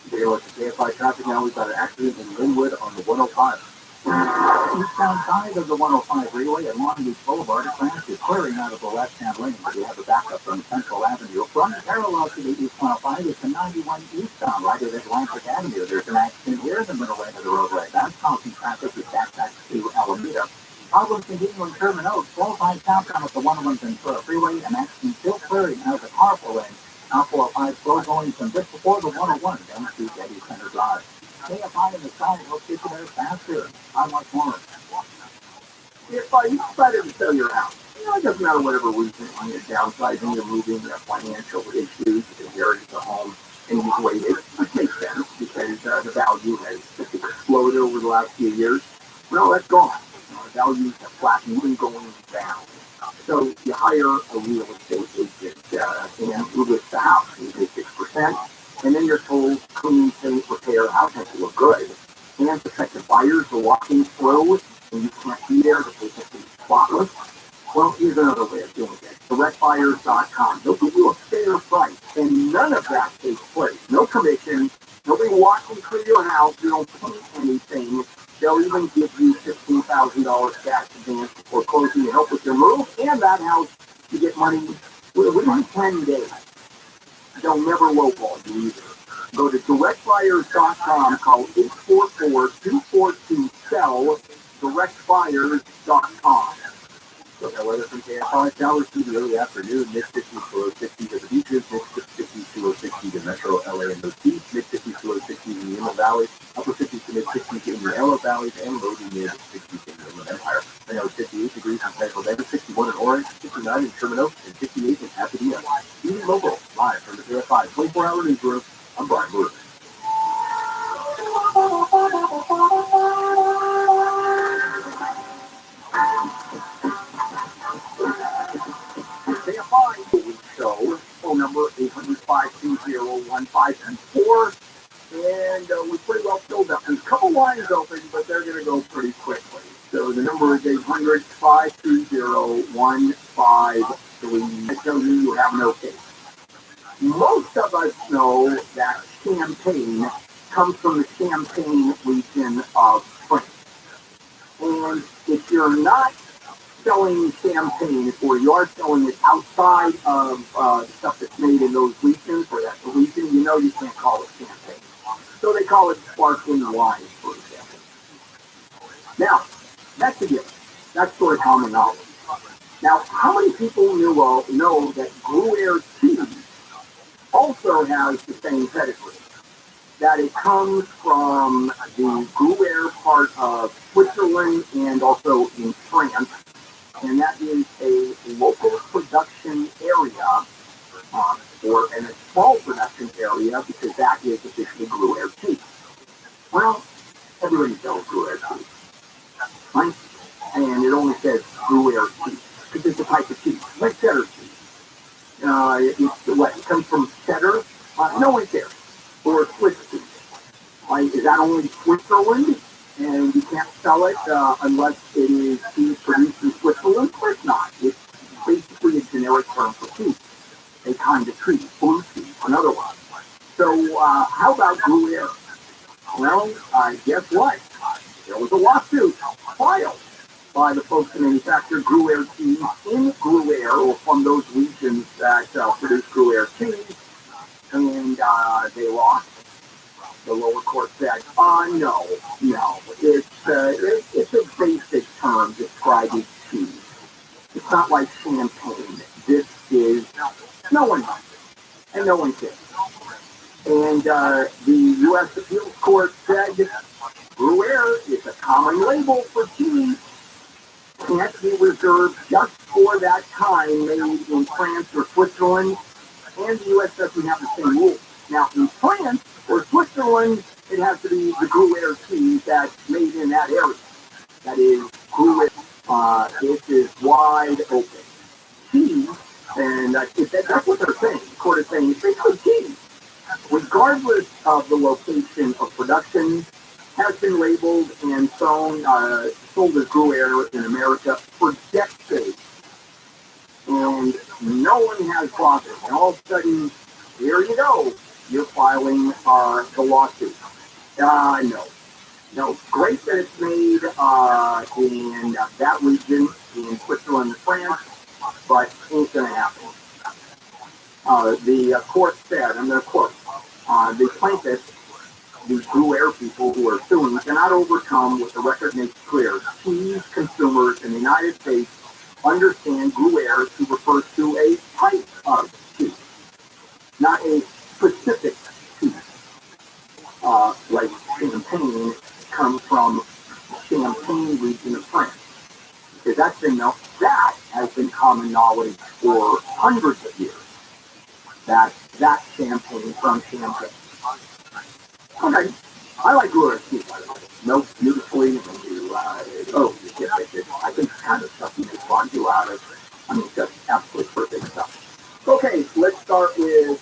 Today, let's KFI traffic now. We've got an accident in Linwood on the 105. Eastbound side of the 105 freeway at Long Beach Boulevard, a crash is clearing out of the left-hand lane. We have a backup from Central Avenue. From parallel to the East 105 is the 91 eastbound right at Atlantic Avenue. There's an accident here in the middle lane of the roadway. That's causing traffic with back to Alameda. Problems continue in Sherman Oaks, 405 southbound at the 101 Ventura Freeway, an accident still clearing out of the carpool lane. Now 405 slow going from just before the 101 down to Getty Center Drive. KFI in the side helps get you there faster. I'm Mike Warren. If you decided to sell your house, it doesn't matter whatever reason, you're downsizing, you're moving, you have financial issues, you inherited the home, and you've waited, which makes sense because the value has exploded over the last few years. Well, that's gone. Values have flattened, even going down. So you hire a real estate agent and you list the house. You pay 6%, and then you're told clean, paint, repair, the house has to look good. And prospective buyers are walking through, and you can't be there, the place has to be spotless. Well, here's another way of doing it. DirectBuyers.com. They'll give you a fair price, and none of that takes place. No commission, nobody walking through your house, you don't paint anything. They'll even give you $15,000 cash advance before closing to help with your move, and that house, you get money within 10 days. They'll never lowball you either. Go to directbuyers.com, call 844-242-SELL, directbuyers.com. So that weather from KFI Tower to the early afternoon, mid-50s to low-60s to the beaches, mid-50s to low-60s in Metro, LA, and those beaches, mid-50s to low-60s in the Inland Valley, upper 50s to mid-60s in the Yellow Valleys, and low to mid-60s in the Inland Empire. Right now it's 58 degrees in Central Denver, 61 in Orange, 59 in Sherman Oaks, and 58 in Pasadena. TV Local, live from the KFI 24-hour newsroom. I'm Brian Lewis. KFI Week Show, phone number 800-520-1524. And we're pretty well filled up. There's a couple lines open, but they're going to go pretty quickly. So the number is 800-520-153. I tell you have no case. Most of us know that champagne comes from the Champagne region of France. And if you're not selling champagne, or you are selling it outside of the stuff that's made in those regions, or that's the region, you can't call it champagne. So they call it sparkling wine, for example. Now, that's a given. That's sort of common knowledge. Now, how many people know that Gruyere cheese also has the same pedigree? That it comes from the Gruyere part of Switzerland and also in France. And that is a local production area, or a small production area, because that is officially Gruyere cheese. Well, everybody sells Gruyere cheese, right? And it only says Gruyere cheese, because it's a type of cheese, like cheddar cheese. It comes from cheddar? No one cares. Or Swiss cheese. Is that only Switzerland? And you can't sell it unless it is cheese produced in Switzerland? Of course not. It's basically a generic term for cheese. A kind of treat, blue cheese, another one. So how about Gruyere? Well, guess what? There was a lawsuit filed by the folks that manufacture Gruyere cheese in Gruyere, or from those regions that produce Gruyere cheese, and they lost. The lower court said, no. It's a basic term describing cheese. It's not like champagne. This is, no one knows, and no one cares. And the U.S. Appeals Court said, Gruyere is a common label for cheese. Can't be reserved just for that time made in France or Switzerland. And the U.S. doesn't have the same rules. Now, in France, For Switzerland, it has to be the Gruyere cheese that's made in that area. That is Gruyere. It is wide open. Cheese, and that's what they're saying. The court is saying it's basically cheese, regardless of the location of production, has been labeled and sold as Gruyere in America for decades. And no one has bought it. And all of a sudden, here you go. You're filing the lawsuit. No. Great that it's made in that region, in Switzerland and France, but ain't going to happen. The court said, I'm going to quote, the plaintiffs, the Gruyere people who are suing, cannot overcome what the record makes clear. Cheese consumers in the United States understand Gruyere to refer to a type of cheese, not a specific cheese. Like champagne comes from Champagne region of France. Because that has been common knowledge for hundreds of years. That champagne from Champagne. Okay, I like Gruyere cheese, by the way. Melts beautifully when you, I think it's kind of stuff you can fondue out of. I mean, just absolutely perfect stuff. Okay, let's start with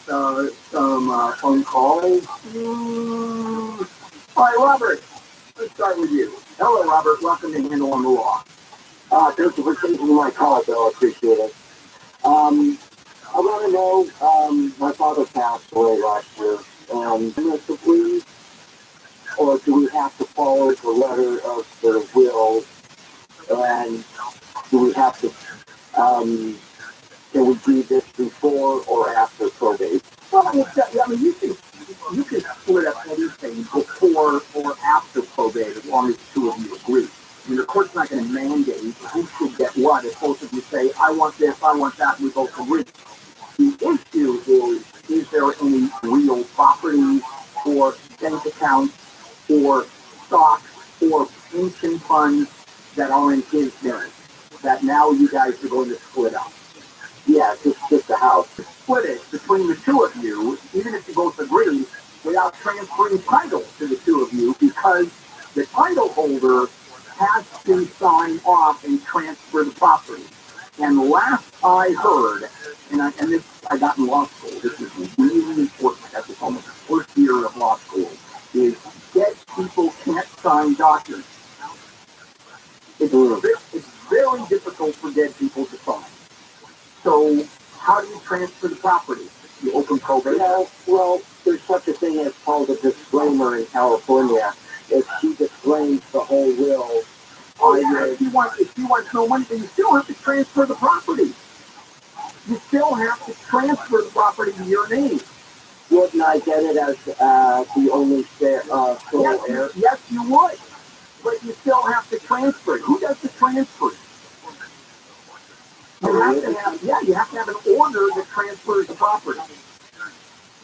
some phone calls. All right, Robert, let's start with you. Hello, Robert. Welcome to Handle on the Law. Thank you for taking my call, Bill. I appreciate it. I want to know, my father passed away last year, and to please, or do we have to follow the letter of the will, and do we have to, can we do this before or after probate? Well, I mean, you can split up anything before or after probate as long as the two of you agree. I mean, the court's not going to mandate who should get what if both of you say, I want this, I want that, and we both agree. The issue is there any real property or bank accounts or stocks or pension funds that are in his name that now you guys are going to split up? Yeah, just the house. Split it between the two of you, even if you both agree, without transferring title to the two of you, because the title holder has to sign off and transfer the property. And last I heard, and this I got in law school, this is really important, that's almost the first year of law school, is dead people can't sign documents. It's very difficult for dead people to sign. So how do you transfer the property? You open probate? Well, there's such a thing as called a disclaimer in California. If she disclaims the whole will, if you want no money, then you still have to transfer the property. You still have to transfer the property to your name. Wouldn't I get it as the only sole heir? Yes, you would. But you still have to transfer it. Who does the transfer? You have to have an order that transfers the property.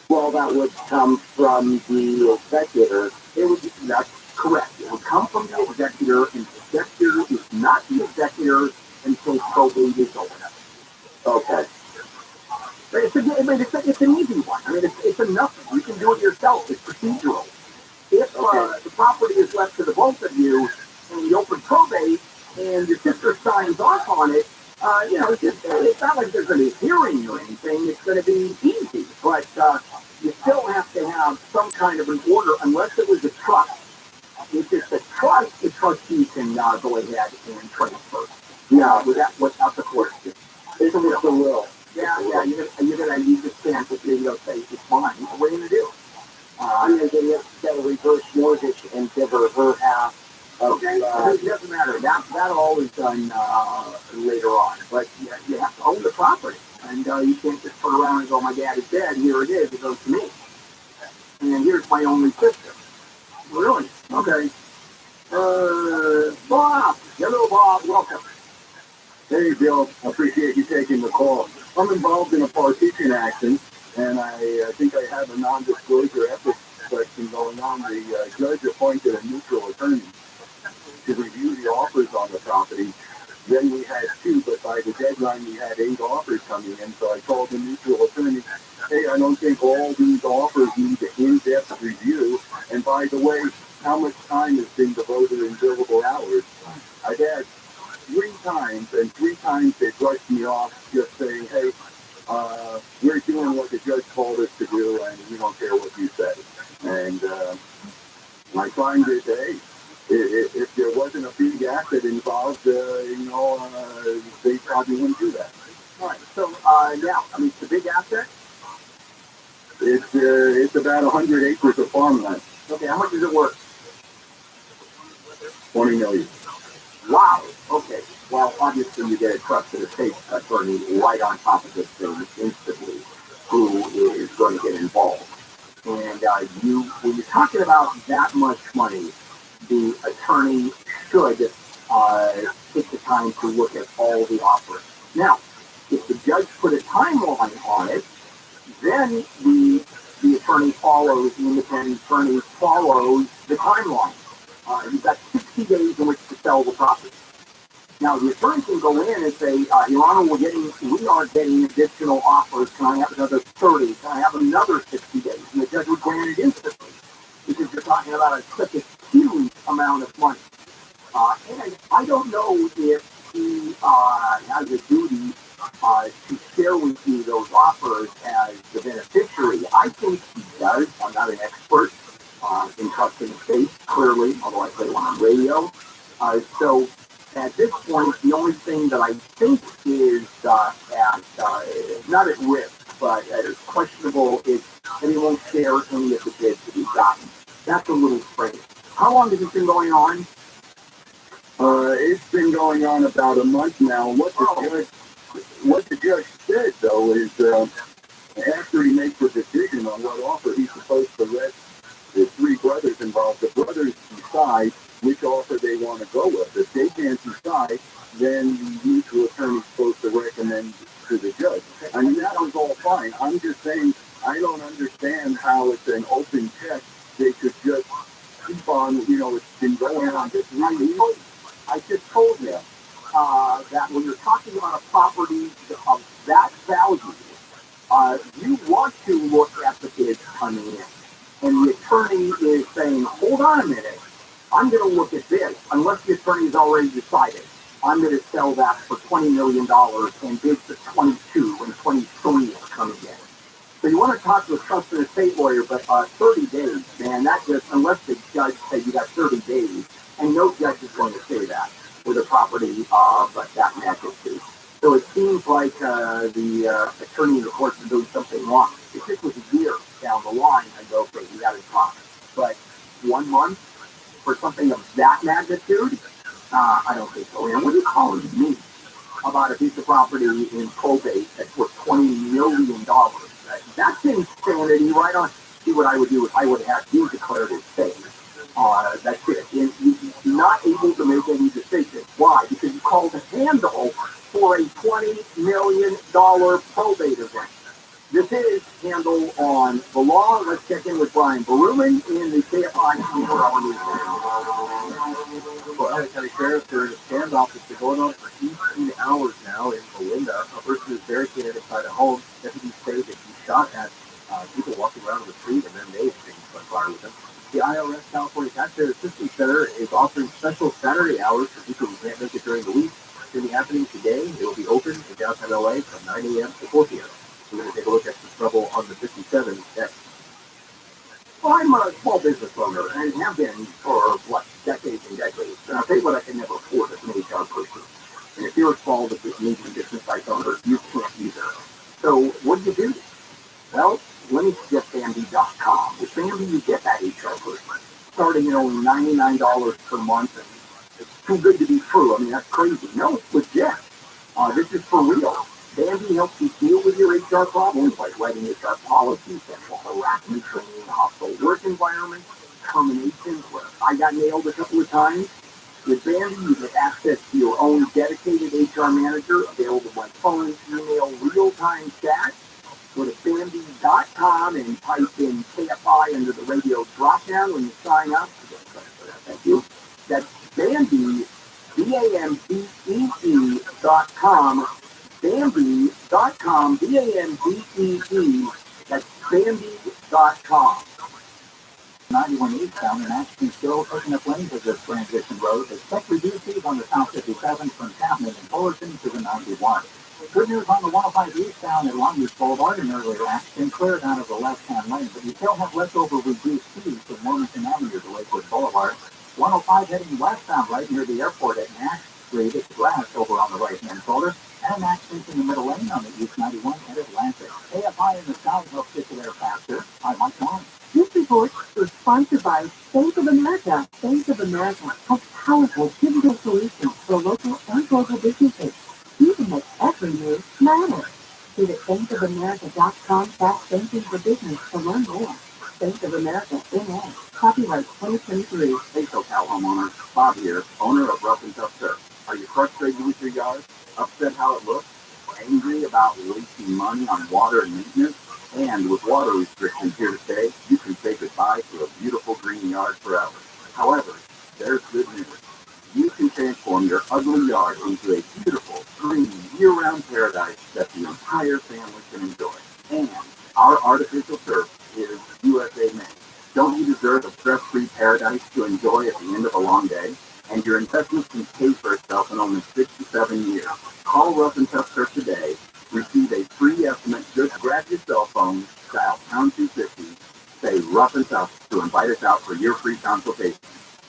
Well, that would come from the executor. That's correct. It would come from the executor, and the executor is not the executor until probate is over. Okay. But it's an easy one. I mean, it's enough. You can do it yourself. It's procedural. If the property is left to the both of you, and you open probate, and your sister signs off on it, it's not like there's going to be a hearing or anything. It's going to be easy. But you still have to have some kind of an order, unless it was a trust. If it's a trust, the trustee can go ahead and transfer. Yeah, without the court. Isn't it the will? Yeah, you just can't say it's mine. What are you going to do? I'm going to get a reverse mortgage and give her half. Okay, it doesn't matter. That all is done later on. But you have to own the property. And you can't just turn around and go, my dad is dead, here it is, it goes to me. And here's my only sister. Really? Okay. Bob! Hello, Bob. Welcome. Hey, Bill. I appreciate you taking the call. I'm involved in a partition action, and I think I have a non-disclosure ethics question going on. The judge appointed a neutral attorney to review the offers on the property, Then we had 2, but by the deadline we had 8 offers coming in, so I called the mutual attorney, hey, I don't think all these offers need an in-depth review, and by the way, how much time has been devoted in billable hours? I've had 3 times, and 3 times they brushed me off, just saying, hey, we're doing what the judge told us to do, and we don't care what you say. And I find that, hey, if there wasn't a big asset involved, they probably wouldn't do that. All right. So now, I mean, it's a big asset. It's about 100 acres of farmland. Okay. How much is it worth? $20 million. Wow. Okay. Well, obviously you get a trusted estate attorney right on top of this thing instantly, who is going to get involved. And when you're talking about that much money, the attorney should take the time to look at all the offers. Now, if the judge put a timeline on it, then the attorney follows, the independent attorney follows the timeline. You've got 60 days in which to sell the property. Now, the attorney can go in and say, Your Honor, we are getting additional offers. Can I have another 30? Can I have another 60 days? And the judge would grant it instantly, because you're talking about such a huge amount of money. And I don't know if he has a duty to share with you those offers as the beneficiary. I think he does. I'm not an expert in trust and estate, clearly, although I play one on radio. So at this point, the only thing that I think is not at risk, but is questionable, is that he won't share any of the bids that he's gotten. That's a little strange. How long has this been going on? It's been going on about a month now. What the judge said, though, is after he makes a decision on what offer he's supposed to let the 3 brothers involved, the brothers decide which offer they want to go with. If they can't decide, then the mutual attorney is supposed to recommend to the judge. I mean, that was all fine. I'm just saying, I don't understand how it's an open check. They could just keep on, it's been going on for 3 years. I just told him that when you're talking about a property of that value, you want to look at the bids coming in. And the attorney is saying, hold on a minute, I'm going to look at this, unless the attorney's already decided. I'm going to sell that for $20 million and bids at 22 and 23 are coming in. So you want to talk to a trusted estate lawyer, but 30 days, man, that just, unless the judge says you got 30 days, and no judge is going to say that with a property of that magnitude. So it seems like the attorney in the courts is doing something wrong. If this was a year down the line, I'd go, okay, we got to talk. But 1 month for something of that magnitude, I don't think so. And what are you calling me about a piece of property in probate that's worth $20 million? That's insanity, right on. See, what I would do is I would have you declare this thing. That's it. And you're not able to make any decisions. Why? Because you called a handle for a $20 million probate event. This is handle on the law. Let's check in with Brian Baruman in the KFI 24-hour news. Well, LA County Sheriff, during a standoff that's been going on for 18 hours now in Belinda, a person is barricaded inside a home. Deputies say that he shot at people walking around on the street, and then they exchanged gunfire with him. The IRS California Taxpayer Assistance Center is offering special Saturday hours for people who can't make it during the week. It's going to be happening today. It will be open in downtown LA from 9 a.m. to 4 p.m. We're going to take a look at some trouble on the 57 next. Well, I'm a small business owner and have been for, decades and decades. And I'll tell you what, I can never afford as an HR person. And if you're a small medium business site owner, you can't either. So what do you do? Well, let me suggest Bambi.com. With Bambi, you get that HR person. Starting at only $99 per month, and it's too good to be true. I mean, that's crazy. No, it's legit. This is for real. Bambi helps you deal with your HR problems, like writing HR policies, sexual harassment training, hostile work environment, terminations, where I got nailed a couple of times. With Bambi, you get access to your own dedicated HR manager, available by phone, email, real-time chat. Go to Bambi.com and type in KFI under the radio drop-down when you sign up. Thank you. That's Bambi, Bambee.com, Bambee.com, Bambee, that's Bambee.com. 91 eastbound and actually still opening up lanes of this transition road. Expect reduced speeds on the South 57 from Chapman and Fullerton to the 91. Good news on the 105 eastbound at Longview Boulevard, an earlier accident cleared out of the left-hand lane, but you still have leftover reduced speeds from Wilmington Avenue to Lakewood Boulevard. 105 heading westbound right near the airport at Nash Street. It's grass over on the right-hand shoulder, and an accident in the middle lane on the East 91 at Atlantic. AFI in the south helps get you there faster. I'm Mike Long. This report is sponsored by Bank of America. Bank of America has powerful digital solutions for local and global businesses. You can make every move matter. Visit bankofamerica.com/banking for business to learn more. Bank of America, N.A. Copyright 2023. Hey, SoCal homeowners. Bob here, owner of Rough and Tough Surf. Are you frustrated with your yard? Upset how it looks? Angry about wasting money on water and maintenance? And with water restrictions here to stay, you can say goodbye to a beautiful green yard forever. However, there's good news. You can transform your ugly yard into a beautiful, green, year-round paradise that the entire family can enjoy. And our artificial turf is USA made. Don't you deserve a stress-free paradise to enjoy at the end of a long day? And your investment can pay for itself in only 6 to 7 years. Call Rough and Tough Surf today. Receive a free estimate. Just grab your cell phone, dial pound 250, say Rough and Tough to invite us out for your free consultation.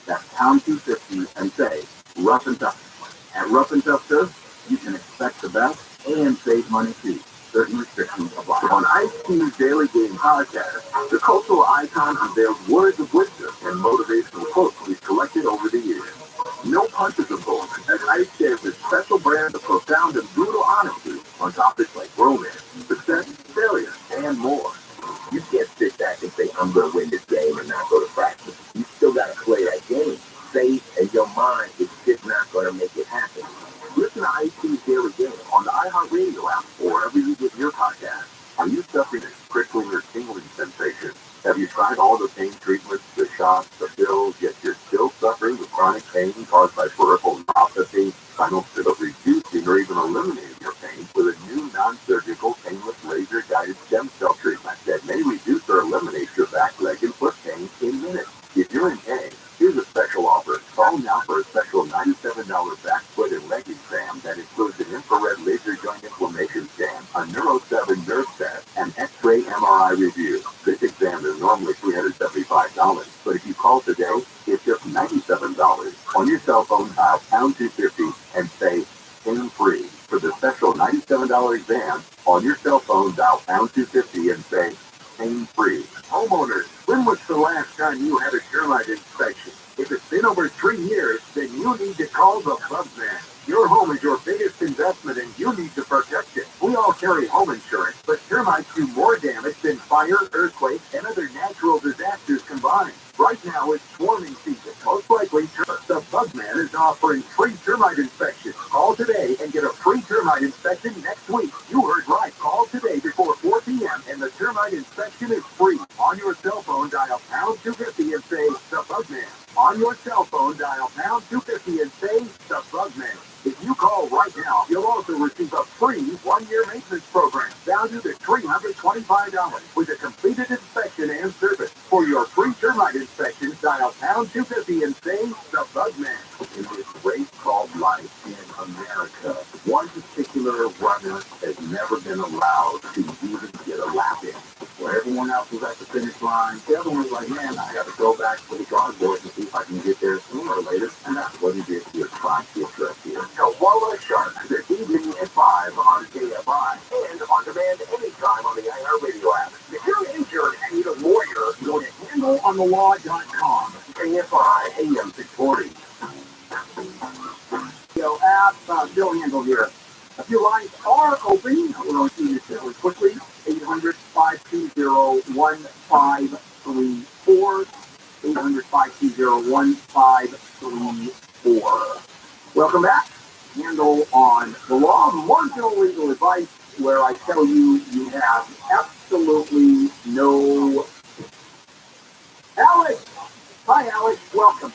That's pound 250 and say Rough and Tough. At Rough and Tough Surf, you can expect the best and save money too. Certain restrictions apply. On Ice Team's Daily Game podcast, the cultural icon unveils words of wisdom and motivational quotes we've collected over the years. No punches are pulled, as Ice shares a special brand of profound and brutal honesty on topics like romance, success, failure, and more. You can't sit back and say, I'm going to win this game and not go to practice. You still got to play that game. Faith and your mind is just not going to make it happen. Listen to Ice Team's Daily Game on the iHeartRadio app or wherever you get your podcast. Are you suffering from prickling or tingling sensation? Have you tried all the pain treatments, the shots, the pills, yet you're still suffering with chronic pain caused by peripheral neuropathy? I don't feel reducing or even eliminating your pain with a new non-surgical painless laser-guided stem cell treatment that may reduce or eliminate your back, leg, and foot pain in minutes. If you're in pain, here's a special offer. Call now for a special $97 back, foot, and leg exam that includes an infrared laser joint inflammation scan, a Neuro 7 nerve test, and X-ray MRI review. This exam is normally $375, but if you call today, it's just $97. On your cell phone, dial pound 250 and say pain-free. For the special $97 exam, on your cell phone, dial pound 250 and say pain-free. Homeowners, when was the last time you had a termite inspection? If it's been over 3 years, then you need to call the Bugman. Your home is your biggest investment and you need to protect it. We all carry home insurance, but termites do more damage than fire, earthquake, and other natural disasters combined. Right now it's swarming season. Most likely, the Bugman is offering free termite inspections. Call today and get a free termite inspection next week. You heard right. Call today before 4 p.m. and the termite inspection is free. On your cell phone, dial pound 250 and say the Bugman. On your cell phone, dial pound 250 and say the Bugman. If you call right now, you'll also receive a free 1-year maintenance program valued at $325 with a completed inspection and service. For your free termite inspection, dial pound 250 and say the Bugman. In this race called life in America, one particular runner has never been allowed to even get a lap in. Where everyone else was at the finish line, the other one was like, man, I got to go back to the drawing board and see if I can get there sooner or later. And that's what he did. He was trying to address here. Koala Shark, this evening at 5 on KFI and on demand anytime on the iHeartRadio app. If you're injured and need a lawyer, go to handleonthelaw.com. KFI AM 640. App, Bill Handle here. A few lines are open. We're going to see this really quickly. 800-520-1534. 800-520-1534. Welcome back. Handle on the law, marginal legal advice, where I tell you you have absolutely no... Alex! Hi, Alex. Welcome.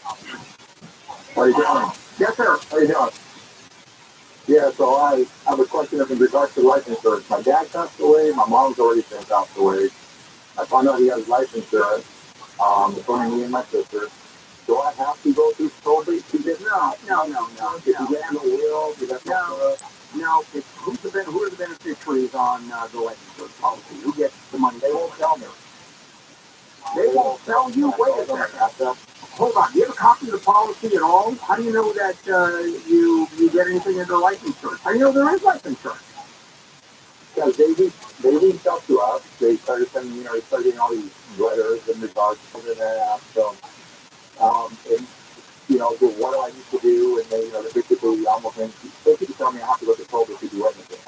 How are you doing? Yes, sir. How you doing? Yeah, so I have a question in regards to life insurance. My dad passed away. My mom's already been passed away. I found out he has life insurance. It's only me and my sister. Do I have to go through probate to get? No. If you get no will, you got No. Who are the beneficiaries on the life insurance policy? Who gets the money? They won't tell me. They won't tell you. Wait a second. Hold on. Do you have a copy of the policy at all? How do you know that you get anything under life insurance? How do you know there is life insurance? Because they reached out to us. They started sending, they started getting all these letters in regards to that. I asked them, what do I need to do? And they, they basically almost tell me I have to go to probate to do anything.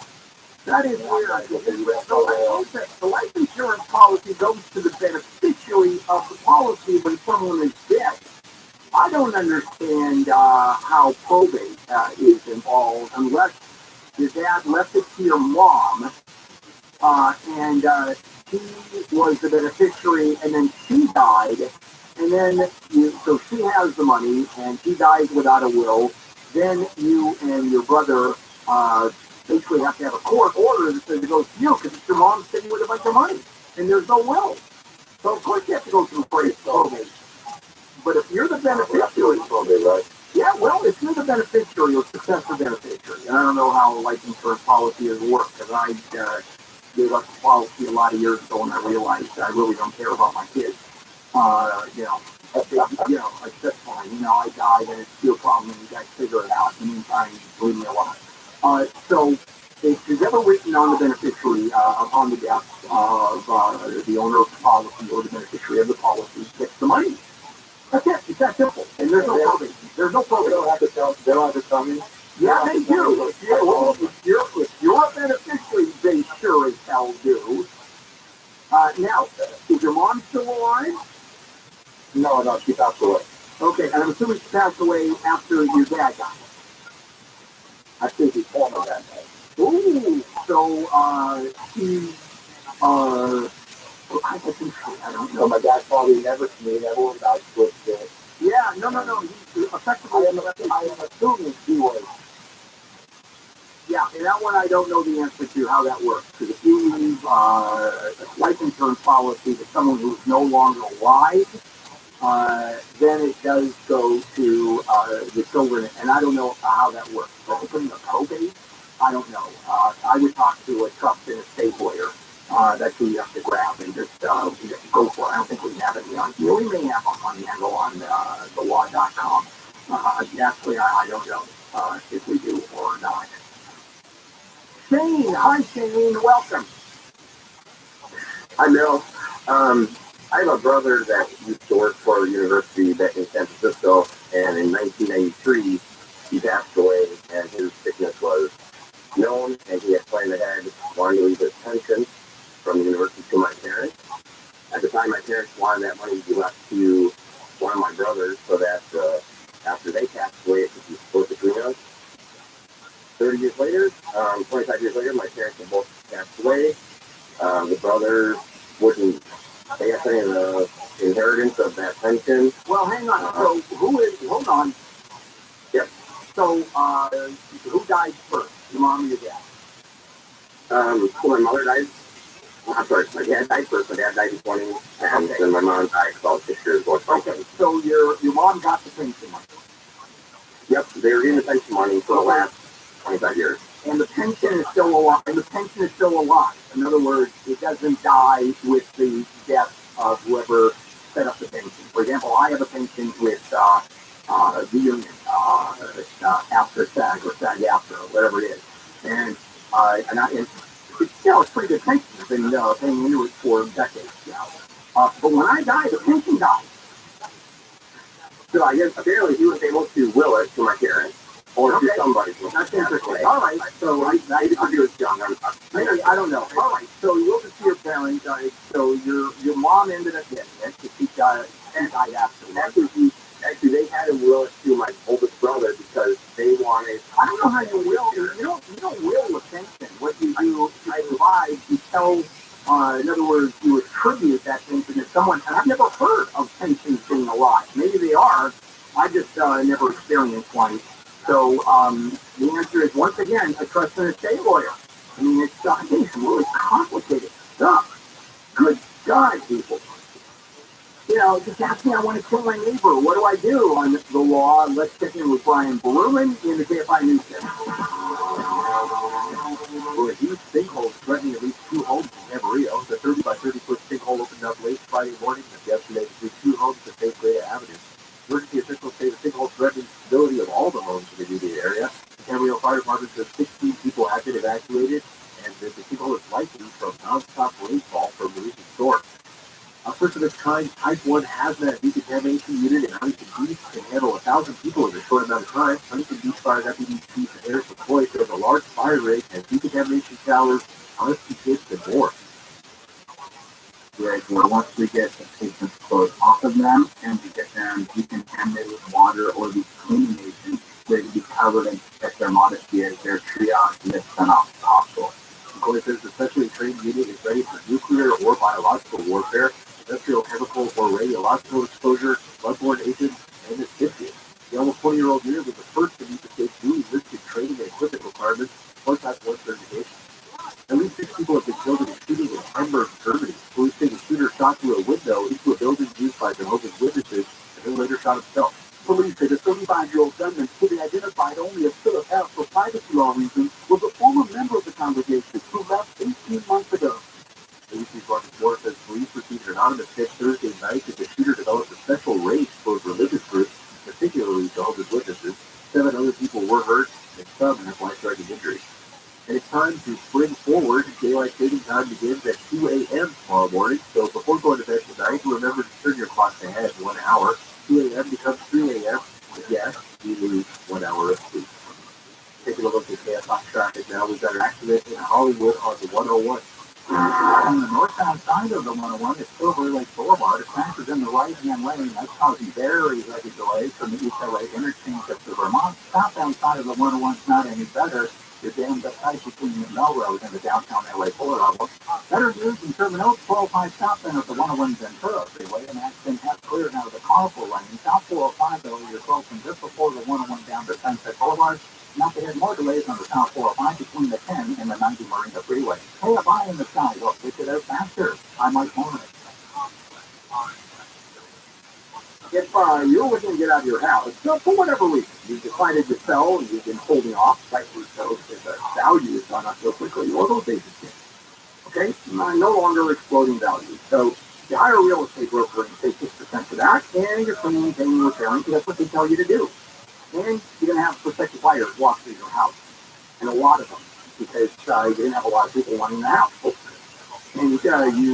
That is weird. The life insurance policy goes to the beneficiary of the policy when someone is dead. I don't understand how probate is involved unless your dad left it to your mom and she was the beneficiary and then she died and then so she has the money and she dies without a will. Then you and your brother basically have to have a court order that says it goes to you because it's your mom sitting with a bunch of money and there's no will. So of course you have to go through probate. But if you're the beneficiary, right? Yeah, well, if you're the beneficiary or successor beneficiary, and I don't know how life insurance policies work because I gave up the policy a lot of years ago and I realized I really don't care about my kids. Like that's fine. I died and it's your problem and you guys figure it out. In the meantime, leave me alone. So if you've ever written on the beneficiary upon the death of the owner of the policy or the beneficiary of the policy gets the money. That's it. It's that simple. And there's no probate. There's no probate. They don't have to tell me. Yeah, they do. If you're a beneficiary, they sure as hell do. Now, is your mom still alive? No, she passed away. Okay, and I'm assuming she passed away after your dad died. I think he told me that day. Ooh, so I don't know. So my dad probably never would have switched it. Yeah, no. He effectively, I am assuming he was. Yeah, and that one I don't know the answer to how that works. Because if you leave a life insurance policy to someone who's no longer alive, then it does go to the children, and I don't know how that works. But putting a probate, I don't know. I would talk to a trust and estate lawyer. That's who you have to grab and just go for it. I don't think we have any on here. We may have them on the handle on the law.com. Actually, I don't know if we do or not. Shane, hi Shane, welcome. Hi Bill. I have a brother that used to work for a university back in San Francisco, and in 1993 he passed away, and his sickness was known, and he had planned ahead, wanted to leave his pension from the university to my parents. At the time, my parents wanted that money to be left to one of my brothers, so that after they passed away, it could be split between us. 30 years later, 25 years later, my parents had both passed away. The brothers wouldn't, they got any of the inheritance of that pension. Well, hang on. Hold on. Yep. So, who died first? Your mom or your dad? So my mother died. I'm sorry, my dad died first. My dad died in 20, and then my mom died about 6 years ago. Okay, so your mom got the pension money. Yep, they were getting the pension money for the last 25 years. And the pension is still alive. In other words, it doesn't die with the death of whoever set up the pension. For example, I have a pension with the union after SAG or SAG after or whatever it is, and it's pretty good pension. I've been paying into it for decades now. But when I die, the pension dies. So I guess apparently he was able to will it to my parents. Or to somebody. That's interesting. All right, so maybe he was young. Maybe, I don't know. All right, so you will to see your parents. So your mom ended up getting it because she died after. Actually, they had to will it to my oldest brother because they wanted. I don't know how you will. You don't will a pension. What you do, I provide. You tell. In other words, you attribute that pension to someone. And I've never heard of pensions being alive. Maybe they are. I just never experienced one. So the answer is, once again, a trust and estate lawyer. I mean, it's really complicated stuff. Good God, people. Just ask me, I want to kill my neighbor. What do I do on the law? Let's check in with Brian Berlin in the KFI News Center. Well, a huge sinkhole threatening at least 2 homes in Camarillo. The 30 by 30 foot sinkhole opened up late Friday morning of yesterday between 2 homes at St. Greta Avenue. Emergency officials say the sinkhole threatening stability of all the homes in the immediate area. The Camarillo Fire Department says 16 people have been evacuated, and the sinkhole is likely from non-stop rainfall from the recent storm. A first of its kind Type 1 hazmat decontamination unit in Huntington Beach can handle 1,000 people in a short amount of time. Huntington Beach Fire Deputy Chief Eric McCoy says a large fire rig and decontamination showers, honesty kits, and more. Right, where once we get the patient's clothes off of them and we get them decontaminated with water or these cleaning agents, they can be covered and protect their modesty as they're triaged and sent off to the hospital. McCoy says the specially trained unit is ready for nuclear or biological warfare, industrial, chemical, or radiological exposure, bloodborne agents, and asphyxia. The almost 20-year-old unit was the first to meet the state's newly listed training and equipment requirements for Type 1 certification. At least 6 people have been killed in a shooting in Hamburg, Germany. Police say the shooter shot through a window into a building used by Jehovah's Witnesses and then later shot himself. Police say the 35-year-old gunman, who they identified only as Philip F. for privacy law reasons, was a former member of the congregation who left 18 months ago. ABC's Marcus Moore says police received an anonymous tip Thursday night that the shooter developed a special rage towards religious groups, particularly Jehovah's Witnesses. 7 other people were hurt, and some have life-threatening injuries. And it's time to spring forward. Daylight saving time begins at 2 a.m. tomorrow morning. So before going to bed tonight, remember to turn your clock ahead 1 hour. 2 a.m. becomes 3 a.m. And yes, you lose 1 hour of sleep. Taking a look at KFI traffic now. We've got an accident in Hollywood on the 101. On the northbound side of the 101 is Silver Lake Boulevard. It crashes in the right-hand lane. That's causing very heavy delays from the East LA interchange up to Vermont. Southbound side of the 101 is not any better. You're jammed up tight between the Melrose and the downtown LA Port level. Better news in Terminal 1205 southbound of the 101 Ventura Freeway. An accident has cleared out of the carpool lane. South 405, though, you're closing just before the 101 down to Sunset Boulevard. Now they had more delays on the South 405 between the 10 and the 90 Marina Freeway. Hey, a eye in the sky. We'll switch it out faster. I'm Mike Mormon. If you're looking to get out of your house, so for whatever reason, you've decided to sell and you've been holding off, rightfully so, because the value has gone up so quickly, or those days again. Okay? No longer exploding value. So you hire a real estate broker and you pay 6% for that, and you're cleaning, paying, repairing, because that's what they tell you to do. And you're going to have prospective buyers walk through your house. And a lot of them, because you didn't have a lot of people wanting the house. And you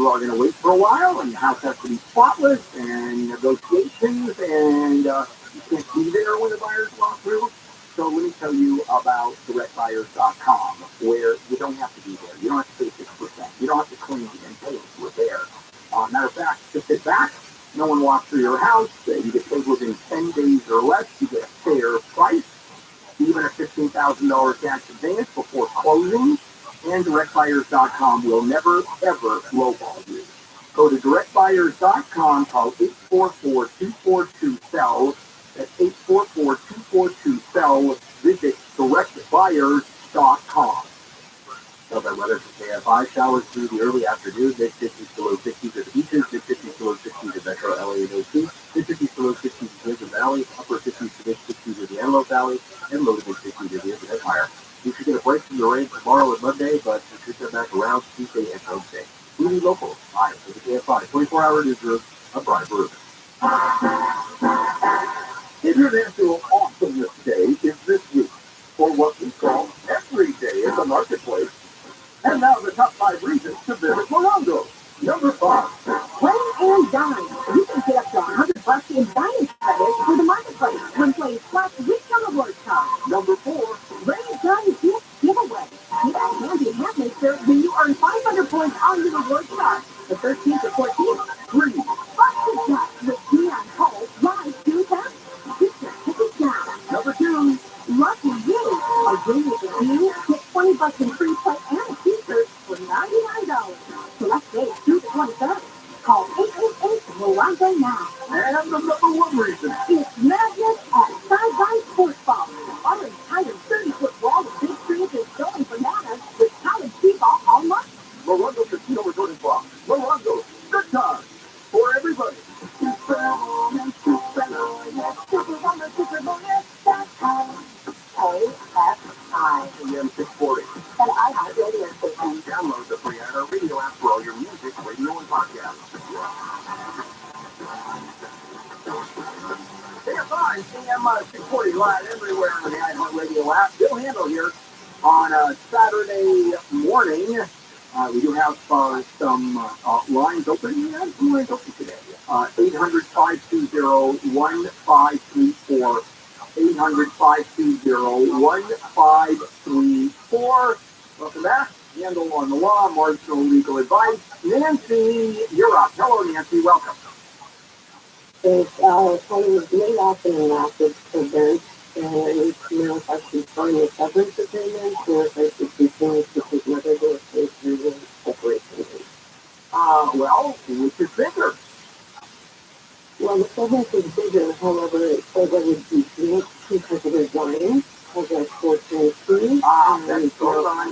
are going to wait for a while, and the house has to be spotless, and negotiations, and you can't be there when the buyers walk through. So let me tell you about directbuyers.com, where you don't have to be there. You don't have to pay 6%. You don't have to clean and pay to repair. Matter of fact, just sit back. No one walks through your house. You get paid within 10 days or less. You get a fair price, even a $15,000 cash advance before closing. And directbuyers.com will never, ever lowball you. Go to directbuyers.com, call 844-242-SELL. That's 844-242-SELL. Visit directbuyers.com. So that weather for KFI, showers through the early afternoon, mid-50s to low 60s at the beaches, mid-50s to low 60s at Metro LA and OC, mid-50s to low 60s in Cleveland Valley, upper 50s to mid-60s in the Antelope Valley, and low to mid-60s in the Inland Empire. You should get a break from the rain tomorrow and Monday, but you should come back around Tuesday and Wednesday. Really local. Hi, this is KFI, 24-hour newsroom. I'm Brian Berlin. International Awesomeness Day is this week, or what we call Every Day in the Marketplace. And now the top 5 reasons to visit Morongo. Number 5. Play and dine. You can get up to $100 in dining credits for the marketplace when playing slots with your rewards card. Number 4. Raise Gun Gift Giveaway. Get a handy hat mixer when you earn 500 points on your rewards card. The 13th to 14th, free. Busted Cut with Neon Cole live 2 times. Get your tickets now. Number 2. Lucky you. A game with you. Get $20 in free play and a t-shirt for $99. AM 640. And I have radio station. Download the free Radio app for all your music, radio, and podcasts. KFI, AM 640 live everywhere on the iHeartRadio app. Bill Handel here on a Saturday morning. We do have some lines open. We have some lines open today. 800-520-1534. 800-520-1534. Welcome back. Handel on the law, marginal legal advice. Nancy, you're up. Hello, Nancy. Welcome. It's kind of late afternoon after event, and I need to know if I should sign a severance agreement or if I should continue to take my regular case through the separation agreement. Well, which is bigger? Well, the severance is bigger, however, it says I would be finished because of resigning, because I forced my fee. That's hold on.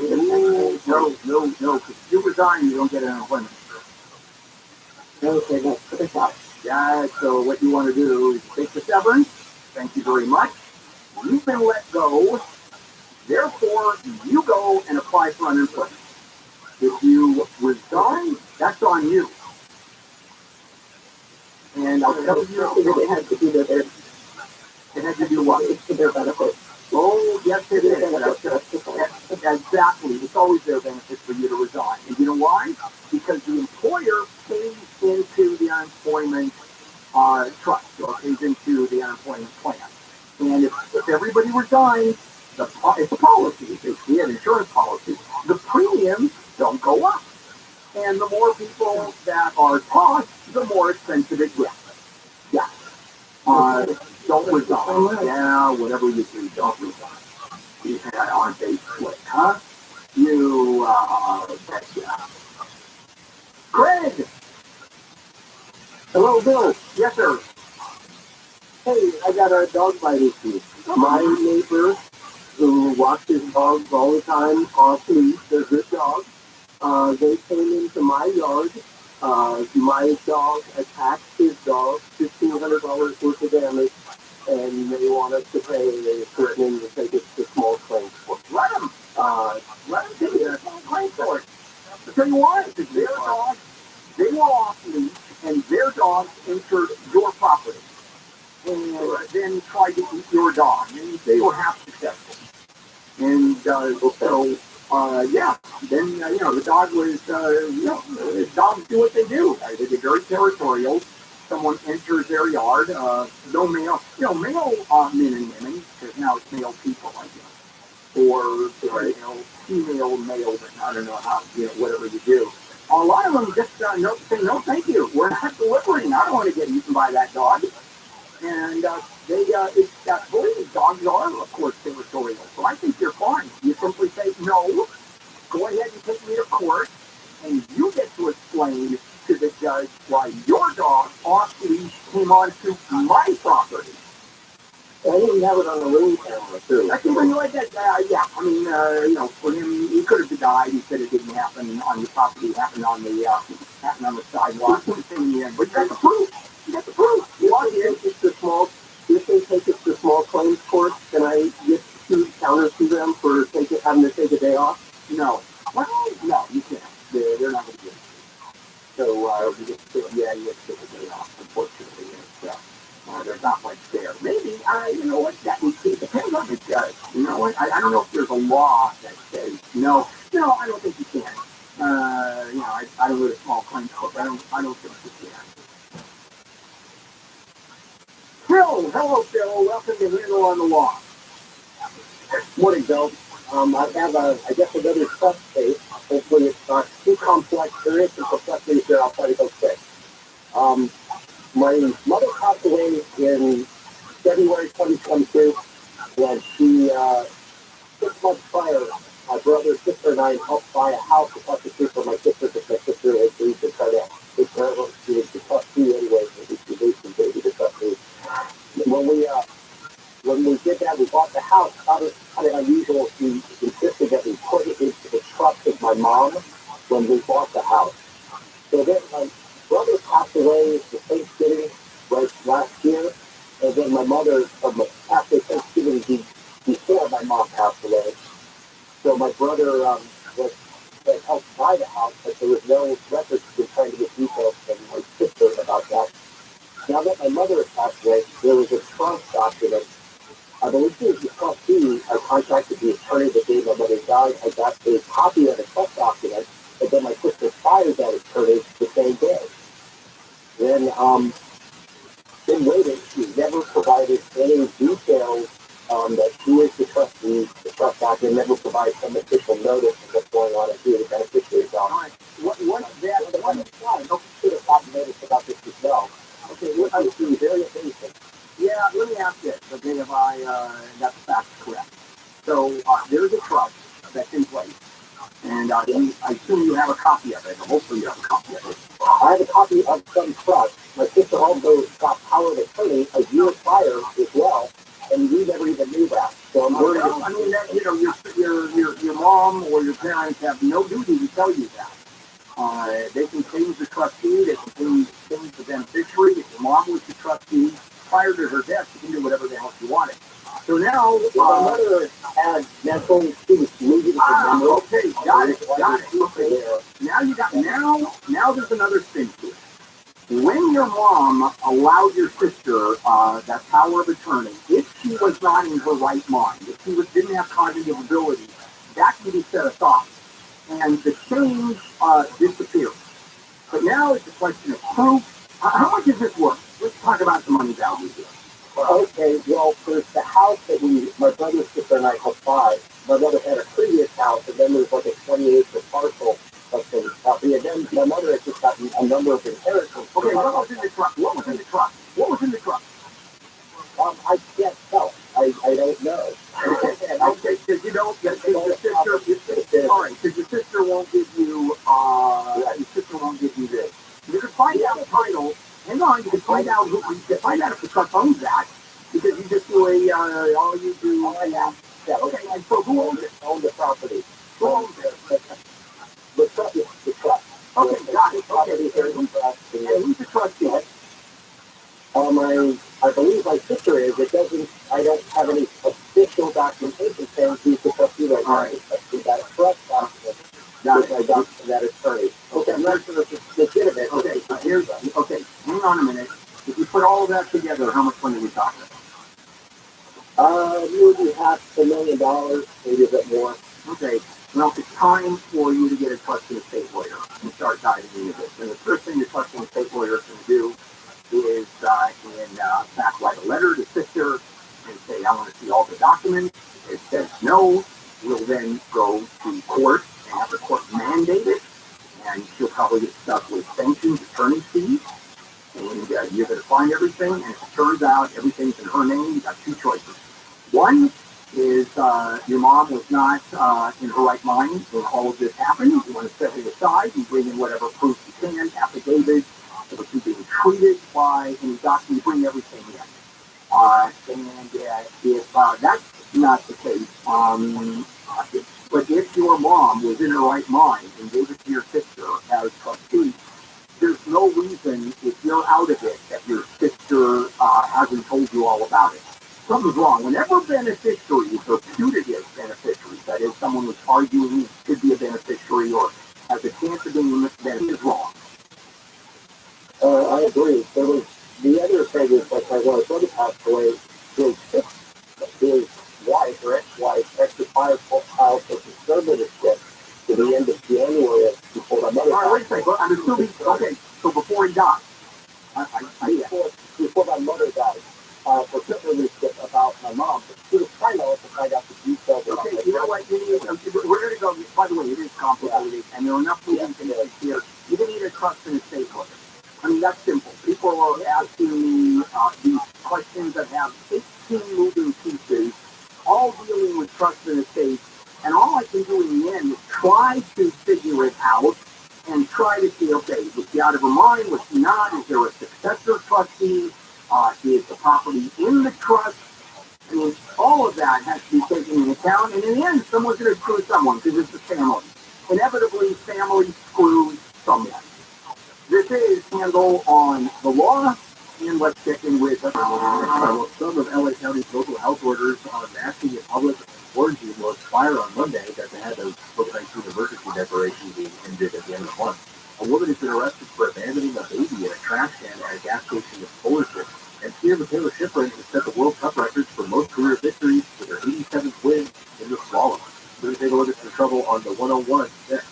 No, because if you resign, you don't get an unemployment. Okay, that's what I thought. Yeah, so what you want to do is take the severance. Thank you very much. You've been let go. Therefore, you go and apply for unemployment. If you resign, that's on you. And I'll tell you, it had to do with it. It had to do what? It's to their benefit. Oh, yes, it is. Exactly. It's always their benefit for you to resign. And you know why? Because the employer pays into the unemployment trust or pays into the unemployment plan. And if everybody resigns, it's a policy. It's basically an insurance policy. The premiums don't go up. And the more people that are taught, the more expensive it gets. Yeah. Don't resign. Yeah, whatever you do, don't resign. You aren't they slick, huh? You, betcha. Greg! Hello, Bill. Yes, sir. Hey, I got a dog bite issue. My neighbor, who walks his dogs all the time off leash, they're good dogs. They came into my yard. My dog attacked his dog, $1,500 worth of damage, and they want us to pay. They're threatening to take it to small claims court. Let them take it to small claims court. I'll tell you why. Because their dogs, they were off leash, and their dogs entered your property. And then tried to eat your dog. And they were half successful. And yeah, then, the dog was, dogs do what they do. They get very territorial. Someone enters their yard, no male, male men and women, because now it's male people, I guess. Or, female, male, but I don't know how, whatever you do. A lot of them just say, no, thank you. We're not delivering. I don't want to get eaten by that dog. And believe dogs are, of course, territorial. So I think you're fine. You simply say, no, go ahead and take me to court, and you get to explain to the judge why your dog, off leash, came onto my property. I didn't have it on the ring camera, too. I can bring you like that. Yeah, I mean, for him, he could have died. He said it didn't happen on your property. It happened on the sidewalk. But you got the proof. You got the proof. If they take it to small claims court, can I get counter to them for having to take a day off? No. Well, no, you can't. They're not going to do it. So, you get to take a day off, unfortunately. There's not much there. Maybe, you know what, that would be, depends on the judge. You know what, I don't know if there's a law that says, no, I don't think you can. I don't go to small claims court. I don't think you can. Phil, hello, Phil. Welcome to Handel on the Law. Morning, Bill. I have another trust case. Hopefully it's not too complex. There is some complexities there. I'll try to go quick. My mother passed away in February 2022 when she, 6 months prior, my brother, sister, and I helped buy a house across the street from my sister because my sister had agreed to try to take care of her. She was the trustee anyway, so she basically gave me the trustee. When we did that, we bought the house. Kind of unusual. She insisted that we put it into the trust of my mom when we bought the house. So then my brother passed away for Thanksgiving last year, and then my mother, after Thanksgiving, before my mom passed away, So my brother had helped buy the house, but there was no records. We're trying to get details from my sister about that. Now that my mother had passed away, there was a trust document. I believe it was the trustee. I contacted the attorney the day my mother died. I got a copy of the trust document, and then my sister fired that attorney the same day. Then waited. She never provided any details that she is the trustee. The trust document never provides some official notice of what's going on and who the beneficiaries are. All right. What's that? The one that's fine. No, should have gotten notice about this as well. Okay, what I see very evasive. Yeah, let me ask this, okay, if I got the facts correct. So there's a trust that's in place, and I assume you have a copy of it, or hopefully you have a copy of it. I have a copy of some trust. My sister also got power of attorney a year prior as well, and we never even knew that. So I'm worried. Well, I mean, that, you know, your mom or your parents have no duty to tell you that. They can change the trustee, they can change the beneficiary. If your mom was the trustee prior to her death, she can do whatever the hell she wanted. So now, my mother had mental, she was losing her memory. Okay, got it. Okay. Now there's another spin to it. When your mom allowed your sister that power of attorney, if she was not in her right mind, if she didn't have cognitive ability, that can be set aside. And the change disappears. But now it's a question of proof. How much is this worth? Let's talk about the money value here. Okay, well, for the house that my brother, sister, and I helped buy, my mother had a previous house, and then there was like a 28-acre parcel of things. And then my mother had just gotten a number of inheritances. Okay, what was in the trust? What was in the trust? What was in the trust? I can't tell. I don't know. Okay, because you don't, your sister, all right, because your sister won't give you, this. You can find out the title. Hang on, you can find out if the trust owns that, because you just do all you do. Yeah, okay, and so who owns it? Own the property. Who owns it? The trust. The trust. Okay, got it. Okay, and who's the trustee? I believe my sister is. I don't have any official documentation saying who's the trustee right now. We got a trust document. I got from that attorney. Okay, I'm not sure if it's legitimate. Okay, hang on a minute. If you put all of that together, how much money are we talking? Usually $500,000, maybe a bit more. Okay, well, it's time for you to get a trust and estate lawyer and start diving into this. And the first thing the trust and estate lawyer is going to do is, write a letter to sister and say, I want to see all the documents. It says no. We'll then go to court and have the court mandate it, and she'll probably get stuck with sanctions, attorney fees, and you're going to find everything, and if it turns out everything's in her name, you've got two choices. One is your mom was not in her right mind when all of this happened. You want to set it aside and bring in whatever proof you can, affidavits, that you're being treated by any doctor, you bring everything in. If that's not the case, but if your mom was in her right mind and gave it to your sister as trustee, there's no reason, if you're out of it, that your sister hasn't told you all about it. Something's wrong. Whenever beneficiaries or putative beneficiaries, that is, someone was arguing should be a beneficiary or has a chance of being a beneficiary, is wrong. I agree. There was the other thing is like when my brother passed away, his wife or ex-wife exercised full power for conservatorship to the end of January before my mother. All right, wait a second. I'm assuming. Okay, so before he died. Before my mother died, for conservatorship about my mom, but she was trying to find out the details. Okay, you know what? We're going to go. By the way, it is complicated, and there are enough moving things here. You don't need a trust and estate lawyer. I mean, that's simple. People are asking me these questions that have 18 moving pieces, all dealing with trust and estate, and all I can do in the end is try to figure it out and try to see, okay, was she out of her mind? Was she not? Is there a successor trustee? Is the property in the trust? I mean, all of that has to be taken into account, and in the end, someone's going to screw someone because it's a family. Inevitably, family screws someone. This is Handle on the Law, and let's check in with some of LA County's local health orders on masking in public quarantine will expire on Monday that's ahead of COVID-19 emergency declaration being ended at the end of the month. A woman has been arrested for abandoning a baby in a trash can at a gas station in Fullerton. And skier Michaela Schifrin has set the World Cup records for most career victories with her 87th win in the slalom. We're going to take a look at some trouble on the 101 next.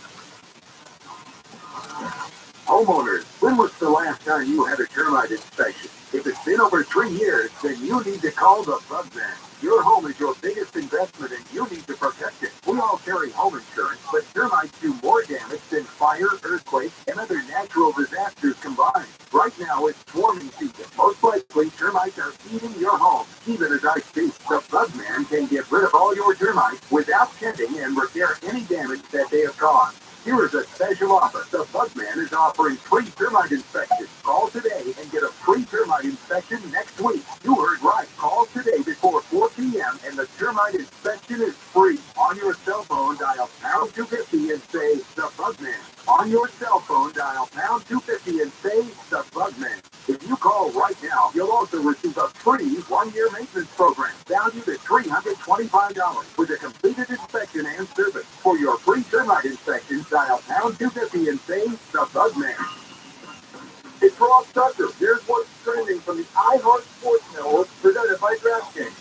Homeowners, when was the last time you had a termite inspection? If it's been over 3 years, then you need to call the Bugman. Your home is your biggest investment and you need to protect it. We all carry home insurance, but termites do more damage than fire, earthquake, and other natural disasters combined. Right now, it's swarming season. Most likely, termites are eating your home. Even as I speak, the Bugman can get rid of all your termites without tending and repair any damage that they have caused. Here is a special offer. The Bugman is offering free termite inspections. Call today and get a free termite inspection next week. You heard right. Call today before 4 p.m. and the termite inspection is free. On your cell phone, dial pound 250 and say the Bugman. On your cell phone, dial pound 250 and say the Bugman. If you call right now, you'll also receive a free 1-year maintenance program valued at $325 with a completed inspection and service. For your free termite inspection, dial pound 250 and say the Bugman. It's Ross Tucker. Here's what's trending from the iHeart Sports Network, presented by DraftKings.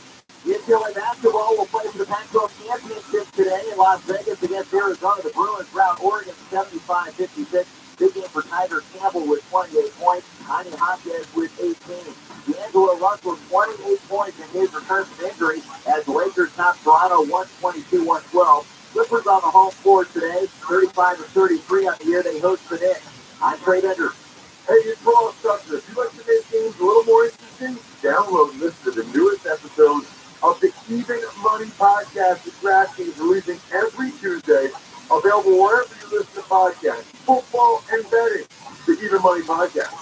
UCLA basketball will play for the Pac-12 championship today in Las Vegas against Arizona. The Bruins rout Oregon 75-56. Big game for Tiger Campbell with 28 points. Tiny Hopkins with 18. D'Angelo Russell with 28 points in his return from injury as the Lakers top Toronto 122-112. Clippers on the home floor today, 35-33 on the year. They host the Knicks. I'm Trey Bender. Hey, it's Ross Tucker. If you'd like to make games a little more interesting, download and listen to the newest episodes of the Even Money Podcast that DraftKings releasing every Tuesday, available wherever you listen to podcasts, football and betting. The Even Money Podcast.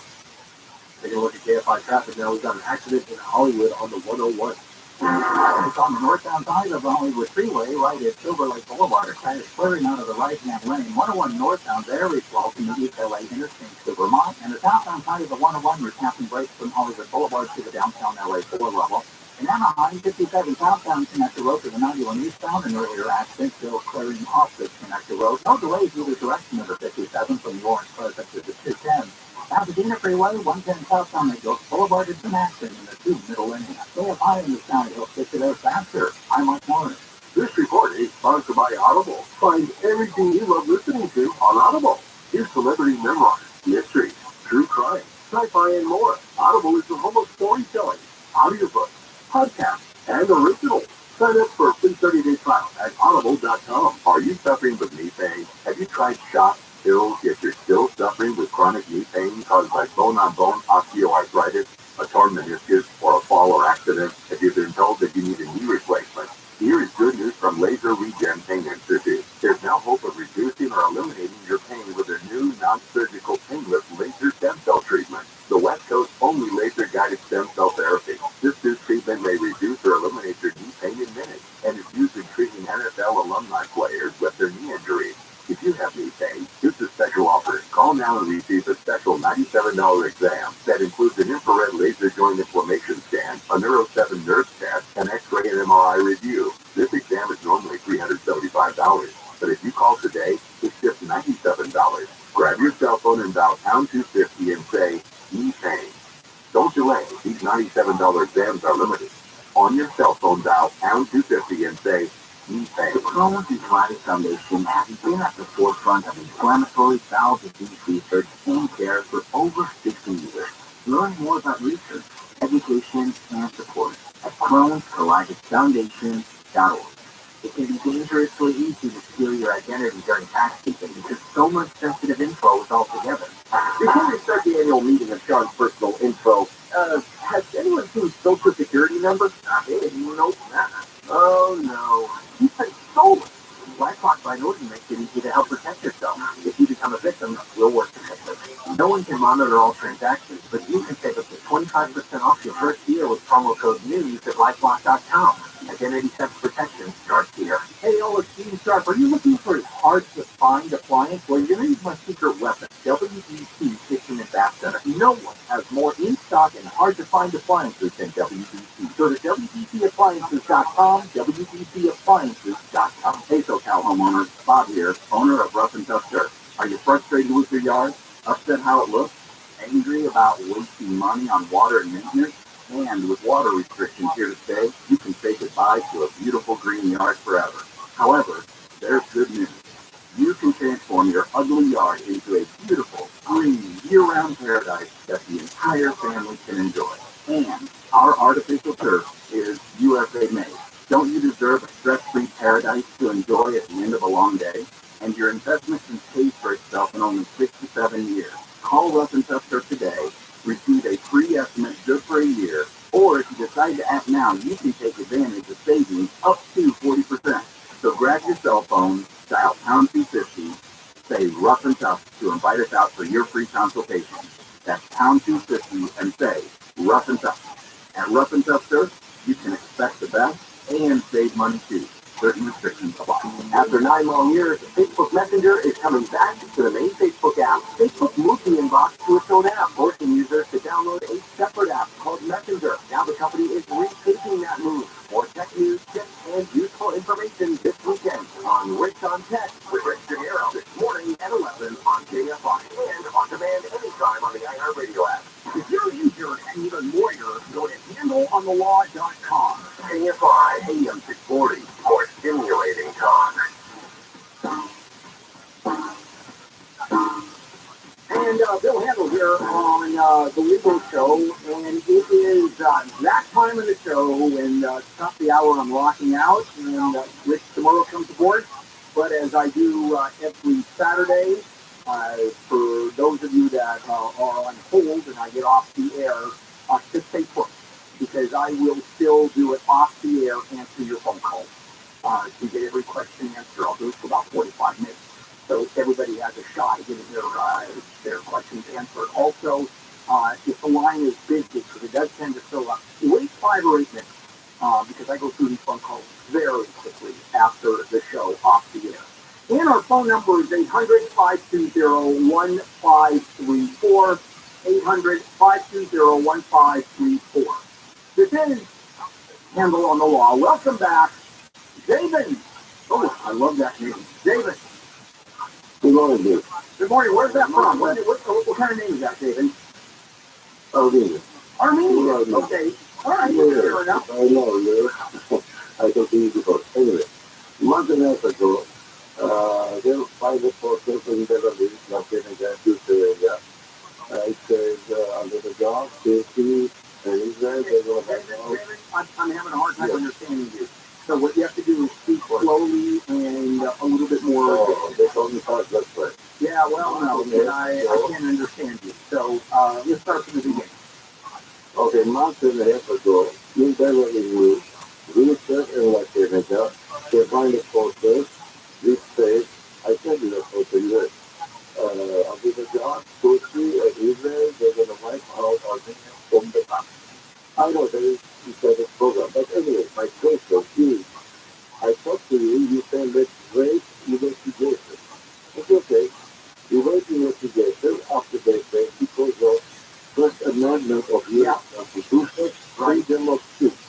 Taking a look at KFI traffic now. We've got an accident in Hollywood on the 101. It's on the northbound side of the Hollywood Freeway, right at Silver Lake Boulevard. Kind of clearing out of the right-hand lane. 101 northbound, very slow from the East LA interstate to Vermont. And the southbound side of the 101, you're tapping brakes from Hollywood Boulevard to the downtown LA 4 level. In Anaheim, 57 southbound connector road to the 91 eastbound. An earlier accident still clearing off this connector road. No delays either direction of the 57 from the Orange Pleasant to the 210. Pasadena Freeway, 110 southbound Lagos Boulevard is an accident in the 2 middle lane. KFI in the County will get you there faster. I'm Mike Morris. This report is sponsored by Audible. Find everything you love listening to on Audible. Here's celebrity memoirs, mysteries, true crime, sci-fi, and more. Audible is the home of storytelling, audiobooks, podcasts, and originals. Sign up for a free 30-day trial at audible.com. Are you suffering with knee pain? Have you tried shock, pills, yet you're still suffering with chronic knee pain caused by bone-on-bone osteoarthritis, a torn meniscus, or a fall or accident? Have you been told that you need a knee replacement? Here is good news from Laser Regen Pain Institute. There's now hope of reducing or eliminating your pain with a new non-surgical painless laser stem cell treatment. The West Coast only laser-guided stem cell therapy. This new treatment may reduce or eliminate your knee pain in minutes and is used in treating NFL alumni players with their knee injuries. If you have knee pain, here's a special offer. Call now and receive a special $97 exam that includes an infrared laser joint inflammation scan, a Neuro 7 nerve test, an X-ray and MRI review. This exam is normally $375, but if you call today, it's just $97. Grab your cell phone and dial pound 250 and say, knee pain. Don't delay. These $97 exams are limited. On your cell phone, dial pound 250 and say, knee pain. The Crohn's and Colitis Foundation has been at the forefront of inflammatory bowel disease research and care for over 60 years. Learn more about research, education, and support at Crohn'sColitisFoundation.org. It can be dangerously easy to steal your identity during tax season because so much sensitive info is all together. Before we start the annual meeting of Sean's personal info, has anyone seen Social Security number? Nope. Oh no, you've been stolen. BlackRock by Norton makes it easy to help protect yourself. If you become a victim, we'll work to fix it. No one can monitor all transactions, but you can save up to 25% off your first year with promo code NEWS at LifeLock.com. Identity theft protection protection starts here. Hey, Steve Sharp, are you looking for a hard-to-find appliance? Well, you're going to use my secret weapon, WBC Kitchen and Bath Center. No one has more in-stock and hard-to-find appliances than WBC. Go to WBCappliances.com, WBCappliances.com. Hey, SoCal homeowners, Bob here, owner of Rough and Tough Dirt. Are you frustrated with your yard? Upset how it looks? Angry about wasting money on water and maintenance? And with water restrictions here to stay, you can say goodbye to a beautiful green yard forever. However, there's good news. You can transform your ugly yard into a beautiful, green, year-round paradise that the entire family can enjoy. And our artificial turf is USA made. Don't you deserve a stress-free paradise to enjoy at the end of a long day? And your investment can pay for itself in only 6 to 7 years. Call Rough and Tough Turf today. Receive a free estimate good for a year. Or if you decide to act now, you can take advantage of savings up to 40%. So grab your cell phone, dial pound 250, say Rough and Tough to invite us out for your free consultation. That's pound 250 and say Rough and Tough. At Rough and Tough Turf, you can expect the best and save money too. Certain restrictions apply. After 9 long years, Facebook Messenger is coming back to the main Facebook app. Facebook moved the inbox to its own app, forcing users to download a separate app called Messenger. Now the company is retaking that move. More tech news, tips, and useful information this weekend on Rich on Tech with Rich Gennaro this morning at 11 on KFI and on demand anytime on the iHeartRadio app. If you're eager and even lawyer, go to handleonthelaw.com. KFI AM 640, more stimulating talk. And Bill Handel here on the Legal Show, and it is that time of the show when top of the hour I'm locking out, and Rich tomorrow comes aboard. But as I do every Saturday, for those of you that are on hold and I get off the air, just stay put, because I will still do it off the air, answer your phone calls. To get every question answered, I'll do it for about 45 minutes. So everybody has a shot at getting their questions answered. Also, if the line is busy, because it does tend to fill up, wait 5 or 8 minutes, because I go through these phone calls very quickly after the show off the air. And our phone number is 800-520-1534, 800-520-1534. This is Handle on the Law. Welcome back, David. Oh, I love that name. David. Good morning, Dave. Good morning. Where's that from? What kind of name is that, David? Armenia. Armenia. Okay. All right. Fair enough. I know, yeah. I can see you before. Anyway, a month and a half ago, there were 5 reporters in Beverly, located in Tuesday. It says under the job, safety, and Israel, they go back now. I'm having a hard time understanding you. So what you have to do is speak slowly and a little bit more. Oh, they told me fast, that's right. Yeah, well, no, I can't understand you. So let's start from the beginning. Okay, a month and a half ago, in Beverly Hills, research and Latinidad, they find a poster, this says, I sent you the poster, yes. Under the job, Turkey and Israel, they're going to wipe out Armenia from the map. I know there is a program, but anyway, my question is, I talked to you, you said let's wait investigation. It's okay. We wait investigation after they say because of First Amendment of U.S. Constitution, freedom of speech.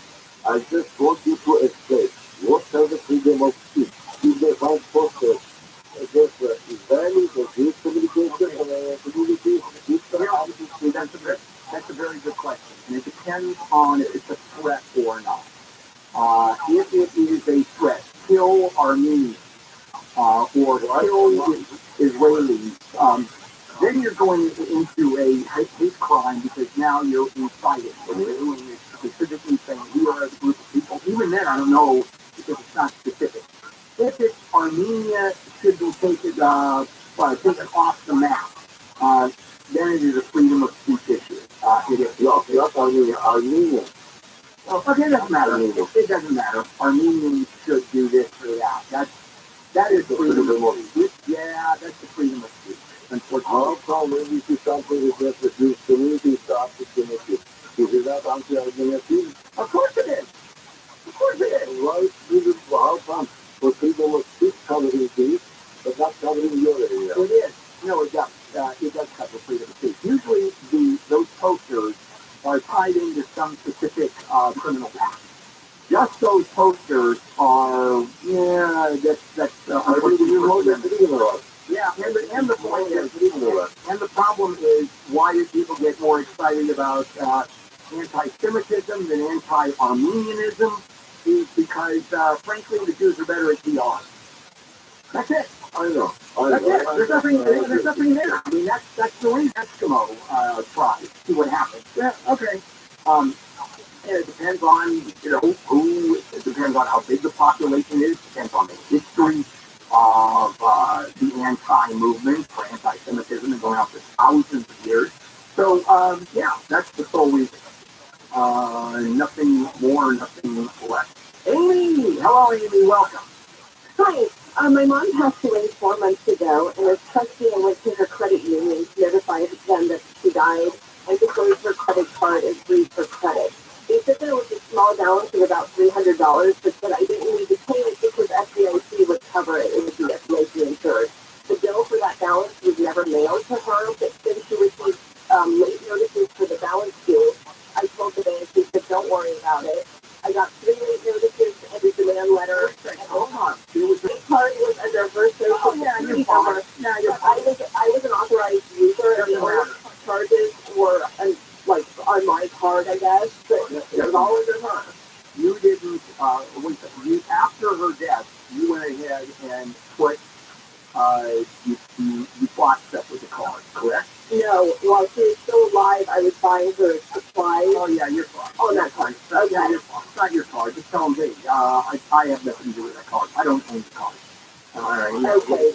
I just want you to explain what is the freedom of speech. If they find posters against Israelis or Jewish communication community, That's a very good question, and it depends on if it's a threat or not. If it is a threat, kill Armenians or kill Israelis, then you're going into a hate crime because now you're inciting. And you're doing it specifically saying we are a group of people. Even then, I don't know because it's not specific. If it's Armenia should be taken off the map, then it is a freedom of speech issue. It is. not Armenia. Well, but it doesn't matter. It doesn't matter. Armenians should do this or that. That is the freedom of speech. Yeah, that's the freedom of speech. Unfortunately. How come when we see something with the Jewish community, start to community? Is it not anti-Armenian? Of course it is. Of course it is. Right? Well, for people with teeth covered in teeth, but not covered in urine. It is. No, it does. It does cover freedom of speech. Usually, those posters are tied into some specific criminal act. Just those posters are, that's I think you know that either. yeah, and the point is, and the problem is, why do people get more excited about anti-Semitism than anti-Armenianism? Is because, frankly, the Jews are better at PR. That's it. I know. That's it. There's nothing there. I mean, that's the reason Eskimo tried. See what happens. Yeah, okay. It depends on, who, it depends on how big the population is, it depends on the history of the anti-movement for anti-Semitism and going out for thousands of years. So, yeah, that's the sole reason. Nothing more, nothing less. Amy! Hello, Amy. Welcome. Hi. My mom passed away 4 months ago, and as trustee, I went to her credit union to notify them that she died and to close her credit card and freeze her credit. They said there was a small balance of about $300, but said I didn't need to pay it because FDIC would cover it. It would be FDIC insured. The bill for that balance was never mailed to her, but then she received late notices for the balance due. I told the bank, they said, don't worry about it. I got 3 late notices and a demand letter. Hold on. The card was under her social security number. I was an authorized user, and the only charges were on my card, I guess, but it was all under her. You didn't, after her death, you went ahead and put, you bought stuff with the card, correct? No, while she was still alive, I was buying her supplies. Oh, yeah, you're fine. Oh, that's fine. Okay. Yeah, you're fine. It's not your card. Just tell them, hey, I have nothing to do with that card. I don't own the card. All right. Okay.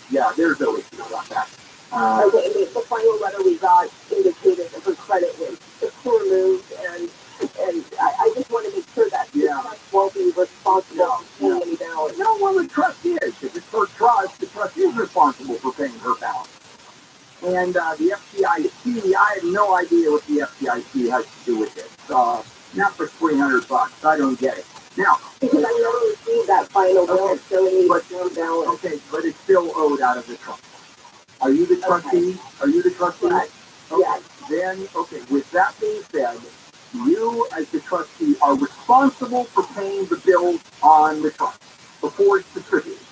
Yeah, there's no issue about that. Okay, and the final letter we got indicated that her credit was removed, and I just want to make sure that the trust won't be responsible for paying any balance. No, well, the trust is. If it's her trust, the trust is responsible for paying her balance. And the FDIC, I have no idea what the FDIC has to do with it. Not for $300. I don't get it. Now, because I never received that final bill, so we need no balance. Okay, but it's still owed out of the trust. Are you the trustee? Okay. Are you the trustee? Right. Okay. Yes. Then, okay, with that being said, you as the trustee are responsible for paying the bills on the trust before it's distributed.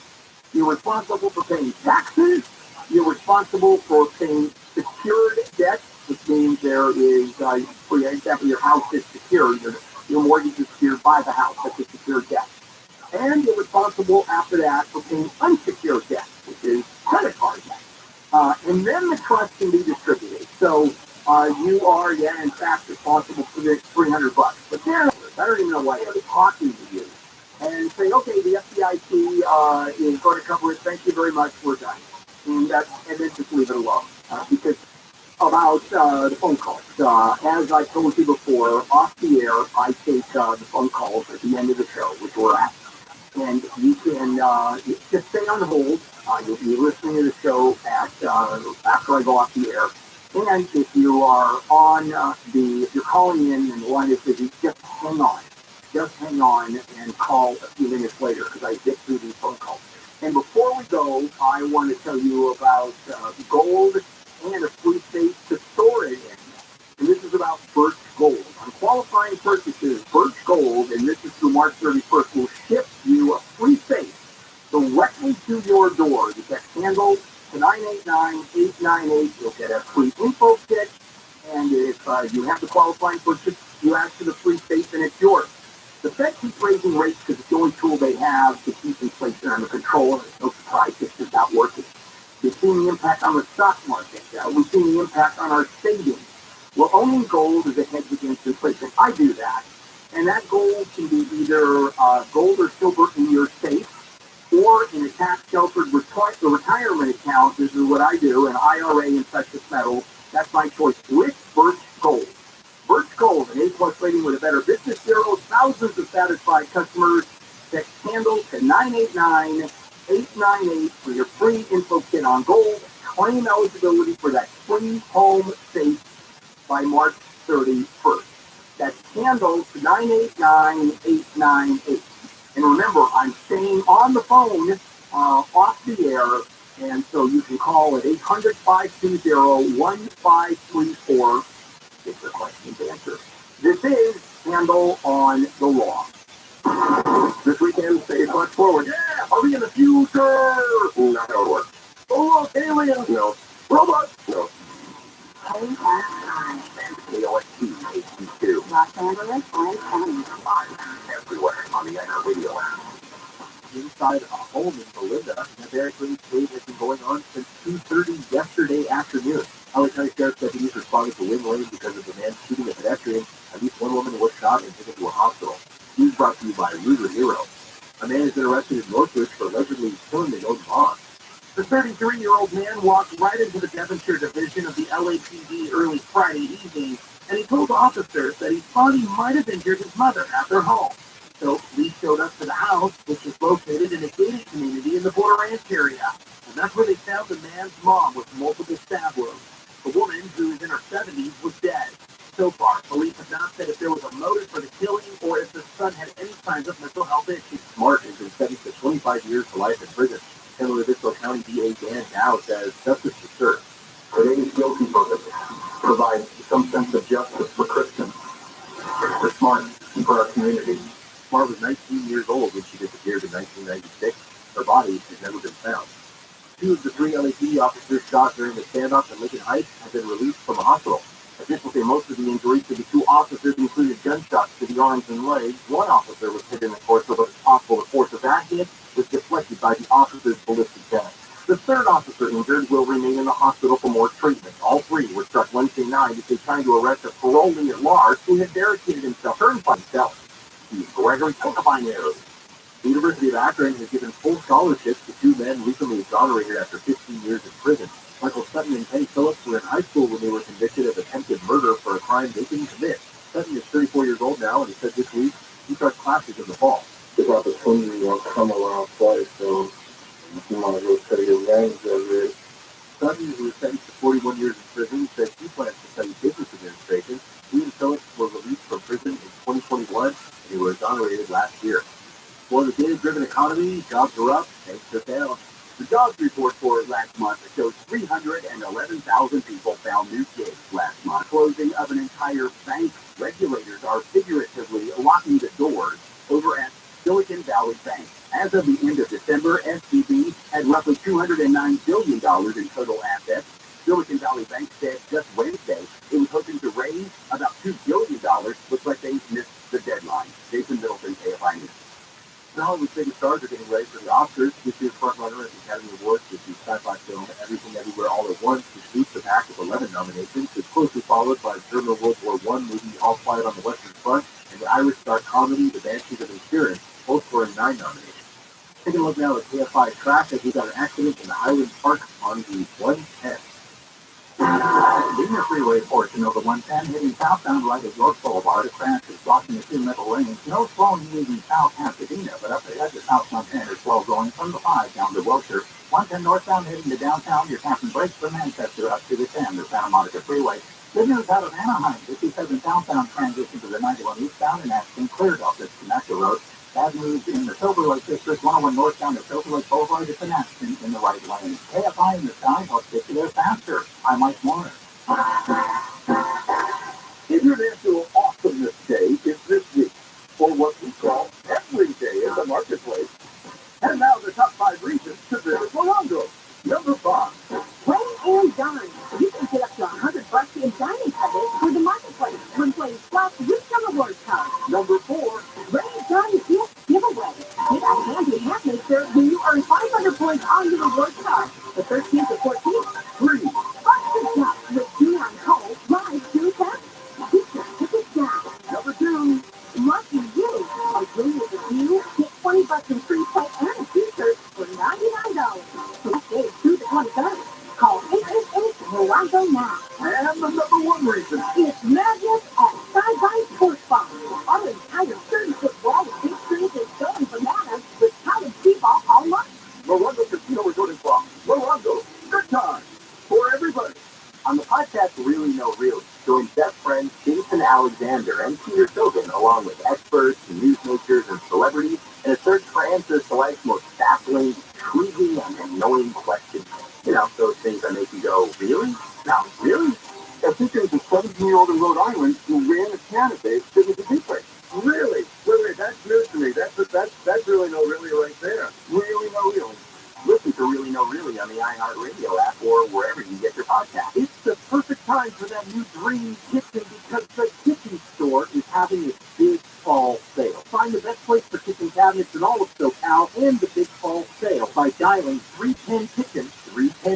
You're responsible for paying taxes. You're responsible for paying secured debt, which means there is, for example, your house is secured. Your mortgage is secured by the house. That's a secured debt. And you're responsible after that for paying unsecured debt, which is credit card debt. And then the trust can be distributed. So you are, in fact, responsible for the $300. But then, I don't even know why they're talking to you. And say, okay, the FDIC is going to cover it. Thank you very much. We're done. And then just leave it alone. Because about the phone calls. As I told you before, off the air, I take the phone calls at the end of the show, which we're at. And you can just stay on hold. You'll be listening to the show after I go off the air. And if you are if you're calling in and the line is busy, just hang on. Just hang on and call a few minutes later because I get through these phone calls. And before we go, I want to tell you about gold and a free safe to store it in. And this is about Birch Gold. On qualifying purchases, Birch Gold, and this is through March 31st, will ship you a free safe directly to your door. You get handled to 989-898. You'll get a free info kit. And if you have the qualifying purchase, you ask for the free safe and it's yours. The Fed keeps raising rates because it's the only tool they have to keep inflation under control, and it's no surprise it's just not working. We've seen the impact on the stock market. We've seen the impact on our savings. Well, owning gold is a hedge against inflation. I do that. And that gold can be either gold or silver in your safe or in a tax-sheltered retirement account. This is what I do, an IRA in precious metals. That's my choice with Birch Gold. Birch Gold, an A+ rating with a Better Business Bureau, thousands of satisfied customers. Text handle to 989-898 for your free info kit on gold. Claim eligibility for that free home safe by March 31st. That's handle 989898. And remember, I'm staying on the phone off the air, and so you can call at 800-520-1534. Get your questions answered. This is Handle on the Law. This weekend, stay much forward. Yeah, are we in the future? Not how it works. Oh, look, aliens. No. Robots. No. KSI. KOST, HD2. Los Angeles, Orange County. Everywhere on the Iron Radio app. Inside a home in Belinda, the very clean cave has been going on since 2:30 yesterday afternoon. LA County Sheriff's deputies responded to Wing Lane because of the man shooting a pedestrian. At least one woman was shot and taken to a hospital. News brought to you by Ruger Hero. A man has been arrested in Northridge for allegedly killing his own boss. The 33-year-old man walked right into the Devonshire division of the LAPD early Friday evening, and he told officers that he thought he might have injured his mother at their home. So police showed up to the house, which is located in a gated community in the Border Ranch area. And that's where they found the man's mom with multiple stab wounds. The woman, who is in her 70s, was dead. So far, police have not said if there was a motive for the killing or if the son had any signs of mental health issues. Mark has been sentenced to 25 years to life in prison. San Francisco County DA Dan Dow says justice is served. Today's guilty verdict provides some sense of justice for Christians, for Smart, and for our community. Smart was 19 years old when she disappeared in 1996. Her body has never been found. Two of the three LAPD officers shot during the standoff at Lincoln Heights have been released from a hospital. Officials say most of the injuries to the two officers included gunshots to the arms and legs. One officer was hit in the torso, but it's possible the force of that hit was deflected by the officer's ballistic vest. The third officer injured will remain in the hospital for more treatment. All three were struck Wednesday night as they tried to arrest a parolee at large who had barricaded himself by himself. He's Gregory TRILLIONAIRE. The University of Akron has given full scholarships to two men recently exonerated after 15 years in prison. Michael Sutton and Penny Phillips were in high school when they were convicted of attempted murder for a crime they didn't commit. Sutton is 34 years old now, and he said this week he starts classes in the fall. This opportunity will come around twice, so you might as well take advantage of it. Sutton, who was sentenced to 41 years in prison, said he plans to study business administration. He and Phillips were released from prison in 2021, and they were exonerated last year. For the data-driven economy, jobs are up, thanks to sales. The jobs report for last month shows 311,000 people found new gigs last month. Closing of an entire bank. Regulators are figuratively locking the doors over at Silicon Valley Bank. As of the end of December, SVB had roughly $209 billion in total assets. Silicon Valley Bank said just Wednesday it was hoping to raise about $2 billion. Looks like they missed the deadline. Jason Middleton, KFI News. The Hollywood's biggest stars are getting ready for the Oscars. This year's frontrunner at the Academy Awards is the sci-fi film Everything Everywhere All at Once, which leads the pack of 11 nominations. It's closely followed by the German World War I movie All Quiet on the Western Front and the Irish dark comedy The Banshees of Inisherin, both scoring 9 nominations. Taking a look now at KFI traffic, we got an accident in the Highland Park on the 110. Linear freeway portion of the 110 heading southbound right at York Boulevard. A crash is blocking the 2 middle lanes. No slowing moving south Pasadena, but up ahead to South Montana is slow going from the 5 down to Wilshire. 110 northbound heading to downtown. You're passing brakes from Manchester up to the 10, the Santa Monica Freeway. Good news out of Anaheim. 57 southbound transition to the 91 eastbound and that's been cleared off this connector road. Bad news in the Silver Lake District, 101 northbound at Silver Lake Boulevard. It's an accident in the right lane. KFI in the sky helps get you there faster. I'm Mike Warner. International Awesomeness Day is this week, or what we call Every Day in the Marketplace. And now the top 5 reasons to visit Morongo. Number 5. When and dine. You can get up to $100 in dining credits for the marketplace when playing slots with some awards cards. Number 4. Raise Done Gift Giveaway. Get a handy hat mixer when you earn 500 points on your rewards card. The 13th to 14th. 3. Buster Shop with Dion Cole live June 10th. Get your tickets now. Number 2. Lucky you. A room with a view. Get $20 in free play and a t-shirt for $99. This day through the 23rd. Call 888-MORONGO now. And the number 1 reason. It's madness at Side-by Sports Bar. Our entire 30-foot wall with big screens is going bananas with college t-ball all month. Morongo Casino Resort and Spa. Morongo. Good time for everybody. On the podcast Really Know Really, join best friends Jason Alexander and Peter Soto answers to life's most baffling, intriguing, and annoying questions. Those things that make you go, really? No, really? I think there was a 17-year-old in Rhode Island who ran a cannabis that was a secret. Really? Wait, that's news to me. That's really no really right there. Really, no, really. Listen to Really No Really on the iHeartRadio app or wherever you get your podcast. It's the perfect time for that new dream kitchen because the kitchen store is having its big fall sale. Find the best place for kitchen cabinets in all of SoCal and the big fall sale by dialing 310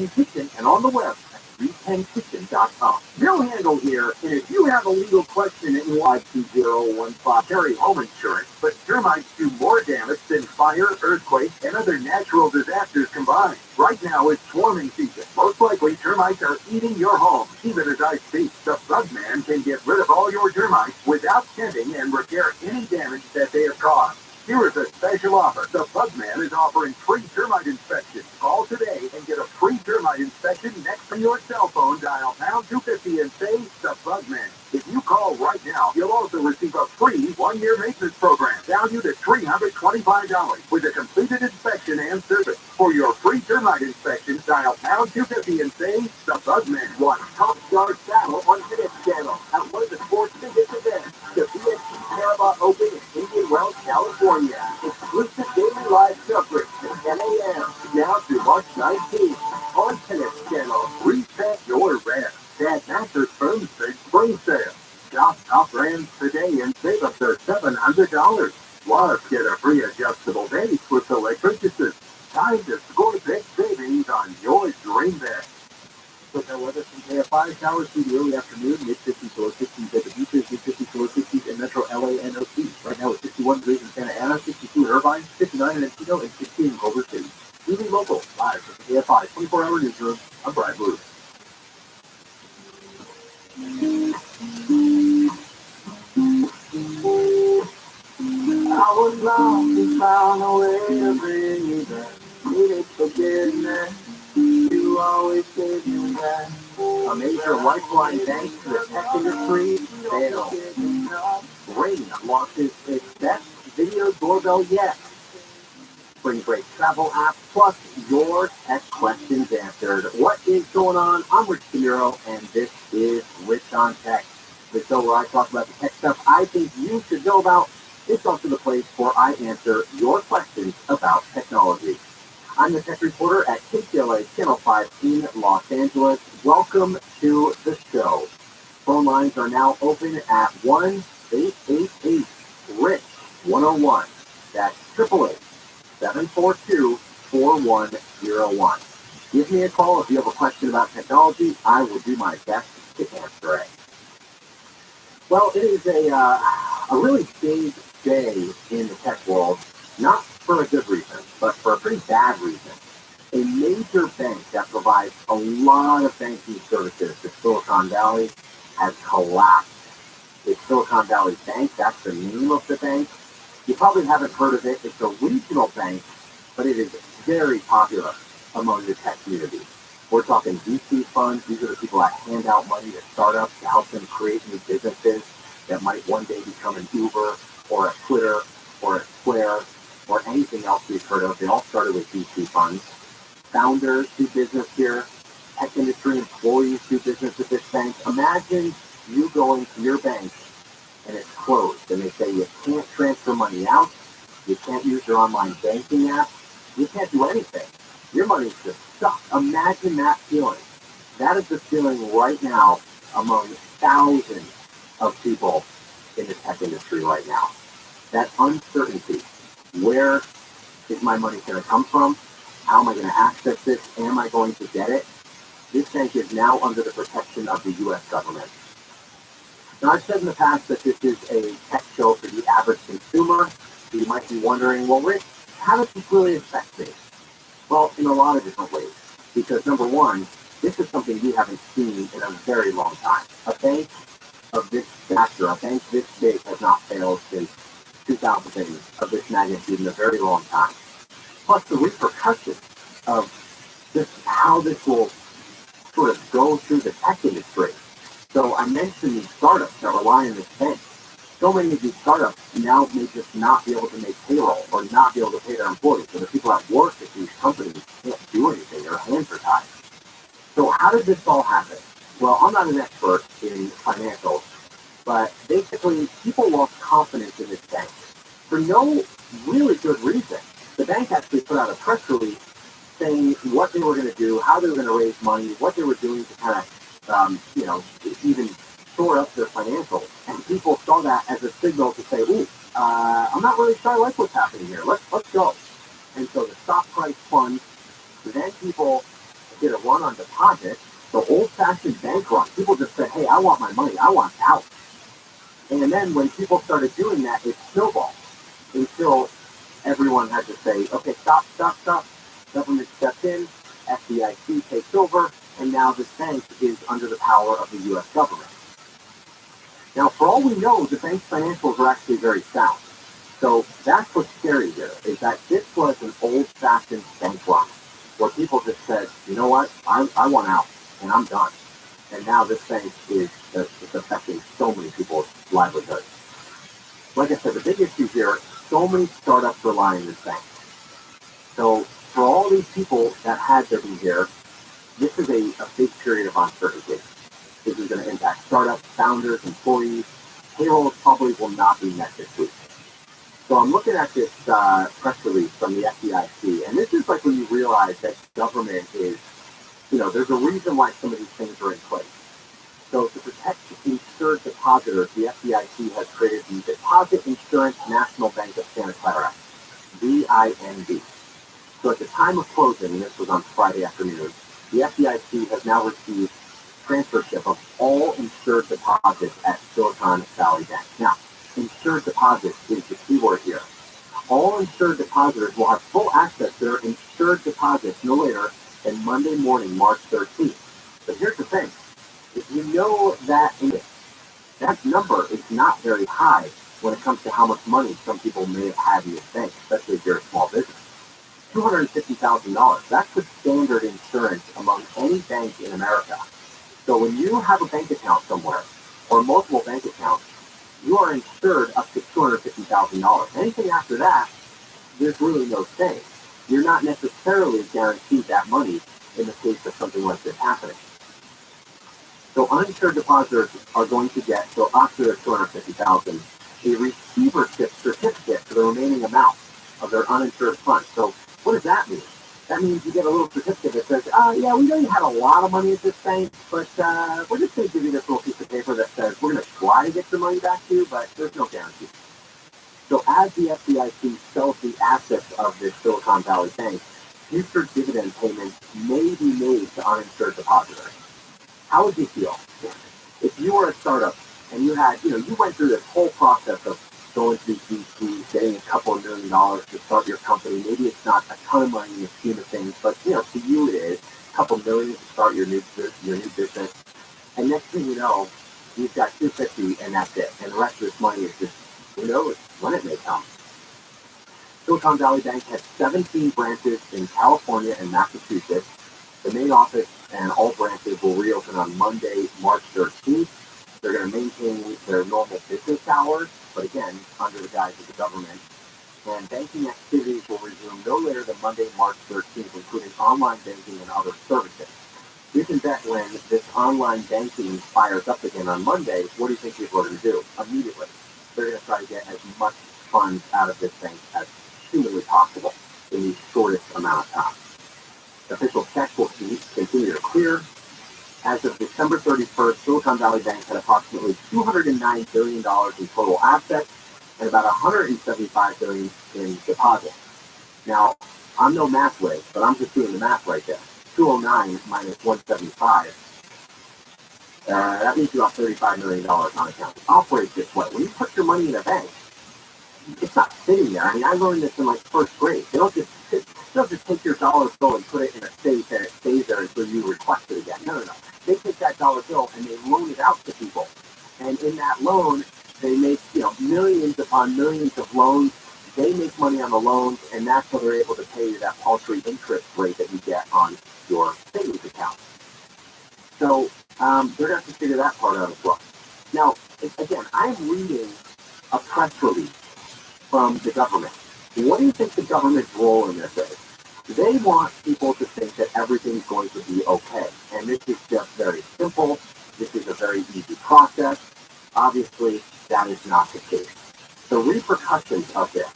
Kitchen, and on the web at 310kitchen.com. Bill Handel here, and if you have a legal question at 52015 carry home insurance, but termites do more damage than fire, earthquake, and other natural disasters combined. Right now it's swarming season. Most likely termites are eating your home, even as I speak. The Bugman can get rid of all your termites without tending and repair any damage that they have caused. Here is a special offer. The Bugman is offering free termite inspection. Call today and get a free termite inspection next to your cell phone. Dial pound 250 and say The Bugman. If you call right now, you'll also receive a free 1-year maintenance program valued at $325 with a completed inspection and service. For your free termite inspection, dial pound 250 and say The Bugman. Watch Top Star Saddle on Tennis Channel at one of the sports biggest events, the PNC Paribas Open in Indian Wells, California. Exclusive daily live coverage at 10 a.m. now through March 19th on Tennis Channel. Reset your rent. That Mattress Firm's big spring sale. Shop top brands today and save up to $700. Plus, get a free adjustable base with select purchases. Time to score big savings on your dream bed. With our weather from KFI, showers through the early afternoon, mid-50s to low 60s at the beaches, mid-50s to low 60s in metro LA and OC. Right now it's 61 degrees in Santa Ana, 62 in Irvine, 59 in Encino, and 60 in Culver City. Moving local, live from the KFI 24-hour newsroom, I'm Brian Blue. I was lost and found a way to bring you back. Needed forgiveness. You always gave me back. A major lifeline thanks to the tech industry, failed. Ring launches its best video doorbell yet. Spring break travel app plus your tech questions answered. What is going on? I'm Rich DeMiro, and this is Rich on Tech. The show where I talk about the tech stuff I think you should know about. It's also the place where I answer your questions about technology. I'm the tech reporter at KTLA Channel 5 in Los Angeles. Welcome to the show. Phone lines are now open at 1-888-RICH-101. That's 888-742-4101. Give me a call if you have a question about technology. I will do my best to answer it. Well, it is a really big day in the tech world, not for a good reason, but for a pretty bad reason. A major bank that provides a lot of banking services to Silicon Valley has collapsed. It's Silicon Valley Bank, that's the name of the bank. You probably haven't heard of it. It's a regional bank, but it is very popular among the tech community. We're talking VC funds. These are the people that hand out money to startups to help them create new businesses that might one day become an Uber or a Twitter or a Square or anything else we've heard of. They all started with VC funds. Founders do business here. Tech industry employees do business at this bank. Imagine you going to your bank and it's closed and they say you can't transfer money out, you can't use your online banking app, you can't do anything. Your money's just stuck. Imagine that feeling. That is the feeling right now among thousands of people in the tech industry right now. That uncertainty. Where is my money going to come from? How am I going to access this? Am I going to get it? This bank is now under the protection of the U.S. government. Now, I've said in the past that this is a tech show for the average consumer. So you might be wondering, well, Rich, how does this really affect me? Well, in a lot of different ways. Because number one, this is something we haven't seen in a very long time. A bank of this stature, a bank this big has not failed since 2000 of this magnitude in a very long time. Plus the repercussions of just how this will sort of go through the tech industry. So I mentioned these startups that rely on this bank. so many of these startups now may just not be able to make payroll or not be able to pay their employees. So the people that work at these companies can't do anything. Their hands are tied. So how did this all happen? Well, I'm not an expert in financials, but basically people lost confidence in this bank for no really good reason. The bank actually put out a press release saying what they were going to do, how they were going to raise money, what they were doing to kind of, even shore up their financials. And people saw that as a signal to say, ooh, I'm not really sure I like what's happening here. Let's go. And so the stock price plunged. Then people did a run on deposit. The old-fashioned bank run. People just said, hey, I want my money. I want out. And then when people started doing that, it snowballed until everyone had to say, okay, stop. Government stepped in, FDIC takes over, and now this bank is under the power of the U.S. government. Now, for all we know, the bank's financials are actually very sound. So that's what's scary here, is that this was an old-fashioned bank run, where people just said, you know what, I want out, and I'm done. And now this bank is affecting so many people's livelihoods. Like I said, the big issue here, so many startups rely on this bank. So for all these people that had their be here, this is a big period of uncertainty. This is going to impact startups, founders, employees. Payrolls probably will not be met this week. So I'm looking at this press release from the FDIC, and this is like when you realize that government is, there's a reason why some of these things are in place. So to protect insured depositors, the FDIC has created the Deposit Insurance National Bank of Santa Clara, DINB. So at the time of closing, and this was on Friday afternoon, the FDIC has now received transfership of all insured deposits at Silicon Valley Bank. Now, insured deposits is the key word here. All insured depositors will have full access to their insured deposits no later than Monday morning, March 13th. But here's the thing. If you know that number is not very high when it comes to how much money some people may have had in this bank, especially if you're a small business. $250,000. That's the standard insurance among any bank in America. So when you have a bank account somewhere, or multiple bank accounts, you are insured up to $250,000. Anything after that, there's really no say. You're not necessarily guaranteed that money in the case of something like this happening. So uninsured depositors are going to get, so after their $250,000, a receivership certificate for the remaining amount of their uninsured funds. So what does that mean? That means you get a little certificate that says, yeah, we know you had a lot of money at this bank, but we're just going to give you this little piece of paper that says we're going to try to get your money back to you, but there's no guarantee. So as the FDIC sells the assets of this Silicon Valley Bank, future dividend payments may be made to uninsured depositors. How would you feel if you were a startup and you had, you went through this whole process of going to these VCs, getting a couple of $1 million to start your company? Maybe it's not a ton of money in the scheme of things, but to you it is a couple million to start your new business. And next thing you know, you've got $250 and that's it. And the rest of this money is just, who knows when it may come. Silicon Valley Bank has 17 branches in California and Massachusetts. The main office and all branches will reopen on Monday, March 13th. They're going to maintain their normal business hours, but again, under the guise of the government. And banking activities will resume no later than Monday, March 13th, including online banking and other services. You can bet when this online banking fires up again on Monday, what do you think people are going to do? Immediately, they're going to try to get as much funds out of this bank as humanly possible in the shortest amount of time. Official checks will continue to clear. As of December 31st, Silicon Valley Bank had approximately $209 billion in total assets and about $175 billion in deposits. Now, I'm no math whiz, but I'm just doing the math right there. 209 minus 175, that means about $35 million on account. It operates this way. When you put your money in a bank, it's not sitting there. I mean, I learned this in first grade. They don't just take your dollar bill and put it in a safe and it stays there until you request it again. No. They take that dollar bill and they loan it out to people. And in that loan, they make millions upon millions of loans. They make money on the loans, and that's how they're able to pay you that paltry interest rate that you get on your savings account. So they're going to have to figure that part out as well. Now, again, I'm reading a press release from the government. What do you think the government's role in this is? They want people to think that everything's going to be okay. And this is just very simple. This is a very easy process. Obviously, that is not the case. The repercussions of this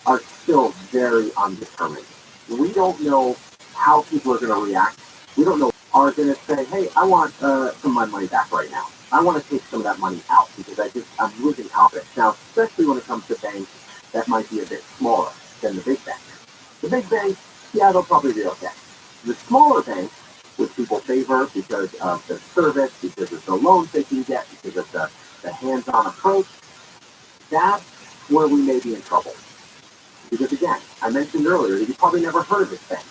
are still very undetermined. We don't know how people are going to react. We don't know are going to say, hey, I want some of my money back right now. I want to take some of that money out because I'm losing confidence. Now, especially when it comes to banks that might be a bit smaller than the big banks. The big banks, yeah, they'll probably be okay. The smaller banks, which people favor because of the service, because of the loans they can get, because of the hands-on approach, that's where we may be in trouble. Because again, I mentioned earlier that you probably never heard of this bank.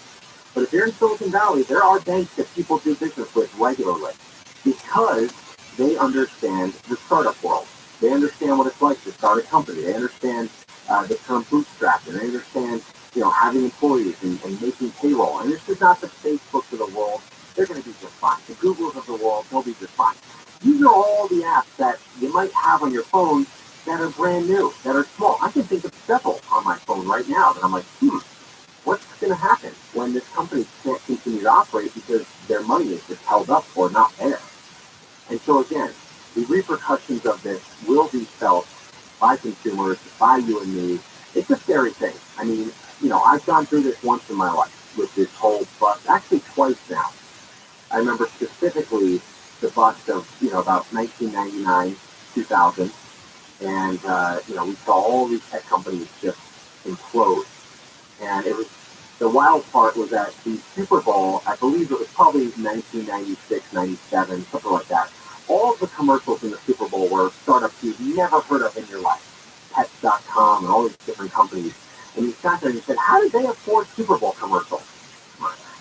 But if you're in Silicon Valley, there are banks that people do business with regularly because they understand the startup world. They understand what it's like to start a company. They understand the term bootstrap, and they understand, having employees and making payroll. And this is not the Facebooks of the world. They're going to be just fine. The Googles of the world, they'll be just fine. These are all the apps that you might have on your phone that are brand new, that are small. I can think of several on my phone right now that I'm like, what's going to happen when this company can't continue to operate because their money is just held up or not there? And so again, the repercussions of this will be felt by consumers, by you and me. It's a scary thing. I mean, I've gone through this once in my life with this whole bust, actually twice now. I remember specifically the bust of, about 1999, 2000. And, we saw all these tech companies just implode. And the wild part was that the Super Bowl, I believe it was probably 1996, 97, something like that. All of the commercials in the Super Bowl were startups you've never heard of in your life. Pets.com and all these different companies. And you sat there and you said, how did they afford Super Bowl commercials?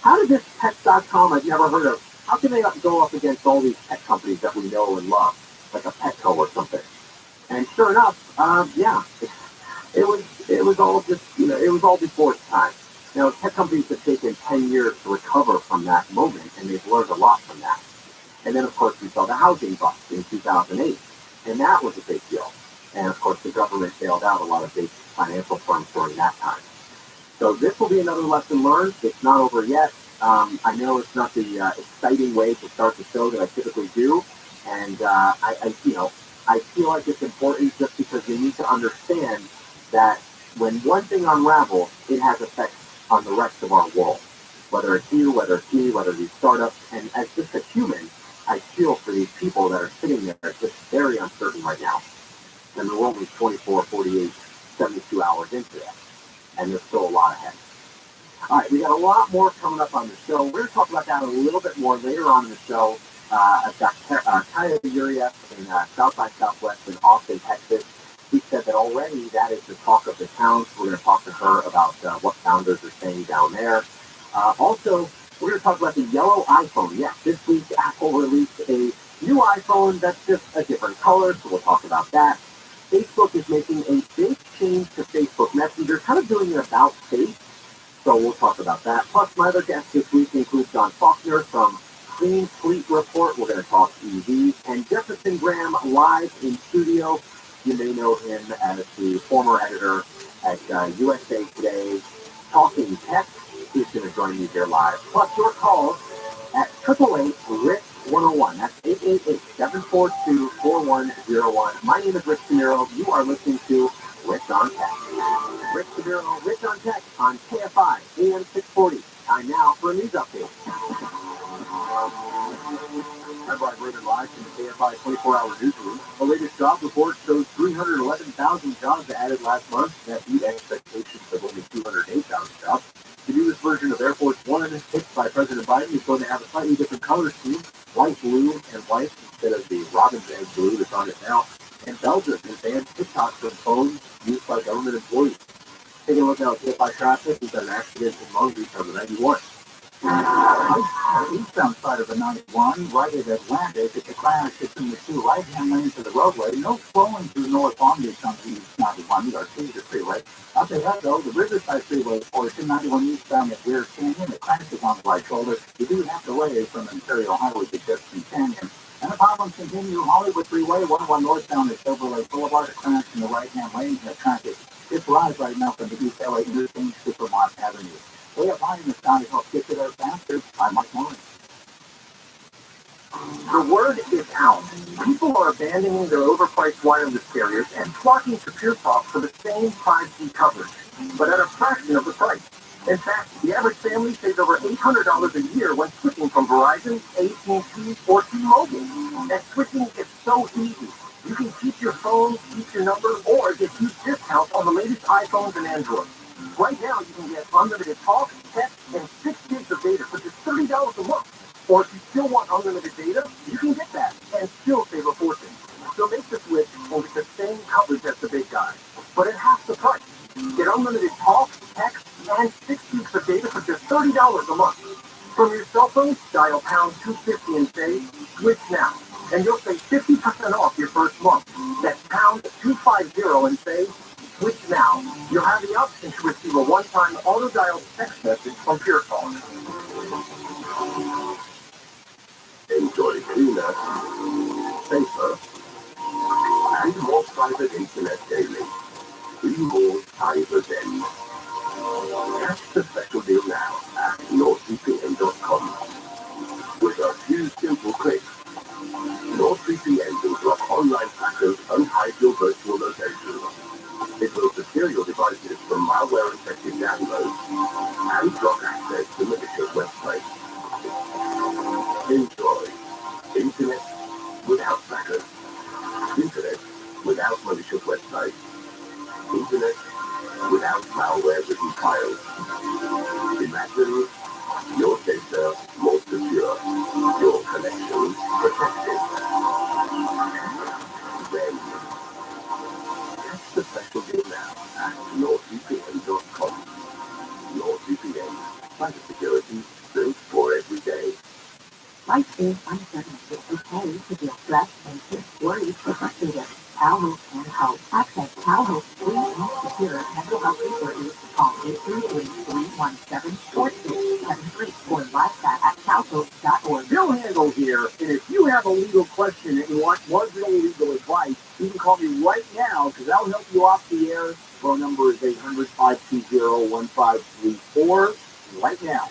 How did this Pets.com I've never heard of, how can they go up against all these tech companies that we know and love, like a Petco or something? And sure enough, it was all just, it was all before its time. Tech companies have taken 10 years to recover from that moment, and they've learned a lot from that. And then, of course, we saw the housing bust in 2008, and that was a big deal. And, of course, the government bailed out a lot of big financial firms during that time. So this will be another lesson learned. It's not over yet. I know it's not the exciting way to start the show that I typically do, and I feel like it's important just because we need to understand that when one thing unravels, it has effects on the rest of our world. Whether it's you, whether it's me, whether these startups, and as just a human, I feel for these people that are sitting there just very uncertain right now. And the world is 24, 48, 72 hours into it, and there's still a lot ahead. All right, we got a lot more coming up on the show. We're going to talk about that a little bit more later on in the show. I've got Kaya Urias in South by Southwest in Austin, Texas. He said that already that is the talk of the town. So we're going to talk to her about what founders are saying down there. Also, we're going to talk about the yellow iPhone. Yes, this week Apple released a new iPhone that's just a different color, so we'll talk about that. Facebook is making a big change to Facebook Messenger, kind of doing an about face. So we'll talk about that. Plus, my other guest this week includes John Faulkner from Clean Fleet Report. We're going to talk EVs. And Jefferson Graham live in studio. You may know him as the former editor at USA Today, Talking Tech. He's going to join me here live. Plus, your calls at 888-RICK-101. That's 888-742-4101. My name is Rick Samiro. You are listening to Rich on Tech. Rick Samiro, Rich on Tech on KFI, AM 640. Time now for a news update. I'm Rabbi live from the KFI 24-hour newsroom. The latest job report shows 311,000 jobs added last month. That beat expectations of only 208,000 jobs. The newest version of Air Force One, picked by President Biden, is going to have a slightly different color scheme, light blue and white instead of the robin's egg blue that's on it now. And Belgium has banned TikTok from phones used by government employees. Taking a look now at KFI traffic, we've got an accident in Long Beach on the 91. On the eastbound side of the 91, right at Atlantic, it's a crash between the two right-hand lanes of the roadway. No flowing through North Long Beach on the east 91, the Artesia Freeway. Up ahead, though, the Riverside Freeway portion, 91 eastbound at Weir Canyon. The crash is on the right shoulder. You do have to delay from Imperial Highway to Jefferson Canyon. And, of problems continue. Hollywood Freeway, 101 northbound at Silver Lake Boulevard, a crash in the right-hand lane. The traffic is live right now from the East LA Interchange, Supermont Avenue. Way up high in the sky helps get you there faster. I'm Mike Morris. The word is out. People are abandoning their overpriced wireless carriers and flocking to PureTalk for the same 5G coverage, but at a fraction of the price. In fact, the average family saves over $800 a year when switching from Verizon, AT&T, or T-Mobile. And switching is so easy. You can keep your phone, keep your number, or get huge discounts on the latest iPhones and Androids. Right now, you can get unlimited talk, text, and 6 gigs of data for just $30 a month. Or if you still want unlimited data, you can get that and still save a fortune. So make the switch and get the same coverage as the big guys, but at half the price. Get unlimited talk, text, and 6 gigs of data for just $30 a month. From your cell phone, dial pound 250 and say, switch now. And you'll save 50% off your first month. That's pound 250 and say, switch now. You'll have the option to receive a one-time auto-dial text message from PureTalk. Enjoy cleaner, safer, and more private internet daily. 3 more times a day. Catch the special deal now at NordVPN.com. With a few simple clicks, NordVPN will block online hackers and hide your virtual location. It will secure your devices from malware-infected downloads and block access to malicious websites. Enjoy internet without hackers. Internet without malicious websites. Internet without malware-ridden files. Imagine your data more secure, your connection protected. Then, catch the special deal now at NordVPN.com. NordVPN, cybersecurity built for every day. Life is uncertain. It's okay to feel stressed, anxious, worried, or frustrated. CalHealth can help. Access CalHealth's free and secure mental health resources. Call 833-317-4673 or live chat at calhealth.org. Bill Handel here, and if you have a legal question and you want marginal legal advice, you can call me right now because I'll help you off the air. Phone number is 800-520-1534. Right now.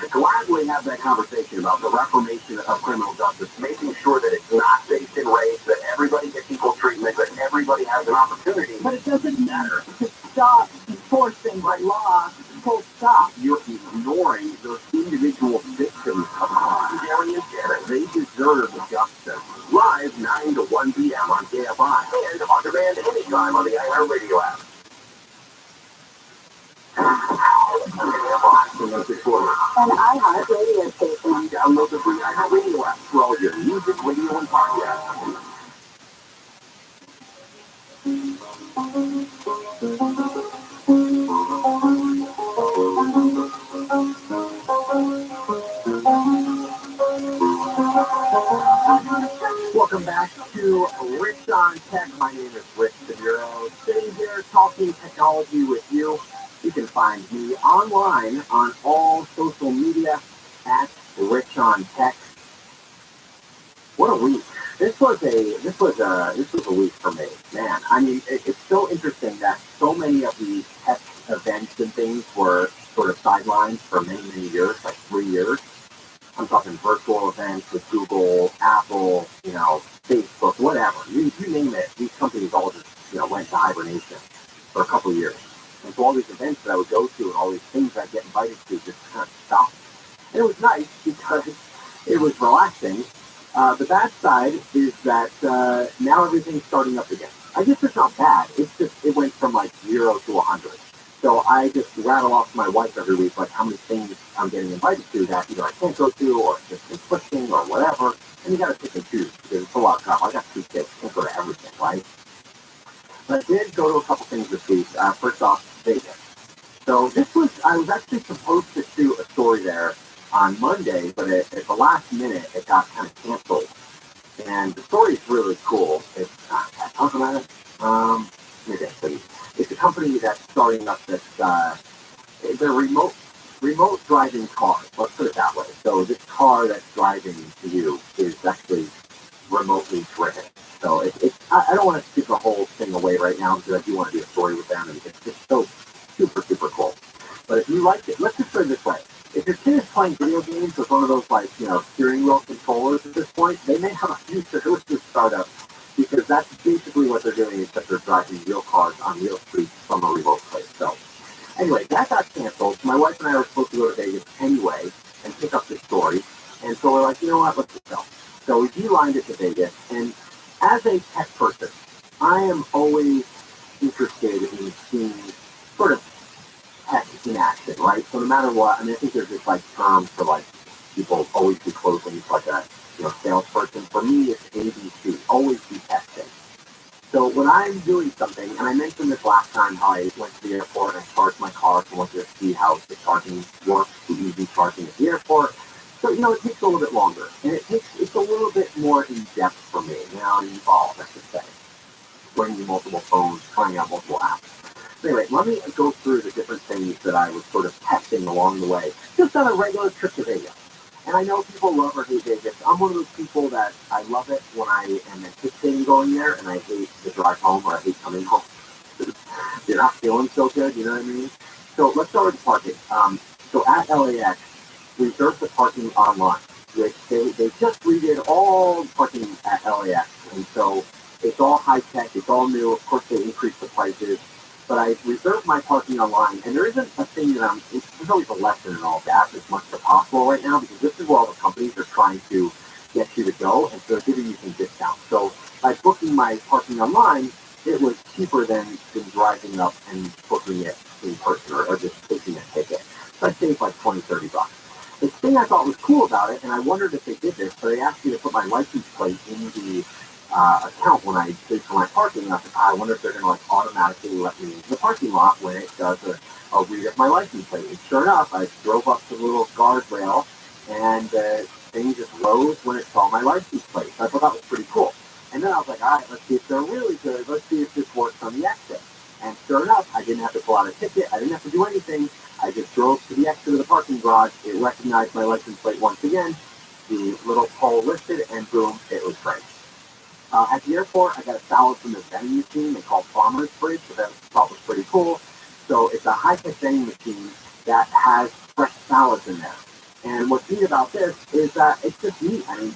Gladly have that conversation about the reformation of criminal justice, making sure that it's not based in race, that everybody gets equal treatment, that everybody has an opportunity. But it doesn't matter. To stop enforcing by law, full stop. You're ignoring those individual victims of crime. Jerry and Janet, they deserve justice. Live 9 to 1 p.m. on KFI and on demand anytime on the iHeartRadio app. An iHeart radio station. Download the free iHeartRadio app for all your music, radio, and podcasts. Welcome back to Rich on Tech. My name is Rich DeMuro. Sitting here talking technology with you. You can find me online on all social media at Rich on Tech. What a week! This was a week for me, man. I mean, it's so interesting that so many of these tech events and things were sort of sidelined for many, many years, like 3 years. I'm talking virtual events with Google, Apple, Facebook, whatever. You name it. These companies all just, went into hibernation for a couple of years. And so all these events that I would go to and all these things I'd get invited to just kind of stopped. And it was nice because it was relaxing. The bad side is that now everything's starting up again. I guess it's not bad. It's just it went from like 0 to 100. So I just rattle off to my wife every week like how many things I'm getting invited to that either I can't go to or it's just conflicting or whatever. And you got to pick and choose because it's a lot of trouble. I got 2 kids. I can't go to everything, right? But I did go to a couple things this week. First off, Vegas. So I was actually supposed to do a story there on Monday, but at the last minute, it got kind of canceled. And the story is really cool. It's, can I talk about it? Maybe I shouldn't. It's a company that's starting up this, they're remote driving cars. Let's put it that way. So this car that's driving to you is actually remotely terrific. So I don't want to skip the whole thing away right now because I do want to do a story with them, and it's just so super, super cool. But if you like it, let's just put it this way. If your kid is playing video games with one of those, like, steering wheel controllers at this point, they may have a future with this startup because that's basically what they're doing, except they're driving real cars on real streets from a remote place. So anyway, that got canceled. My wife and I were supposed to go to Vegas anyway and pick up this story. And so we're like, you know what, let's just go. So we beelined it to Vegas. And as a tech person, I am always interested in seeing sort of tech in action, right? So no matter what, I mean, I think there's this like term for like people always be closing, like a salesperson. For me, it's ABC, always be testing. So when I'm doing something, and I mentioned this last time how I went to the airport and I charged my car and wanted to see how the charging works, the EV charging at the airport. So, it takes a little bit longer, and it's a little bit more in-depth for me, involved, I should say. Bringing multiple phones, trying out multiple apps. Anyway, let me go through the different things that I was sort of testing along the way, just on a regular trip to Vegas. And I know people love or hate Vegas. I'm one of those people that I love it when I am anticipating going there, and I hate the drive home, or I hate coming home. You're not feeling so good, you know what I mean? So let's start with the parking. So at LAX, reserve the parking online, which they just redid all parking at LAX, and so it's all high tech, it's all new. Of course, they increased the prices, but I reserved my parking online, and there isn't a thing that there's always a lesson in all that as much as possible right now, because this is where all the companies are trying to get you to go, and so they're giving you some discounts. So by booking my parking online, it was cheaper than driving up and booking it in person or just taking a ticket. So I saved like $20-$30. The thing I thought was cool about it, and I wondered if they did this, but they asked me to put my license plate in the account when I paid for my parking. And I wonder if they're going to automatically let me into the parking lot when it does a read of my license plate. And sure enough, I drove up to the little guardrail, and the thing just rose when it saw my license plate. So I thought that was pretty cool. And then I was like, all right, let's see if they're really good. Let's see if this works on the exit. And sure enough, I didn't have to pull out a ticket. I didn't have to do anything. I just drove to the exit of the parking garage. It recognized my license plate once again. The little pole lifted, and boom, it was great. At the airport, I got a salad from this vending machine they call Farmer's Fridge, which I thought was pretty cool. So it's a high-tech vending machine that has fresh salads in there. And what's neat about this is that it's just neat. I mean,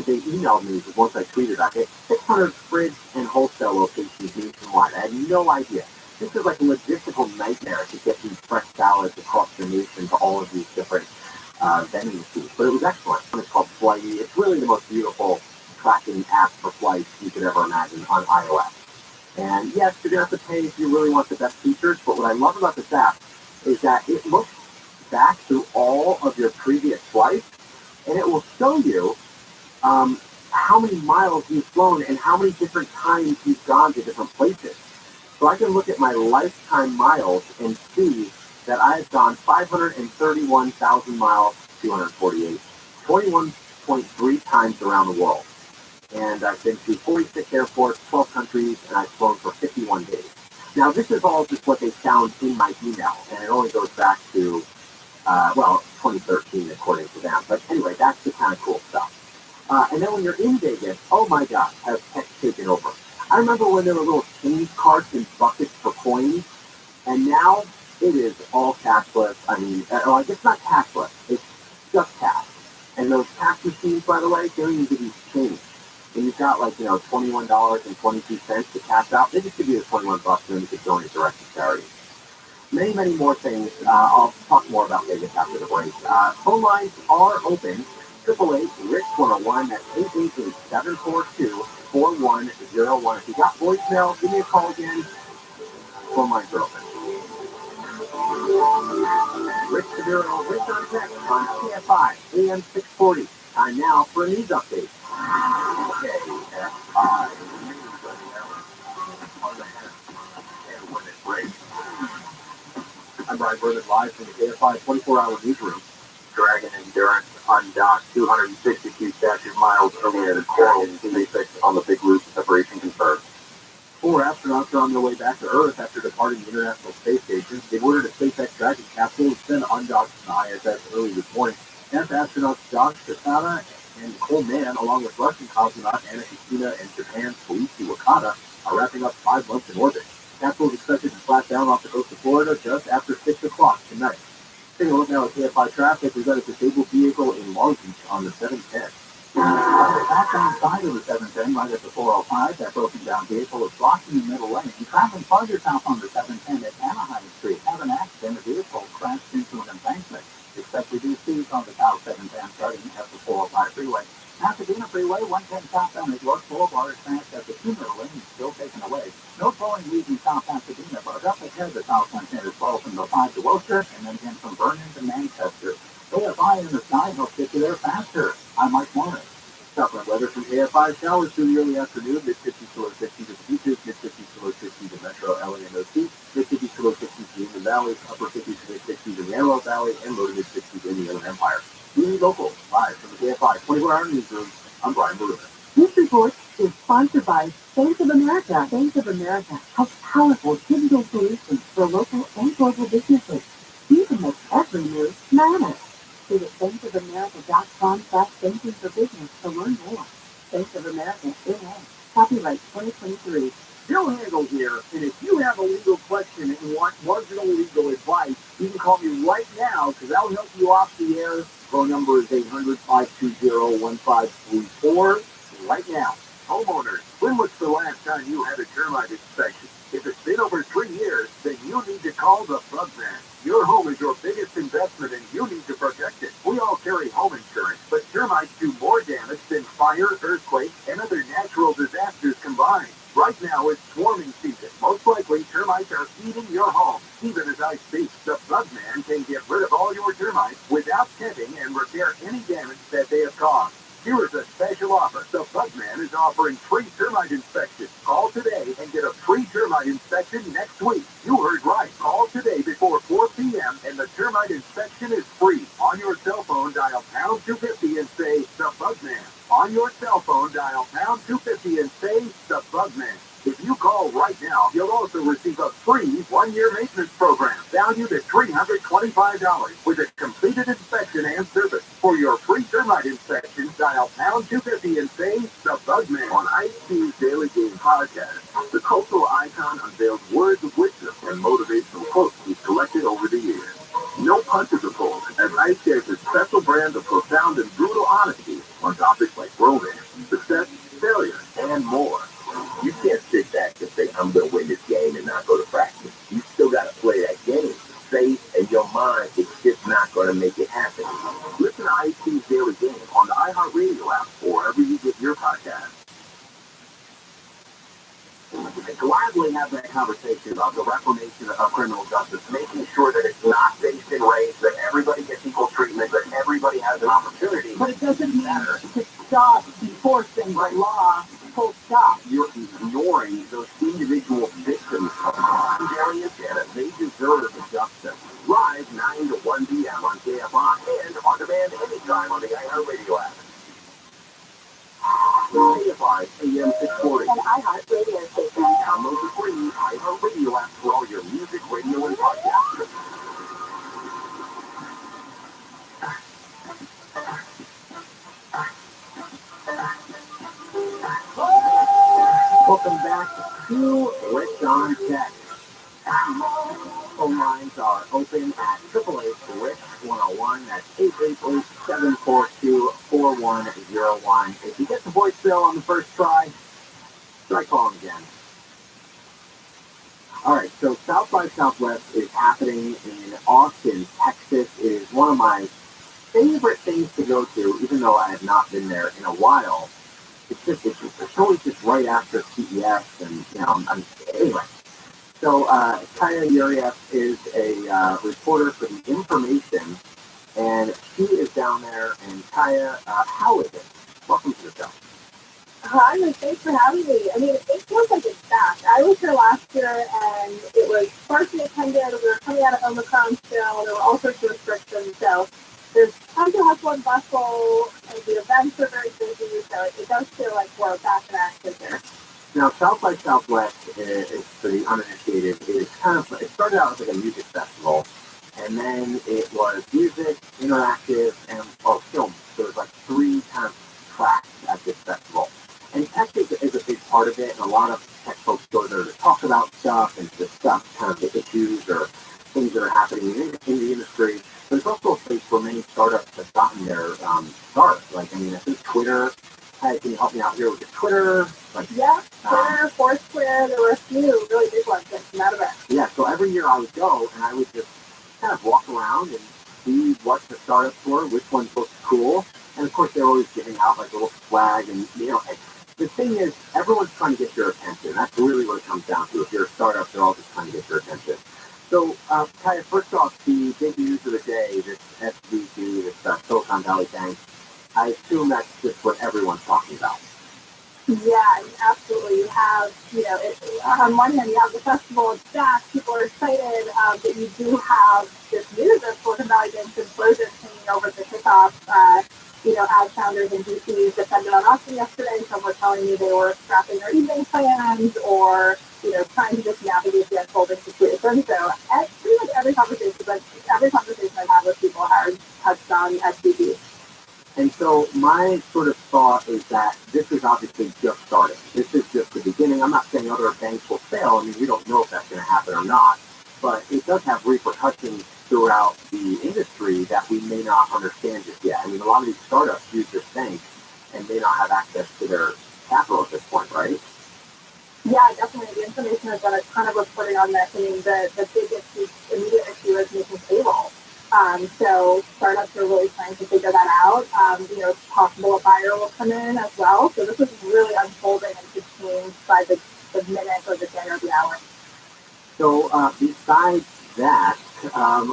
they emailed me once I tweeted out it, 600 fridge and wholesale locations nationwide. I had no idea. This is like a logistical nightmare to get these fresh salads across the nation to all of these different vending machines. But it was excellent. It's called Flighty. It's really the most beautiful tracking app for flights you could ever imagine on iOS. And yes, you're going to have to pay if you really want the best features, but what I love about this app is that it looks back through all of your previous flights, and it will show you how many miles you've flown and how many different times you've gone to different places. So I can look at my lifetime miles and see that I've gone 531,000 miles, 248, 21.3 times around the world. And I've been to 46 airports, 12 countries, and I've flown for 51 days. Now, this is all just what they found in my email, and it only goes back to, 2013, according to them. But anyway, that's the kind of cool stuff. And then when you're in Vegas, oh my gosh, has tech taken over. I remember when there were little change carts and buckets for coins, and now it is all cashless. I mean, I guess not cashless, it's just cash. And those cash machines, by the way, they don't even give you change. And you've got $21.22 to cash out. They just give you the $21 and then you can donate direct to charity. Many, many more things. I'll talk more about Vegas after the break. Phone lines are open. 888-RICH-101. That's 888-742-4101. If you got voicemail, give me a call again. Phone lines are open. Rich Severo, Rich on Text on KFI, AM 640. Time now for a news update. KFI News on the half and when it breaks. I'm Brian Berman, live from the KFI 24-hour newsroom. Dragon Endurance undocked 262 statute miles earlier this morning. SpaceX on the big loop, separation confirmed. 4 astronauts are on their way back to Earth after departing the International Space Station. They ordered a SpaceX Dragon capsule, which then undocked from the ISS early this morning. NASA astronauts Josh Cassata and Man, along with Russian cosmonaut Anna Kushina and Japan's Koichi Wakata, are wrapping up 5 months in orbit. Capsule is expected to splash down off the coast of Florida just after 6 o'clock tonight. Taking a look now at KFI traffic, we've got a disabled vehicle in Long Beach on the 710. Back on the side of the 710, right at the 405, that broken down vehicle is blocking the middle lane. Traveling farther south on the 710 at Anaheim Street, have an accident. A vehicle crashed into an embankment. Expect reduced speeds on the South 710 starting at the 405 freeway. Pasadena Freeway, 110 southbound at York Boulevard is smashed at the 2 middle lane, still taken away. No tolling leaving South Pasadena, but up ahead the South 110 is slow from the 5 to Worcester, and then again from Vernon to Manchester. KFI in the sky helps get you there faster. I'm Mike Warner. Southland weather from KFI. Showers through the early afternoon, mid-50s to low 60s at the beaches, mid-50s to low 60s in Metro, LA, and OC, mid-50s to low 60s in the valleys, upper 50s to mid-60s in the Antelope Valley, and low to mid-60s in the Inland Empire. Being local, live from the KFI 24-hour newsroom, I'm Brian Berman. This report is sponsored by Bank of America. Bank of America has powerful digital solutions for local and global businesses. You can make every move matter. Visit bankofamerica.com/banking for business to learn more. Bank of America, N.A. Copyright 2023. Bill Handel here, and if you have a legal question and want marginal legal advice, you can call me right now because I'll help you off the air. Phone number is 800-520-1534. Right now. Homeowners, when was the last time you had a termite inspection? If it's been over 3 years, then you need to call the Bugman. Your home is your biggest investment and you need to protect it. We all carry home insurance, but termites do more damage than fire, earthquake, and other natural disasters combined. Right now it's swarming season. Most likely termites are eating your home. Even as I speak, the Bugman can get rid of all your termites without tinting and repair any damage that they have caused. Here is a special offer. The Bugman is offering free termite inspection. Call today and get a free termite inspection next week. You heard right. Call today before 4 p.m. and the termite inspection is free. On your cell phone, dial pound 250 and say, The Bugman. On your cell phone, dial pound 250 and say, The Bugman. If you call right now, you'll also receive a free 1-year maintenance program valued at $325 with a completed inspection and service. For your free termite inspection, dial pound 250 and say The Bugman. On IC's Daily Game podcast, the cultural icon unveils words of wisdom and motivational quotes he's collected over the years. No punches are pulled, as Ice shares his special brand of profound and brutal honesty on topics like romance, success, failure, and more. You can't sit back and say, I'm going to win this game and not go to practice. You still got to play that game. Faith and your mind is just not going to make it happen. Listen to IC's Daily Game on the iHeartRadio app or wherever you get your podcast. I gladly have that conversation about the reformation of criminal justice, making sure that it's not based in race, that everybody gets equal treatment, that everybody has an opportunity. But it doesn't mean to stop enforcing the law, full stop. You're ignoring those individual victims of crime, Darius, and they deserve justice. Live 9 to 1 p.m. on KFI and on demand anytime on the iHeartRadio app. KFI AM 640. An iHeart radio station. Download the free iHeartRadio app for all your music, radio, and podcasts. Welcome back to Rich on Tech. Phone lines are open at 888-RICH-101. That's 888-742-4101. If you get the voicemail on the first try calling again. All right, so South by Southwest is happening in Austin, Texas. It is one of my favorite things to go to, even though I have not been there in a while. It's always just right after CES, and anyway. So Kaya Yuriev is a reporter for The Information, and she is down there. And Kaya, how is it? Welcome to the show. Hi, and thanks for having me. I mean, it feels like it's back. I was here last year, and it was sparsely attended. We were coming out of Omicron still. There were all sorts of restrictions. So there's tons of hustle and bustle, and the events are very busy. So it does feel like we're back in action here. Now, South by Southwest is for the uninitiated. It started out as like a music festival, and then it was music, interactive, and film. So it was like 3 kind of part of it, and a lot of tech folks go there to talk about stuff and discuss kind of the issues or things that are happening in the industry. But it's also a place where many startups have gotten their start. Like, I mean, I think Twitter. Hey, can you help me out here with the Twitter? Like, yeah, Twitter, Foursquare, there were a few really big ones that came out of it. Yeah, so every year I would go and I would just kind of walk around and see what the startups were, which ones looked cool. And of course, they're always giving out like a little swag. And, you know, the thing is, everyone's trying to get your attention. That's really what it comes down to. If you're a startup, they're all just trying to get your attention. So, Kaya, first off, the big news of the day, this SVB, this Silicon Valley Bank, I assume that's just what everyone's talking about. Yeah, absolutely. You have, you know, on one hand, you have the festival of staff. People are excited, but you do have this news of Silicon Valley Bank's implosion hanging over the kickoff. You know, ad founders and VCs defended on Austin yesterday. Some were telling me they were scrapping their evening plans or, you know, trying to just navigate the unfolding situation. So pretty much every conversation I've had with people has touched on SVB. And so my sort of thought is that this is obviously just starting. This is just the beginning. I'm not saying other banks will fail. I mean, we don't know if that's going to happen or not. But it does have repercussions throughout the industry that we may not understand just yet. I mean, a lot of these startups use this bank and may not have access to their capital at this point, right? Yeah, definitely. The information has done a ton of reporting on this. I mean, the biggest immediate issue is making payroll. So startups are really trying to figure that out. You know, it's possible a buyer will come in as well. So this is really unfolding and could change by the minute or the day or the hour. So besides that,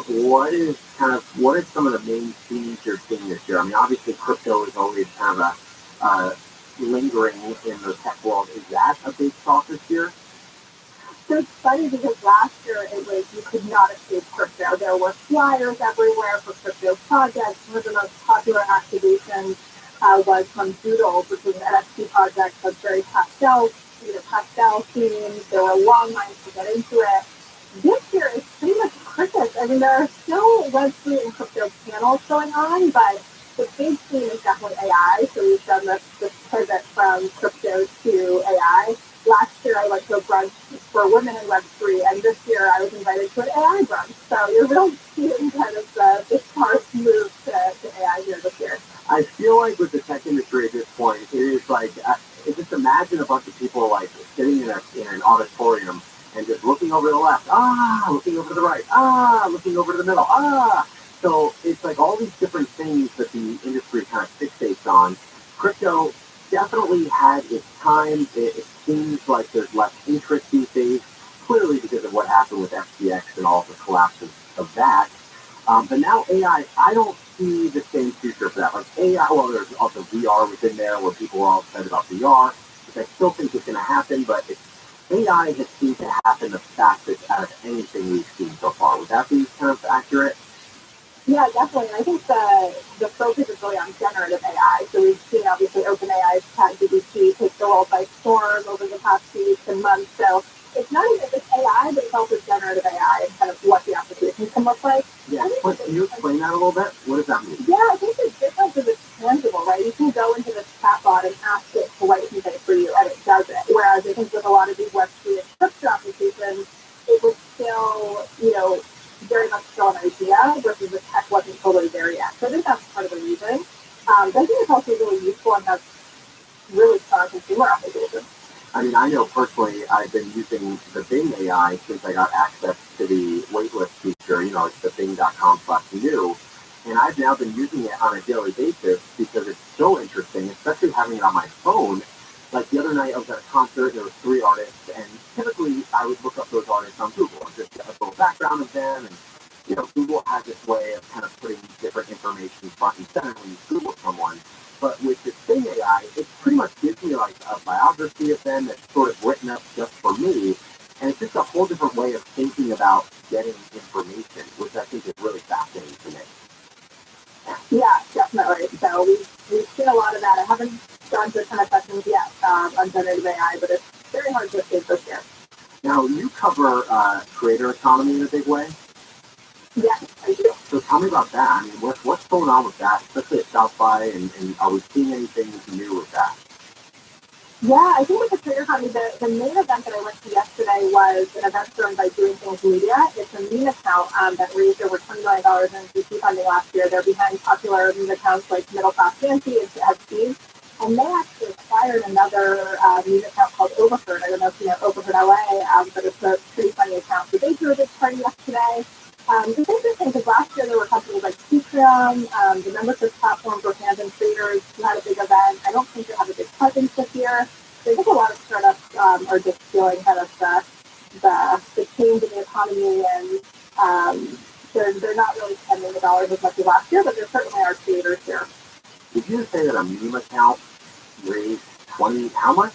what is some of the main themes you're seeing this year? I mean, obviously crypto is always kind of lingering in the tech world. Is that a big talk this year? So it's funny because last year it was, you could not escape crypto. There were flyers everywhere for crypto projects. One of the most popular activations was from Doodles, which is an NFT project that's very pastel themed. There were long lines to get into it. This year is pretty much crickets. I mean, there are still Web3 and crypto panels going on, but the big theme is definitely AI. So we've done this pivot from crypto to AI. Last year I went to a brunch for women in Web3, and this year I was invited to an AI brunch. So you're really seeing kind of the sparse move to AI here this year. I feel like with the tech industry at this point, it is like, just imagine a bunch of people like sitting in an auditorium and just looking over to the left, looking over to the right, looking over to the middle, So it's like all these different things that the industry kind of fixates on. Crypto definitely had its time. It seems like there's less interest these days, clearly because of what happened with FTX and all the collapses of that. But now AI, I don't see the same future for that. Like AI, well, there's also VR within there where people are all excited about VR, which I still think is going to happen, but AI has seemed to happen the fastest out of anything we've seen so far. Would that be kind of accurate? Yeah, definitely. And I think the focus is really on generative AI. So we've seen obviously OpenAI's ChatGPT take the world by storm over the past few weeks and months. So it's not even just AI, but it's also generative AI and kind of what the applications can look like. Yeah, can you explain that a little bit? What does that mean? Yeah, I think the difference is it's tangible, right? You can go into this chatbot and ask it to write something for you, and it does it. Whereas I think with a lot of these Web3 and crypto applications, it was still, you know, very much still an idea versus the tech wasn't totally there yet. So I think that's part of the reason. But I think it's also really useful and has really strong consumer applications. I mean, I know personally I've been using the Bing AI since I got access to the waitlist feature, you know, it's the bing.com/new. And I've now been using it on a daily basis because it's so interesting, especially having it on my phone. Like the other night I was at a concert, there were 3 artists, and typically I would look up those artists on Google and just get a little background of them. And, you know, Google has this way of kind of putting different information front and center when you Google someone. But with this Bing AI, it pretty much gives me like a biography of them that's sort of written up just for me. And it's just a whole different way of thinking about getting information, which I think is really fascinating to me. Yeah, definitely. So we've seen a lot of that. I haven't gone to a ton of sessions yet on generative AI, but it's very hard to escape this year. Now, you cover creator economy in a big way. Yes, I do. So tell me about that. I mean, what's going on with that, especially at South by, and are we seeing anything new with that? Yeah, I think with the Creator Economy, the main event that I went to yesterday was an event run by Doing Things Media. It's a meme account that raised over $20 million in VC funding last year. They're behind popular meme accounts like Middle Class Fancy and Epstein. And they actually acquired another meme account called Overheard. I don't know if you know Overheard LA, but it's a pretty funny account. So they threw a big party yesterday. It's interesting because last year there were companies like Patreon, the membership platform for fans and creators who had a big event. I don't think they have a big presence this year. So I think a lot of startups are just feeling kind of the change in the economy, and they're not really spending the dollars as much as last year, but there certainly are creators here. Did you say that a meme account raised 20, how much?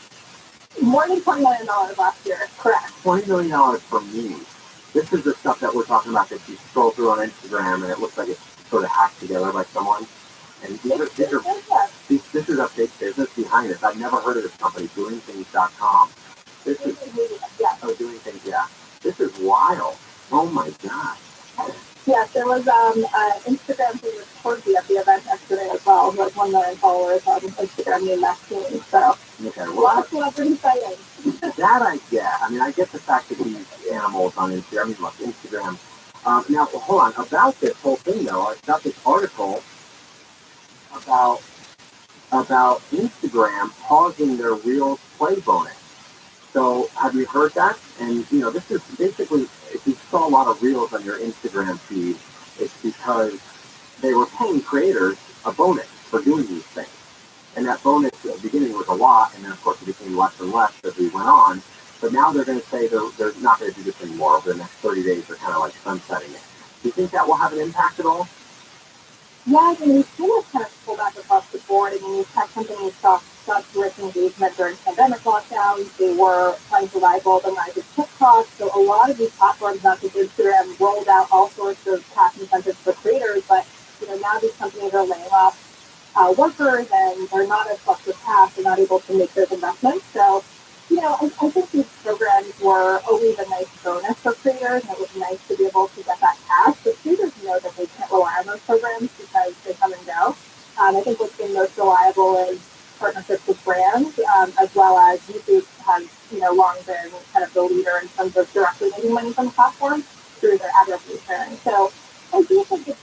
More than $20 million last year, correct. $20 million for memes. This is the stuff that we're talking about that you scroll through on Instagram and it looks like it's sort of hacked together by someone. And this is a big business behind it. I've never heard of this company, doingthings.com. This is, Doing Things, yeah. This is wild. Oh my God. Yes, there was Instagram thing with Corky at the event yesterday as well. Like 1 million followers on Instagram in that team. So lots of pretty exciting. That I get. I mean, I get the fact that these animals on Instagram, I mean, look, Instagram. Now, hold on. About this whole thing, though, I got this article about Instagram pausing their Reels play bonus. So, have you heard that? And, you know, this is basically, if you saw a lot of Reels on your Instagram feed, it's because they were paying creators a bonus for doing these things. And that bonus at the beginning was a lot, and then, of course, it became less and less as we went on. But now they're going to say they're not going to do this anymore. Over the next 30 days, they're kind of like sunsetting it. Do you think that will have an impact at all? Yeah, I mean, we've seen this kind of pull back across the board. I mean, these tech companies saw such rich engagement during pandemic lockdowns. They were trying to rival the rise of TikTok. So a lot of these platforms, not just Instagram, rolled out all sorts of cash incentives for creators. But, you know, now these companies are laying off workers, and they're not as flush with cash. They're not able to make those investments. So, you know, I think these programs were always a nice bonus for creators, and it was nice to be able to get that cash. But creators know that they can't rely on those programs because they come and go. I think what's been most reliable is partnerships with brands, as well as YouTube has, you know, long been kind of the leader in terms of directly making money from the platform through their ad revenue sharing. So I do think it's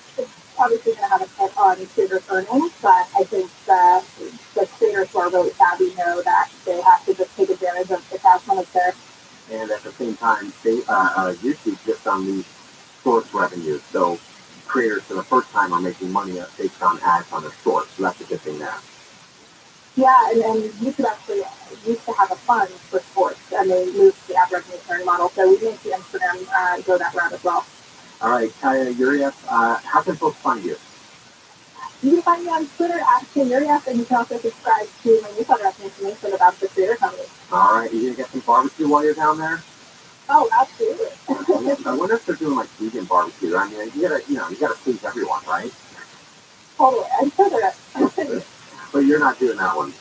obviously going to have a hit on creators' earnings, but I think the creators who are really savvy know that they have to just take advantage of the cash when it's there. And at the same time, YouTube just on these source revenues. So creators for the first time are making money based on ads on their shorts. So that's a good thing there. Yeah, and YouTube actually used to have a fund for sports, and they moved to the ad revenue sharing model. So we may see Instagram go that route as well. All right, Kaya Yuriev, how can folks find you? You can find me on Twitter at Yuriev, and you can also subscribe to my newsletter for information about the Creator Economy. All right, you gonna get some barbecue while you're down there? Oh, absolutely. I wonder if they're doing like vegan barbecue. I mean, you gotta please everyone, right? Totally, I'm sure they're. But you're not doing that one.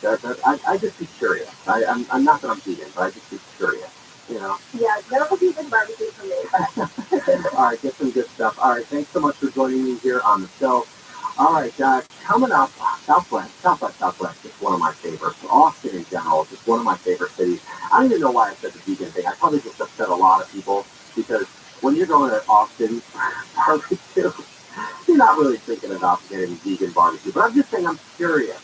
I just be curious. I'm not that I'm vegan, but I just be curious. You know? Yeah, no vegan barbecue for me. But. All right, get some good stuff. All right, thanks so much for joining me here on the show. All right, coming up, Southwest is one of my favorites. Austin in general is just one of my favorite cities. I don't even know why I said the vegan thing. I probably just upset a lot of people because when you're going to Austin barbecue, you're not really thinking about getting vegan barbecue. But I'm just saying, I'm curious.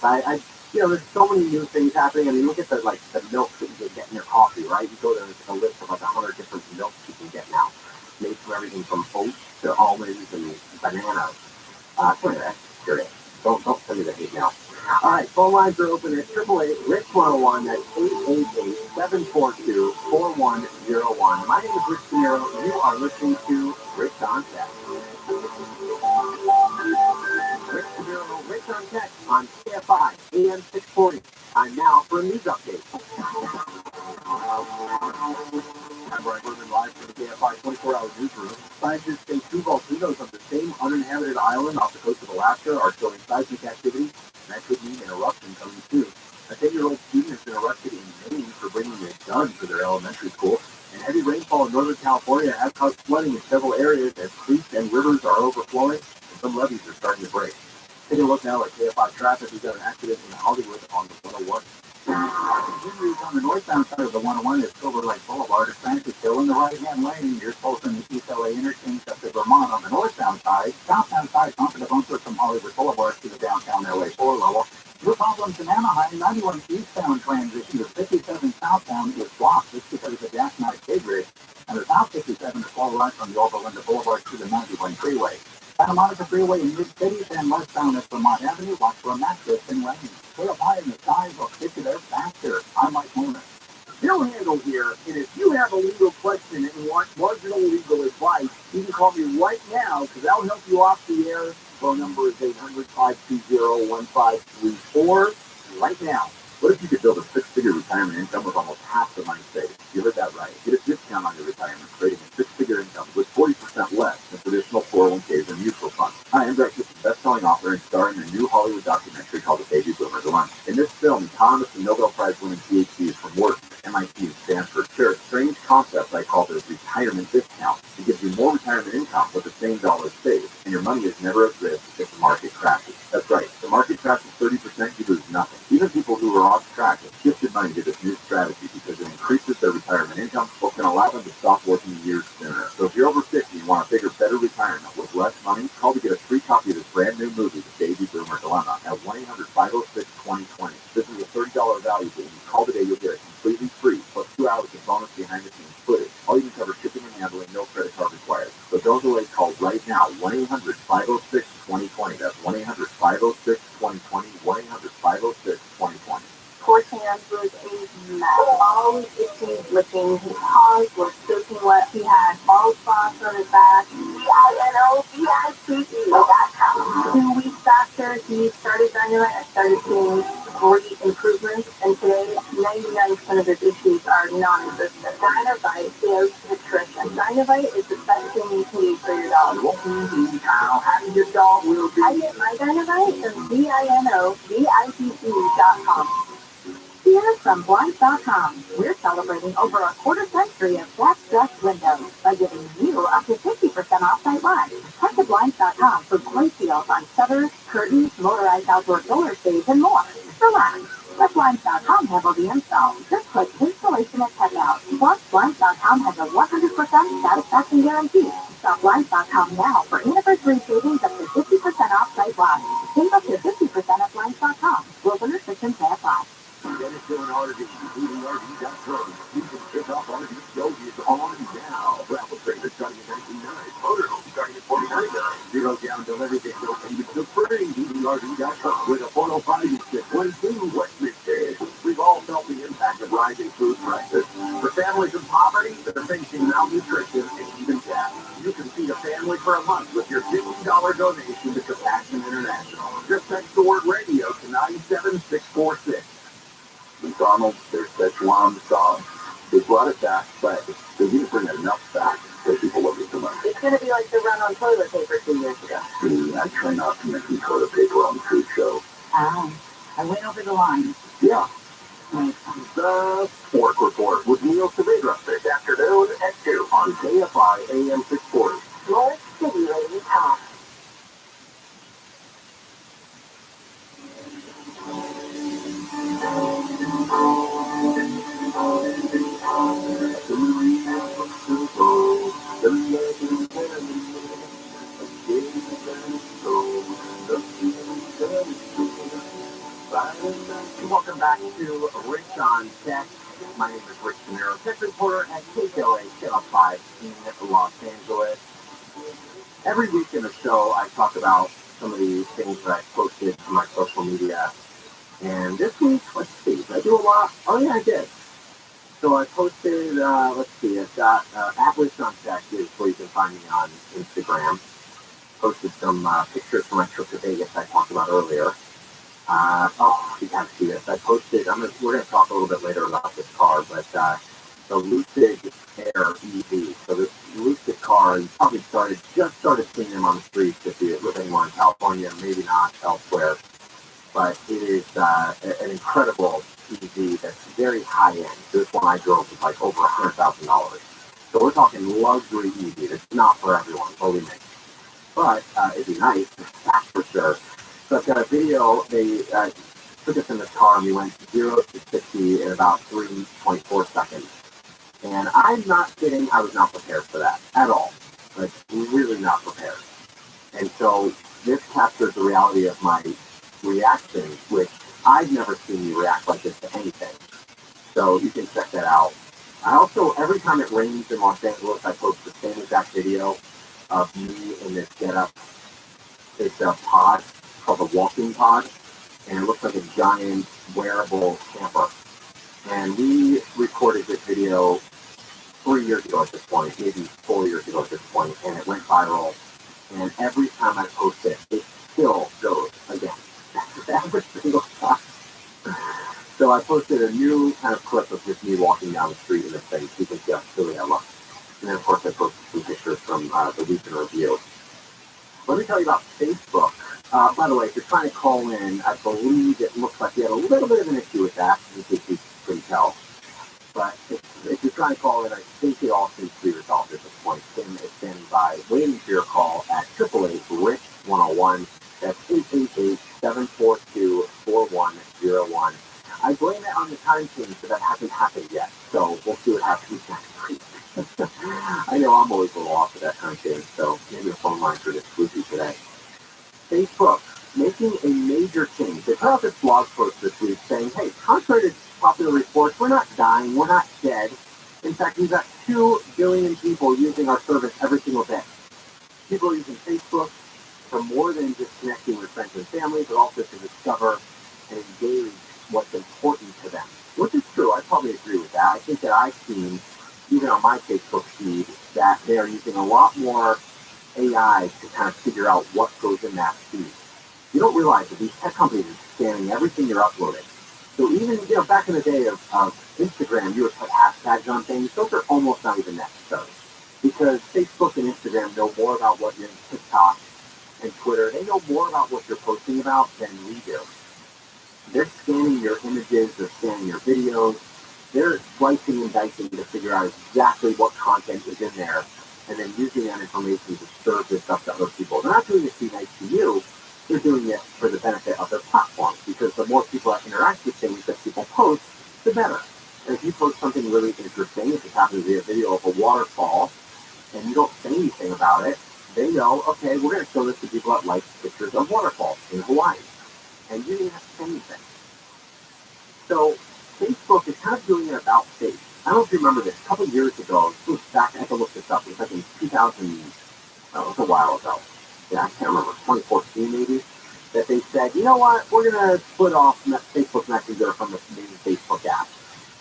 There's so many new things happening. I mean, look at the milk that you can get in your coffee, right? You go there and there's a list of like 100 different milks you can get now, made from everything from oats to almonds and bananas. Anyway, curious. Don't send me the hate mail. All right, phone lines are open at 888-RICH-101. That's 888-742-4101. My name is Rich Pinero. You are listening to Rich on Tech. Rich Pinero, Rich on Tech on KFI AM 640. Time now for a news update. I'm Brian Berman, live from the KFI 24-hour newsroom. Scientists say two volcanoes on the same uninhabited island off the coast of Alaska are showing seismic activity, and that could mean an eruption coming soon. A 10-year-old student has been arrested in Maine for bringing a gun to their elementary school, and heavy rainfall in Northern California has caused flooding in several areas as creeks and rivers are overflowing, and some levees are starting to break. Taking a look now at KFI traffic, we've got an accident in Hollywood on the 101. Henry's on the northbound side of the 101 is Silver Lake Boulevard. It's actually still in the right-hand lane. You're supposed to East LA interchange up to Vermont on the northbound side. Southbound side, onto the bumper from Hollywood Boulevard to the downtown LA 4 level. Your problems in Anaheim, 91 eastbound transition to 57 southbound is blocked. It's because of the jackknife K bridge. And the South 57 is all right from the Overland Boulevard to the 91 freeway. Santa Monica Freeway in mid-cities and westbound at Vermont Avenue, watch for a mattress and rain. Put up high in the skies, will get you there faster. I'm Mike Horner. Bill Handel here, and if you have a legal question and want marginal legal advice, you can call me right now, because I'll help you off the air. Phone number is 800-520-1534. Right now. What if you could build a six-figure retirement income with almost half the money saved? You heard that right. Get a discount on your retirement, creating a six-figure income with 40% less than traditional 401ks and mutual funds. Hi, I'm Greg, best-selling author and star in a new Hollywood documentary called The Baby Boomer Dilemma. In this film, Thomas and Nobel Prize-winning PhDs from Wharton, MIT, and Stanford share a strange concept I call the retirement discount. It gives you more retirement income with the same dollars saved, and your money is never at risk if the market crashes. That's right. If the market crashes 30%, you lose nothing. Even people who are off track have shifted money to this new strategy because it increases their retirement income, but can allow them to stop working years sooner. So if you're over 50 and want a bigger, better retirement with less money, call to get a free copy of this brand new movie, The Baby Boomer Dilemma, at 1-800-506-2020. This is a $30 value, but when you call today, you'll get it completely free, plus 2 hours of bonus behind-the-scenes footage. All you can cover shipping and handling, no credit card required. So don't delay, call right now, 1-800-506-2020. That's 1-800-506-2020, 1-800-506-2020. Poor Sam was a mess. Always itching, licking. His paws were soaking wet. He had bald spots on his back. DINOBICE.com. 2 weeks after he started Dynamite, I started seeing great improvements, and today 99% of his issues are non-existent. Dynamite is nutrition. Dynamite is the best thing you can use for your dog. How happy your dog will be. I get my Dynamite from DINOBICE.com. Here from Blinds.com, we're celebrating over a quarter century of guest windows by giving you up to 50% off site wide. Head to Blinds.com for great deals on shutters, curtains, motorized outdoor solar shades, and more. Relax. Let Blinds.com handle the install. Just click installation at checkout. Plus, Blinds.com has a 100% satisfaction guarantee. Shop Blinds.com now for anniversary savings up to 50% off site wide. Save up to 50% at Blinds.com. Rules and restrictions may apply. Dennis Dillon RV, ViralRabbi.com. You can kick off RV shows on now. Travel trailers starting at $19.99. Motorhomes starting at $49.99. Zero down delivery day, no payments to free. ViralRabbi.com with a 405 to 22 West Midday. We've all felt the impact of rising food prices. For families in poverty that are facing malnutrition and even death, you can feed a family for a month with your $50 donation to Compassion International. Just text the word radio to 97646. McDonald's, their Szechuan sauce, they brought it back, but they didn't bring enough back that people love it so much. It's going to be like the run on toilet paper 2 years ago. I try not to mention toilet paper on the food show. I went over the line. Yeah. The Spork Report with Neil Saavedra this afternoon at 2 on KFI AM 640. More stimulating talk. Welcome back to Rich on Tech. My name is Rich Pinero, tech reporter at KKLA Channel 5 in Los Angeles. Every week in the show, I talk about some of the things that I posted to my social media. And this week, let's see, did I do a lot? Oh yeah, I did. So I posted, let's see, I've got at Rich on Tech is where you can find me on Instagram. Posted some pictures from my trip to Vegas I talked about earlier. You can't see this. I posted, we're going to talk a little bit later about this car, but the Lucid Air EV. So this Lucid car, you probably just started seeing them on the streets if you live anywhere in California, maybe not elsewhere. But it is an incredible EV that's very high-end. This one I drove was like over $100,000. So we're talking luxury EV. It's not for everyone, believe me. But it'd be nice, that's for sure. So I've got a video. took us in the car and we went 0 to 60 in about 3.4 seconds. And I'm not kidding, I was not prepared for that at all. Like, really not prepared. And so this captures the reality of my reaction, which I've never seen me react like this to anything. So you can check that out. I also, every time it rains in Los Angeles, I post the same exact video of me in this getup. It's a pod called a walking pod, and it looks like a giant wearable camper. And we recorded this video 3 years ago at this point, maybe 4 years ago at this point, and it went viral. And every time I post it, it still goes again. Every single time. So I posted a new kind of clip of just me walking down the street in this thing. You can see how silly I look. And then, of course, I posted some pictures from the week in review. Let me tell you about Facebook. By the way, if you're trying to call in, I believe it looks like we had a little bit of an issue with that, in case you couldn't tell. But if you're trying to call in, I think it all seems to be resolved at this point. Tim is standing by, waiting for your call at 888-RICH-101. That's 888-742-4101. I blame it on the time change, but that hasn't happened yet. So we'll see what happens next week. I know I'm always a little off of that time change, so maybe the phone lines are just spooky today. Facebook, making a major change. They put out this blog post this week saying, hey, contrary to popular reports, we're not dying, we're not dead. In fact, we've got 2 billion people using our service every single day. People are using Facebook for more than just connecting with friends and family, but also to discover and engage what's important to them. Which is true, I probably agree with that. I think that I've seen, even on my Facebook feed, that they are using a lot more AI to kind of figure out what goes in that feed. You don't realize that these tech companies are scanning everything you're uploading. So even, back in the day of Instagram, you would put hashtags on things. Those are almost not even necessary. Because Facebook and Instagram know more about what you're in TikTok and Twitter. They know more about what you're posting about than we do. They're scanning your images, they're scanning your videos, they're slicing and dicing to figure out exactly what content is in there, and then using that information to serve this stuff to other people. They're not doing it to be nice to you, they're doing it for the benefit of their platform, because the more people that interact with things that people post, the better. And if you post something really interesting, if it happens to be a video of a waterfall, and you don't say anything about it, they know, okay, we're going to show this to people that like pictures of waterfalls in Hawaii. And you didn't have to say anything. So Facebook is kind of doing an about face. I don't know if you remember this. A couple of years ago, it was back, I have to look this up. It was like in 2000, it was a while ago. Yeah, I can't remember, 2014 maybe, that they said, you know what, we're going to split off Facebook Messenger from the main Facebook app.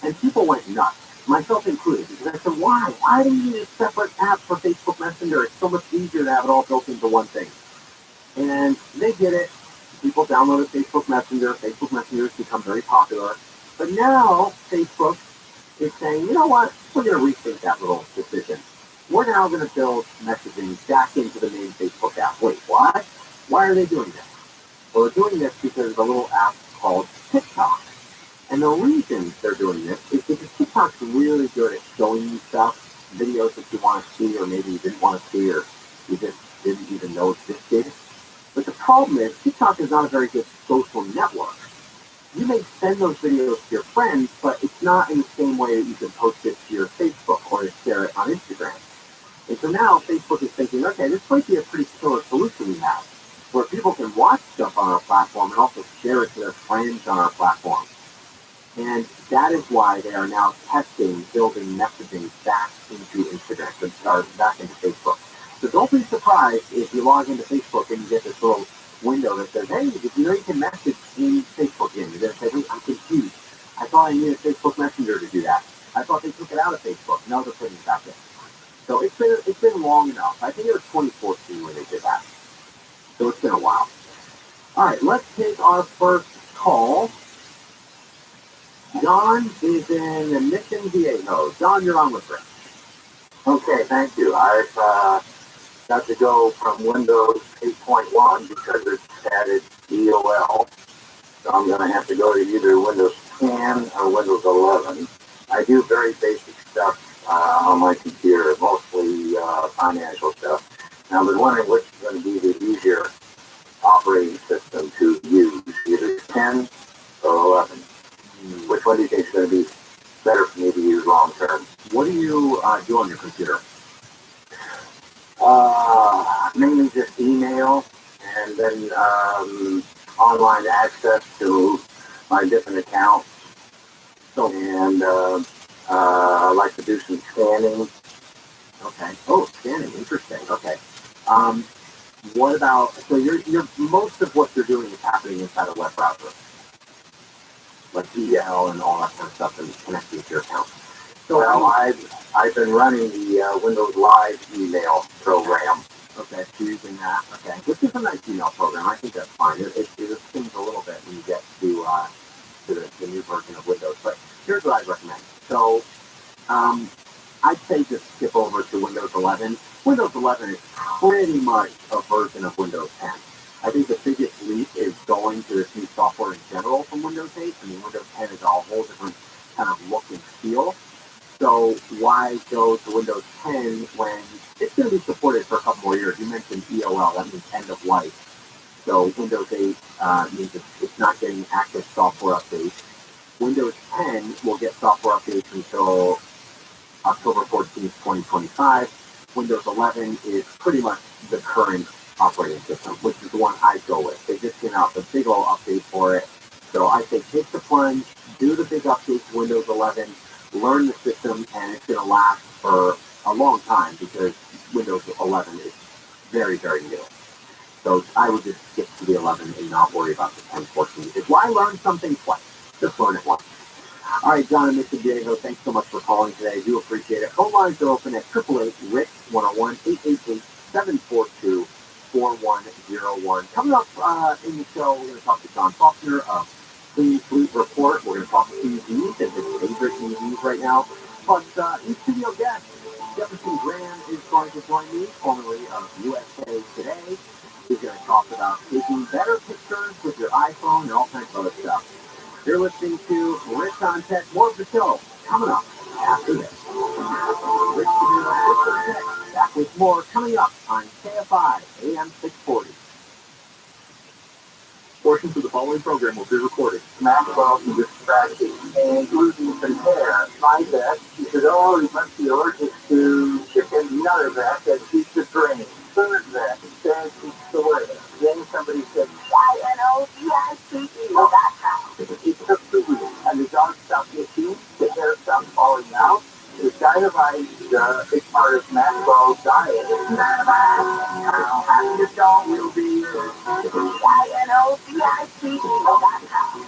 And people went nuts, myself included, because I said, why? Why do you need a separate app for Facebook Messenger? It's so much easier to have it all built into one thing. And they did it. People downloaded Facebook Messenger. Facebook Messenger has become very popular. But now Facebook is saying, you know what, we're going to rethink that little decision. We're now going to build messaging back into the main Facebook app. Wait, what? Why are they doing this? Well, they're doing this because of a little app called TikTok. And the reason they're doing this is because TikTok's really good at showing you stuff, videos that you want to see, or maybe you didn't want to see, or you just didn't even know existed. But the problem is, TikTok is not a very good social network. You may send those videos to your friends, but it's not in the same way that you can post it to your Facebook or to share it on Instagram. And so now Facebook is thinking, okay, this might be a pretty killer solution we have, where people can watch stuff on our platform and also share it to their friends on our platform. And that is why they are now testing building messaging back into Instagram, or back into Facebook. So don't be surprised if you log into Facebook and you get this little window that says, hey, did you know you can message in Facebook again? You're going to say, hey, I'm confused. I thought I needed Facebook Messenger to do that. I thought they took it out of Facebook. No, they're putting it back in. So it's been long enough. I think it was 2014 when they did that. So it's been a while. All right, let's take our first call. John is in Mission Viejo. John, you're on with Rick. Okay, thank you. I've got to go from Windows 8.1 because it's added DOL. So I'm going to have to go to either Windows 10 or Windows 11. I do very basic stuff on my computer, mostly financial stuff. And I've been wondering which is going to be the easier operating system to use, either 10 What do you think is going to be better for me to use long term? What do you do on your computer? Mainly just email, and then online access to my different accounts. So, and I like to do some scanning. Okay. Oh, scanning. Interesting. Okay. What about, so you're most of what you're doing is happening inside a web browser, like email and all that kind of stuff, and connecting to your account. So I've been running the Windows Live email program. Okay, so using that. Okay, which is a nice email program. I think that's fine. It things a little bit when you get to the new version of Windows. But here's what I'd recommend. So I'd say just skip over to Windows 11. Windows 11 is pretty much a version of Windows 10. I think the biggest leap is going to this new software in general from Windows 8. I mean, Windows 10 is a whole different kind of look and feel. So why go to Windows 10 when it's going to be supported for a couple more years? You mentioned EOL, that means end of life. So Windows 8 means it's not getting active software updates. Windows 10 will get software updates until October 14th, 2025. Windows 11 is pretty much the current operating system, which is the one I go with. They just came out with a big old update for it. So I say take the plunge, do the big update to Windows 11, learn the system, and it's going to last for a long time because Windows 11 is very, very new. So I would just skip to the 11 and not worry about the 10, 14. Because why learn something twice? Just learn it once. All right, John and Mr. Diego, thanks so much for calling today. I do appreciate it. Phone lines are open at 888-RICK-101, 888-742-4101. Coming up in the show, we're going to talk to John Faulkner of Clean Fleet Report. We're going to talk EVs and his favorite EVs right now. But in-studio guest, Jefferson Graham is going to join me, formerly of USA Today. He's going to talk about taking better pictures with your iPhone and all kinds of other stuff. You're listening to Rich on Tech. More of the show coming up after this. Rich on Tech, back with more coming up on KFI AM 640. Portions of the following program will be recorded. Maxwell can distracted and losing some hair. My vet, he said, oh, he must be allergic to chicken. Another vet that keeps the drain. Third vet says it's the way. Then somebody said, YNOVICE. Well, that's how. It took 2 weeks, and the dog stopped itching, the hair stopped falling out. The diet big part of Maxwell's diet. How happy the dog will be. YNOVICE. Well, that's how.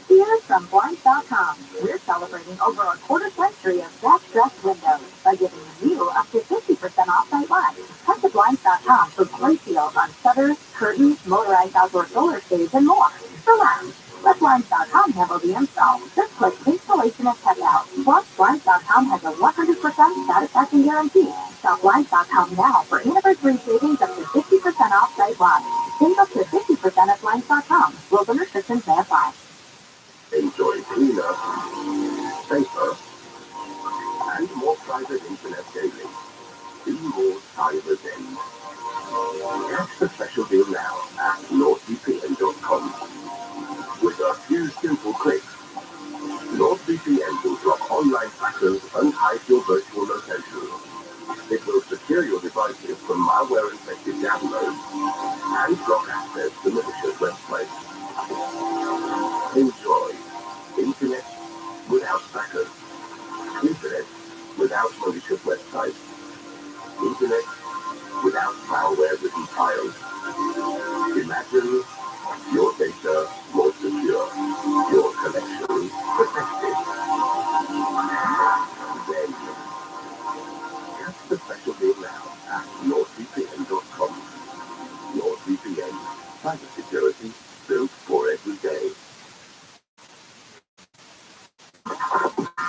Here from Blinds.com, we're celebrating over a quarter century of best dressed windows by giving you up to 50% off site-wide. Come to Blinds.com for great deals on shutters, curtains, motorized outdoor solar shades, and more. Relax. Let Blinds.com handle the install. Just click installation at checkout. Plus, Blinds.com has a 100% satisfaction guarantee. Shop Blinds.com now for anniversary savings up to 50% off site-wide. Save up to 50% at Blinds.com. Rules and restrictions may apply. Enjoy cleaner, safer, and more private internet gaming. Be more cyber days. Catch the special deal now at NordVPN.com. With a few simple clicks, NordVPN will drop online trackers and hide your virtual location. It will secure your devices from malware-infected downloads and block access to malicious websites. Enjoy internet without trackers, internet without malicious websites, internet without malware-ridden files. Imagine your data more secure, your connection protected. Then, catch the special deal now at NordVPN.com. NordVPN, cyber security built for every day.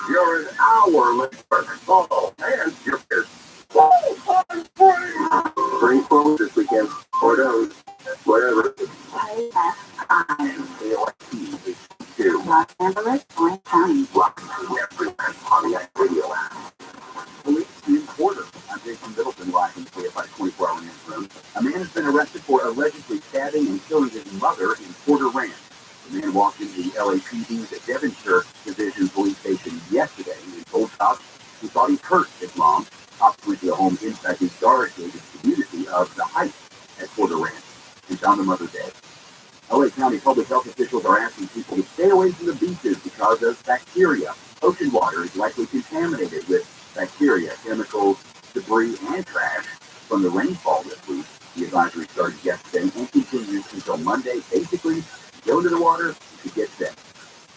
You're an hour late for oh, and you're pissed. Bring forward this weekend, or those, wherever. Los Angeles, Orange County. Everywhere on the radio app. Police in Porter. I'm Jason Middleton, live in KFI 24-hour newsroom. A man has been arrested for allegedly stabbing and killing his mother in Porter Ranch. The man walked into the LAPD's Devonshire Division Police Station yesterday and told cops he thought he hurt his mom. Cops went to the home inside the guard-gated community of the Heights at Porter Ranch and found the mother dead. LA County public health officials are asking people to stay away from the beaches because of bacteria. Ocean water is likely contaminated with bacteria, chemicals, debris, and trash from the rainfall this week. The advisory started yesterday and continues until Monday. Basically, go into the water, you could get sick.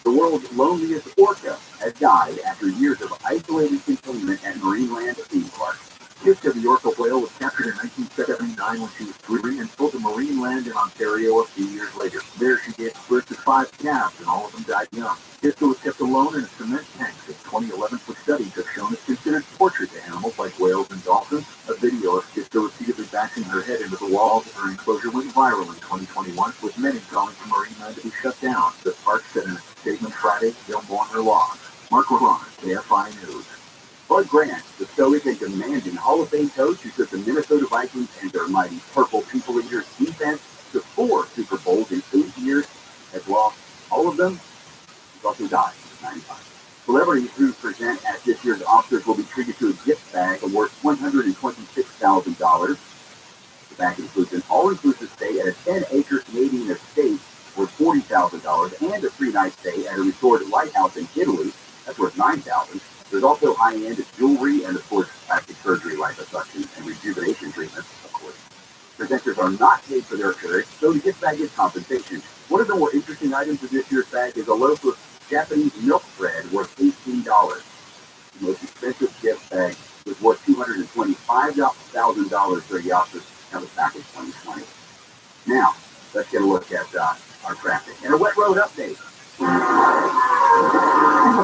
The world's loneliest orca has died after years of isolated containment at Marineland theme park. Kiska, the orca whale, was captured in 1979 when she was 3 and sold to Marineland in Ontario a few years later. There she gave birth to 5 calves, and all of them died young. Kiska was kept alone in a cement tank since 2011, for studies have shown it's considered torture to animals like whales and dolphins. A video of Kiska repeatedly bashing her head into the walls of her enclosure went viral in 2021, with many calling for Marineland to be shut down. The park said in a statement Friday they'll mourn her loss. Mark Ron, KFI News. Bud Grant, the stoic and demanding Hall of Fame coach who took the Minnesota Vikings and their mighty Purple People Eaters defense to 4 Super Bowls in 8 years, has lost all of them. He's also died at 95. Celebrities who present at this year's Oscars will be treated to a gift bag worth $126,000. The bag includes an all-inclusive stay at a 10-acre Canadian estate worth $40,000 and a 3-night stay at a resort lighthouse in Italy that's worth $9,000. There's also high-end jewelry and, of course, plastic surgery, liposuction, and rejuvenation treatments, of course. Presenters are not paid for their appearance, so the gift bag is compensation. One of the more interesting items of this year's bag is a loaf of Japanese milk bread worth $18. The most expensive gift bag was worth $225,000 during the Oscars. That was back in 2020. Now, let's get a look at our traffic and a wet road update.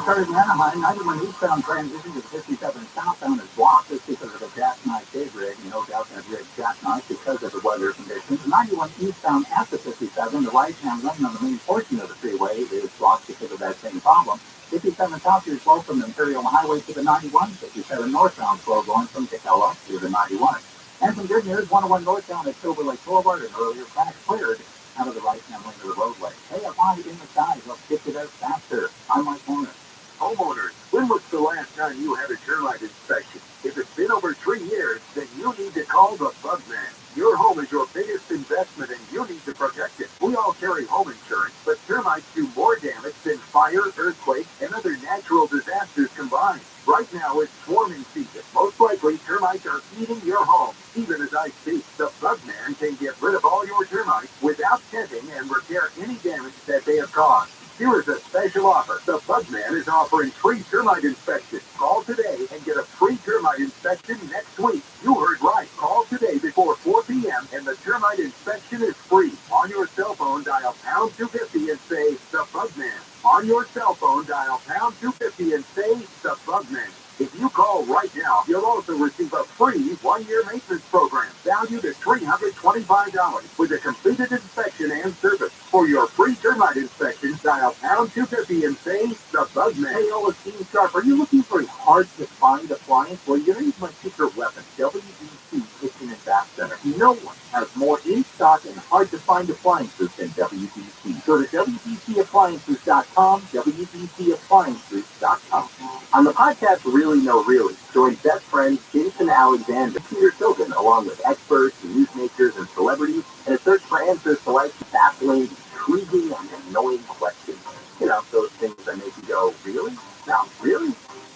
Started in Anaheim, 91 eastbound transition to 57 southbound is blocked. This because of a jackknife day rig. No doubt that rig jackknife because of the weather conditions. 91 eastbound after 57, the right-hand lane on the main portion of the freeway is blocked because of that same problem. 57 south is slow from the Imperial Highway to the 91. 57 northbound slow going from Tacoma to the 91. And some good news, 101 northbound at Silver Lake Boulevard, an earlier crash cleared out of the right-hand lane of the roadway. AFI in the skies, let's get to that faster. I'm Mike Horner. Homeowners, when was the last time you had a termite inspection? If it's been over 3 years, then you need to call the Bugman. Your home is your biggest investment and you need to protect it. We all carry home insurance, but termites do more damage than fire, earthquake, and other natural disasters combined. Right now it's swarming season. Most likely termites are eating your home, even as I speak. The Bugman can get rid of all your termites without tenting and repair any damage that they have caused. Here is a special offer. The Bugman is offering free termite inspection. Call today and get a free termite inspection next week. You heard right. Call today before 4 p.m. and the termite inspection is free. On your cell phone, dial pound 250 and say, The Bugman. On your cell phone, dial pound 250 and say, The Bugman. If you call right now, you'll also receive a free 1-year maintenance program valued at $325 with a completed inspection and service. For your free termite inspection, dial pound 250 and say The Bugman. Hey, Team Sharp, are you looking for a hard-to-find appliance? Well, you're going to use my secret weapon, WBC Kitchen and Bath Center. No one has more in-stock and hard-to-find appliances than WBC. Go to WBCappliances.com, WBCappliances.com. On the podcast Really Know Really, join best friends Jason Alexander and Peter Silvan, along with experts, newsmakers, and celebrities, in a search for answers to life's baffling, intriguing, and annoying questions. You know, those things that make you go, really? Now, really?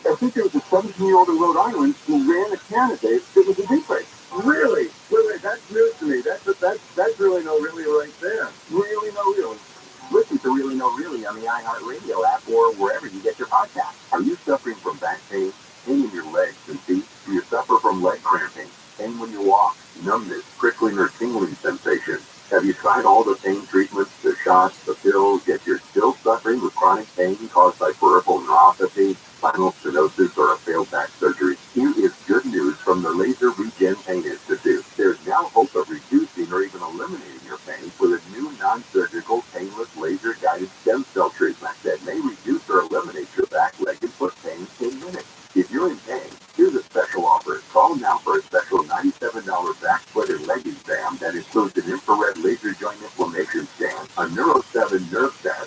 I think there was a 17-year-old in Rhode Island who ran a candidate that was a deep fake. Really? Wait, that's news to me. That's Really Know Really right there. Really Know Really. Listen to Really Know Really on the iHeartRadio app or wherever you get your podcasts. Are you suffering from back pain in your legs and feet? Do you suffer from leg cramping, pain when you walk, numbness, prickling or tingling sensation? Have you tried all the pain treatments, the shots, the pills, yet you're still suffering with chronic pain caused by peripheral neuropathy, spinal stenosis, or a failed back surgery? Here is good news from the Laser Regen Pain Institute. There's now hope of reducing or even eliminating your pain with a new non-surgical, painless, laser-guided stem cell treatment that may reduce or eliminate your back, leg, and foot pain in minutes. If you're in pain, here's a special offer. Call now for a special $97 back, foot, and leg exam that includes an infrared laser joint inflammation scan, a Neuro 7 nerve test,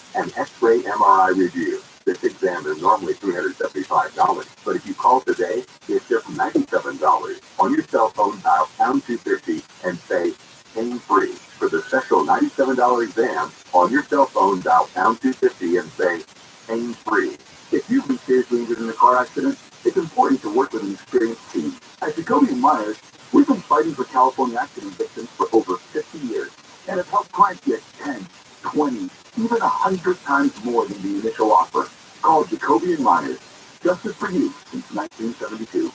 For the special $97 exam, on your cell phone, dial pound 250 and say, pain-free. If you've been seriously injured in a car accident, it's important to work with an experienced team. At Jacoby & Myers, we've been fighting for California accident victims for over 50 years and have helped clients get 10, 20, even 100 times more than the initial offer. Call Jacoby & Myers. Justice for you since 1972.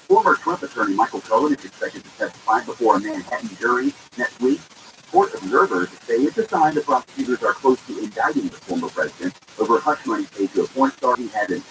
Former Trump attorney Michael Cohen is expected to testify before a Manhattan jury next week. Court observers say it's a sign that prosecutors are close to indicting the former president over hush money paid to a porn star he had he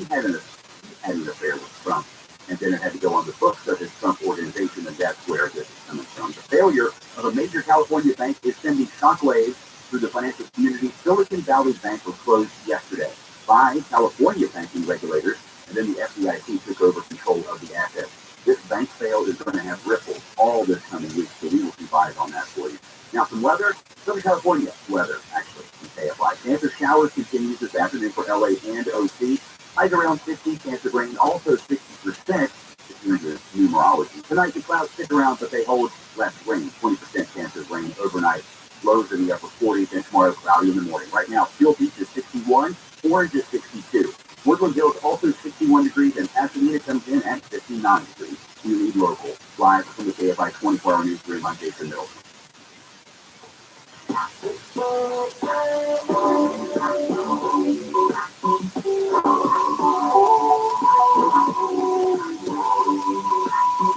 had an affair with Trump, and then it had to go on the books of his Trump organization, and that's where this is coming from. The failure of a major California bank is sending shockwaves through the financial community. Silicon Valley Bank was closed yesterday by California banking regulators, and then the FDIC took over control of the assets. This bank fail is going to have ripples all this coming week, so we will keep eyes on that for you. Now, some weather. Southern California weather, actually, in KFI. Chance of showers continues this afternoon for LA and OC. Highs around 50, chance of rain also 60%, if you're into numerology. Tonight, the clouds stick around, but they hold less rain, 20% chance of rain overnight. Lows in the upper 40s, and tomorrow cloudy in the morning. Right now, Seal Beach is 61, Orange is 62. Woodland Hills also 61 degrees, and Pasadena comes in at 59 degrees. You need local. Live from the KFI 24-hour newsroom, I'm Jason Middleton.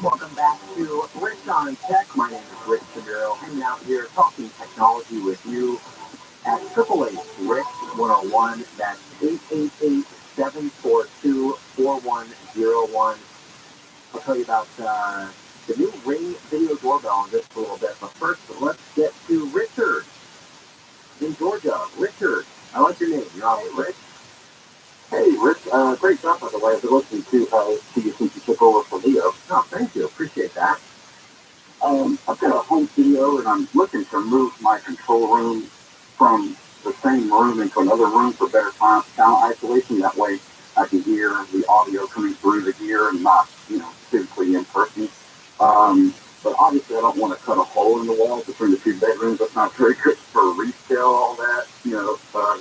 Welcome back to Rich on Tech. My name is Rich Shamiro, hanging out here talking technology with you at 888-RICH-101. That's 888-742-4101. I'll tell you about the new Ring video doorbell in just a little bit. But first, let's get to Richard in Georgia. Richard, I like your name. You're on with Rich. Hey, Rich, great job, by the way. I've been listening to you since you took over for Leo. Oh, thank you. Appreciate that. I've got a home studio, and I'm looking to move my control room from the same room into another room for better sound isolation. That way I can hear the audio coming through the gear and not, physically in person. But obviously I don't want to cut a hole in the wall between the two bedrooms. That's not very good for resale, all that,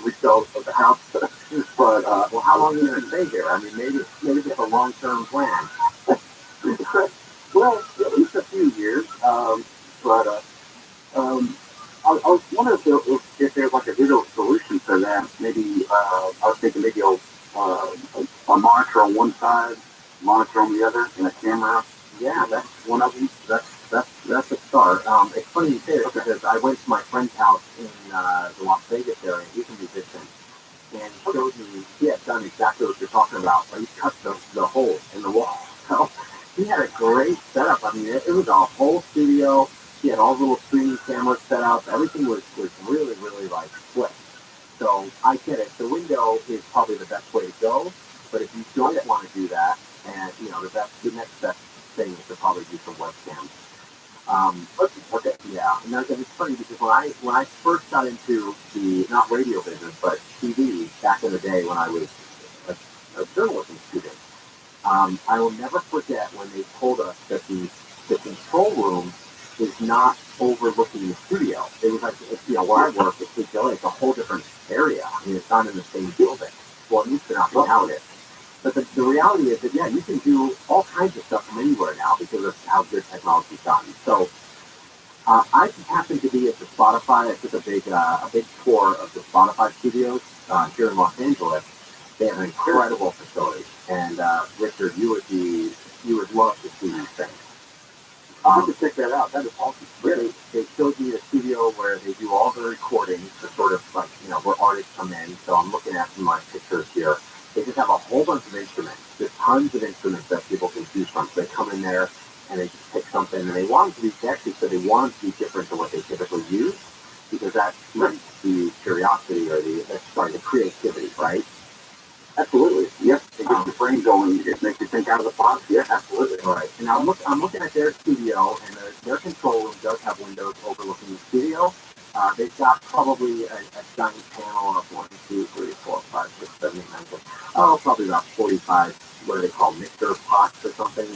resale of the house. But, well, how long are you going to stay here? I mean, maybe it's a long-term plan. Well, at least a few years. I was wondering if there's like a digital solution for that. Maybe I was thinking maybe a monitor on one side, monitor on the other, and a camera. Yeah, that's one of them. That's a start. It's funny you say that because I went to my friend's house in the Las Vegas area. He's a musician, and he showed me he had done exactly what you're talking about. But he cut the hole in the wall. So he had a great setup. I mean, it was a whole studio. He had all the little streaming cameras set up. Everything was really, really like slick. So I get it. The window is probably the best way to go. But if you don't want to do that, and the next best thing is to probably do some webcams. Okay, yeah. And it's funny because when I first got into the not radio business but TV back in the day when I was a journalism student, I will never forget when they told us that the control room is not overlooking the studio. It was like, where I work, it's a whole different area. I mean, it's not in the same building. Well, it used to not be how it is. But the reality is that, yeah, you can do all kinds of stuff from anywhere now because of how good technology's gotten. So I happen to be at the Spotify. I took a big tour of the Spotify studios here in Los Angeles. They have an incredible facility. And Richard, you would love to see these things. I have to check that out. That is awesome. Really, they showed me a studio where they do all the recordings, the sort of like, where artists come in. So I'm looking at some of my pictures here. They just have a whole bunch of instruments. There's tons of instruments that people can choose from. So they come in there and they just pick something, and they want it to be actually, so they want it to be different than what they typically use, because that lends the curiosity or the creativity, right? Absolutely. Yep. It gets your brain going. It makes you think out of the box. Yeah, absolutely. All right. And I'm looking at their studio, and their control room does have windows overlooking the studio. They've got probably a giant panel of 1, 2, 3, 4, 5, 6, 7, 8, 9, 10. Probably about 45, what do they call mixer pots or something?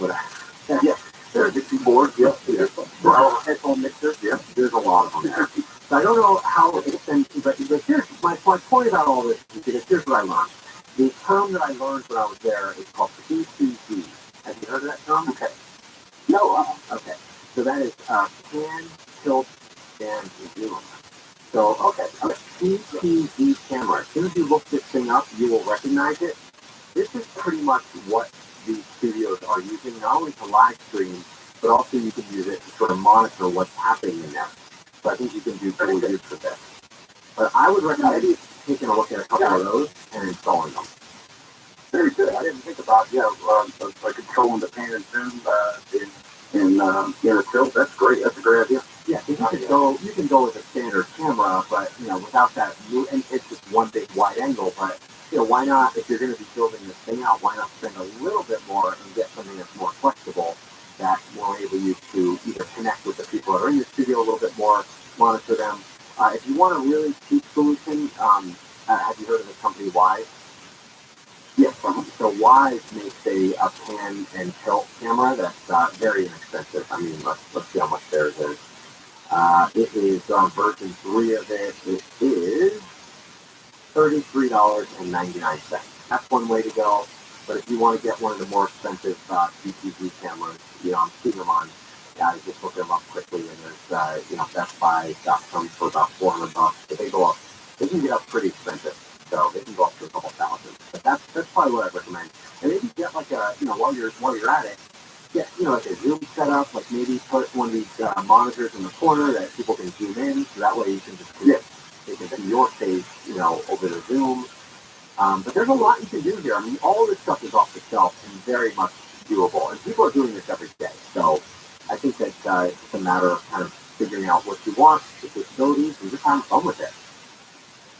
Yeah. There are Dixie boards, yep. Headphone mixers, yep. There's a lot of them there. So I don't know how extensive, but here's my point about all this is because here's what I learned. The term that I learned when I was there is called PTZ. Have you heard of that term? Okay. No, Okay. So that is pan, tilt, and zoom. So, okay, a PTZ camera. As soon as you look this thing up, you will recognize it. This is pretty much what these studios are using, not only to live stream, but also you can use it to sort of monitor what's happening in there. So I think you can do cool use with this. But I would recommend taking a look at a couple of those and installing them. very good. I didn't think about, like controlling the pan and zoom in a tilt. That's great. That's a great idea. Yeah, you can go with a standard camera, but without that, and it's just one big wide angle. But why not? If you're going to be building this thing out, why not spend a little bit more and get something that's more flexible, that will enable you to either connect with the people that are in your studio a little bit more, monitor them. If you want a really cheap solution, have you heard of the company Wise? Yes. So Wise makes a pan and tilt camera that's very inexpensive. I mean, let's see how much theirs is. It is version 3 of it. It is $33.99. That's one way to go. But if you want to get one of the more expensive PTZ cameras, I'm seeing them on. You just look them up quickly, and there's Best Buy got some for about $400. But they can get up pretty expensive. So they can go up to a couple thousand. But that's probably what I'd recommend. And maybe get like a while you're at it. Yeah, like a Zoom setup, like maybe put one of these monitors in the corner that people can zoom in, so that way you can just they can see your face, over the Zoom. But there's a lot you can do here. I mean, all this stuff is off the shelf and very much doable, and people are doing this every day. So I think that it's a matter of kind of figuring out what you want, the capabilities, and just having fun with it.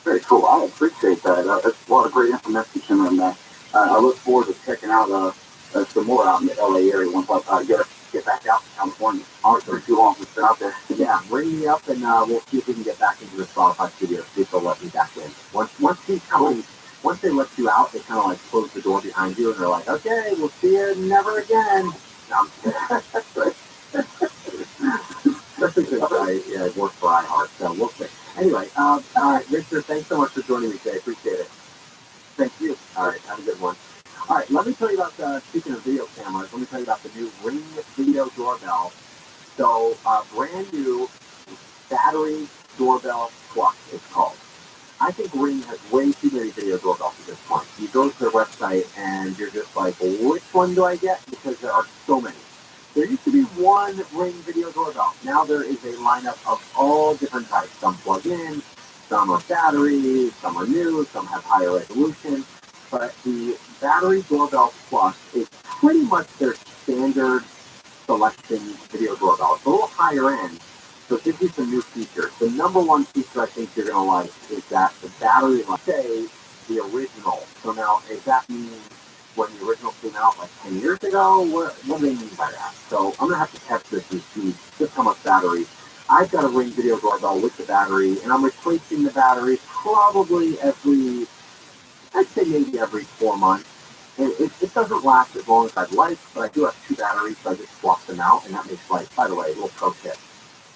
Very cool. I appreciate that. That's a lot of great information, and I look forward to checking out some more out in the LA area once I get back out to California. Honestly, too long since been out there. Yeah, ring me up and we'll see if we can get back into the Spotify studio, see if they'll let me back in. Once they let you out, they kind of like close the door behind you and they're like, okay, we'll see you never again. No, especially since I work for iHeart, so we'll see. Anyway, all right, Richard, thanks so much for joining me today. I appreciate it. Thank you. All right, have a good one. All right, let me tell you about, speaking of video cameras, let me tell you about the new Ring Video Doorbell. So, brand new battery doorbell plus, it's called. I think Ring has way too many video doorbells at this point. You go to their website and you're just like, well, which one do I get? Because there are so many. There used to be one Ring video doorbell. Now there is a lineup of all different types. Some plug in, some are battery, some are new, some have higher resolution. But the battery doorbell plus is pretty much their standard selection video doorbell. It's a little higher end, so it gives you some new features. The number one feature I think you're going to like is that the battery, let's say the original. So now, does that mean when the original came out like 10 years ago? What do they mean by that? So I'm going to have to test this and see just how much battery. I've got a Ring video doorbell with the battery, and I'm replacing the battery probably I'd say maybe every 4 months. It doesn't last as long as I'd like, but I do have 2 batteries, so I just swap them out, and that makes life, by the way, a little pro tip.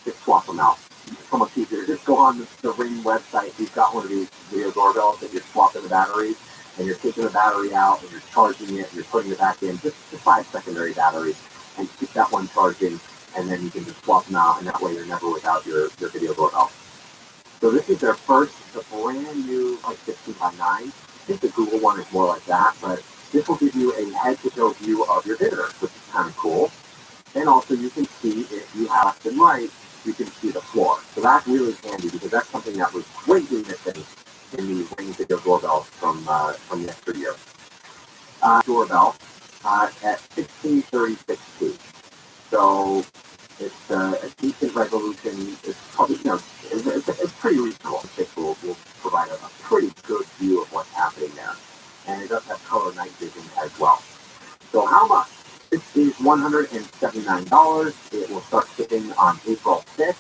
Just swap them out. It's so much easier. Just go on the Ring website. If you've got one of these video doorbells that you're swapping the batteries, and you're taking the battery out, and you're charging it, and you're putting it back in, just 5 secondary batteries, and keep that one charging, and then you can just swap them out, and that way you're never without your video doorbell. So this is their first, the brand new, like 16x9. I think the Google one is more like that, but this will give you a head-to-toe view of your visitors, which is kind of cool. And also you can see, if you have left and right, you can see the floor. So that's really handy because that's something that was greatly missing in the Ring video doorbells from yesteryear. Doorbell at 1636p. So it's a decent resolution. It's probably, it's pretty reasonable. Will provide a pretty good view of what's happening there. And it does have color night vision as well. So how much? This is $179. It will start shipping on April 5th.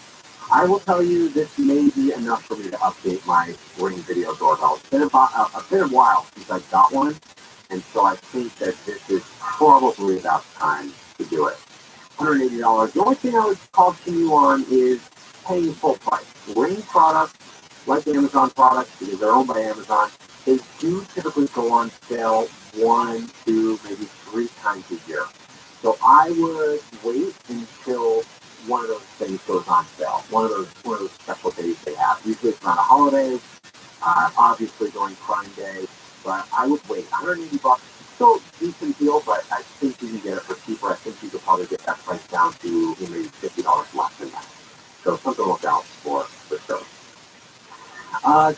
I will tell you, this may be enough for me to update my Ring video doorbell. It's been a while since I got one, and so I think that this is probably about time to do it. $180. The only thing I would caution you on is paying full price. Ring products, like Amazon products, because they're owned by Amazon, they do typically go on sale 1, 2, maybe 3 times a year. So I would wait until one of those things goes on sale. One of those special days they have. Usually it's around a holiday, obviously during Prime Day, but I would wait. $180, still a decent deal, but I think you can get it for cheaper. I think you could probably get that price down to maybe $50 less than that. So something to look out for sure.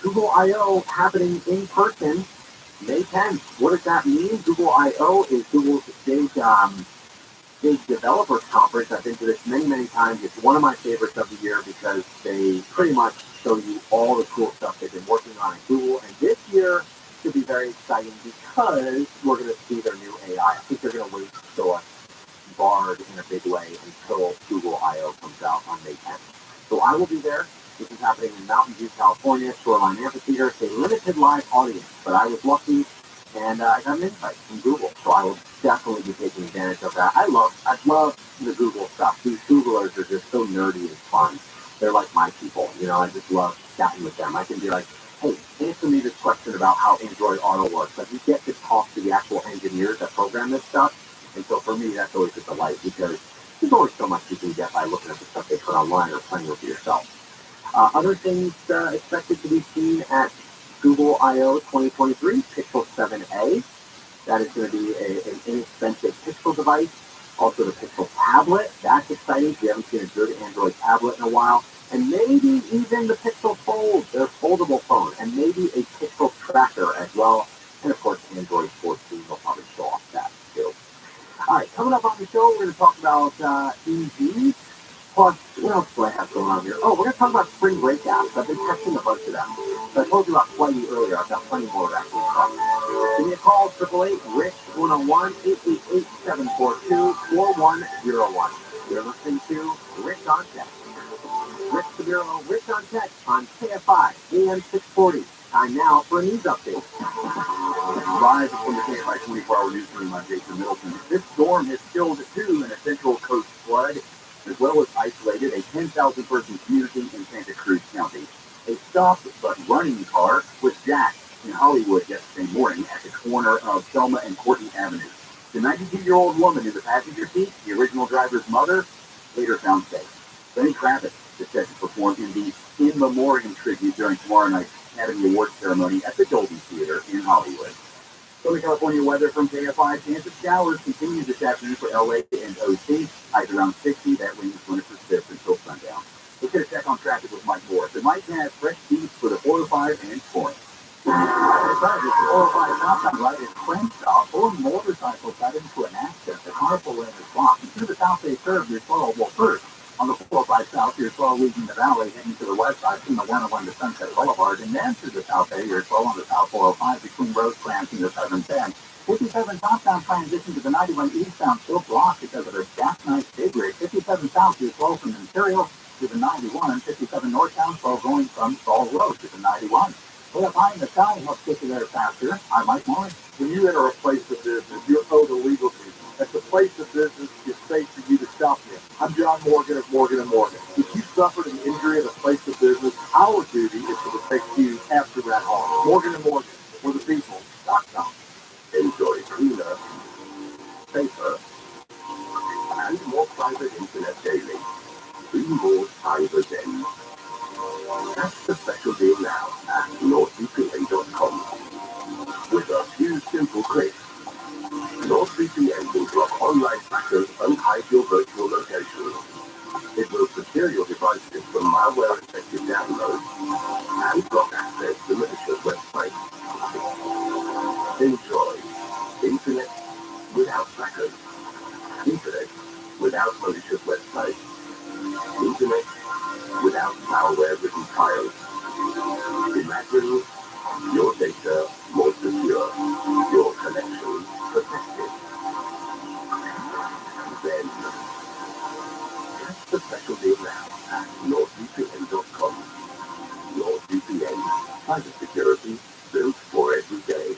Google I/O happening in person May 10th. What does that mean? Google I/O is Google's big developers conference. I've been to this many, many times. It's one of my favorites of the year because they pretty much show you all the cool stuff they've been working on at Google. And this year should be very exciting because we're going to see their new AI. I think they're going to wait to show us Bard in a big way until Google I/O comes out on May 10th. So I will be there. This is happening in Mountain View, California, Shoreline Amphitheater. It's a limited live audience, but I was lucky and I got an invite from Google, so I will definitely be taking advantage of that. I love the Google stuff. These Googlers are just so nerdy and fun. They're like my people, I just love chatting with them. I can be like, hey, answer me this question about how Android Auto works. Like, you get to talk to the actual engineers that program this stuff, and so for me, that's always a delight because there's only so much you can get by looking at the stuff they put online or playing with it yourself. Other things expected to be seen at Google I/O 2023, Pixel 7a. That is going to be an inexpensive Pixel device. Also the Pixel tablet. That's exciting. If you haven't seen a good Android tablet in a while. And maybe even the Pixel Fold, their foldable phone. And maybe a Pixel tracker as well. And of course, Android 14 will probably show off that too. All right, coming up on the show, we're going to talk about EVs. Plus, what else do I have going on here? Oh, we're going to talk about spring break apps. I've been testing a bunch of them. So I told you about Flighty earlier. I've got plenty more of that to talk. Give me a call, 888-RICH-101, 888-742-4101. You're listening to Rich on Tech. Rich Sabiro, Rich on Tech on KFI, AM 640. Time now for a news update. Live from the KFI 24-hour newsroom, I'm Jason Middleton. This storm has killed 2 in a Central Coast flood, as well as isolated a 10,000-person community in Santa Cruz County. A stopped but running car was jacked in Hollywood yesterday morning at the corner of Selma and Courtney Avenue. The 92-year-old woman in the passenger seat, the original driver's mother, later found safe. Lenny Kravitz is set to perform in the In Memoriam tribute during tomorrow night's Academy Awards ceremony at the Dolby Theater in Hollywood. Southern California weather from KFI. Chance of showers continue this afternoon for LA and OC. Highs around 60. That range is going to persist until sundown. Let's get a check on traffic with Mike Morris. And Mike has fresh beats for the 405 and Torrance. That's right, it's the 405 southbound right at Crenshaw. 4 motorcycles got into an accident. The carpool lane is blocked. And through the South Bay curve, you're slow. Well, first, on the 405 South, you're slow leaving the valley, heading to the west side from the 101 to Sunset Boulevard, and then through the South Bay, you're slow on the South 405 between Rosecrans and the Southern Bend. 57 southbound transition to the 91 eastbound still blocked because of a jackknife big rig. 57 south, you're slow from Imperial to the 91, 57 northbound, slow going from Fall Road to the 91. Well, if I'm the sky helps get you there faster. I'm Mike Morris. When you enter a place of business, you're owed a legal fee. At the place of business, it's safe for you to shop in. I'm John Morgan of Morgan & Morgan. If you suffered an injury at a place of business, our duty is to protect you after that harm. Morgan & Morgan, for the people.com. Enjoy cleaner, safer, and more private internet daily. 3 more times a day. That's the special deal now at NordVPN.com. With a few simple clicks, NordVPN will block online trackers and hide your virtual location. It will secure your devices from malware-infected downloads and block access to malicious websites. Enjoy internet without trackers, internet without malicious websites, internet without malware-ridden files. Imagine your data more secure, your connection protected. Then, that's the special deal now at NordVPN.com. NordVPN, cybersecurity built for every day.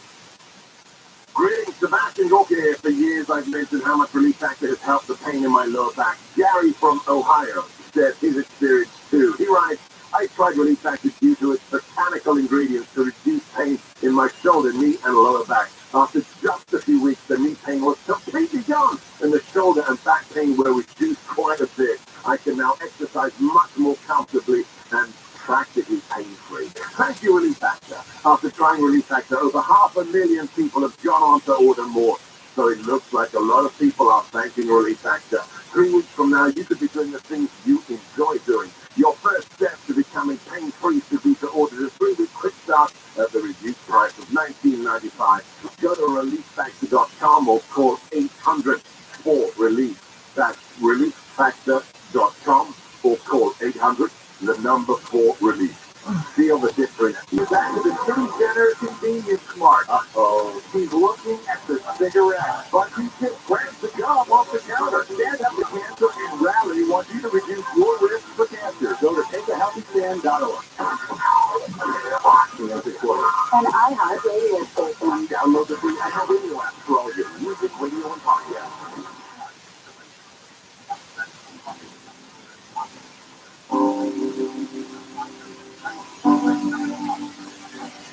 Greetings, Sebastian Gorka here. For years I've mentioned how much Relief Factor has helped the pain in my lower back. Gary from Ohio said his experience too. He writes, I tried Relief Factor due to its botanical ingredients to reduce pain in my shoulder, knee, and lower back. After just a few weeks, the knee pain was completely gone, and the shoulder and back pain were reduced quite a bit. I can now exercise much more comfortably and practically pain-free. Thank you, Relief Factor. After trying Relief Factor, over 500,000 people have gone on to order more. So it looks like a lot of people are thanking Relief Factor. 3 weeks from now, you could be doing the things you enjoy doing. Your first step to becoming pain-free should be to order the 3-week quick start at the reduced price of $19.95. Go to relieffactor.com or call 800-4RELIEF. That's relieffactor.com or call 800-4RELIEF. Feel the difference. He's back to the City Center Convenience Mart. Uh-oh. He's looking at the cigarette, but he just grabs the gum off the counter. Stand Up to Cancer and Rally wants you to reduce your risk for cancer. Go to takeahealthystand.org. And iHeart Radio station. Download the free iHeart Radio app for all your music, radio, and podcasts.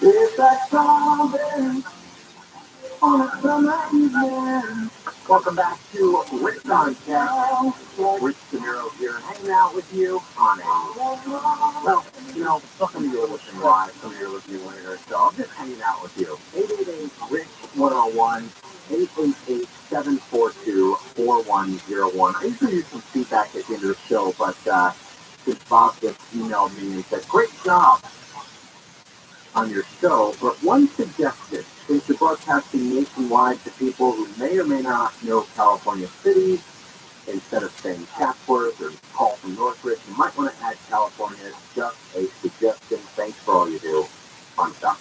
It's like strawberries on a summer evening. Welcome back to Rick's on Cast. Rick DeNiro here, hanging out with you on a, well, some of you are listening live, some of you are listening later, so I'm just hanging out with you. 888-RICH-101, 888-742-4101. I usually use some feedback at the end of the show, but since Bob just emailed me and said, great job on your show, but one suggestion, since you're broadcasting nationwide to people who may or may not know California cities, instead of saying Chatsworth or Paul from Northridge, you might want to add California. It's just a suggestion. Thanks for all you do. Fun stuff.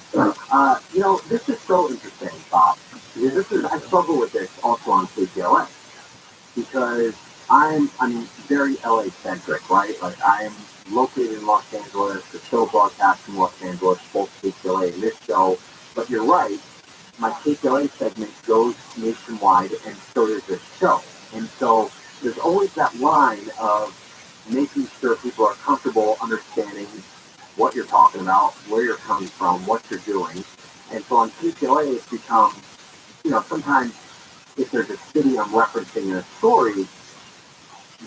This is so interesting, Bob. Because I struggle with this also on KTLA. Because I'm very LA-centric, right? Like, I'm located in Los Angeles, the show broadcasts in Los Angeles, both KTLA and this show. But you're right, my KTLA segment goes nationwide, and so does this show. And so there's always that line of making sure people are comfortable understanding what you're talking about, where you're coming from, what you're doing. And so on KTLA, it's become, sometimes if there's a city I'm referencing in a story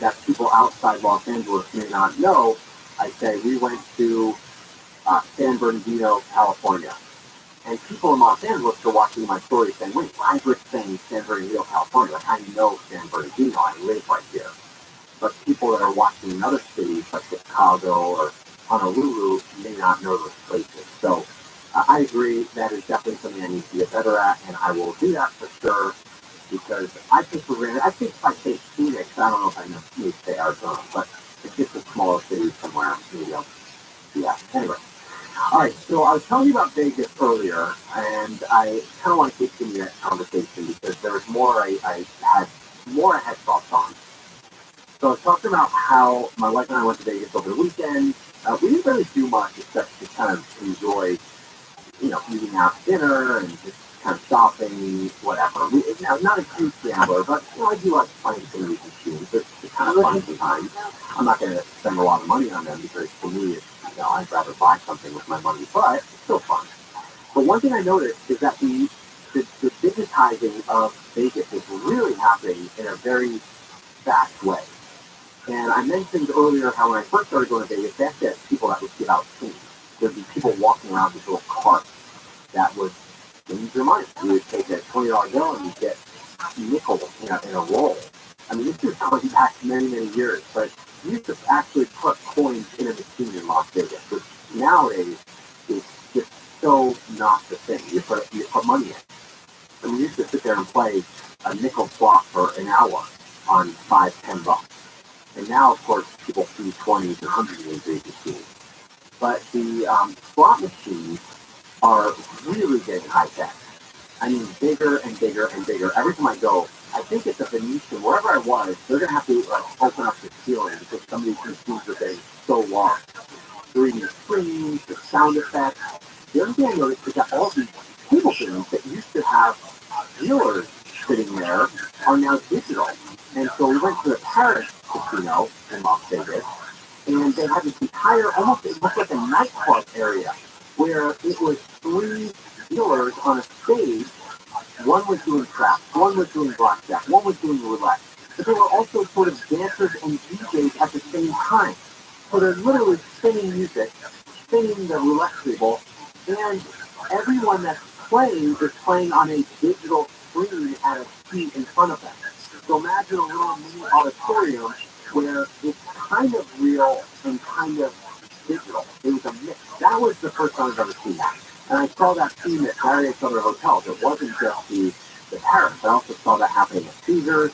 that people outside Los Angeles may not know, I say, we went to San Bernardino, California. And people in Los Angeles are watching my story saying, wait, why is Rick saying San Bernardino, California? Like, I know San Bernardino, I live right here. But people that are watching in other cities, like Chicago or Honolulu, may not know those places. So I agree, that is definitely something I need to get better at, and I will do that for sure, because I think for granted, I think if I say Phoenix, I don't know if I need to say Arizona, but it's just a smaller city somewhere, maybe I'll do that. Anyway. All right, so I was telling you about Vegas earlier, and I kind of want to continue that conversation because there was more I had thoughts on. So I was talking about how my wife and I went to Vegas over the weekend. We didn't really do much except to kind of enjoy, eating out to dinner and just kind of shopping, whatever. Not a huge gambler, but I do like playing some of these machines. It's kind of fun sometimes. I'm not going to spend a lot of money on them because for me, it's, I'd rather buy something with my money, but it's still fun. But one thing I noticed is that the digitizing of Vegas is really happening in a very fast way. And I mentioned earlier how when I first started going to Vegas, they actually had people that would give out change. There'd be people walking around with little carts that would change your money. You would take a $20 bill and you'd get nickels in a roll. I mean, this is going back many, many years, but you used to actually put coins in a machine in Las Vegas, which nowadays is just so not the thing. You put money in. And we used to sit there and play a nickel slot for an hour on $5-10. And now, of course, people see 20s and 100s in these machines. But the slot machines are really getting high tech. I mean, bigger and bigger and bigger. Every time I go, I think it's a Venetian, wherever I was, they're going to have to open up the ceiling because some of these machines are getting so large. 3D screens, the sound effects. The other thing I noticed is that all these table games that used to have dealers sitting there are now digital. And so we went to the Paris casino in Las Vegas, and they had this entire, almost, it looked like a nightclub area, where it was 3 dealers on a stage. One was doing craps, one was doing blackjack, one was doing roulette. But they were also sort of dancers and DJs at the same time. So they're literally spinning music, spinning the roulette table, and everyone that's playing is playing on a digital screen at a seat in front of them. So imagine a little mini auditorium where it's kind of real and kind of digital. It was a mix. That was the first time I've ever seen that. And I saw that theme at various other hotels. It wasn't just the Paris. I also saw that happening at Caesars.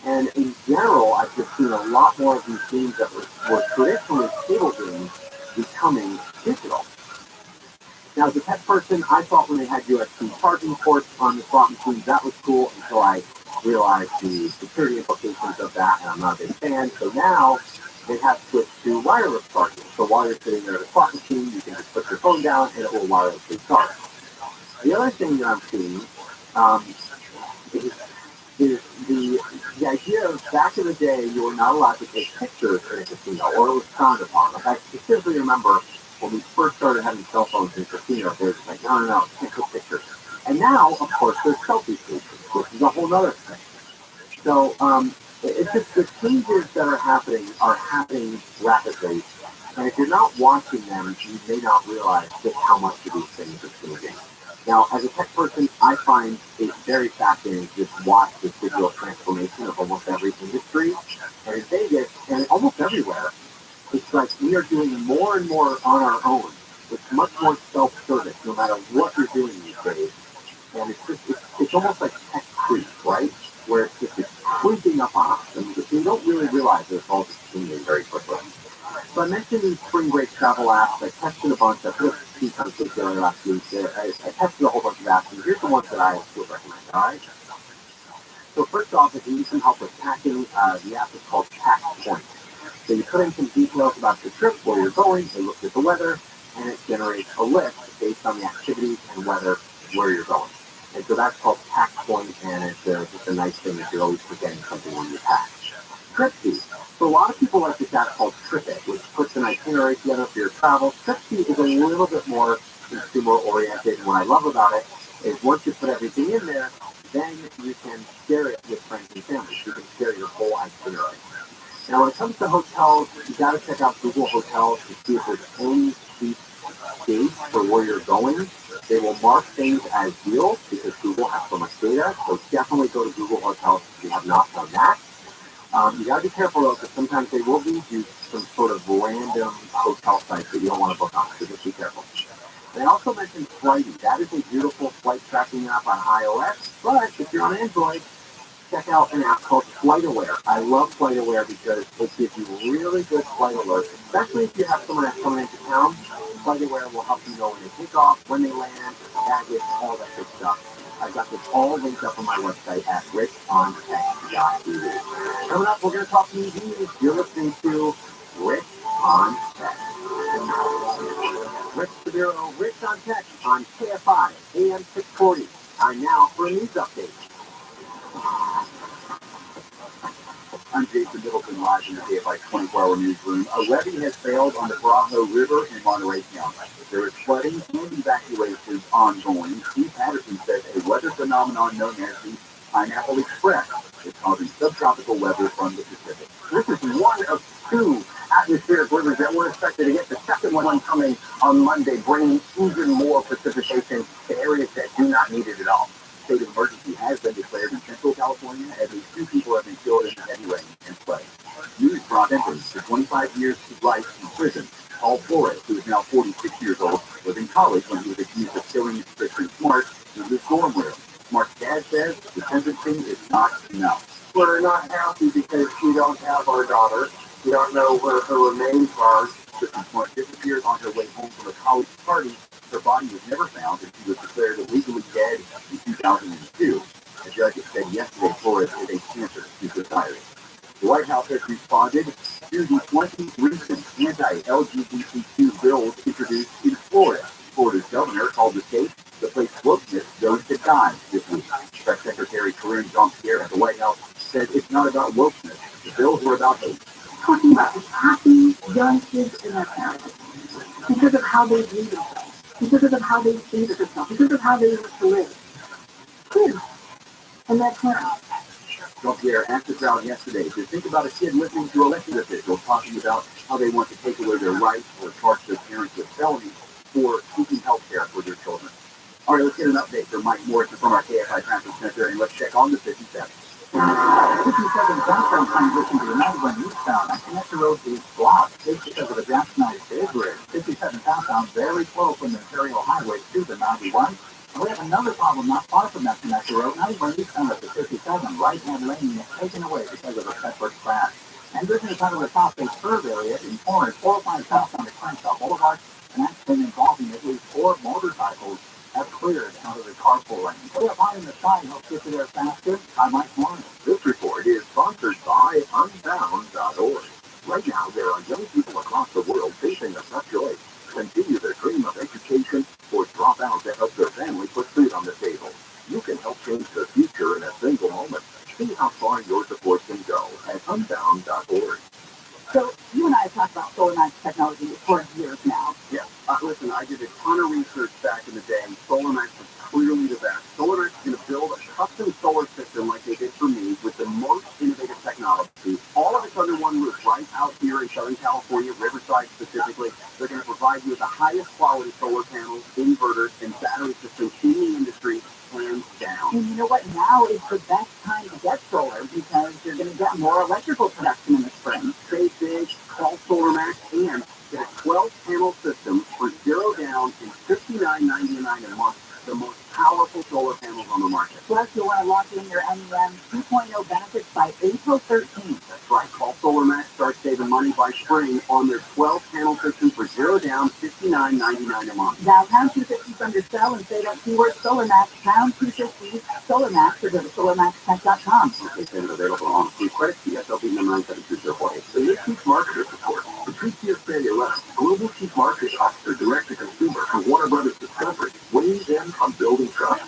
And in general, I've just seen a lot more of these games that were traditionally table games becoming digital. Now, as a tech person, I thought when they had USB charging ports on the slot machines, that was cool until I realized the security implications of that, and I'm not a big fan. So now they have switched to wireless charging. So while you're sitting there at a slot machine, you can just put your phone down and it will wirelessly charge. The other thing that I'm seeing is the idea of back in the day, you were not allowed to take pictures in a casino, or it was frowned upon. Like, I specifically remember when we first started having cell phones in casinos, they were just like, no, can't take pictures. And now, of course, there's selfie stations, which is a whole other thing. So it's just the changes that are happening rapidly. And if you're not watching them, you may not realize just how much of these things are changing. Now, as a tech person, I find it very fascinating to just watch this digital transformation of almost every industry. And in Vegas, and almost everywhere, it's like we are doing more and more on our own. It's much more self-service, no matter what you're doing these days. And it's almost like tech creep, right? Where it's creeping up on us. And you don't really realize that it's all just changing very quickly. So I mentioned these spring break travel apps. I tested a bunch. I put a piece on particular last week. I tested a whole bunch of apps, and here's the ones that I would recommend. All right. So first off, if you need some help with packing, the app is called Pack Point. So you put in some details about your trip, where you're going, it looks at the weather, and it generates a list based on the activities and weather where you're going. And so that's called Pack Point, and it's just a nice thing if you're always forgetting something when you pack. Tripsy. So a lot of people like this app called TripIt, which puts an itinerary together for your travel. Tripsy is a little bit more consumer-oriented, and what I love about it is once you put everything in there, then you can share it with friends and family. You can share your whole itinerary. Now, when it comes to hotels, you got to check out Google Hotels to see if there's any cheap dates for where you're going. They will mark things as deals because Google has so much data. So definitely go to Google Hotels if you have not done that. You got to be careful though, because sometimes they will lead you some sort of random hotel sites that you don't want to book on. So just be careful. They also mentioned Flighty. That is a beautiful flight tracking app on iOS. But if you're on Android, check out an app called FlightAware. I love FlightAware because it gives you really good flight alerts, especially if you have someone that's coming into town. FlightAware will help you know when they take off, when they land, baggage, all that good stuff. I've got this all linked up on my website at richontech.tv. Coming up, we're going to talk EVs. You're listening to Rich on Tech. Rich Severo, Rich on Tech on KFI, AM 640. Time now for a news update. I'm Jason Middleton, live in the KFI 24-hour newsroom. A levee has failed on the Bravo River in Monterey County. There is flooding and evacuations ongoing. Steve Patterson says a weather phenomenon known as the Pineapple Express is causing subtropical weather from the Pacific. This is one of 2 atmospheric rivers that we're expected to get. The second one coming on Monday, bringing even more precipitation to areas that do not need it at all. State of emergency has been declared in Central California. At least 2 people have been killed in the heavy rain and flooding. News brought sentence to 25 years to life in prison. Paul Flores, who is now 46 years old, was in college when he was accused of killing Christian Smart in his dorm room. Smart's dad says the sentencing is not enough. We're not happy because we don't have our daughter. We don't know where her remains are. Christian Smart disappeared on her way home from a college party. Her body was never found, and she was declared illegally dead in 2002. The judge said yesterday Flores is a cancer to society. The White House has responded to the 20 recent anti-LGBTQ bills introduced in Florida. Florida's governor called the state the place wokeness goes to die this week. Press Secretary Karine Jean-Pierre at the White House said it's not about wokeness. The bills were about hate. Talking about happy young kids and their parents because of how they view themselves, because of how they see themselves, because of how they want to live. Kids and their parents. Jean-Pierre asked the crowd yesterday to think about a kid listening to elected officials talking about how they want to take away their rights or charge their parents with felonies for seeking health care for their children. All right, let's get an update from Mike Morrison from our KFI Traffic Center, and let's check on the 57. 57 southbound transition to the 91 eastbound. That connector road is blocked. This because of a jackknifed bridge. 57 southbound very close from the Imperial Highway to the 91. And we have another problem not far from that connector road. 91 eastbound at the 57 right-hand lane is taken away because of a separate crash. And this is kind of the South Bay Curve area in Torrance, 405 southbound to Crenshaw Boulevard. An accident involving at least 4 motorcycles have cleared out of the carpool lane. Way up high in the sky helps get you there faster. I'm Mike Morrison. This report is sponsored by Unbound.org. Right now, there are young people across the world facing a tough choice: continue their dream of education or drop out to help their family put food on the table. You can help change their future in a single moment. See how far your support can go at Unbound.org. So, you and I have talked about solar max technology for years now. Yeah. Listen, I did a ton of research back in the day. SolarMax was clearly the best. SolarMax is going to build a custom solar system like they did for me with the most innovative technology. All of it's under one roof, right out here in Southern California, Riverside specifically. They're going to provide you with the highest quality solar panels, inverters, and battery systems in the industry, hands down. And you know what? Now is the best time to get solar because you're going to get more electrical production in the spring. Save big, call SolarMax, and get a 12-panel system for $0 down and $59.99 a month. The most powerful solar panels on the market. Plus, you'll want to lock in your NEM 2.0 benefits by April 13th. That's right. Call SolarMax. Start saving money by spring on their 12-panel system for $0 down, $59.99 a month. Now, pound 250 under sell and say that keyword SolarMax, pound 250 SolarMax, or go to solarmaxtech.com. It's available on free credit, CSLB number 97204. So this Chief Marketer Report. Patricia Australia West, Global Chief Marketing Officer, Direct to Consumer for Warner Brothers Discovery, weighs in on building trust.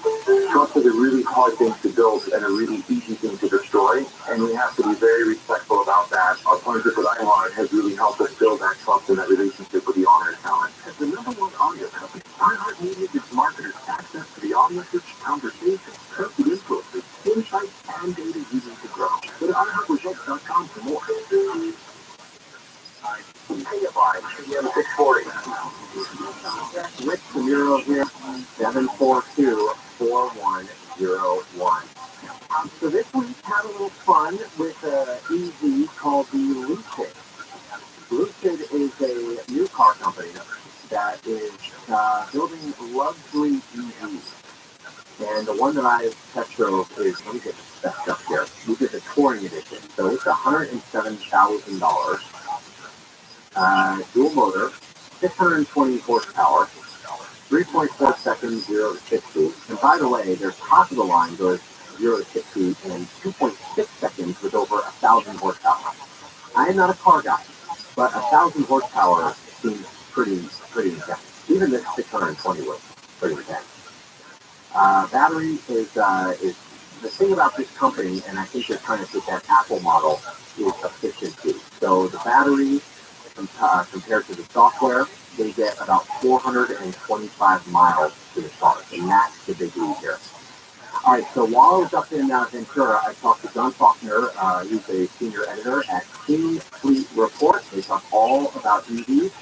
Trust is a really hard thing to build and a really easy thing to destroy, and we have to be very respectful about that. Our partnership with iHeart has really helped us build that trust and that relationship with the owner and talent. As the #1 audio company, iHeartMedia gives marketers access to the audiences, conversations, trusted influencers, insights, and data you need to grow. Go to iHeartResults.com for more. KFI, PM 640. Rick Samiro here, 742-4101. So this week, had a little fun with an EV called the Lucid. Lucid is a new car company that is building luxury EVs. And the one that I test drove is, let me get this spec up here. We did the touring edition. So it's $107,000. Dual motor, 620 horsepower, 3.4 seconds, 0 to 60. And by the way, their top of the line goes 0 to 60 in 2.6 seconds with over 1,000 horsepower. I am not a car guy, but 1,000 horsepower seems pretty intense. Even this 620 was pretty intense. Battery is the thing about this company, and I think they're trying to take that Apple model, is efficiency. So the battery, compared to the software, they get about 425 miles to the charge, and that's the big lead here. All right, so while I was up in Ventura, I talked to John Faulkner. He's a senior editor at Clean Fleet Report. They talk all about EVs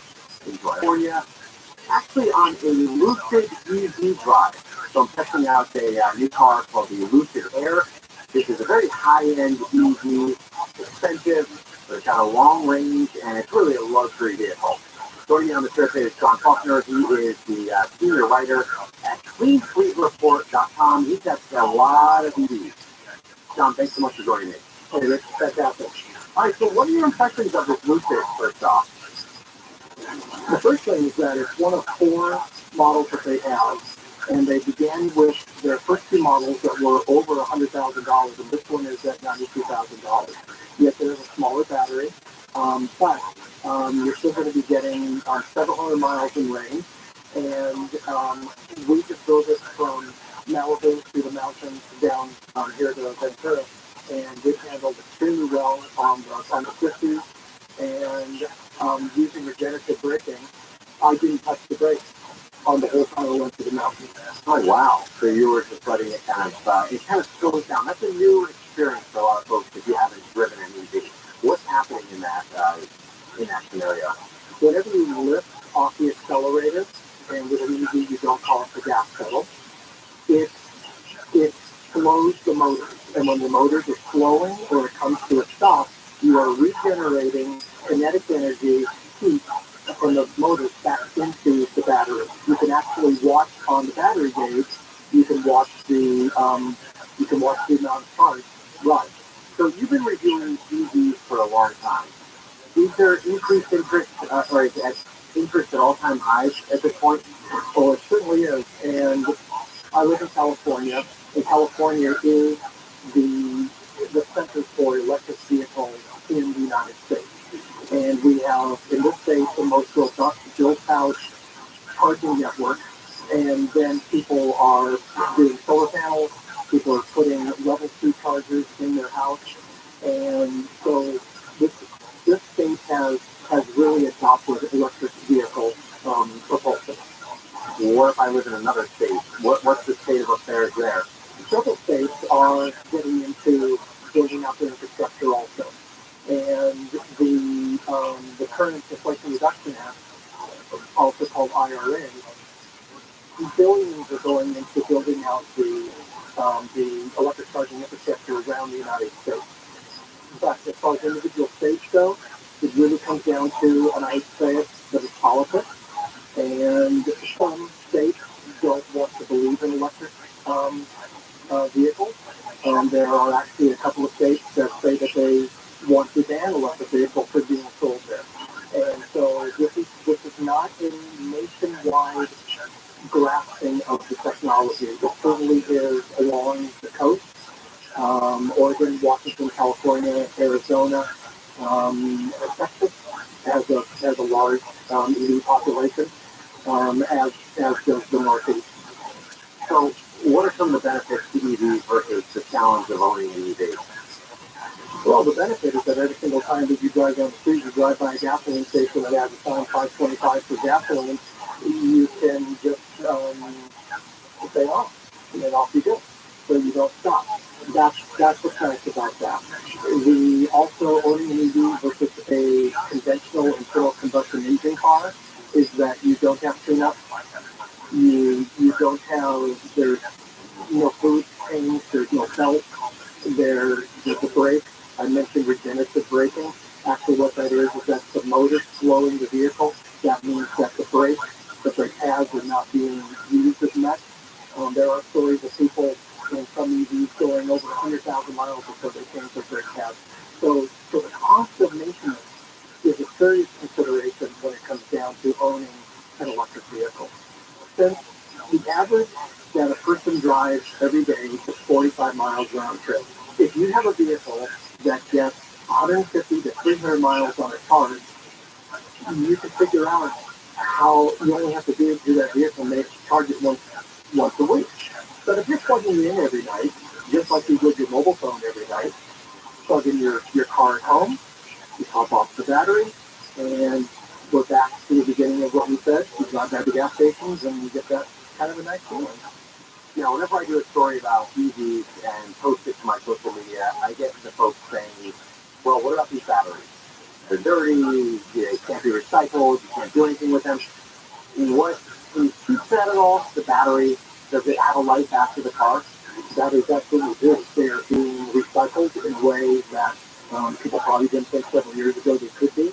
in California, actually on a Lucid EV drive. So I'm testing out a new car called the Lucid Air. This is a very high-end EV, expensive, but it's got a long range, and it's really a luxury vehicle. Joining me on the trip is John Faulkner. He is the senior writer at CleanFleetReport.com. He's got a lot of EVs. John, thanks so much for joining me. Hey, Rich, fantastic. All right, so what are your impressions of this Lucid first off? The first thing is that it's one of 4 models that they have, and they began with their first 2 models that were over $100,000, and this one is at $92,000. Yes, there's a smaller battery, but you're still going to be getting several hundred miles in range, and we just drove it from Malibu to the mountains down here to Ventura, and it handled extremely well on the 50s. And using regenerative braking, I didn't touch the brakes on the whole time I went to the mountain. Oh, wow. So you were just letting it kind of slows down. That's a new experience for a lot of folks if you haven't driven an EV. What's happening in that scenario? Whenever you lift off the accelerator, and with an EV you don't call it the gas pedal, it slows the motors. And when the motors are slowing or it comes to a stop, you are regenerating kinetic energy, heat from the motors back into the battery. You can actually watch on the battery gauge. You can watch the amount of charge run. So you've been reviewing EVs for a long time. Is there increased interest, or is interest at all-time highs at this point? Oh, it certainly is. And I live in California, and California is the center for electric vehicles in the United States. And we have, in this state, the most built-out charging network. And then people are doing solar panels, people are putting level 2 chargers in their house. And so this state has really adopted electric vehicle propulsion. What if I live in another state? What's the state of affairs there? Several states are getting into building out their infrastructure also. And the current Inflation Reduction Act, also called IRA, billions are going into building out the electric charging infrastructure around the United States. But as far as individual states go, it really comes down to, and I say it, that it's politics. And some states don't want to believe in electric vehicles. There are actually a couple of states that say that they want to ban electric vehicles for being sold there. And so this is not a nationwide grasping of the technology. It certainly is along the coast. Oregon, Washington, California, Arizona, Texas has a large EV population, as does the Northeast. So what are some of the benefits to EVs versus the challenge of owning an EV? Well, the benefit is that every single time that you drive down the street, you drive by a gasoline station that has a sign $5.25 for gasoline, you can just stay off, and then off you go, so you don't stop. That's what's nice about that. The also owning an EV versus a conventional internal combustion engine car is that you don't have cleanup. You don't have, there's no food change, there's no belt, there's a brake. I mentioned regenerative braking. Actually what that is that the motor slowing the vehicle. That means that the brake pads are not being used as much. There are stories of people in some EVs going over 100,000 miles before they change their brake pads. So the cost of maintenance is a serious consideration when it comes down to owning an electric vehicle. Since the average that a person drives every day is 45 miles round trip, if you have a vehicle that gets 150 to 300 miles on a charge, you can figure out how you only have to do that vehicle and charge it once a week. But if you're plugging in every night, just like you would your mobile phone every night, plug in your car at home, you top off the battery, and go back to the beginning of what we said. You drive by the gas stations, and you get that kind of a nice feeling. Now, whenever I do a story about EVs and post it to my social media, I get the folks saying, well, what about these batteries? They're dirty, they can't be recycled, you can't do anything with them. What, can you keep that at all? The battery, does it have a life after the car? That is absolutely good. They are being recycled in ways that people probably didn't think several years ago they could be.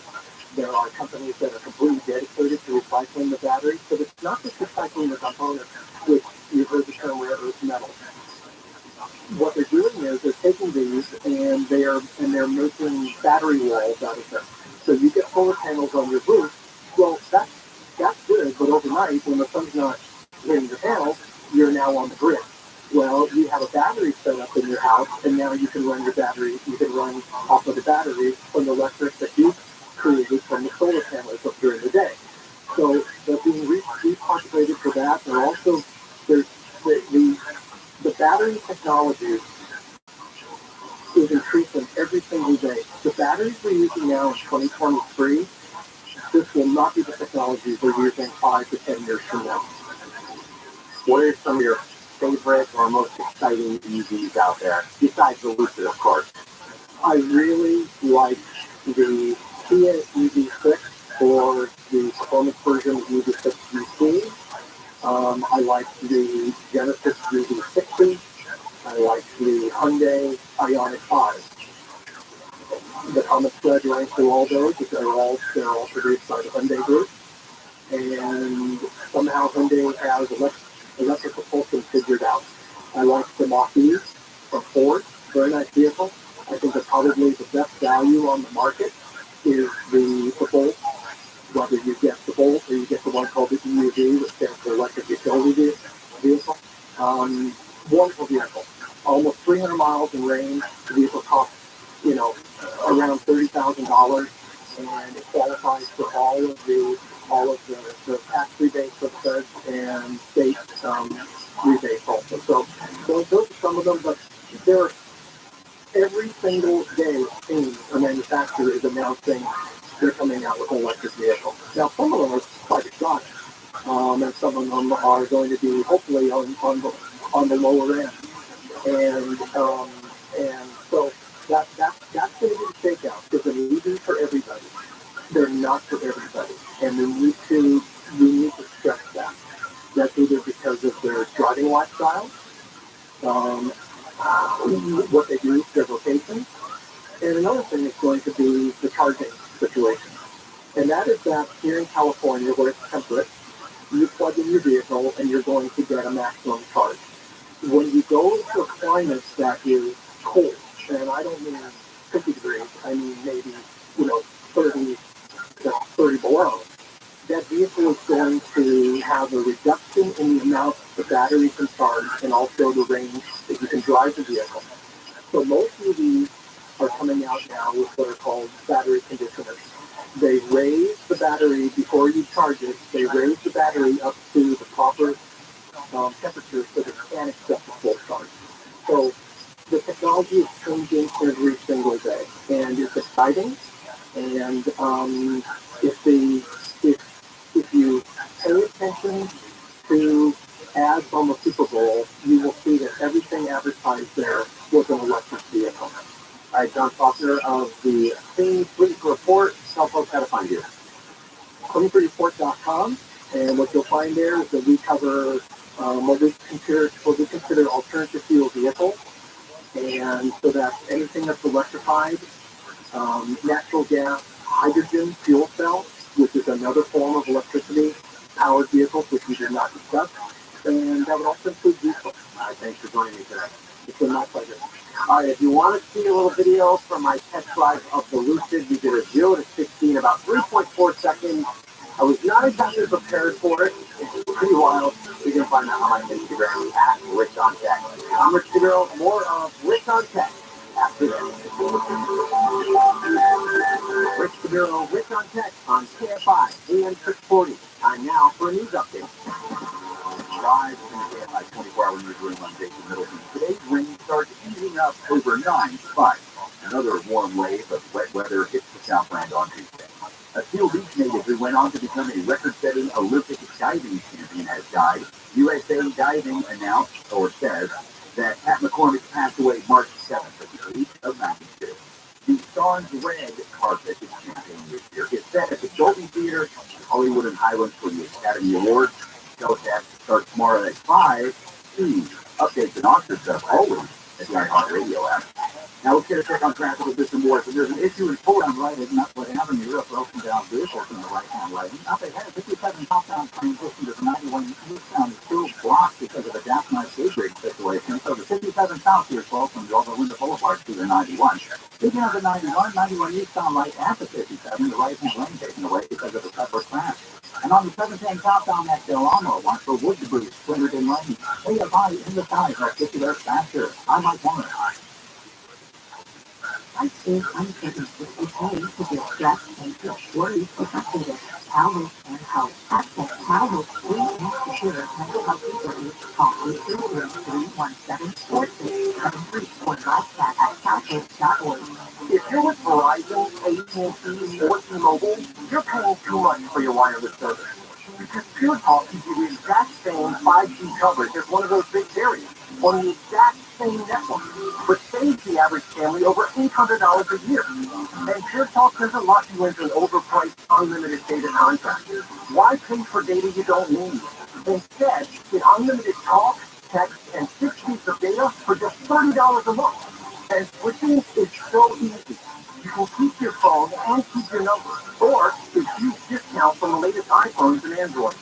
There are companies that are completely dedicated to recycling the battery, but it's not just recycling the components, which you've heard the term rare earth metals. What they're doing is they're taking these and they're making battery walls out of them. So you get solar panels on your roof. Well, that's good, but overnight when the sun's not hitting your panels, you're now on the grid. Well, you have a battery set up in your house, and now you can run your battery. You can run off of the battery from the electric that you created from the solar panels up during the day. So they're being repopulated for that. They're also the battery technology is batteries we're using now in 2023, this will not be the technology we're using 5 to 10 years from now. What are some of your favorite or most exciting EVs out there, besides the Lucid, of course? I really like the Kia EV6 or the performance version of EV6 GT. I like the Genesis EV60. I like the Hyundai Ioniq 5. The common thread running through all those is they're all produced by the Hyundai Group. And somehow Hyundai has electric propulsion figured out. I like the Mach-E from Ford. Very nice vehicle. I think that probably the best value on the market is the Bolt. Whether you get the Bolt or you get the one called the EUV, which stands for electric utility vehicle. Wonderful vehicle. Almost 300 miles in range. The vehicle costs, around $30,000, and it qualifies for all of the tax rebates for the feds and state rebates also. So those are some of them, but there are every single day it seems a manufacturer is announcing they're coming out with an electric vehicle. Now some of them are quite exotic, and some of them are going to be hopefully on the lower end. And so that's going to be the shakeout. There's an EV for everybody. They're not for everybody, and we need to stress that. That's either because of their driving lifestyle, what they do, their vocation, and another thing is going to be the charging situation. And that is that here in California, where it's temperate, you plug in your vehicle and you're going to get a maximum charge. When you go into a climate that is cold, and I don't mean 50 degrees, I mean maybe 30 below, that vehicle is going to have a reduction in the amount the battery can charge and also the range that you can drive the vehicle. So most EVs are coming out now with what are called battery conditioners. They raise the battery before you charge it. They raise the battery up to the proper temperature so that it can accept the full charge. So the technology is changing every single day, and it's exciting. And if you pay attention to ads on the Super Bowl, you will see that everything advertised there was an electric vehicle. All right, John Faulkner of the Clean Fleet Report. Tell folks how to find you. CleanFleetReport.com, and what you'll find there is that we cover what we consider alternative fuel vehicles, and so that's anything that's electrified, natural gas, hydrogen fuel cells, which is another form of electricity-powered vehicles, which we did not discuss, and that would also include diesel. All right, thanks for joining me today. It's been my pleasure. All right, if you want to see a little video from my test drive of the Lucid, we did a 0 to 60 in about 3.4 seconds. I was not exactly prepared for it. It's pretty wild. You can find that on my Instagram at Rich on Tech. I'm Rich DeGirl. More of Rich on Tech after this. Rich DeGirl, Rich on Tech on KFI AM 640. Time now for a news update. Live from the KFI 24-hour newsroom on Jason Middleton. Today's rain starts easing up overnight, but another warm wave of wet weather hits the Southland on Tuesday. A Seal Beach native who went on to become a record-setting Olympic diving champion has died. USA Diving announced, or says, that Pat McCormick passed away March 7th at the age of 92. The Stars Red carpet is champagne this year. It's set at the Dolby Theater in Hollywood and Highlands for the Academy Awards. Telecast starts tomorrow at 5. Updates and Oscar stuff always at the iHeartRadio app. Now let's get a check on traffic with this and more. So there's an issue in Fulham right at Nutwood Avenue, a broken down vehicle from the right-hand lane. Up ahead, 57 southbound transition to the 91 eastbound is still blocked because of a jackknife bridge situation. So the 57 south here, 12 from the Overland Boulevard to the 91. Speaking of the 91 eastbound right at the 57, the right-hand lane taken away because of a separate crash. And on the 710 southbound at Del Amo, watch for wood debris splintered in lane. AFI in the skies, I'll get you there faster. I'm Mike Warner. I think I'm getting this okay to get stressed and feel worried or frustrated. Towels and help. Access Towels free and secure mental health resources. Call 833-317-4673 or live chat at towels.org. If you're with Verizon, AT&T or T-Mobile, you're paying too much for your wireless service. Because Pure Talk gives you the exact same 5G coverage as one of those big carriers on the exact same network, but saves the average family over $800 a year. And Pure Talk doesn't lock you into an overpriced, unlimited data contract. Why pay for data you don't need? Instead, get unlimited talk, text, and 6 gigs of data for just $30 a month. And switching is so easy. You can keep your phone and keep your number, or get huge discounts on the latest iPhones and Androids.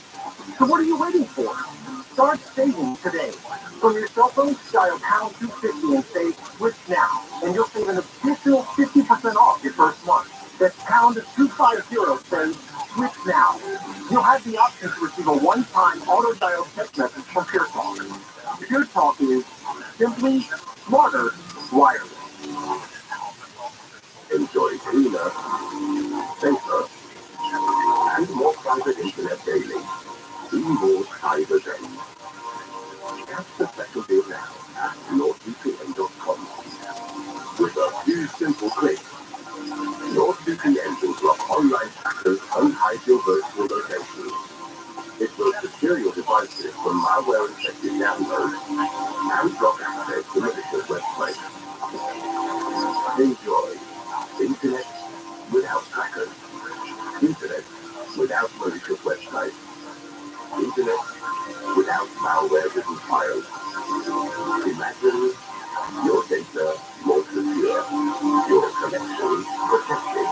So what are you waiting for? Start saving today. From your cell phone, dial pound 250 and say switch now, and you'll save an additional 50% off your first month. That's pound 250, say switch now. You'll have the option to receive a one-time auto-dial text message from Pure Talk. Pure Talk is simply smarter wireless. Enjoy cleaner, safer, and more private internet daily. Be more cyber daily. Catch the special deal now at NordVPN.com. With a few simple clicks, NordVPN will block online hackers and hide your virtual location. It will secure your devices from malware-infected downloads and block access to malicious websites. Enjoy internet without trackers. Internet without malicious websites. Internet without malware-ridden files. Imagine your data more secure, your connection protected.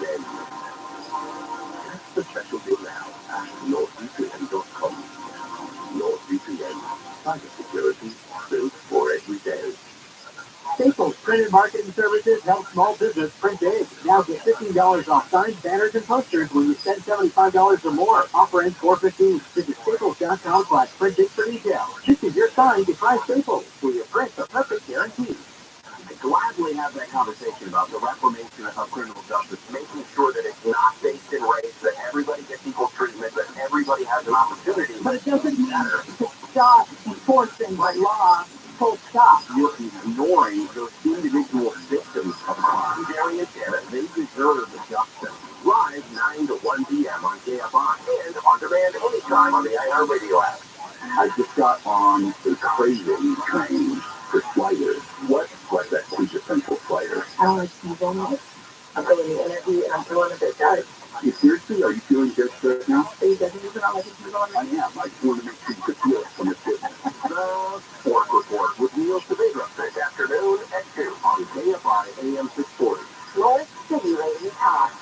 Then, that's the special deal now at NordVPN.com. NordVPN, cybersecurity built for every day. Staples Printed Marketing Services help small business print big. Now get $15 off signs, banners, and posters when you spend $75 or more. Offer ends $4.15. Visit Staples.com/print for details. This is your sign to try Staples, where you print the perfect guarantee. I gladly have that conversation about the reformation of criminal justice, making sure that it's not based in race, that everybody gets equal treatment, that everybody has an opportunity. But it doesn't matter to stop enforcing by law. Full stop. You're ignoring those individual victims of crime, Darius, and they deserve the justice. Live 9 to 1 p.m. on KFI and on demand anytime on the iHeartRadio app. I just got on a crazy train for flyers. What's that quintessential flyer? I don't like people. I'm going to interview and I'm feeling a bit tired. Seriously, are you feeling good now? Are you guys using all like people? I am. I just wanted to make sure you could feel it from your business. The Sport Report with Neil Saavedra this afternoon at 2 on KFI AM 640. North City Lady Talk.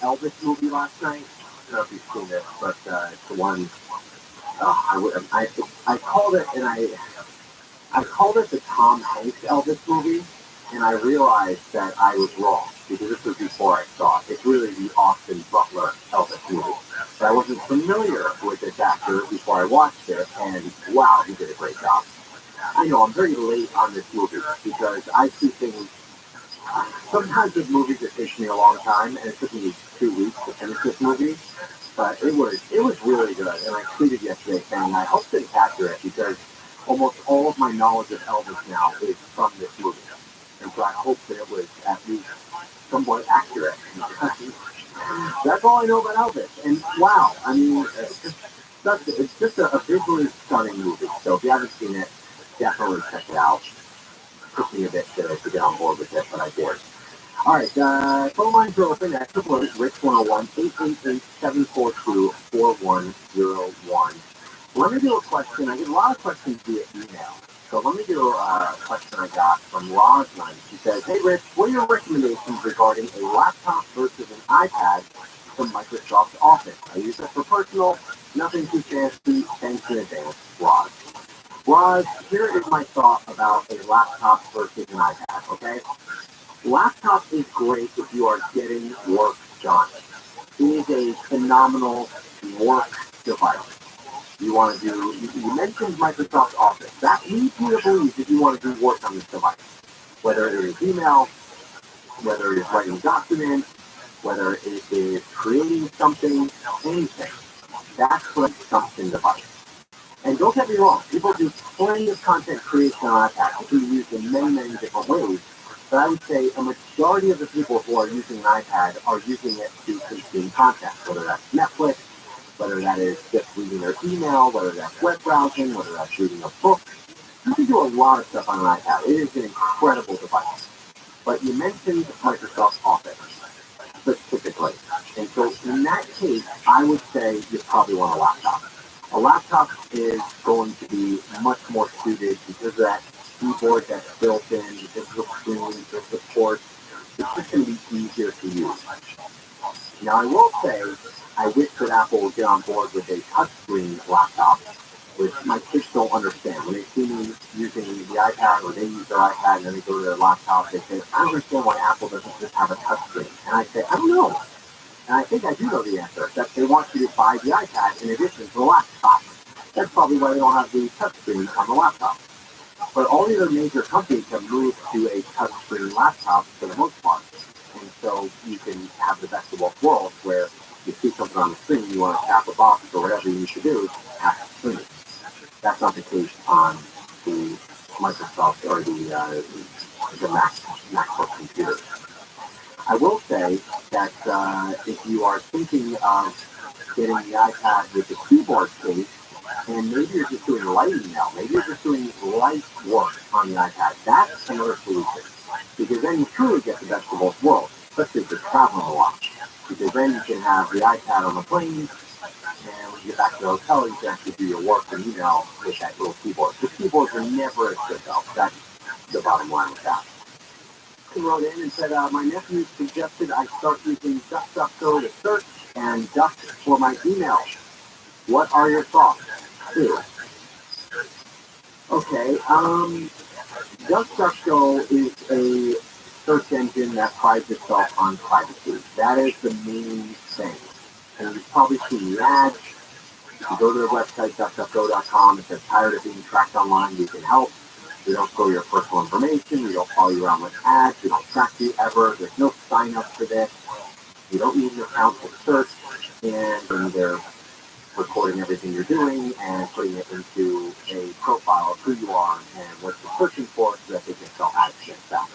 Elvis movie last night. I don't know if you've seen it, but it's the one. I called it, and I called it the Tom Hanks Elvis movie, and I realized that I was wrong because this was before I saw it. It's really the Austin Butler Elvis movie. But I wasn't familiar with this actor before I watched it, and wow, he did a great job. I know I'm very late on this movie because I see things. Sometimes with movies it takes me a long time, and it took me 2 weeks to finish this movie. But it was really good, and I tweeted yesterday saying I hope that it's accurate because almost all of my knowledge of Elvis now is from this movie, and so I hope that it was at least somewhat accurate. That's all I know about Elvis, and wow, I mean, it's just a visually stunning movie. So if you haven't seen it, definitely check it out. It took me a bit to get on board with it, but I did. All right, phone lines are open at Rich 101 888-742-4101. Let me do a question. I get a lot of questions via email. So let me do a question I got from Rosalind. She says, hey, Rich, what are your recommendations regarding a laptop versus an iPad from Microsoft Office? I use it for personal, nothing too fancy, thanks in advance, Roz. Roz, here is my thought about a laptop versus an iPad, okay? Laptop is great if you are getting work done. It is a phenomenal work device. You want to do, you mentioned Microsoft Office. That leads me to believe that you want to do work on this device. Whether it is email, whether it is writing documents, whether it is creating something, anything. That's what something device. And don't get me wrong, people do plenty of content creation on iPad. It can be used in many, many different ways. But I would say a majority of the people who are using an iPad are using it to consume content, whether that's Netflix, whether that is just reading their email, whether that's web browsing, whether that's reading a book. You can do a lot of stuff on an iPad. It is an incredible device. But you mentioned Microsoft Office specifically. And so in that case, I would say you probably want a laptop. A laptop is going to be much more suited because of that keyboard that's built in, the digital screen, the support. It's just going to be easier to use. Now, I will say, I wish that Apple would get on board with a touchscreen laptop, which my kids don't understand. When they see me using the iPad or they use their iPad and then they go to their laptop, they say, I don't understand why Apple doesn't just have a touchscreen. And I say, I don't know. And I think I do know the answer, that they want you to buy the iPad in addition to the laptop. That's probably why they don't have the touchscreen on the laptop. But all the other major companies have moved to a touchscreen laptop for the most part. And so you can have the best of both worlds where you see something on the screen, you want to tap a box or whatever you need to do, tap the screen. That's not the case on the Microsoft or the MacBook computers. I will say that if you are thinking of getting the iPad with the keyboard case, and maybe you're just doing light email, maybe you're just doing light work on the iPad, that's another solution. Because then you truly get the best of both worlds, especially if you're traveling a lot. Because then you can have the iPad on the plane, and when you get back to the hotel, you can actually do your work and email with that little keyboard. The keyboards are never as good though. That's the bottom line with that. He wrote in and said, my nephew suggested I start using DuckDuckGo to search and Duck for my email. What are your thoughts? Okay, DuckDuckGo is a search engine that prides itself on privacy. That is the main thing. And you've probably seen the ads. If you go to the website, duckduckgo.com, it says, tired of being tracked online, we can help. We don't store your personal information. We don't follow you around with ads. We don't track you ever. There's no sign up for this. You don't need an account to search. And they're recording everything you're doing and putting it into a profile of who you are and what you're searching for so that they can sell ads against that.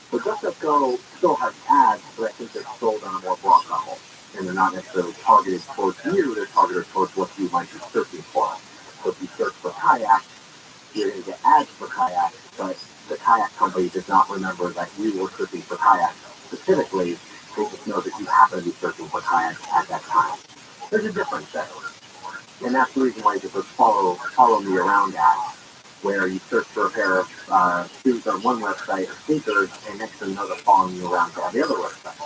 So DuckDuckGo still has ads, but I think they're sold on a more broad level. And they're not necessarily targeted towards you. They're targeted towards what you might be searching for. So if you search for kayak, you're going to get ads for kayak, but the kayak company does not remember that you were searching for kayak specifically. They just know that you happen to be searching for kayak at that time. There's a difference there. And that's the reason why you just follow me around ads, where you search for a pair of shoes on one website or sneakers, and next thing you know, they're following you around to the other website.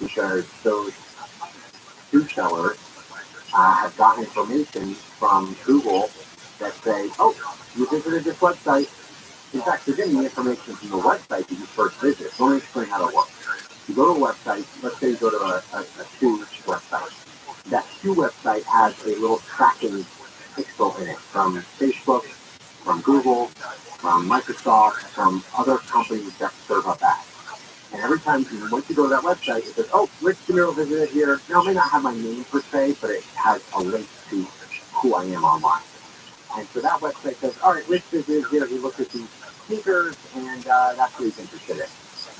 Because those shoe sellers have gotten information from Google that say, oh, you visited this website. In fact, they're getting the information from the website that you first visit. So let me explain how it works. You go to a website, let's say you go to a shoe website. That shoe website has a little tracking pixel in it from Facebook, from Google, from Microsoft, from other companies that serve up ads. And every time once you go to that website, it says, oh, Rich DeMiro visited here. Now, it may not have my name per se, but it has a link to who I am online. And so that website says, all right, Rich visited here. He looked at these sneakers, and that's what he's interested in.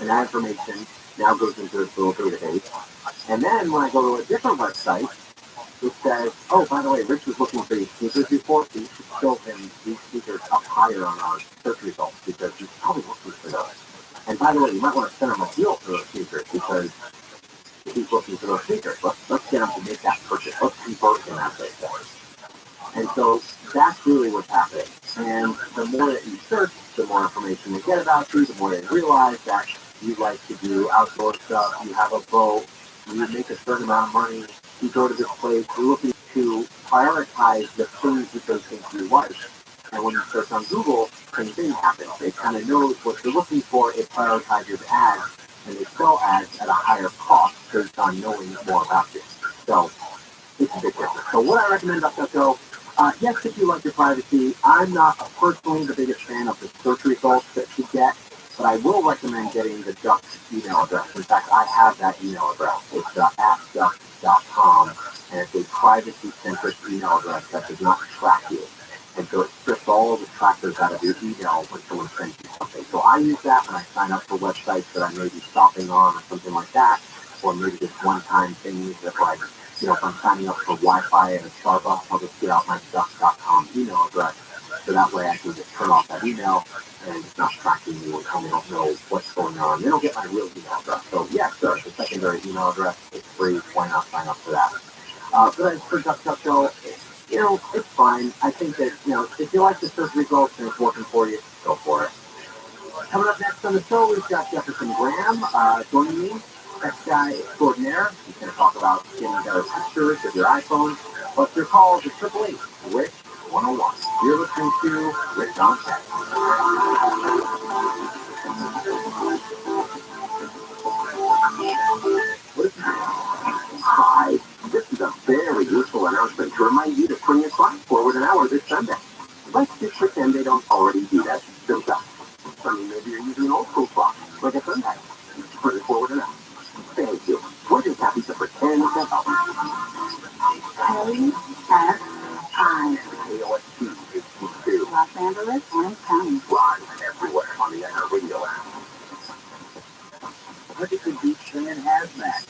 And that information now goes into this little database. And then when I go to a different website, it says, oh, by the way, Rich was looking for these sneakers before, so you should show him these sneakers up higher on our search results because he's probably looking for those. And by the way, you might want to send him a deal for those sneakers because he's looking for those sneakers. Let's get him to make that purchase. Let's convert him, as they say. And so that's really what's happening. And the more that you search, the more information they get about you, the more they realize that you like to do outdoor stuff, you have a boat, you make a certain amount of money, you go to this place, you're looking to prioritize the things that those things you like. And when you search on Google, same thing happens. It kind of knows what you're looking for, it prioritizes ads, and they sell ads at a higher cost based on knowing more about you. So it's a big difference. So what I recommend about DuckDuckGo, yes, if you like your privacy, I'm not personally the biggest fan of the search results that you get, but I will recommend getting the Duck email address. In fact, I have that email address. It's @duck.com, and it's a privacy-centric email address that does not track you. And so it strips all the trackers out of your email when someone sends you something. So I use that when I sign up for websites that I may be shopping on or something like that, or maybe just one-time things that like, if I'm signing up for Wi-Fi at a Starbucks, I'll just get out my stuff.com email address. So that way I can just turn off that email and it's not tracking me and they don't know what's going on. They don't get my real email address. So yeah, sure, the secondary email address, it's free. Why not sign up for that? But as for DuckDuckGo, it's fine. I think that, if you like the search results and it's working for you, go for it. Coming up next on the show, we've got Jefferson Graham joining me, tech guy extraordinaire. He's going to talk about getting better pictures with your iPhone. But your calls at 888-RICH-101. You're listening to Rich on Tech. Hi, this is a very useful announcement to remind you to bring your clock forward an hour this Sunday. Let's just pretend they don't already do that themselves. I mean, maybe you're using an old school clock, like a Sunday. Bring it forward an hour. Thank you. We're just happy to pretend that helps. KSI. KOST is two. Los Angeles, Orange County. Live everywhere on the iHeartRadio app. Huntington Beach Fan Hazmat.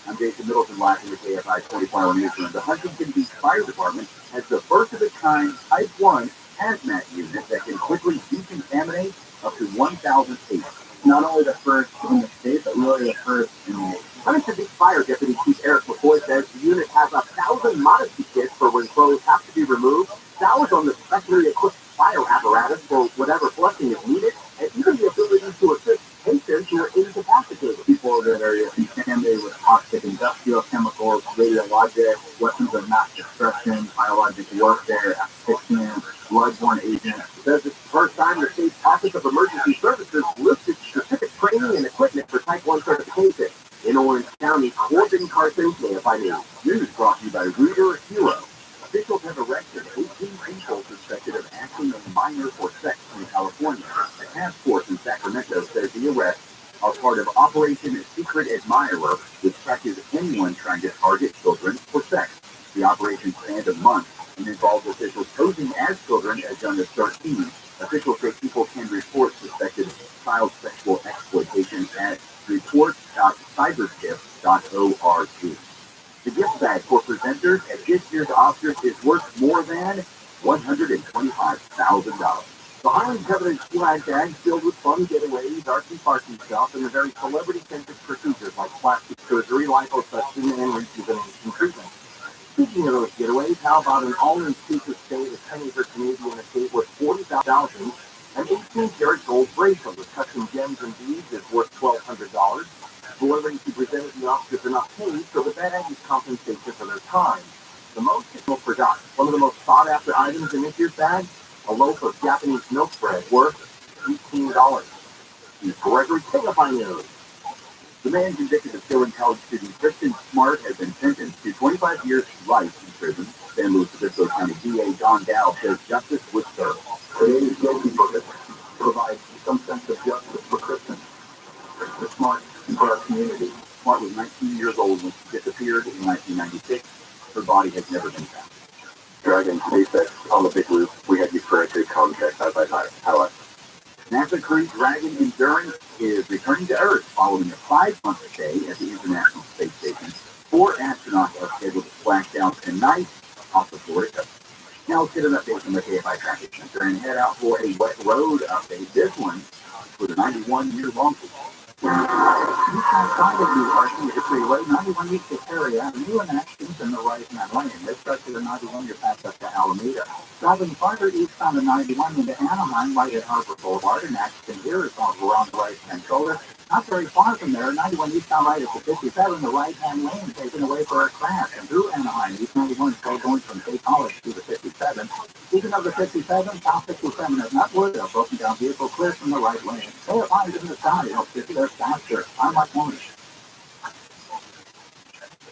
I'm Jason Middleton, live from the KFI 24-hour newsroom. The Huntington Beach Fire Department has the first-of-its-kind Type 1 hazmat unit that can quickly decontaminate up to 1,000 feet. Not only the first in the state, but really the first in the nation. Huntington Beach Fire Deputy Chief Eric McCoy says the unit has 1,000 modesty kits for when clothes have to be removed, showers on the specially equipped fire apparatus for whatever flushing is needed, and even the ability to assist patients who are incapacitated. People that are contaminated with toxic industrial chemicals, radiologic, weapons of mass destruction, biologic warfare, asphyxiant, bloodborne agents. It says it's the first time the state's Office of Emergency Services listed specific training and equipment for Type 1 certification. In Orange County, Corbin Carson, KFI News. News brought to you by Reader Hero. Officials have arrested 18 people suspected of acting on a minor for sex in California. The task force in Sacramento says the arrests are part of Operation Secret Admirer, which trackers anyone trying to target children for sex. The operation spanned a month and involved officials posing as children as young as 13. Officials say people can report suspected child sexual exploitation at report.cybertip.org. The gift bag for presenters at this year's Oscars is worth more than $125,000. The Highland Covenant flag bag filled with fun getaways, artsy-fartsy stuff, and a very celebrity-centric procedures like plastic surgery, liposuction, and rejuvenation treatment. Speaking of those getaways, how about an all-inclusive stay at Penny for Canadian estate worth $40,000? An 18-karat gold bracelet with custom gems and beads is worth $1,200. Celebrities who presented the Oscars are not paid, so the bag is compensation for their time. The most people forgot. One of the most sought-after items in this year's bag, a loaf of Japanese milk bread worth $18. Here's Gregory KFI News. The man convicted of killing college student Kristen Smart has been sentenced to 25 years to life in prison. San Luis Obispo County DA Don Dow says justice was served. Today is guilty verdict provides some sense of justice for Kristen. For Smart and for our community. Smart was 19 years old when she disappeared in 1996. Her body has never been found. Dragon SpaceX on the big roof. We had you for a good contact side by side. Highlight. NASA crew Dragon Endurance is returning to Earth following a 5-month stay at the International Space Station. 4 astronauts are scheduled to splash down tonight off the Florida coast. Now let's get an update from the KFI Traffic Center and head out for a wet road update. This one for the 91-year-long people. Outside of the Arcadia Freeway, 91 east of area, new connections in the right-hand lane. This starts at the 91, you're past up to Alameda. Driving farther east on the 91 into Anaheim, right at Harbor Boulevard, and accident here is on the right-hand shoulder. Not very far from there, 91 eastbound right at the 57, the right-hand lane taken away for a crash. And through Anaheim, East 91 is still going from State College to the 57. Speaking of the 57, South 57 is not wood, a broken down vehicle clear from the right lane. Stay at lines in the sky, it'll get there faster. I'm Mike Mooney.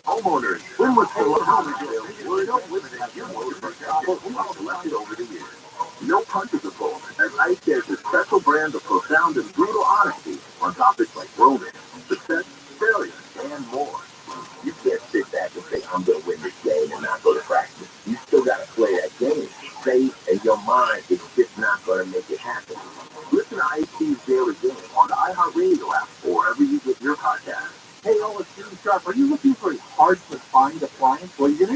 Homeowners, when we're still at home, we don't listen to your motorcycle, but we all selected over the years. No punches are pulled, as ICE shares a special brand of profound and brutal honesty on topics like romance, success, failure, and more. You can't sit back and say, I'm going to win this game and not go to practice. You still got to play that game. Stay in your mind.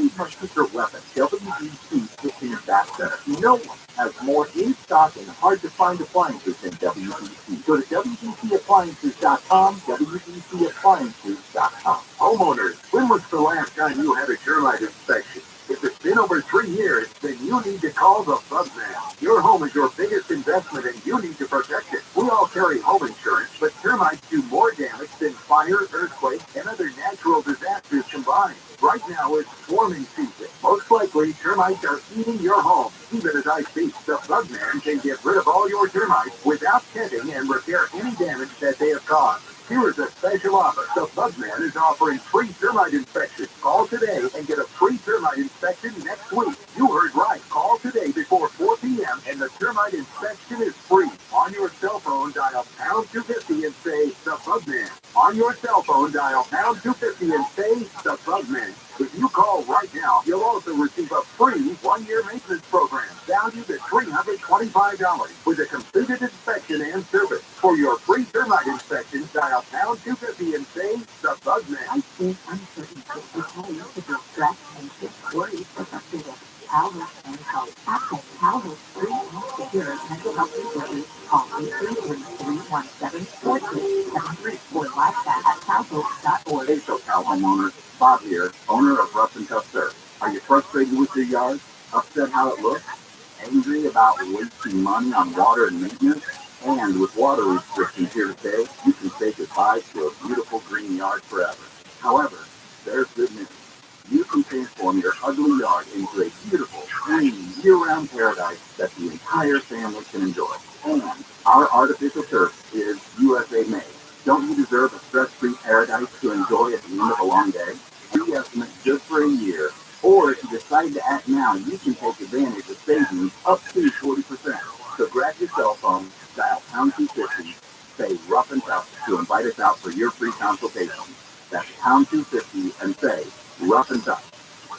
need my secret weapon, WBC Kitchen Bath Center. No one has more in-stock and hard-to-find appliances than WBC. Go to WBCappliances.com, WBCappliances.com. Homeowners, when was the last time you had a termite inspection? If it's been over 3 years, then you need to call the Bugman. Your home is your biggest investment and you need to protect it. We all carry home insurance, but termites do more damage than fire, earthquake, and other natural disasters combined. Right now it's swarming season. Most likely, termites are eating your home. Even as I speak, the Bugman can get rid of all your termites without kitting and repair any damage that they have caused. Here is a special offer. The Bugman is offering free termite inspection. Call today and get a free termite inspection next week. You heard right. Call today before 4 p.m. and the termite inspection is free. On your cell phone, dial pound 250 and say the Bugman. On your cell phone, dial pound 250 and say the Bugman. If you call right now, you'll also receive a free 1-year maintenance program valued at $325 with a completed inspection and service. For your free termite inspection, dial pound 250 and say the Bugman. I think uncertain people tell you to build stress and get worried for something else. Calvert and Help. Access Calvert's free and secure mental health resources. Call 833-317-4673 or live chat at calvert.org. Hey, SoCal homeowners. Bob here, owner of Rough and Tough Surf. Are you frustrated with your yard? Upset how it looks? Angry about wasting money on water and maintenance? And with water restrictions here today, you can say goodbye to a beautiful green yard forever. However, there's good news. You can transform your ugly yard into a beautiful, green, year-round paradise that the entire family can enjoy. And our artificial turf is USA made. Don't you deserve a stress-free paradise to enjoy at the end of a long day? Free estimate just for a year. Or if you decide to act now, you can take advantage of savings up to 40%. So grab your cell phone, dial pound 250, say Rough and Tough to invite us out for your free consultation. That's pound 250 and say Rough and Tough.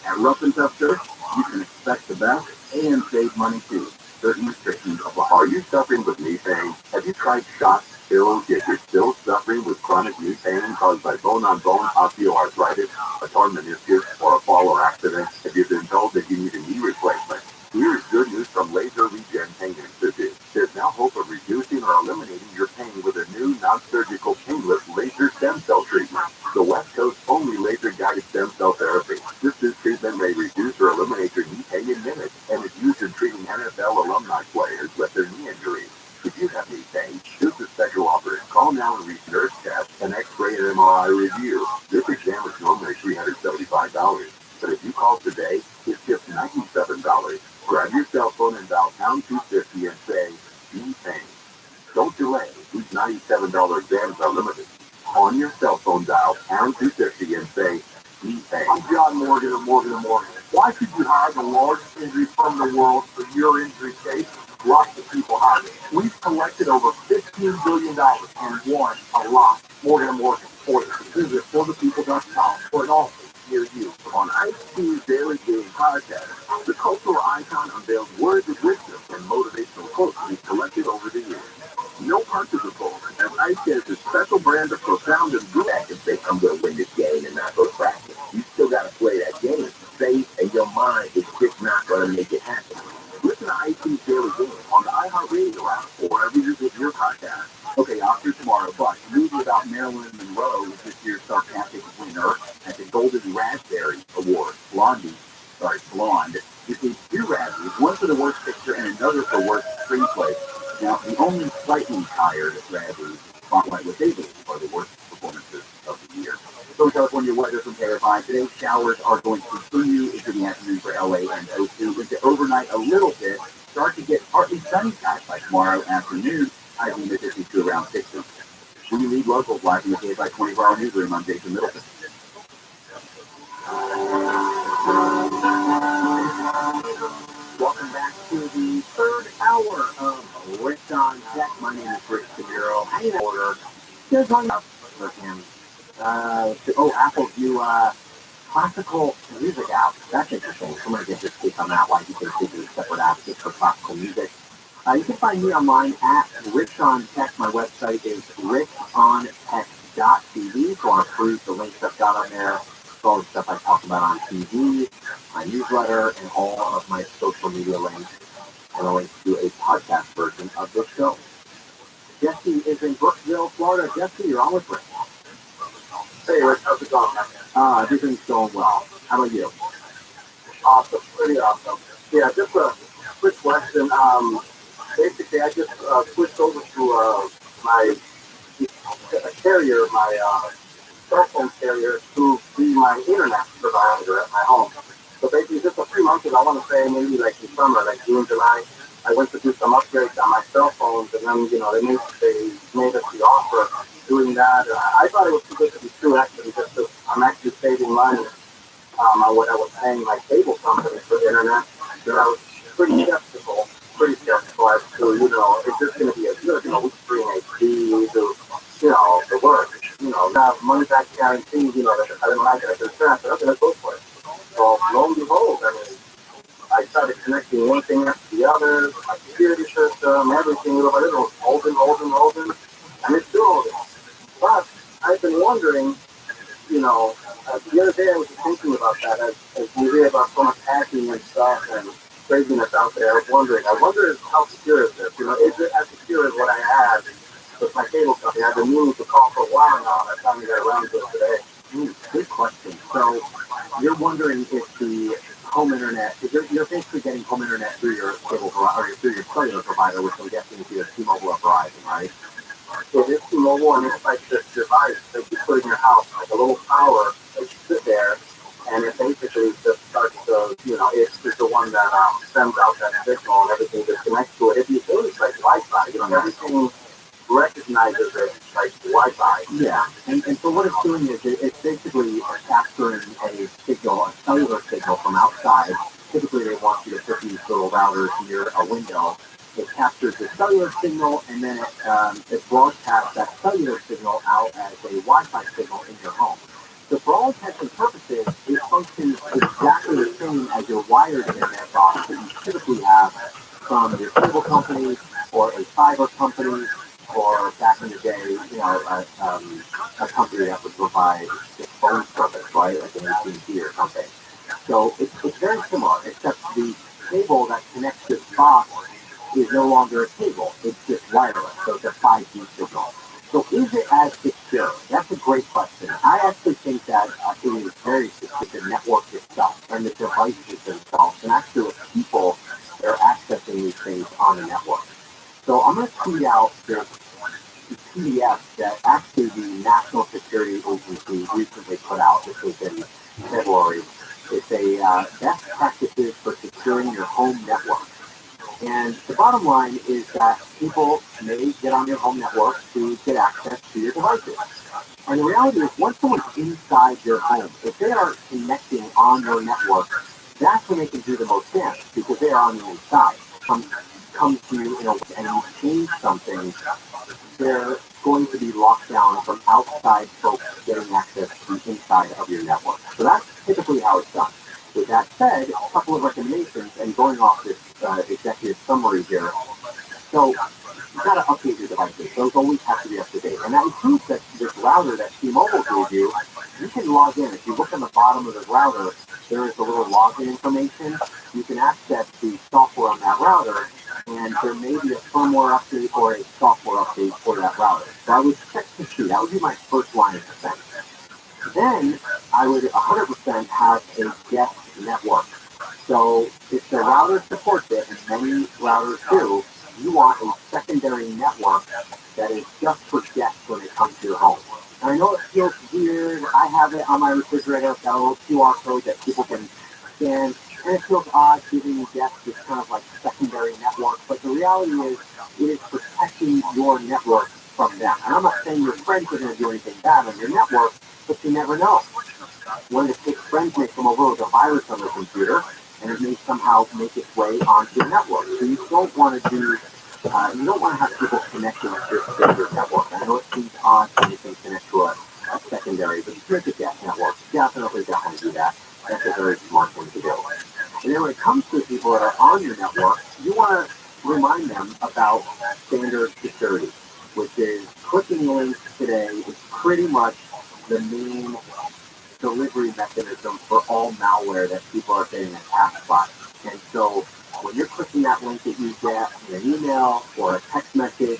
At Rough and Tough Surf, you can expect the best and save money too. Certain restrictions apply. Are you suffering with knee pain? Have you tried shots, pills, yet you're still suffering with chronic knee pain caused by bone-on-bone osteoarthritis, a torn meniscus, or a fall or accident? Have you been told that you need a knee replacement? Here's good news from Laser Regen Pain Institute. There's now hope of reducing or eliminating your pain with a new non-surgical painless laser stem cell treatment. The West Coast only laser-guided stem cell therapy. This treatment may reduce or eliminate your knee pain in minutes and is used in treating NFL alumni players with their knee injuries. If you have knee pain, this is special offer. Call now and receive nurse test, an X-ray and MRI review. This exam is normally $375, but if you call today, it's just $97. Grab your cell phone and dial pound 250 and say, knee pain. Don't delay. These $97 exams are limited. On your cell phone, dial pound 250 and say, knee pain. I'm John Morgan of Morgan & Morgan. Why should you hire the largest injury firm in the world for your injury case? Lots of people hire it. We've collected over $15 billion and won a lot. Morgan & Morgan. For you. Visit forthepeople.com for an offer near you. On IQ's Daily Game podcast, the cultural icon unveils words of wisdom and motivational quotes he's collected over the years. No punches are pulled, as Ice gets a special brand of profound and good at if they come to win this game and not go to practice. You still got to play that game. Faith and your mind is just not going to make it happen. Listen to IQ's Daily Game on the iHeartRadio app or wherever you get your podcast. Okay, after tomorrow, but a movie about Marilyn Monroe is this year's sarcastic winner at the Golden Raspberry Award. Blonde, received 2 Razzies, one for the worst picture and another for worst screenplay. Now, the only slightly tired Razzies spotlight what they believe are the worst performances of the year. So California weather from Terrifying. Today's showers are going to continue into the afternoon for LA and O2. Into overnight a little bit. Start to get partly sunny skies by tomorrow afternoon. Highs in the mid-50s to around 60. We need local live from the KSI 24-hour newsroom. I'm Jason Middleton. Welcome back to the third hour of Rick on Tech. My name is Rick Seguro. Hanging in order. Just hung up with him. Apple's new classical music app. That's interesting. I'm going to get this take on that. Why you can do a separate app just for classical music. You can find me online at Rich on Tech. My website is richontech.tv. If you want to peruse the links I've got on there, all the stuff I talk about on TV, my newsletter, and all of my social media links, and a link to a podcast version of this show. Jesse is in Brooksville, Florida. Jesse, you're on with Rick. Hey, Rick, how's it going? Everything's going well. How about you? Awesome, pretty awesome. Yeah, just a quick question. Basically, I just switched over to my carrier, my cell phone carrier, to be my internet provider at my home. So basically, just a few months ago, I want to say maybe like in summer, like June, July, I went to do some upgrades on my cell phones, and then they made us the offer doing that. I thought it was too good to be true, actually, just because I'm actually saving money on what I was paying my cable company for the internet. So I was pretty skeptical as to, is this going to be a good, we bring HD to, the work, have money back guarantee, that if I didn't like it, I could transfer, I'm going to go for it. So lo and behold, I started connecting one thing after the other, my security system, everything, but it was holding, and it's still holding. But I've been wondering, the other day I was thinking about that as you hear about so much hacking and stuff and craziness out there. I wonder how secure is this? Is it as secure as what I had with my cable company? I've been meaning to call for a while now, and I finally got around to it today. Good question. So you're wondering if the home internet, if you're basically getting home internet through your cable provider, or through your cellular provider, which I'm guessing is either T-Mobile or Verizon, right? It is T-Mobile, and it's like this device that you put in your house, like a little tower that you sit there, and it basically just starts to, it's just the one that sends out that signal and everything that connects to it. If you think it's like Wi-Fi, everything recognizes it like Wi-Fi. Yeah, and so what it's doing is it's basically capturing a signal, a cellular signal from outside. Typically they want you to put these little routers near a window. It captures the cellular signal, and then it broadcasts that cellular signal out as a Wi-Fi signal in your home. So for all intents and purposes, it functions exactly the same as your wired internet box that you typically have from your cable company or a fiber company, or back in the day, a company that would provide the phone service, right, like an AT&T or something. So it's very similar, except the cable that connects this box is no longer a cable. It's just wireless, so it's a 5G signal. So is it as secure? That's a great question. I actually think that it is very secure, the network itself and the devices themselves, and actually the people that are accessing these things on the network. So I'm going to tweet out this PDF that actually the National Security Agency recently put out. This was in February. It's a best practices for securing your home network. And the bottom line is that people may get on your home network to get access to your devices. And the reality is, once someone's inside your home, if they are connecting on your network, that's when they can do the most damage, because they are on the inside. Come to you, and you change something, they're going to be locked down from outside folks getting access to the inside of your network. So that's typically how it's done. With that said, a couple of recommendations, and going off this executive summary here. So you've got to update your devices. Those always have to be up to date. And that includes that this router that T-Mobile gave you. You can log in. If you look on the bottom of the router, there is a little login information. You can access the software on that router, and there may be a firmware update or a software update for that router. So I would check to see. That would be my first line of defense. Then I would 100% have a guest network. So if the router supports it, and many routers do, you want a secondary network that is just for guests when they come to your home. And I know it feels weird. I have it on my refrigerator. I've got a little QR code that people can scan. And it feels odd giving guests this kind of like secondary network. But the reality is, it is protecting your network from them. And I'm not saying your friends are going to do anything bad on your network, but you never know. One of the six friends may come over with a virus on their computer, and it may somehow make its way onto your network. So you don't want to do, you don't want to have people connecting to your standard network. I know it seems odd when you can connect to a secondary, but if you're a guest network, definitely do that. That's a very smart thing to do. And then when it comes to people that are on your network, you want to remind them about standard security, which is clicking links today is pretty much the main delivery mechanism for all malware that people are getting attacked by. And so when you're clicking that link that you get in an email or a text message,